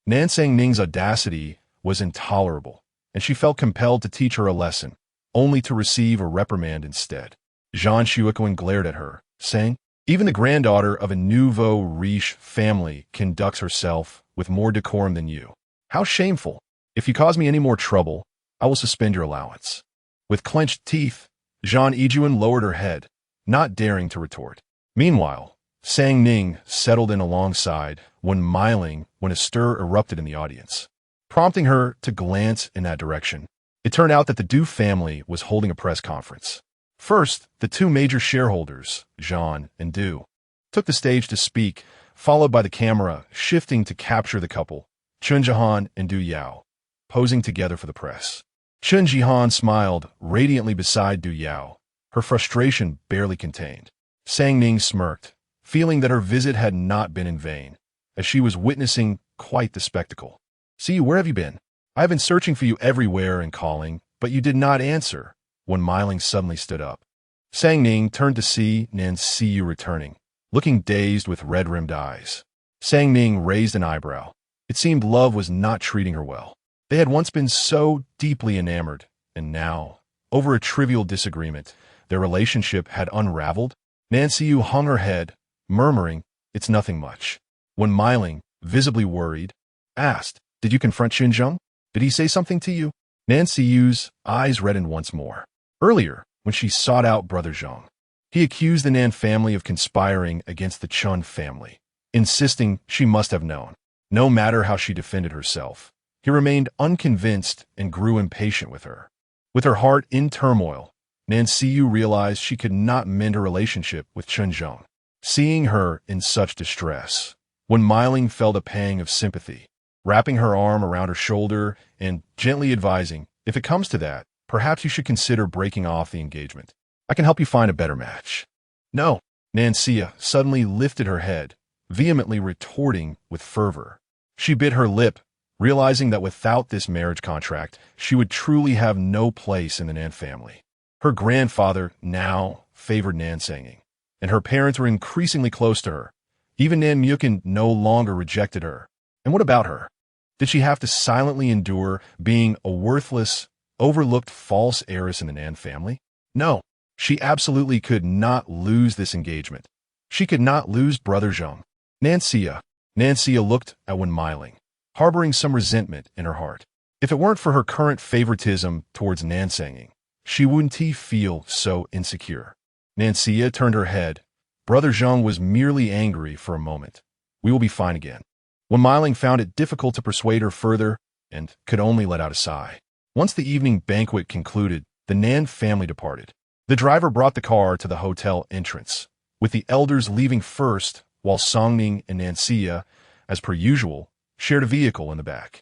Nansang Ning's audacity was intolerable, and she felt compelled to teach her a lesson, only to receive a reprimand instead. Jean Shuiquan glared at her, saying, "Even the granddaughter of a nouveau riche family conducts herself with more decorum than you. How shameful! If you cause me any more trouble, I will suspend your allowance." With clenched teeth, Jean Ejuan lowered her head, not daring to retort. Meanwhile, Sang Ning settled in alongside when a stir erupted in the audience, prompting her to glance in that direction. It turned out that the Du family was holding a press conference. First, the two major shareholders, Jean and Du, took the stage to speak, followed by the camera shifting to capture the couple, Chun Jihan and Du Yao, posing together for the press. Chun Jihan smiled radiantly beside Du Yao, her frustration barely contained. Sang Ning smirked, feeling that her visit had not been in vain, as she was witnessing quite the spectacle. "See, where have you been? I have been searching for you everywhere and calling, but you did not answer," when Miling suddenly stood up. Sang Ning turned to see Nancy returning, looking dazed with red-rimmed eyes. Sang Ning raised an eyebrow. It seemed love was not treating her well. They had once been so deeply enamored, and now, over a trivial disagreement, their relationship had unraveled. Nancy hung her head, murmuring, "It's nothing much," when Miling, visibly worried, asked, "Did you confront Xinzheng? Did he say something to you?" Nancy Yu's eyes reddened once more. Earlier, when she sought out Brother Zhang, he accused the Nan family of conspiring against the Chun family, insisting she must have known. No matter how she defended herself, he remained unconvinced and grew impatient with her. With her heart in turmoil, Nancy Yu realized she could not mend her relationship with Chun Zhang. Seeing her in such distress, when Miling felt a pang of sympathy, wrapping her arm around her shoulder and gently advising, "If it comes to that, perhaps you should consider breaking off the engagement. I can help you find a better match." "No." Nancy suddenly lifted her head, vehemently retorting with fervor. She bit her lip, realizing that without this marriage contract, she would truly have no place in the Nan family. Her grandfather now favored Nansanging, and her parents were increasingly close to her. Even Nan Mukin no longer rejected her. And what about her? Did she have to silently endure being a worthless, overlooked false heiress in the Nan family? No, she absolutely could not lose this engagement. She could not lose Brother Zhang. Nancy looked at Wen Miling, harboring some resentment in her heart. If it weren't for her current favoritism towards Nansanging, she wouldn't feel so insecure. Nancy turned her head. Brother Zhang was merely angry for a moment. "We will be fine again." Wen Miling found it difficult to persuade her further and could only let out a sigh. Once the evening banquet concluded, the Nan family departed. The driver brought the car to the hotel entrance, with the elders leaving first while Songning and Nancy, as per usual, shared a vehicle in the back.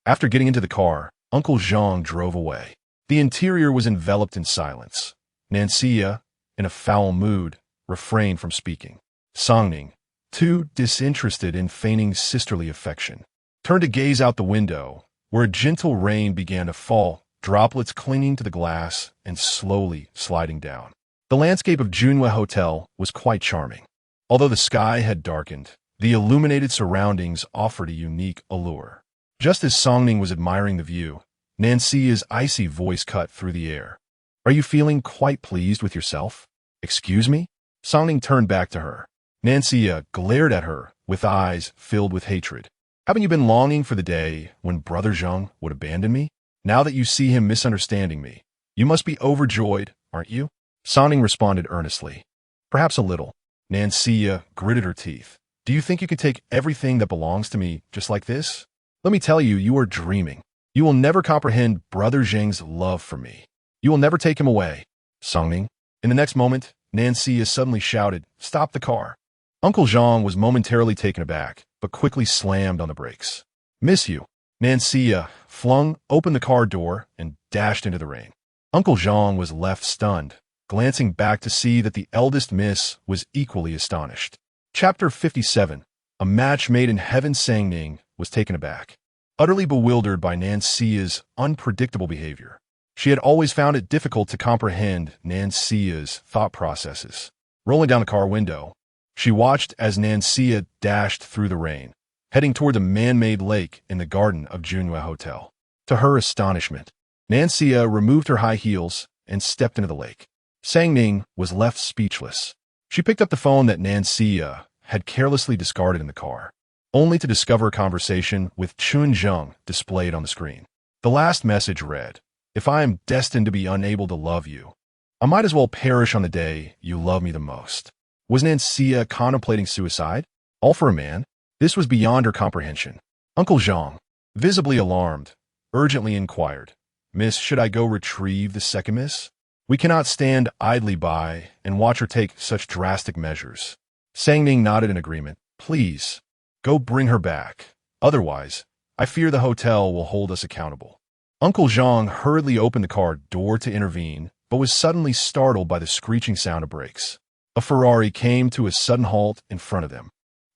After getting into the car, Uncle Zhang drove away. The interior was enveloped in silence. Nancy, in a foul mood, refrained from speaking. Songning, too disinterested in feigning sisterly affection, turned to gaze out the window, where a gentle rain began to fall, droplets clinging to the glass and slowly sliding down. The landscape of Junhua Hotel was quite charming. Although the sky had darkened, the illuminated surroundings offered a unique allure. Just as Songning was admiring the view, Nancy's icy voice cut through the air. "Are you feeling quite pleased with yourself?" "Excuse me?" Songning turned back to her. Nancy glared at her with eyes filled with hatred. "Haven't you been longing for the day when Brother Zhang would abandon me? Now that you see him misunderstanding me, you must be overjoyed, aren't you?" Songning responded earnestly. "Perhaps a little." Nancy gritted her teeth. "Do you think you can take everything that belongs to me just like this? Let me tell you, you are dreaming. You will never comprehend Brother Zhang's love for me. You will never take him away." "Songning." In the next moment, Nancy suddenly shouted, "Stop the car." Uncle Zhang was momentarily taken aback, but quickly slammed on the brakes. "Miss you." Nancy flung open the car door and dashed into the rain. Uncle Zhang was left stunned, glancing back to see that the eldest miss was equally astonished. Chapter 57. A match made in heaven. Sang Ning was taken aback, utterly bewildered by Nan Xia's unpredictable behavior. She had always found it difficult to comprehend Nan Xia's thought processes. Rolling down the car window, she watched as Nan Xia dashed through the rain, heading toward the man-made lake in the garden of Junhua Hotel. To her astonishment, Nan Xia removed her high heels and stepped into the lake. Sang Ning was left speechless. She picked up the phone that Nan Xia had carelessly discarded in the car, only to discover a conversation with Chun Zheng displayed on the screen. The last message read, "If I am destined to be unable to love you, I might as well perish on the day you love me the most." Was Nan Xia contemplating suicide? All for a man? This was beyond her comprehension. Uncle Zhang, visibly alarmed, urgently inquired, "Miss, should I go retrieve the second miss? We cannot stand idly by and watch her take such drastic measures." Sang Ning nodded in agreement. "Please, go bring her back. Otherwise, I fear the hotel will hold us accountable." Uncle Zhang hurriedly opened the car door to intervene, but was suddenly startled by the screeching sound of brakes. A Ferrari came to a sudden halt in front of them,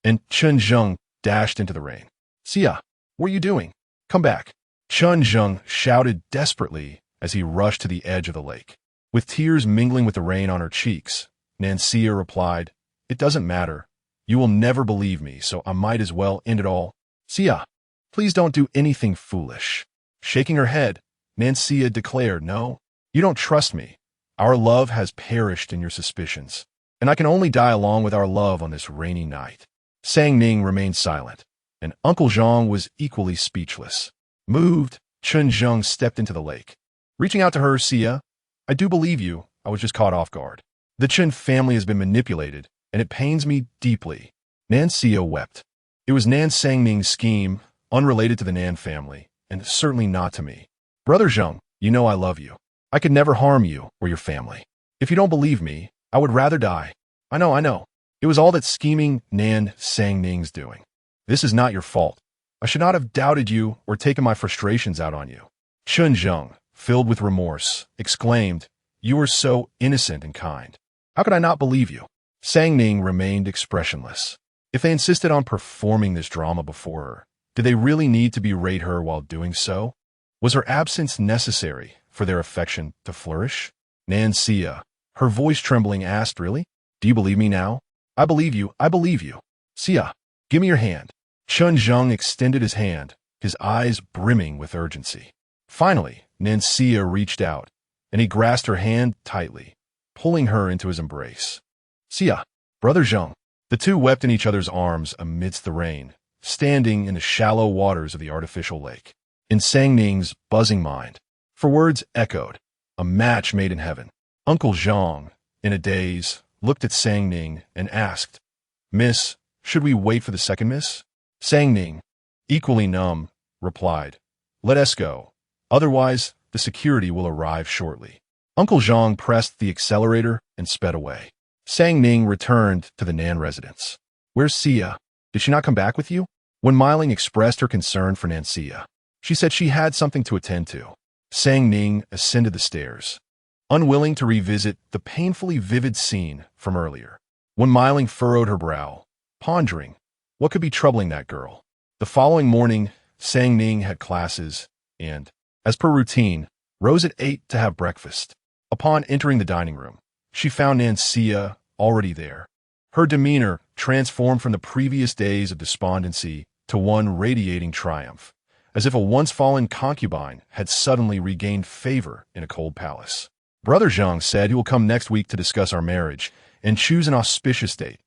and Chun Zheng dashed into the rain. "Xia, what are you doing? Come back!" Chun Zheng shouted desperately as he rushed to the edge of the lake. With tears mingling with the rain on her cheeks, Nan Xia replied, "It doesn't matter. You will never believe me, so I might as well end it all." "Xia, please don't do anything foolish." Shaking her head, Nan Xia declared, "No, you don't trust me. Our love has perished in your suspicions, and I can only die along with our love on this rainy night." Sang Ning remained silent, and Uncle Zhang was equally speechless. Moved, Chun Zheng stepped into the lake. Reaching out to her, "Xia, I do believe you. I was just caught off guard. The Chen family has been manipulated, and it pains me deeply." Nan Xia wept. It was Nan Sang Ning's scheme, unrelated to the Nan family, and certainly not to me. "Brother Zheng, you know I love you. I could never harm you or your family. If you don't believe me, I would rather die." I know. It was all that scheming Nan Sang Ning's doing. This is not your fault. I should not have doubted you or taken my frustrations out on you." Chun Zheng, filled with remorse, exclaimed, "You were so innocent and kind. How could I not believe you?" Sang Ning remained expressionless. If they insisted on performing this drama before her, did they really need to berate her while doing so? Was her absence necessary for their affection to flourish? Nan Xia, her voice trembling, asked, "Really? Do you believe me now?" I believe you. "Xia, give me your hand." Chun Zheng extended his hand, his eyes brimming with urgency. Finally, Nan Xia reached out, and he grasped her hand tightly, pulling her into his embrace. "Xia, Brother Zheng." The two wept in each other's arms amidst the rain, standing in the shallow waters of the artificial lake. In Sang Ning's buzzing mind, for words echoed, a match made in heaven. Uncle Zhang, in a daze, looked at Sang Ning and asked, "Miss, should we wait for the second miss?" Sang Ning, equally numb, replied, "Let us go. Otherwise, the security will arrive shortly." Uncle Zhang pressed the accelerator and sped away. Sang Ning returned to the Nan residence. "Where's Xia? Did she not come back with you?" When Miling expressed her concern for Nan Xia, she said she had something to attend to. Sang Ning ascended the stairs, unwilling to revisit the painfully vivid scene from earlier. When Miling furrowed her brow, pondering what could be troubling that girl. The following morning, Sang Ning had classes and, as per routine, rose at 8 to have breakfast. Upon entering the dining room, she found Nan Xia already there. Her demeanor transformed from the previous days of despondency to one radiating triumph, as if a once-fallen concubine had suddenly regained favor in a cold palace. "Brother Zhang said he will come next week to discuss our marriage and choose an auspicious date,"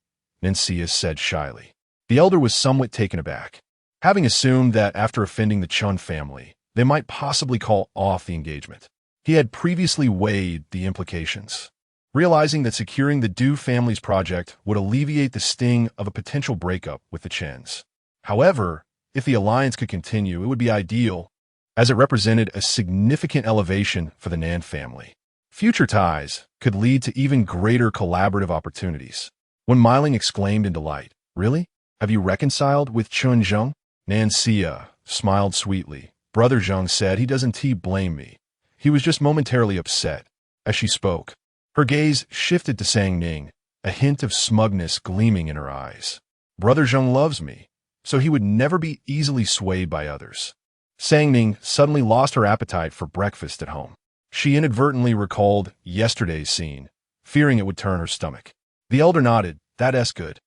Nan Xia said shyly. The elder was somewhat taken aback, having assumed that after offending the Chun family, they might possibly call off the engagement. He had previously weighed the implications, realizing that securing the Du family's project would alleviate the sting of a potential breakup with the Chens. However, if the alliance could continue, it would be ideal, as it represented a significant elevation for the Nan family. Future ties could lead to even greater collaborative opportunities. When Miling exclaimed in delight, "Really? Have you reconciled with Chun Zheng?" Nan Xia smiled sweetly. "Brother Zheng said he doesn't blame me. He was just momentarily upset." As she spoke, her gaze shifted to Sang Ning, a hint of smugness gleaming in her eyes. Brother Zheng loves me, so he would never be easily swayed by others. Sang Ning suddenly lost her appetite for breakfast at home. She inadvertently recalled yesterday's scene, fearing it would turn her stomach. The elder nodded. That's good.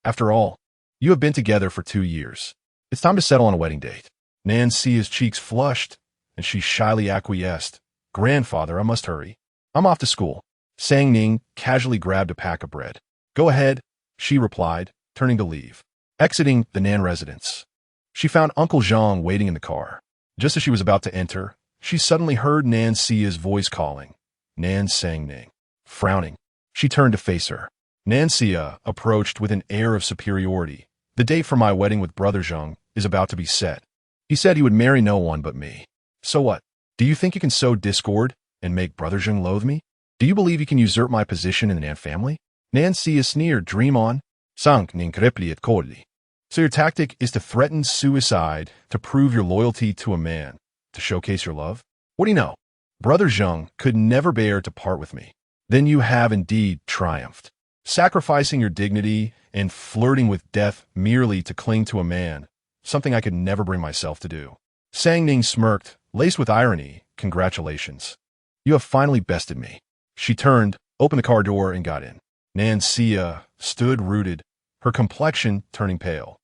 After all, you have been together for 2 years. It's time to settle on a wedding date. Nan Xia's cheeks flushed, and she shyly acquiesced. Grandfather, I must hurry. I'm off to school. Sang Ning casually grabbed a pack of bread. Go ahead, she replied, turning to leave. Exiting the Nan residence, she found Uncle Zhang waiting in the car. Just as she was about to enter, she suddenly heard Nan Xia's voice calling. Nan Sang Ning. Frowning, she turned to face her. Nan Xia approached with an air of superiority. The date for my wedding with Brother Zheng is about to be set. He said he would marry no one but me. So what? Do you think you can sow discord and make Brother Zheng loathe me? Do you believe you can usurp my position in the Nan family? Nan Xia sneered. Dream on. Sang Ning krepli et kodli. So your tactic is to threaten suicide to prove your loyalty to a man, to showcase your love? What do you know? Brother Zheng could never bear to part with me. Then you have indeed triumphed. Sacrificing your dignity and flirting with death merely to cling to a man, something I could never bring myself to do. Sang Ning smirked, laced with irony. Congratulations. You have finally bested me. She turned, opened the car door, and got in. Nan Xia stood rooted, her complexion turning pale.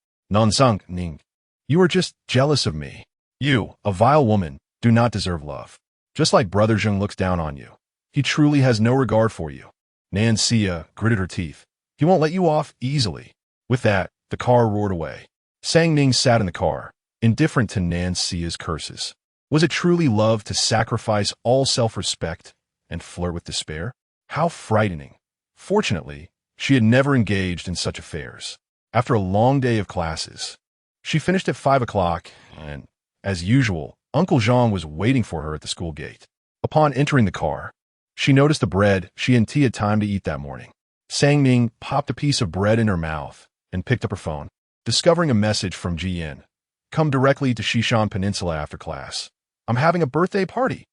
Sang Ning, you are just jealous of me. You, a vile woman, do not deserve love. Just like Brother Zheng looks down on you. He truly has no regard for you. Nan Xia gritted her teeth. He won't let you off easily. With that, the car roared away. Sang Ning sat in the car, indifferent to Nan Xia's curses. Was it truly love to sacrifice all self-respect and flirt with despair? How frightening. Fortunately, she had never engaged in such affairs. After a long day of classes, she finished at 5 o'clock, and, as usual, Uncle Zhang was waiting for her at the school gate. Upon entering the car, she noticed the bread she and Tea had time to eat that morning. Sang Ning popped a piece of bread in her mouth and picked up her phone, discovering a message from Jian. Come directly to Xishan Peninsula after class. I'm having a birthday party.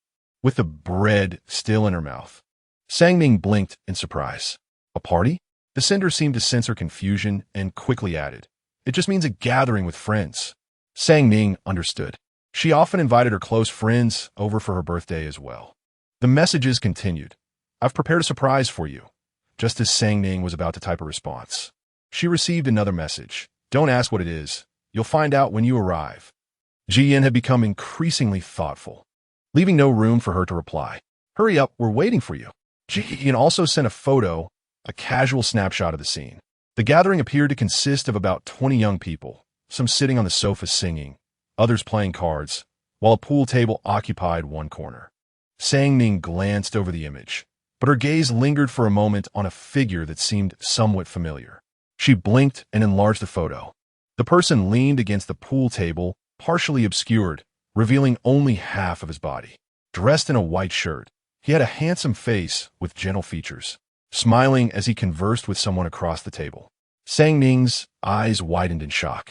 With the bread still in her mouth, Sang Ning blinked in surprise. A party? The sender seemed to sense her confusion and quickly added, it just means a gathering with friends. Sang Ning understood. She often invited her close friends over for her birthday as well. The messages continued. I've prepared a surprise for you. Just as Sang Ning was about to type a response, she received another message. Don't ask what it is. You'll find out when you arrive. Jian had become increasingly thoughtful, leaving no room for her to reply. Hurry up, we're waiting for you. Jian also sent a photo, a casual snapshot of the scene. The gathering appeared to consist of about 20 young people, some sitting on the sofa singing, others playing cards, while a pool table occupied one corner. Sang Ning glanced over the image, but her gaze lingered for a moment on a figure that seemed somewhat familiar. She blinked and enlarged the photo. The person leaned against the pool table, partially obscured, revealing only half of his body. Dressed in a white shirt, he had a handsome face with gentle features, smiling as he conversed with someone across the table. Sang Ning's eyes widened in shock,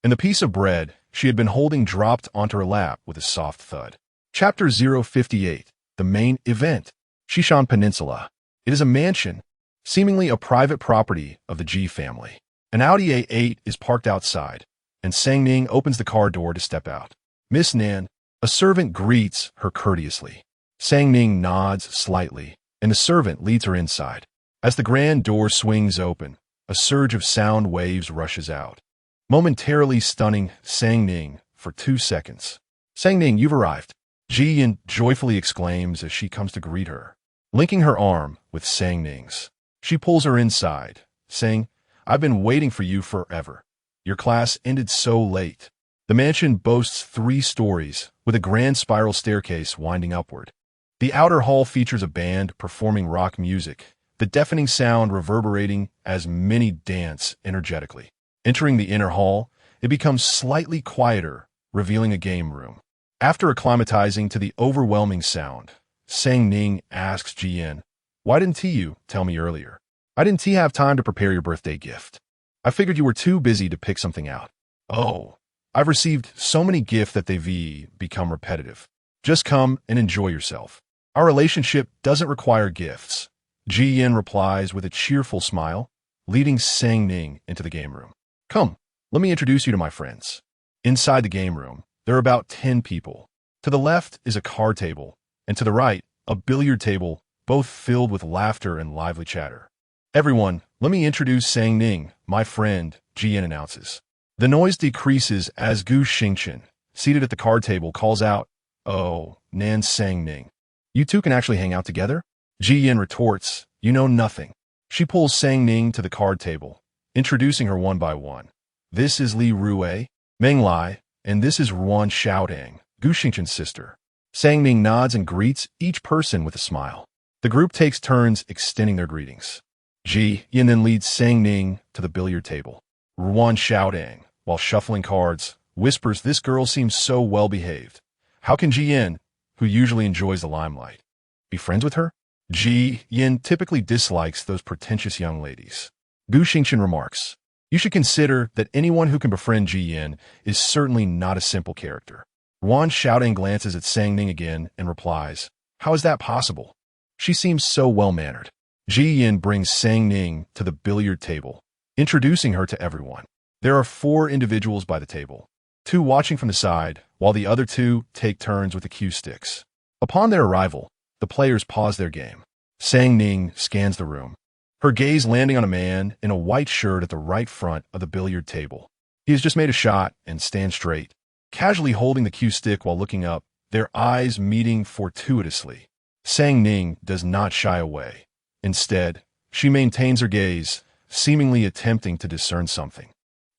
and the piece of bread she had been holding dropped onto her lap with a soft thud. Chapter 058, The Main Event. Xishan Peninsula. It is a mansion, seemingly a private property of the Ji family. An Audi A8 is parked outside, and Sang Ning opens the car door to step out. Miss Nan, a servant greets her courteously. Sang Ning nods slightly, and the servant leads her inside. As the grand door swings open, a surge of sound waves rushes out, momentarily stunning Sang Ning for 2 seconds. Sang Ning, you've arrived. Jian joyfully exclaims as she comes to greet her. Linking her arm with Sang Ning's, she pulls her inside, saying, I've been waiting for you forever. Your class ended so late. The mansion boasts 3 stories, with a grand spiral staircase winding upward. The outer hall features a band performing rock music, the deafening sound reverberating as many dance energetically. Entering the inner hall, it becomes slightly quieter, revealing a game room. After acclimatizing to the overwhelming sound, Sang Ning asks Jian, why didn't you tell me earlier? I didn't have time to prepare your birthday gift. I figured you were too busy to pick something out. Oh, I've received so many gifts that they've become repetitive. Just come and enjoy yourself. Our relationship doesn't require gifts. Jian replies with a cheerful smile, leading Sang Ning into the game room. Come, let me introduce you to my friends. Inside the game room, there are about 10 people. To the left is a card table, and to the right, a billiard table, both filled with laughter and lively chatter. Everyone, let me introduce Sang Ning, my friend, Jian announces. The noise decreases as Gu Xingchen, seated at the card table, calls out, "Oh, Nan Sang Ning. You two can actually hang out together?" Jian retorts, "You know nothing." She pulls Sang Ning to the card table, introducing her one by one. "This is Li Rui, Meng Lai, and this is Ruan Xiaodang, Gu Xingchen's sister." Sang Ning nods and greets each person with a smile. The group takes turns extending their greetings. Ji Yin then leads Sang Ning to the billiard table. Ruan Xiaodang, while shuffling cards, whispers, "This girl seems so well-behaved. How can Ji Yin, who usually enjoys the limelight, be friends with her?" Ji Yin typically dislikes those pretentious young ladies. Gu Xingchen remarks, "You should consider that anyone who can befriend Ji Yin is certainly not a simple character." Ruan Xiaodang glances at Sang Ning again and replies, "How is that possible? She seems so well-mannered." Ji Yin brings Sang Ning to the billiard table, introducing her to everyone. There are 4 individuals by the table, 2 watching from the side, while the other 2 take turns with the cue sticks. Upon their arrival, the players pause their game. Sang Ning scans the room, her gaze landing on a man in a white shirt at the right front of the billiard table. He has just made a shot and stands straight, casually holding the cue stick while looking up, their eyes meeting fortuitously. Sang Ning does not shy away. Instead, she maintains her gaze, seemingly attempting to discern something.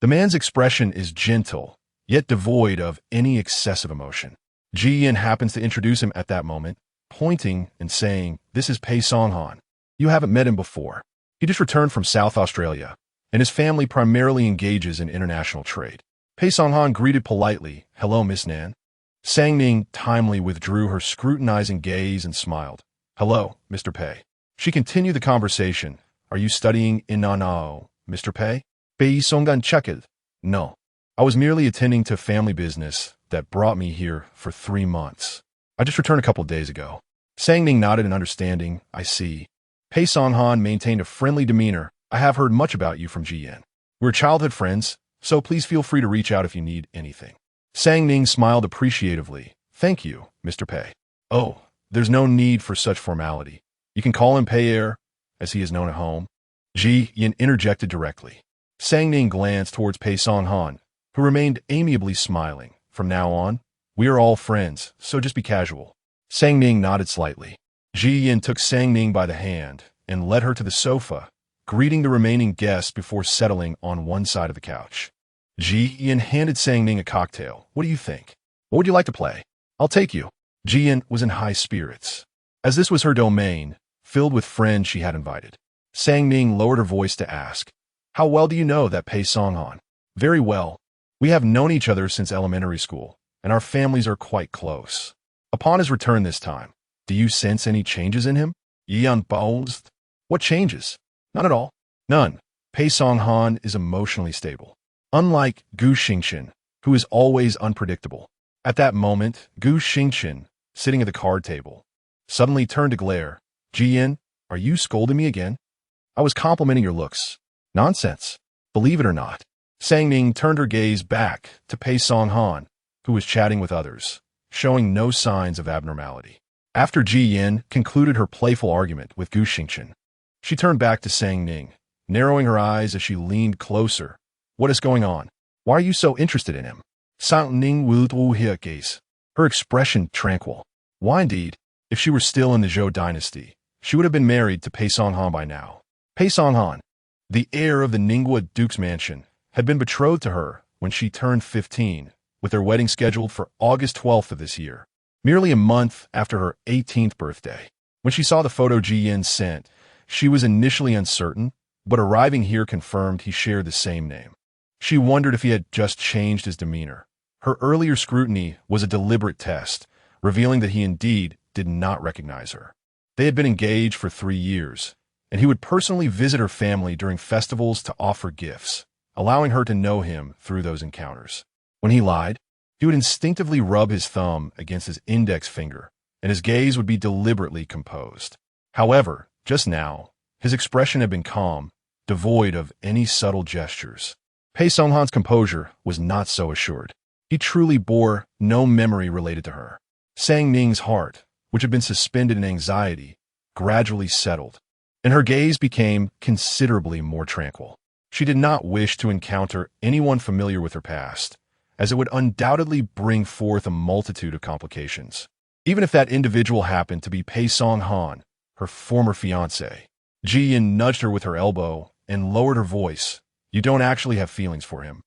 The man's expression is gentle, yet devoid of any excessive emotion. Ji Yin happens to introduce him at that moment, pointing and saying, "This is Pei Songhan. You haven't met him before. He just returned from South Australia, and his family primarily engages in international trade." Pei Songhan greeted politely, "Hello, Miss Nan." Sang Ning timely withdrew her scrutinizing gaze and smiled. "Hello, Mr. Pei." She continued the conversation. "Are you studying in Nanao, Mr. Pei?" Pei Songhan chuckled. "No. I was merely attending to family business that brought me here for 3 months. I just returned a couple of days ago." Sang Ning nodded in understanding. "I see." Pei Songhan maintained a friendly demeanor. "I have heard much about you from Ji Yin. We're childhood friends, so please feel free to reach out if you need anything." Sang Ning smiled appreciatively. "Thank you, Mr. Pei." "Oh, there's no need for such formality. You can call him Pei, as he is known at home." Ji Yin interjected directly. Sang Ning glanced towards Pei Songhan, who remained amiably smiling. "From now on, we are all friends, so just be casual." Sang Ning nodded slightly. Ji Yin took Sang Ning by the hand and led her to the sofa, greeting the remaining guests before settling on one side of the couch. Ji Yin handed Sang Ning a cocktail. "What do you think? What would you like to play?" "I'll take you." Ji Yin was in high spirits, as this was her domain, filled with friends she had invited. Sang Ning lowered her voice to ask, "How well do you know that Pei Songhan?" "Very well. We have known each other since elementary school, and our families are quite close." "Upon his return this time, do you sense any changes in him?" Yan paused. "What changes?" "None at all." "None. Pei Songhan is emotionally stable, unlike Gu Xingchen, who is always unpredictable." At that moment, Gu Xingchen, sitting at the card table, suddenly turned to glare. "Ji Yin, are you scolding me again? I was complimenting your looks." "Nonsense. Believe it or not." Sang Ning turned her gaze back to Pei Songhan, who was chatting with others, showing no signs of abnormality. After Ji Yin concluded her playful argument with Gu Xingchen, she turned back to Sang Ning, narrowing her eyes as she leaned closer. "What is going on? Why are you so interested in him?" Sang Ning withdrew her gaze, her expression tranquil. Why indeed? If she were still in the Zhou dynasty, she would have been married to Pei Songhan by now. Pei Songhan, the heir of the Ningguo Duke's mansion, had been betrothed to her when she turned 15, with their wedding scheduled for August 12th of this year, merely a month after her 18th birthday. When she saw the photo Ji Yin sent, she was initially uncertain, but arriving here confirmed he shared the same name. She wondered if he had just changed his demeanor. Her earlier scrutiny was a deliberate test, revealing that he indeed did not recognize her. They had been engaged for 3 years, and he would personally visit her family during festivals to offer gifts, allowing her to know him through those encounters. When he lied, he would instinctively rub his thumb against his index finger, and his gaze would be deliberately composed. However, just now, his expression had been calm, devoid of any subtle gestures. Pei Songhan's composure was not so assured. He truly bore no memory related to her. Sang Ning's heart, which had been suspended in anxiety, gradually settled, and her gaze became considerably more tranquil. She did not wish to encounter anyone familiar with her past, as it would undoubtedly bring forth a multitude of complications. Even if that individual happened to be Pei Songhan, her former fiancé. Ji Yin nudged her with her elbow and lowered her voice. You don't actually have feelings for him,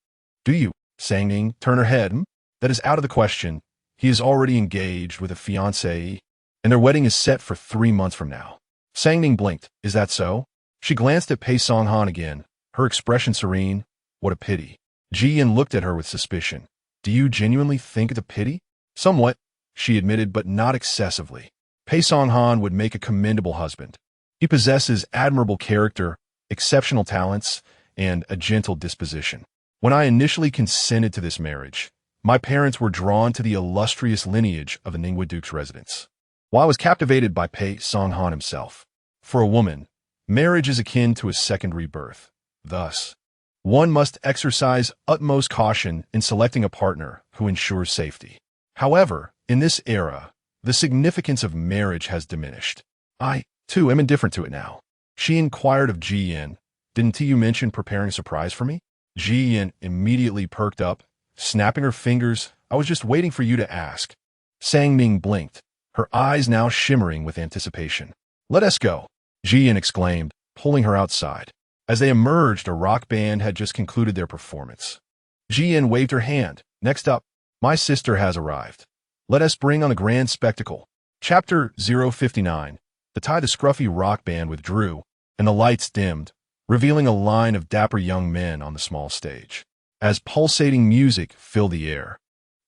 do you? Sang Ning turned her head. That is out of the question. He is already engaged with a fiancée, and their wedding is set for 3 months from now. Sang Ning blinked. Is that so? She glanced at Pei Songhan again, her expression serene. What a pity. Ji Yin looked at her with suspicion. Do you genuinely think it's a pity? Somewhat, she admitted, but not excessively. Pei Songhan would make a commendable husband. He possesses admirable character, exceptional talents, and a gentle disposition. When I initially consented to this marriage, my parents were drawn to the illustrious lineage of the Ningwu Duke's residence, while I was captivated by Pei Songhan himself. For a woman, marriage is akin to a second rebirth. Thus, one must exercise utmost caution in selecting a partner who ensures safety. However, in this era, the significance of marriage has diminished. I, too, am indifferent to it now. She inquired of Ji Yin. Didn't you mention preparing a surprise for me? Ji Yin immediately perked up, snapping her fingers. I was just waiting for you to ask. Sang Ning blinked, her eyes now shimmering with anticipation. Let us go, Ji Yin exclaimed, pulling her outside. As they emerged, a rock band had just concluded their performance. Ji Yin waved her hand. Next up, my sister has arrived. Let us bring on a grand spectacle. Chapter 059. The scruffy rock band withdrew, and the lights dimmed, revealing a line of dapper young men on the small stage. As pulsating music filled the air,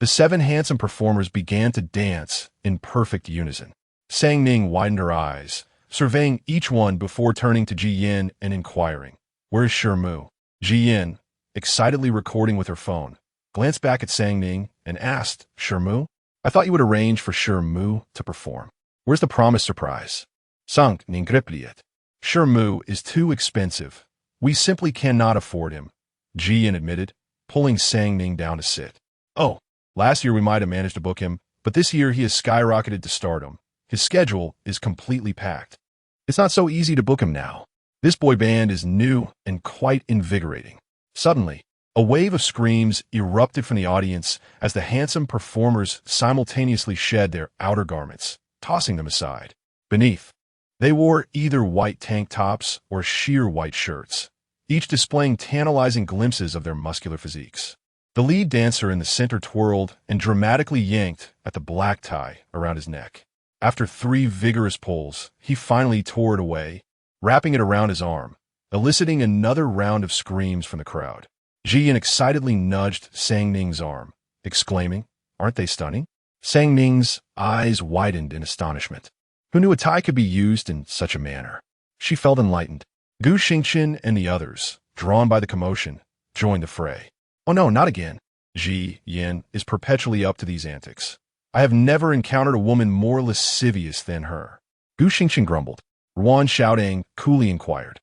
the 7 handsome performers began to dance in perfect unison. Sang Ning widened her eyes, surveying each one before turning to Ji Yin and inquiring, Where is Shermu? Ji Yin, excitedly recording with her phone, glanced back at Sang Ning and asked, Shermu? I thought you would arrange for Shermu to perform. Where's the promised surprise? Sang Ning replied. Shermu is too expensive. We simply cannot afford him, Ji Yin admitted, pulling Sang Ning down to sit. Oh, last year we might have managed to book him, but this year he has skyrocketed to stardom. His schedule is completely packed. It's not so easy to book him now. This boy band is new and quite invigorating. Suddenly, a wave of screams erupted from the audience as the handsome performers simultaneously shed their outer garments, tossing them aside. Beneath, they wore either white tank tops or sheer white shirts, each displaying tantalizing glimpses of their muscular physiques. The lead dancer in the center twirled and dramatically yanked at the black tie around his neck. After 3 vigorous pulls, he finally tore it away, wrapping it around his arm, eliciting another round of screams from the crowd. Ji Yin excitedly nudged Sang Ning's arm, exclaiming, Aren't they stunning? Sang Ning's eyes widened in astonishment. Who knew a tie could be used in such a manner? She felt enlightened. Gu Xingqian and the others, drawn by the commotion, joined the fray. Oh no, not again. Ji Yin is perpetually up to these antics. I have never encountered a woman more lascivious than her. Gu Xingqian grumbled. Ruan Xiaodang coolly inquired.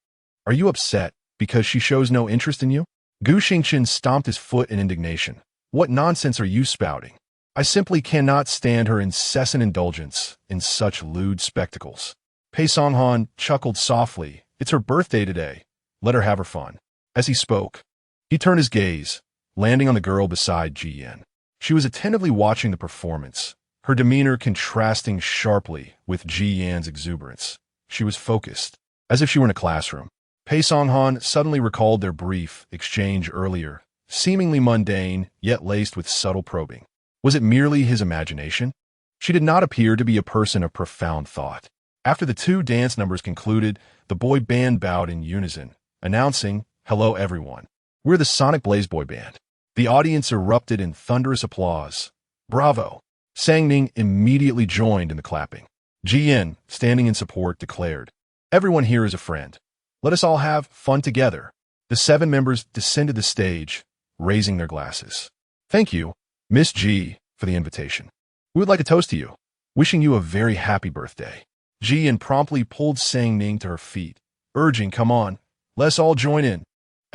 Are you upset because she shows no interest in you? Gu Xingqian stomped his foot in indignation. What nonsense are you spouting? I simply cannot stand her incessant indulgence in such lewd spectacles. Pei Songhan chuckled softly. It's her birthday today. Let her have her fun. As he spoke, he turned his gaze, landing on the girl beside Ji Yin. She was attentively watching the performance, her demeanor contrasting sharply with Ji Yan's exuberance. She was focused, as if she were in a classroom. Pei Songhan suddenly recalled their brief exchange earlier, seemingly mundane, yet laced with subtle probing. Was it merely his imagination? She did not appear to be a person of profound thought. After the 2 dance numbers concluded, the boy band bowed in unison, announcing, Hello everyone. We're the Sonic Blaze boy band. The audience erupted in thunderous applause. Bravo! Sang Ning immediately joined in the clapping. Ji Yin, standing in support, declared, Everyone here is a friend. Let us all have fun together. The 7 members descended the stage, raising their glasses. Thank you, Miss Ji, for the invitation. We would like to toast to you, wishing you a very happy birthday. Ji Yin promptly pulled Sang Ning to her feet, urging, Come on, let's all join in.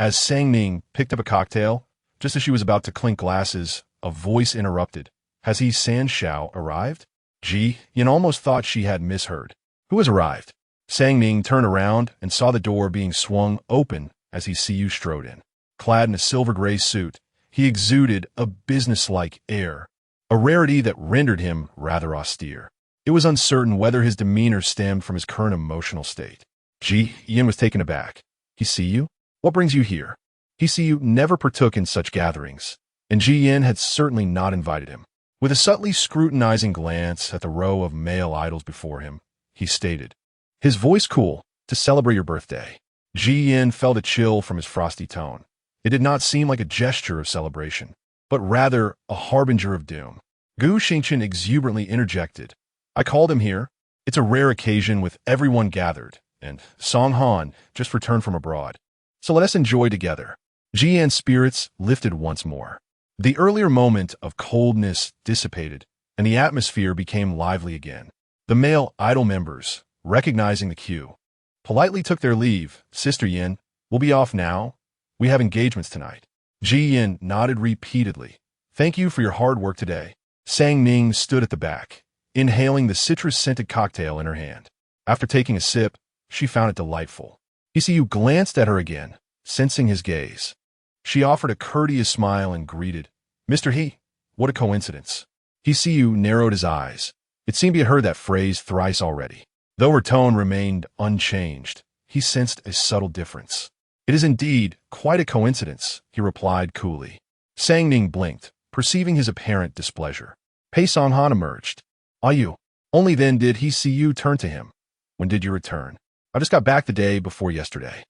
As Sang Ning picked up a cocktail, just as she was about to clink glasses, a voice interrupted. Has he San Shao arrived? Ji Yin almost thought she had misheard. Who has arrived? Sang Ning turned around and saw the door being swung open as he strode in. Clad in a silver-gray suit, he exuded a businesslike air, a rarity that rendered him rather austere. It was uncertain whether his demeanor stemmed from his current emotional state. Ji Yin was taken aback. He see you? What brings you here? He see you never partook in such gatherings, and Ji Yin had certainly not invited him. With a subtly scrutinizing glance at the row of male idols before him, he stated, his voice cool, to celebrate your birthday. Ji Yin felt a chill from his frosty tone. It did not seem like a gesture of celebration, but rather a harbinger of doom. Gu Xingchen exuberantly interjected, I called him here. It's a rare occasion with everyone gathered, and Song Han just returned from abroad. So let us enjoy together. Ji Yan's spirits lifted once more. The earlier moment of coldness dissipated, and the atmosphere became lively again. The male idol members, recognizing the cue, politely took their leave. Sister Yin, we'll be off now. We have engagements tonight. Ji Yin nodded repeatedly. Thank you for your hard work today. Sang Ning stood at the back, inhaling the citrus-scented cocktail in her hand. After taking a sip, she found it delightful. Yu glanced at her again, sensing his gaze. She offered a courteous smile and greeted, Mr. He, what a coincidence. Yu narrowed his eyes. It seemed he had heard that phrase thrice already. Though her tone remained unchanged, he sensed a subtle difference. It is indeed quite a coincidence, he replied coolly. Sang Ning blinked, perceiving his apparent displeasure. Pei Song Han emerged. Are you? Only then did Yu turn to him. When did you return? I just got back the day before yesterday.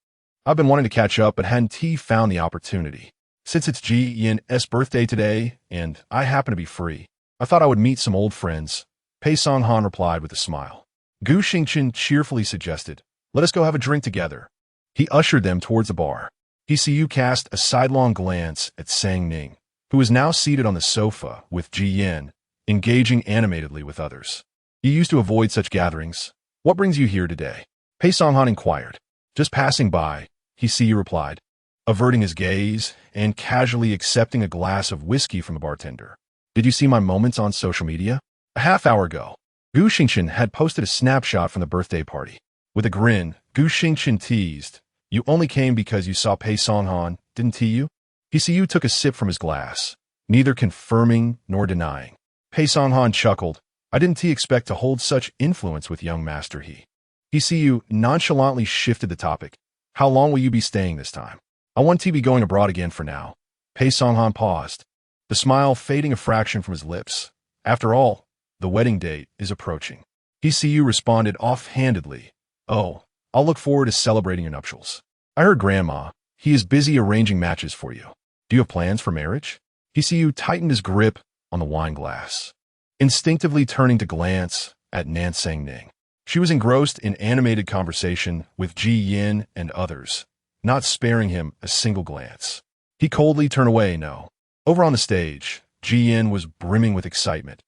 I've been wanting to catch up, but hadn't found the opportunity. Since it's Ji Yin's birthday today, and I happen to be free, I thought I would meet some old friends. Pei Song Han replied with a smile. Gu Xingchen cheerfully suggested, let us go have a drink together. He ushered them towards the bar. Yu cast a sidelong glance at Sang Ning, who was now seated on the sofa with Ji Yin, engaging animatedly with others. He used to avoid such gatherings. What brings you here today? Pei Song Han inquired. Just passing by, Yu replied, averting his gaze and casually accepting a glass of whiskey from the bartender. Did you see my moments on social media? A half hour ago, Gu Xingchen had posted a snapshot from the birthday party. With a grin, Gu Xingchen teased, you only came because you saw Pei Song Han, didn't you? Yu took a sip from his glass, neither confirming nor denying. Pei Song Han chuckled. I didn't expect to hold such influence with young Master He. Yu nonchalantly shifted the topic. How long will you be staying this time? I want to be going abroad again for now. Pei Song Han paused, the smile fading a fraction from his lips. After all, the wedding date is approaching. Yu responded offhandedly. Oh, I'll look forward to celebrating your nuptials. I heard Grandma. He is busy arranging matches for you. Do you have plans for marriage? Yu tightened his grip on the wine glass, instinctively turning to glance at Sang Ning. She was engrossed in animated conversation with Ji Yin and others, not sparing him a single glance. He coldly turned away, no. Over on the stage, Ji Yin was brimming with excitement.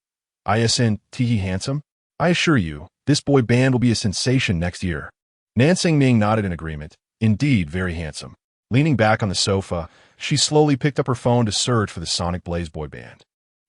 Isn't he handsome? I assure you, this boy band will be a sensation next year. Sang Ning nodded in agreement. Indeed, very handsome. Leaning back on the sofa, she slowly picked up her phone to search for the Sonic Blaze boy band.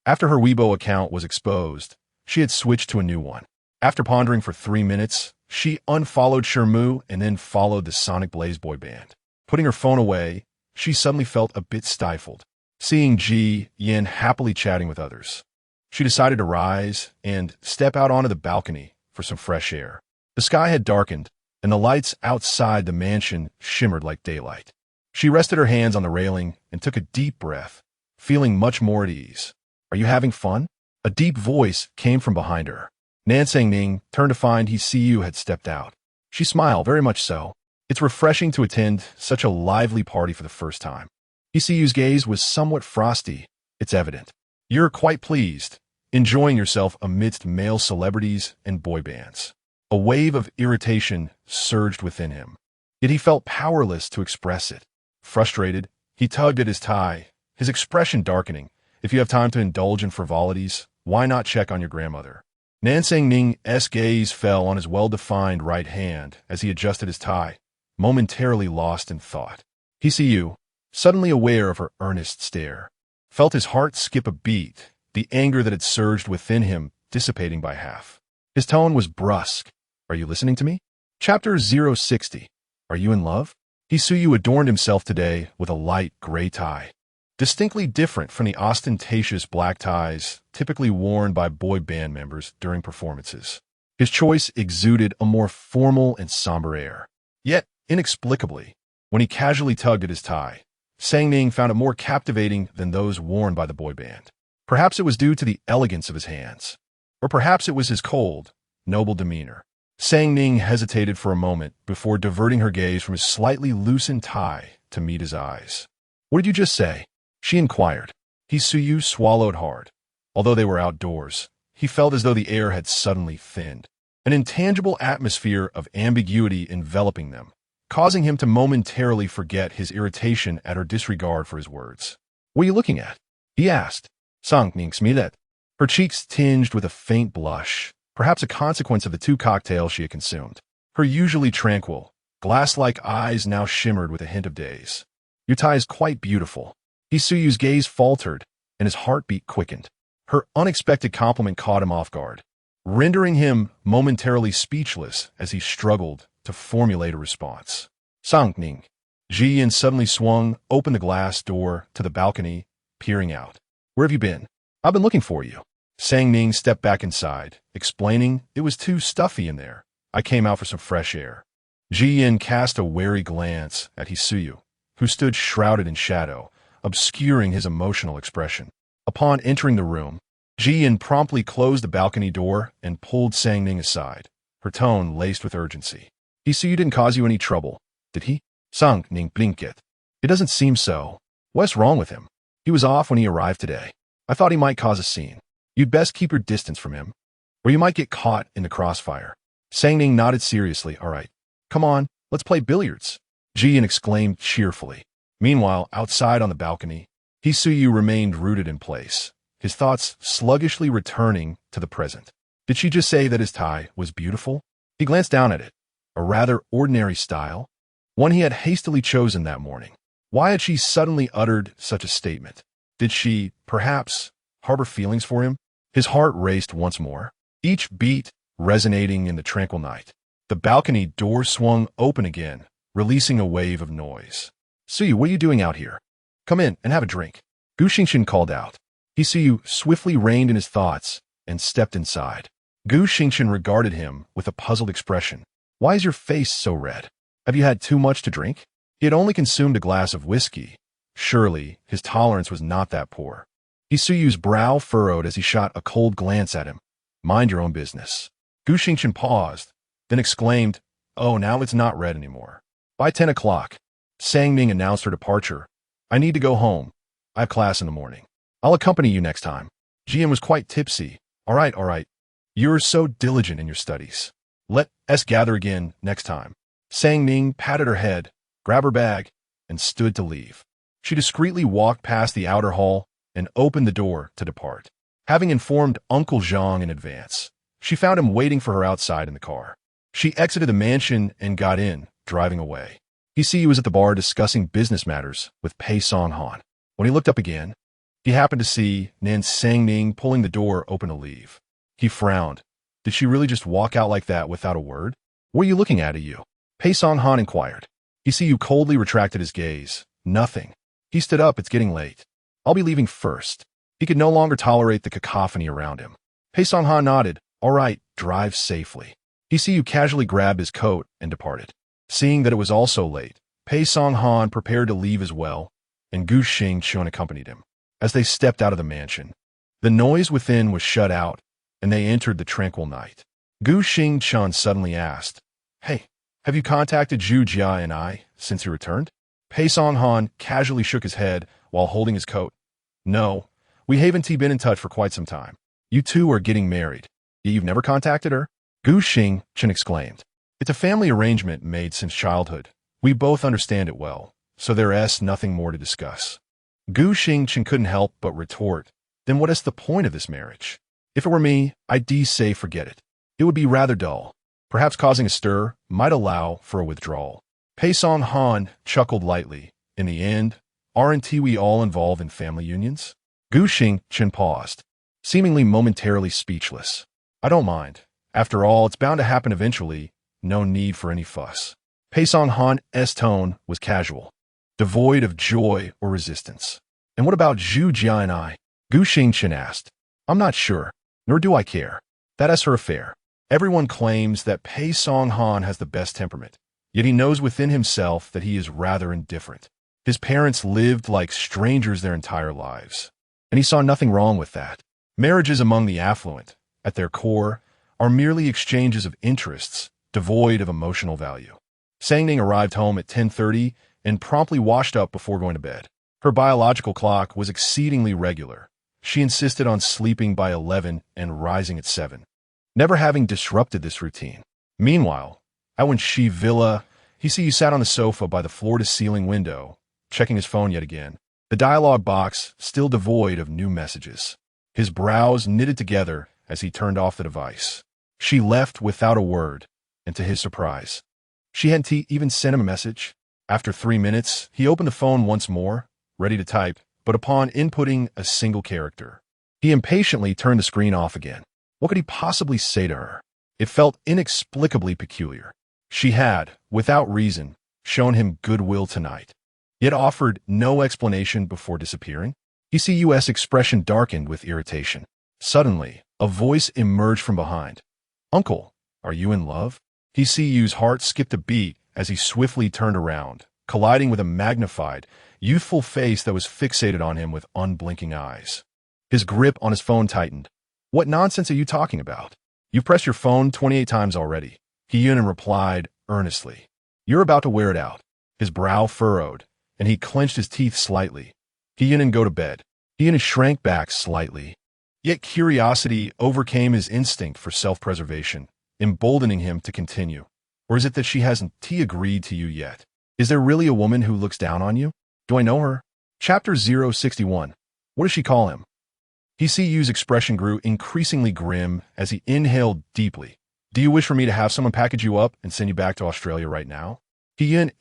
After her Weibo account was exposed, she had switched to a new one. After pondering for 3 minutes, she unfollowed Shermu and then followed the Sonic Blaze boy band. Putting her phone away, she suddenly felt a bit stifled, seeing Ji Yin happily chatting with others. She decided to rise and step out onto the balcony for some fresh air. The sky had darkened, and the lights outside the mansion shimmered like daylight. She rested her hands on the railing and took a deep breath, feeling much more at ease. Are you having fun? A deep voice came from behind her. Sang Ning turned to find Yu had stepped out. She smiled, very much so. It's refreshing to attend such a lively party for the first time. Yu's gaze was somewhat frosty, it's evident. You're quite pleased, enjoying yourself amidst male celebrities and boy bands. A wave of irritation surged within him, yet he felt powerless to express it. Frustrated, he tugged at his tie, his expression darkening. If you have time to indulge in frivolities, why not check on your grandmother? Sang Ning's gaze fell on his well-defined right hand as he adjusted his tie, momentarily lost in thought. He see you, suddenly aware of her earnest stare, felt his heart skip a beat, the anger that had surged within him dissipating by half. His tone was brusque. Are you listening to me? Chapter 060. Are you in love? Hisuyu adorned himself today with a light gray tie, distinctly different from the ostentatious black ties typically worn by boy band members during performances. His choice exuded a more formal and somber air. Yet, inexplicably, when he casually tugged at his tie, Sang-ning found it more captivating than those worn by the boy band. Perhaps it was due to the elegance of his hands, or perhaps it was his cold, noble demeanor. Sang-ning hesitated for a moment before diverting her gaze from his slightly loosened tie to meet his eyes. What did you just say? She inquired. Hisuyu swallowed hard. Although they were outdoors, he felt as though the air had suddenly thinned, an intangible atmosphere of ambiguity enveloping them, causing him to momentarily forget his irritation at her disregard for his words. What are you looking at? He asked. Sang-ning smiled. Her cheeks tinged with a faint blush, perhaps a consequence of the 2 cocktails she had consumed. Her usually tranquil, glass-like eyes now shimmered with a hint of daze. Your tie is quite beautiful. Hisuyu's gaze faltered, and his heartbeat quickened. Her unexpected compliment caught him off guard, rendering him momentarily speechless as he struggled to formulate a response. Sang-ning. Ji-yin suddenly swung open the glass door to the balcony, peering out. Where have you been? I've been looking for you. Sang-ning stepped back inside, explaining it was too stuffy in there. I came out for some fresh air. Ji-yin cast a wary glance at Hisuyu, who stood shrouded in shadow, obscuring his emotional expression. Upon entering the room, Ji-yin promptly closed the balcony door and pulled Sang-ning aside, her tone laced with urgency. Hisuyu didn't cause you any trouble, did he? Sang-ning blinked. It doesn't seem so. What's wrong with him? He was off when he arrived today. I thought he might cause a scene. You'd best keep your distance from him, or you might get caught in the crossfire. Sang-ning nodded seriously. All right. Come on, let's play billiards. Ji-yin exclaimed cheerfully. Meanwhile, outside on the balcony, Hisuyu remained rooted in place, his thoughts sluggishly returning to the present. Did she just say that his tie was beautiful? He glanced down at it. A rather ordinary style, one he had hastily chosen that morning. Why had she suddenly uttered such a statement? Did she, perhaps, harbor feelings for him? His heart raced once more, each beat resonating in the tranquil night. The balcony door swung open again, releasing a wave of noise. Suyu, what are you doing out here? Come in and have a drink. Gu Xingqian called out. Hisuyu swiftly reined in his thoughts and stepped inside. Gu Xingqian regarded him with a puzzled expression. Why is your face so red? Have you had too much to drink? He had only consumed a glass of whiskey. Surely, his tolerance was not that poor. Hisuyu's brow furrowed as he shot a cold glance at him. Mind your own business. Gu Xingqian paused, then exclaimed, Oh, now it's not red anymore. By 10 o'clock, Sang-ning announced her departure. I need to go home. I have class in the morning. I'll accompany you next time. Jian was quite tipsy. All right. You're so diligent in your studies. Let us gather again next time. Sang-ning patted her head, grabbed her bag, and stood to leave. She discreetly walked past the outer hall and opened the door to depart. Having informed Uncle Zhang in advance, she found him waiting for her outside in the car. She exited the mansion and got in, driving away. He was at the bar discussing business matters with Pei Song-han. When he looked up again, he happened to see Nan Sang-ning pulling the door open to leave. He frowned. Did she really just walk out like that without a word? What are you looking at you? Pei Song-han inquired. He coldly retracted his gaze. Nothing. He stood up. It's getting late. I'll be leaving first. He could no longer tolerate the cacophony around him. Pei Song-han nodded. All right, drive safely. He casually grabbed his coat and departed. Seeing that it was also late, Pei Song-han prepared to leave as well, and Gu Xingqian accompanied him. As they stepped out of the mansion, the noise within was shut out, and they entered the tranquil night. Gu Xingqian suddenly asked, Hey, have you contacted Zhu Jia and I since he returned? Pei Song-han casually shook his head while holding his coat. No, we haven't been in touch for quite some time. You two are getting married. Yet you've never contacted her? Gu Xingqian exclaimed. It's a family arrangement made since childhood. We both understand it well, so there's nothing more to discuss. Gu Xingqian couldn't help but retort, Then what is the point of this marriage? If it were me, I'd say forget it. It would be rather dull. Perhaps causing a stir might allow for a withdrawal. Pei Song-han chuckled lightly, In the end, aren't we all involved in family unions? Chen paused, seemingly momentarily speechless. I don't mind. After all, it's bound to happen eventually. No need for any fuss. Pei Song-han's tone was casual, devoid of joy or resistance. And what about Zhu Jia and I? Chen asked. I'm not sure, nor do I care. That is her affair. Everyone claims that Pei Song-han has the best temperament, yet he knows within himself that he is rather indifferent. His parents lived like strangers their entire lives, and he saw nothing wrong with that. Marriages among the affluent, at their core, are merely exchanges of interests, devoid of emotional value. Sang-ning arrived home at 10:30 and promptly washed up before going to bed. Her biological clock was exceedingly regular. She insisted on sleeping by 11 and rising at 7, never having disrupted this routine. Meanwhile, at Wenxi Villa, he sat on the sofa by the floor-to-ceiling window, checking his phone yet again, the dialogue box still devoid of new messages. His brows knitted together as he turned off the device. She left without a word, and to his surprise, she hadn't even sent him a message. After 3 minutes, he opened the phone once more, ready to type, but upon inputting a single character, he impatiently turned the screen off again. What could he possibly say to her? It felt inexplicably peculiar. She had, without reason, shown him goodwill tonight, yet offered no explanation before disappearing. His expression darkened with irritation. Suddenly, a voice emerged from behind. Uncle, are you in love? His heart skipped a beat as he swiftly turned around, colliding with a magnified, youthful face that was fixated on him with unblinking eyes. His grip on his phone tightened. What nonsense are you talking about? You've pressed your phone 28 times already. Hyunin replied earnestly. You're about to wear it out. His brow furrowed, and he clenched his teeth slightly. Hyunin, go to bed. Hyunin shrank back slightly. Yet curiosity overcame his instinct for self-preservation, emboldening him to continue. Or is it that she hasn't agreed to you yet? Is there really a woman who looks down on you? Do I know her? Chapter 061. What does she call him? His expression grew increasingly grim as he inhaled deeply. Do you wish for me to have someone package you up and send you back to Australia right now?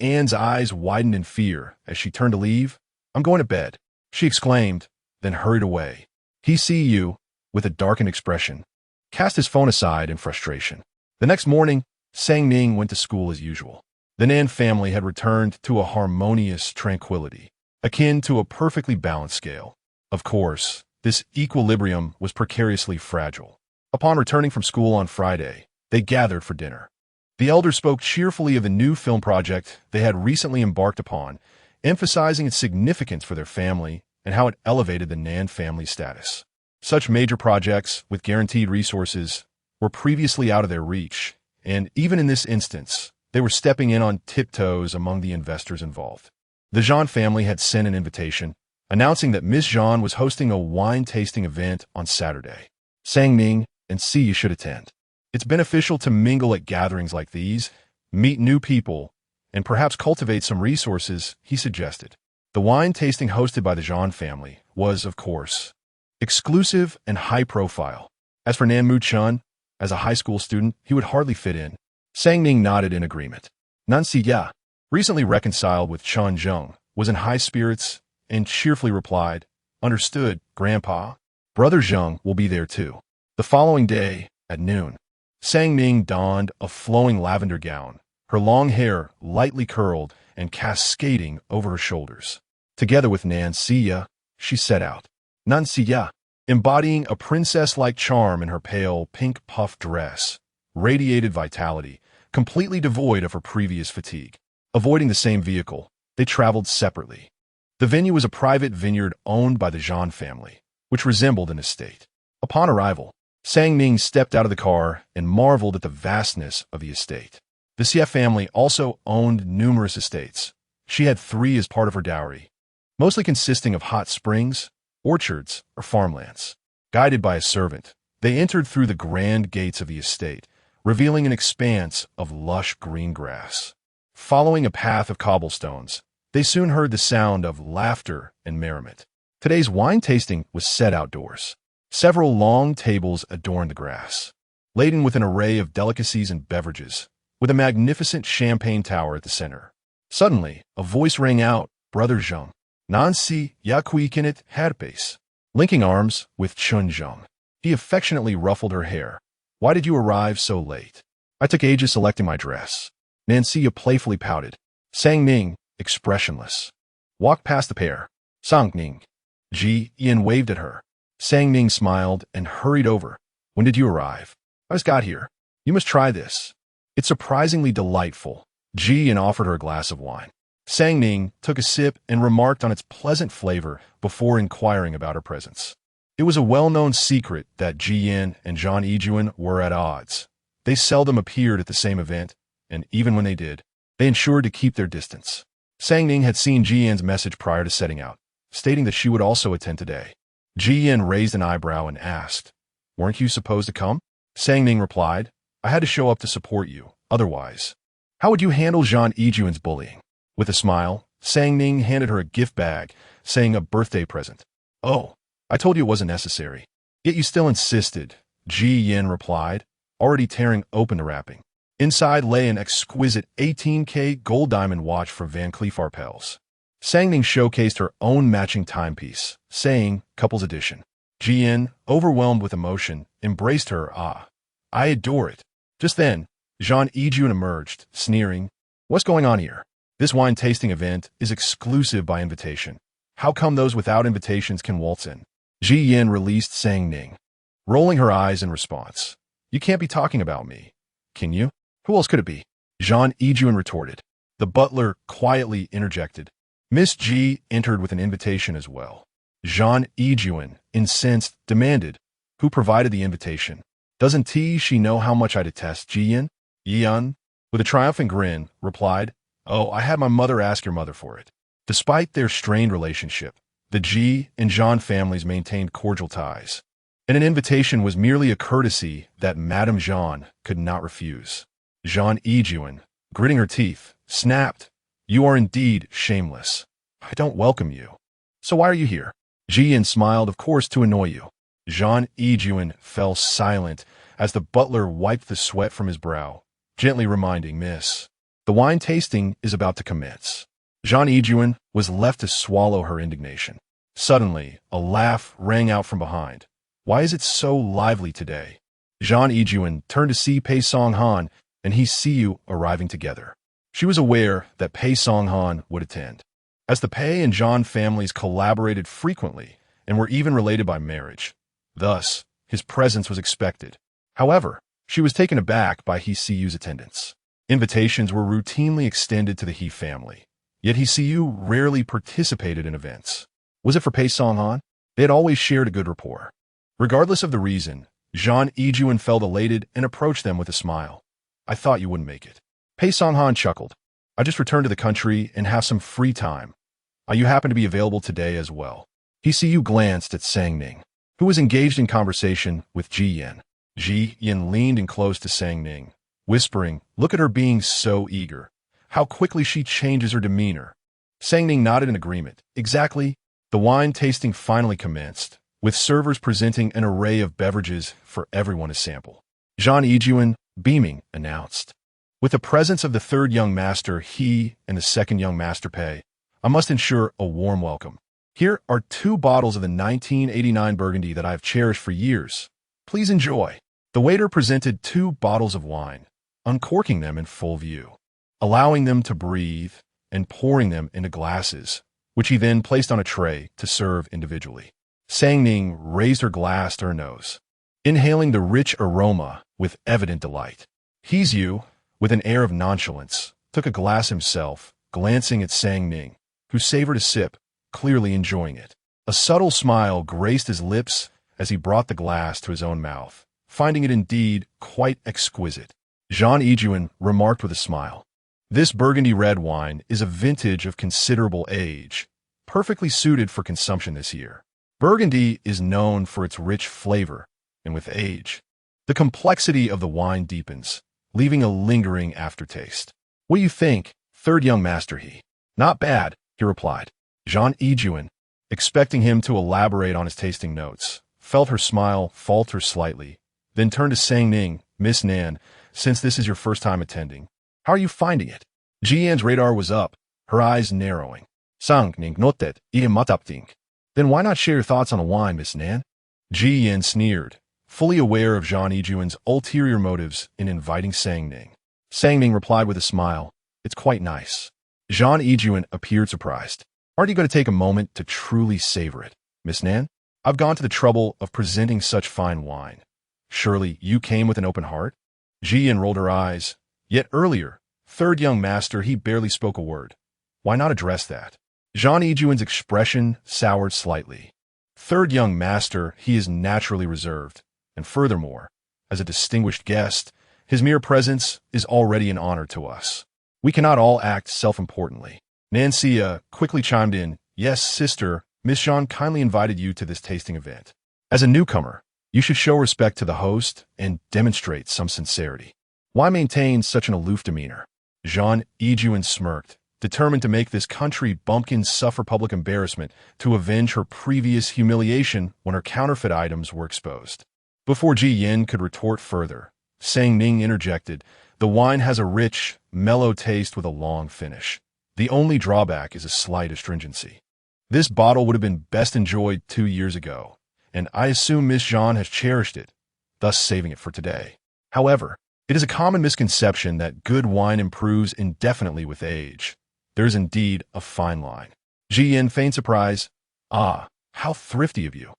Anne's eyes widened in fear as she turned to leave. I'm going to bed, she exclaimed, then hurried away. With a darkened expression, cast his phone aside in frustration. The next morning, Sang-ning went to school as usual. The Nan family had returned to a harmonious tranquility, akin to a perfectly balanced scale. Of course, this equilibrium was precariously fragile. Upon returning from school on Friday, they gathered for dinner. The elders spoke cheerfully of the new film project they had recently embarked upon, emphasizing its significance for their family and how it elevated the Nan family status. Such major projects, with guaranteed resources, were previously out of their reach, and even in this instance, they were stepping in on tiptoes among the investors involved. The Zhang family had sent an invitation, announcing that Miss Zhang was hosting a wine-tasting event on Saturday. Sang-ning and Siya should attend. It's beneficial to mingle at gatherings like these, meet new people, and perhaps cultivate some resources, he suggested. The wine tasting hosted by the Zhang family was, of course, exclusive and high-profile. As for Nan Mu-chun, as a high school student, he would hardly fit in. Sang-ning nodded in agreement. Nan Siya, recently reconciled with Chun Zheng, was in high spirits and cheerfully replied, Understood, Grandpa. Brother Zheng will be there too. The following day, at noon, Sang-ning donned a flowing lavender gown, her long hair lightly curled and cascading over her shoulders. Together with Nan Siya, she set out. Nan Siya, embodying a princess-like charm in her pale pink puff dress, radiated vitality, completely devoid of her previous fatigue. Avoiding the same vehicle, they traveled separately. The venue was a private vineyard owned by the Zhang family, which resembled an estate. Upon arrival, Sang-ning stepped out of the car and marveled at the vastness of the estate. The Xie family also owned numerous estates. She had 3 as part of her dowry, mostly consisting of hot springs, orchards, or farmlands. Guided by a servant, they entered through the grand gates of the estate, revealing an expanse of lush green grass. Following a path of cobblestones, they soon heard the sound of laughter and merriment. Today's wine tasting was set outdoors. Several long tables adorned the grass, laden with an array of delicacies and beverages, with a magnificent champagne tower at the center. Suddenly, a voice rang out, Brother Zheng. Nancy guqin heiress. Linking arms with Chun Zheng. He affectionately ruffled her hair. Why did you arrive so late? I took ages selecting my dress. Nancy playfully pouted. Sang Ning, expressionless, walked past the pair. Sang Ning. Ian waved at her. Sang Ning smiled and hurried over. When did you arrive? I just got here. You must try this. It's surprisingly delightful. Ian offered her a glass of wine. Sang Ning took a sip and remarked on its pleasant flavor before inquiring about her presence. It was a well-known secret that Jian and Zhang Yijuan were at odds. They seldom appeared at the same event, and even when they did, they ensured to keep their distance. Sang Ning had seen Jian's message prior to setting out, stating that she would also attend today. Jian raised an eyebrow and asked, Weren't you supposed to come? Sang Ning replied, I had to show up to support you, otherwise. How would you handle Zhang Yijuan's bullying? With a smile, Sang Ning handed her a gift bag, saying a birthday present. Oh, I told you it wasn't necessary. Yet you still insisted, Ji Yin replied, already tearing open the wrapping. Inside lay an exquisite 18K gold diamond watch from Van Cleef Arpels. Sang Ning showcased her own matching timepiece, saying, Couple's Edition. Ji Yin, overwhelmed with emotion, embraced her. I adore it. Just then, Zhang Yijuan emerged, sneering, What's going on here? This wine tasting event is exclusive by invitation. How come those without invitations can waltz in? Ji Yin released Sang Ning, rolling her eyes in response. You can't be talking about me, can you? Who else could it be? Zhang Yijuan retorted. The butler quietly interjected. Miss Ji entered with an invitation as well. Zhang Yijuan, incensed, demanded, Who provided the invitation? Doesn't she know how much I detest Ji Yin? Yan, with a triumphant grin, replied, Oh, I had my mother ask your mother for it. Despite their strained relationship, the Ji and Zhang families maintained cordial ties, and an invitation was merely a courtesy that Madame Zhang could not refuse. Zhang Yijuan, gritting her teeth, snapped, You are indeed shameless. I don't welcome you. So why are you here? Ji Yin smiled, of course, to annoy you. Zhang Yijuan fell silent as the butler wiped the sweat from his brow, gently reminding Miss, the wine tasting is about to commence. Zhang Yijuan was left to swallow her indignation. Suddenly, a laugh rang out from behind. Why is it so lively today? Zhang Yijuan turned to see Pei Songhan and he see you arriving together. She was aware that Pei Songhan would attend, as the Pei and Zhang families collaborated frequently and were even related by marriage. Thus, his presence was expected. However, she was taken aback by He Siyu's attendance. Invitations were routinely extended to the He family, yet He Siyu rarely participated in events. Was it for Pei Songhan? They had always shared a good rapport. Regardless of the reason, Zhang Yijuan felt elated and approached them with a smile. I thought you wouldn't make it. Pei Songhan chuckled. I just returned to the country and have some free time. You happen to be available today as well. He Siyu glanced at Sang Ning, who was engaged in conversation with Ji Yin. Ji Yin leaned in close to Sang Ning, whispering, Look at her being so eager. How quickly she changes her demeanor. Sang Ning nodded in agreement. Exactly. The wine tasting finally commenced, with servers presenting an array of beverages for everyone to sample. Zhang Yijuan, beaming, announced, With the presence of the third young master, He, and the second young master, Pei, I must ensure a warm welcome. Here are 2 bottles of the 1989 Burgundy that I have cherished for years. Please enjoy. The waiter presented 2 bottles of wine, uncorking them in full view, allowing them to breathe and pouring them into glasses, which he then placed on a tray to serve individually. Sang Ning raised her glass to her nose, inhaling the rich aroma with evident delight. He Siyu, with an air of nonchalance, took a glass himself, glancing at Sang Ning, who savored a sip, clearly enjoying it. A subtle smile graced his lips as he brought the glass to his own mouth, finding it indeed quite exquisite. Zhang Yijuan remarked with a smile, This Burgundy red wine is a vintage of considerable age, perfectly suited for consumption this year. Burgundy is known for its rich flavor, and with age, the complexity of the wine deepens, leaving a lingering aftertaste. What do you think, third young master? He. Not bad, he replied. Zhang Yijuan, expecting him to elaborate on his tasting notes, felt her smile falter slightly, then turned to Sang Ning, Miss Nan, since this is your first time attending, how are you finding it? Jian's radar was up, her eyes narrowing. Sang ning notet, matapting. Then why not share your thoughts on a wine, Miss Nan? Ji Yin sneered, fully aware of Zhang Yijuan's ulterior motives in inviting Sang Ning. Sang Ning replied with a smile, "It's quite nice." Zhang Yijuan appeared surprised. "Aren't you going to take a moment to truly savor it, Miss Nan? I've gone to the trouble of presenting such fine wine. Surely you came with an open heart?" Ji Yin rolled her eyes. Yet earlier, third young master, he barely spoke a word. Why not address that? Zhang Yijuan's expression soured slightly. Third young master, he is naturally reserved, and furthermore, as a distinguished guest, his mere presence is already an honor to us. We cannot all act self-importantly. Nancy quickly chimed in, "Yes, sister, Miss Zhang kindly invited you to this tasting event. As a newcomer, you should show respect to the host and demonstrate some sincerity. Why maintain such an aloof demeanor?" Zhang Yijuan smirked, determined to make this country bumpkin suffer public embarrassment to avenge her previous humiliation when her counterfeit items were exposed. Before Ji Yin could retort further, Sang Ning interjected, "The wine has a rich, mellow taste with a long finish. The only drawback is a slight astringency. This bottle would have been best enjoyed 2 years ago, and I assume Miss Zhang has cherished it, thus saving it for today. However, it is a common misconception that good wine improves indefinitely with age. There is indeed a fine line." Ji Yin feigned surprise. "Ah, how thrifty of you."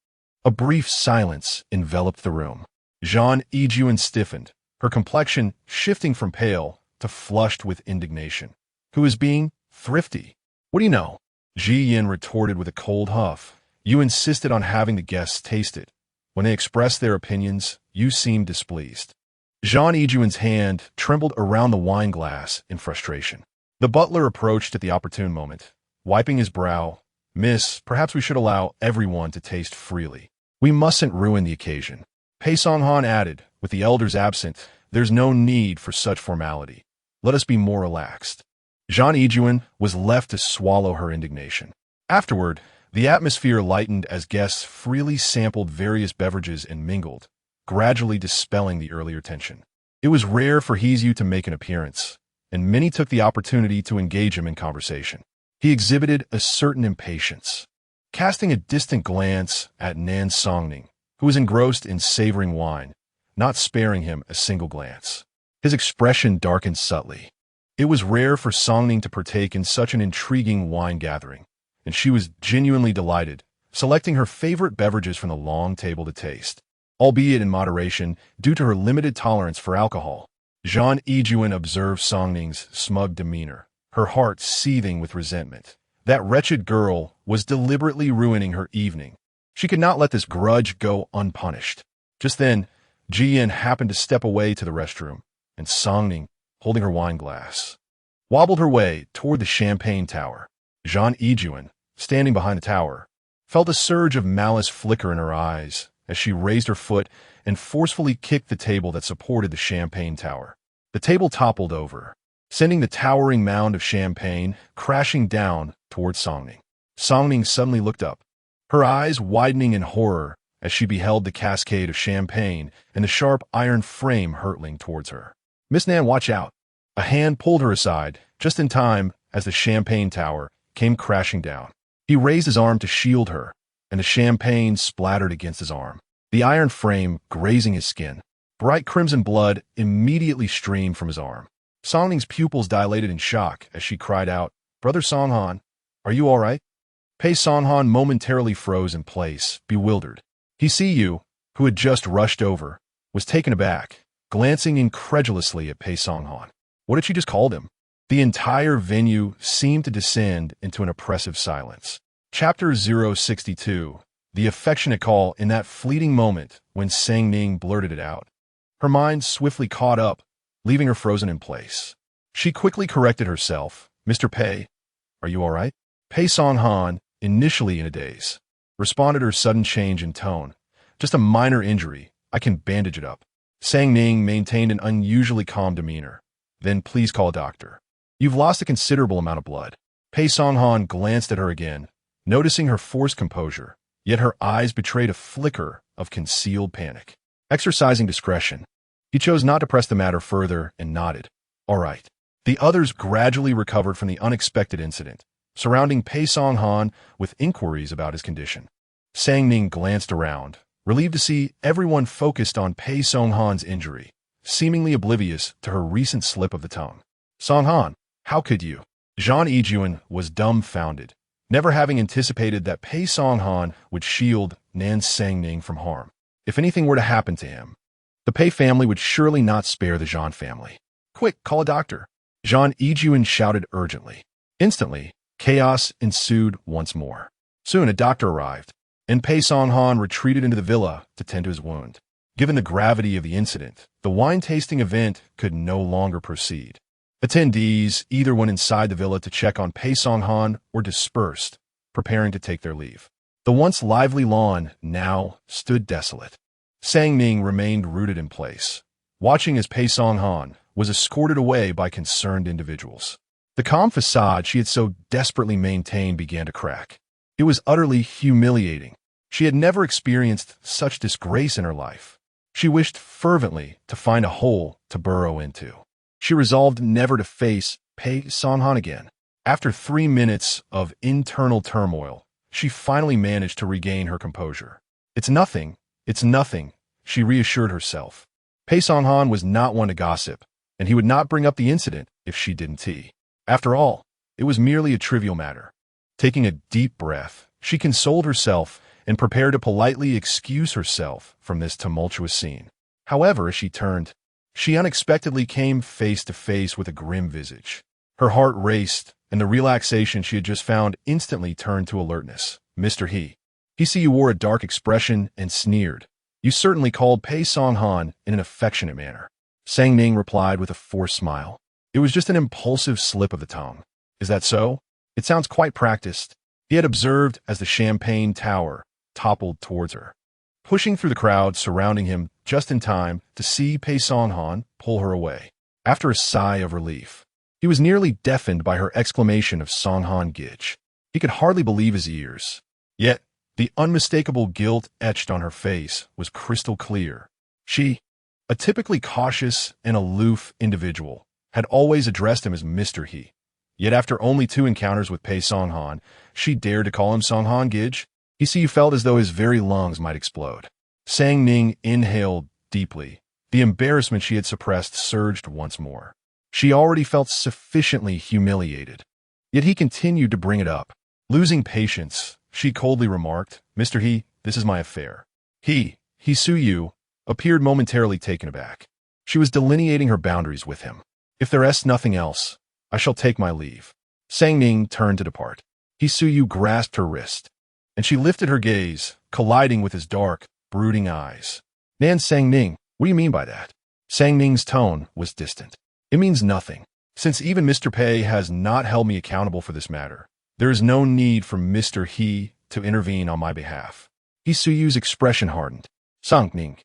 A brief silence enveloped the room. Zhang Yijuan stiffened, her complexion shifting from pale to flushed with indignation. "Who is being thrifty? What do you know?" Ji Yin retorted with a cold huff. "You insisted on having the guests taste it. When they expressed their opinions, you seemed displeased." Zhang Yijuan's hand trembled around the wine glass in frustration. The butler approached at the opportune moment, wiping his brow. "Miss, perhaps we should allow everyone to taste freely. We mustn't ruin the occasion." Pei Songhan added, "With the elders absent, there's no need for such formality. Let us be more relaxed." Zhang Yijuan was left to swallow her indignation. Afterward, the atmosphere lightened as guests freely sampled various beverages and mingled, gradually dispelling the earlier tension. It was rare for Hezu to make an appearance, and many took the opportunity to engage him in conversation. He exhibited a certain impatience, casting a distant glance at Nan Songning, who was engrossed in savoring wine, not sparing him a single glance. His expression darkened subtly. It was rare for Songning to partake in such an intriguing wine gathering, and she was genuinely delighted, selecting her favorite beverages from the long table to taste, albeit in moderation due to her limited tolerance for alcohol. Zhang Yijuan observed Songning's smug demeanor, her heart seething with resentment. That wretched girl was deliberately ruining her evening. She could not let this grudge go unpunished. Just then, Ji Yin happened to step away to the restroom, and Songning, holding her wine glass, wobbled her way toward the champagne tower. Zhang Yijuan, standing behind the tower, felt a surge of malice flicker in her eyes as she raised her foot and forcefully kicked the table that supported the champagne tower. The table toppled over, sending the towering mound of champagne crashing down toward Songning. Songning suddenly looked up, her eyes widening in horror as she beheld the cascade of champagne and the sharp iron frame hurtling towards her. "Miss Nan, watch out." A hand pulled her aside, just in time as the champagne tower came crashing down. He raised his arm to shield her, and the champagne splattered against his arm, the iron frame grazing his skin. Bright crimson blood immediately streamed from his arm. Songning's pupils dilated in shock as she cried out, "Brother Songhan, are you all right?" Pei Songhan momentarily froze in place, bewildered. Hezu, who had just rushed over, was taken aback, glancing incredulously at Pei Songhan. What had she just called him? The entire venue seemed to descend into an oppressive silence. Chapter 062, the affectionate call in that fleeting moment when Sang Ning blurted it out. Her mind swiftly caught up, leaving her frozen in place. She quickly corrected herself. "Mr. Pei, are you all right?" Pei Songhan, initially in a daze, responded to her sudden change in tone. "Just a minor injury. I can bandage it up." Sang Ning maintained an unusually calm demeanor. "Then please call a doctor. You've lost a considerable amount of blood." Pei Songhan glanced at her again, noticing her forced composure, yet her eyes betrayed a flicker of concealed panic. Exercising discretion, he chose not to press the matter further and nodded. "All right." The others gradually recovered from the unexpected incident, surrounding Pei Songhan with inquiries about his condition. Sang Ning glanced around, relieved to see everyone focused on Pei Songhan's injury, seemingly oblivious to her recent slip of the tongue. Songhan, how could you? Zhang Yijuan was dumbfounded, never having anticipated that Pei Songhan would shield Nan Sang Ning from harm. If anything were to happen to him, the Pei family would surely not spare the Zhang family. Quick, call a doctor. Zhang Yijuan shouted urgently. Instantly, chaos ensued once more. Soon a doctor arrived, and Pei Songhan retreated into the villa to tend to his wound. Given the gravity of the incident, the wine-tasting event could no longer proceed. Attendees either went inside the villa to check on Pei Songhan or dispersed, preparing to take their leave. The once lively lawn now stood desolate. Sang Ning remained rooted in place, watching as Pei Songhan was escorted away by concerned individuals. The calm facade she had so desperately maintained began to crack. It was utterly humiliating. She had never experienced such disgrace in her life. She wished fervently to find a hole to burrow into. She resolved never to face Pei Songhan again. After 3 minutes of internal turmoil, she finally managed to regain her composure. It's nothing, she reassured herself. Pei Songhan was not one to gossip, and he would not bring up the incident if she didn't. After all, it was merely a trivial matter. Taking a deep breath, she consoled herself and prepared to politely excuse herself from this tumultuous scene. However, as she turned, she unexpectedly came face to face with a grim visage. Her heart raced, and the relaxation she had just found instantly turned to alertness. Mr. He see you wore a dark expression and sneered. You certainly called Pei Songhan in an affectionate manner. Sang Ning replied with a forced smile. It was just an impulsive slip of the tongue. Is that so? It sounds quite practiced. He had observed as the champagne tower toppled towards her, pushing through the crowd surrounding him just in time to see Pei Songhan pull her away. After a sigh of relief, he was nearly deafened by her exclamation of Songhan Gitch. He could hardly believe his ears. Yet, the unmistakable guilt etched on her face was crystal clear. She, a typically cautious and aloof individual, had always addressed him as Mr. He. Yet after only 2 encounters with Pei Songhan, she dared to call him Songhan Gitch. He see you felt as though his very lungs might explode. Sang Ning inhaled deeply. The embarrassment she had suppressed surged once more. She already felt sufficiently humiliated. Yet he continued to bring it up. Losing patience, she coldly remarked, Mr. He, this is my affair. He Su Yu, appeared momentarily taken aback. She was delineating her boundaries with him. If there is nothing else, I shall take my leave. Sang Ning turned to depart. He Su Yu grasped her wrist, and she lifted her gaze, colliding with his dark, brooding eyes. Nan Sang Ning, what do you mean by that? Sang Ning's tone was distant. It means nothing. Since even Mr. Pei has not held me accountable for this matter, there is no need for Mr. He to intervene on my behalf. He Su Yu's expression hardened. Sang Ning.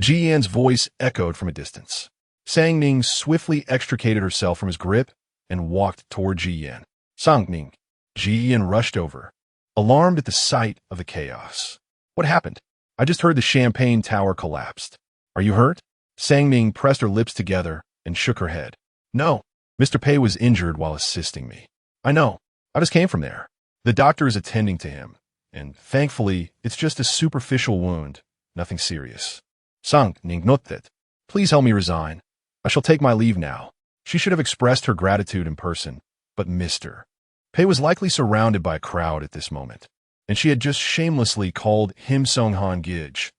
Ji Yan's voice echoed from a distance. Sang Ning swiftly extricated herself from his grip and walked toward Ji Yan. Sang Ning. Ji Yan rushed over, alarmed at the sight of the chaos. What happened? I just heard the champagne tower collapsed. Are you hurt? Sang Ning pressed her lips together and shook her head. No, Mr. Pei was injured while assisting me. I know. I just came from there. The doctor is attending to him, and thankfully, it's just a superficial wound, nothing serious. Sang Ning noted. Please help me resign. I shall take my leave now. She should have expressed her gratitude in person, but Mr. Pei was likely surrounded by a crowd at this moment, and she had just shamelessly called him Songhan Gitch.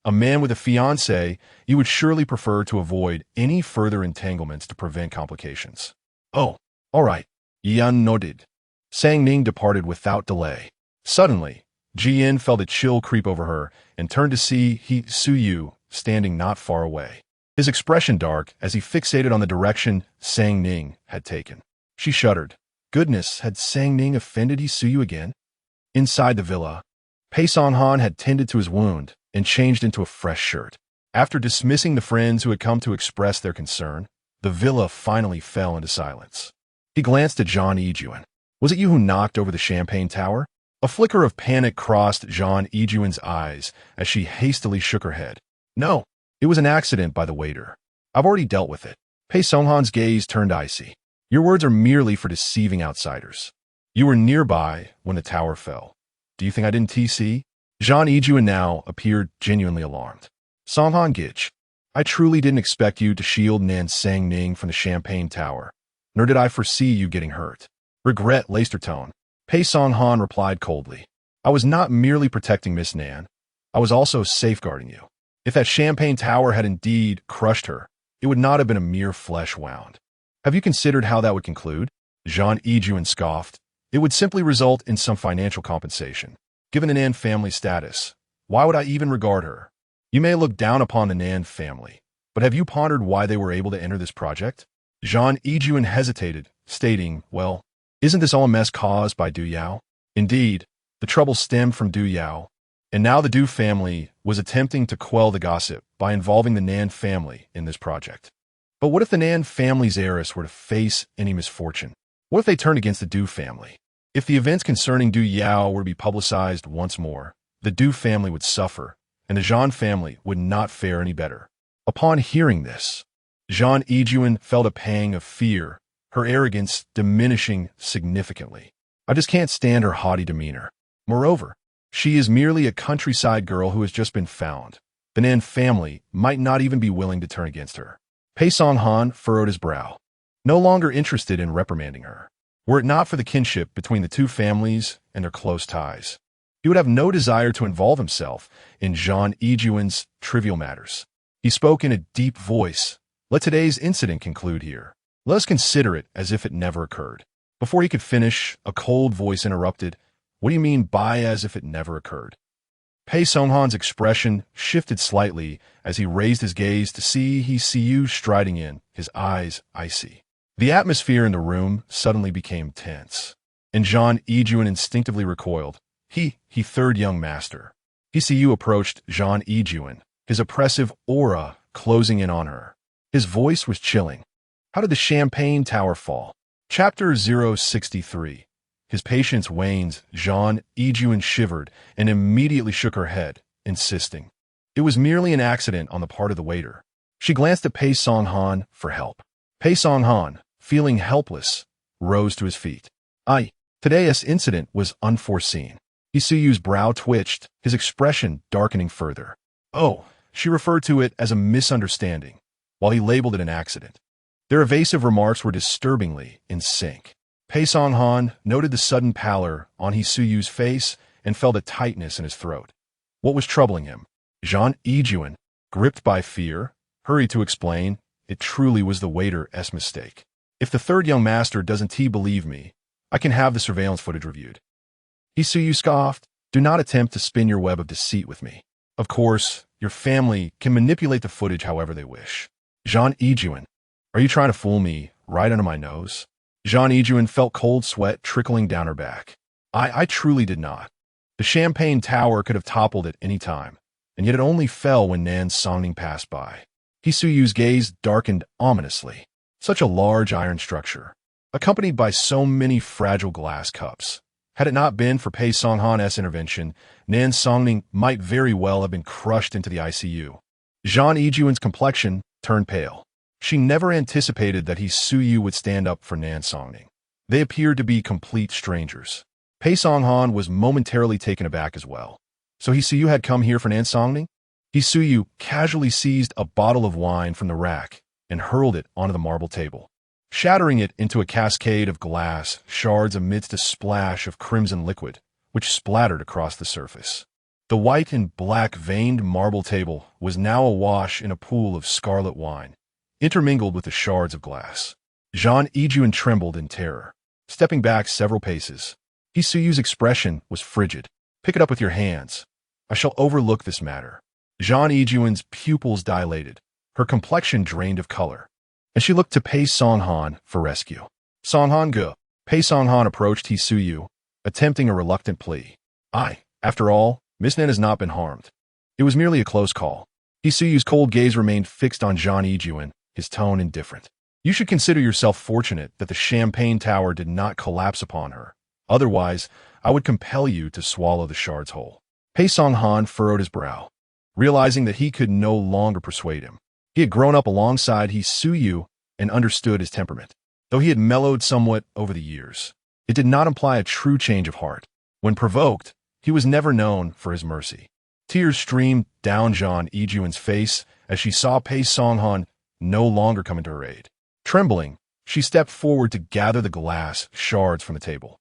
A man with a fiancé, you would surely prefer to avoid any further entanglements to prevent complications. Oh, all right, Yan nodded. Sang Ning departed without delay. Suddenly, Ji Yan felt a chill creep over her and turned to see He Su Yu standing not far away. His expression dark as he fixated on the direction Sang Ning had taken. She shuddered. Goodness, had Sang Ning offended He Su Yu again? Inside the villa, Pei Songhan had tended to his wound and changed into a fresh shirt. After dismissing the friends who had come to express their concern, the villa finally fell into silence. He glanced at Zhang Yijuan. Was it you who knocked over the champagne tower? A flicker of panic crossed Zhang Yijuan's eyes as she hastily shook her head. No, it was an accident by the waiter. I've already dealt with it. Pei Songhan's gaze turned icy. Your words are merely for deceiving outsiders. You were nearby when the tower fell. Do you think I didn't TC? Jean Ejuan now appeared genuinely alarmed. Songhan Gich, I truly didn't expect you to shield Nan Sang Ning from the Champagne Tower, nor did I foresee you getting hurt. Regret laced her tone. Pei Songhan replied coldly. I was not merely protecting Miss Nan, I was also safeguarding you. If that Champagne Tower had indeed crushed her, it would not have been a mere flesh wound. Have you considered how that would conclude? Jean Ejuan scoffed. It would simply result in some financial compensation. Given the Nan family status, why would I even regard her? You may look down upon the Nan family, but have you pondered why they were able to enter this project? Jean Ejuan hesitated, stating, well, isn't this all a mess caused by Du Yao? Indeed, the trouble stemmed from Du Yao, and now the Du family was attempting to quell the gossip by involving the Nan family in this project. But what if the Nan family's heiress were to face any misfortune? What if they turned against the Du family? If the events concerning Du Yao were to be publicized once more, the Du family would suffer, and the Jean family would not fare any better. Upon hearing this, Jean Ejuan felt a pang of fear, her arrogance diminishing significantly. I just can't stand her haughty demeanor. Moreover, she is merely a countryside girl who has just been found. The Nan family might not even be willing to turn against her. Pei Songhan furrowed his brow, no longer interested in reprimanding her. Were it not for the kinship between the two families and their close ties, he would have no desire to involve himself in Jean Ejuan's trivial matters. He spoke in a deep voice. Let today's incident conclude here. Let us consider it as if it never occurred. Before he could finish, a cold voice interrupted. What do you mean by as if it never occurred? Pei Songhan's expression shifted slightly as he raised his gaze to see He-See-Yu striding in, his eyes icy. The atmosphere in the room suddenly became tense, and Jean Ejuan instinctively recoiled. Third young master. He-See-Yu approached Jean Ejuan, his oppressive aura closing in on her. His voice was chilling. How did the Champagne Tower fall? Chapter 063. His patience wanes. Jean Ejuan shivered and immediately shook her head, insisting. It was merely an accident on the part of the waiter. She glanced at Pei Songhan for help. Pei Songhan, feeling helpless, rose to his feet. Today's incident was unforeseen. He-See-Yu's brow twitched, his expression darkening further. Oh, she referred to it as a misunderstanding, while he labeled it an accident. Their evasive remarks were disturbingly in sync. Pei Songhan noted the sudden pallor on He-See-Yu's face and felt a tightness in his throat. What was troubling him? Jean Ejuan, gripped by fear, hurried to explain it truly was the waiter's mistake. If the third young master doesn't believe me, I can have the surveillance footage reviewed. He-See-Yu scoffed. Do not attempt to spin your web of deceit with me. Of course, your family can manipulate the footage however they wish. Jean Ejuan, are you trying to fool me right under my nose? Jean Ejuan felt cold sweat trickling down her back. I truly did not. The Champagne Tower could have toppled at any time, and yet it only fell when Nan Sang Ning passed by. He-See-Yu's gaze darkened ominously. Such a large iron structure, accompanied by so many fragile glass cups. Had it not been for Pei Songhan's intervention, Nan Sang Ning might very well have been crushed into the ICU. Jean Ejuan's complexion turned pale. She never anticipated that He-See-Yu would stand up for Nan Sang Ning. They appeared to be complete strangers. Pei Songhan was momentarily taken aback as well. So He-See-Yu had come here for Nan Sang Ning? He-See-Yu casually seized a bottle of wine from the rack and hurled it onto the marble table, shattering it into a cascade of glass shards amidst a splash of crimson liquid, which splattered across the surface. The white and black veined marble table was now awash in a pool of scarlet wine, intermingled with the shards of glass. Jean Ejuan trembled in terror, stepping back several paces. He-See-Yu's expression was frigid. Pick it up with your hands. I shall overlook this matter. Jean Ejuan's pupils dilated, her complexion drained of color, and she looked to Pei Songhan for rescue. Songhan go. Pei Songhan approached He-See-Yu, attempting a reluctant plea. After all, Miss Nan has not been harmed. It was merely a close call. He-See-Yu's cold gaze remained fixed on Jean Ejuan, his tone indifferent. You should consider yourself fortunate that the Champagne Tower did not collapse upon her. Otherwise, I would compel you to swallow the shards whole. Pei Songhan furrowed his brow, realizing that he could no longer persuade him. He had grown up alongside He-See-Yu and understood his temperament, though he had mellowed somewhat over the years. It did not imply a true change of heart. When provoked, he was never known for his mercy. Tears streamed down Jean Yijuan's face as she saw Pei Songhan no longer come into her aid. Trembling, she stepped forward to gather the glass shards from the table.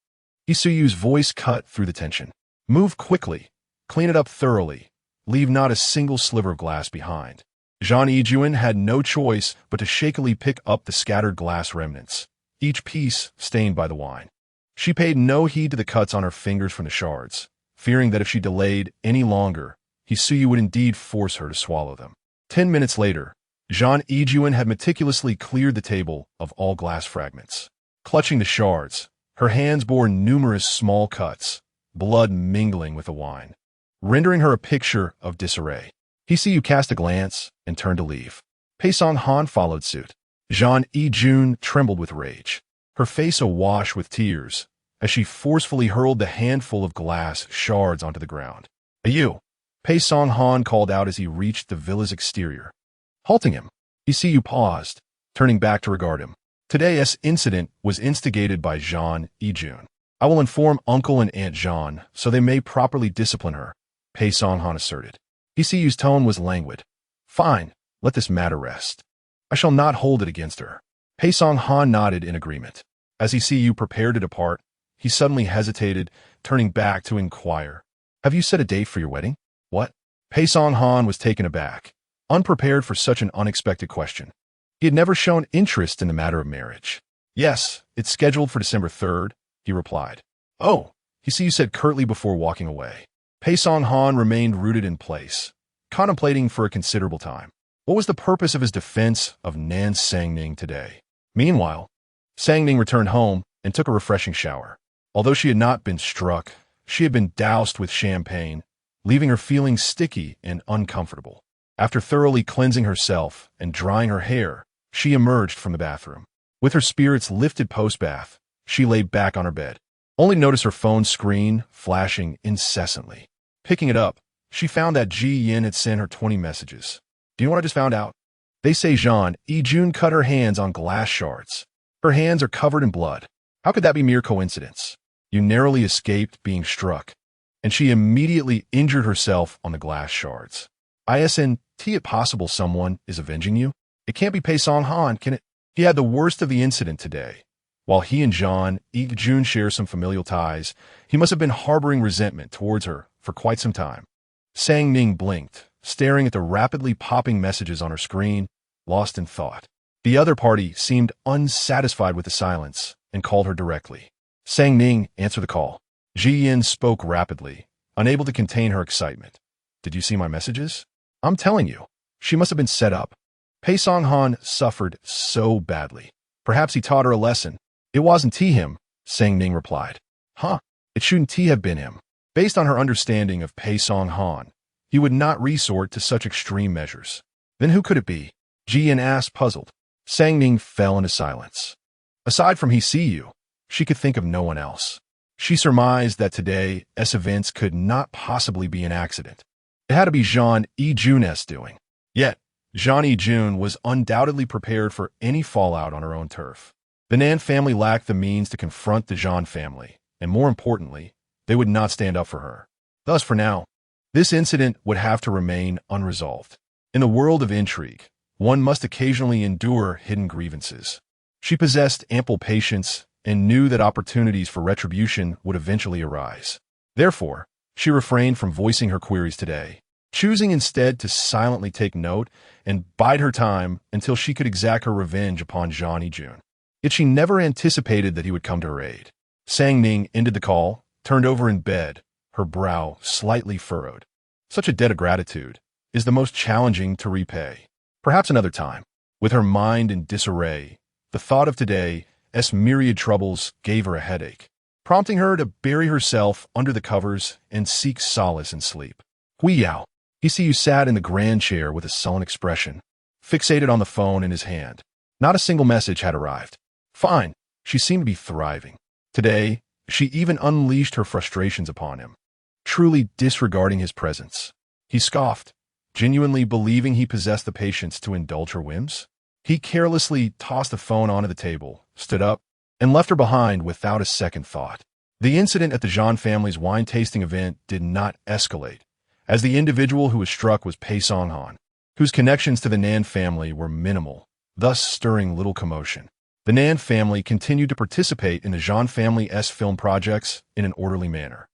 Isuyu's voice cut through the tension. Move quickly. Clean it up thoroughly. Leave not a single sliver of glass behind. Jean Yijuan had no choice but to shakily pick up the scattered glass remnants, each piece stained by the wine. She paid no heed to the cuts on her fingers from the shards, fearing that if she delayed any longer, Isuyu would indeed force her to swallow them. 10 minutes later, Jean Yijuan had meticulously cleared the table of all glass fragments. Clutching the shards, her hands bore numerous small cuts, blood mingling with the wine, rendering her a picture of disarray. Isuyu cast a glance and turned to leave. Pei Songhan followed suit. Jean Yijun trembled with rage, her face awash with tears, as she forcefully hurled the handful of glass shards onto the ground. "You!" Pei Songhan called out as he reached the villa's exterior. Halting him, Isuyu paused, turning back to regard him. Today's incident was instigated by Jean Yijun. I will inform Uncle and Aunt Jean so they may properly discipline her, Pei Songhan asserted. Isuyu's tone was languid. Fine, let this matter rest. I shall not hold it against her. Pei Songhan nodded in agreement. As Isuyu prepared to depart, he suddenly hesitated, turning back to inquire. Have you set a date for your wedding? What? Pei Songhan was taken aback, unprepared for such an unexpected question. He had never shown interest in the matter of marriage. Yes, it's scheduled for December 3rd, he replied. Oh, Isuyu said curtly before walking away. Pei Songhan remained rooted in place, contemplating for a considerable time. What was the purpose of his defense of Nan Sangning today? Meanwhile, Sangning returned home and took a refreshing shower. Although she had not been struck, she had been doused with champagne, leaving her feeling sticky and uncomfortable. After thoroughly cleansing herself and drying her hair, she emerged from the bathroom. With her spirits lifted post-bath, she lay back on her bed, only to notice her phone screen flashing incessantly. Picking it up, she found that Ji Yin had sent her 20 messages. Do you know what I just found out? They say Jean Yijun cut her hands on glass shards. Her hands are covered in blood. How could that be mere coincidence? You narrowly escaped being struck, and she immediately injured herself on the glass shards. Isn't it possible someone is avenging you? It can't be Pei Songhan, can it? He had the worst of the incident today. While he and Jean Yijun share some familial ties, he must have been harboring resentment towards her for quite some time. Sang Ning blinked, staring at the rapidly popping messages on her screen, lost in thought. The other party seemed unsatisfied with the silence and called her directly. Sang Ning answered the call. Ji Yin spoke rapidly, unable to contain her excitement. Did you see my messages? I'm telling you, she must have been set up. Pei Songhan suffered so badly. Perhaps he taught her a lesson. It wasn't him, Sang Ning replied. Huh, it shouldn't have been him. Based on her understanding of Pei Songhan, he would not resort to such extreme measures. Then who could it be? Ji Yin asked, puzzled. Sang Ning fell into silence. Aside from Isuyu, she could think of no one else. She surmised that today's events could not possibly be an accident. It had to be Jean Yijun's doing. Yet, Jean Yijun was undoubtedly prepared for any fallout on her own turf. The Nan family lacked the means to confront the Jean family, and more importantly, they would not stand up for her. Thus, for now, this incident would have to remain unresolved. In the world of intrigue, one must occasionally endure hidden grievances. She possessed ample patience and knew that opportunities for retribution would eventually arise. Therefore, she refrained from voicing her queries today, choosing instead to silently take note and bide her time until she could exact her revenge upon Jean Yijun. Yet she never anticipated that he would come to her aid. Sang Ning ended the call, turned over in bed, her brow slightly furrowed. Such a debt of gratitude is the most challenging to repay. Perhaps another time. With her mind in disarray, the thought of today's myriad troubles gave her a headache, prompting her to bury herself under the covers and seek solace in sleep. Hui Yao. Isuyu sat in the grand chair with a sullen expression, fixated on the phone in his hand. Not a single message had arrived. Fine, she seemed to be thriving. Today, she even unleashed her frustrations upon him, truly disregarding his presence. He scoffed, genuinely believing he possessed the patience to indulge her whims. He carelessly tossed the phone onto the table, stood up, and left her behind without a second thought. The incident at the Zhang family's wine tasting event did not escalate, as the individual who was struck was Pei Songhan, whose connections to the Nan family were minimal, thus stirring little commotion. The Nan family continued to participate in the Zhang family's film projects in an orderly manner.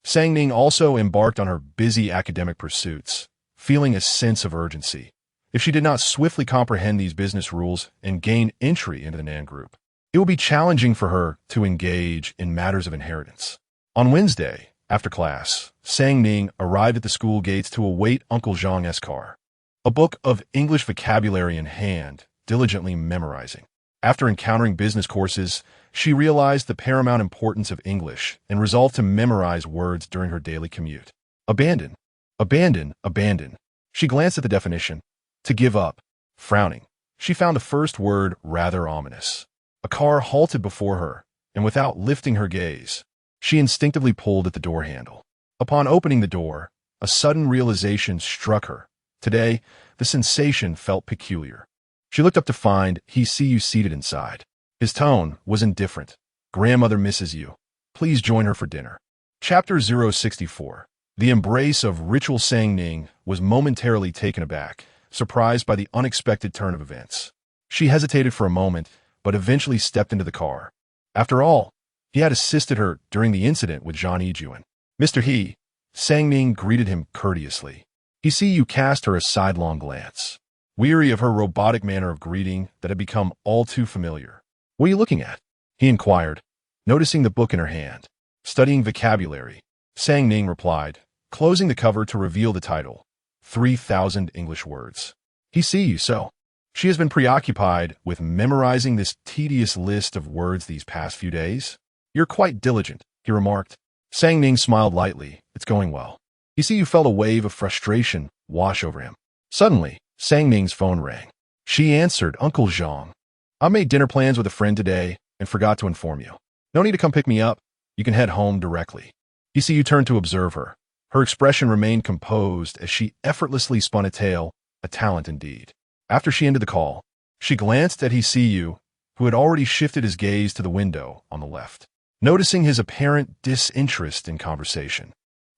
Sang Ning also embarked on her busy academic pursuits, feeling a sense of urgency. If she did not swiftly comprehend these business rules and gain entry into the Nan group, it would be challenging for her to engage in matters of inheritance. On Wednesday, after class, Sang Ning arrived at the school gates to await Uncle Zhang's car, a book of English vocabulary in hand, diligently memorizing. After encountering business courses, she realized the paramount importance of English and resolved to memorize words during her daily commute. Abandon, abandon, abandon. She glanced at the definition. To give up. Frowning, she found the first word rather ominous. A car halted before her, and without lifting her gaze, she instinctively pulled at the door handle. Upon opening the door, a sudden realization struck her. Today, the sensation felt peculiar. She looked up to find he see you seated inside. His tone was indifferent. Grandmother misses you. Please join her for dinner. Chapter 064. The embrace of ritual Sang Ning was momentarily taken aback, surprised by the unexpected turn of events. She hesitated for a moment, but eventually stepped into the car. After all, he had assisted her during the incident with Zhang Yijuan. Mr. He, Sang Ning greeted him courteously. He see you cast her a sidelong glance, weary of her robotic manner of greeting that had become all too familiar. What are you looking at? He inquired, noticing the book in her hand. Studying vocabulary, Sang Ning replied, closing the cover to reveal the title, 3,000 English Words. He see you so. She has been preoccupied with memorizing this tedious list of words these past few days. You're quite diligent, he remarked. Sang Ning smiled lightly. It's going well. You see you felt a wave of frustration wash over him. Suddenly, Sang Ning's phone rang. She answered, Uncle Zhang. I made dinner plans with a friend today and forgot to inform you. No need to come pick me up. You can head home directly. You see you turned to observe her. Her expression remained composed as she effortlessly spun a tale, a talent indeed. After she ended the call, she glanced at He see you, who had already shifted his gaze to the window on the left. Noticing his apparent disinterest in conversation,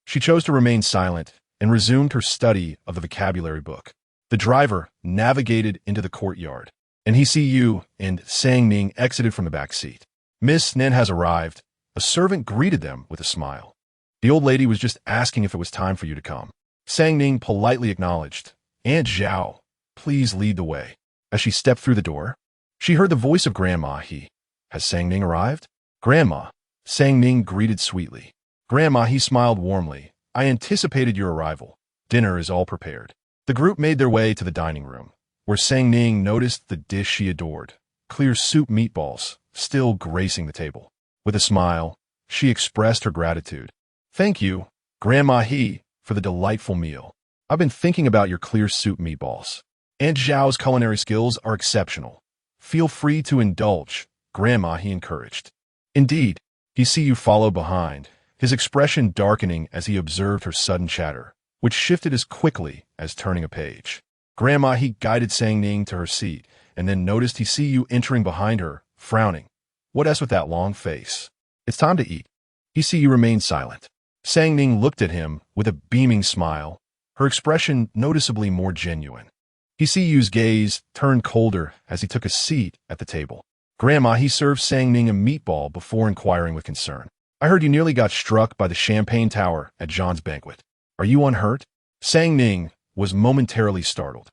she chose to remain silent and resumed her study of the vocabulary book. The driver navigated into the courtyard, and He see you and Sang Ning exited from the back seat. Miss Nen has arrived. A servant greeted them with a smile. The old lady was just asking if it was time for you to come. Sang Ning politely acknowledged. Aunt Zhao, please lead the way. As she stepped through the door, she heard the voice of Grandma He. Has Sang Ning arrived? Grandma, Sang Ning greeted sweetly. Grandma He smiled warmly. I anticipated your arrival. Dinner is all prepared. The group made their way to the dining room, where Sang Ning noticed the dish she adored, clear soup meatballs, still gracing the table. With a smile, she expressed her gratitude. Thank you, Grandma He, for the delightful meal. I've been thinking about your clear soup meatballs. Aunt Zhao's culinary skills are exceptional. Feel free to indulge, Grandma He encouraged. Indeed, He see you followed behind, his expression darkening as he observed her sudden chatter, which shifted as quickly as turning a page. Grandma He guided Sang Ning to her seat, and then noticed He see you entering behind her, frowning. What else with that long face? It's time to eat. He see you remained silent. Sang Ning looked at him with a beaming smile, her expression noticeably more genuine. He see you's gaze turned colder as he took a seat at the table. Grandma He served Sang Ning a meatball before inquiring with concern. I heard you nearly got struck by the champagne tower at John's banquet. Are you unhurt? Sang Ning was momentarily startled.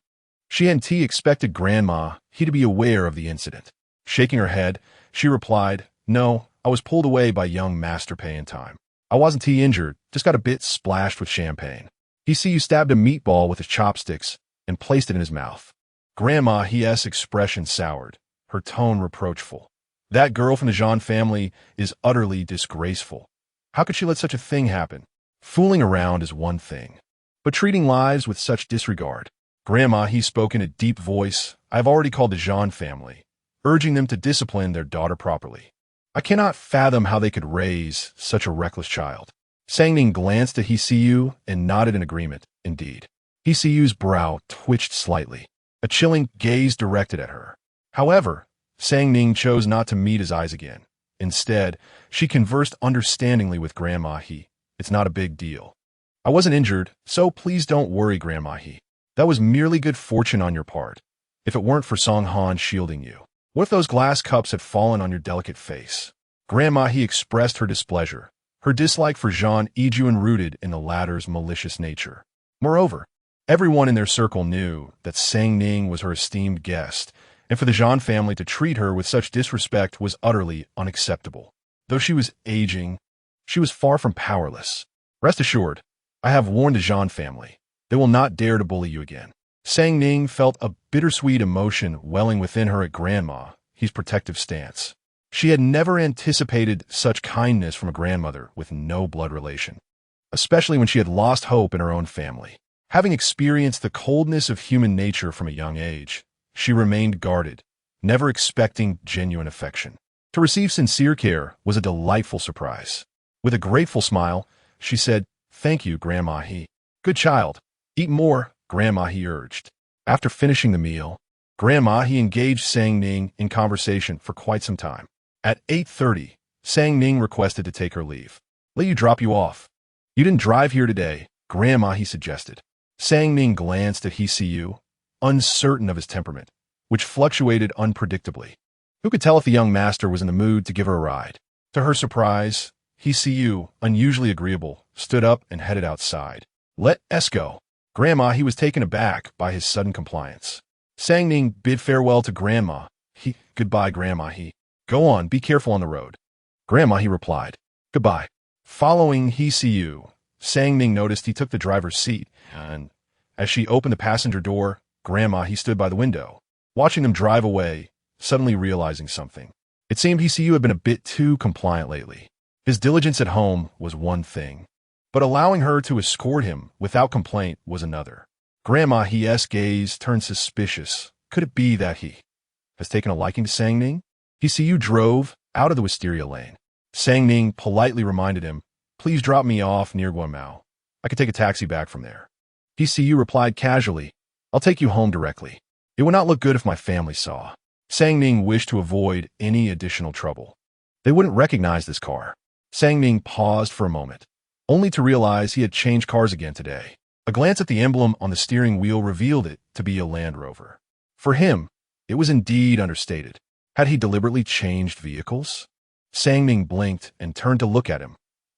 She and T expected Grandma He to be aware of the incident. Shaking her head, she replied, No, I was pulled away by young Master Pei in time. I wasn't T injured, just got a bit splashed with champagne. He see you stabbed a meatball with his chopsticks and placed it in his mouth. Grandma He's expression soured, her tone reproachful. That girl from the Zhang family is utterly disgraceful. How could she let such a thing happen? Fooling around is one thing, but treating lives with such disregard. Grandma He spoke in a deep voice. I've already called the Zhang family, urging them to discipline their daughter properly. I cannot fathom how they could raise such a reckless child. Sang Ning glanced at He see you and nodded in agreement. Indeed. He see you's brow twitched slightly, a chilling gaze directed at her. However, Sang Ning chose not to meet his eyes again. Instead, she conversed understandingly with Grandma He. It's not a big deal. I wasn't injured, so please don't worry, Grandma He. That was merely good fortune on your part. If it weren't for Song Han shielding you. What if those glass cups had fallen on your delicate face? Grandma He expressed her displeasure, her dislike for Zhang Yijuan rooted in the latter's malicious nature. Moreover, everyone in their circle knew that Sang Ning was her esteemed guest, and for the Zhang family to treat her with such disrespect was utterly unacceptable. Though she was aging, she was far from powerless. Rest assured, I have warned the Zhang family. They will not dare to bully you again. Sang Ning felt a bittersweet emotion welling within her at Grandma He's protective stance. She had never anticipated such kindness from a grandmother with no blood relation, especially when she had lost hope in her own family. Having experienced the coldness of human nature from a young age, she remained guarded, never expecting genuine affection. To receive sincere care was a delightful surprise. With a grateful smile, she said, "Thank you, Grandma He." "Good child. Eat more," Grandma He urged. After finishing the meal, Grandma He engaged Sang Ning in conversation for quite some time. At 8:30, Sang Ning requested to take her leave. "Let you drop you off." "You didn't drive here today," Grandma He suggested. Sang Ning glanced at He, uncertain of his temperament, which fluctuated unpredictably. Who could tell if the young master was in the mood to give her a ride? To her surprise, He, unusually agreeable, stood up and headed outside. "Let us go." Grandma He was taken aback by his sudden compliance. Sang Ning bid farewell to Grandma He. "Goodbye, Grandma He. Go on, be careful on the road." Grandma He replied, "Goodbye." Following He, Sang Ning noticed he took the driver's seat, and as she opened the passenger door, Grandma He stood by the window, watching them drive away, suddenly realizing something. It seemed He had been a bit too compliant lately. His diligence at home was one thing, but allowing her to escort him without complaint was another. Grandma He's gaze turned suspicious. Could it be that he has taken a liking to Sang Ning? He drove out of the wisteria lane. Sang Ning politely reminded him, "Please drop me off near Guanmao. I could take a taxi back from there." He replied casually, "I'll take you home directly. It would not look good if my family saw." Sang Ning wished to avoid any additional trouble. They wouldn't recognize this car. Sang Ning paused for a moment, only to realize he had changed cars again today. A glance at the emblem on the steering wheel revealed it to be a Land Rover. For him, it was indeed understated. Had he deliberately changed vehicles? Sang Ning blinked and turned to look at him,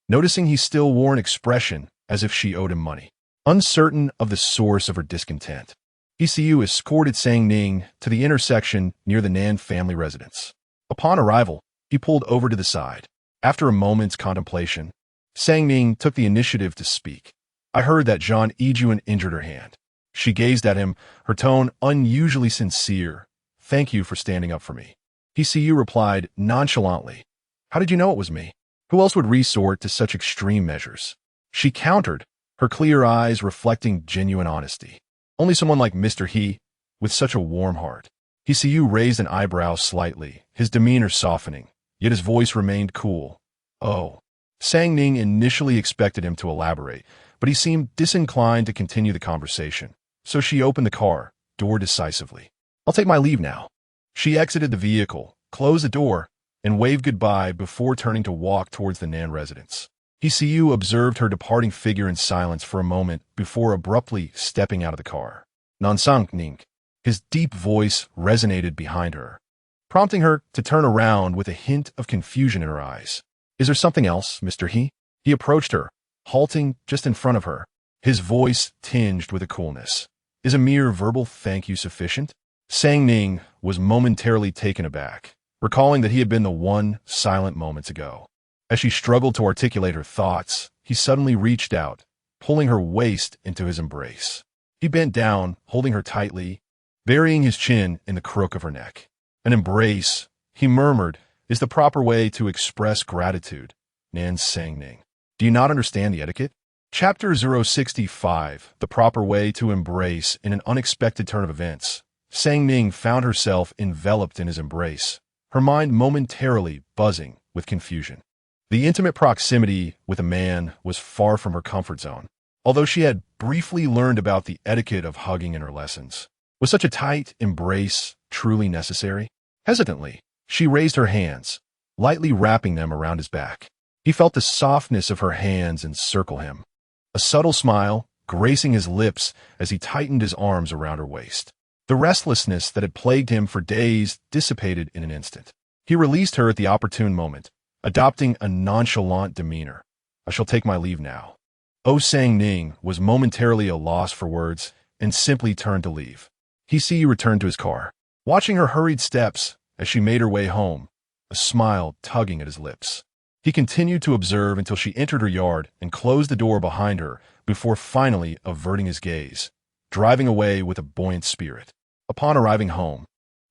noticing he still wore an expression as if she owed him money. Uncertain of the source of her discontent, He escorted Sang Ning to the intersection near the Nan family residence. Upon arrival, he pulled over to the side. After a moment's contemplation, Sang Ning took the initiative to speak. "I heard that Zhang Yijuan injured her hand." She gazed at him, her tone unusually sincere. "Thank you for standing up for me." He replied nonchalantly, "How did you know it was me? Who else would resort to such extreme measures?" She countered, her clear eyes reflecting genuine honesty. "Only someone like Mr. He, with such a warm heart." He raised an eyebrow slightly, his demeanor softening, yet his voice remained cool. "Oh." Sang Ning initially expected him to elaborate, but he seemed disinclined to continue the conversation, so she opened the car door decisively. "I'll take my leave now." She exited the vehicle, closed the door, and waved goodbye before turning to walk towards the Nan residence. He observed her departing figure in silence for a moment before abruptly stepping out of the car. "Nansang Ning." His deep voice resonated behind her, prompting her to turn around with a hint of confusion in her eyes. "Is there something else, Mr. He?" He approached her, halting just in front of her, his voice tinged with a coolness. "Is a mere verbal thank you sufficient?" Sang Ning was momentarily taken aback, recalling that he had been the one silent moments ago. As she struggled to articulate her thoughts, he suddenly reached out, pulling her waist into his embrace. He bent down, holding her tightly, burying his chin in the crook of her neck. "An embrace," he murmured, "is the proper way to express gratitude, Nan Sang Ning. Do you not understand the etiquette?" Chapter 065, The Proper Way to Embrace in an Unexpected Turn of Events. Sang Ning found herself enveloped in his embrace, her mind momentarily buzzing with confusion. The intimate proximity with a man was far from her comfort zone, although she had briefly learned about the etiquette of hugging in her lessons. Was such a tight embrace truly necessary? Hesitantly, she raised her hands, lightly wrapping them around his back. He felt the softness of her hands encircle him. A subtle smile gracing his lips as he tightened his arms around her waist. The restlessness that had plagued him for days dissipated in an instant. He released her at the opportune moment, adopting a nonchalant demeanor. "I shall take my leave now." Sang Ning was momentarily a loss for words and simply turned to leave. He returned to his car, watching her hurried steps as she made her way home, a smile tugging at his lips. He continued to observe until she entered her yard and closed the door behind her before finally averting his gaze, driving away with a buoyant spirit. Upon arriving home,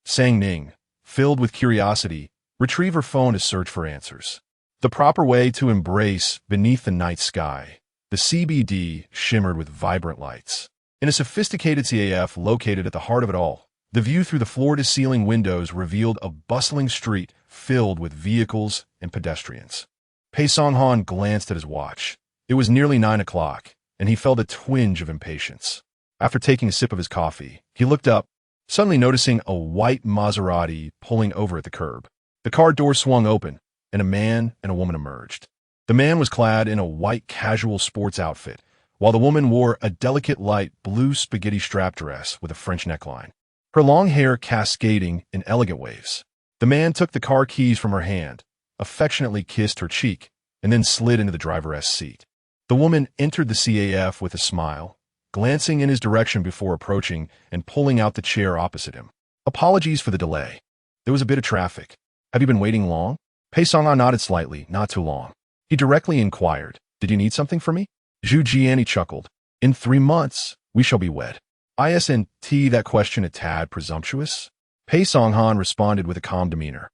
Sang Ning, filled with curiosity, retrieved her phone to search for answers. The proper way to embrace beneath the night sky. The CBD shimmered with vibrant lights. In a sophisticated CAF located at the heart of it all, the view through the floor-to-ceiling windows revealed a bustling street filled with vehicles and pedestrians. Pei Songhan glanced at his watch. It was nearly 9 o'clock, and he felt a twinge of impatience. After taking a sip of his coffee, he looked up, suddenly noticing a white Maserati pulling over at the curb. The car door swung open, and a man and a woman emerged. The man was clad in a white casual sports outfit, while the woman wore a delicate light blue spaghetti strap dress with a French neckline, her long hair cascading in elegant waves. The man took the car keys from her hand, affectionately kissed her cheek, and then slid into the driver's seat. The woman entered the CAF with a smile, glancing in his direction before approaching and pulling out the chair opposite him. "Apologies for the delay. There was a bit of traffic. Have you been waiting long?" Pei Songhan nodded slightly. "Not too long." He directly inquired, "Did you need something from me?" Zhu Jiani chuckled. "In 3 months, we shall be wed." Isn't that question a tad presumptuous? Pei Songhan responded with a calm demeanor.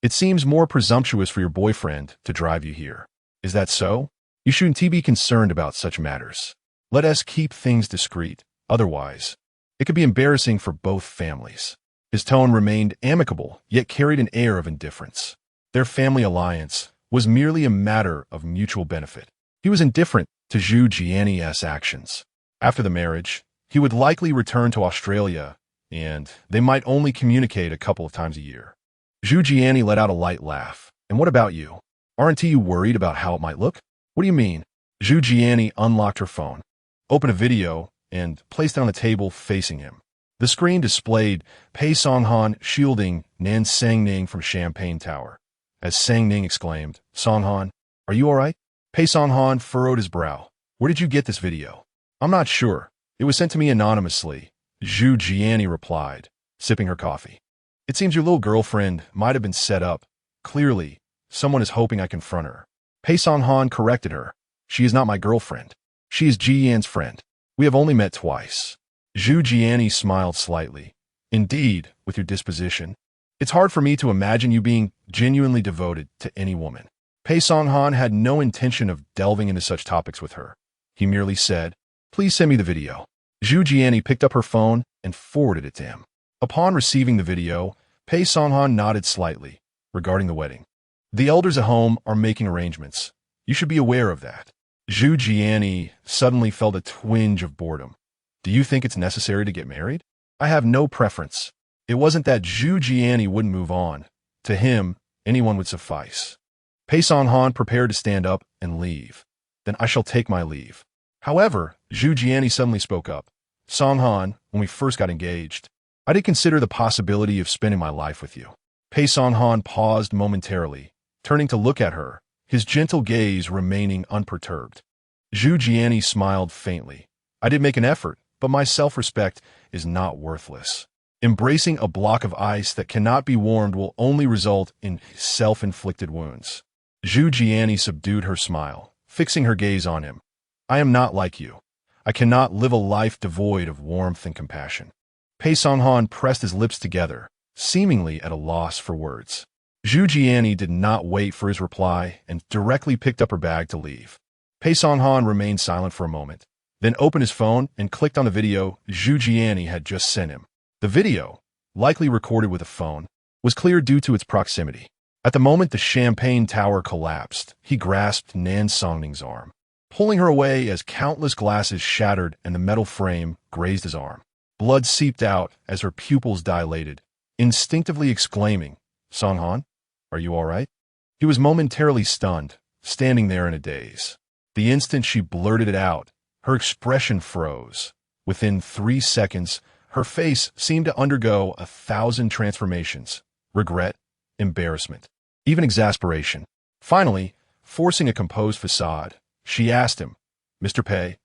"It seems more presumptuous for your boyfriend to drive you here. Is that so? You shouldn't be concerned about such matters. Let us keep things discreet. Otherwise, it could be embarrassing for both families." His tone remained amicable, yet carried an air of indifference. Their family alliance was merely a matter of mutual benefit. He was indifferent to Zhu Jiani's actions. After the marriage, he would likely return to Australia, and they might only communicate a couple of times a year. Zhu Jiani let out a light laugh. "And what about you? Aren't you worried about how it might look?" "What do you mean?" Zhu Jiani unlocked her phone, opened a video, and placed it on the table facing him. The screen displayed Pei Songhan shielding Nan Sang Ning from Champagne Tower. As Sang Ning exclaimed, "Songhan, are you all right?" Pei Songhan furrowed his brow. "Where did you get this video?" "I'm not sure. It was sent to me anonymously," Zhu Jiani replied, sipping her coffee. "It seems your little girlfriend might have been set up. Clearly, someone is hoping I confront her." Pei Songhan corrected her. "She is not my girlfriend. She is Ji Yan's friend. We have only met twice." Zhu Jiani smiled slightly. "Indeed, with your disposition, it's hard for me to imagine you being genuinely devoted to any woman." Pei Songhan had no intention of delving into such topics with her. He merely said, "Please send me the video." Zhu Jiani picked up her phone and forwarded it to him. Upon receiving the video, Pei Songhan nodded slightly, regarding the wedding. "The elders at home are making arrangements. You should be aware of that." Zhu Jiani suddenly felt a twinge of boredom. "Do you think it's necessary to get married?" "I have no preference." It wasn't that Zhu Jiani wouldn't move on. To him, anyone would suffice. Pei Songhan prepared to stand up and leave. "Then I shall take my leave." However, Zhu Jiani suddenly spoke up. "Songhan, when we first got engaged, I did consider the possibility of spending my life with you." Pei Songhan paused momentarily, turning to look at her, his gentle gaze remaining unperturbed. Zhu Jiani smiled faintly. "I did make an effort, but my self-respect is not worthless. Embracing a block of ice that cannot be warmed will only result in self-inflicted wounds." Zhu Jiani subdued her smile, fixing her gaze on him. "I am not like you. I cannot live a life devoid of warmth and compassion." Pei Songhan pressed his lips together, seemingly at a loss for words. Zhu Jiani did not wait for his reply and directly picked up her bag to leave. Pei Songhan remained silent for a moment, then opened his phone and clicked on the video Zhu Jiani had just sent him. The video, likely recorded with a phone, was clear due to its proximity. At the moment the Champagne Tower collapsed, he grasped Nan Songning's arm, pulling her away as countless glasses shattered and the metal frame grazed his arm. Blood seeped out as her pupils dilated, instinctively exclaiming, "Songhan, are you all right?" He was momentarily stunned, standing there in a daze. The instant she blurted it out, her expression froze. Within 3 seconds, her face seemed to undergo 1,000 transformations: regret, embarrassment, even exasperation. Finally, forcing a composed facade, she asked him, "Mr. Pei,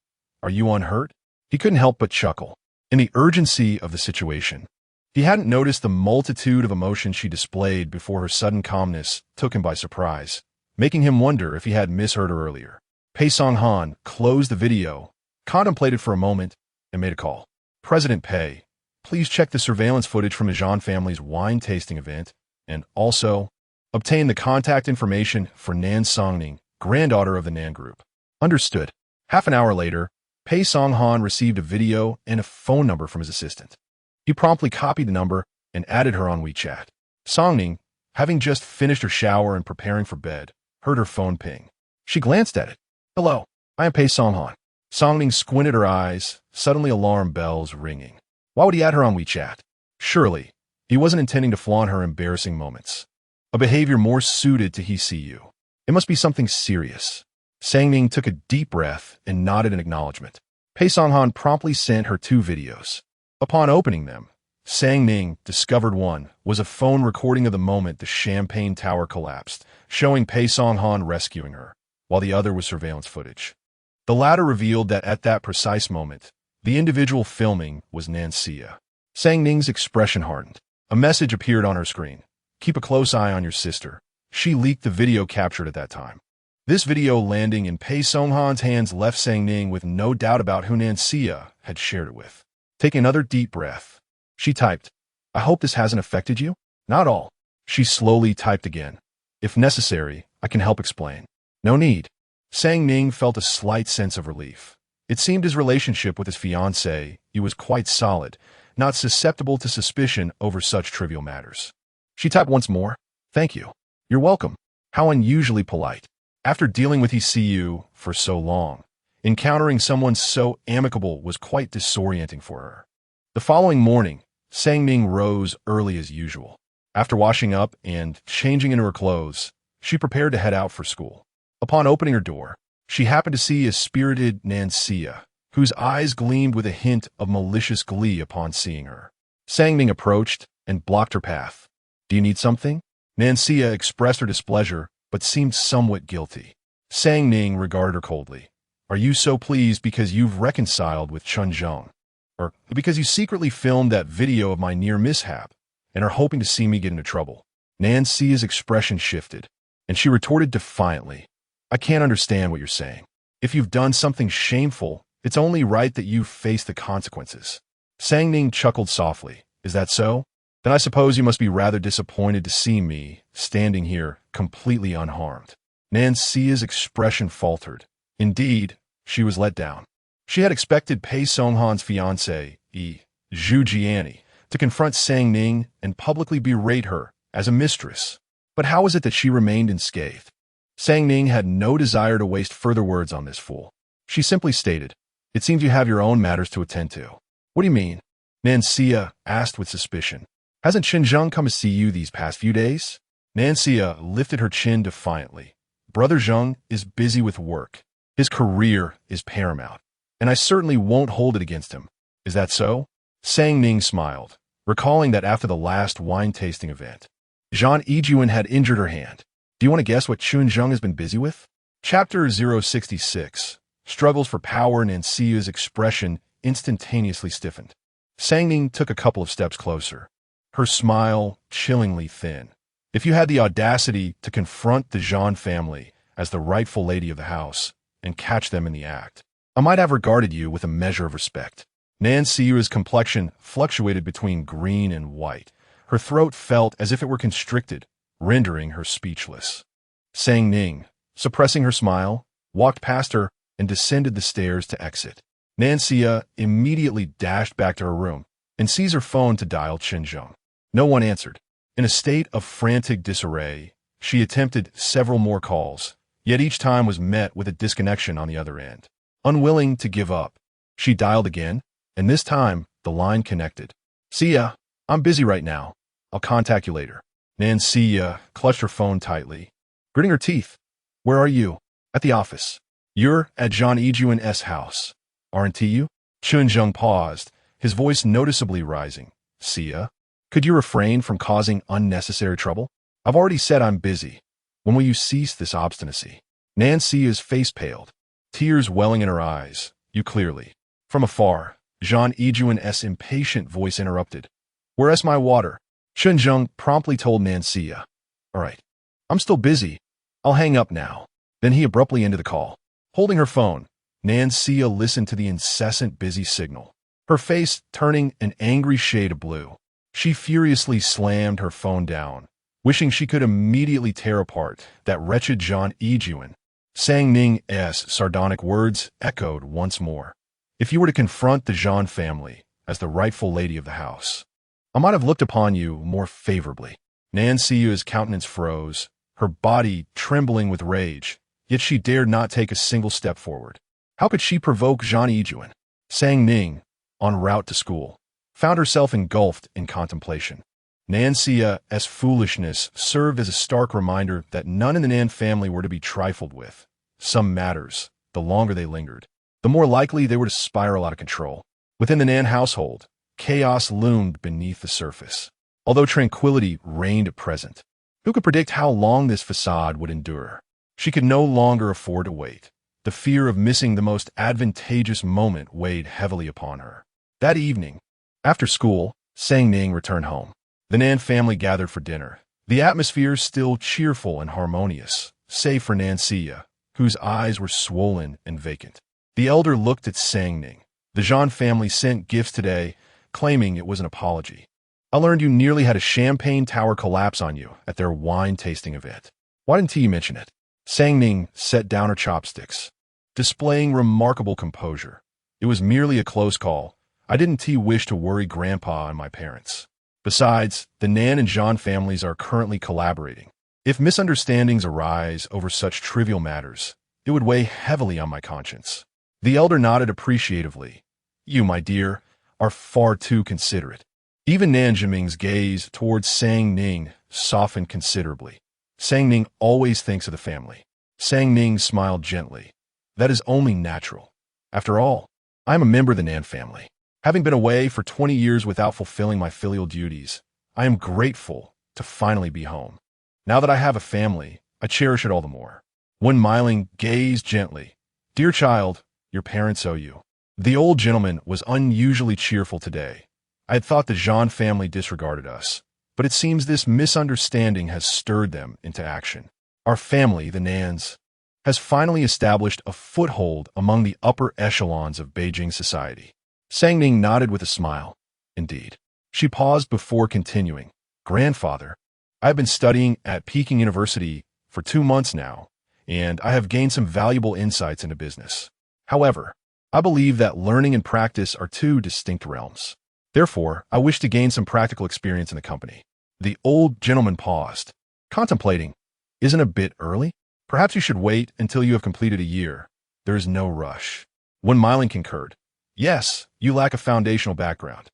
are you unhurt?" He couldn't help but chuckle. In the urgency of the situation, he hadn't noticed the multitude of emotions she displayed before her sudden calmness took him by surprise, making him wonder if he had misheard her earlier. Pei Songhan closed the video, contemplated for a moment, and made a call. "President Pei, please check the surveillance footage from the Zhang family's wine tasting event, and also obtain the contact information for Nan Songning, granddaughter of the Nan Group." Understood. Half an hour later, Pei Songhan received a video and a phone number from his assistant. He promptly copied the number and added her on WeChat. Songning, having just finished her shower and preparing for bed, heard her phone ping. She glanced at it. "Hello, I am Pei Songhan." Songning squinted her eyes, suddenly alarm bells ringing. Why would he add her on WeChat? Surely, he wasn't intending to flaunt her embarrassing moments. A behavior more suited to he see you. It must be something serious. Sangning took a deep breath and nodded in acknowledgement. Pei Songhan promptly sent her 2 videos. Upon opening them, Sangning discovered one was a phone recording of the moment the Champagne Tower collapsed, showing Pei Songhan rescuing her, while the other was surveillance footage. The latter revealed that at that precise moment, the individual filming was Nancia. Sangning's expression hardened. A message appeared on her screen. "Keep a close eye on your sister. She leaked the video captured at that time." This video landing in Pei Songhan's hands left Sangning with no doubt about who Nancia had shared it with. Taking another deep breath, she typed, "I hope this hasn't affected you?" "Not all." She slowly typed again. "If necessary, I can help explain." "No need." Sangning felt a slight sense of relief. It seemed his relationship with his fiancée was quite solid, not susceptible to suspicion over such trivial matters. She typed once more, "Thank you." "You're welcome." How unusually polite. After dealing with ECU for so long, encountering someone so amicable was quite disorienting for her. The following morning, Sangning rose early as usual. After washing up and changing into her clothes, she prepared to head out for school. Upon opening her door, she happened to see a spirited Nancia, whose eyes gleamed with a hint of malicious glee upon seeing her. Sangning approached and blocked her path. "Do you need something?" Nancia expressed her displeasure, but seemed somewhat guilty. Sangning regarded her coldly. "Are you so pleased because you've reconciled with Chunzhong? Or because you secretly filmed that video of my near mishap and are hoping to see me get into trouble?" Nancia's expression shifted, and she retorted defiantly, "I can't understand what you're saying. If you've done something shameful, it's only right that you face the consequences." Sangning chuckled softly. "Is that so? Then I suppose you must be rather disappointed to see me standing here completely unharmed." Nancia's expression faltered. Indeed, she was let down. She had expected Pei Songhan's fiancé, Zhu Jiani, to confront Sangning and publicly berate her as a mistress. But how was it that she remained unscathed? Sangning had no desire to waste further words on this fool. She simply stated, "It seems you have your own matters to attend to." "What do you mean?" Nancia asked with suspicion. "Hasn't Xinjiang come to see you these past few days?" Nancia lifted her chin defiantly. "Brother Zheng is busy with work. His career is paramount, and I certainly won't hold it against him. Is that so?" Sangning smiled, recalling that after the last wine tasting event, Zhang Yijuan had injured her hand. "Do you want to guess what Chunzheng has been busy with?" Chapter 066. Struggles for power. Nancia's expression instantaneously stiffened. Sangning took a couple of steps closer, her smile chillingly thin. "If you had the audacity to confront the Zhang family as the rightful lady of the house and catch them in the act, I might have regarded you with a measure of respect." Nancia's complexion fluctuated between green and white. Her throat felt as if it were constricted, rendering her speechless. Sangning, suppressing her smile, walked past her and descended the stairs to exit. Nancia immediately dashed back to her room and seized her phone to dial Chunzheng. No one answered. In a state of frantic disarray, she attempted several more calls, yet each time was met with a disconnection on the other end. Unwilling to give up, she dialed again, and this time the line connected. "See ya. I'm busy right now. I'll contact you later. Nancy clutched her phone tightly, gritting her teeth. Where are you? At the office. You're at John Ejuan's house, aren't you? Chunjung paused, his voice noticeably rising. Sia, could you refrain from causing unnecessary trouble? I've already said I'm busy. When will you cease this obstinacy? Nancy's face paled, tears welling in her eyes. You clearly. From afar, Jean Ejuan's impatient voice interrupted. Where's my water? Chunjung promptly told Nancy. All right. I'm still busy. I'll hang up now. Then he abruptly ended the call. Holding her phone, Nancy listened to the incessant busy signal, her face turning an angry shade of blue. She furiously slammed her phone down, wishing she could immediately tear apart that wretched Jean Ejuan. Sang Ning's sardonic words echoed once more. If you were to confront the Jean family as the rightful lady of the house, I might have looked upon you more favorably. Nancy's countenance froze, her body trembling with rage, yet she dared not take a single step forward. How could she provoke Jean Ejuan? Sang Ning, en route to school, found herself engulfed in contemplation. Nancy's foolishness served as a stark reminder that none in the Nan family were to be trifled with. Some matters, the longer they lingered, the more likely they were to spiral out of control. Within the Nan household, chaos loomed beneath the surface, although tranquility reigned at present. Who could predict how long this facade would endure? She could no longer afford to wait. The fear of missing the most advantageous moment weighed heavily upon her. That evening, after school, Sang Ning returned home. The Nan family gathered for dinner, the atmosphere still cheerful and harmonious, save for Nancy, whose eyes were swollen and vacant. The elder looked at Sang Ning. The Jean family sent gifts today, claiming it was an apology. I learned you nearly had a champagne tower collapse on you at their wine tasting event. Why didn't you mention it? Sang Ning set down her chopsticks, displaying remarkable composure. It was merely a close call. I didn't wish to worry Grandpa and my parents. Besides, the Nan and Jean families are currently collaborating. If misunderstandings arise over such trivial matters, it would weigh heavily on my conscience. The elder nodded appreciatively. You, my dear, are far too considerate. Even Nan Jiming's gaze towards Sang Ning softened considerably. Sang Ning always thinks of the family. Sang Ning smiled gently. That is only natural. After all, I am a member of the Nan family. Having been away for 20 years without fulfilling my filial duties, I am grateful to finally be home. Now that I have a family, I cherish it all the more. Wen Miling gazed gently. Dear child, your parents owe you. The old gentleman was unusually cheerful today. I had thought the Jean family disregarded us, but it seems this misunderstanding has stirred them into action. Our family, the Nans, has finally established a foothold among the upper echelons of Beijing society. Sang Ning nodded with a smile. Indeed. She paused before continuing. Grandfather, I have been studying at Peking University for 2 months now, and I have gained some valuable insights into business. However, I believe that learning and practice are two distinct realms. Therefore, I wish to gain some practical experience in the company. The old gentleman paused, contemplating. Isn't it a bit early? Perhaps you should wait until you have completed a year. There is no rush. Wen Miling concurred. Yes, you lack a foundational background,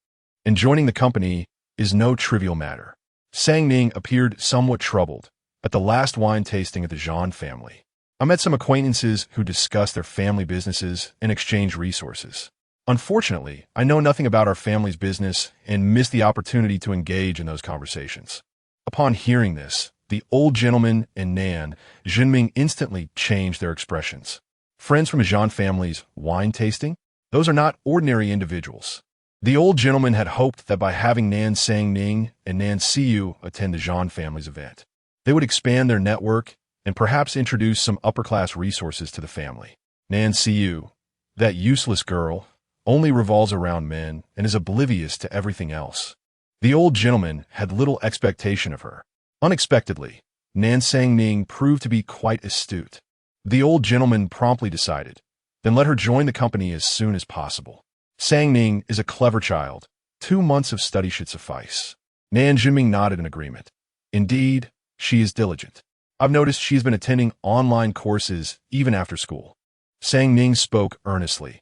and joining the company is no trivial matter. Sang Ning appeared somewhat troubled. At the last wine tasting of the Jean family, I met some acquaintances who discussed their family businesses and exchanged resources. Unfortunately, I know nothing about our family's business and missed the opportunity to engage in those conversations. Upon hearing this, the old gentleman and Nan Jinming instantly changed their expressions. Friends from a Jean family's wine tasting? Those are not ordinary individuals. The old gentleman had hoped that by having Nan Sang Ning and Nan Siyu attend the Jean family's event, they would expand their network and perhaps introduce some upper-class resources to the family. Nan Siyu, that useless girl, only revolves around men and is oblivious to everything else. The old gentleman had little expectation of her. Unexpectedly, Nan Sang Ning proved to be quite astute. The old gentleman promptly decided, then let her join the company as soon as possible. Sang Ning is a clever child. 2 months of study should suffice. Nan Jinming nodded in agreement. Indeed, she is diligent. I've noticed she's been attending online courses even after school. Sang Ning spoke earnestly.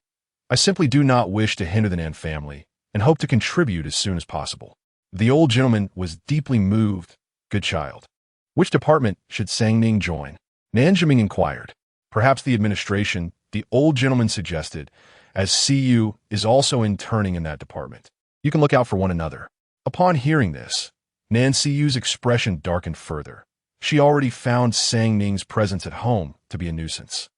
I simply do not wish to hinder the Nan family and hope to contribute as soon as possible. The old gentleman was deeply moved. Good child. Which department should Sang Ning join? Nan Zhiming inquired. Perhaps the administration, the old gentleman suggested, as CU is also interning in that department. You can look out for one another. Upon hearing this, Nan Cuy's expression darkened further. She already found Sang Ning's presence at home to be a nuisance.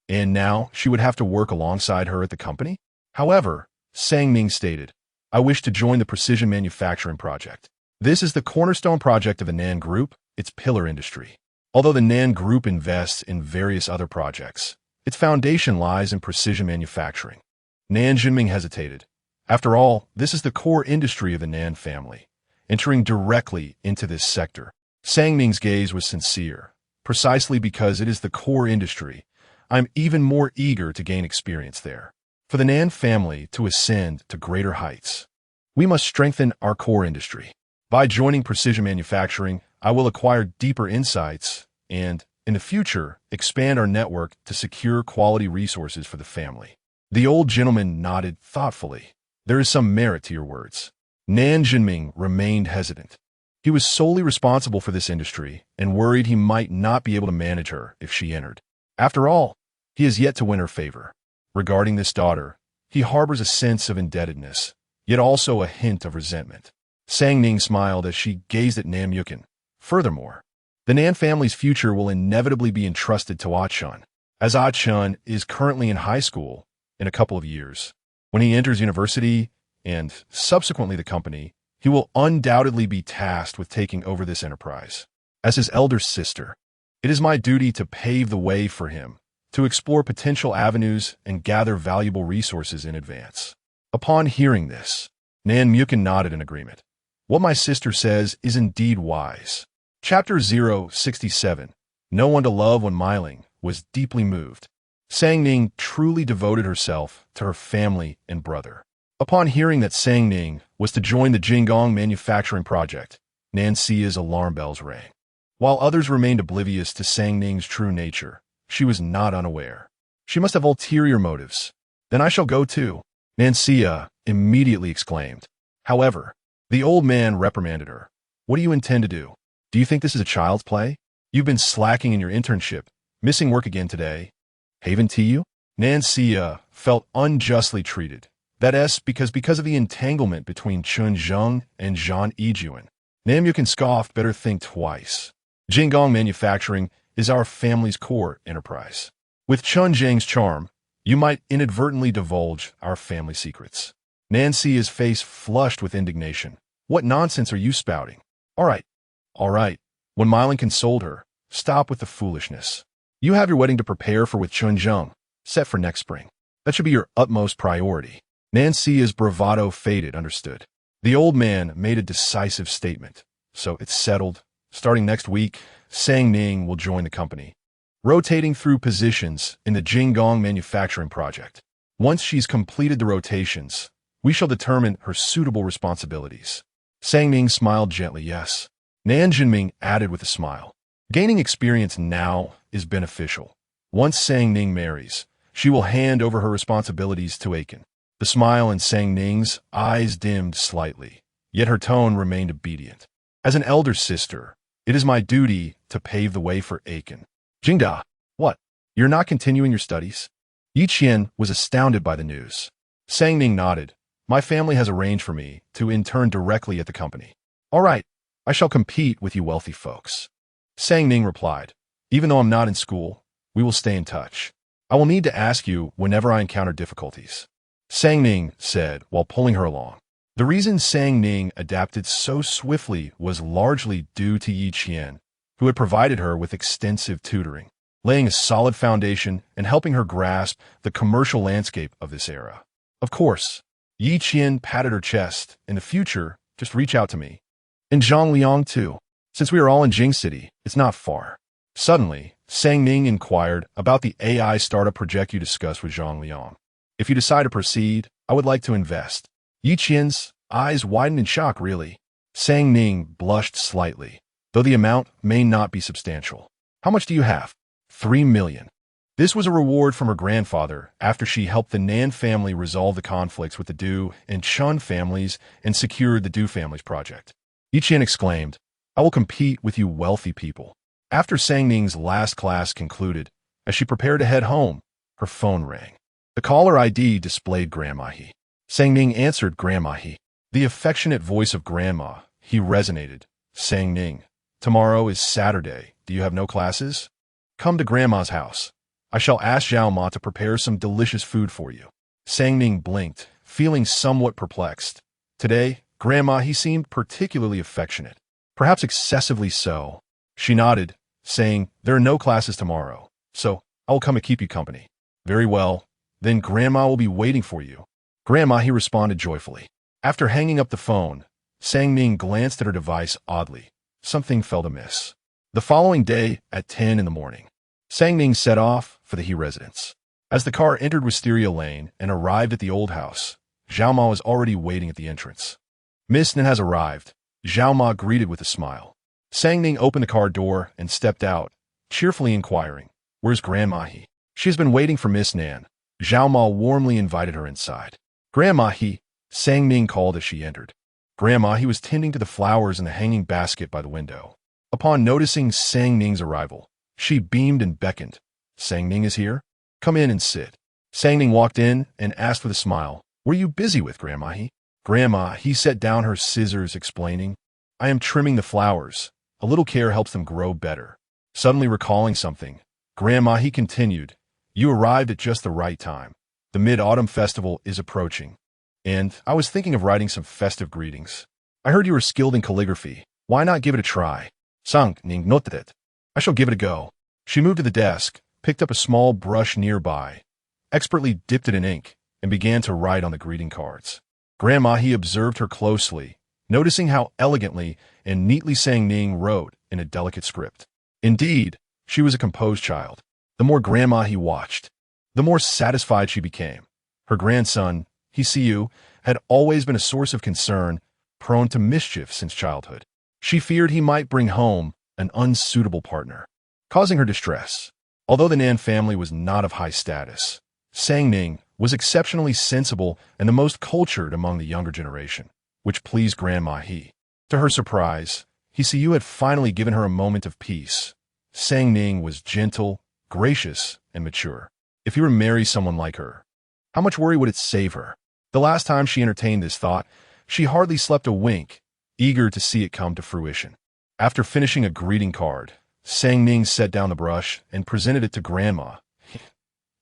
And now she would have to work alongside her at the company? However, Sang Ning stated, I wish to join the precision manufacturing project. This is the cornerstone project of the Nan Group, its pillar industry. Although the Nan Group invests in various other projects, its foundation lies in precision manufacturing. Nan Zhiming hesitated. After all, this is the core industry of the Nan family. Entering directly into this sector, Sang Ning's gaze was sincere. Precisely because it is the core industry, I'm even more eager to gain experience there. For the Nan family to ascend to greater heights, we must strengthen our core industry. By joining precision manufacturing, I will acquire deeper insights and, in the future, expand our network to secure quality resources for the family. The old gentleman nodded thoughtfully. There is some merit to your words. Nan Zhiming remained hesitant. He was solely responsible for this industry and worried he might not be able to manage her if she entered. After all, he has yet to win her favor. Regarding this daughter, he harbors a sense of indebtedness, yet also a hint of resentment. Sang Ning smiled as she gazed at Nam Yukin. Furthermore, the Nan family's future will inevitably be entrusted to Ah-chun. As Ah-chun is currently in high school, in a couple of years, when he enters university and subsequently the company, he will undoubtedly be tasked with taking over this enterprise. As his elder sister, it is my duty to pave the way for him, to explore potential avenues and gather valuable resources in advance. Upon hearing this, Nan Yukin nodded in agreement. What my sister says is indeed wise. Chapter 067, No One to Love When Myling, was deeply moved. Sang Ning truly devoted herself to her family and brother. Upon hearing that Sang Ning was to join the Jingong manufacturing project, Nan Xia's alarm bells rang. While others remained oblivious to Sang Ning's true nature, she was not unaware. She must have ulterior motives. Then I shall go too, Nan Xia immediately exclaimed. However, the old man reprimanded her. What do you intend to do? Do you think this is a child's play? You've been slacking in your internship, missing work again today. Haven to you? Nan Xia felt unjustly treated. That is because of the entanglement between Chun Zheng and Zhan Yijuan. Nam Yukin scoffed, better think twice. Jingong Manufacturing is our family's core enterprise. With Chun Zheng's charm, you might inadvertently divulge our family secrets. Nan Xia's face flushed with indignation. What nonsense are you spouting? All right. When Myling consoled her, stop with the foolishness. You have your wedding to prepare for with Chun Zheng, set for next spring. That should be your utmost priority. Nan Xia's bravado faded, understood. The old man made a decisive statement. So it's settled. Starting next week, Sang Ning will join the company, rotating through positions in the Jingong manufacturing project. Once she's completed the rotations, we shall determine her suitable responsibilities. Sang Ning smiled gently, yes. Nan Zhiming added with a smile. Gaining experience now is beneficial. Once Sang Ning marries, she will hand over her responsibilities to Aiken. The smile in Sang Ning's eyes dimmed slightly, yet her tone remained obedient. As an elder sister, it is my duty to pave the way for Aiken. Jingda, what? You're not continuing your studies? Yi Qian was astounded by the news. Sang Ning nodded. My family has arranged for me to intern directly at the company. All right, I shall compete with you wealthy folks. Sang Ning replied. Even though I'm not in school, we will stay in touch. I will need to ask you whenever I encounter difficulties. Sang Ning said while pulling her along. The reason Sang Ning adapted so swiftly was largely due to Yi Qian, who had provided her with extensive tutoring, laying a solid foundation and helping her grasp the commercial landscape of this era. Of course, Yi Qian patted her chest. In the future, just reach out to me. And Zhang Liang too. Since we are all in Jing City, it's not far. Suddenly, Sang Ning inquired about the AI startup project you discussed with Zhang Liang. If you decide to proceed, I would like to invest. Yi Qian's eyes widened in shock, really. Sang Ning blushed slightly, though the amount may not be substantial. How much do you have? 3 million. This was a reward from her grandfather after she helped the Nan family resolve the conflicts with the Du and Chun families and secured the Du family's project. Yiqian exclaimed, "I will compete with you wealthy people." After Sang Ning's last class concluded, as she prepared to head home, her phone rang. The caller ID displayed Grandma He. Sang Ning answered Grandma He. The affectionate voice of Grandma He resonated. Sang Ning, "Tomorrow is Saturday. Do you have no classes? Come to Grandma's house. I shall ask Zhao Ma to prepare some delicious food for you." Sang Ning blinked, feeling somewhat perplexed. Today, Grandma He seemed particularly affectionate, perhaps excessively so. She nodded, saying, "There are no classes tomorrow, so I will come and keep you company." "Very well. Then Grandma will be waiting for you." Grandma He responded joyfully. After hanging up the phone, Sang Ning glanced at her device oddly. Something felt amiss. The following day, at 10 in the morning, Sang Ning set off for the He residence. As the car entered Wisteria Lane and arrived at the old house, Zhao Ma was already waiting at the entrance. "Miss Nin has arrived," Zhao Ma greeted with a smile. Sang Ning opened the car door and stepped out, cheerfully inquiring, "Where's Grandma He?" "She has been waiting for Miss Nan." Zhao Ma warmly invited her inside. "Grandma He," Sang Ning called as she entered. Grandma He was tending to the flowers in the hanging basket by the window. Upon noticing Sang Ning's arrival, she beamed and beckoned. "Sang Ning is here? Come in and sit." Sang Ning walked in and asked with a smile, "Were you busy with Grandma He?" Grandma He set down her scissors, explaining, "I am trimming the flowers. A little care helps them grow better." Suddenly recalling something, Grandma He continued, "You arrived at just the right time. The Mid-Autumn Festival is approaching, and I was thinking of writing some festive greetings. I heard you were skilled in calligraphy. Why not give it a try?" "Sang Ning noted it. I shall give it a go." She moved to the desk, picked up a small brush nearby, expertly dipped it in ink, and began to write on the greeting cards. Grandma He observed her closely, noticing how elegantly and neatly Sang Ning wrote in a delicate script. Indeed, she was a composed child. The more Grandma He watched, the more satisfied she became. Her grandson, He Siu, had always been a source of concern, prone to mischief since childhood. She feared he might bring home an unsuitable partner, causing her distress. Although the Nan family was not of high status, Sang Ning was exceptionally sensible and the most cultured among the younger generation, which pleased Grandma He. To her surprise, He Siu had finally given her a moment of peace. Sang Ning was gentle, gracious, and mature. If he were to marry someone like her, how much worry would it save her? The last time she entertained this thought, she hardly slept a wink, eager to see it come to fruition. After finishing a greeting card, Sang Ning set down the brush and presented it to Grandma,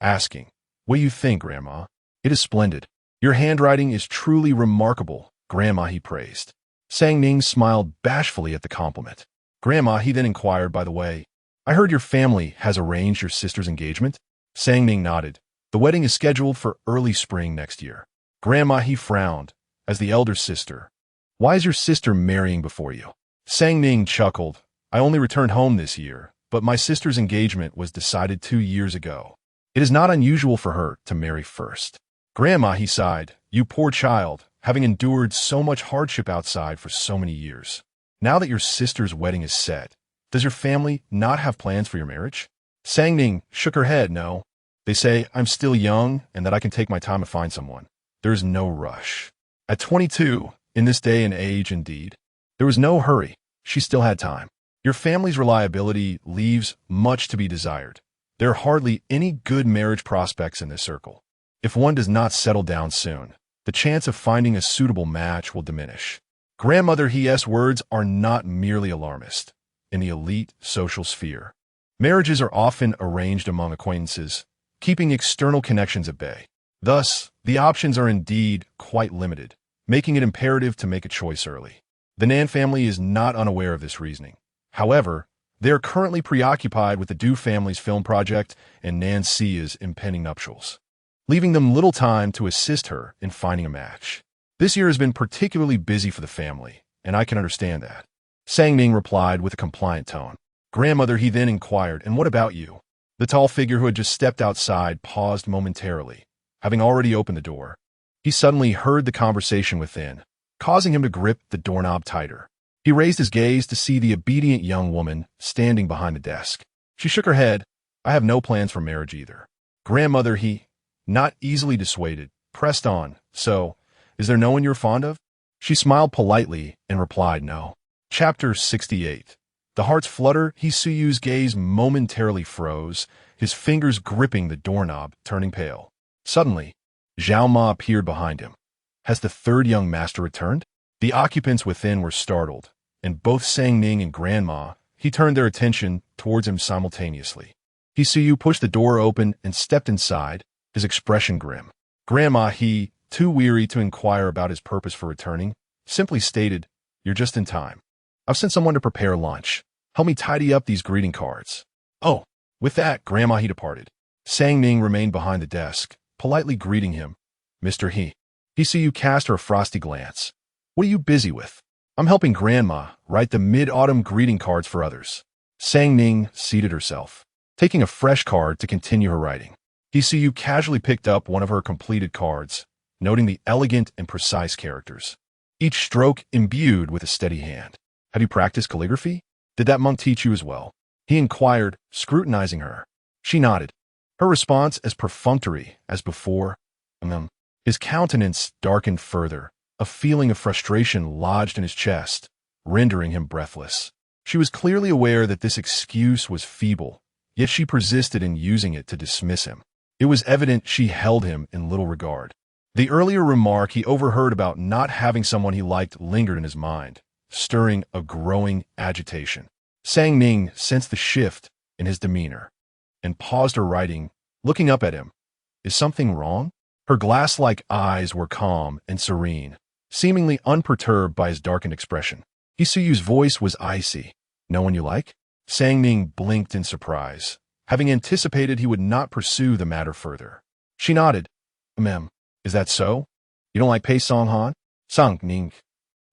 asking, "What do you think, Grandma?" "It is splendid. Your handwriting is truly remarkable," Grandma He praised. Sang Ning smiled bashfully at the compliment. Grandma He then inquired, "By the way, I heard your family has arranged your sister's engagement?" Sang Ning nodded. "The wedding is scheduled for early spring next year." Grandma He frowned, as the elder sister. "Why is your sister marrying before you?" Sang Ning chuckled. "I only returned home this year, but my sister's engagement was decided 2 years ago. It is not unusual for her to marry first." Grandma He sighed. "You poor child, having endured so much hardship outside for so many years. Now that your sister's wedding is set, does your family not have plans for your marriage?" Sang Ning shook her head. "No. They say I'm still young and that I can take my time to find someone. There is no rush." At 22, in this day and age indeed, there was no hurry. She still had time. Your family's reliability leaves much to be desired. There are hardly any good marriage prospects in this circle. If one does not settle down soon, the chance of finding a suitable match will diminish. Grandmother He's words are not merely alarmist. In the elite social sphere, marriages are often arranged among acquaintances, keeping external connections at bay. Thus, the options are indeed quite limited, making it imperative to make a choice early. The Nan family is not unaware of this reasoning. However, they are currently preoccupied with the Du family's film project and Nan Sia's impending nuptials, leaving them little time to assist her in finding a match. This year has been particularly busy for the family, and I can understand that. Sang Ning replied with a compliant tone. Grandmother He then inquired, "And what about you?" The tall figure who had just stepped outside paused momentarily, having already opened the door. He suddenly heard the conversation within, causing him to grip the doorknob tighter. He raised his gaze to see the obedient young woman standing behind the desk. She shook her head, I have no plans for marriage either. Grandmother, he, not easily dissuaded, pressed on. So, is there no one you're fond of? She smiled politely and replied no. Chapter 68. The heart's flutter, Hisuyu's gaze momentarily froze, his fingers gripping the doorknob, turning pale. Suddenly, Zhao Ma appeared behind him. Has the third young master returned? The occupants within were startled, and both Sang Ning and Grandma, he turned their attention towards him simultaneously. Hisuyu pushed the door open and stepped inside, his expression grim. Grandma, he, too weary to inquire about his purpose for returning, simply stated, "You're just in time. I've sent someone to prepare lunch. Help me tidy up these greeting cards." Oh, with that, Grandma, he departed. Sang Ning remained behind the desk, politely greeting him. Mr. He. Hisuyu cast her a frosty glance. What are you busy with? I'm helping Grandma write the mid-autumn greeting cards for others. Sang Ning seated herself, taking a fresh card to continue her writing. Hisuyu casually picked up one of her completed cards, noting the elegant and precise characters, each stroke imbued with a steady hand. Have you practiced calligraphy? Did that monk teach you as well? He inquired, scrutinizing her. She nodded, her response as perfunctory as before. His countenance darkened further, a feeling of frustration lodged in his chest, rendering him breathless. She was clearly aware that this excuse was feeble, yet she persisted in using it to dismiss him. It was evident she held him in little regard. The earlier remark he overheard about not having someone he liked lingered in his mind, stirring a growing agitation. Sang Ning sensed the shift in his demeanor and paused her writing, looking up at him. Is something wrong? Her glass-like eyes were calm and serene, seemingly unperturbed by his darkened expression. Hisuyu's voice was icy. No one you like? Sang Ning blinked in surprise, having anticipated he would not pursue the matter further. She nodded. Is that so? You don't like Pei Song Han? Sang Ning.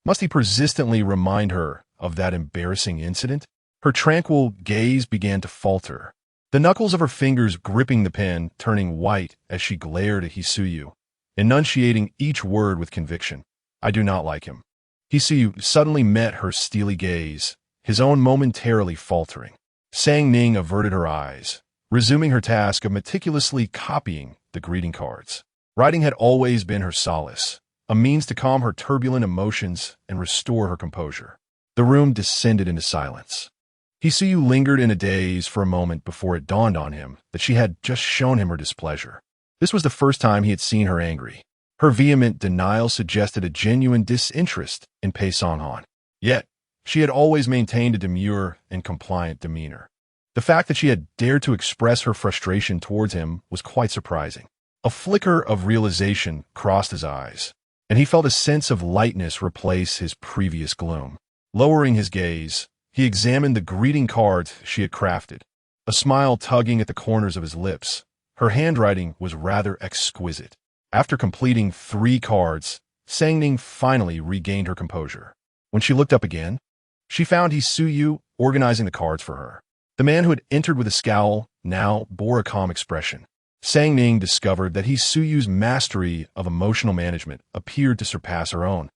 Must he persistently remind her of that embarrassing incident? Her tranquil gaze began to falter, the knuckles of her fingers gripping the pen turning white as she glared at Hisuyu, enunciating each word with conviction. I do not like him. Hisuyu suddenly met her steely gaze, his own momentarily faltering. Sang Ning averted her eyes, resuming her task of meticulously copying the greeting cards. Writing had always been her solace, a means to calm her turbulent emotions and restore her composure. The room descended into silence. Hisuyu lingered in a daze for a moment before it dawned on him that she had just shown him her displeasure. This was the first time he had seen her angry. Her vehement denial suggested a genuine disinterest in Pei Song-han. Yet, she had always maintained a demure and compliant demeanor. The fact that she had dared to express her frustration towards him was quite surprising. A flicker of realization crossed his eyes, and he felt a sense of lightness replace his previous gloom. Lowering his gaze, he examined the greeting cards she had crafted, a smile tugging at the corners of his lips. Her handwriting was rather exquisite. After completing 3 cards, Sang Ning finally regained her composure. When she looked up again, she found Hisuyu organizing the cards for her. The man who had entered with a scowl now bore a calm expression. Sang Ning discovered that Hisuyu's mastery of emotional management appeared to surpass her own.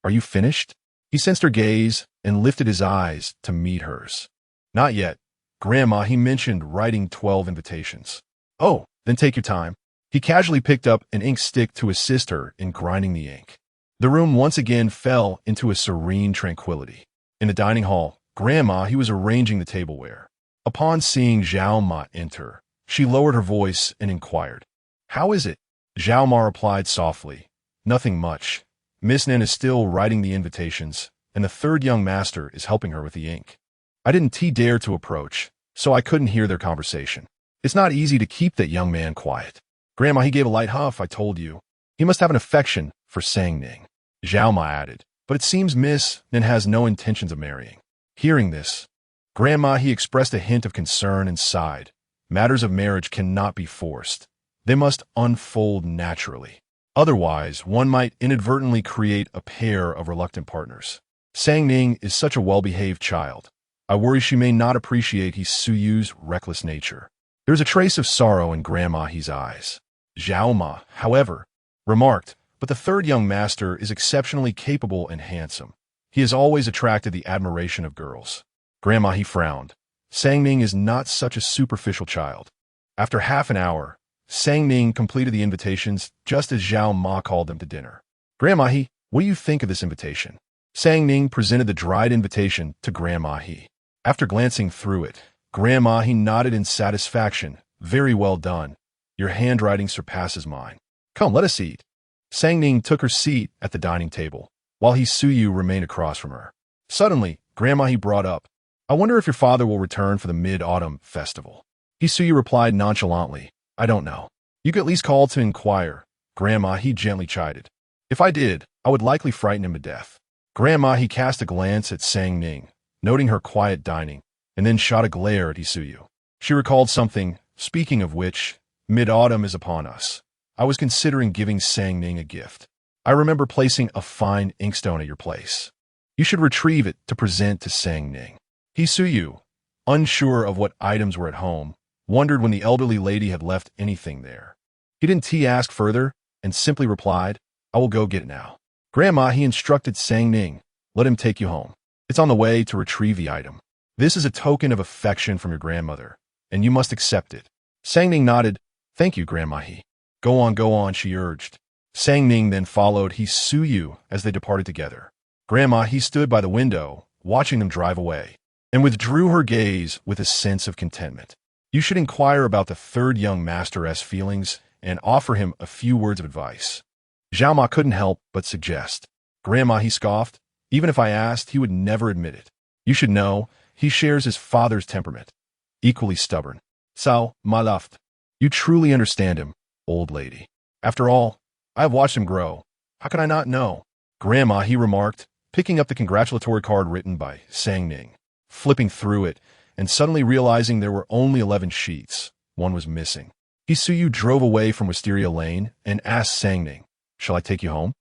Are you finished? He sensed her gaze and lifted his eyes to meet hers. Not yet. Grandma, he mentioned writing 12 invitations. Oh, then take your time. He casually picked up an ink stick to assist her in grinding the ink. The room once again fell into a serene tranquility. In the dining hall, Grandma, he was arranging the tableware. Upon seeing Zhao Ma enter, she lowered her voice and inquired, "How is it?" Zhao Ma replied softly, "Nothing much. Miss Nen is still writing the invitations, and the third young master is helping her with the ink. I didn't dare to approach, so I couldn't hear their conversation. It's not easy to keep that young man quiet." Grandma, he gave a light huff. "I told you. He must have an affection for Sang Ning." Zhao Ma added, "But it seems Miss Nen has no intentions of marrying." Hearing this, Grandma, he expressed a hint of concern and sighed. Matters of marriage cannot be forced. They must unfold naturally. Otherwise, one might inadvertently create a pair of reluctant partners. Sang Ning is such a well-behaved child. I worry she may not appreciate Hisuyu's reckless nature. There's a trace of sorrow in Grandma He's eyes. Zhao Ma, however, remarked, "But the third young master is exceptionally capable and handsome. He has always attracted the admiration of girls." Grandma, he frowned, Sang Ning is not such a superficial child. After half an hour, Sang Ning completed the invitations just as Zhao Ma called them to dinner. Grandma He, what do you think of this invitation? Sang Ning presented the dried invitation to Grandma He. After glancing through it, Grandma He nodded in satisfaction. Very well done. Your handwriting surpasses mine. Come, let us eat. Sang Ning took her seat at the dining table, while He Suyu remained across from her. Suddenly, Grandma He brought up, I wonder if your father will return for the Mid-Autumn Festival. He Suyu replied nonchalantly, I don't know. You could at least call to inquire. Grandma He gently chided. If I did, I would likely frighten him to death. Grandma He cast a glance at Sang Ning, noting her quiet dining, and then shot a glare at He Suyu. She recalled something, speaking of which, mid-autumn is upon us. I was considering giving Sang Ning a gift. I remember placing a fine inkstone at your place. You should retrieve it to present to Sang Ning. He Suyu, unsure of what items were at home, wondered when the elderly lady had left anything there. He didn't ask further and simply replied, I will go get it now. Grandma He instructed Sang Ning, let him take you home. It's on the way to retrieve the item. This is a token of affection from your grandmother, and you must accept it. Sang Ning nodded. Thank you, Grandma He. Go on, she urged. Sang Ning then followed He Suyu as they departed together. Grandma He stood by the window, watching them drive away, and withdrew her gaze with a sense of contentment. You should inquire about the third young master's feelings and offer him a few words of advice. Zhao Ma couldn't help but suggest. Grandma He scoffed. Even if I asked, he would never admit it. You should know, he shares his father's temperament. Equally stubborn. So, my love, you truly understand him, old lady. After all, I have watched him grow. How can I not know? Grandma He remarked, picking up the congratulatory card written by Sang Ning, flipping through it, and suddenly realizing there were only 11 sheets. One was missing. He Suyu drove away from Wisteria Lane and asked Sang Ning, shall I take you home?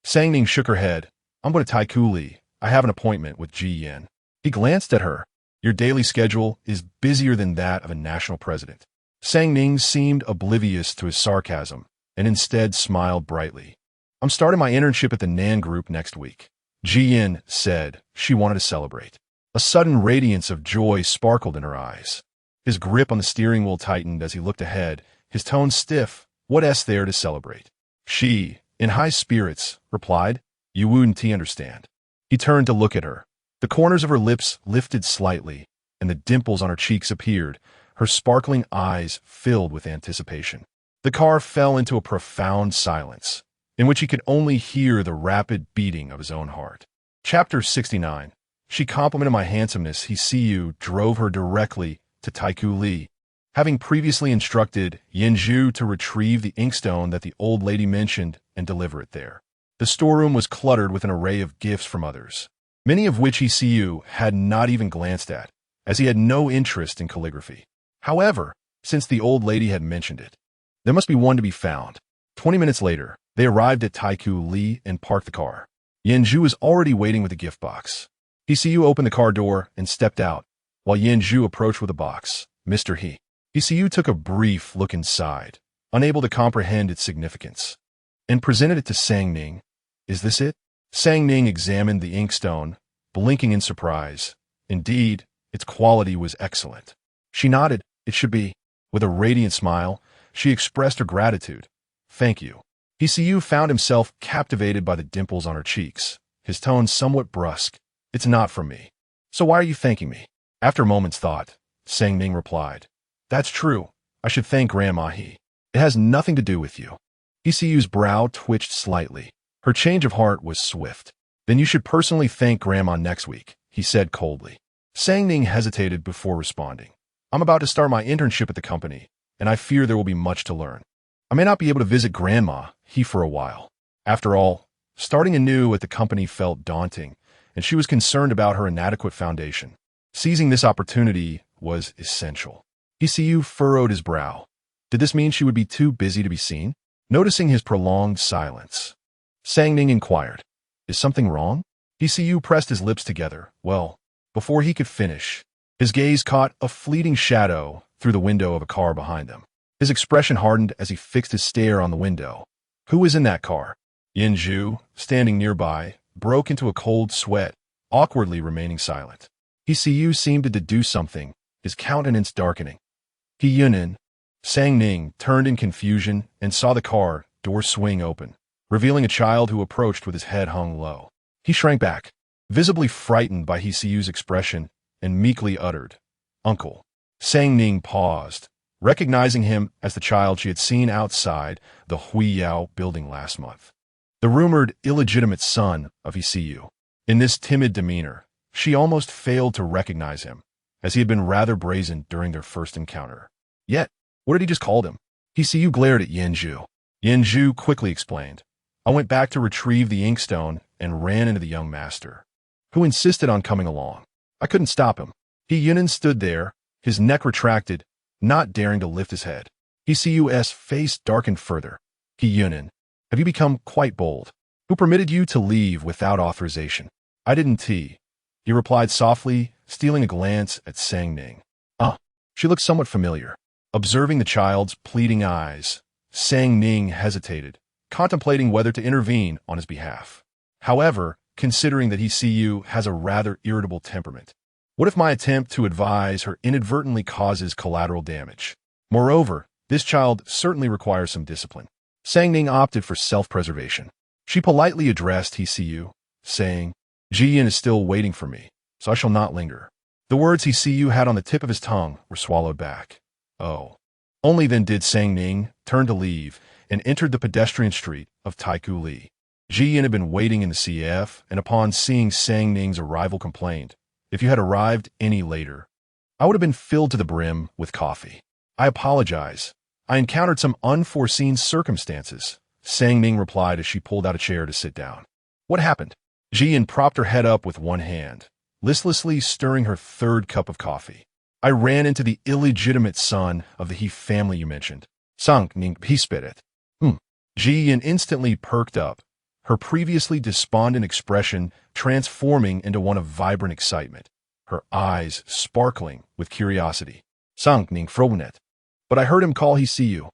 Sang Ning shook her head. I'm going to Taikoo-li. I have an appointment with Ji Yin. He glanced at her. Your daily schedule is busier than that of a national president. Sang Ning seemed oblivious to his sarcasm and instead smiled brightly. I'm starting my internship at the Nan Group next week. Ji Yin said she wanted to celebrate. A sudden radiance of joy sparkled in her eyes. His grip on the steering wheel tightened as he looked ahead, his tone stiff. What's there to celebrate? She, in high spirits, replied, You wouldn't understand. He turned to look at her. The corners of her lips lifted slightly, and the dimples on her cheeks appeared, her sparkling eyes filled with anticipation. The car fell into a profound silence, in which he could only hear the rapid beating of his own heart. Chapter 69. She complimented my handsomeness. He Siyu drove her directly to Taikoo-li, having previously instructed Yanzhu to retrieve the inkstone that the old lady mentioned and deliver it there. The storeroom was cluttered with an array of gifts from others, many of which He Siyu had not even glanced at, as he had no interest in calligraphy. However, since the old lady had mentioned it, there must be one to be found. 20 minutes later, they arrived at Taikoo-li and parked the car. Yanzhu was already waiting with a gift box. He Siyu opened the car door and stepped out, while Yanzhu approached with a box. Mr. He. He Siyu took a brief look inside, unable to comprehend its significance, and presented it to Sang Ning. Is this it? Sang Ning examined the inkstone, blinking in surprise. Indeed, its quality was excellent. She nodded. It should be. With a radiant smile, she expressed her gratitude. Thank you. He Siyu found himself captivated by the dimples on her cheeks, his tone somewhat brusque. It's not from me. So why are you thanking me? After a moment's thought, Sang Ning replied, That's true. I should thank Grandma He. It has nothing to do with you. He Siyu's brow twitched slightly. Her change of heart was swift. Then you should personally thank Grandma next week, he said coldly. Sang Ning hesitated before responding. I'm about to start my internship at the company, and I fear there will be much to learn. I may not be able to visit Grandma He for a while. After all, starting anew at the company felt daunting, and she was concerned about her inadequate foundation. Seizing this opportunity was essential. He Siyu furrowed his brow. Did this mean she would be too busy to be seen? Noticing his prolonged silence, Sang Ning inquired, Is something wrong? He Siyu pressed his lips together. Well, before he could finish, his gaze caught a fleeting shadow through the window of a car behind them. His expression hardened as he fixed his stare on the window. Who was in that car? Yanzhu, standing nearby, broke into a cold sweat, awkwardly remaining silent. He Siyu seemed to deduce something. his countenance darkening. He Yunin. Sang Ning turned in confusion and saw the car door swing open, revealing a child who approached with his head hung low. He shrank back, visibly frightened by He Siyu's expression, and meekly uttered, "Uncle." Sang Ning paused, recognizing him as the child she had seen outside the Huiyao building last month. The rumored illegitimate son of He Siyu. In this timid demeanor, she almost failed to recognize him, as he had been rather brazen during their first encounter. Yet, what had he just called him? He Siyu glared at Yanzhu. Yanzhu quickly explained, "I went back to retrieve the inkstone and ran into the young master, who insisted on coming along. I couldn't stop him." He Yunin stood there, his neck retracted, not daring to lift his head. He Siyu's face darkened further. He Yunin, have you become quite bold? Who permitted you to leave without authorization? I didn't. He replied softly, stealing a glance at Sang Ning. She looked somewhat familiar. Observing the child's pleading eyes, Sang Ning hesitated, contemplating whether to intervene on his behalf. However, considering that He Siyu has a rather irritable temperament, what if my attempt to advise her inadvertently causes collateral damage? Moreover, this child certainly requires some discipline. Sang Ning opted for self-preservation. She politely addressed He Siyu, saying, "Jiyan is still waiting for me, so I shall not linger." The words He Siyu had on the tip of his tongue were swallowed back. Only then did Sang Ning turn to leave and entered the pedestrian street of Taiku Li. Jiyan had been waiting in the CF, and upon seeing Sang Ning's arrival complained, "If you had arrived any later, I would have been filled to the brim with coffee. I apologize. I encountered some unforeseen circumstances," Sang Ning replied as she pulled out a chair to sit down. "What happened?" Jiyan propped her head up with one hand, listlessly stirring her third cup of coffee. "I ran into the illegitimate son of the He family you mentioned. Sang Ning he spit it." Jiyan instantly perked up, her previously despondent expression transforming into one of vibrant excitement, her eyes sparkling with curiosity. "Sang Ning fronet. But I heard him call He Siyu.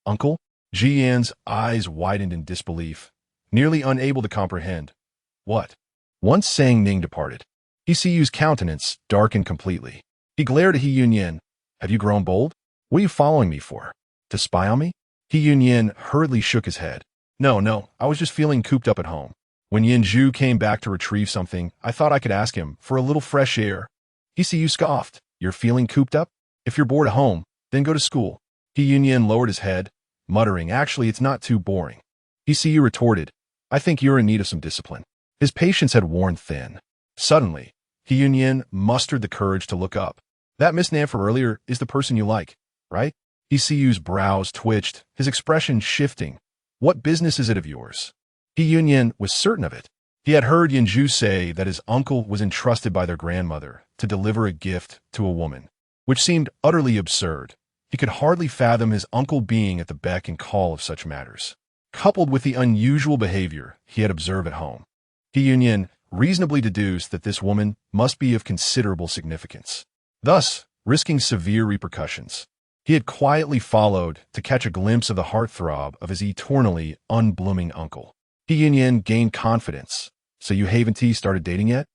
Uncle?" Jiyan's eyes widened in disbelief, nearly unable to comprehend. "What?" Once Sang Ning departed, He Siyu's countenance darkened completely. He glared at He Yunyan. "Have you grown bold? What are you following me for? To spy on me?" He Yunyan hurriedly shook his head. No, I was just feeling cooped up at home. When Yanzhu came back to retrieve something, I thought I could ask him for a little fresh air." He Siyu scoffed. "You're feeling cooped up? If you're bored at home, then go to school." He Yunyan lowered his head, muttering, "Actually, it's not too boring." He Siyu retorted, "I think you're in need of some discipline." His patience had worn thin. Suddenly, He Yunyan mustered the courage to look up. "That Miss Nan from earlier is the person you like, right?" He Siyu's brows twitched, his expression shifting. "What business is it of yours?" He Yunyan was certain of it. He had heard Yanzhu say that his uncle was entrusted by their grandmother to deliver a gift to a woman, which seemed utterly absurd. He could hardly fathom his uncle being at the beck and call of such matters, coupled with the unusual behavior he had observed at home. He Yunyan reasonably deduced that this woman must be of considerable significance, thus risking severe repercussions. He had quietly followed to catch a glimpse of the heartthrob of his eternally unblooming uncle. He Yunyan gained confidence. "So you haven't started dating yet?"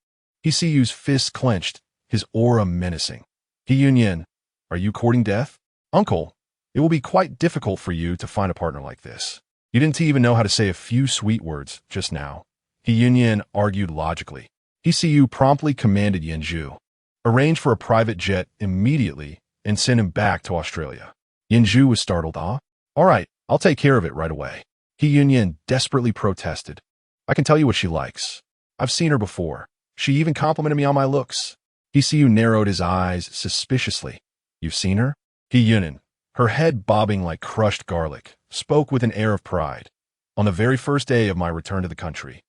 He Siyu's fists clenched, his aura menacing. He Yunyan, "Are you courting death?" "Uncle, it will be quite difficult for you to find a partner like this. You didn't even know how to say a few sweet words just now." He Yunyan argued logically. He Siyu promptly commanded Yanzhu, "Arrange for a private jet immediately and send him back to Australia." Yanzhu was startled. "All right, I'll take care of it right away." He Yunyan desperately protested. "I can tell you what she likes. I've seen her before. She even complimented me on my looks." He Siyu narrowed his eyes suspiciously. "You've seen her?" He Yunin, her head bobbing like crushed garlic, spoke with an air of pride. "On the very first day of my return to the country,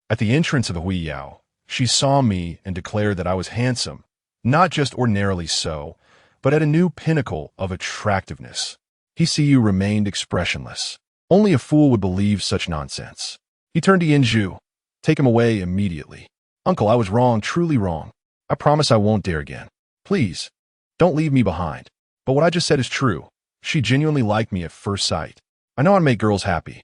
at the entrance of the Huiyao, she saw me and declared that I was handsome, not just ordinarily so, but at a new pinnacle of attractiveness." He Siyu remained expressionless. Only a fool would believe such nonsense. He turned to Yanzhu. "Take him away immediately." "Uncle, I was wrong, truly wrong. I promise I won't dare again. Please, don't leave me behind." "But what I just said is true. She genuinely liked me at first sight. I know how to make girls happy.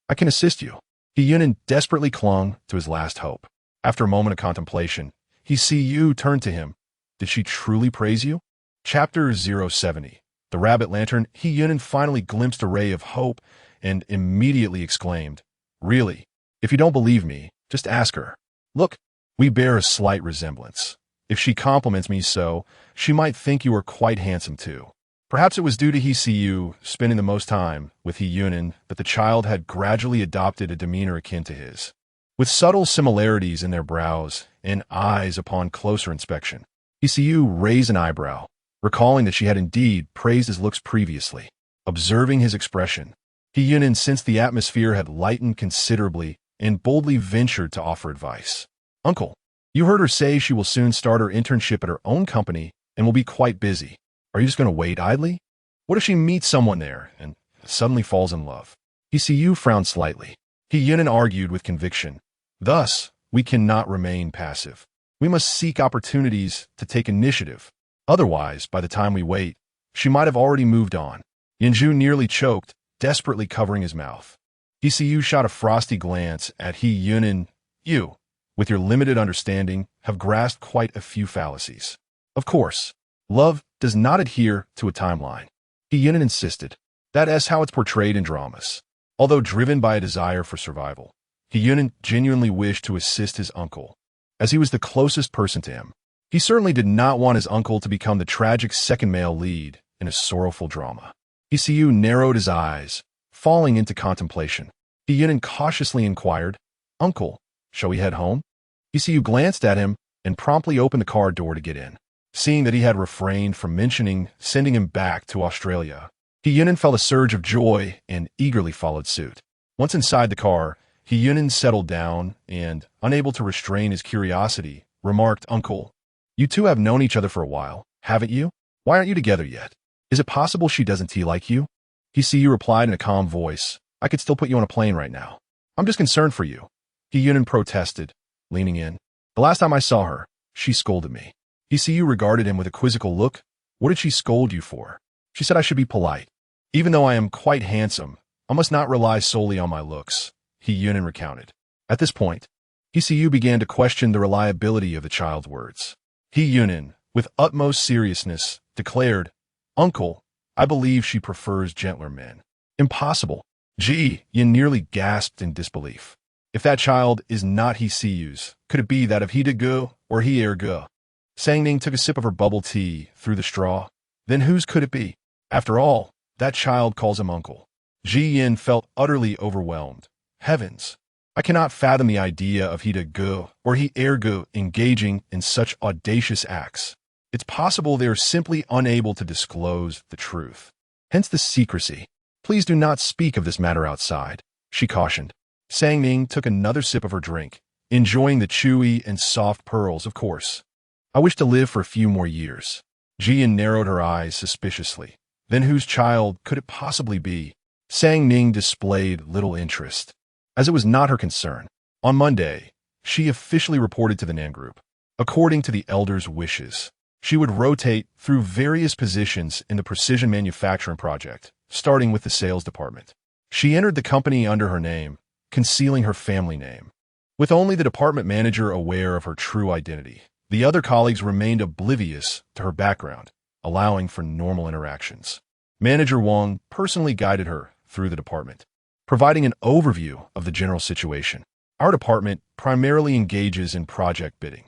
I can assist you." He Yunin desperately clung to his last hope. After a moment of contemplation, He Siyu turned to him. "Did she truly praise you?" Chapter 070. The Rabbit Lantern. He Yunin finally glimpsed a ray of hope and immediately exclaimed, "Really? If you don't believe me, just ask her. Look, we bear a slight resemblance. If she compliments me so, she might think you are quite handsome too." Perhaps it was due to he see you spending the most time with he Yunin that the child had gradually adopted a demeanor akin to his, with subtle similarities in their brows and eyes upon closer inspection. He see you raise an eyebrow, recalling that she had indeed praised his looks previously. Observing his expression, he Yunin sensed the atmosphere had lightened considerably and boldly ventured to offer advice. "Uncle, you heard her say she will soon start her internship at her own company and will be quite busy. Are you just going to wait idly? What if she meets someone there and suddenly falls in love?" He see you frowned slightly. He Yunin argued with conviction. "Thus, we cannot remain passive. We must seek opportunities to take initiative. Otherwise, by the time we wait, she might have already moved on." Yinju nearly choked, desperately covering his mouth. He see you shot a frosty glance at he Yunin. "You, with your limited understanding, have grasped quite a few fallacies. Of course, love does not adhere to a timeline." He Yunin insisted. That's how it's portrayed in dramas. Although driven by a desire for survival, he Yunin genuinely wished to assist his uncle, as he was the closest person to him. He certainly did not want his uncle to become the tragic second male lead in a sorrowful drama. He see you narrowed his eyes, falling into contemplation. He Yunin cautiously inquired, "Uncle, shall we head home?" He see you glanced at him and promptly opened the car door to get in. Seeing that he had refrained from mentioning sending him back to Australia, he Yunin felt a surge of joy and eagerly followed suit. Once inside the car, he Yunin settled down and, unable to restrain his curiosity, remarked, "Uncle, you two have known each other for a while, haven't you? Why aren't you together yet? Is it possible she doesn't like you?" He see you replied in a calm voice, "I could still put you on a plane right now. I'm just concerned for you." He Yunin protested, leaning in. "The last time I saw her, she scolded me." He see you regarded him with a quizzical look. "What did she scold you for?" "She said I should be polite. Even though I am quite handsome, I must not rely solely on my looks," he Yunin recounted. At this point, he see you began to question the reliability of the child's words. He Yunin, with utmost seriousness, declared, "Uncle, I believe she prefers gentler men." "Impossible." Yin nearly gasped in disbelief. "If that child is not he see you's, could it be that of he de go or he ergo?" Sang Ning took a sip of her bubble tea through the straw. "Then whose could it be? After all, that child calls him uncle." Yin felt utterly overwhelmed. Heavens! I cannot fathom the idea of he de go or he ergo engaging in such audacious acts. It's possible they are simply unable to disclose the truth. Hence the secrecy. "Please do not speak of this matter outside," she cautioned. Sang Ning took another sip of her drink, enjoying the chewy and soft pearls, of course. "I wish to live for a few more years." Jian narrowed her eyes suspiciously. Then whose child could it possibly be? Sang Ning displayed little interest, as it was not her concern. On Monday, she officially reported to the Nan Group. According to the elder's wishes, she would rotate through various positions in the precision manufacturing project, starting with the sales department. She entered the company under her name, concealing her family name, with only the department manager aware of her true identity. The other colleagues remained oblivious to her background, allowing for normal interactions. Manager Wang personally guided her through the department, providing an overview of the general situation. "Our department primarily engages in project bidding.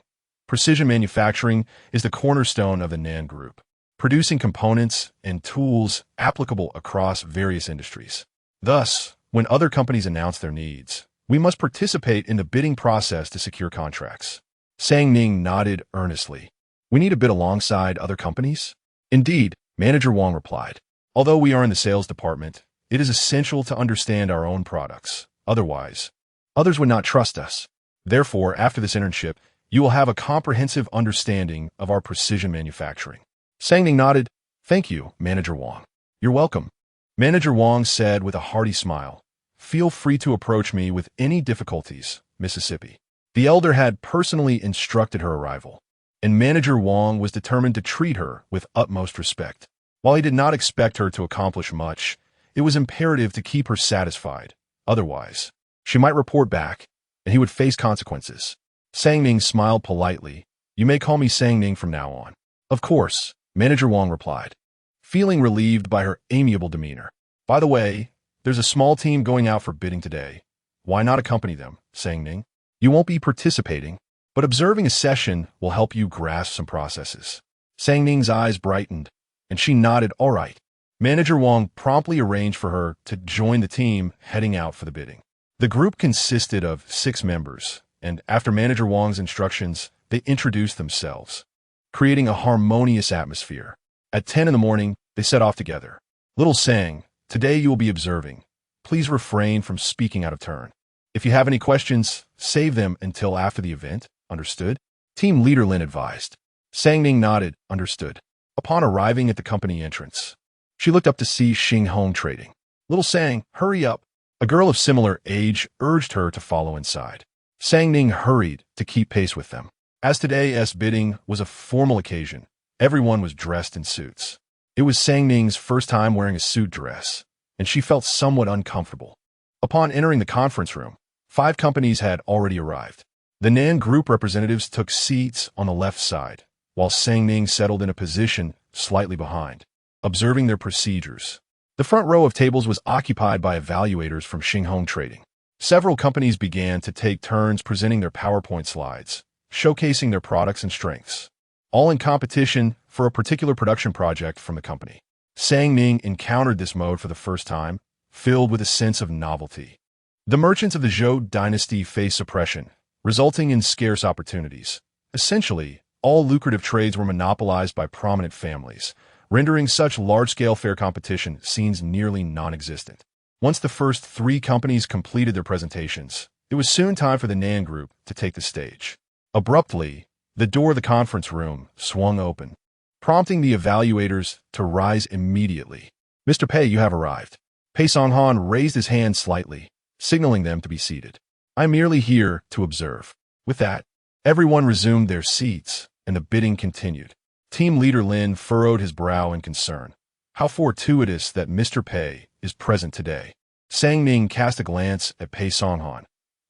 Precision manufacturing is the cornerstone of the Nan Group, producing components and tools applicable across various industries. Thus, when other companies announce their needs, we must participate in the bidding process to secure contracts." Sang Ning nodded earnestly. "We need to bid alongside other companies?" "Indeed," Manager Wang replied. "Although we are in the sales department, it is essential to understand our own products. Otherwise, others would not trust us. Therefore, after this internship, you will have a comprehensive understanding of our precision manufacturing." Sang Ning nodded. "Thank you, Manager Wang." "You're welcome." Manager Wang said with a hearty smile. "Feel free to approach me with any difficulties, Mississippi." The elder had personally instructed her arrival, and Manager Wang was determined to treat her with utmost respect. While he did not expect her to accomplish much, it was imperative to keep her satisfied. Otherwise, she might report back, and he would face consequences. Sang Ning smiled politely. "You may call me Sang Ning from now on." "Of course." Manager Wang replied, feeling relieved by her amiable demeanor. By the way, there's a small team going out for bidding today. Why not accompany them? Sang Ning. You won't be participating, but observing a session will help you grasp some processes. Sang Ning's eyes brightened, and she nodded, all right. Manager Wang promptly arranged for her to join the team heading out for the bidding. The group consisted of 6 members, and after Manager Wang's instructions, they introduced themselves, creating a harmonious atmosphere. At 10 in the morning, they set off together. Little Sang, today you will be observing. Please refrain from speaking out of turn. If you have any questions, save them until after the event. Understood? Team leader Lin advised. Sang Ning nodded, understood. Upon arriving at the company entrance, she looked up to see Xing Hong trading. Little Sang, hurry up. A girl of similar age urged her to follow inside. Sang Ning hurried to keep pace with them. As today's bidding was a formal occasion, everyone was dressed in suits. It was Sang Ning's first time wearing a suit dress, and she felt somewhat uncomfortable. Upon entering the conference room, 5 companies had already arrived. The Nan Group representatives took seats on the left side, while Sang Ning settled in a position slightly behind, observing their procedures. The front row of tables was occupied by evaluators from Xing Hong Trading. Several companies began to take turns presenting their PowerPoint slides, showcasing their products and strengths, all in competition for a particular production project from the company. Sang Ning encountered this mode for the first time, filled with a sense of novelty. The merchants of the Zhou dynasty faced suppression, resulting in scarce opportunities. Essentially, all lucrative trades were monopolized by prominent families, rendering such large-scale fair competition seems nearly non-existent. Once the first 3 companies completed their presentations, it was soon time for the Nan Group to take the stage. Abruptly, the door of the conference room swung open, prompting the evaluators to rise immediately. Mr. Pei, you have arrived. Pei Songhan raised his hand slightly, signaling them to be seated. I'm merely here to observe. With that, everyone resumed their seats, and the bidding continued. Team leader Lin furrowed his brow in concern. How fortuitous that Mr. Pei is present today. Sang Ning cast a glance at Pei Songhan,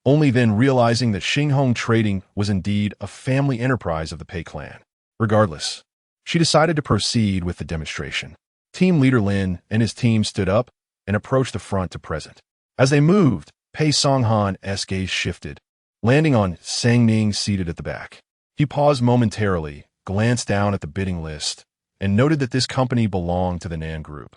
only then realizing that Xing Hong Trading was indeed a family enterprise of the Pei clan. Regardless, she decided to proceed with the demonstration. Team leader Lin and his team stood up and approached the front to present. As they moved, Pei Songhan's gaze shifted, landing on Sang Ning seated at the back. He paused momentarily, glanced down at the bidding list, and noted that this company belonged to the Nan Group.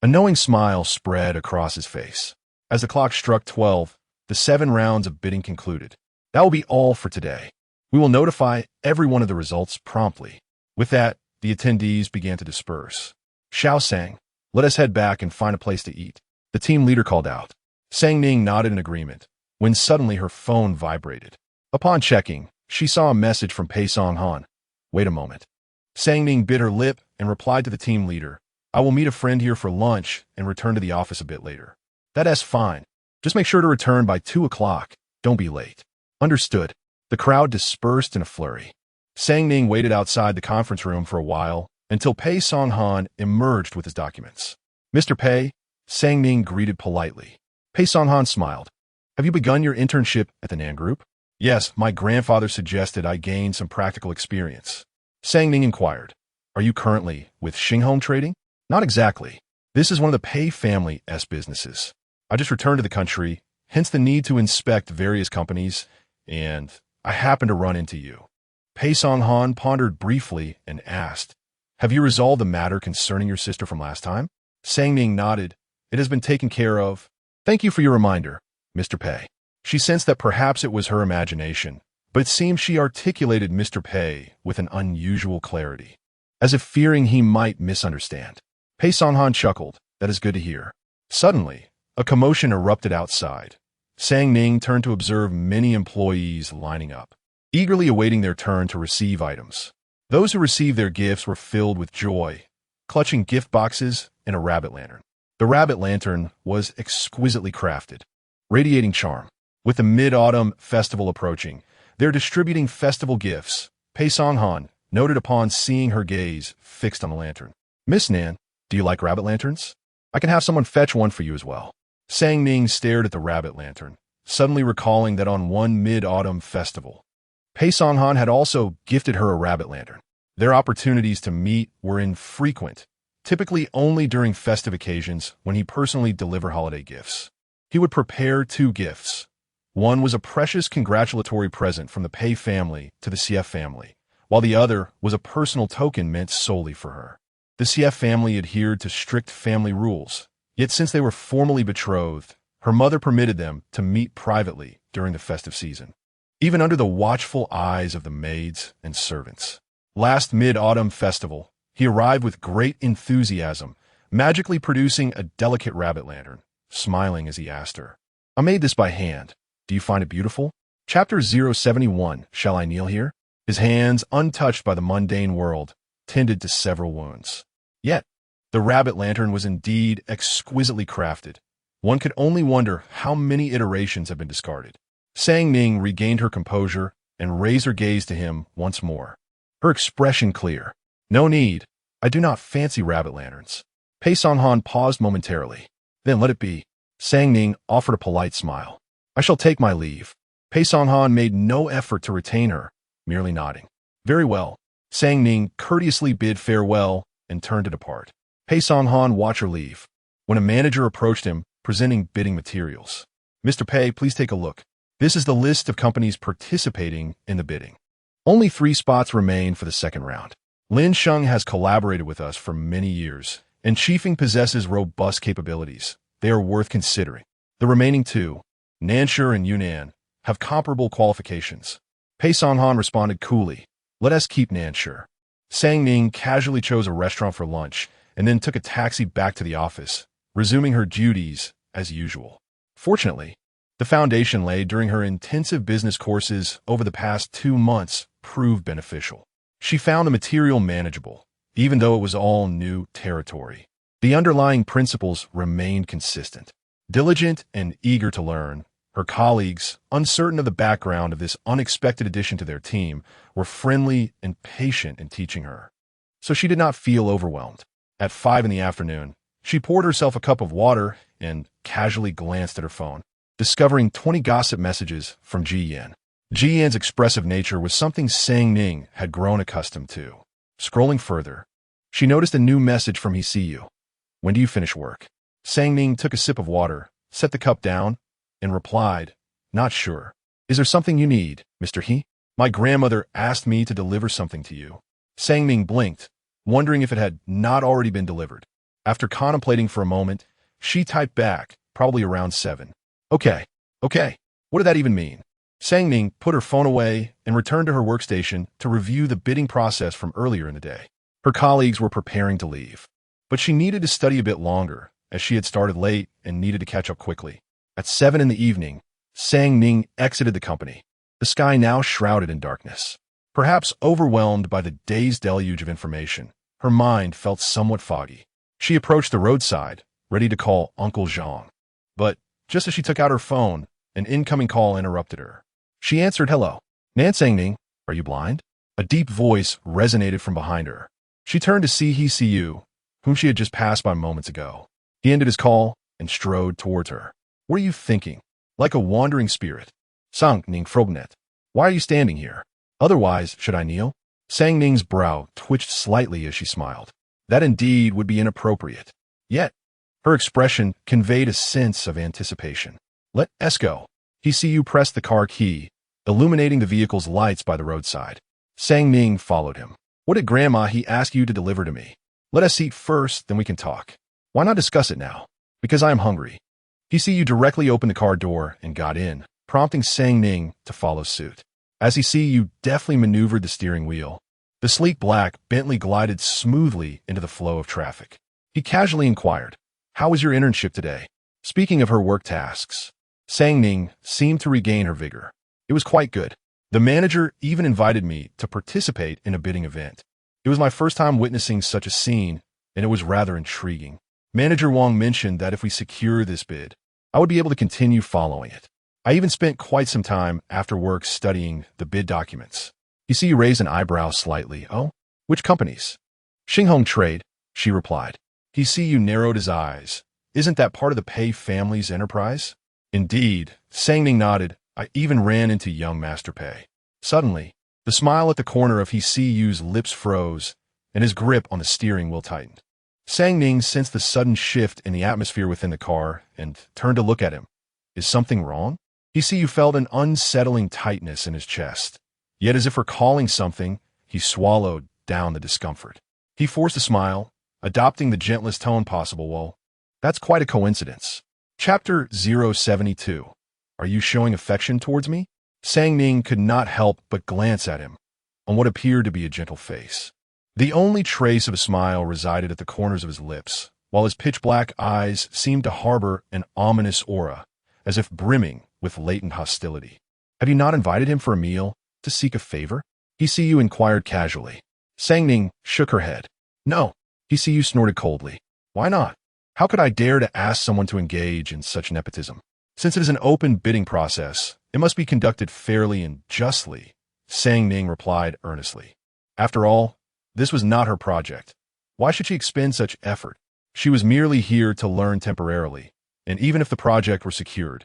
A knowing smile spread across his face. As the clock struck 12, the 7 rounds of bidding concluded. That will be all for today. We will notify everyone of the results promptly. With that, the attendees began to disperse. Xiao Sang, let us head back and find a place to eat. The team leader called out. Sang Ning nodded in agreement, when suddenly her phone vibrated. Upon checking, she saw a message from Pei Songhan. Wait a moment. Sang Ning bit her lip and replied to the team leader. I will meet a friend here for lunch and return to the office a bit later. That's fine. Just make sure to return by 2 o'clock. Don't be late. Understood. The crowd dispersed in a flurry. Sang Ning waited outside the conference room for a while until Pei Songhan emerged with his documents. Mr. Pei, Sang Ning greeted politely. Pei Songhan smiled. Have you begun your internship at the Nan Group? Yes, my grandfather suggested I gain some practical experience. Sang Ning inquired. Are you currently with Xing Hong Trading? Not exactly. This is one of the Pei family's businesses. I just returned to the country, hence the need to inspect various companies, and I happened to run into you. Pei Songhan pondered briefly and asked, have you resolved the matter concerning your sister from last time? Sang Ning nodded. It has been taken care of. Thank you for your reminder, Mr. Pei. She sensed that perhaps it was her imagination, but it seemed she articulated Mr. Pei with an unusual clarity, as if fearing he might misunderstand. Pei Songhan chuckled. That is good to hear. Suddenly, a commotion erupted outside. Sang Ning turned to observe many employees lining up, eagerly awaiting their turn to receive items. Those who received their gifts were filled with joy, clutching gift boxes and a rabbit lantern. The rabbit lantern was exquisitely crafted, radiating charm. With the Mid-Autumn Festival approaching, they're distributing festival gifts. Pei Songhan noted upon seeing her gaze fixed on the lantern. Miss Nan, do you like rabbit lanterns? I can have someone fetch one for you as well. Sang Ning stared at the rabbit lantern, suddenly recalling that on one Mid-Autumn Festival, Pei Songhan had also gifted her a rabbit lantern. Their opportunities to meet were infrequent, typically only during festive occasions when he personally delivered holiday gifts. He would prepare 2 gifts. One was a precious congratulatory present from the Pei family to the CF family, while the other was a personal token meant solely for her. The CF family adhered to strict family rules, yet since they were formally betrothed, her mother permitted them to meet privately during the festive season, even under the watchful eyes of the maids and servants. Last mid-autumn festival, he arrived with great enthusiasm, magically producing a delicate rabbit lantern, smiling as he asked her, "I made this by hand. Do you find it beautiful?" Chapter 071, Shall I Kneel Here? His hands, untouched by the mundane world, tended to several wounds. Yet, the rabbit lantern was indeed exquisitely crafted. One could only wonder how many iterations have been discarded. Sang Ning regained her composure and raised her gaze to him once more. Her expression clear. "No need. I do not fancy rabbit lanterns." Pei Songhan paused momentarily. "Then let it be." Sang Ning offered a polite smile. "I shall take my leave." Pei Songhan made no effort to retain her, merely nodding. "Very well." Sang Ning courteously bid farewell and turned to depart. Pei Songhan watched her leave, when a manager approached him, presenting bidding materials. "Mr. Pei, please take a look. This is the list of companies participating in the bidding. Only 3 spots remain for the second round. Lin Sheng has collaborated with us for many years, and Chiefing possesses robust capabilities. They are worth considering. The remaining 2, Nansha and Yunnan, have comparable qualifications." Pei Songhan responded coolly, "Let us keep Nansha." Sang Ning casually chose a restaurant for lunch and then took a taxi back to the office, resuming her duties as usual. Fortunately, the foundation laid during her intensive business courses over the past 2 months proved beneficial. She found the material manageable, even though it was all new territory. The underlying principles remained consistent. Diligent and eager to learn, her colleagues, uncertain of the background of this unexpected addition to their team, were friendly and patient in teaching her. So she did not feel overwhelmed. At 5 in the afternoon, she poured herself a cup of water and casually glanced at her phone, discovering 20 gossip messages from Ji Yan. Ji Yan's expressive nature was something Sang Ning had grown accustomed to. Scrolling further, she noticed a new message from He See You. "When do you finish work?" Sang Ning took a sip of water, set the cup down, and replied, "Not sure. Is there something you need, Mr. He? My grandmother asked me to deliver something to you." Sang Ning blinked, wondering if it had not already been delivered. After contemplating for a moment, she typed back, probably around 7. Okay. What did that even mean?" Sang Ning put her phone away and returned to her workstation to review the bidding process from earlier in the day. Her colleagues were preparing to leave, but she needed to study a bit longer, as she had started late and needed to catch up quickly. At 7 in the evening, Sang Ning exited the company, the sky now shrouded in darkness. Perhaps overwhelmed by the day's deluge of information, her mind felt somewhat foggy. She approached the roadside, ready to call Uncle Zhang. But just as she took out her phone, an incoming call interrupted her. She answered, "Hello. Nan Sang Ning, are you blind?" A deep voice resonated from behind her. She turned to see He See You, whom she had just passed by moments ago. He ended his call and strode towards her. "What are you thinking? Like a wandering spirit." "Sang Ning Frognet, why are you standing here? Otherwise, should I kneel?" Sang Ning's brow twitched slightly as she smiled. That indeed would be inappropriate. Yet, her expression conveyed a sense of anticipation. "Let us go." He See You pressed the car key, illuminating the vehicle's lights by the roadside. Sang Ning followed him. "What did Grandma he ask you to deliver to me?" "Let us eat first, then we can talk." "Why not discuss it now?" "Because I am hungry." He See You directly opened the car door and got in, prompting Sang Ning to follow suit. As He See You deftly maneuvered the steering wheel, the sleek black Bentley glided smoothly into the flow of traffic. He casually inquired, "How was your internship today?" Speaking of her work tasks, Sang Ning seemed to regain her vigor. "It was quite good. The manager even invited me to participate in a bidding event. It was my first time witnessing such a scene, and it was rather intriguing. Manager Wang mentioned that if we secure this bid, I would be able to continue following it. I even spent quite some time after work studying the bid documents." You see, you raised an eyebrow slightly. "Oh, which companies?" "Xinghong Trade," she replied. He See You narrowed his eyes. "Isn't that part of the Pei family's enterprise?" "Indeed," Sang Ning nodded. "I even ran into young Master Pei." Suddenly, The smile at the corner of He See You's lips froze, and his grip on the steering wheel tightened. Sang Ning sensed the sudden shift in the atmosphere within the car and turned to look at him. Is something wrong? He See You felt an unsettling tightness in his chest. Yet as if recalling something, he swallowed down the discomfort. He forced a smile, adopting the gentlest tone possible. Well, that's quite a coincidence. Chapter 072. Are you showing affection towards me? Sang Ning could not help but glance at him, on what appeared to be a gentle face. The only trace of a smile resided at the corners of his lips, while his pitch-black eyes seemed to harbor an ominous aura, as if brimming with latent hostility. Have you not invited him for a meal, to seek a favor? He See You inquired casually. Sang Ning shook her head. No. He See You snorted coldly. Why not? How could I dare to ask someone to engage in such nepotism? Since it is an open bidding process, it must be conducted fairly and justly, Sang Ning replied earnestly. After all, this was not her project. Why should she expend such effort? She was merely here to learn temporarily, and even if the project were secured,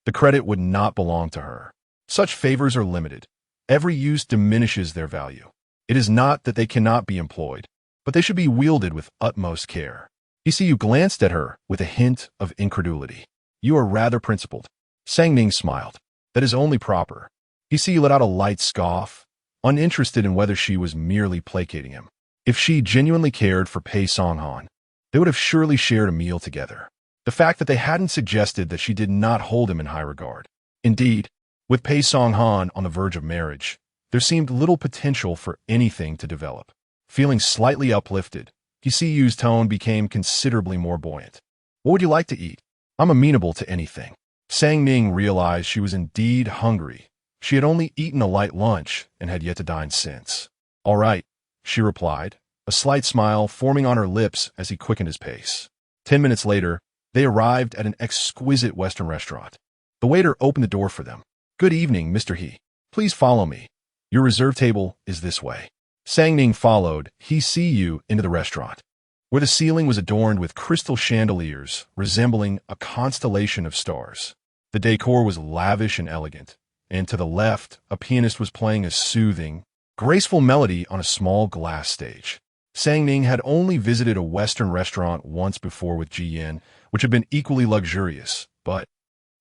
the credit would not belong to her. Such favors are limited. Every use diminishes their value. It is not that they cannot be employed, but they should be wielded with utmost care. He See You glanced at her with a hint of incredulity. You are rather principled. Sang Ning smiled. That is only proper. He See You let out a light scoff, uninterested in whether she was merely placating him. If she genuinely cared for Pei Songhan, they would have surely shared a meal together. The fact that they hadn't suggested that she did not hold him in high regard. Indeed, with Pei Songhan on the verge of marriage, there seemed little potential for anything to develop. Feeling slightly uplifted, He See You's tone became considerably more buoyant. What would you like to eat? I'm amenable to anything. Sang Ning realized she was indeed hungry. She had only eaten a light lunch and had yet to dine since. All right, she replied, a slight smile forming on her lips as he quickened his pace. 10 minutes later, they arrived at an exquisite Western restaurant. The waiter opened the door for them. Good evening, Mr. He. Please follow me. Your reserved table is this way. Sang Ning followed He See You into the restaurant, where the ceiling was adorned with crystal chandeliers resembling a constellation of stars. The decor was lavish and elegant, and to the left, a pianist was playing a soothing, graceful melody on a small glass stage. Sang Ning had only visited a Western restaurant once before with Ji Yin, which had been equally luxurious, but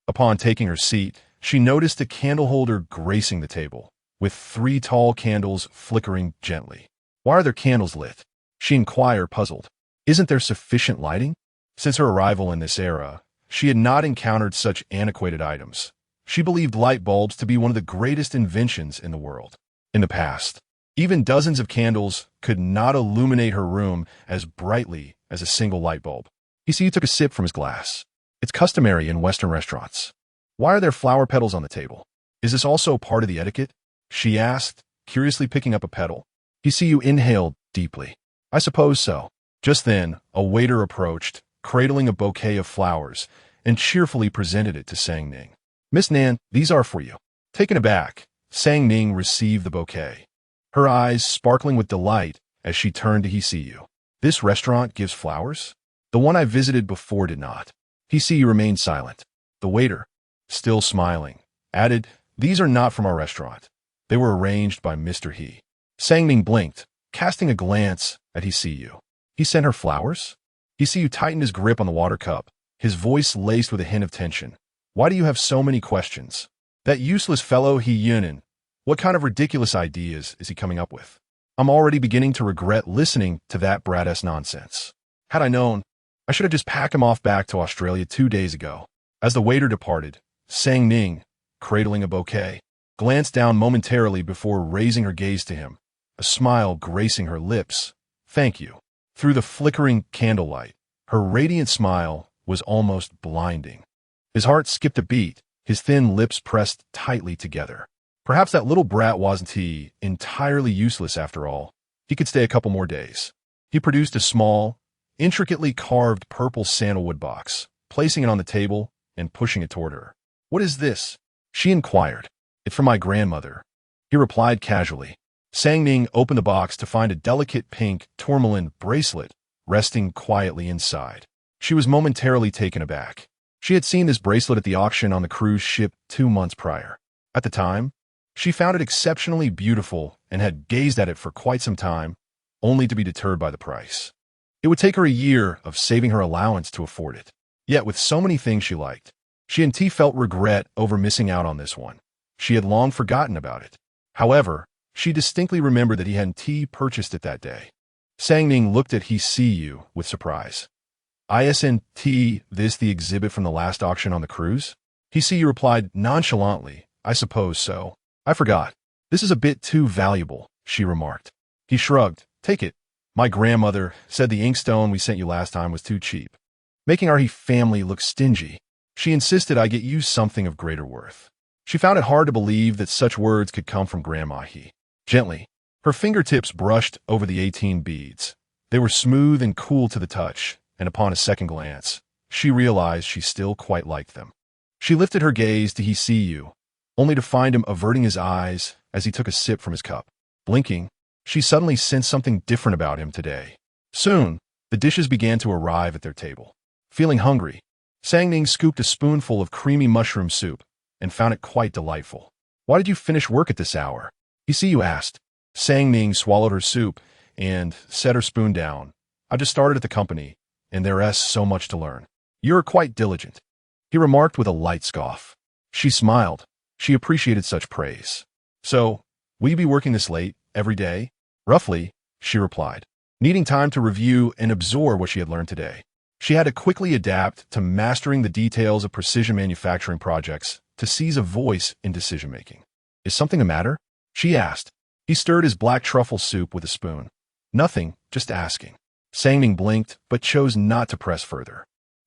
upon taking her seat, she noticed a candle holder gracing the table, with 3 tall candles flickering gently. Why are there candles lit? She inquired, puzzled. Isn't there sufficient lighting? Since her arrival in this era, she had not encountered such antiquated items. She believed light bulbs to be one of the greatest inventions in the world. In the past, even dozens of candles could not illuminate her room as brightly as a single light bulb. He See You took a sip from his glass. It's customary in Western restaurants. Why are there flower petals on the table? Is this also part of the etiquette? She asked, curiously picking up a petal. He See You inhaled deeply. I suppose so. Just then, a waiter approached, cradling a bouquet of flowers, and cheerfully presented it to Sang Ning. Miss Nan, these are for you. Taken aback, Sang Ning received the bouquet, her eyes sparkling with delight as she turned to He See You. This restaurant gives flowers? The one I visited before did not. He See You remained silent. The waiter, still smiling, added, These are not from our restaurant. They were arranged by Mr. He. Sang Ning blinked, casting a glance at He See You. He sent her flowers? He See You tightened his grip on the water cup, his voice laced with a hint of tension. Why do you have so many questions? That useless fellow He Yunin, what kind of ridiculous ideas is he coming up with? I'm already beginning to regret listening to that brat-ass nonsense. Had I known, I should have just packed him off back to Australia 2 days ago. As the waiter departed, Sang Ning, cradling a bouquet, glanced down momentarily before raising her gaze to him, a smile gracing her lips. Thank you. Through the flickering candlelight, her radiant smile was almost blinding. His heart skipped a beat, his thin lips pressed tightly together. Perhaps that little brat wasn't entirely useless after all. He could stay a couple more days. He produced a small, intricately carved purple sandalwood box, placing it on the table and pushing it toward her. What is this? She inquired. It's from my grandmother. He replied casually. Sang Ning opened the box to find a delicate pink tourmaline bracelet resting quietly inside. She was momentarily taken aback. She had seen this bracelet at the auction on the cruise ship 2 months prior. At the time, She found it exceptionally beautiful and had gazed at it for quite some time, only to be deterred by the price. It would take her a year of saving her allowance to afford it. Yet with so many things she liked, she and T felt regret over missing out on this one. She had long forgotten about it. However, she distinctly remembered that he had T purchased it that day. Sangning looked at He See You with surprise. Isn't this the exhibit from the last auction on the cruise? He See You replied nonchalantly, I suppose so. I forgot. This is a bit too valuable, she remarked. He shrugged. Take it. My grandmother said the inkstone we sent you last time was too cheap, making our family look stingy. She insisted I get you something of greater worth. She found it hard to believe that such words could come from Grandma He. Gently, her fingertips brushed over the 18 beads. They were smooth and cool to the touch, and upon a second glance, she realized she still quite liked them. She lifted her gaze to He See You, only to find him averting his eyes as he took a sip from his cup. Blinking, she suddenly sensed something different about him today. Soon, the dishes began to arrive at their table. Feeling hungry, Sangning scooped a spoonful of creamy mushroom soup and found it quite delightful. Why did you finish work at this hour? He See You asked. Sangning swallowed her soup and set her spoon down. I just started at the company, and there's so much to learn. You're quite diligent, he remarked with a light scoff. She smiled. She appreciated such praise. So, will you be working this late, every day? Roughly, she replied, needing time to review and absorb what she had learned today. She had to quickly adapt to mastering the details of precision manufacturing projects to seize a voice in decision-making. Is something the matter? She asked. He stirred his black truffle soup with a spoon. Nothing, just asking. Sangning blinked, but chose not to press further.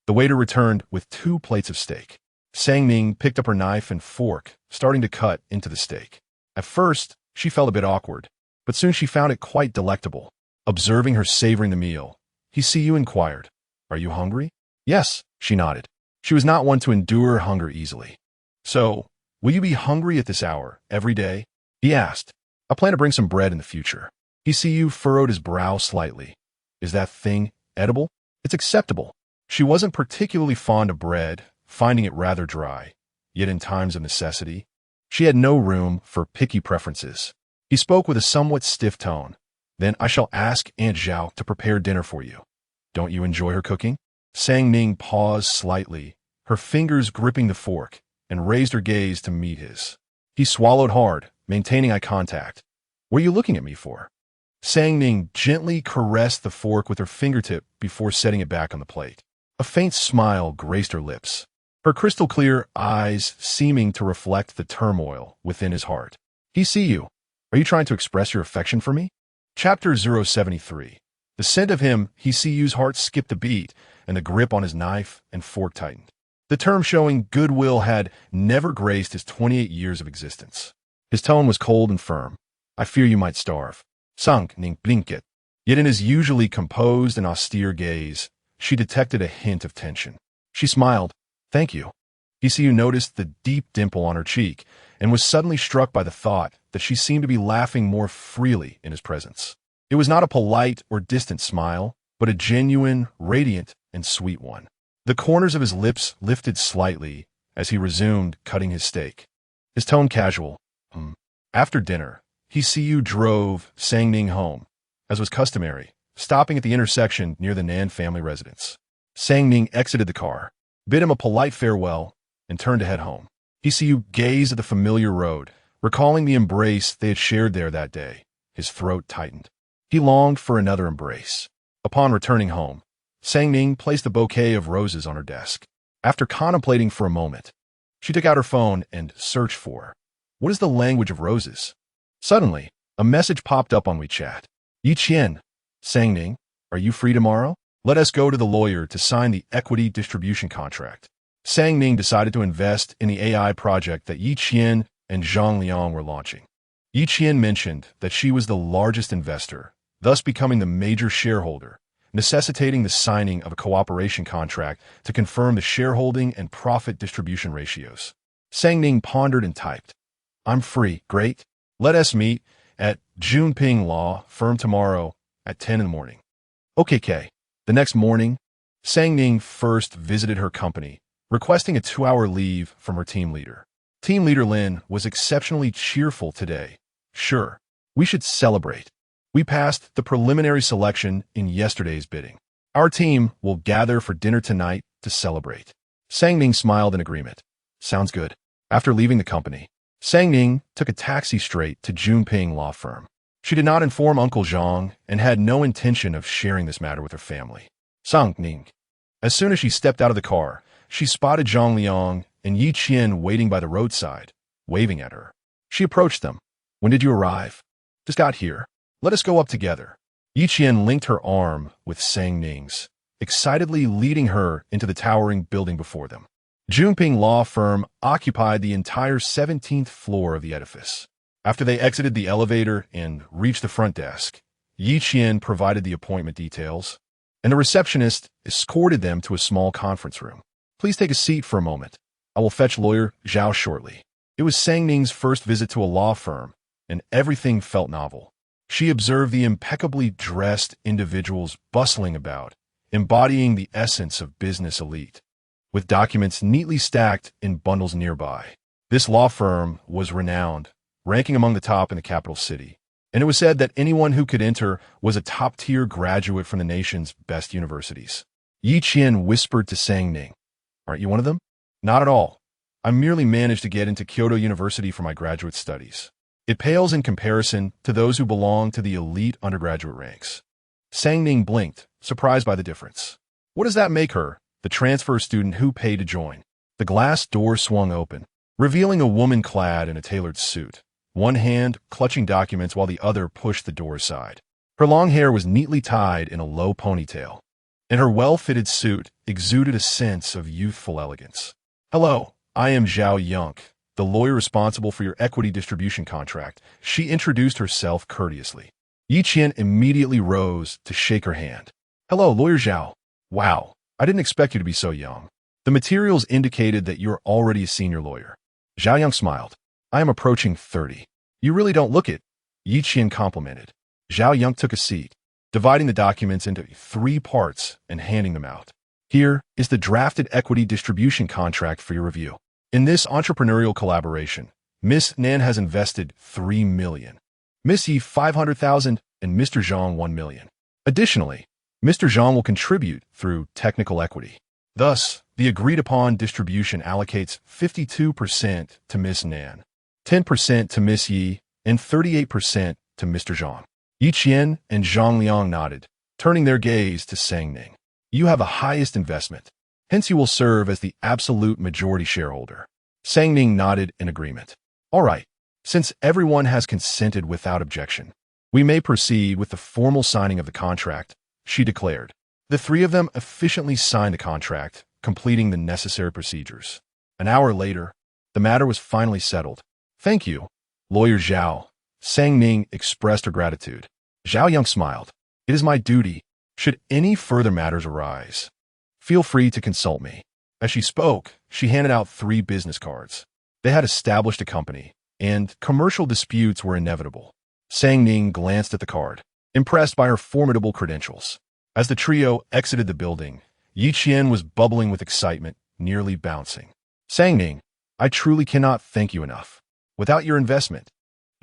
The waiter returned with 2 plates of steak. Sangning picked up her knife and fork, starting to cut into the steak. At first, she felt a bit awkward, but soon she found it quite delectable. Observing her savoring the meal, He See You inquired, Are you hungry? Yes, she nodded. She was not one to endure hunger easily. So, will you be hungry at this hour, every day? He asked. I plan to bring some bread in the future. He See You furrowed his brow slightly. Is that thing edible? It's acceptable. She wasn't particularly fond of bread, finding it rather dry. Yet in times of necessity, she had no room for picky preferences. He spoke with a somewhat stiff tone. Then I shall ask Aunt Zhao to prepare dinner for you. Don't you enjoy her cooking? Sangning paused slightly, her fingers gripping the fork, and raised her gaze to meet his. He swallowed hard, maintaining eye contact. What are you looking at me for? Sangning gently caressed the fork with her fingertip before setting it back on the plate. A faint smile graced her lips, her crystal-clear eyes seeming to reflect the turmoil within his heart. He See You. Are you trying to express your affection for me? Chapter 073. The scent of him, He See You's heart skipped a beat, and the grip on his knife and fork tightened. The term showing goodwill had never graced his 28 years of existence. His tone was cold and firm. I fear you might starve. Sangning blinked. Yet in his usually composed and austere gaze, she detected a hint of tension. She smiled. Thank you. He See You noticed the deep dimple on her cheek and was suddenly struck by the thought that she seemed to be laughing more freely in his presence. It was not a polite or distant smile, but a genuine, radiant, and sweet one. The corners of his lips lifted slightly as he resumed cutting his steak. His tone casual. After dinner, He See You drove Sangning home, as was customary, stopping at the intersection near the Nan family residence. Sangning exited the car, bid him a polite farewell, and turned to head home. He See You gazed at the familiar road, recalling the embrace they had shared there that day. His throat tightened. He longed for another embrace. Upon returning home, Sangning placed a bouquet of roses on her desk. After contemplating for a moment, she took out her phone and searched for, what is the language of roses? Suddenly, a message popped up on WeChat. Yi Qian. Sangning, are you free tomorrow? Let us go to the lawyer to sign the equity distribution contract. Sangning decided to invest in the AI project that Yi Qian and Zhang Liang were launching. Yi Qian mentioned that she was the largest investor, thus becoming the major shareholder, necessitating the signing of a cooperation contract to confirm the shareholding and profit distribution ratios. Sangning pondered and typed, I'm free, great. Let us meet at Junping Law Firm tomorrow at 10 in the morning. Okay. The next morning, Sangning first visited her company, requesting a 2-hour leave from her team leader. Team leader Lin was exceptionally cheerful today. Sure, we should celebrate. We passed the preliminary selection in yesterday's bidding. Our team will gather for dinner tonight to celebrate. Sang Ning smiled in agreement. Sounds good. After leaving the company, Sang Ning took a taxi straight to Junping law firm. She did not inform Uncle Zhang and had no intention of sharing this matter with her family. Sang Ning. As soon as she stepped out of the car, she spotted Zhang Liang and Yi Qian waiting by the roadside, waving at her. She approached them. When did you arrive? Just got here. Let us go up together. Yi Qian linked her arm with Sang Ning's, excitedly leading her into the towering building before them. Junping law firm occupied the entire 17th floor of the edifice. After they exited the elevator and reached the front desk, Yi Qian provided the appointment details, and the receptionist escorted them to a small conference room. Please take a seat for a moment. I will fetch lawyer Zhao shortly. It was Sang Ning's first visit to a law firm, and everything felt novel. She observed the impeccably dressed individuals bustling about, embodying the essence of business elite, with documents neatly stacked in bundles nearby. This law firm was renowned, ranking among the top in the capital city, and it was said that anyone who could enter was a top-tier graduate from the nation's best universities. Yi Qian whispered to Sang Ning, "Aren't you one of them?" "Not at all. I merely managed to get into Kyoto University for my graduate studies. It pales in comparison to those who belong to the elite undergraduate ranks." Sang Ning blinked, surprised by the difference. What does that make her, the transfer student who paid to join? The glass door swung open, revealing a woman clad in a tailored suit, one hand clutching documents while the other pushed the door aside. Her long hair was neatly tied in a low ponytail, and her well-fitted suit exuded a sense of youthful elegance. "Hello, I am Zhao Yunk, the lawyer responsible for your equity distribution contract." She introduced herself courteously. Yi Qian immediately rose to shake her hand. "Hello, Lawyer Zhao. Wow, I didn't expect you to be so young. The materials indicated that you're already a senior lawyer." Zhao Yunk smiled. "I am approaching 30. You really don't look it," Yi Qian complimented. Zhao Yunk took a seat, dividing the documents into 3 parts and handing them out. "Here is the drafted equity distribution contract for your review. In this entrepreneurial collaboration, Miss Nan has invested 3 million, Miss Yi 500,000, and Mr. Zhang 1 million. Additionally, Mr. Zhang will contribute through technical equity. Thus, the agreed-upon distribution allocates 52% to Miss Nan, 10% to Miss Yi, and 38% to Mr. Zhang." Yi Qian and Zhang Liang nodded, turning their gaze to Sang Ning. "You have the highest investment. Hence you will serve as the absolute majority shareholder." Sang Ning nodded in agreement. "All right. Since everyone has consented without objection, we may proceed with the formal signing of the contract," she declared. The 3 of them efficiently signed the contract, completing the necessary procedures. An hour later, the matter was finally settled. "Thank you, Lawyer Zhao." Sang Ning expressed her gratitude. Zhao Yunk smiled. "It is my duty. Should any further matters arise, feel free to consult me." As she spoke, she handed out 3 business cards. They had established a company, and commercial disputes were inevitable. Sang Ning glanced at the card, impressed by her formidable credentials. As the trio exited the building, Yi Qian was bubbling with excitement, nearly bouncing. "Sang Ning, I truly cannot thank you enough. Without your investment,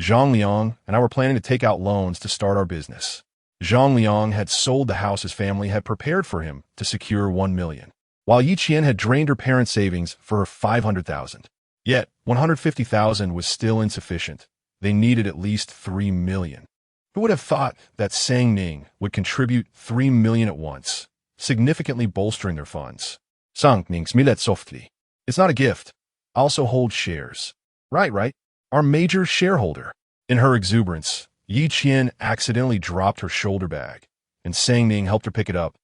Zhang Liang and I were planning to take out loans to start our business." Zhang Liang had sold the house his family had prepared for him to secure 1 million, while Yi Qian had drained her parents' savings for her 500,000. Yet, 150,000 was still insufficient. They needed at least 3 million. Who would have thought that Sang Ning would contribute 3 million at once, significantly bolstering their funds? "Sang Ning smilet softly. It's not a gift. I also hold shares." Right. Our major shareholder." In her exuberance, Yi Qian accidentally dropped her shoulder bag, and Sang Ning helped her pick it up,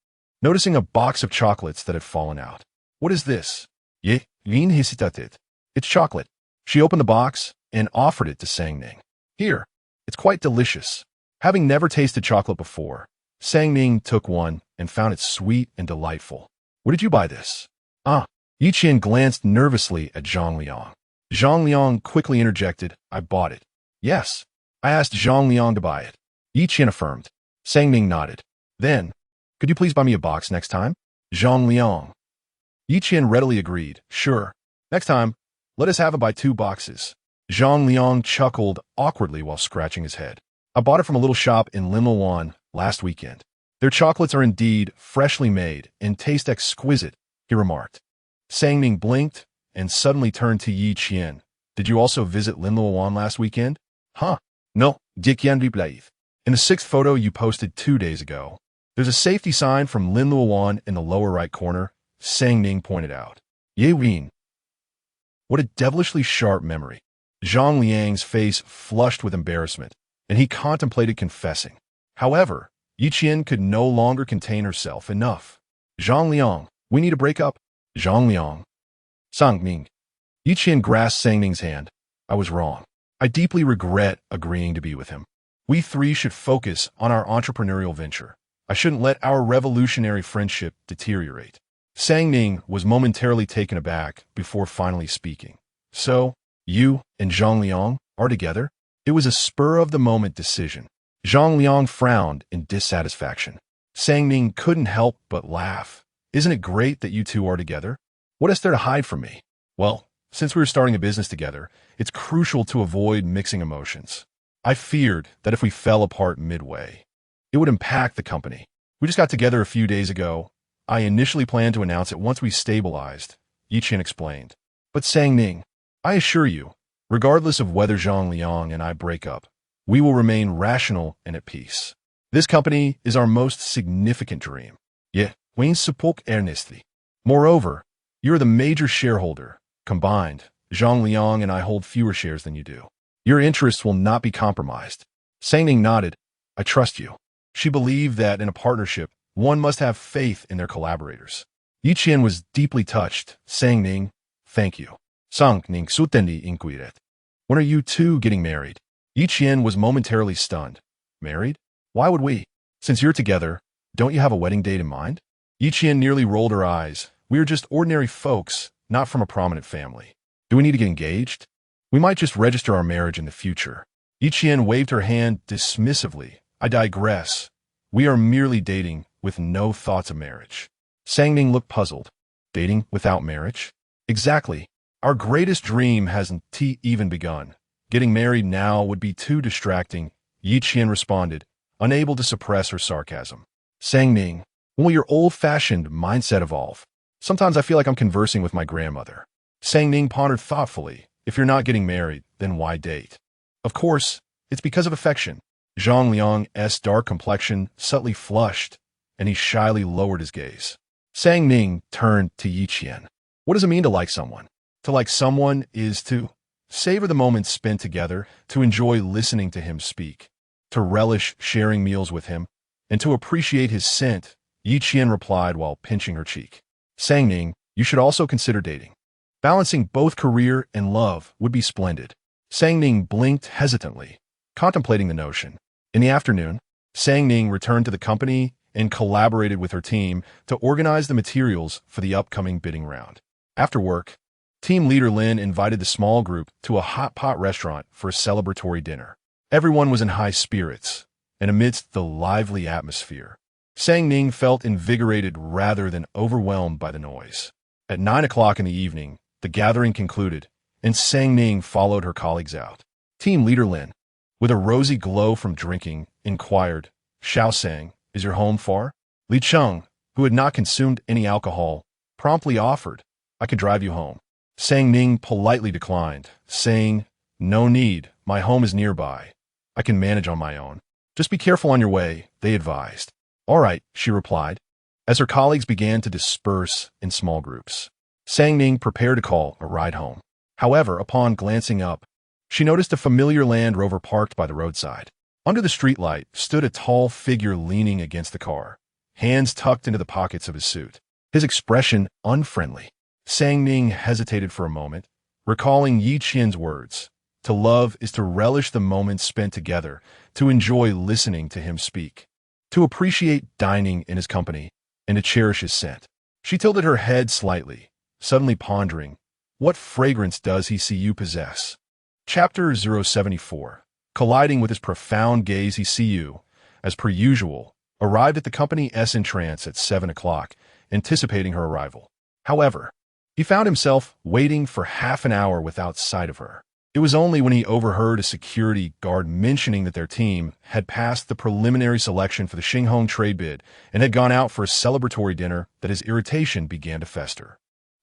noticing a box of chocolates that had fallen out. "What is this?" "Ye, Lin hesitated. It's chocolate." She opened the box and offered it to Sang Ning. "Here, it's quite delicious." Having never tasted chocolate before, Sang Ning took one and found it sweet and delightful. "Where did you buy this?" "Ah." Yi Qian glanced nervously at Zhang Liang. Zhang Liang quickly interjected, "I bought it." "Yes, I asked Zhang Liang to buy it." Yi Qian affirmed. Sang Ning nodded. "Then, could you please buy me a box next time?" Zhang Liang. Yi Qian readily agreed. "Sure. Next time, Let us have it by 2 boxes. Zhang Liang chuckled awkwardly while scratching his head. I bought it from a little shop in Linluan last weekend. Their chocolates are indeed freshly made and taste exquisite, he remarked. Sang Ning blinked and suddenly turned to Yi Qian. Did you also visit Linluan last weekend? Huh? No, guqin replied. In the 6th photo you posted 2 days ago, there's a safety sign from Linluan in the lower right corner, Sang Ning pointed out. Ye Win. What a devilishly sharp memory. Zhang Liang's face flushed with embarrassment, and he contemplated confessing. However, Yi Qian could no longer contain herself. Enough. Zhang Liang, we need to break up. Zhang Liang. Sang Ning. Yi Qian grasped Sang Ning's hand. I was wrong. I deeply regret agreeing to be with him. We 3 should focus on our entrepreneurial venture. I shouldn't let our revolutionary friendship deteriorate. Sang Ning was momentarily taken aback before finally speaking. So, you and Zhang Liang are together? It was a spur-of-the-moment decision. Zhang Liang frowned in dissatisfaction. Sang Ning couldn't help but laugh. Isn't it great that you 2 are together? What is there to hide from me? Well, since we were starting a business together, it's crucial to avoid mixing emotions. I feared that if we fell apart midway, it would impact the company. We just got together a few days ago. I initially planned to announce it once we stabilized, Yi Qian explained. But Sang Ning, I assure you, regardless of whether Zhang Liang and I break up, we will remain rational and at peace. This company is our most significant dream. Yeah, we support earnestly. Moreover, you're the major shareholder. Combined, Zhang Liang and I hold fewer shares than you do. Your interests will not be compromised. Sang Ning nodded. I trust you. She believed that in a partnership, one must have faith in their collaborators. Yi Qian was deeply touched. Sang Ning, thank you. Sang Ning sutendi inquiret. When are you 2 getting married? Yi Qian was momentarily stunned. Married? Why would we? Since you're together, don't you have a wedding date in mind? Yi Qian nearly rolled her eyes. We are just ordinary folks, not from a prominent family. Do we need to get engaged? We might just register our marriage in the future. Yi Qian waved her hand dismissively. I digress. We are merely dating with no thoughts of marriage. Sang Ning looked puzzled. Dating without marriage? Exactly. Our greatest dream hasn't even begun. Getting married now would be too distracting, Yi Qian responded, unable to suppress her sarcasm. Sang Ning, when will your old-fashioned mindset evolve? Sometimes I feel like I'm conversing with my grandmother. Sang Ning pondered thoughtfully. If you're not getting married, then why date? Of course, it's because of affection. Zhang Liang's dark complexion subtly flushed, and he shyly lowered his gaze. Sang Ning turned to Yi Qian. What does it mean to like someone? To like someone is to savor the moments spent together, to enjoy listening to him speak, to relish sharing meals with him, and to appreciate his scent, Yi Qian replied while pinching her cheek. Sang Ning, you should also consider dating. Balancing both career and love would be splendid. Sang Ning blinked hesitantly, contemplating the notion. In the afternoon, Sang Ning returned to the company and collaborated with her team to organize the materials for the upcoming bidding round. After work, team leader Lin invited the small group to a hot pot restaurant for a celebratory dinner. Everyone was in high spirits, and amidst the lively atmosphere, Sang Ning felt invigorated rather than overwhelmed by the noise. At 9 o'clock in the evening, the gathering concluded, and Sang Ning followed her colleagues out. Team leader Lin, with a rosy glow from drinking, inquired, Xiao Sang, is your home far? Li Cheng, who had not consumed any alcohol, promptly offered, I could drive you home. Sang Ning politely declined, saying, no need, my home is nearby. I can manage on my own. Just be careful on your way, they advised. All right, she replied, as her colleagues began to disperse in small groups. Sang Ning prepared to call a ride home. However, upon glancing up, she noticed a familiar Land Rover parked by the roadside. Under the streetlight stood a tall figure leaning against the car, hands tucked into the pockets of his suit, his expression unfriendly. Sang Ning hesitated for a moment, recalling Yi Qian's words. To love is to relish the moments spent together, to enjoy listening to him speak, to appreciate dining in his company, and to cherish his scent. She tilted her head slightly, suddenly pondering, what fragrance does he see you possess? Chapter 074. Colliding with his profound gaze, he see you, as per usual, arrived at the company's entrance at 7 o'clock, anticipating her arrival. However, He found himself waiting for half an hour without sight of her. It was only when he overheard a security guard mentioning that their team had passed the preliminary selection for the Xinghong trade bid and had gone out for a celebratory dinner that his irritation began to fester.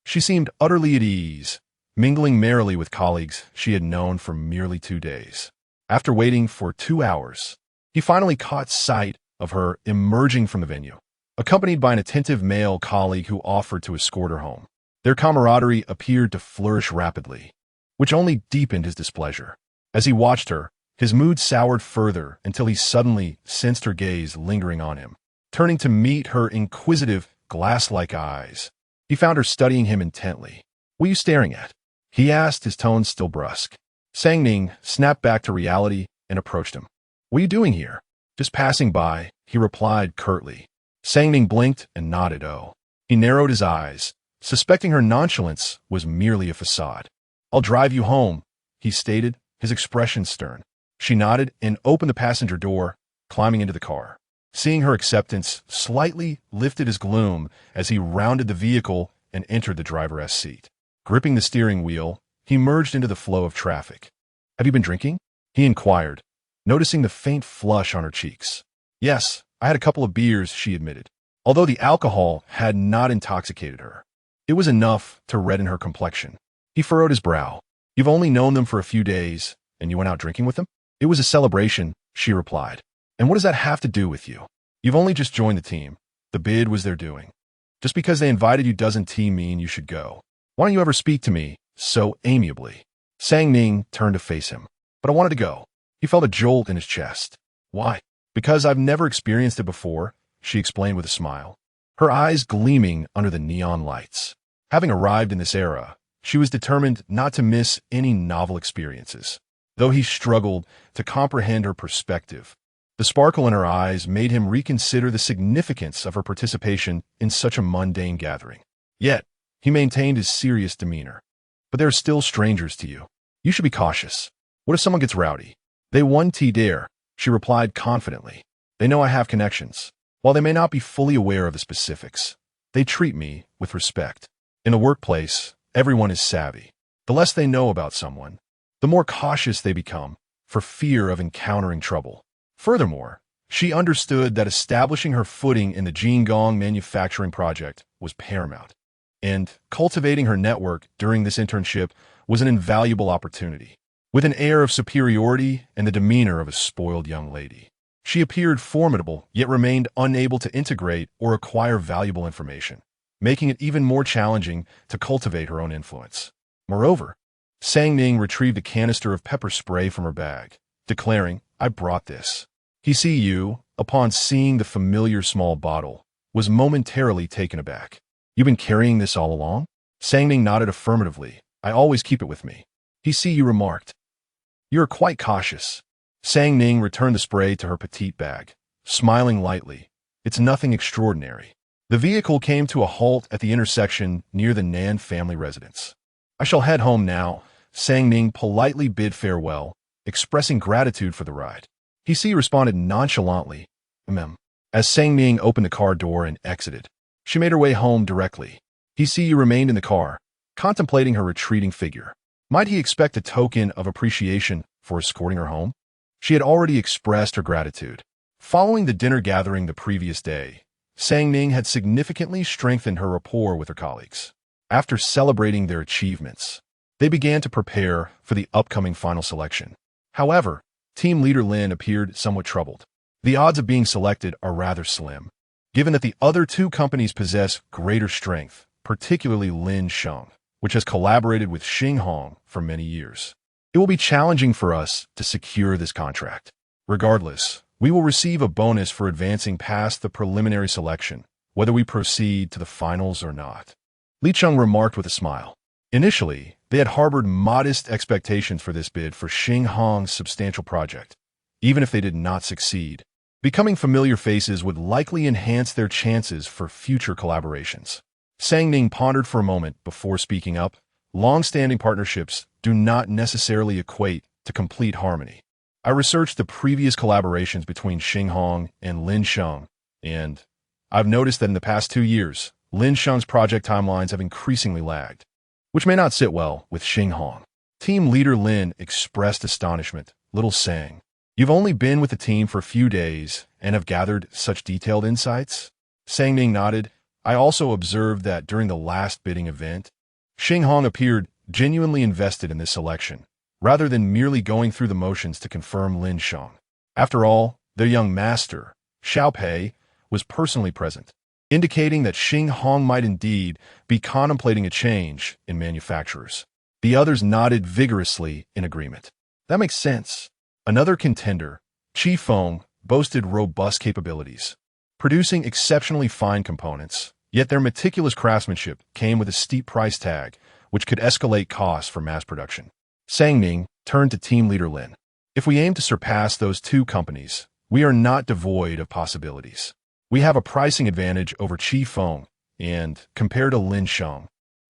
She seemed utterly at ease, mingling merrily with colleagues she had known for merely 2 days. After waiting for 2 hours, he finally caught sight of her emerging from the venue, accompanied by an attentive male colleague who offered to escort her home. Their camaraderie appeared to flourish rapidly, which only deepened his displeasure. As he watched her, his mood soured further until he suddenly sensed her gaze lingering on him. Turning to meet her inquisitive, glass-like eyes, he found her studying him intently. "What are you staring at?" he asked, his tone still brusque. Sang Ning snapped back to reality and approached him. "What are you doing here?" "Just passing by," he replied curtly. Sang Ning blinked and nodded. Oh. He narrowed his eyes, suspecting her nonchalance was merely a facade. "I'll drive you home," he stated, his expression stern. She nodded and opened the passenger door, climbing into the car. Seeing her acceptance slightly lifted his gloom as he rounded the vehicle and entered the driver's seat. Gripping the steering wheel, he merged into the flow of traffic. "Have you been drinking?" he inquired, noticing the faint flush on her cheeks. "Yes, I had a couple of beers," she admitted, although the alcohol had not intoxicated her. It was enough to redden her complexion. He furrowed his brow. "You've only known them for a few days, and you went out drinking with them?" "It was a celebration," she replied. "And what does that have to do with you? You've only just joined the team. The bid was their doing. Just because they invited you doesn't mean you should go. Why don't you ever speak to me so amiably?" Sang Ning turned to face him. "But I wanted to go." He felt a jolt in his chest. "Why?" "Because I've never experienced it before," she explained with a smile, her eyes gleaming under the neon lights. Having arrived in this era, she was determined not to miss any novel experiences. Though he struggled to comprehend her perspective, the sparkle in her eyes made him reconsider the significance of her participation in such a mundane gathering. Yet, he maintained his serious demeanor. "But they're still strangers to you. You should be cautious. What if someone gets rowdy?" "They won't dare," she replied confidently. "They know I have connections. While they may not be fully aware of the specifics, they treat me with respect. In the workplace, everyone is savvy. The less they know about someone, the more cautious they become for fear of encountering trouble." Furthermore, she understood that establishing her footing in the Jingong manufacturing project was paramount, and cultivating her network during this internship was an invaluable opportunity. With an air of superiority and the demeanor of a spoiled young lady, she appeared formidable yet remained unable to integrate or acquire valuable information, making it even more challenging to cultivate her own influence. Moreover, Sang Ning retrieved a canister of pepper spray from her bag, declaring, "I brought this." He see you, upon seeing the familiar small bottle, was momentarily taken aback. "You've been carrying this all along?" Sang Ning nodded affirmatively. "I always keep it with me." He see you remarked, "You're quite cautious." Sang Ning returned the spray to her petite bag, smiling lightly. "It's nothing extraordinary." The vehicle came to a halt at the intersection near the Nan family residence. "I shall head home now." Sang Ning politely bid farewell, expressing gratitude for the ride. He see responded nonchalantly, as Sang Ning opened the car door and exited. She made her way home directly. He see remained in the car, contemplating her retreating figure. Might he expect a token of appreciation for escorting her home? She had already expressed her gratitude. Following the dinner gathering the previous day, Sang Ning had significantly strengthened her rapport with her colleagues. After celebrating their achievements, they began to prepare for the upcoming final selection. However, team leader Lin appeared somewhat troubled. The odds of being selected are rather slim, given that the other two companies possess greater strength, particularly Lin Sheng, which has collaborated with Xinghong for many years. It will be challenging for us to secure this contract. Regardless, we will receive a bonus for advancing past the preliminary selection, whether we proceed to the finals or not. Li Cheng remarked with a smile. Initially, they had harbored modest expectations for this bid for Xinghong's substantial project. Even if they did not succeed, becoming familiar faces would likely enhance their chances for future collaborations. Sang Ning pondered for a moment before speaking up. Long-standing partnerships do not necessarily equate to complete harmony. I researched the previous collaborations between Xinghong and Lin Sheng, and I've noticed that in the past 2 years, Lin Sheng's project timelines have increasingly lagged, which may not sit well with Xing Hong. Team leader Lin expressed astonishment, little saying, "You've only been with the team for a few days and have gathered such detailed insights?" Sang Ning nodded. "I also observed that during the last bidding event, Xing Hong appeared genuinely invested in this selection, rather than merely going through the motions to confirm Lin Sheng. After all, their young master, Xiao Pei, was personally present, indicating that Xing Hong might indeed be contemplating a change in manufacturers." The others nodded vigorously in agreement. That makes sense. Another contender, Qi Feng, boasted robust capabilities, producing exceptionally fine components, yet their meticulous craftsmanship came with a steep price tag, which could escalate costs for mass production. Sang Ning turned to team leader Lin. "If we aim to surpass those two companies, we are not devoid of possibilities. We have a pricing advantage over Qi Feng, and, compared to Lin Sheng,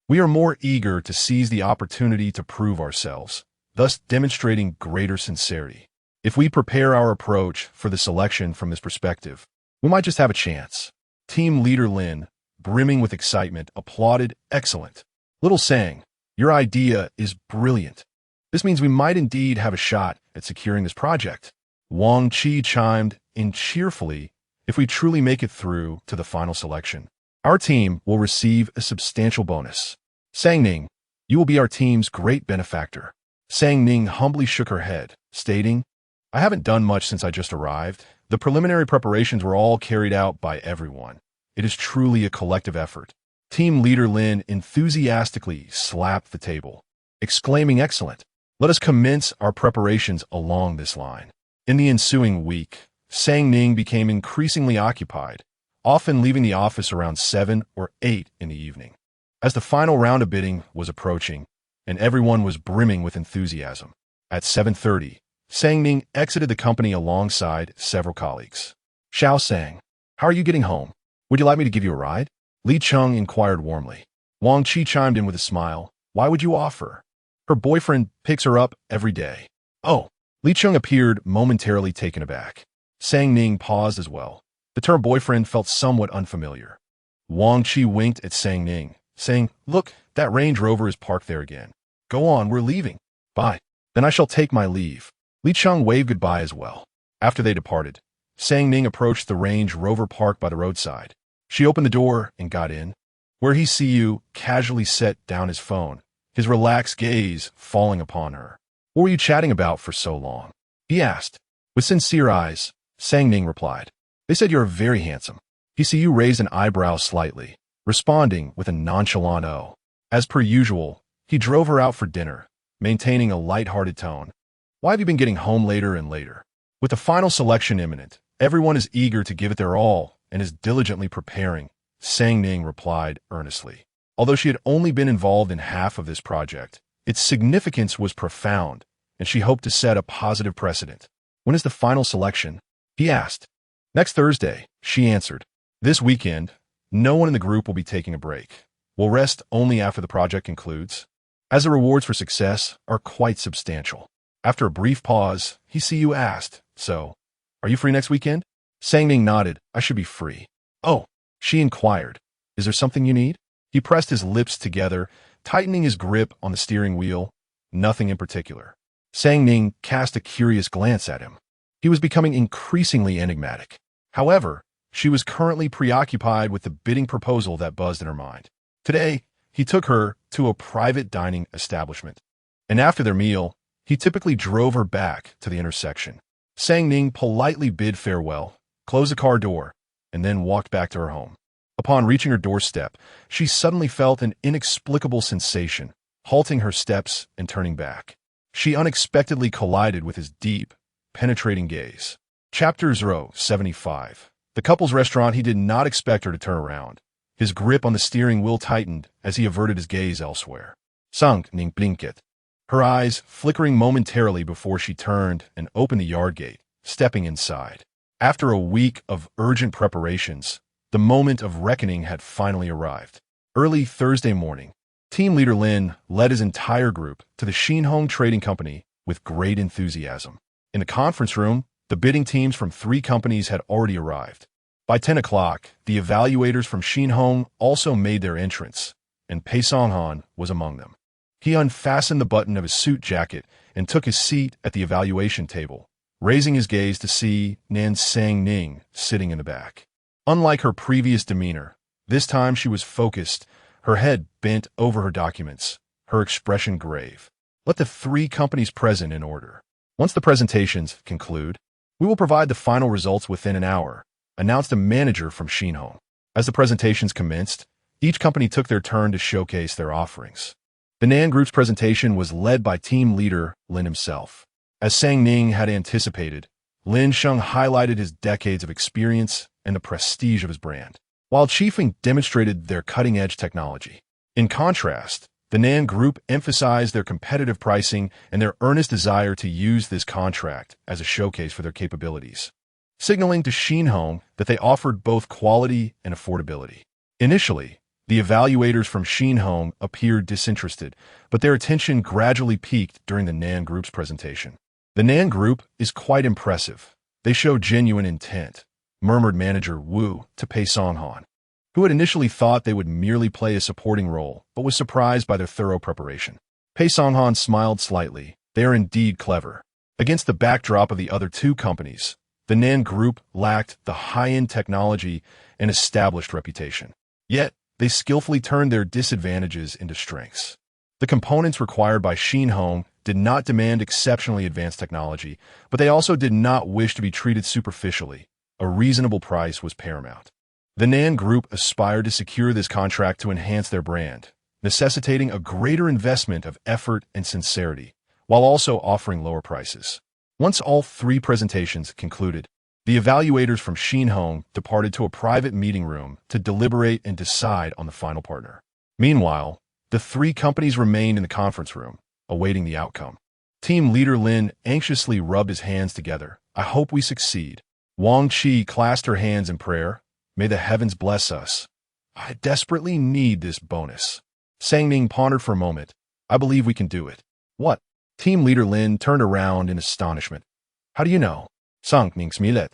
we are more eager to seize the opportunity to prove ourselves, thus demonstrating greater sincerity. If we prepare our approach for the selection from this perspective, we might just have a chance." Team leader Lin, brimming with excitement, applauded. "Excellent. Little Sang, your idea is brilliant. This means we might indeed have a shot at securing this project." Wang Qi chimed in cheerfully. "If we truly make it through to the final selection, our team will receive a substantial bonus. Sang Ning, you will be our team's great benefactor." Sang Ning humbly shook her head, stating, "I haven't done much since I just arrived. The preliminary preparations were all carried out by everyone. It is truly a collective effort." Team leader Lin enthusiastically slapped the table, exclaiming, "Excellent. Let us commence our preparations along this line." In the ensuing week, Sang Ning became increasingly occupied, often leaving the office around 7 or 8 in the evening. As the final round of bidding was approaching, and everyone was brimming with enthusiasm, at 7:30, Sang Ning exited the company alongside several colleagues. "Xiao Sang, how are you getting home? Would you like me to give you a ride?" Li Cheng inquired warmly. Wang Qi chimed in with a smile. "Why would you offer? Her boyfriend picks her up every day." "Oh." Li Cheng appeared momentarily taken aback. Sang Ning paused as well. The term boyfriend felt somewhat unfamiliar. Wang Qi winked at Sang Ning, saying, "Look, that Range Rover is parked there again. Go on, we're leaving." "Bye. Then I shall take my leave." Li Cheng waved goodbye as well. After they departed, Sang Ning approached the Range Rover parked by the roadside. She opened the door and got in, where he Siu casually set down his phone, his relaxed gaze falling upon her. "What were you chatting about for so long?" he asked. With sincere eyes, Sang Ning replied, "They said you're very handsome." He Siu raised an eyebrow slightly, responding with a nonchalant "oh." As per usual, he drove her out for dinner, maintaining a light-hearted tone. "Why have you been getting home later and later?" With the final selection imminent, everyone is eager to give it their all and is diligently preparing, Sang Ning replied earnestly. Although she had only been involved in half of this project, its significance was profound, and she hoped to set a positive precedent. "When is the final selection?" he asked. "Next Thursday," she answered. "This weekend, no one in the group will be taking a break. We'll rest only after the project concludes, as the rewards for success are quite substantial." After a brief pause, he Siu asked, "So, are you free next weekend?" Sang Ning nodded. "I should be free." "Oh," she inquired, "is there something you need?" He pressed his lips together, tightening his grip on the steering wheel. "Nothing in particular." Sang Ning cast a curious glance at him. He was becoming increasingly enigmatic. However, she was currently preoccupied with the bidding proposal that buzzed in her mind. Today, he took her to a private dining establishment, and after their meal, he typically drove her back to the intersection. Sang Ning politely bid farewell, closed the car door, and then walked back to her home. Upon reaching her doorstep, she suddenly felt an inexplicable sensation, halting her steps and turning back. She unexpectedly collided with his deep, penetrating gaze. Chapter 075. The couple's restaurant. He did not expect her to turn around. His grip on the steering wheel tightened as he averted his gaze elsewhere. Sang Ning blinked, her eyes flickering momentarily before she turned and opened the yard gate, stepping inside. After a week of urgent preparations, the moment of reckoning had finally arrived. Early Thursday morning, team leader Lin led his entire group to the Xinhong Trading Company with great enthusiasm. In the conference room, the bidding teams from 3 companies had already arrived. By 10 o'clock, the evaluators from Xinhong also made their entrance, and Pei Songhan was among them. He unfastened the button of his suit jacket and took his seat at the evaluation table, raising his gaze to see Nan Sang-ning sitting in the back. Unlike her previous demeanor, this time she was focused, her head bent over her documents, her expression grave. Let the three companies present in order. Once the presentations conclude, we will provide the final results within an hour, announced a manager from Xinhong. As the presentations commenced, each company took their turn to showcase their offerings. The Nan Group's presentation was led by team leader Lin himself. As Sang-ning had anticipated, Lin Sheng highlighted his decades of experience and the prestige of his brand, while Chiefing demonstrated their cutting-edge technology. In contrast, the Nan Group emphasized their competitive pricing and their earnest desire to use this contract as a showcase for their capabilities, signaling to Xinhong that they offered both quality and affordability. Initially, the evaluators from Xinhong appeared disinterested, but their attention gradually peaked during the Nan Group's presentation. The Nan Group is quite impressive. They show genuine intent, murmured manager Wu to Pei Songhan, who had initially thought they would merely play a supporting role, but was surprised by their thorough preparation. Pei Songhan smiled slightly. They are indeed clever. Against the backdrop of the other two companies, the Nan Group lacked the high-end technology and established reputation. Yet, they skillfully turned their disadvantages into strengths. The components required by Xinhong did not demand exceptionally advanced technology, but they also did not wish to be treated superficially. A reasonable price was paramount. The Nan Group aspired to secure this contract to enhance their brand, necessitating a greater investment of effort and sincerity, while also offering lower prices. Once all three presentations concluded, the evaluators from Xinhong departed to a private meeting room to deliberate and decide on the final partner. Meanwhile, the three companies remained in the conference room, awaiting the outcome. Team leader Lin anxiously rubbed his hands together. I hope we succeed. Wang Qi clasped her hands in prayer. May the heavens bless us. I desperately need this bonus. Sang-ning pondered for a moment. I believe we can do it. What? Team leader Lin turned around in astonishment. How do you know? Sang-ning smiled.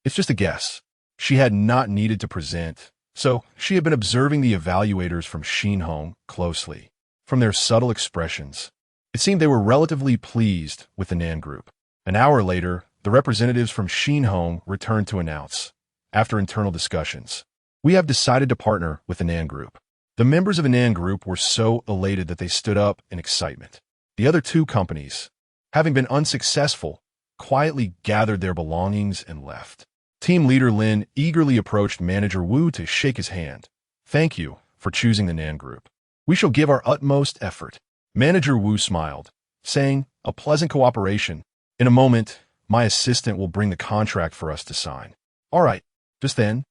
It's just a guess. She had not needed to present, so she had been observing the evaluators from Xinhong closely. From their subtle expressions, it seemed they were relatively pleased with the Nan Group. An hour later, the representatives from Xinhong returned to announce, after internal discussions, we have decided to partner with the Nan Group. The members of the Nan Group were so elated that they stood up in excitement. The other two companies, having been unsuccessful, quietly gathered their belongings and left. Team leader Lin eagerly approached manager Wu to shake his hand. Thank you for choosing the Nan Group. We shall give our utmost effort. Manager Wu smiled, saying, a pleasant cooperation. In a moment, my assistant will bring the contract for us to sign. All right. Just then,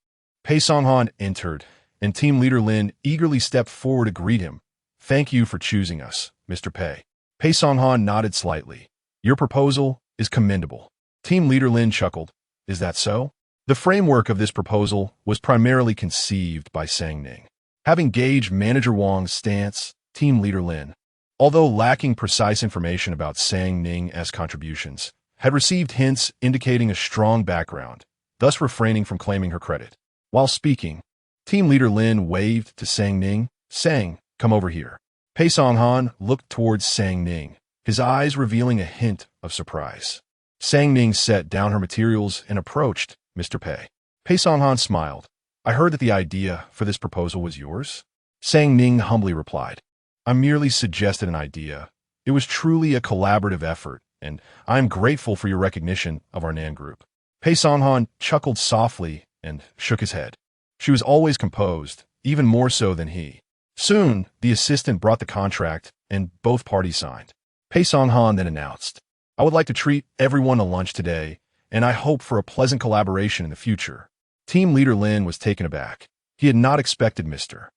Pei Songhan entered, and team leader Lin eagerly stepped forward to greet him. Thank you for choosing us, Mr. Pei. Pei Songhan nodded slightly. Your proposal is commendable. Team leader Lin chuckled. Is that so? The framework of this proposal was primarily conceived by Sang-ning. Having gauged manager Wang's stance, team leader Lin, although lacking precise information about Sang-ning's contributions, had received hints indicating a strong background, thus refraining from claiming her credit. While speaking, team leader Lin waved to Sang-ning. Sang, come over here. Pei Songhan looked towards Sang-ning, his eyes revealing a hint of surprise. Sang-ning set down her materials and approached Mr. Pei. Pei Songhan smiled. I heard that the idea for this proposal was yours? Sang-ning humbly replied. I merely suggested an idea. It was truly a collaborative effort, and I am grateful for your recognition of our Nan Group. Pei Songhan chuckled softly and shook his head. She was always composed, even more so than he. Soon, the assistant brought the contract, and both parties signed. Pei Songhan then announced, I would like to treat everyone to lunch today, and I hope for a pleasant collaboration in the future. Team leader Lin was taken aback. He had not expected Mr.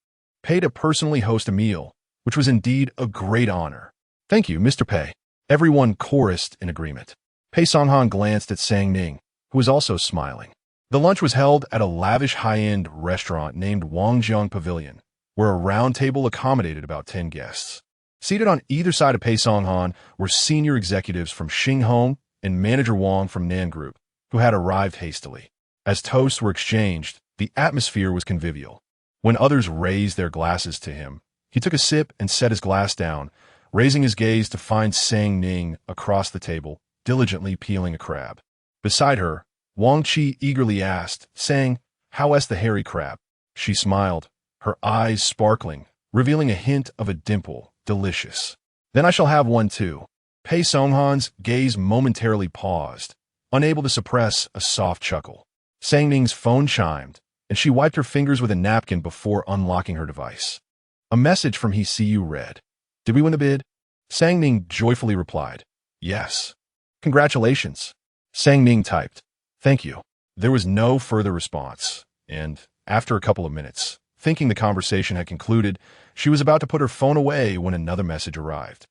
Pei to personally host a meal, which was indeed a great honor. Thank you, Mr. Pei. Everyone chorused in agreement. Pei Songhan glanced at Sang-ning, who was also smiling. The lunch was held at a lavish high-end restaurant named Wangjiang Pavilion, where a round table accommodated about 10 guests. Seated on either side of Pei Songhan were senior executives from Xinhong and manager Wang from Nan Group, who had arrived hastily. As toasts were exchanged, the atmosphere was convivial. When others raised their glasses to him, he took a sip and set his glass down, raising his gaze to find Sang Ning across the table, diligently peeling a crab. Beside her, Wang Qi eagerly asked, "Sang, how is the hairy crab?" She smiled, her eyes sparkling, revealing a hint of a dimple. "Delicious. Then I shall have one too." Pei Songhan's gaze momentarily paused, unable to suppress a soft chuckle. Sang Ning's phone chimed, and she wiped her fingers with a napkin before unlocking her device. A message from HeCU read, "Did we win the bid?" Sang Ning joyfully replied, "Yes." "Congratulations." Sang Ning typed, "Thank you." There was no further response, and, after a couple of minutes, thinking the conversation had concluded, she was about to put her phone away when another message arrived.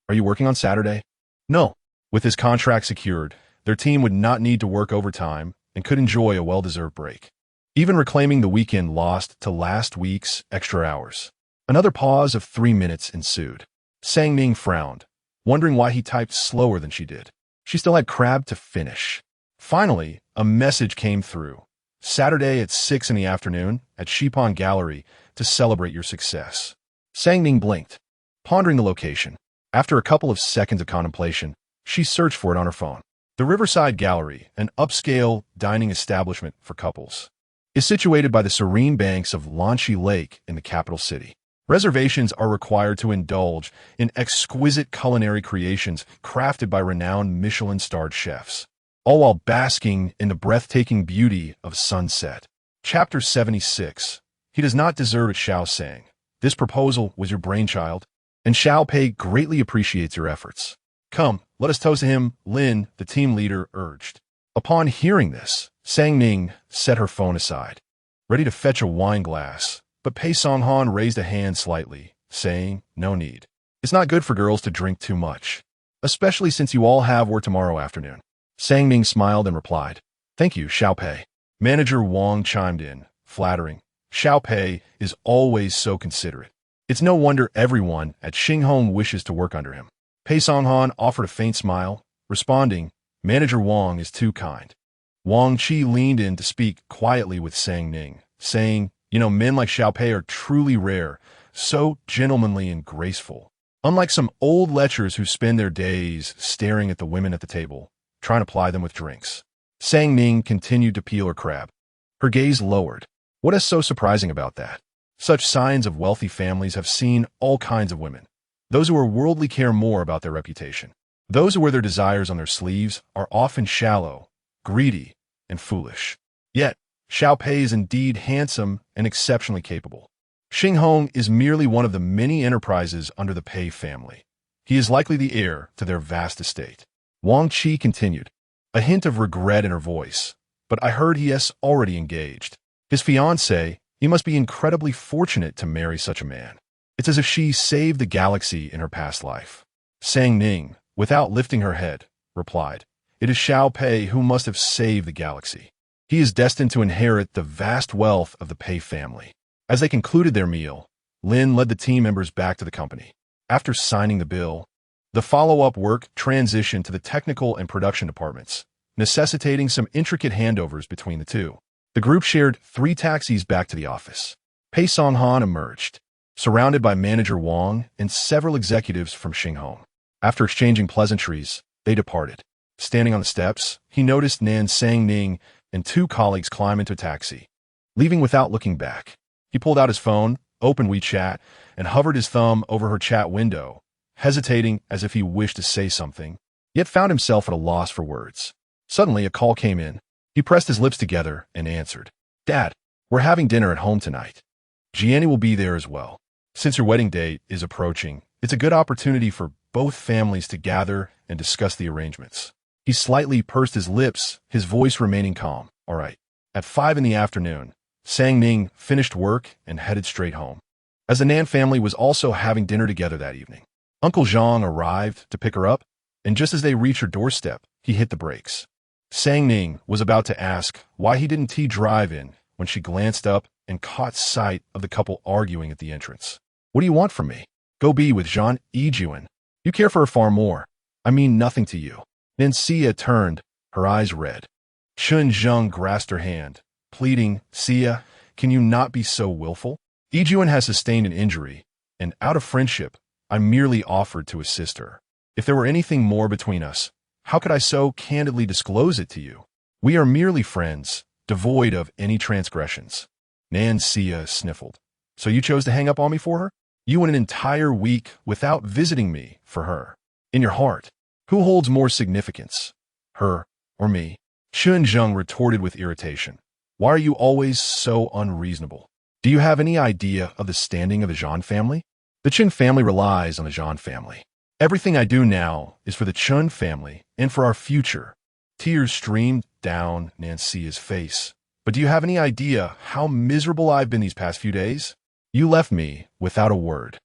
"Are you working on Saturday?" "No." With his contract secured, their team would not need to work overtime and could enjoy a well-deserved break, even reclaiming the weekend lost to last week's extra hours. Another pause of 3 minutes ensued. Sang Ning frowned, wondering why he typed slower than she did. She still had crab to finish. Finally, a message came through. "Saturday at 6 in the afternoon at Shipon Gallery to celebrate your success." Sang Ning blinked, pondering the location. After a couple of seconds of contemplation, she searched for it on her phone. The Riverside Gallery, an upscale dining establishment for couples, is situated by the serene banks of Lanchi Lake in the capital city. Reservations are required to indulge in exquisite culinary creations crafted by renowned Michelin-starred chefs, all while basking in the breathtaking beauty of sunset. Chapter 76. He does not deserve it, Xiao Sang. This proposal was your brainchild, and Xiao Pei greatly appreciates your efforts. "Come, let us toast to him," Lin, the team leader, urged. Upon hearing this, Sang Ning set her phone aside, ready to fetch a wine glass, but Pei Songhan raised a hand slightly, saying, "No need. It's not good for girls to drink too much, especially since you all have work tomorrow afternoon." Sang Ning smiled and replied, "Thank you, Xiao Pei." Manager Wang chimed in, flattering. "Xiao Pei is always so considerate. It's no wonder everyone at Xinghong wishes to work under him." Pei Songhan offered a faint smile, responding, "Manager Wang is too kind." Wang Qi leaned in to speak quietly with Sang Ning, saying, Men like Xiao Pei are truly rare, so gentlemanly and graceful. Unlike some old lechers who spend their days staring at the women at the table, trying to ply them with drinks." Sang Ning continued to peel her crab. Her gaze lowered. What is so surprising about that? Such signs of wealthy families have seen all kinds of women. Those who are worldly care more about their reputation. Those who wear their desires on their sleeves are often shallow, greedy, and foolish. Yet, Xiao Pei is indeed handsome and exceptionally capable. Xinghong is merely one of the many enterprises under the Pei family. He is likely the heir to their vast estate. Wang Qi continued, a hint of regret in her voice, "But I heard he is already engaged. His fiancée, he must be incredibly fortunate to marry such a man. It's as if she saved the galaxy in her past life." Sang Ning, without lifting her head, replied, "It is Xiao Pei who must have saved the galaxy. He is destined to inherit the vast wealth of the Pei family." As they concluded their meal, Lin led the team members back to the company. After signing the bill, the follow-up work transitioned to the technical and production departments, necessitating some intricate handovers between the two. The group shared 3 taxis back to the office. Pei Songhan emerged, surrounded by Manager Wang and several executives from Xinghong. After exchanging pleasantries, they departed. Standing on the steps, he noticed Nan Sang Ning and 2 colleagues climb into a taxi, leaving without looking back. He pulled out his phone, opened WeChat, and hovered his thumb over her chat window, hesitating as if he wished to say something, yet found himself at a loss for words. Suddenly, a call came in. He pressed his lips together and answered, "Dad, we're having dinner at home tonight. Gianni will be there as well. Since your wedding date is approaching, it's a good opportunity for both families to gather and discuss the arrangements." He slightly pursed his lips, his voice remaining calm. "All right." At 5 in the afternoon, Sang Ning finished work and headed straight home, as the Nan family was also having dinner together that evening. Uncle Zhang arrived to pick her up, and just as they reached her doorstep, he hit the brakes. Sang Ning was about to ask why he didn't drive in when she glanced up and caught sight of the couple arguing at the entrance. "What do you want from me?" "Go be with Zhang Yijuan. You care for her far more. I mean nothing to you." Then Sia turned, her eyes red. Chun Zheng grasped her hand, pleading, Sia, can you not be so willful? Yijuan has sustained an injury, and out of friendship, I merely offered to assist her. If there were anything more between us, how could I so candidly disclose it to you? We are merely friends, devoid of any transgressions. Nan Sia sniffled. So you chose to hang up on me for her? You went an entire week without visiting me for her. In your heart, who holds more significance, her or me? Chun Zheng retorted with irritation. Why are you always so unreasonable? Do you have any idea of the standing of the Zhan family? The Chun family relies on the Zhan family. Everything I do now is for the Chun family and for our future. Tears streamed down Nan Sia's face. But do you have any idea how miserable I've been these past few days? You left me without a word.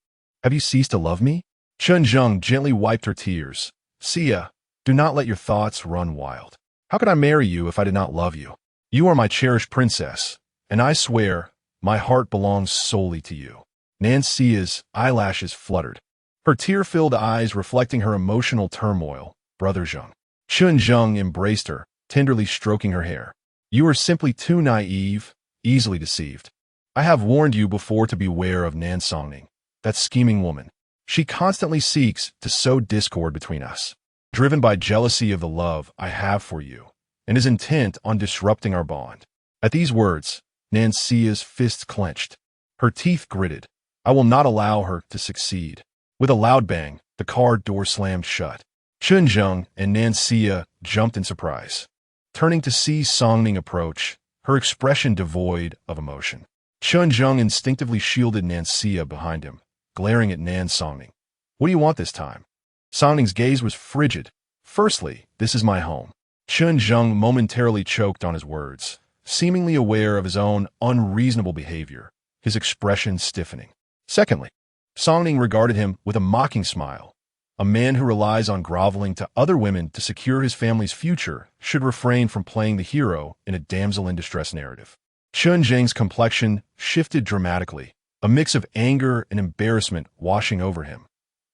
Have you ceased to love me? Chun Zheng gently wiped her tears. Sia, do not let your thoughts run wild. How could I marry you if I did not love you? You are my cherished princess, and I swear my heart belongs solely to you. Nan Sia's eyelashes fluttered, her tear-filled eyes reflecting her emotional turmoil. Brother Zheng. Chun Zheng embraced her, tenderly stroking her hair. You are simply too naive, easily deceived. I have warned you before to beware of Nan Songning, that scheming woman. She constantly seeks to sow discord between us, driven by jealousy of the love I have for you, and is intent on disrupting our bond. At these words, Nan Sia's fists clenched, her teeth gritted. I will not allow her to succeed. With a loud bang, the car door slammed shut. Chun Zheng and Nan Sia jumped in surprise, turning to see Songning approach, her expression devoid of emotion. Chun Zheng instinctively shielded Nan Sia behind him, glaring at Nan Songning. What do you want this time? Songning's gaze was frigid. Firstly, this is my home. Chun Zheng momentarily choked on his words, seemingly aware of his own unreasonable behavior, his expression stiffening. Secondly, Songning regarded him with a mocking smile. A man who relies on groveling to other women to secure his family's future should refrain from playing the hero in a damsel in distress narrative. Chun Zheng's complexion shifted dramatically, a mix of anger and embarrassment washing over him.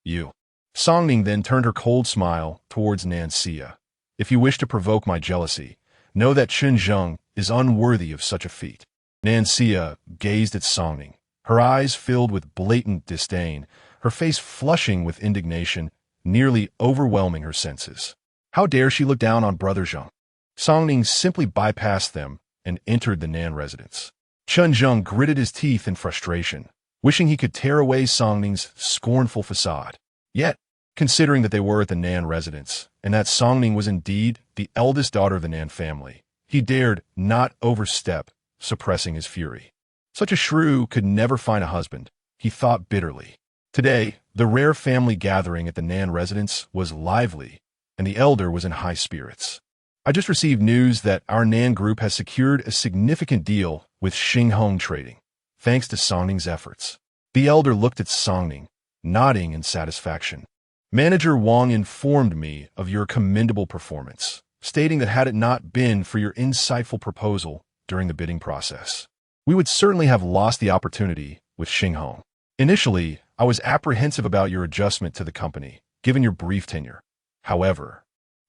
You. Songning then turned her cold smile towards Nan Sia. If you wish to provoke my jealousy, know that Chun Zheng is unworthy of such a feat. Nan Sia gazed at Songning, her eyes filled with blatant disdain, her face flushing with indignation, nearly overwhelming her senses. How dare she look down on Brother Zheng? Songning simply bypassed them and entered the Nan residence. Chun Zheng gritted his teeth in frustration, wishing he could tear away Songning's scornful facade. Yet, considering that they were at the Nan residence, and that Songning was indeed the eldest daughter of the Nan family, he dared not overstep, suppressing his fury. Such a shrew could never find a husband, he thought bitterly. Today, the rare family gathering at the Nan residence was lively, and the elder was in high spirits. I just received news that our Nan group has secured a significant deal with Xinghong Trading, thanks to Songning's efforts. The elder looked at Songning, nodding in satisfaction. Manager Wang informed me of your commendable performance, stating that had it not been for your insightful proposal during the bidding process, we would certainly have lost the opportunity with Xinghong. Initially, I was apprehensive about your adjustment to the company, given your brief tenure. However,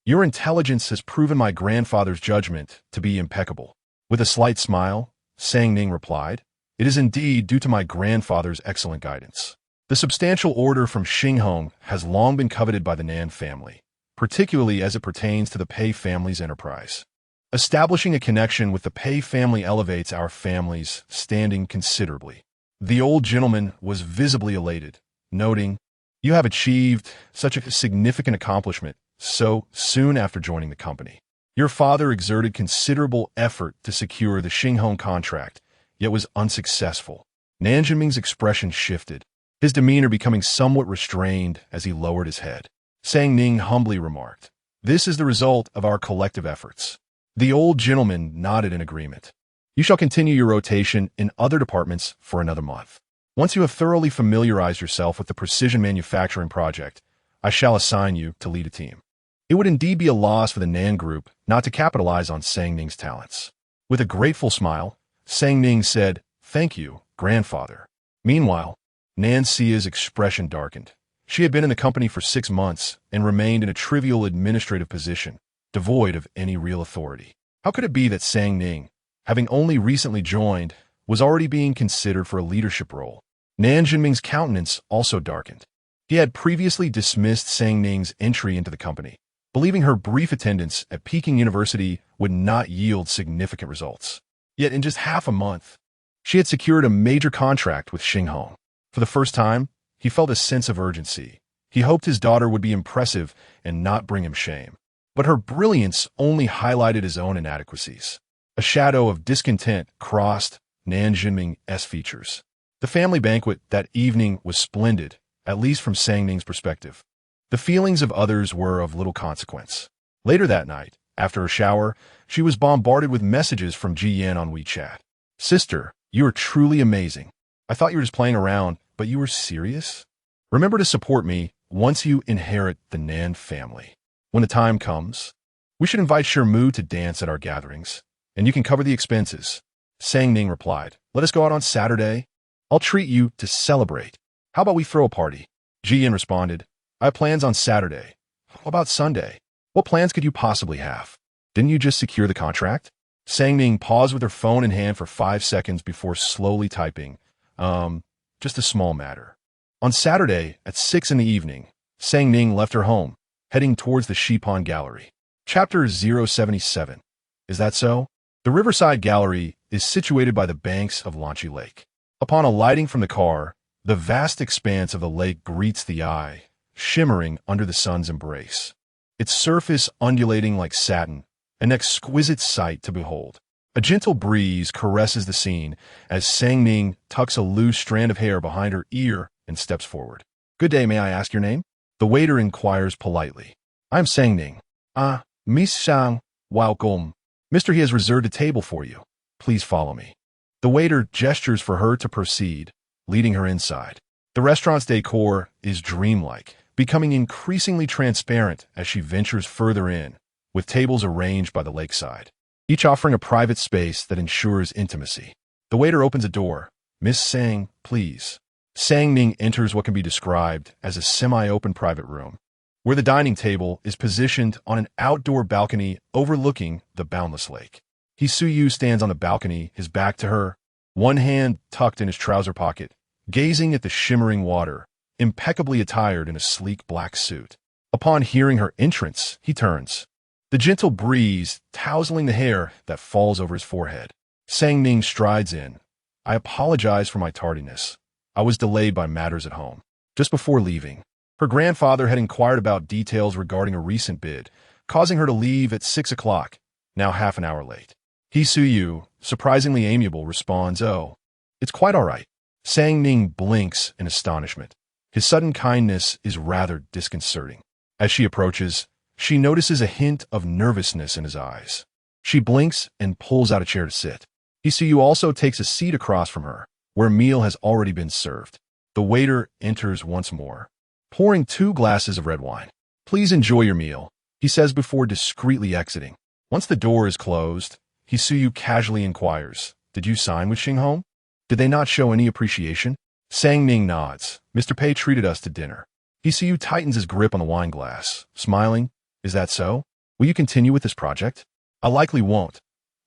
your intelligence has proven my grandfather's judgment to be impeccable. With a slight smile, Sang Ning replied, it is indeed due to my grandfather's excellent guidance. The substantial order from Xinghong has long been coveted by the Nan family, particularly as it pertains to the Pei family's enterprise. Establishing a connection with the Pei family elevates our family's standing considerably. The old gentleman was visibly elated, noting, you have achieved such a significant accomplishment so soon after joining the company. Your father exerted considerable effort to secure the Xinghong contract, yet was unsuccessful. Nan Zhenming's expression shifted, his demeanor becoming somewhat restrained as he lowered his head. Sang Ning humbly remarked, this is the result of our collective efforts. The old gentleman nodded in agreement. You shall continue your rotation in other departments for another month. Once you have thoroughly familiarized yourself with the precision manufacturing project, I shall assign you to lead a team. It would indeed be a loss for the Nan group not to capitalize on Sang Ning's talents. With a grateful smile, Sang Ning said, thank you, grandfather. Meanwhile, Nan Sia's expression darkened. She had been in the company for 6 months and remained in a trivial administrative position, devoid of any real authority. How could it be that Sang Ning, having only recently joined, was already being considered for a leadership role? Nan Jinming's countenance also darkened. He had previously dismissed Sang Ning's entry into the company, believing her brief attendance at Peking University would not yield significant results. Yet in just half a month, she had secured a major contract with Xinghong. For the first time, he felt a sense of urgency. He hoped his daughter would be impressive and not bring him shame. But her brilliance only highlighted his own inadequacies. A shadow of discontent crossed Nan Jinming's features. The family banquet that evening was splendid, at least from Sang Ning's perspective. The feelings of others were of little consequence. Later that night, after a shower, she was bombarded with messages from Ji Yan on WeChat. "Sister, you are truly amazing. I thought you were just playing around, but you were serious? Remember to support me once you inherit the Nan family. When the time comes, we should invite Shermu to dance at our gatherings, and you can cover the expenses." Sang Ning replied, "Let us go out on Saturday. I'll treat you to celebrate. How about we throw a party?" Ji Yan responded, "I have plans on Saturday. What about Sunday? What plans could you possibly have? Didn't you just secure the contract?" Sang Ning paused with her phone in hand for 5 seconds before slowly typing, just a small matter. On Saturday at 6 in the evening, Sang Ning left her home, heading towards the Shipon Gallery. Chapter 077. Is that so? The Riverside Gallery is situated by the banks of Lanchi Lake. Upon alighting from the car, the vast expanse of the lake greets the eye, shimmering under the sun's embrace. Its surface undulating like satin, an exquisite sight to behold. A gentle breeze caresses the scene as Sang Ning tucks a loose strand of hair behind her ear and steps forward. "Good day, may I ask your name?" The waiter inquires politely. "I'm Sang Ning." "Ah, Miss Shang, welcome. Mister, he has reserved a table for you. Please follow me." The waiter gestures for her to proceed, leading her inside. The restaurant's decor is dreamlike, becoming increasingly transparent as she ventures further in, with tables arranged by the lakeside, each offering a private space that ensures intimacy. The waiter opens a door. "Miss Sang, please." Sang Ning enters what can be described as a semi-open private room, where the dining table is positioned on an outdoor balcony overlooking the boundless lake. He Suyu stands on the balcony, his back to her, one hand tucked in his trouser pocket, gazing at the shimmering water, impeccably attired in a sleek black suit. Upon hearing her entrance, he turns, the gentle breeze tousling the hair that falls over his forehead. Sang Ning strides in. "I apologize for my tardiness. I was delayed by matters at home." Just before leaving, her grandfather had inquired about details regarding a recent bid, causing her to leave at 6 o'clock, now half an hour late. He Suyu, surprisingly amiable, responds, "Oh, it's quite all right." Sang Ning blinks in astonishment. His sudden kindness is rather disconcerting. As she approaches, she notices a hint of nervousness in his eyes. She blinks and pulls out a chair to sit. He Suyu also takes a seat across from her, where a meal has already been served. The waiter enters once more, pouring 2 glasses of red wine. "Please enjoy your meal," he says before discreetly exiting. Once the door is closed, He Suyu casually inquires, "Did you sign with Xinghong? Did they not show any appreciation?" Sang Ning nods. "Mr. Pei treated us to dinner." He Suyu tightens his grip on the wine glass, smiling. "Is that so? Will you continue with this project?" "I likely won't.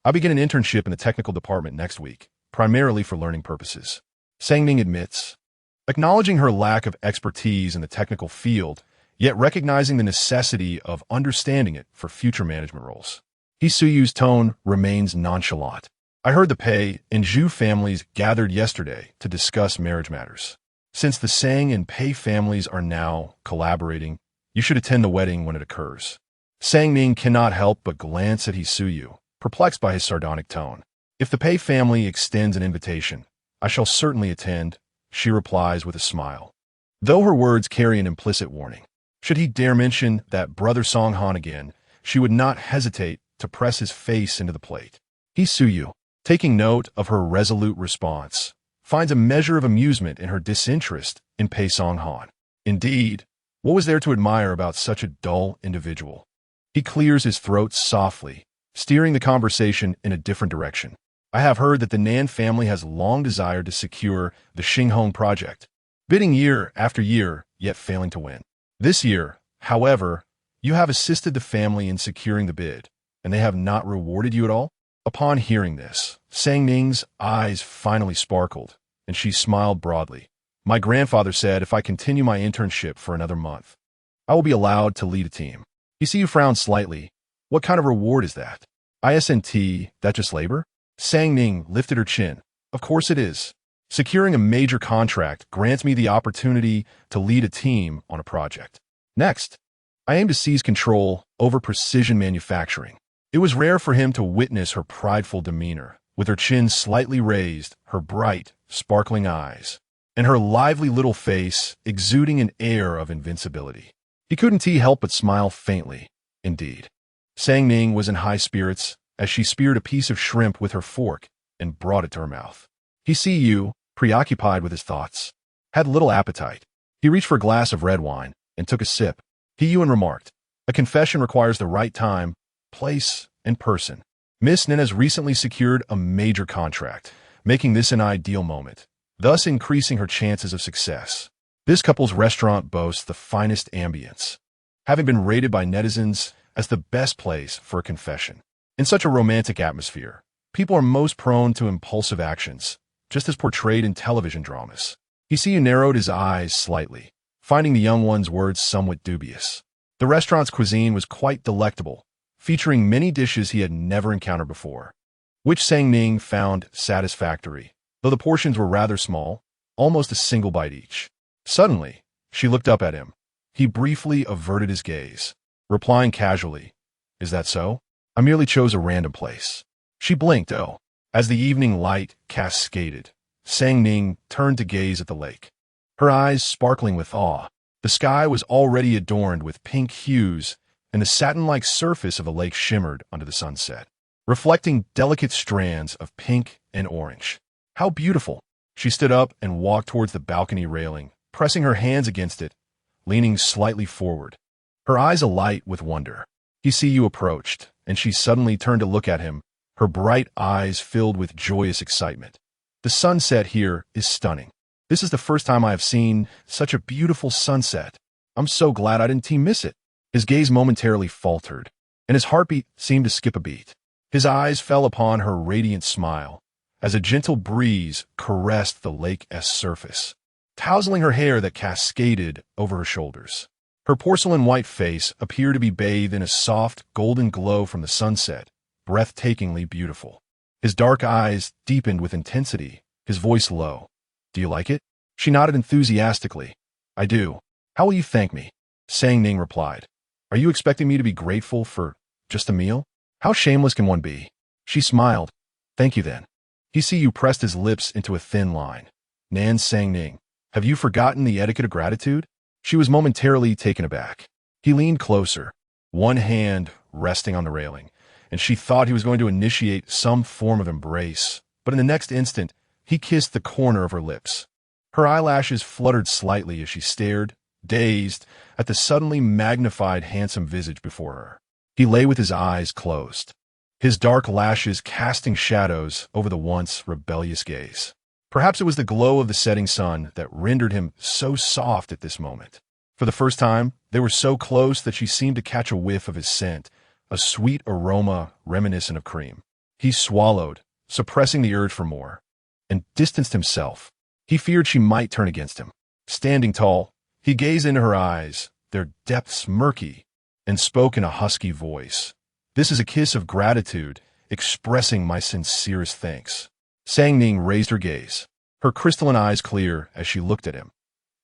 I'll begin an internship in the technical department next week, primarily for learning purposes." Sang Ning admits, acknowledging her lack of expertise in the technical field, yet recognizing the necessity of understanding it for future management roles. He Suyu's tone remains nonchalant. "I heard the Pei and Zhu families gathered yesterday to discuss marriage matters. Since the Sang and Pei families are now collaborating, you should attend the wedding when it occurs." Sang Ning cannot help but glance at He Suyu, perplexed by his sardonic tone. "If the Pei family extends an invitation, I shall certainly attend," she replies with a smile, though her words carry an implicit warning. Should he dare mention that brother Song Han again, she would not hesitate to press his face into the plate. He Suyu, taking note of her resolute response, finds a measure of amusement in her disinterest in Pei Song Han. Indeed, what was there to admire about such a dull individual? He clears his throat softly, steering the conversation in a different direction. "I have heard that the Nan family has long desired to secure the Xinghong project, bidding year after year, yet failing to win. This year, however, you have assisted the family in securing the bid, and they have not rewarded you at all? Upon hearing this, Sang Ning's eyes finally sparkled, and she smiled broadly. My grandfather said if I continue my internship for another month, I will be allowed to lead a team. You see you frown slightly. What kind of reward is that? ISNT, that just labor? Sang Ning lifted her chin. Of course it is. Securing a major contract grants me the opportunity to lead a team on a project. Next, I aim to seize control over precision manufacturing. It was rare for him to witness her prideful demeanor, with her chin slightly raised, her bright, sparkling eyes, and her lively little face exuding an air of invincibility. He couldn't help but smile faintly. Indeed. Sang Ning was in high spirits as she speared a piece of shrimp with her fork and brought it to her mouth. He see you, preoccupied with his thoughts, had little appetite. He reached for a glass of red wine and took a sip. He Yuan remarked, a confession requires the right time, place, and person. Miss Nin has recently secured a major contract, making this an ideal moment, thus increasing her chances of success. This couple's restaurant boasts the finest ambience, having been rated by netizens as the best place for a confession. In such a romantic atmosphere, people are most prone to impulsive actions, just as portrayed in television dramas. He see you narrowed his eyes slightly, finding the young one's words somewhat dubious. The restaurant's cuisine was quite delectable, featuring many dishes he had never encountered before, which Sang Ning found satisfactory, though the portions were rather small, almost a single bite each. Suddenly, she looked up at him. He briefly averted his gaze, replying casually, Is that so? I merely chose a random place. She blinked, As the evening light cascaded, Sang Ning turned to gaze at the lake, her eyes sparkling with awe. The sky was already adorned with pink hues, and the satin-like surface of the lake shimmered under the sunset, reflecting delicate strands of pink and orange. How beautiful! She stood up and walked towards the balcony railing, pressing her hands against it, leaning slightly forward, her eyes alight with wonder. He see you approached, and she suddenly turned to look at him, her bright eyes filled with joyous excitement. The sunset here is stunning. This is the first time I have seen such a beautiful sunset. I'm so glad I didn't miss it. His gaze momentarily faltered, and his heartbeat seemed to skip a beat. His eyes fell upon her radiant smile, as a gentle breeze caressed the lake's surface, tousling her hair that cascaded over her shoulders. Her porcelain-white face appeared to be bathed in a soft, golden glow from the sunset, breathtakingly beautiful. His dark eyes deepened with intensity, his voice low. Do you like it? She nodded enthusiastically. I do. How will you thank me? Sang Ning replied. Are you expecting me to be grateful for just a meal? How shameless can one be? She smiled. Thank you then. He see you pressed his lips into a thin line. Nan Sang Ning, have you forgotten the etiquette of gratitude? She was momentarily taken aback. He leaned closer, one hand resting on the railing, and she thought he was going to initiate some form of embrace, but in the next instant, he kissed the corner of her lips. Her eyelashes fluttered slightly as she stared, dazed, at the suddenly magnified, handsome visage before her. He lay with his eyes closed, his dark lashes casting shadows over the once rebellious gaze. Perhaps it was the glow of the setting sun that rendered him so soft at this moment. For the first time, they were so close that she seemed to catch a whiff of his scent, a sweet aroma reminiscent of cream. He swallowed, suppressing the urge for more, and distanced himself. He feared she might turn against him. Standing tall, he gazed into her eyes, their depths murky, and spoke in a husky voice. This is a kiss of gratitude, expressing my sincerest thanks. Sang Ning raised her gaze, her crystalline eyes clear as she looked at him.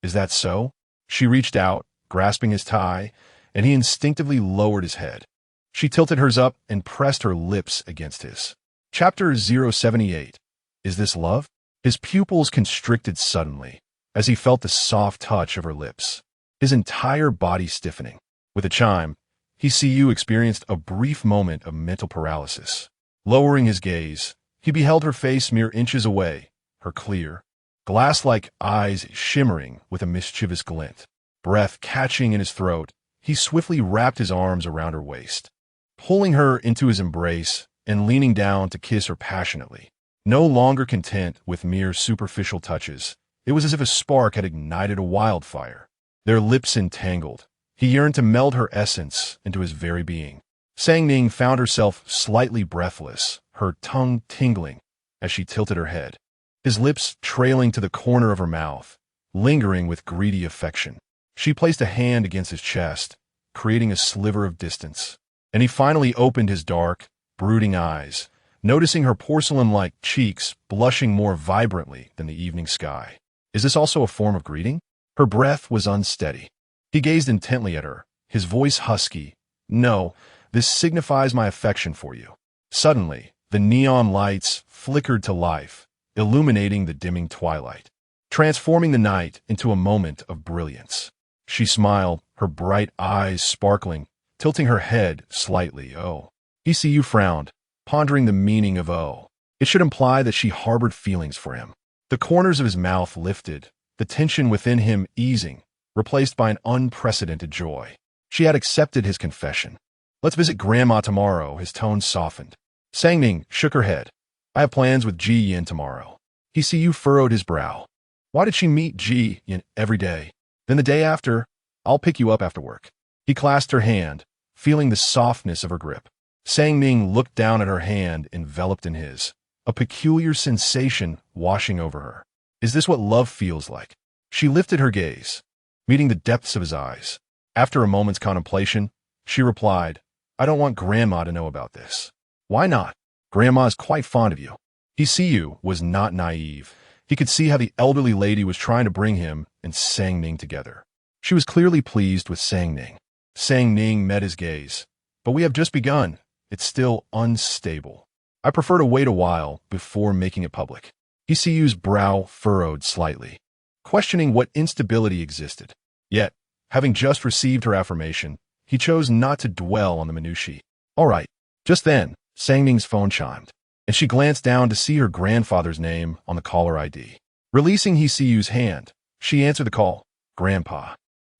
Is that so? She reached out, grasping his tie, and he instinctively lowered his head. She tilted hers up and pressed her lips against his. Chapter 078. Is this love? His pupils constricted suddenly as he felt the soft touch of her lips, his entire body stiffening. With a chime, he see you experienced a brief moment of mental paralysis. Lowering his gaze, he beheld her face mere inches away, her clear, glass-like eyes shimmering with a mischievous glint. Breath catching in his throat, he swiftly wrapped his arms around her waist, pulling her into his embrace and leaning down to kiss her passionately. No longer content with mere superficial touches, it was as if a spark had ignited a wildfire. Their lips entangled. He yearned to meld her essence into his very being. Sang Ning found herself slightly breathless, her tongue tingling as she tilted her head, his lips trailing to the corner of her mouth, lingering with greedy affection. She placed a hand against his chest, creating a sliver of distance, and he finally opened his dark, brooding eyes, noticing her porcelain-like cheeks blushing more vibrantly than the evening sky. Is this also a form of greeting? Her breath was unsteady. He gazed intently at her, his voice husky. No, this signifies my affection for you. Suddenly, the neon lights flickered to life, illuminating the dimming twilight, transforming the night into a moment of brilliance. She smiled, her bright eyes sparkling, tilting her head slightly. Oh. ECU frowned, pondering the meaning of oh. It should imply that she harbored feelings for him. The corners of his mouth lifted, the tension within him easing, replaced by an unprecedented joy. She had accepted his confession. Let's visit Grandma tomorrow, his tone softened. Sang Ning shook her head. I have plans with Ji Yin tomorrow. ECU furrowed his brow. Why did she meet Ji Yin every day? Then the day after, I'll pick you up after work. He clasped her hand, feeling the softness of her grip. Sang Ning looked down at her hand enveloped in his, a peculiar sensation washing over her. Is this what love feels like? She lifted her gaze, meeting the depths of his eyes. After a moment's contemplation, she replied, I don't want Grandma to know about this. Why not? Grandma is quite fond of you. ECU was not naive. He could see how the elderly lady was trying to bring him and Sang Ning together. She was clearly pleased with Sang Ning. Sang Ning met his gaze. But we have just begun. It's still unstable. I prefer to wait a while before making it public. ECU's brow furrowed slightly, questioning what instability existed. Yet, having just received her affirmation, he chose not to dwell on the minutiae. All right. Just then, Sang Ning's phone chimed, and she glanced down to see her grandfather's name on the caller ID. Releasing ECU's hand, she answered the call. Grandpa.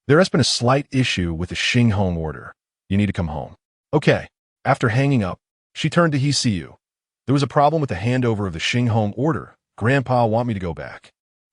There has been a slight issue with the Xinghong order. You need to come home. Okay. After hanging up, she turned to ECU. There was a problem with the handover of the Xinghong order. Grandpa want me to go back.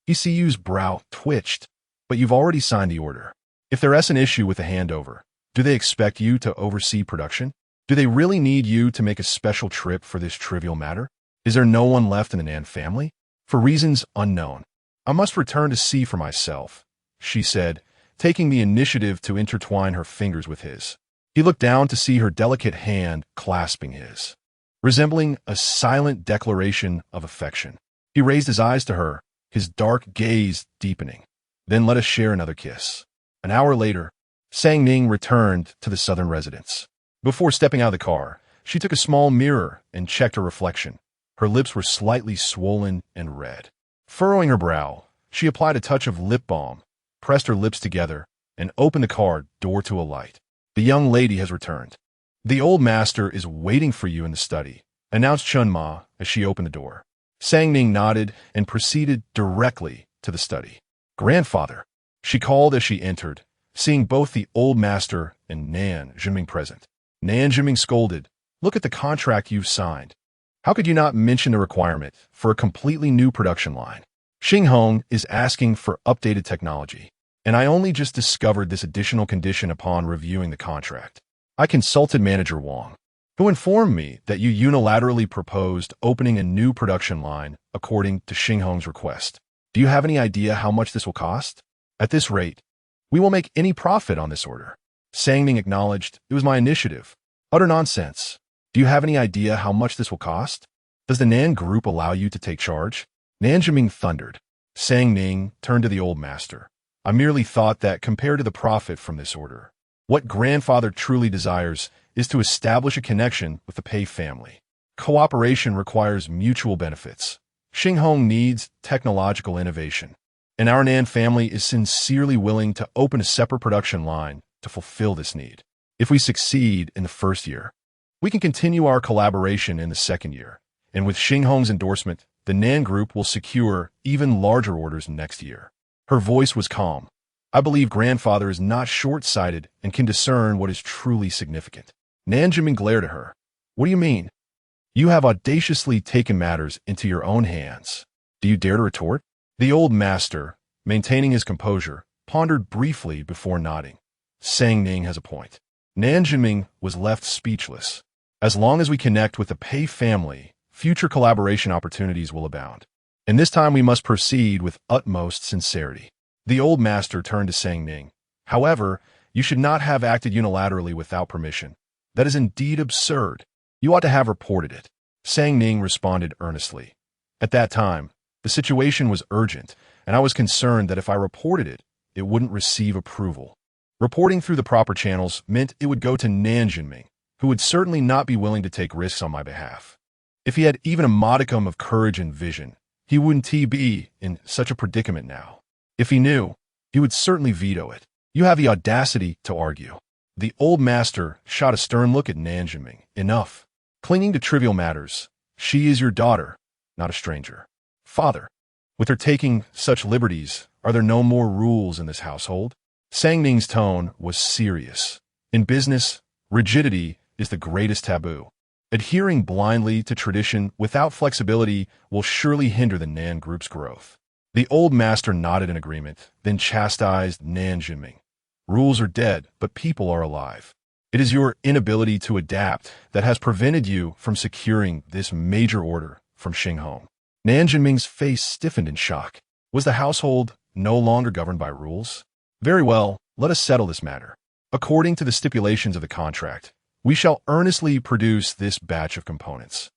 ECU's brow twitched. But you've already signed the order. If there is an issue with the handover, do they expect you to oversee production? Do they really need you to make a special trip for this trivial matter? Is there no one left in the Nan family? For reasons unknown, I must return to see for myself, she said, taking the initiative to intertwine her fingers with his. He looked down to see her delicate hand clasping his, resembling a silent declaration of affection. He raised his eyes to her, his dark gaze deepening. Then let us share another kiss. An hour later, Sang Ning returned to the southern residence. Before stepping out of the car, she took a small mirror and checked her reflection. Her lips were slightly swollen and red. Furrowing her brow, she applied a touch of lip balm, pressed her lips together, and opened the car door to a light. The young lady has returned. The old master is waiting for you in the study, announced Chun Ma as she opened the door. Sang Ning nodded and proceeded directly to the study. Grandfather, she called as she entered, seeing both the old master and Nan Zhenming present. Nan Zhenming scolded, look at the contract you've signed. How could you not mention the requirement for a completely new production line? Xinghong is asking for updated technology, and I only just discovered this additional condition upon reviewing the contract. I consulted Manager Wang, who informed me that you unilaterally proposed opening a new production line according to Xinghong's request. Do you have any idea how much this will cost? At this rate, we will make any profit on this order. Sang Ning acknowledged, it was my initiative. Utter nonsense. Do you have any idea how much this will cost? Does the Nan Group allow you to take charge? Nan Zhenming thundered. Sang Ning turned to the old master. I merely thought that compared to the profit from this order, what grandfather truly desires is to establish a connection with the Pei family. Cooperation requires mutual benefits. Xinghong needs technological innovation, and our Nan family is sincerely willing to open a separate production line to fulfill this need. If we succeed in the first year, we can continue our collaboration in the second year, and with Xinghong's endorsement, the Nan Group will secure even larger orders next year. Her voice was calm. I believe grandfather is not short-sighted and can discern what is truly significant. Nan Zhenming glared at her. What do you mean? You have audaciously taken matters into your own hands. Do you dare to retort? The old master, maintaining his composure, pondered briefly before nodding. Sang Ning has a point. Nan Jinming was left speechless. As long as we connect with the Pei family, future collaboration opportunities will abound. And this time we must proceed with utmost sincerity. The old master turned to Sang Ning. However, you should not have acted unilaterally without permission. That is indeed absurd. You ought to have reported it. Sang Ning responded earnestly. At that time, the situation was urgent, and I was concerned that if I reported it, it wouldn't receive approval. Reporting through the proper channels meant it would go to Nan Jinming, who would certainly not be willing to take risks on my behalf. If he had even a modicum of courage and vision, he wouldn't be in such a predicament now. If he knew, he would certainly veto it. You have the audacity to argue. The old master shot a stern look at Nan Jinming. Enough. Clinging to trivial matters. She is your daughter, not a stranger. Father, with her taking such liberties, are there no more rules in this household? Sang Ning's tone was serious. In business, rigidity is the greatest taboo. Adhering blindly to tradition without flexibility will surely hinder the Nan group's growth. The old master nodded in agreement, then chastised Nan Jinming. Rules are dead, but people are alive. It is your inability to adapt that has prevented you from securing this major order from Xinghong. Nan Jinming's face stiffened in shock. Was the household no longer governed by rules? Very well, let us settle this matter. According to the stipulations of the contract, we shall earnestly produce this batch of components.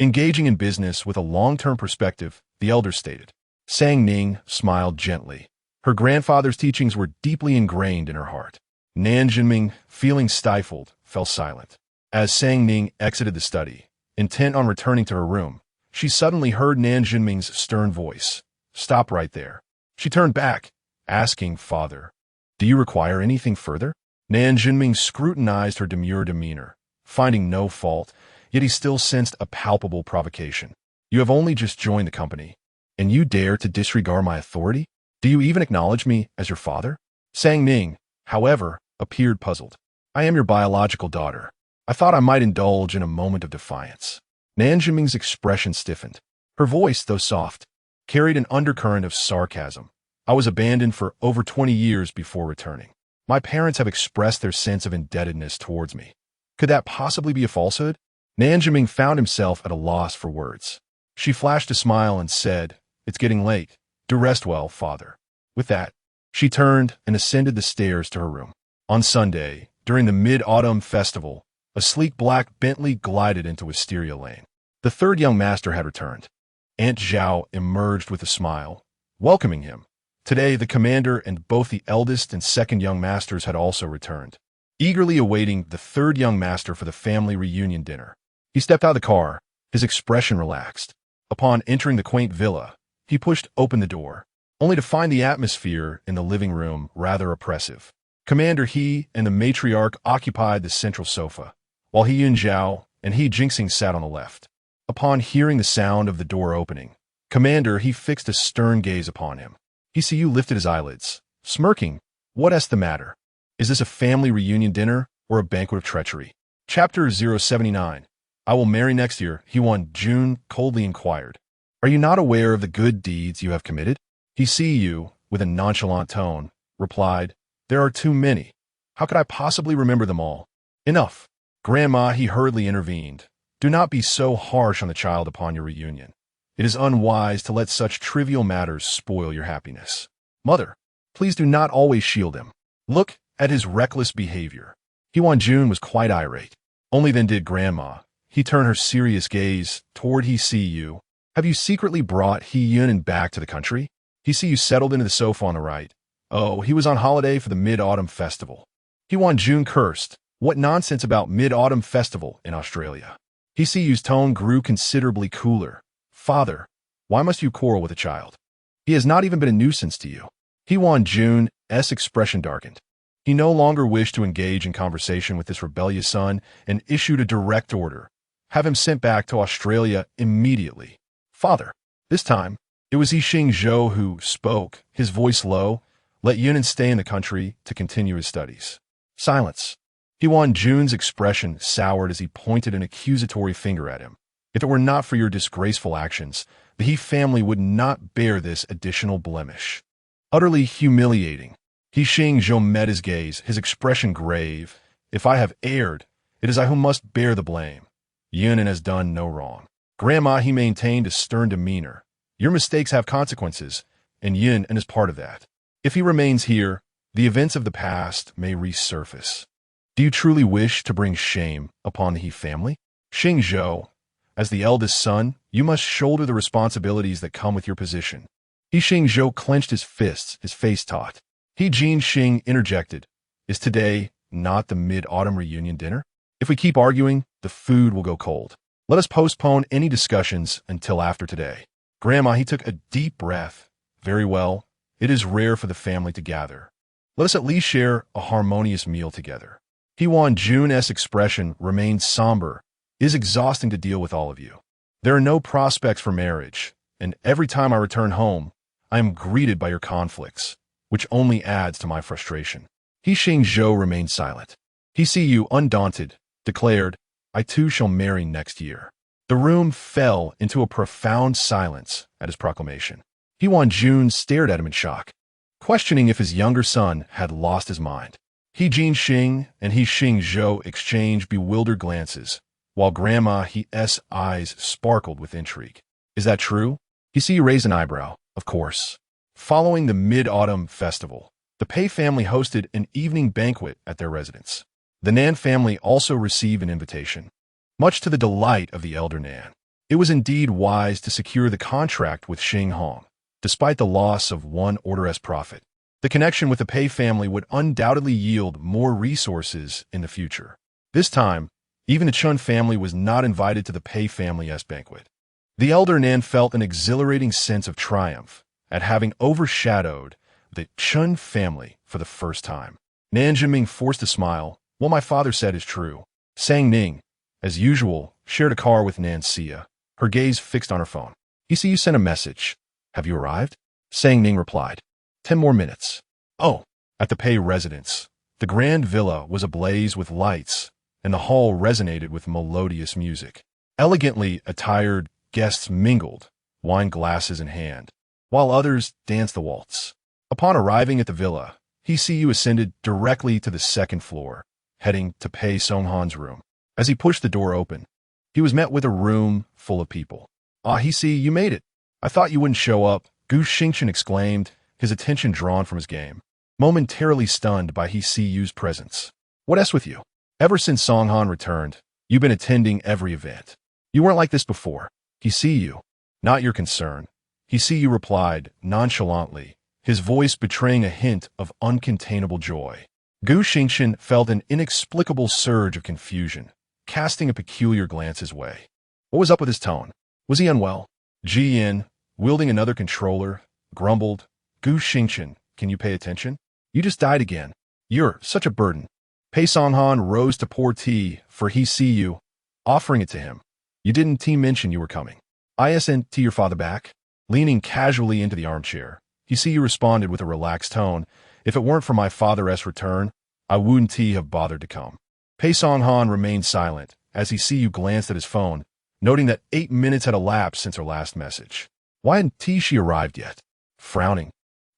Engaging in business with a long-term perspective, the elder stated. Sang Ning smiled gently. Her grandfather's teachings were deeply ingrained in her heart. Nan Jinming, feeling stifled, fell silent. As Sang Ning exited the study, intent on returning to her room, she suddenly heard Nan Jinming's stern voice. Stop right there. She turned back, asking, Father, do you require anything further? Nan Jinming scrutinized her demure demeanor, finding no fault, yet he still sensed a palpable provocation. You have only just joined the company, and you dare to disregard my authority? Do you even acknowledge me as your father? Sang Ning, however, appeared puzzled. I am your biological daughter. I thought I might indulge in a moment of defiance. Nan Jinming's expression stiffened. Her voice, though soft, carried an undercurrent of sarcasm. I was abandoned for over 20 years before returning. My parents have expressed their sense of indebtedness towards me. Could that possibly be a falsehood? Nan Jinming found himself at a loss for words. She flashed a smile and said, It's getting late. Do rest well, Father. With that, she turned and ascended the stairs to her room. On Sunday, during the Mid-Autumn Festival, a sleek black Bentley glided into Wisteria Lane. The third young master had returned. Aunt Zhao emerged with a smile, welcoming him. Today, the commander and both the eldest and second young masters had also returned, eagerly awaiting the third young master for the family reunion dinner. He stepped out of the car, his expression relaxed. Upon entering the quaint villa, he pushed open the door, only to find the atmosphere in the living room rather oppressive. Commander He and the matriarch occupied the central sofa, while He Yun Zhao and He Jingxing sat on the left. Upon hearing the sound of the door opening, Commander He fixed a stern gaze upon him. He lifted his eyelids, smirking. What's the matter? Is this a family reunion dinner or a banquet of treachery? Chapter 079. I will marry next year, He Jun coldly inquired. Are you not aware of the good deeds you have committed? He Yu, with a nonchalant tone, replied, There are too many. How could I possibly remember them all? Enough. Grandma, he hurriedly intervened. Do not be so harsh on the child upon your reunion. It is unwise to let such trivial matters spoil your happiness. Mother, please do not always shield him. Look at his reckless behavior. He Jun was quite irate. Only then did Grandma. He turned her serious gaze toward He Yu. Have you secretly brought He Yun back to the country? He Yu settled into the sofa on the right. Oh, he was on holiday for the Mid-Autumn Festival. He Jun cursed. What nonsense about Mid-Autumn Festival in Australia? He Yu's tone grew considerably cooler. Father, why must you quarrel with a child? He has not even been a nuisance to you. He Jun's expression darkened. He no longer wished to engage in conversation with this rebellious son and issued a direct order. Have him sent back to Australia immediately. Father, this time, it was He Zhou who spoke, his voice low. Let Yunan stay in the country to continue his studies. Silence. He Jun's expression soured as he pointed an accusatory finger at him. If it were not for your disgraceful actions, the He family would not bear this additional blemish. Utterly humiliating. He Zhou met his gaze, his expression grave, If I have erred, it is I who must bear the blame. Yun has done no wrong. Grandma, he maintained a stern demeanor. Your mistakes have consequences, and Yun is part of that. If he remains here, the events of the past may resurface. Do you truly wish to bring shame upon the He family? Xing Zhou, as the eldest son, you must shoulder the responsibilities that come with your position. He Xing Zhou clenched his fists, his face taut. He Jin Xing interjected, is today not the mid-autumn reunion dinner? If we keep arguing, the food will go cold. Let us postpone any discussions until after today. Grandma, he took a deep breath. Very well, it is rare for the family to gather. Let us at least share a harmonious meal together. He Wan Jun's expression remained somber. It is exhausting to deal with all of you. There are no prospects for marriage, and every time I return home, I am greeted by your conflicts, which only adds to my frustration. He Xing Zhou remained silent. He See You, undaunted, declared, I too shall marry next year. The room fell into a profound silence at his proclamation. He Wan Jun stared at him in shock, questioning if his younger son had lost his mind. He Jin Xing and He Xing Zhou exchanged bewildered glances, while Grandma He's eyes sparkled with intrigue. Is that true? He See You raised an eyebrow. Of course. Following the Mid-Autumn Festival, the Pei family hosted an evening banquet at their residence. The Nan family also received an invitation, much to the delight of the elder Nan. It was indeed wise to secure the contract with Xing Hong, despite the loss of one heiress prophet. The connection with the Pei family would undoubtedly yield more resources in the future. This time, even the Chun family was not invited to the Pei family's banquet. The elder Nan felt an exhilarating sense of triumph at having overshadowed the Chun family for the first time. Nan Jiming forced a smile. What my father said is true. Sang Ning, as usual, shared a car with Nan Xia, her gaze fixed on her phone. You see, you sent a message. Have you arrived? Sang Ning replied. 10 more minutes. Oh, at the Pei residence. The grand villa was ablaze with lights, and the hall resonated with melodious music. Elegantly attired guests mingled, wine glasses in hand, while others danced the waltz. Upon arriving at the villa, He See You ascended directly to the second floor, heading to Pei Songhan's room. As he pushed the door open, he was met with a room full of people. Ah, He See, you made it. I thought you wouldn't show up, Gu Xingchen exclaimed, his attention drawn from his game, momentarily stunned by He See You's presence. What's with you? Ever since Songhan returned, you've been attending every event. You weren't like this before. He See You. Not your concern. He See You replied, nonchalantly, his voice betraying a hint of uncontainable joy. Gu Xingchen felt an inexplicable surge of confusion, casting a peculiar glance his way. What was up with his tone? Was he unwell? Ji Yin, wielding another controller, grumbled, Gu Xingchen, can you pay attention? You just died again. You're such a burden. Pei Songhan rose to pour tea for He See You, offering it to him. You didn't mention you were coming. I sent your father back. Leaning casually into the armchair, He See You responded with a relaxed tone. If it weren't for my father's return, I wouldn't have bothered to come. Pei Songhan remained silent as He See You glanced at his phone, noting that 8 minutes had elapsed since her last message. Why hadn't she arrived yet? Frowning,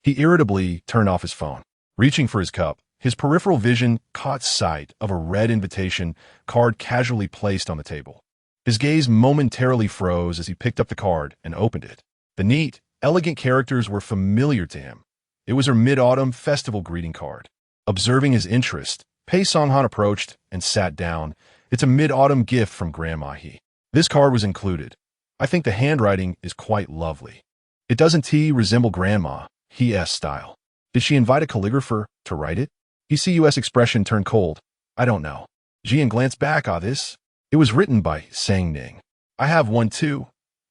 he irritably turned off his phone. Reaching for his cup, his peripheral vision caught sight of a red invitation card casually placed on the table. His gaze momentarily froze as he picked up the card and opened it. The neat, elegant characters were familiar to him. It was her Mid-Autumn Festival greeting card. Observing his interest, Pei Songhan approached and sat down. It's a Mid-Autumn gift from Grandma He. This card was included. I think the handwriting is quite lovely. It doesn't resemble Grandma He's style. Did she invite a calligrapher to write it? He See You's expression turned cold. I don't know. Jian glanced back at this. It was written by Sang Ning. I have one too.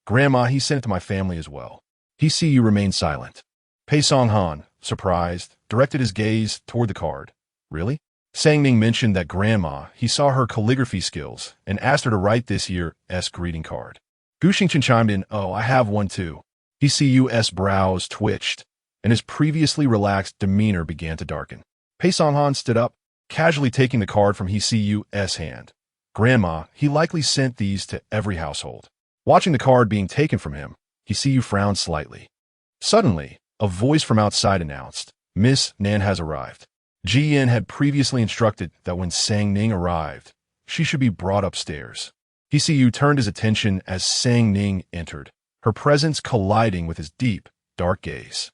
Grandma, he sent it to my family as well. He See You remained silent. Pei Songhan, surprised, directed his gaze toward the card. Really? Sang Ning mentioned that Grandma, he saw her calligraphy skills and asked her to write this year's greeting card. Gu Xingchen chimed in, oh, I have one too. He See You's brows twitched, and his previously relaxed demeanor began to darken. Pei Songhan stood up, casually taking the card from He See You's hand. Grandma, he likely sent these to every household. Watching the card being taken from him, He See You frowned slightly. Suddenly, a voice from outside announced, Miss Nan has arrived. Ji Yin had previously instructed that when Sang Ning arrived, she should be brought upstairs. Yu turned his attention as Sang Ning entered, her presence colliding with his deep, dark gaze.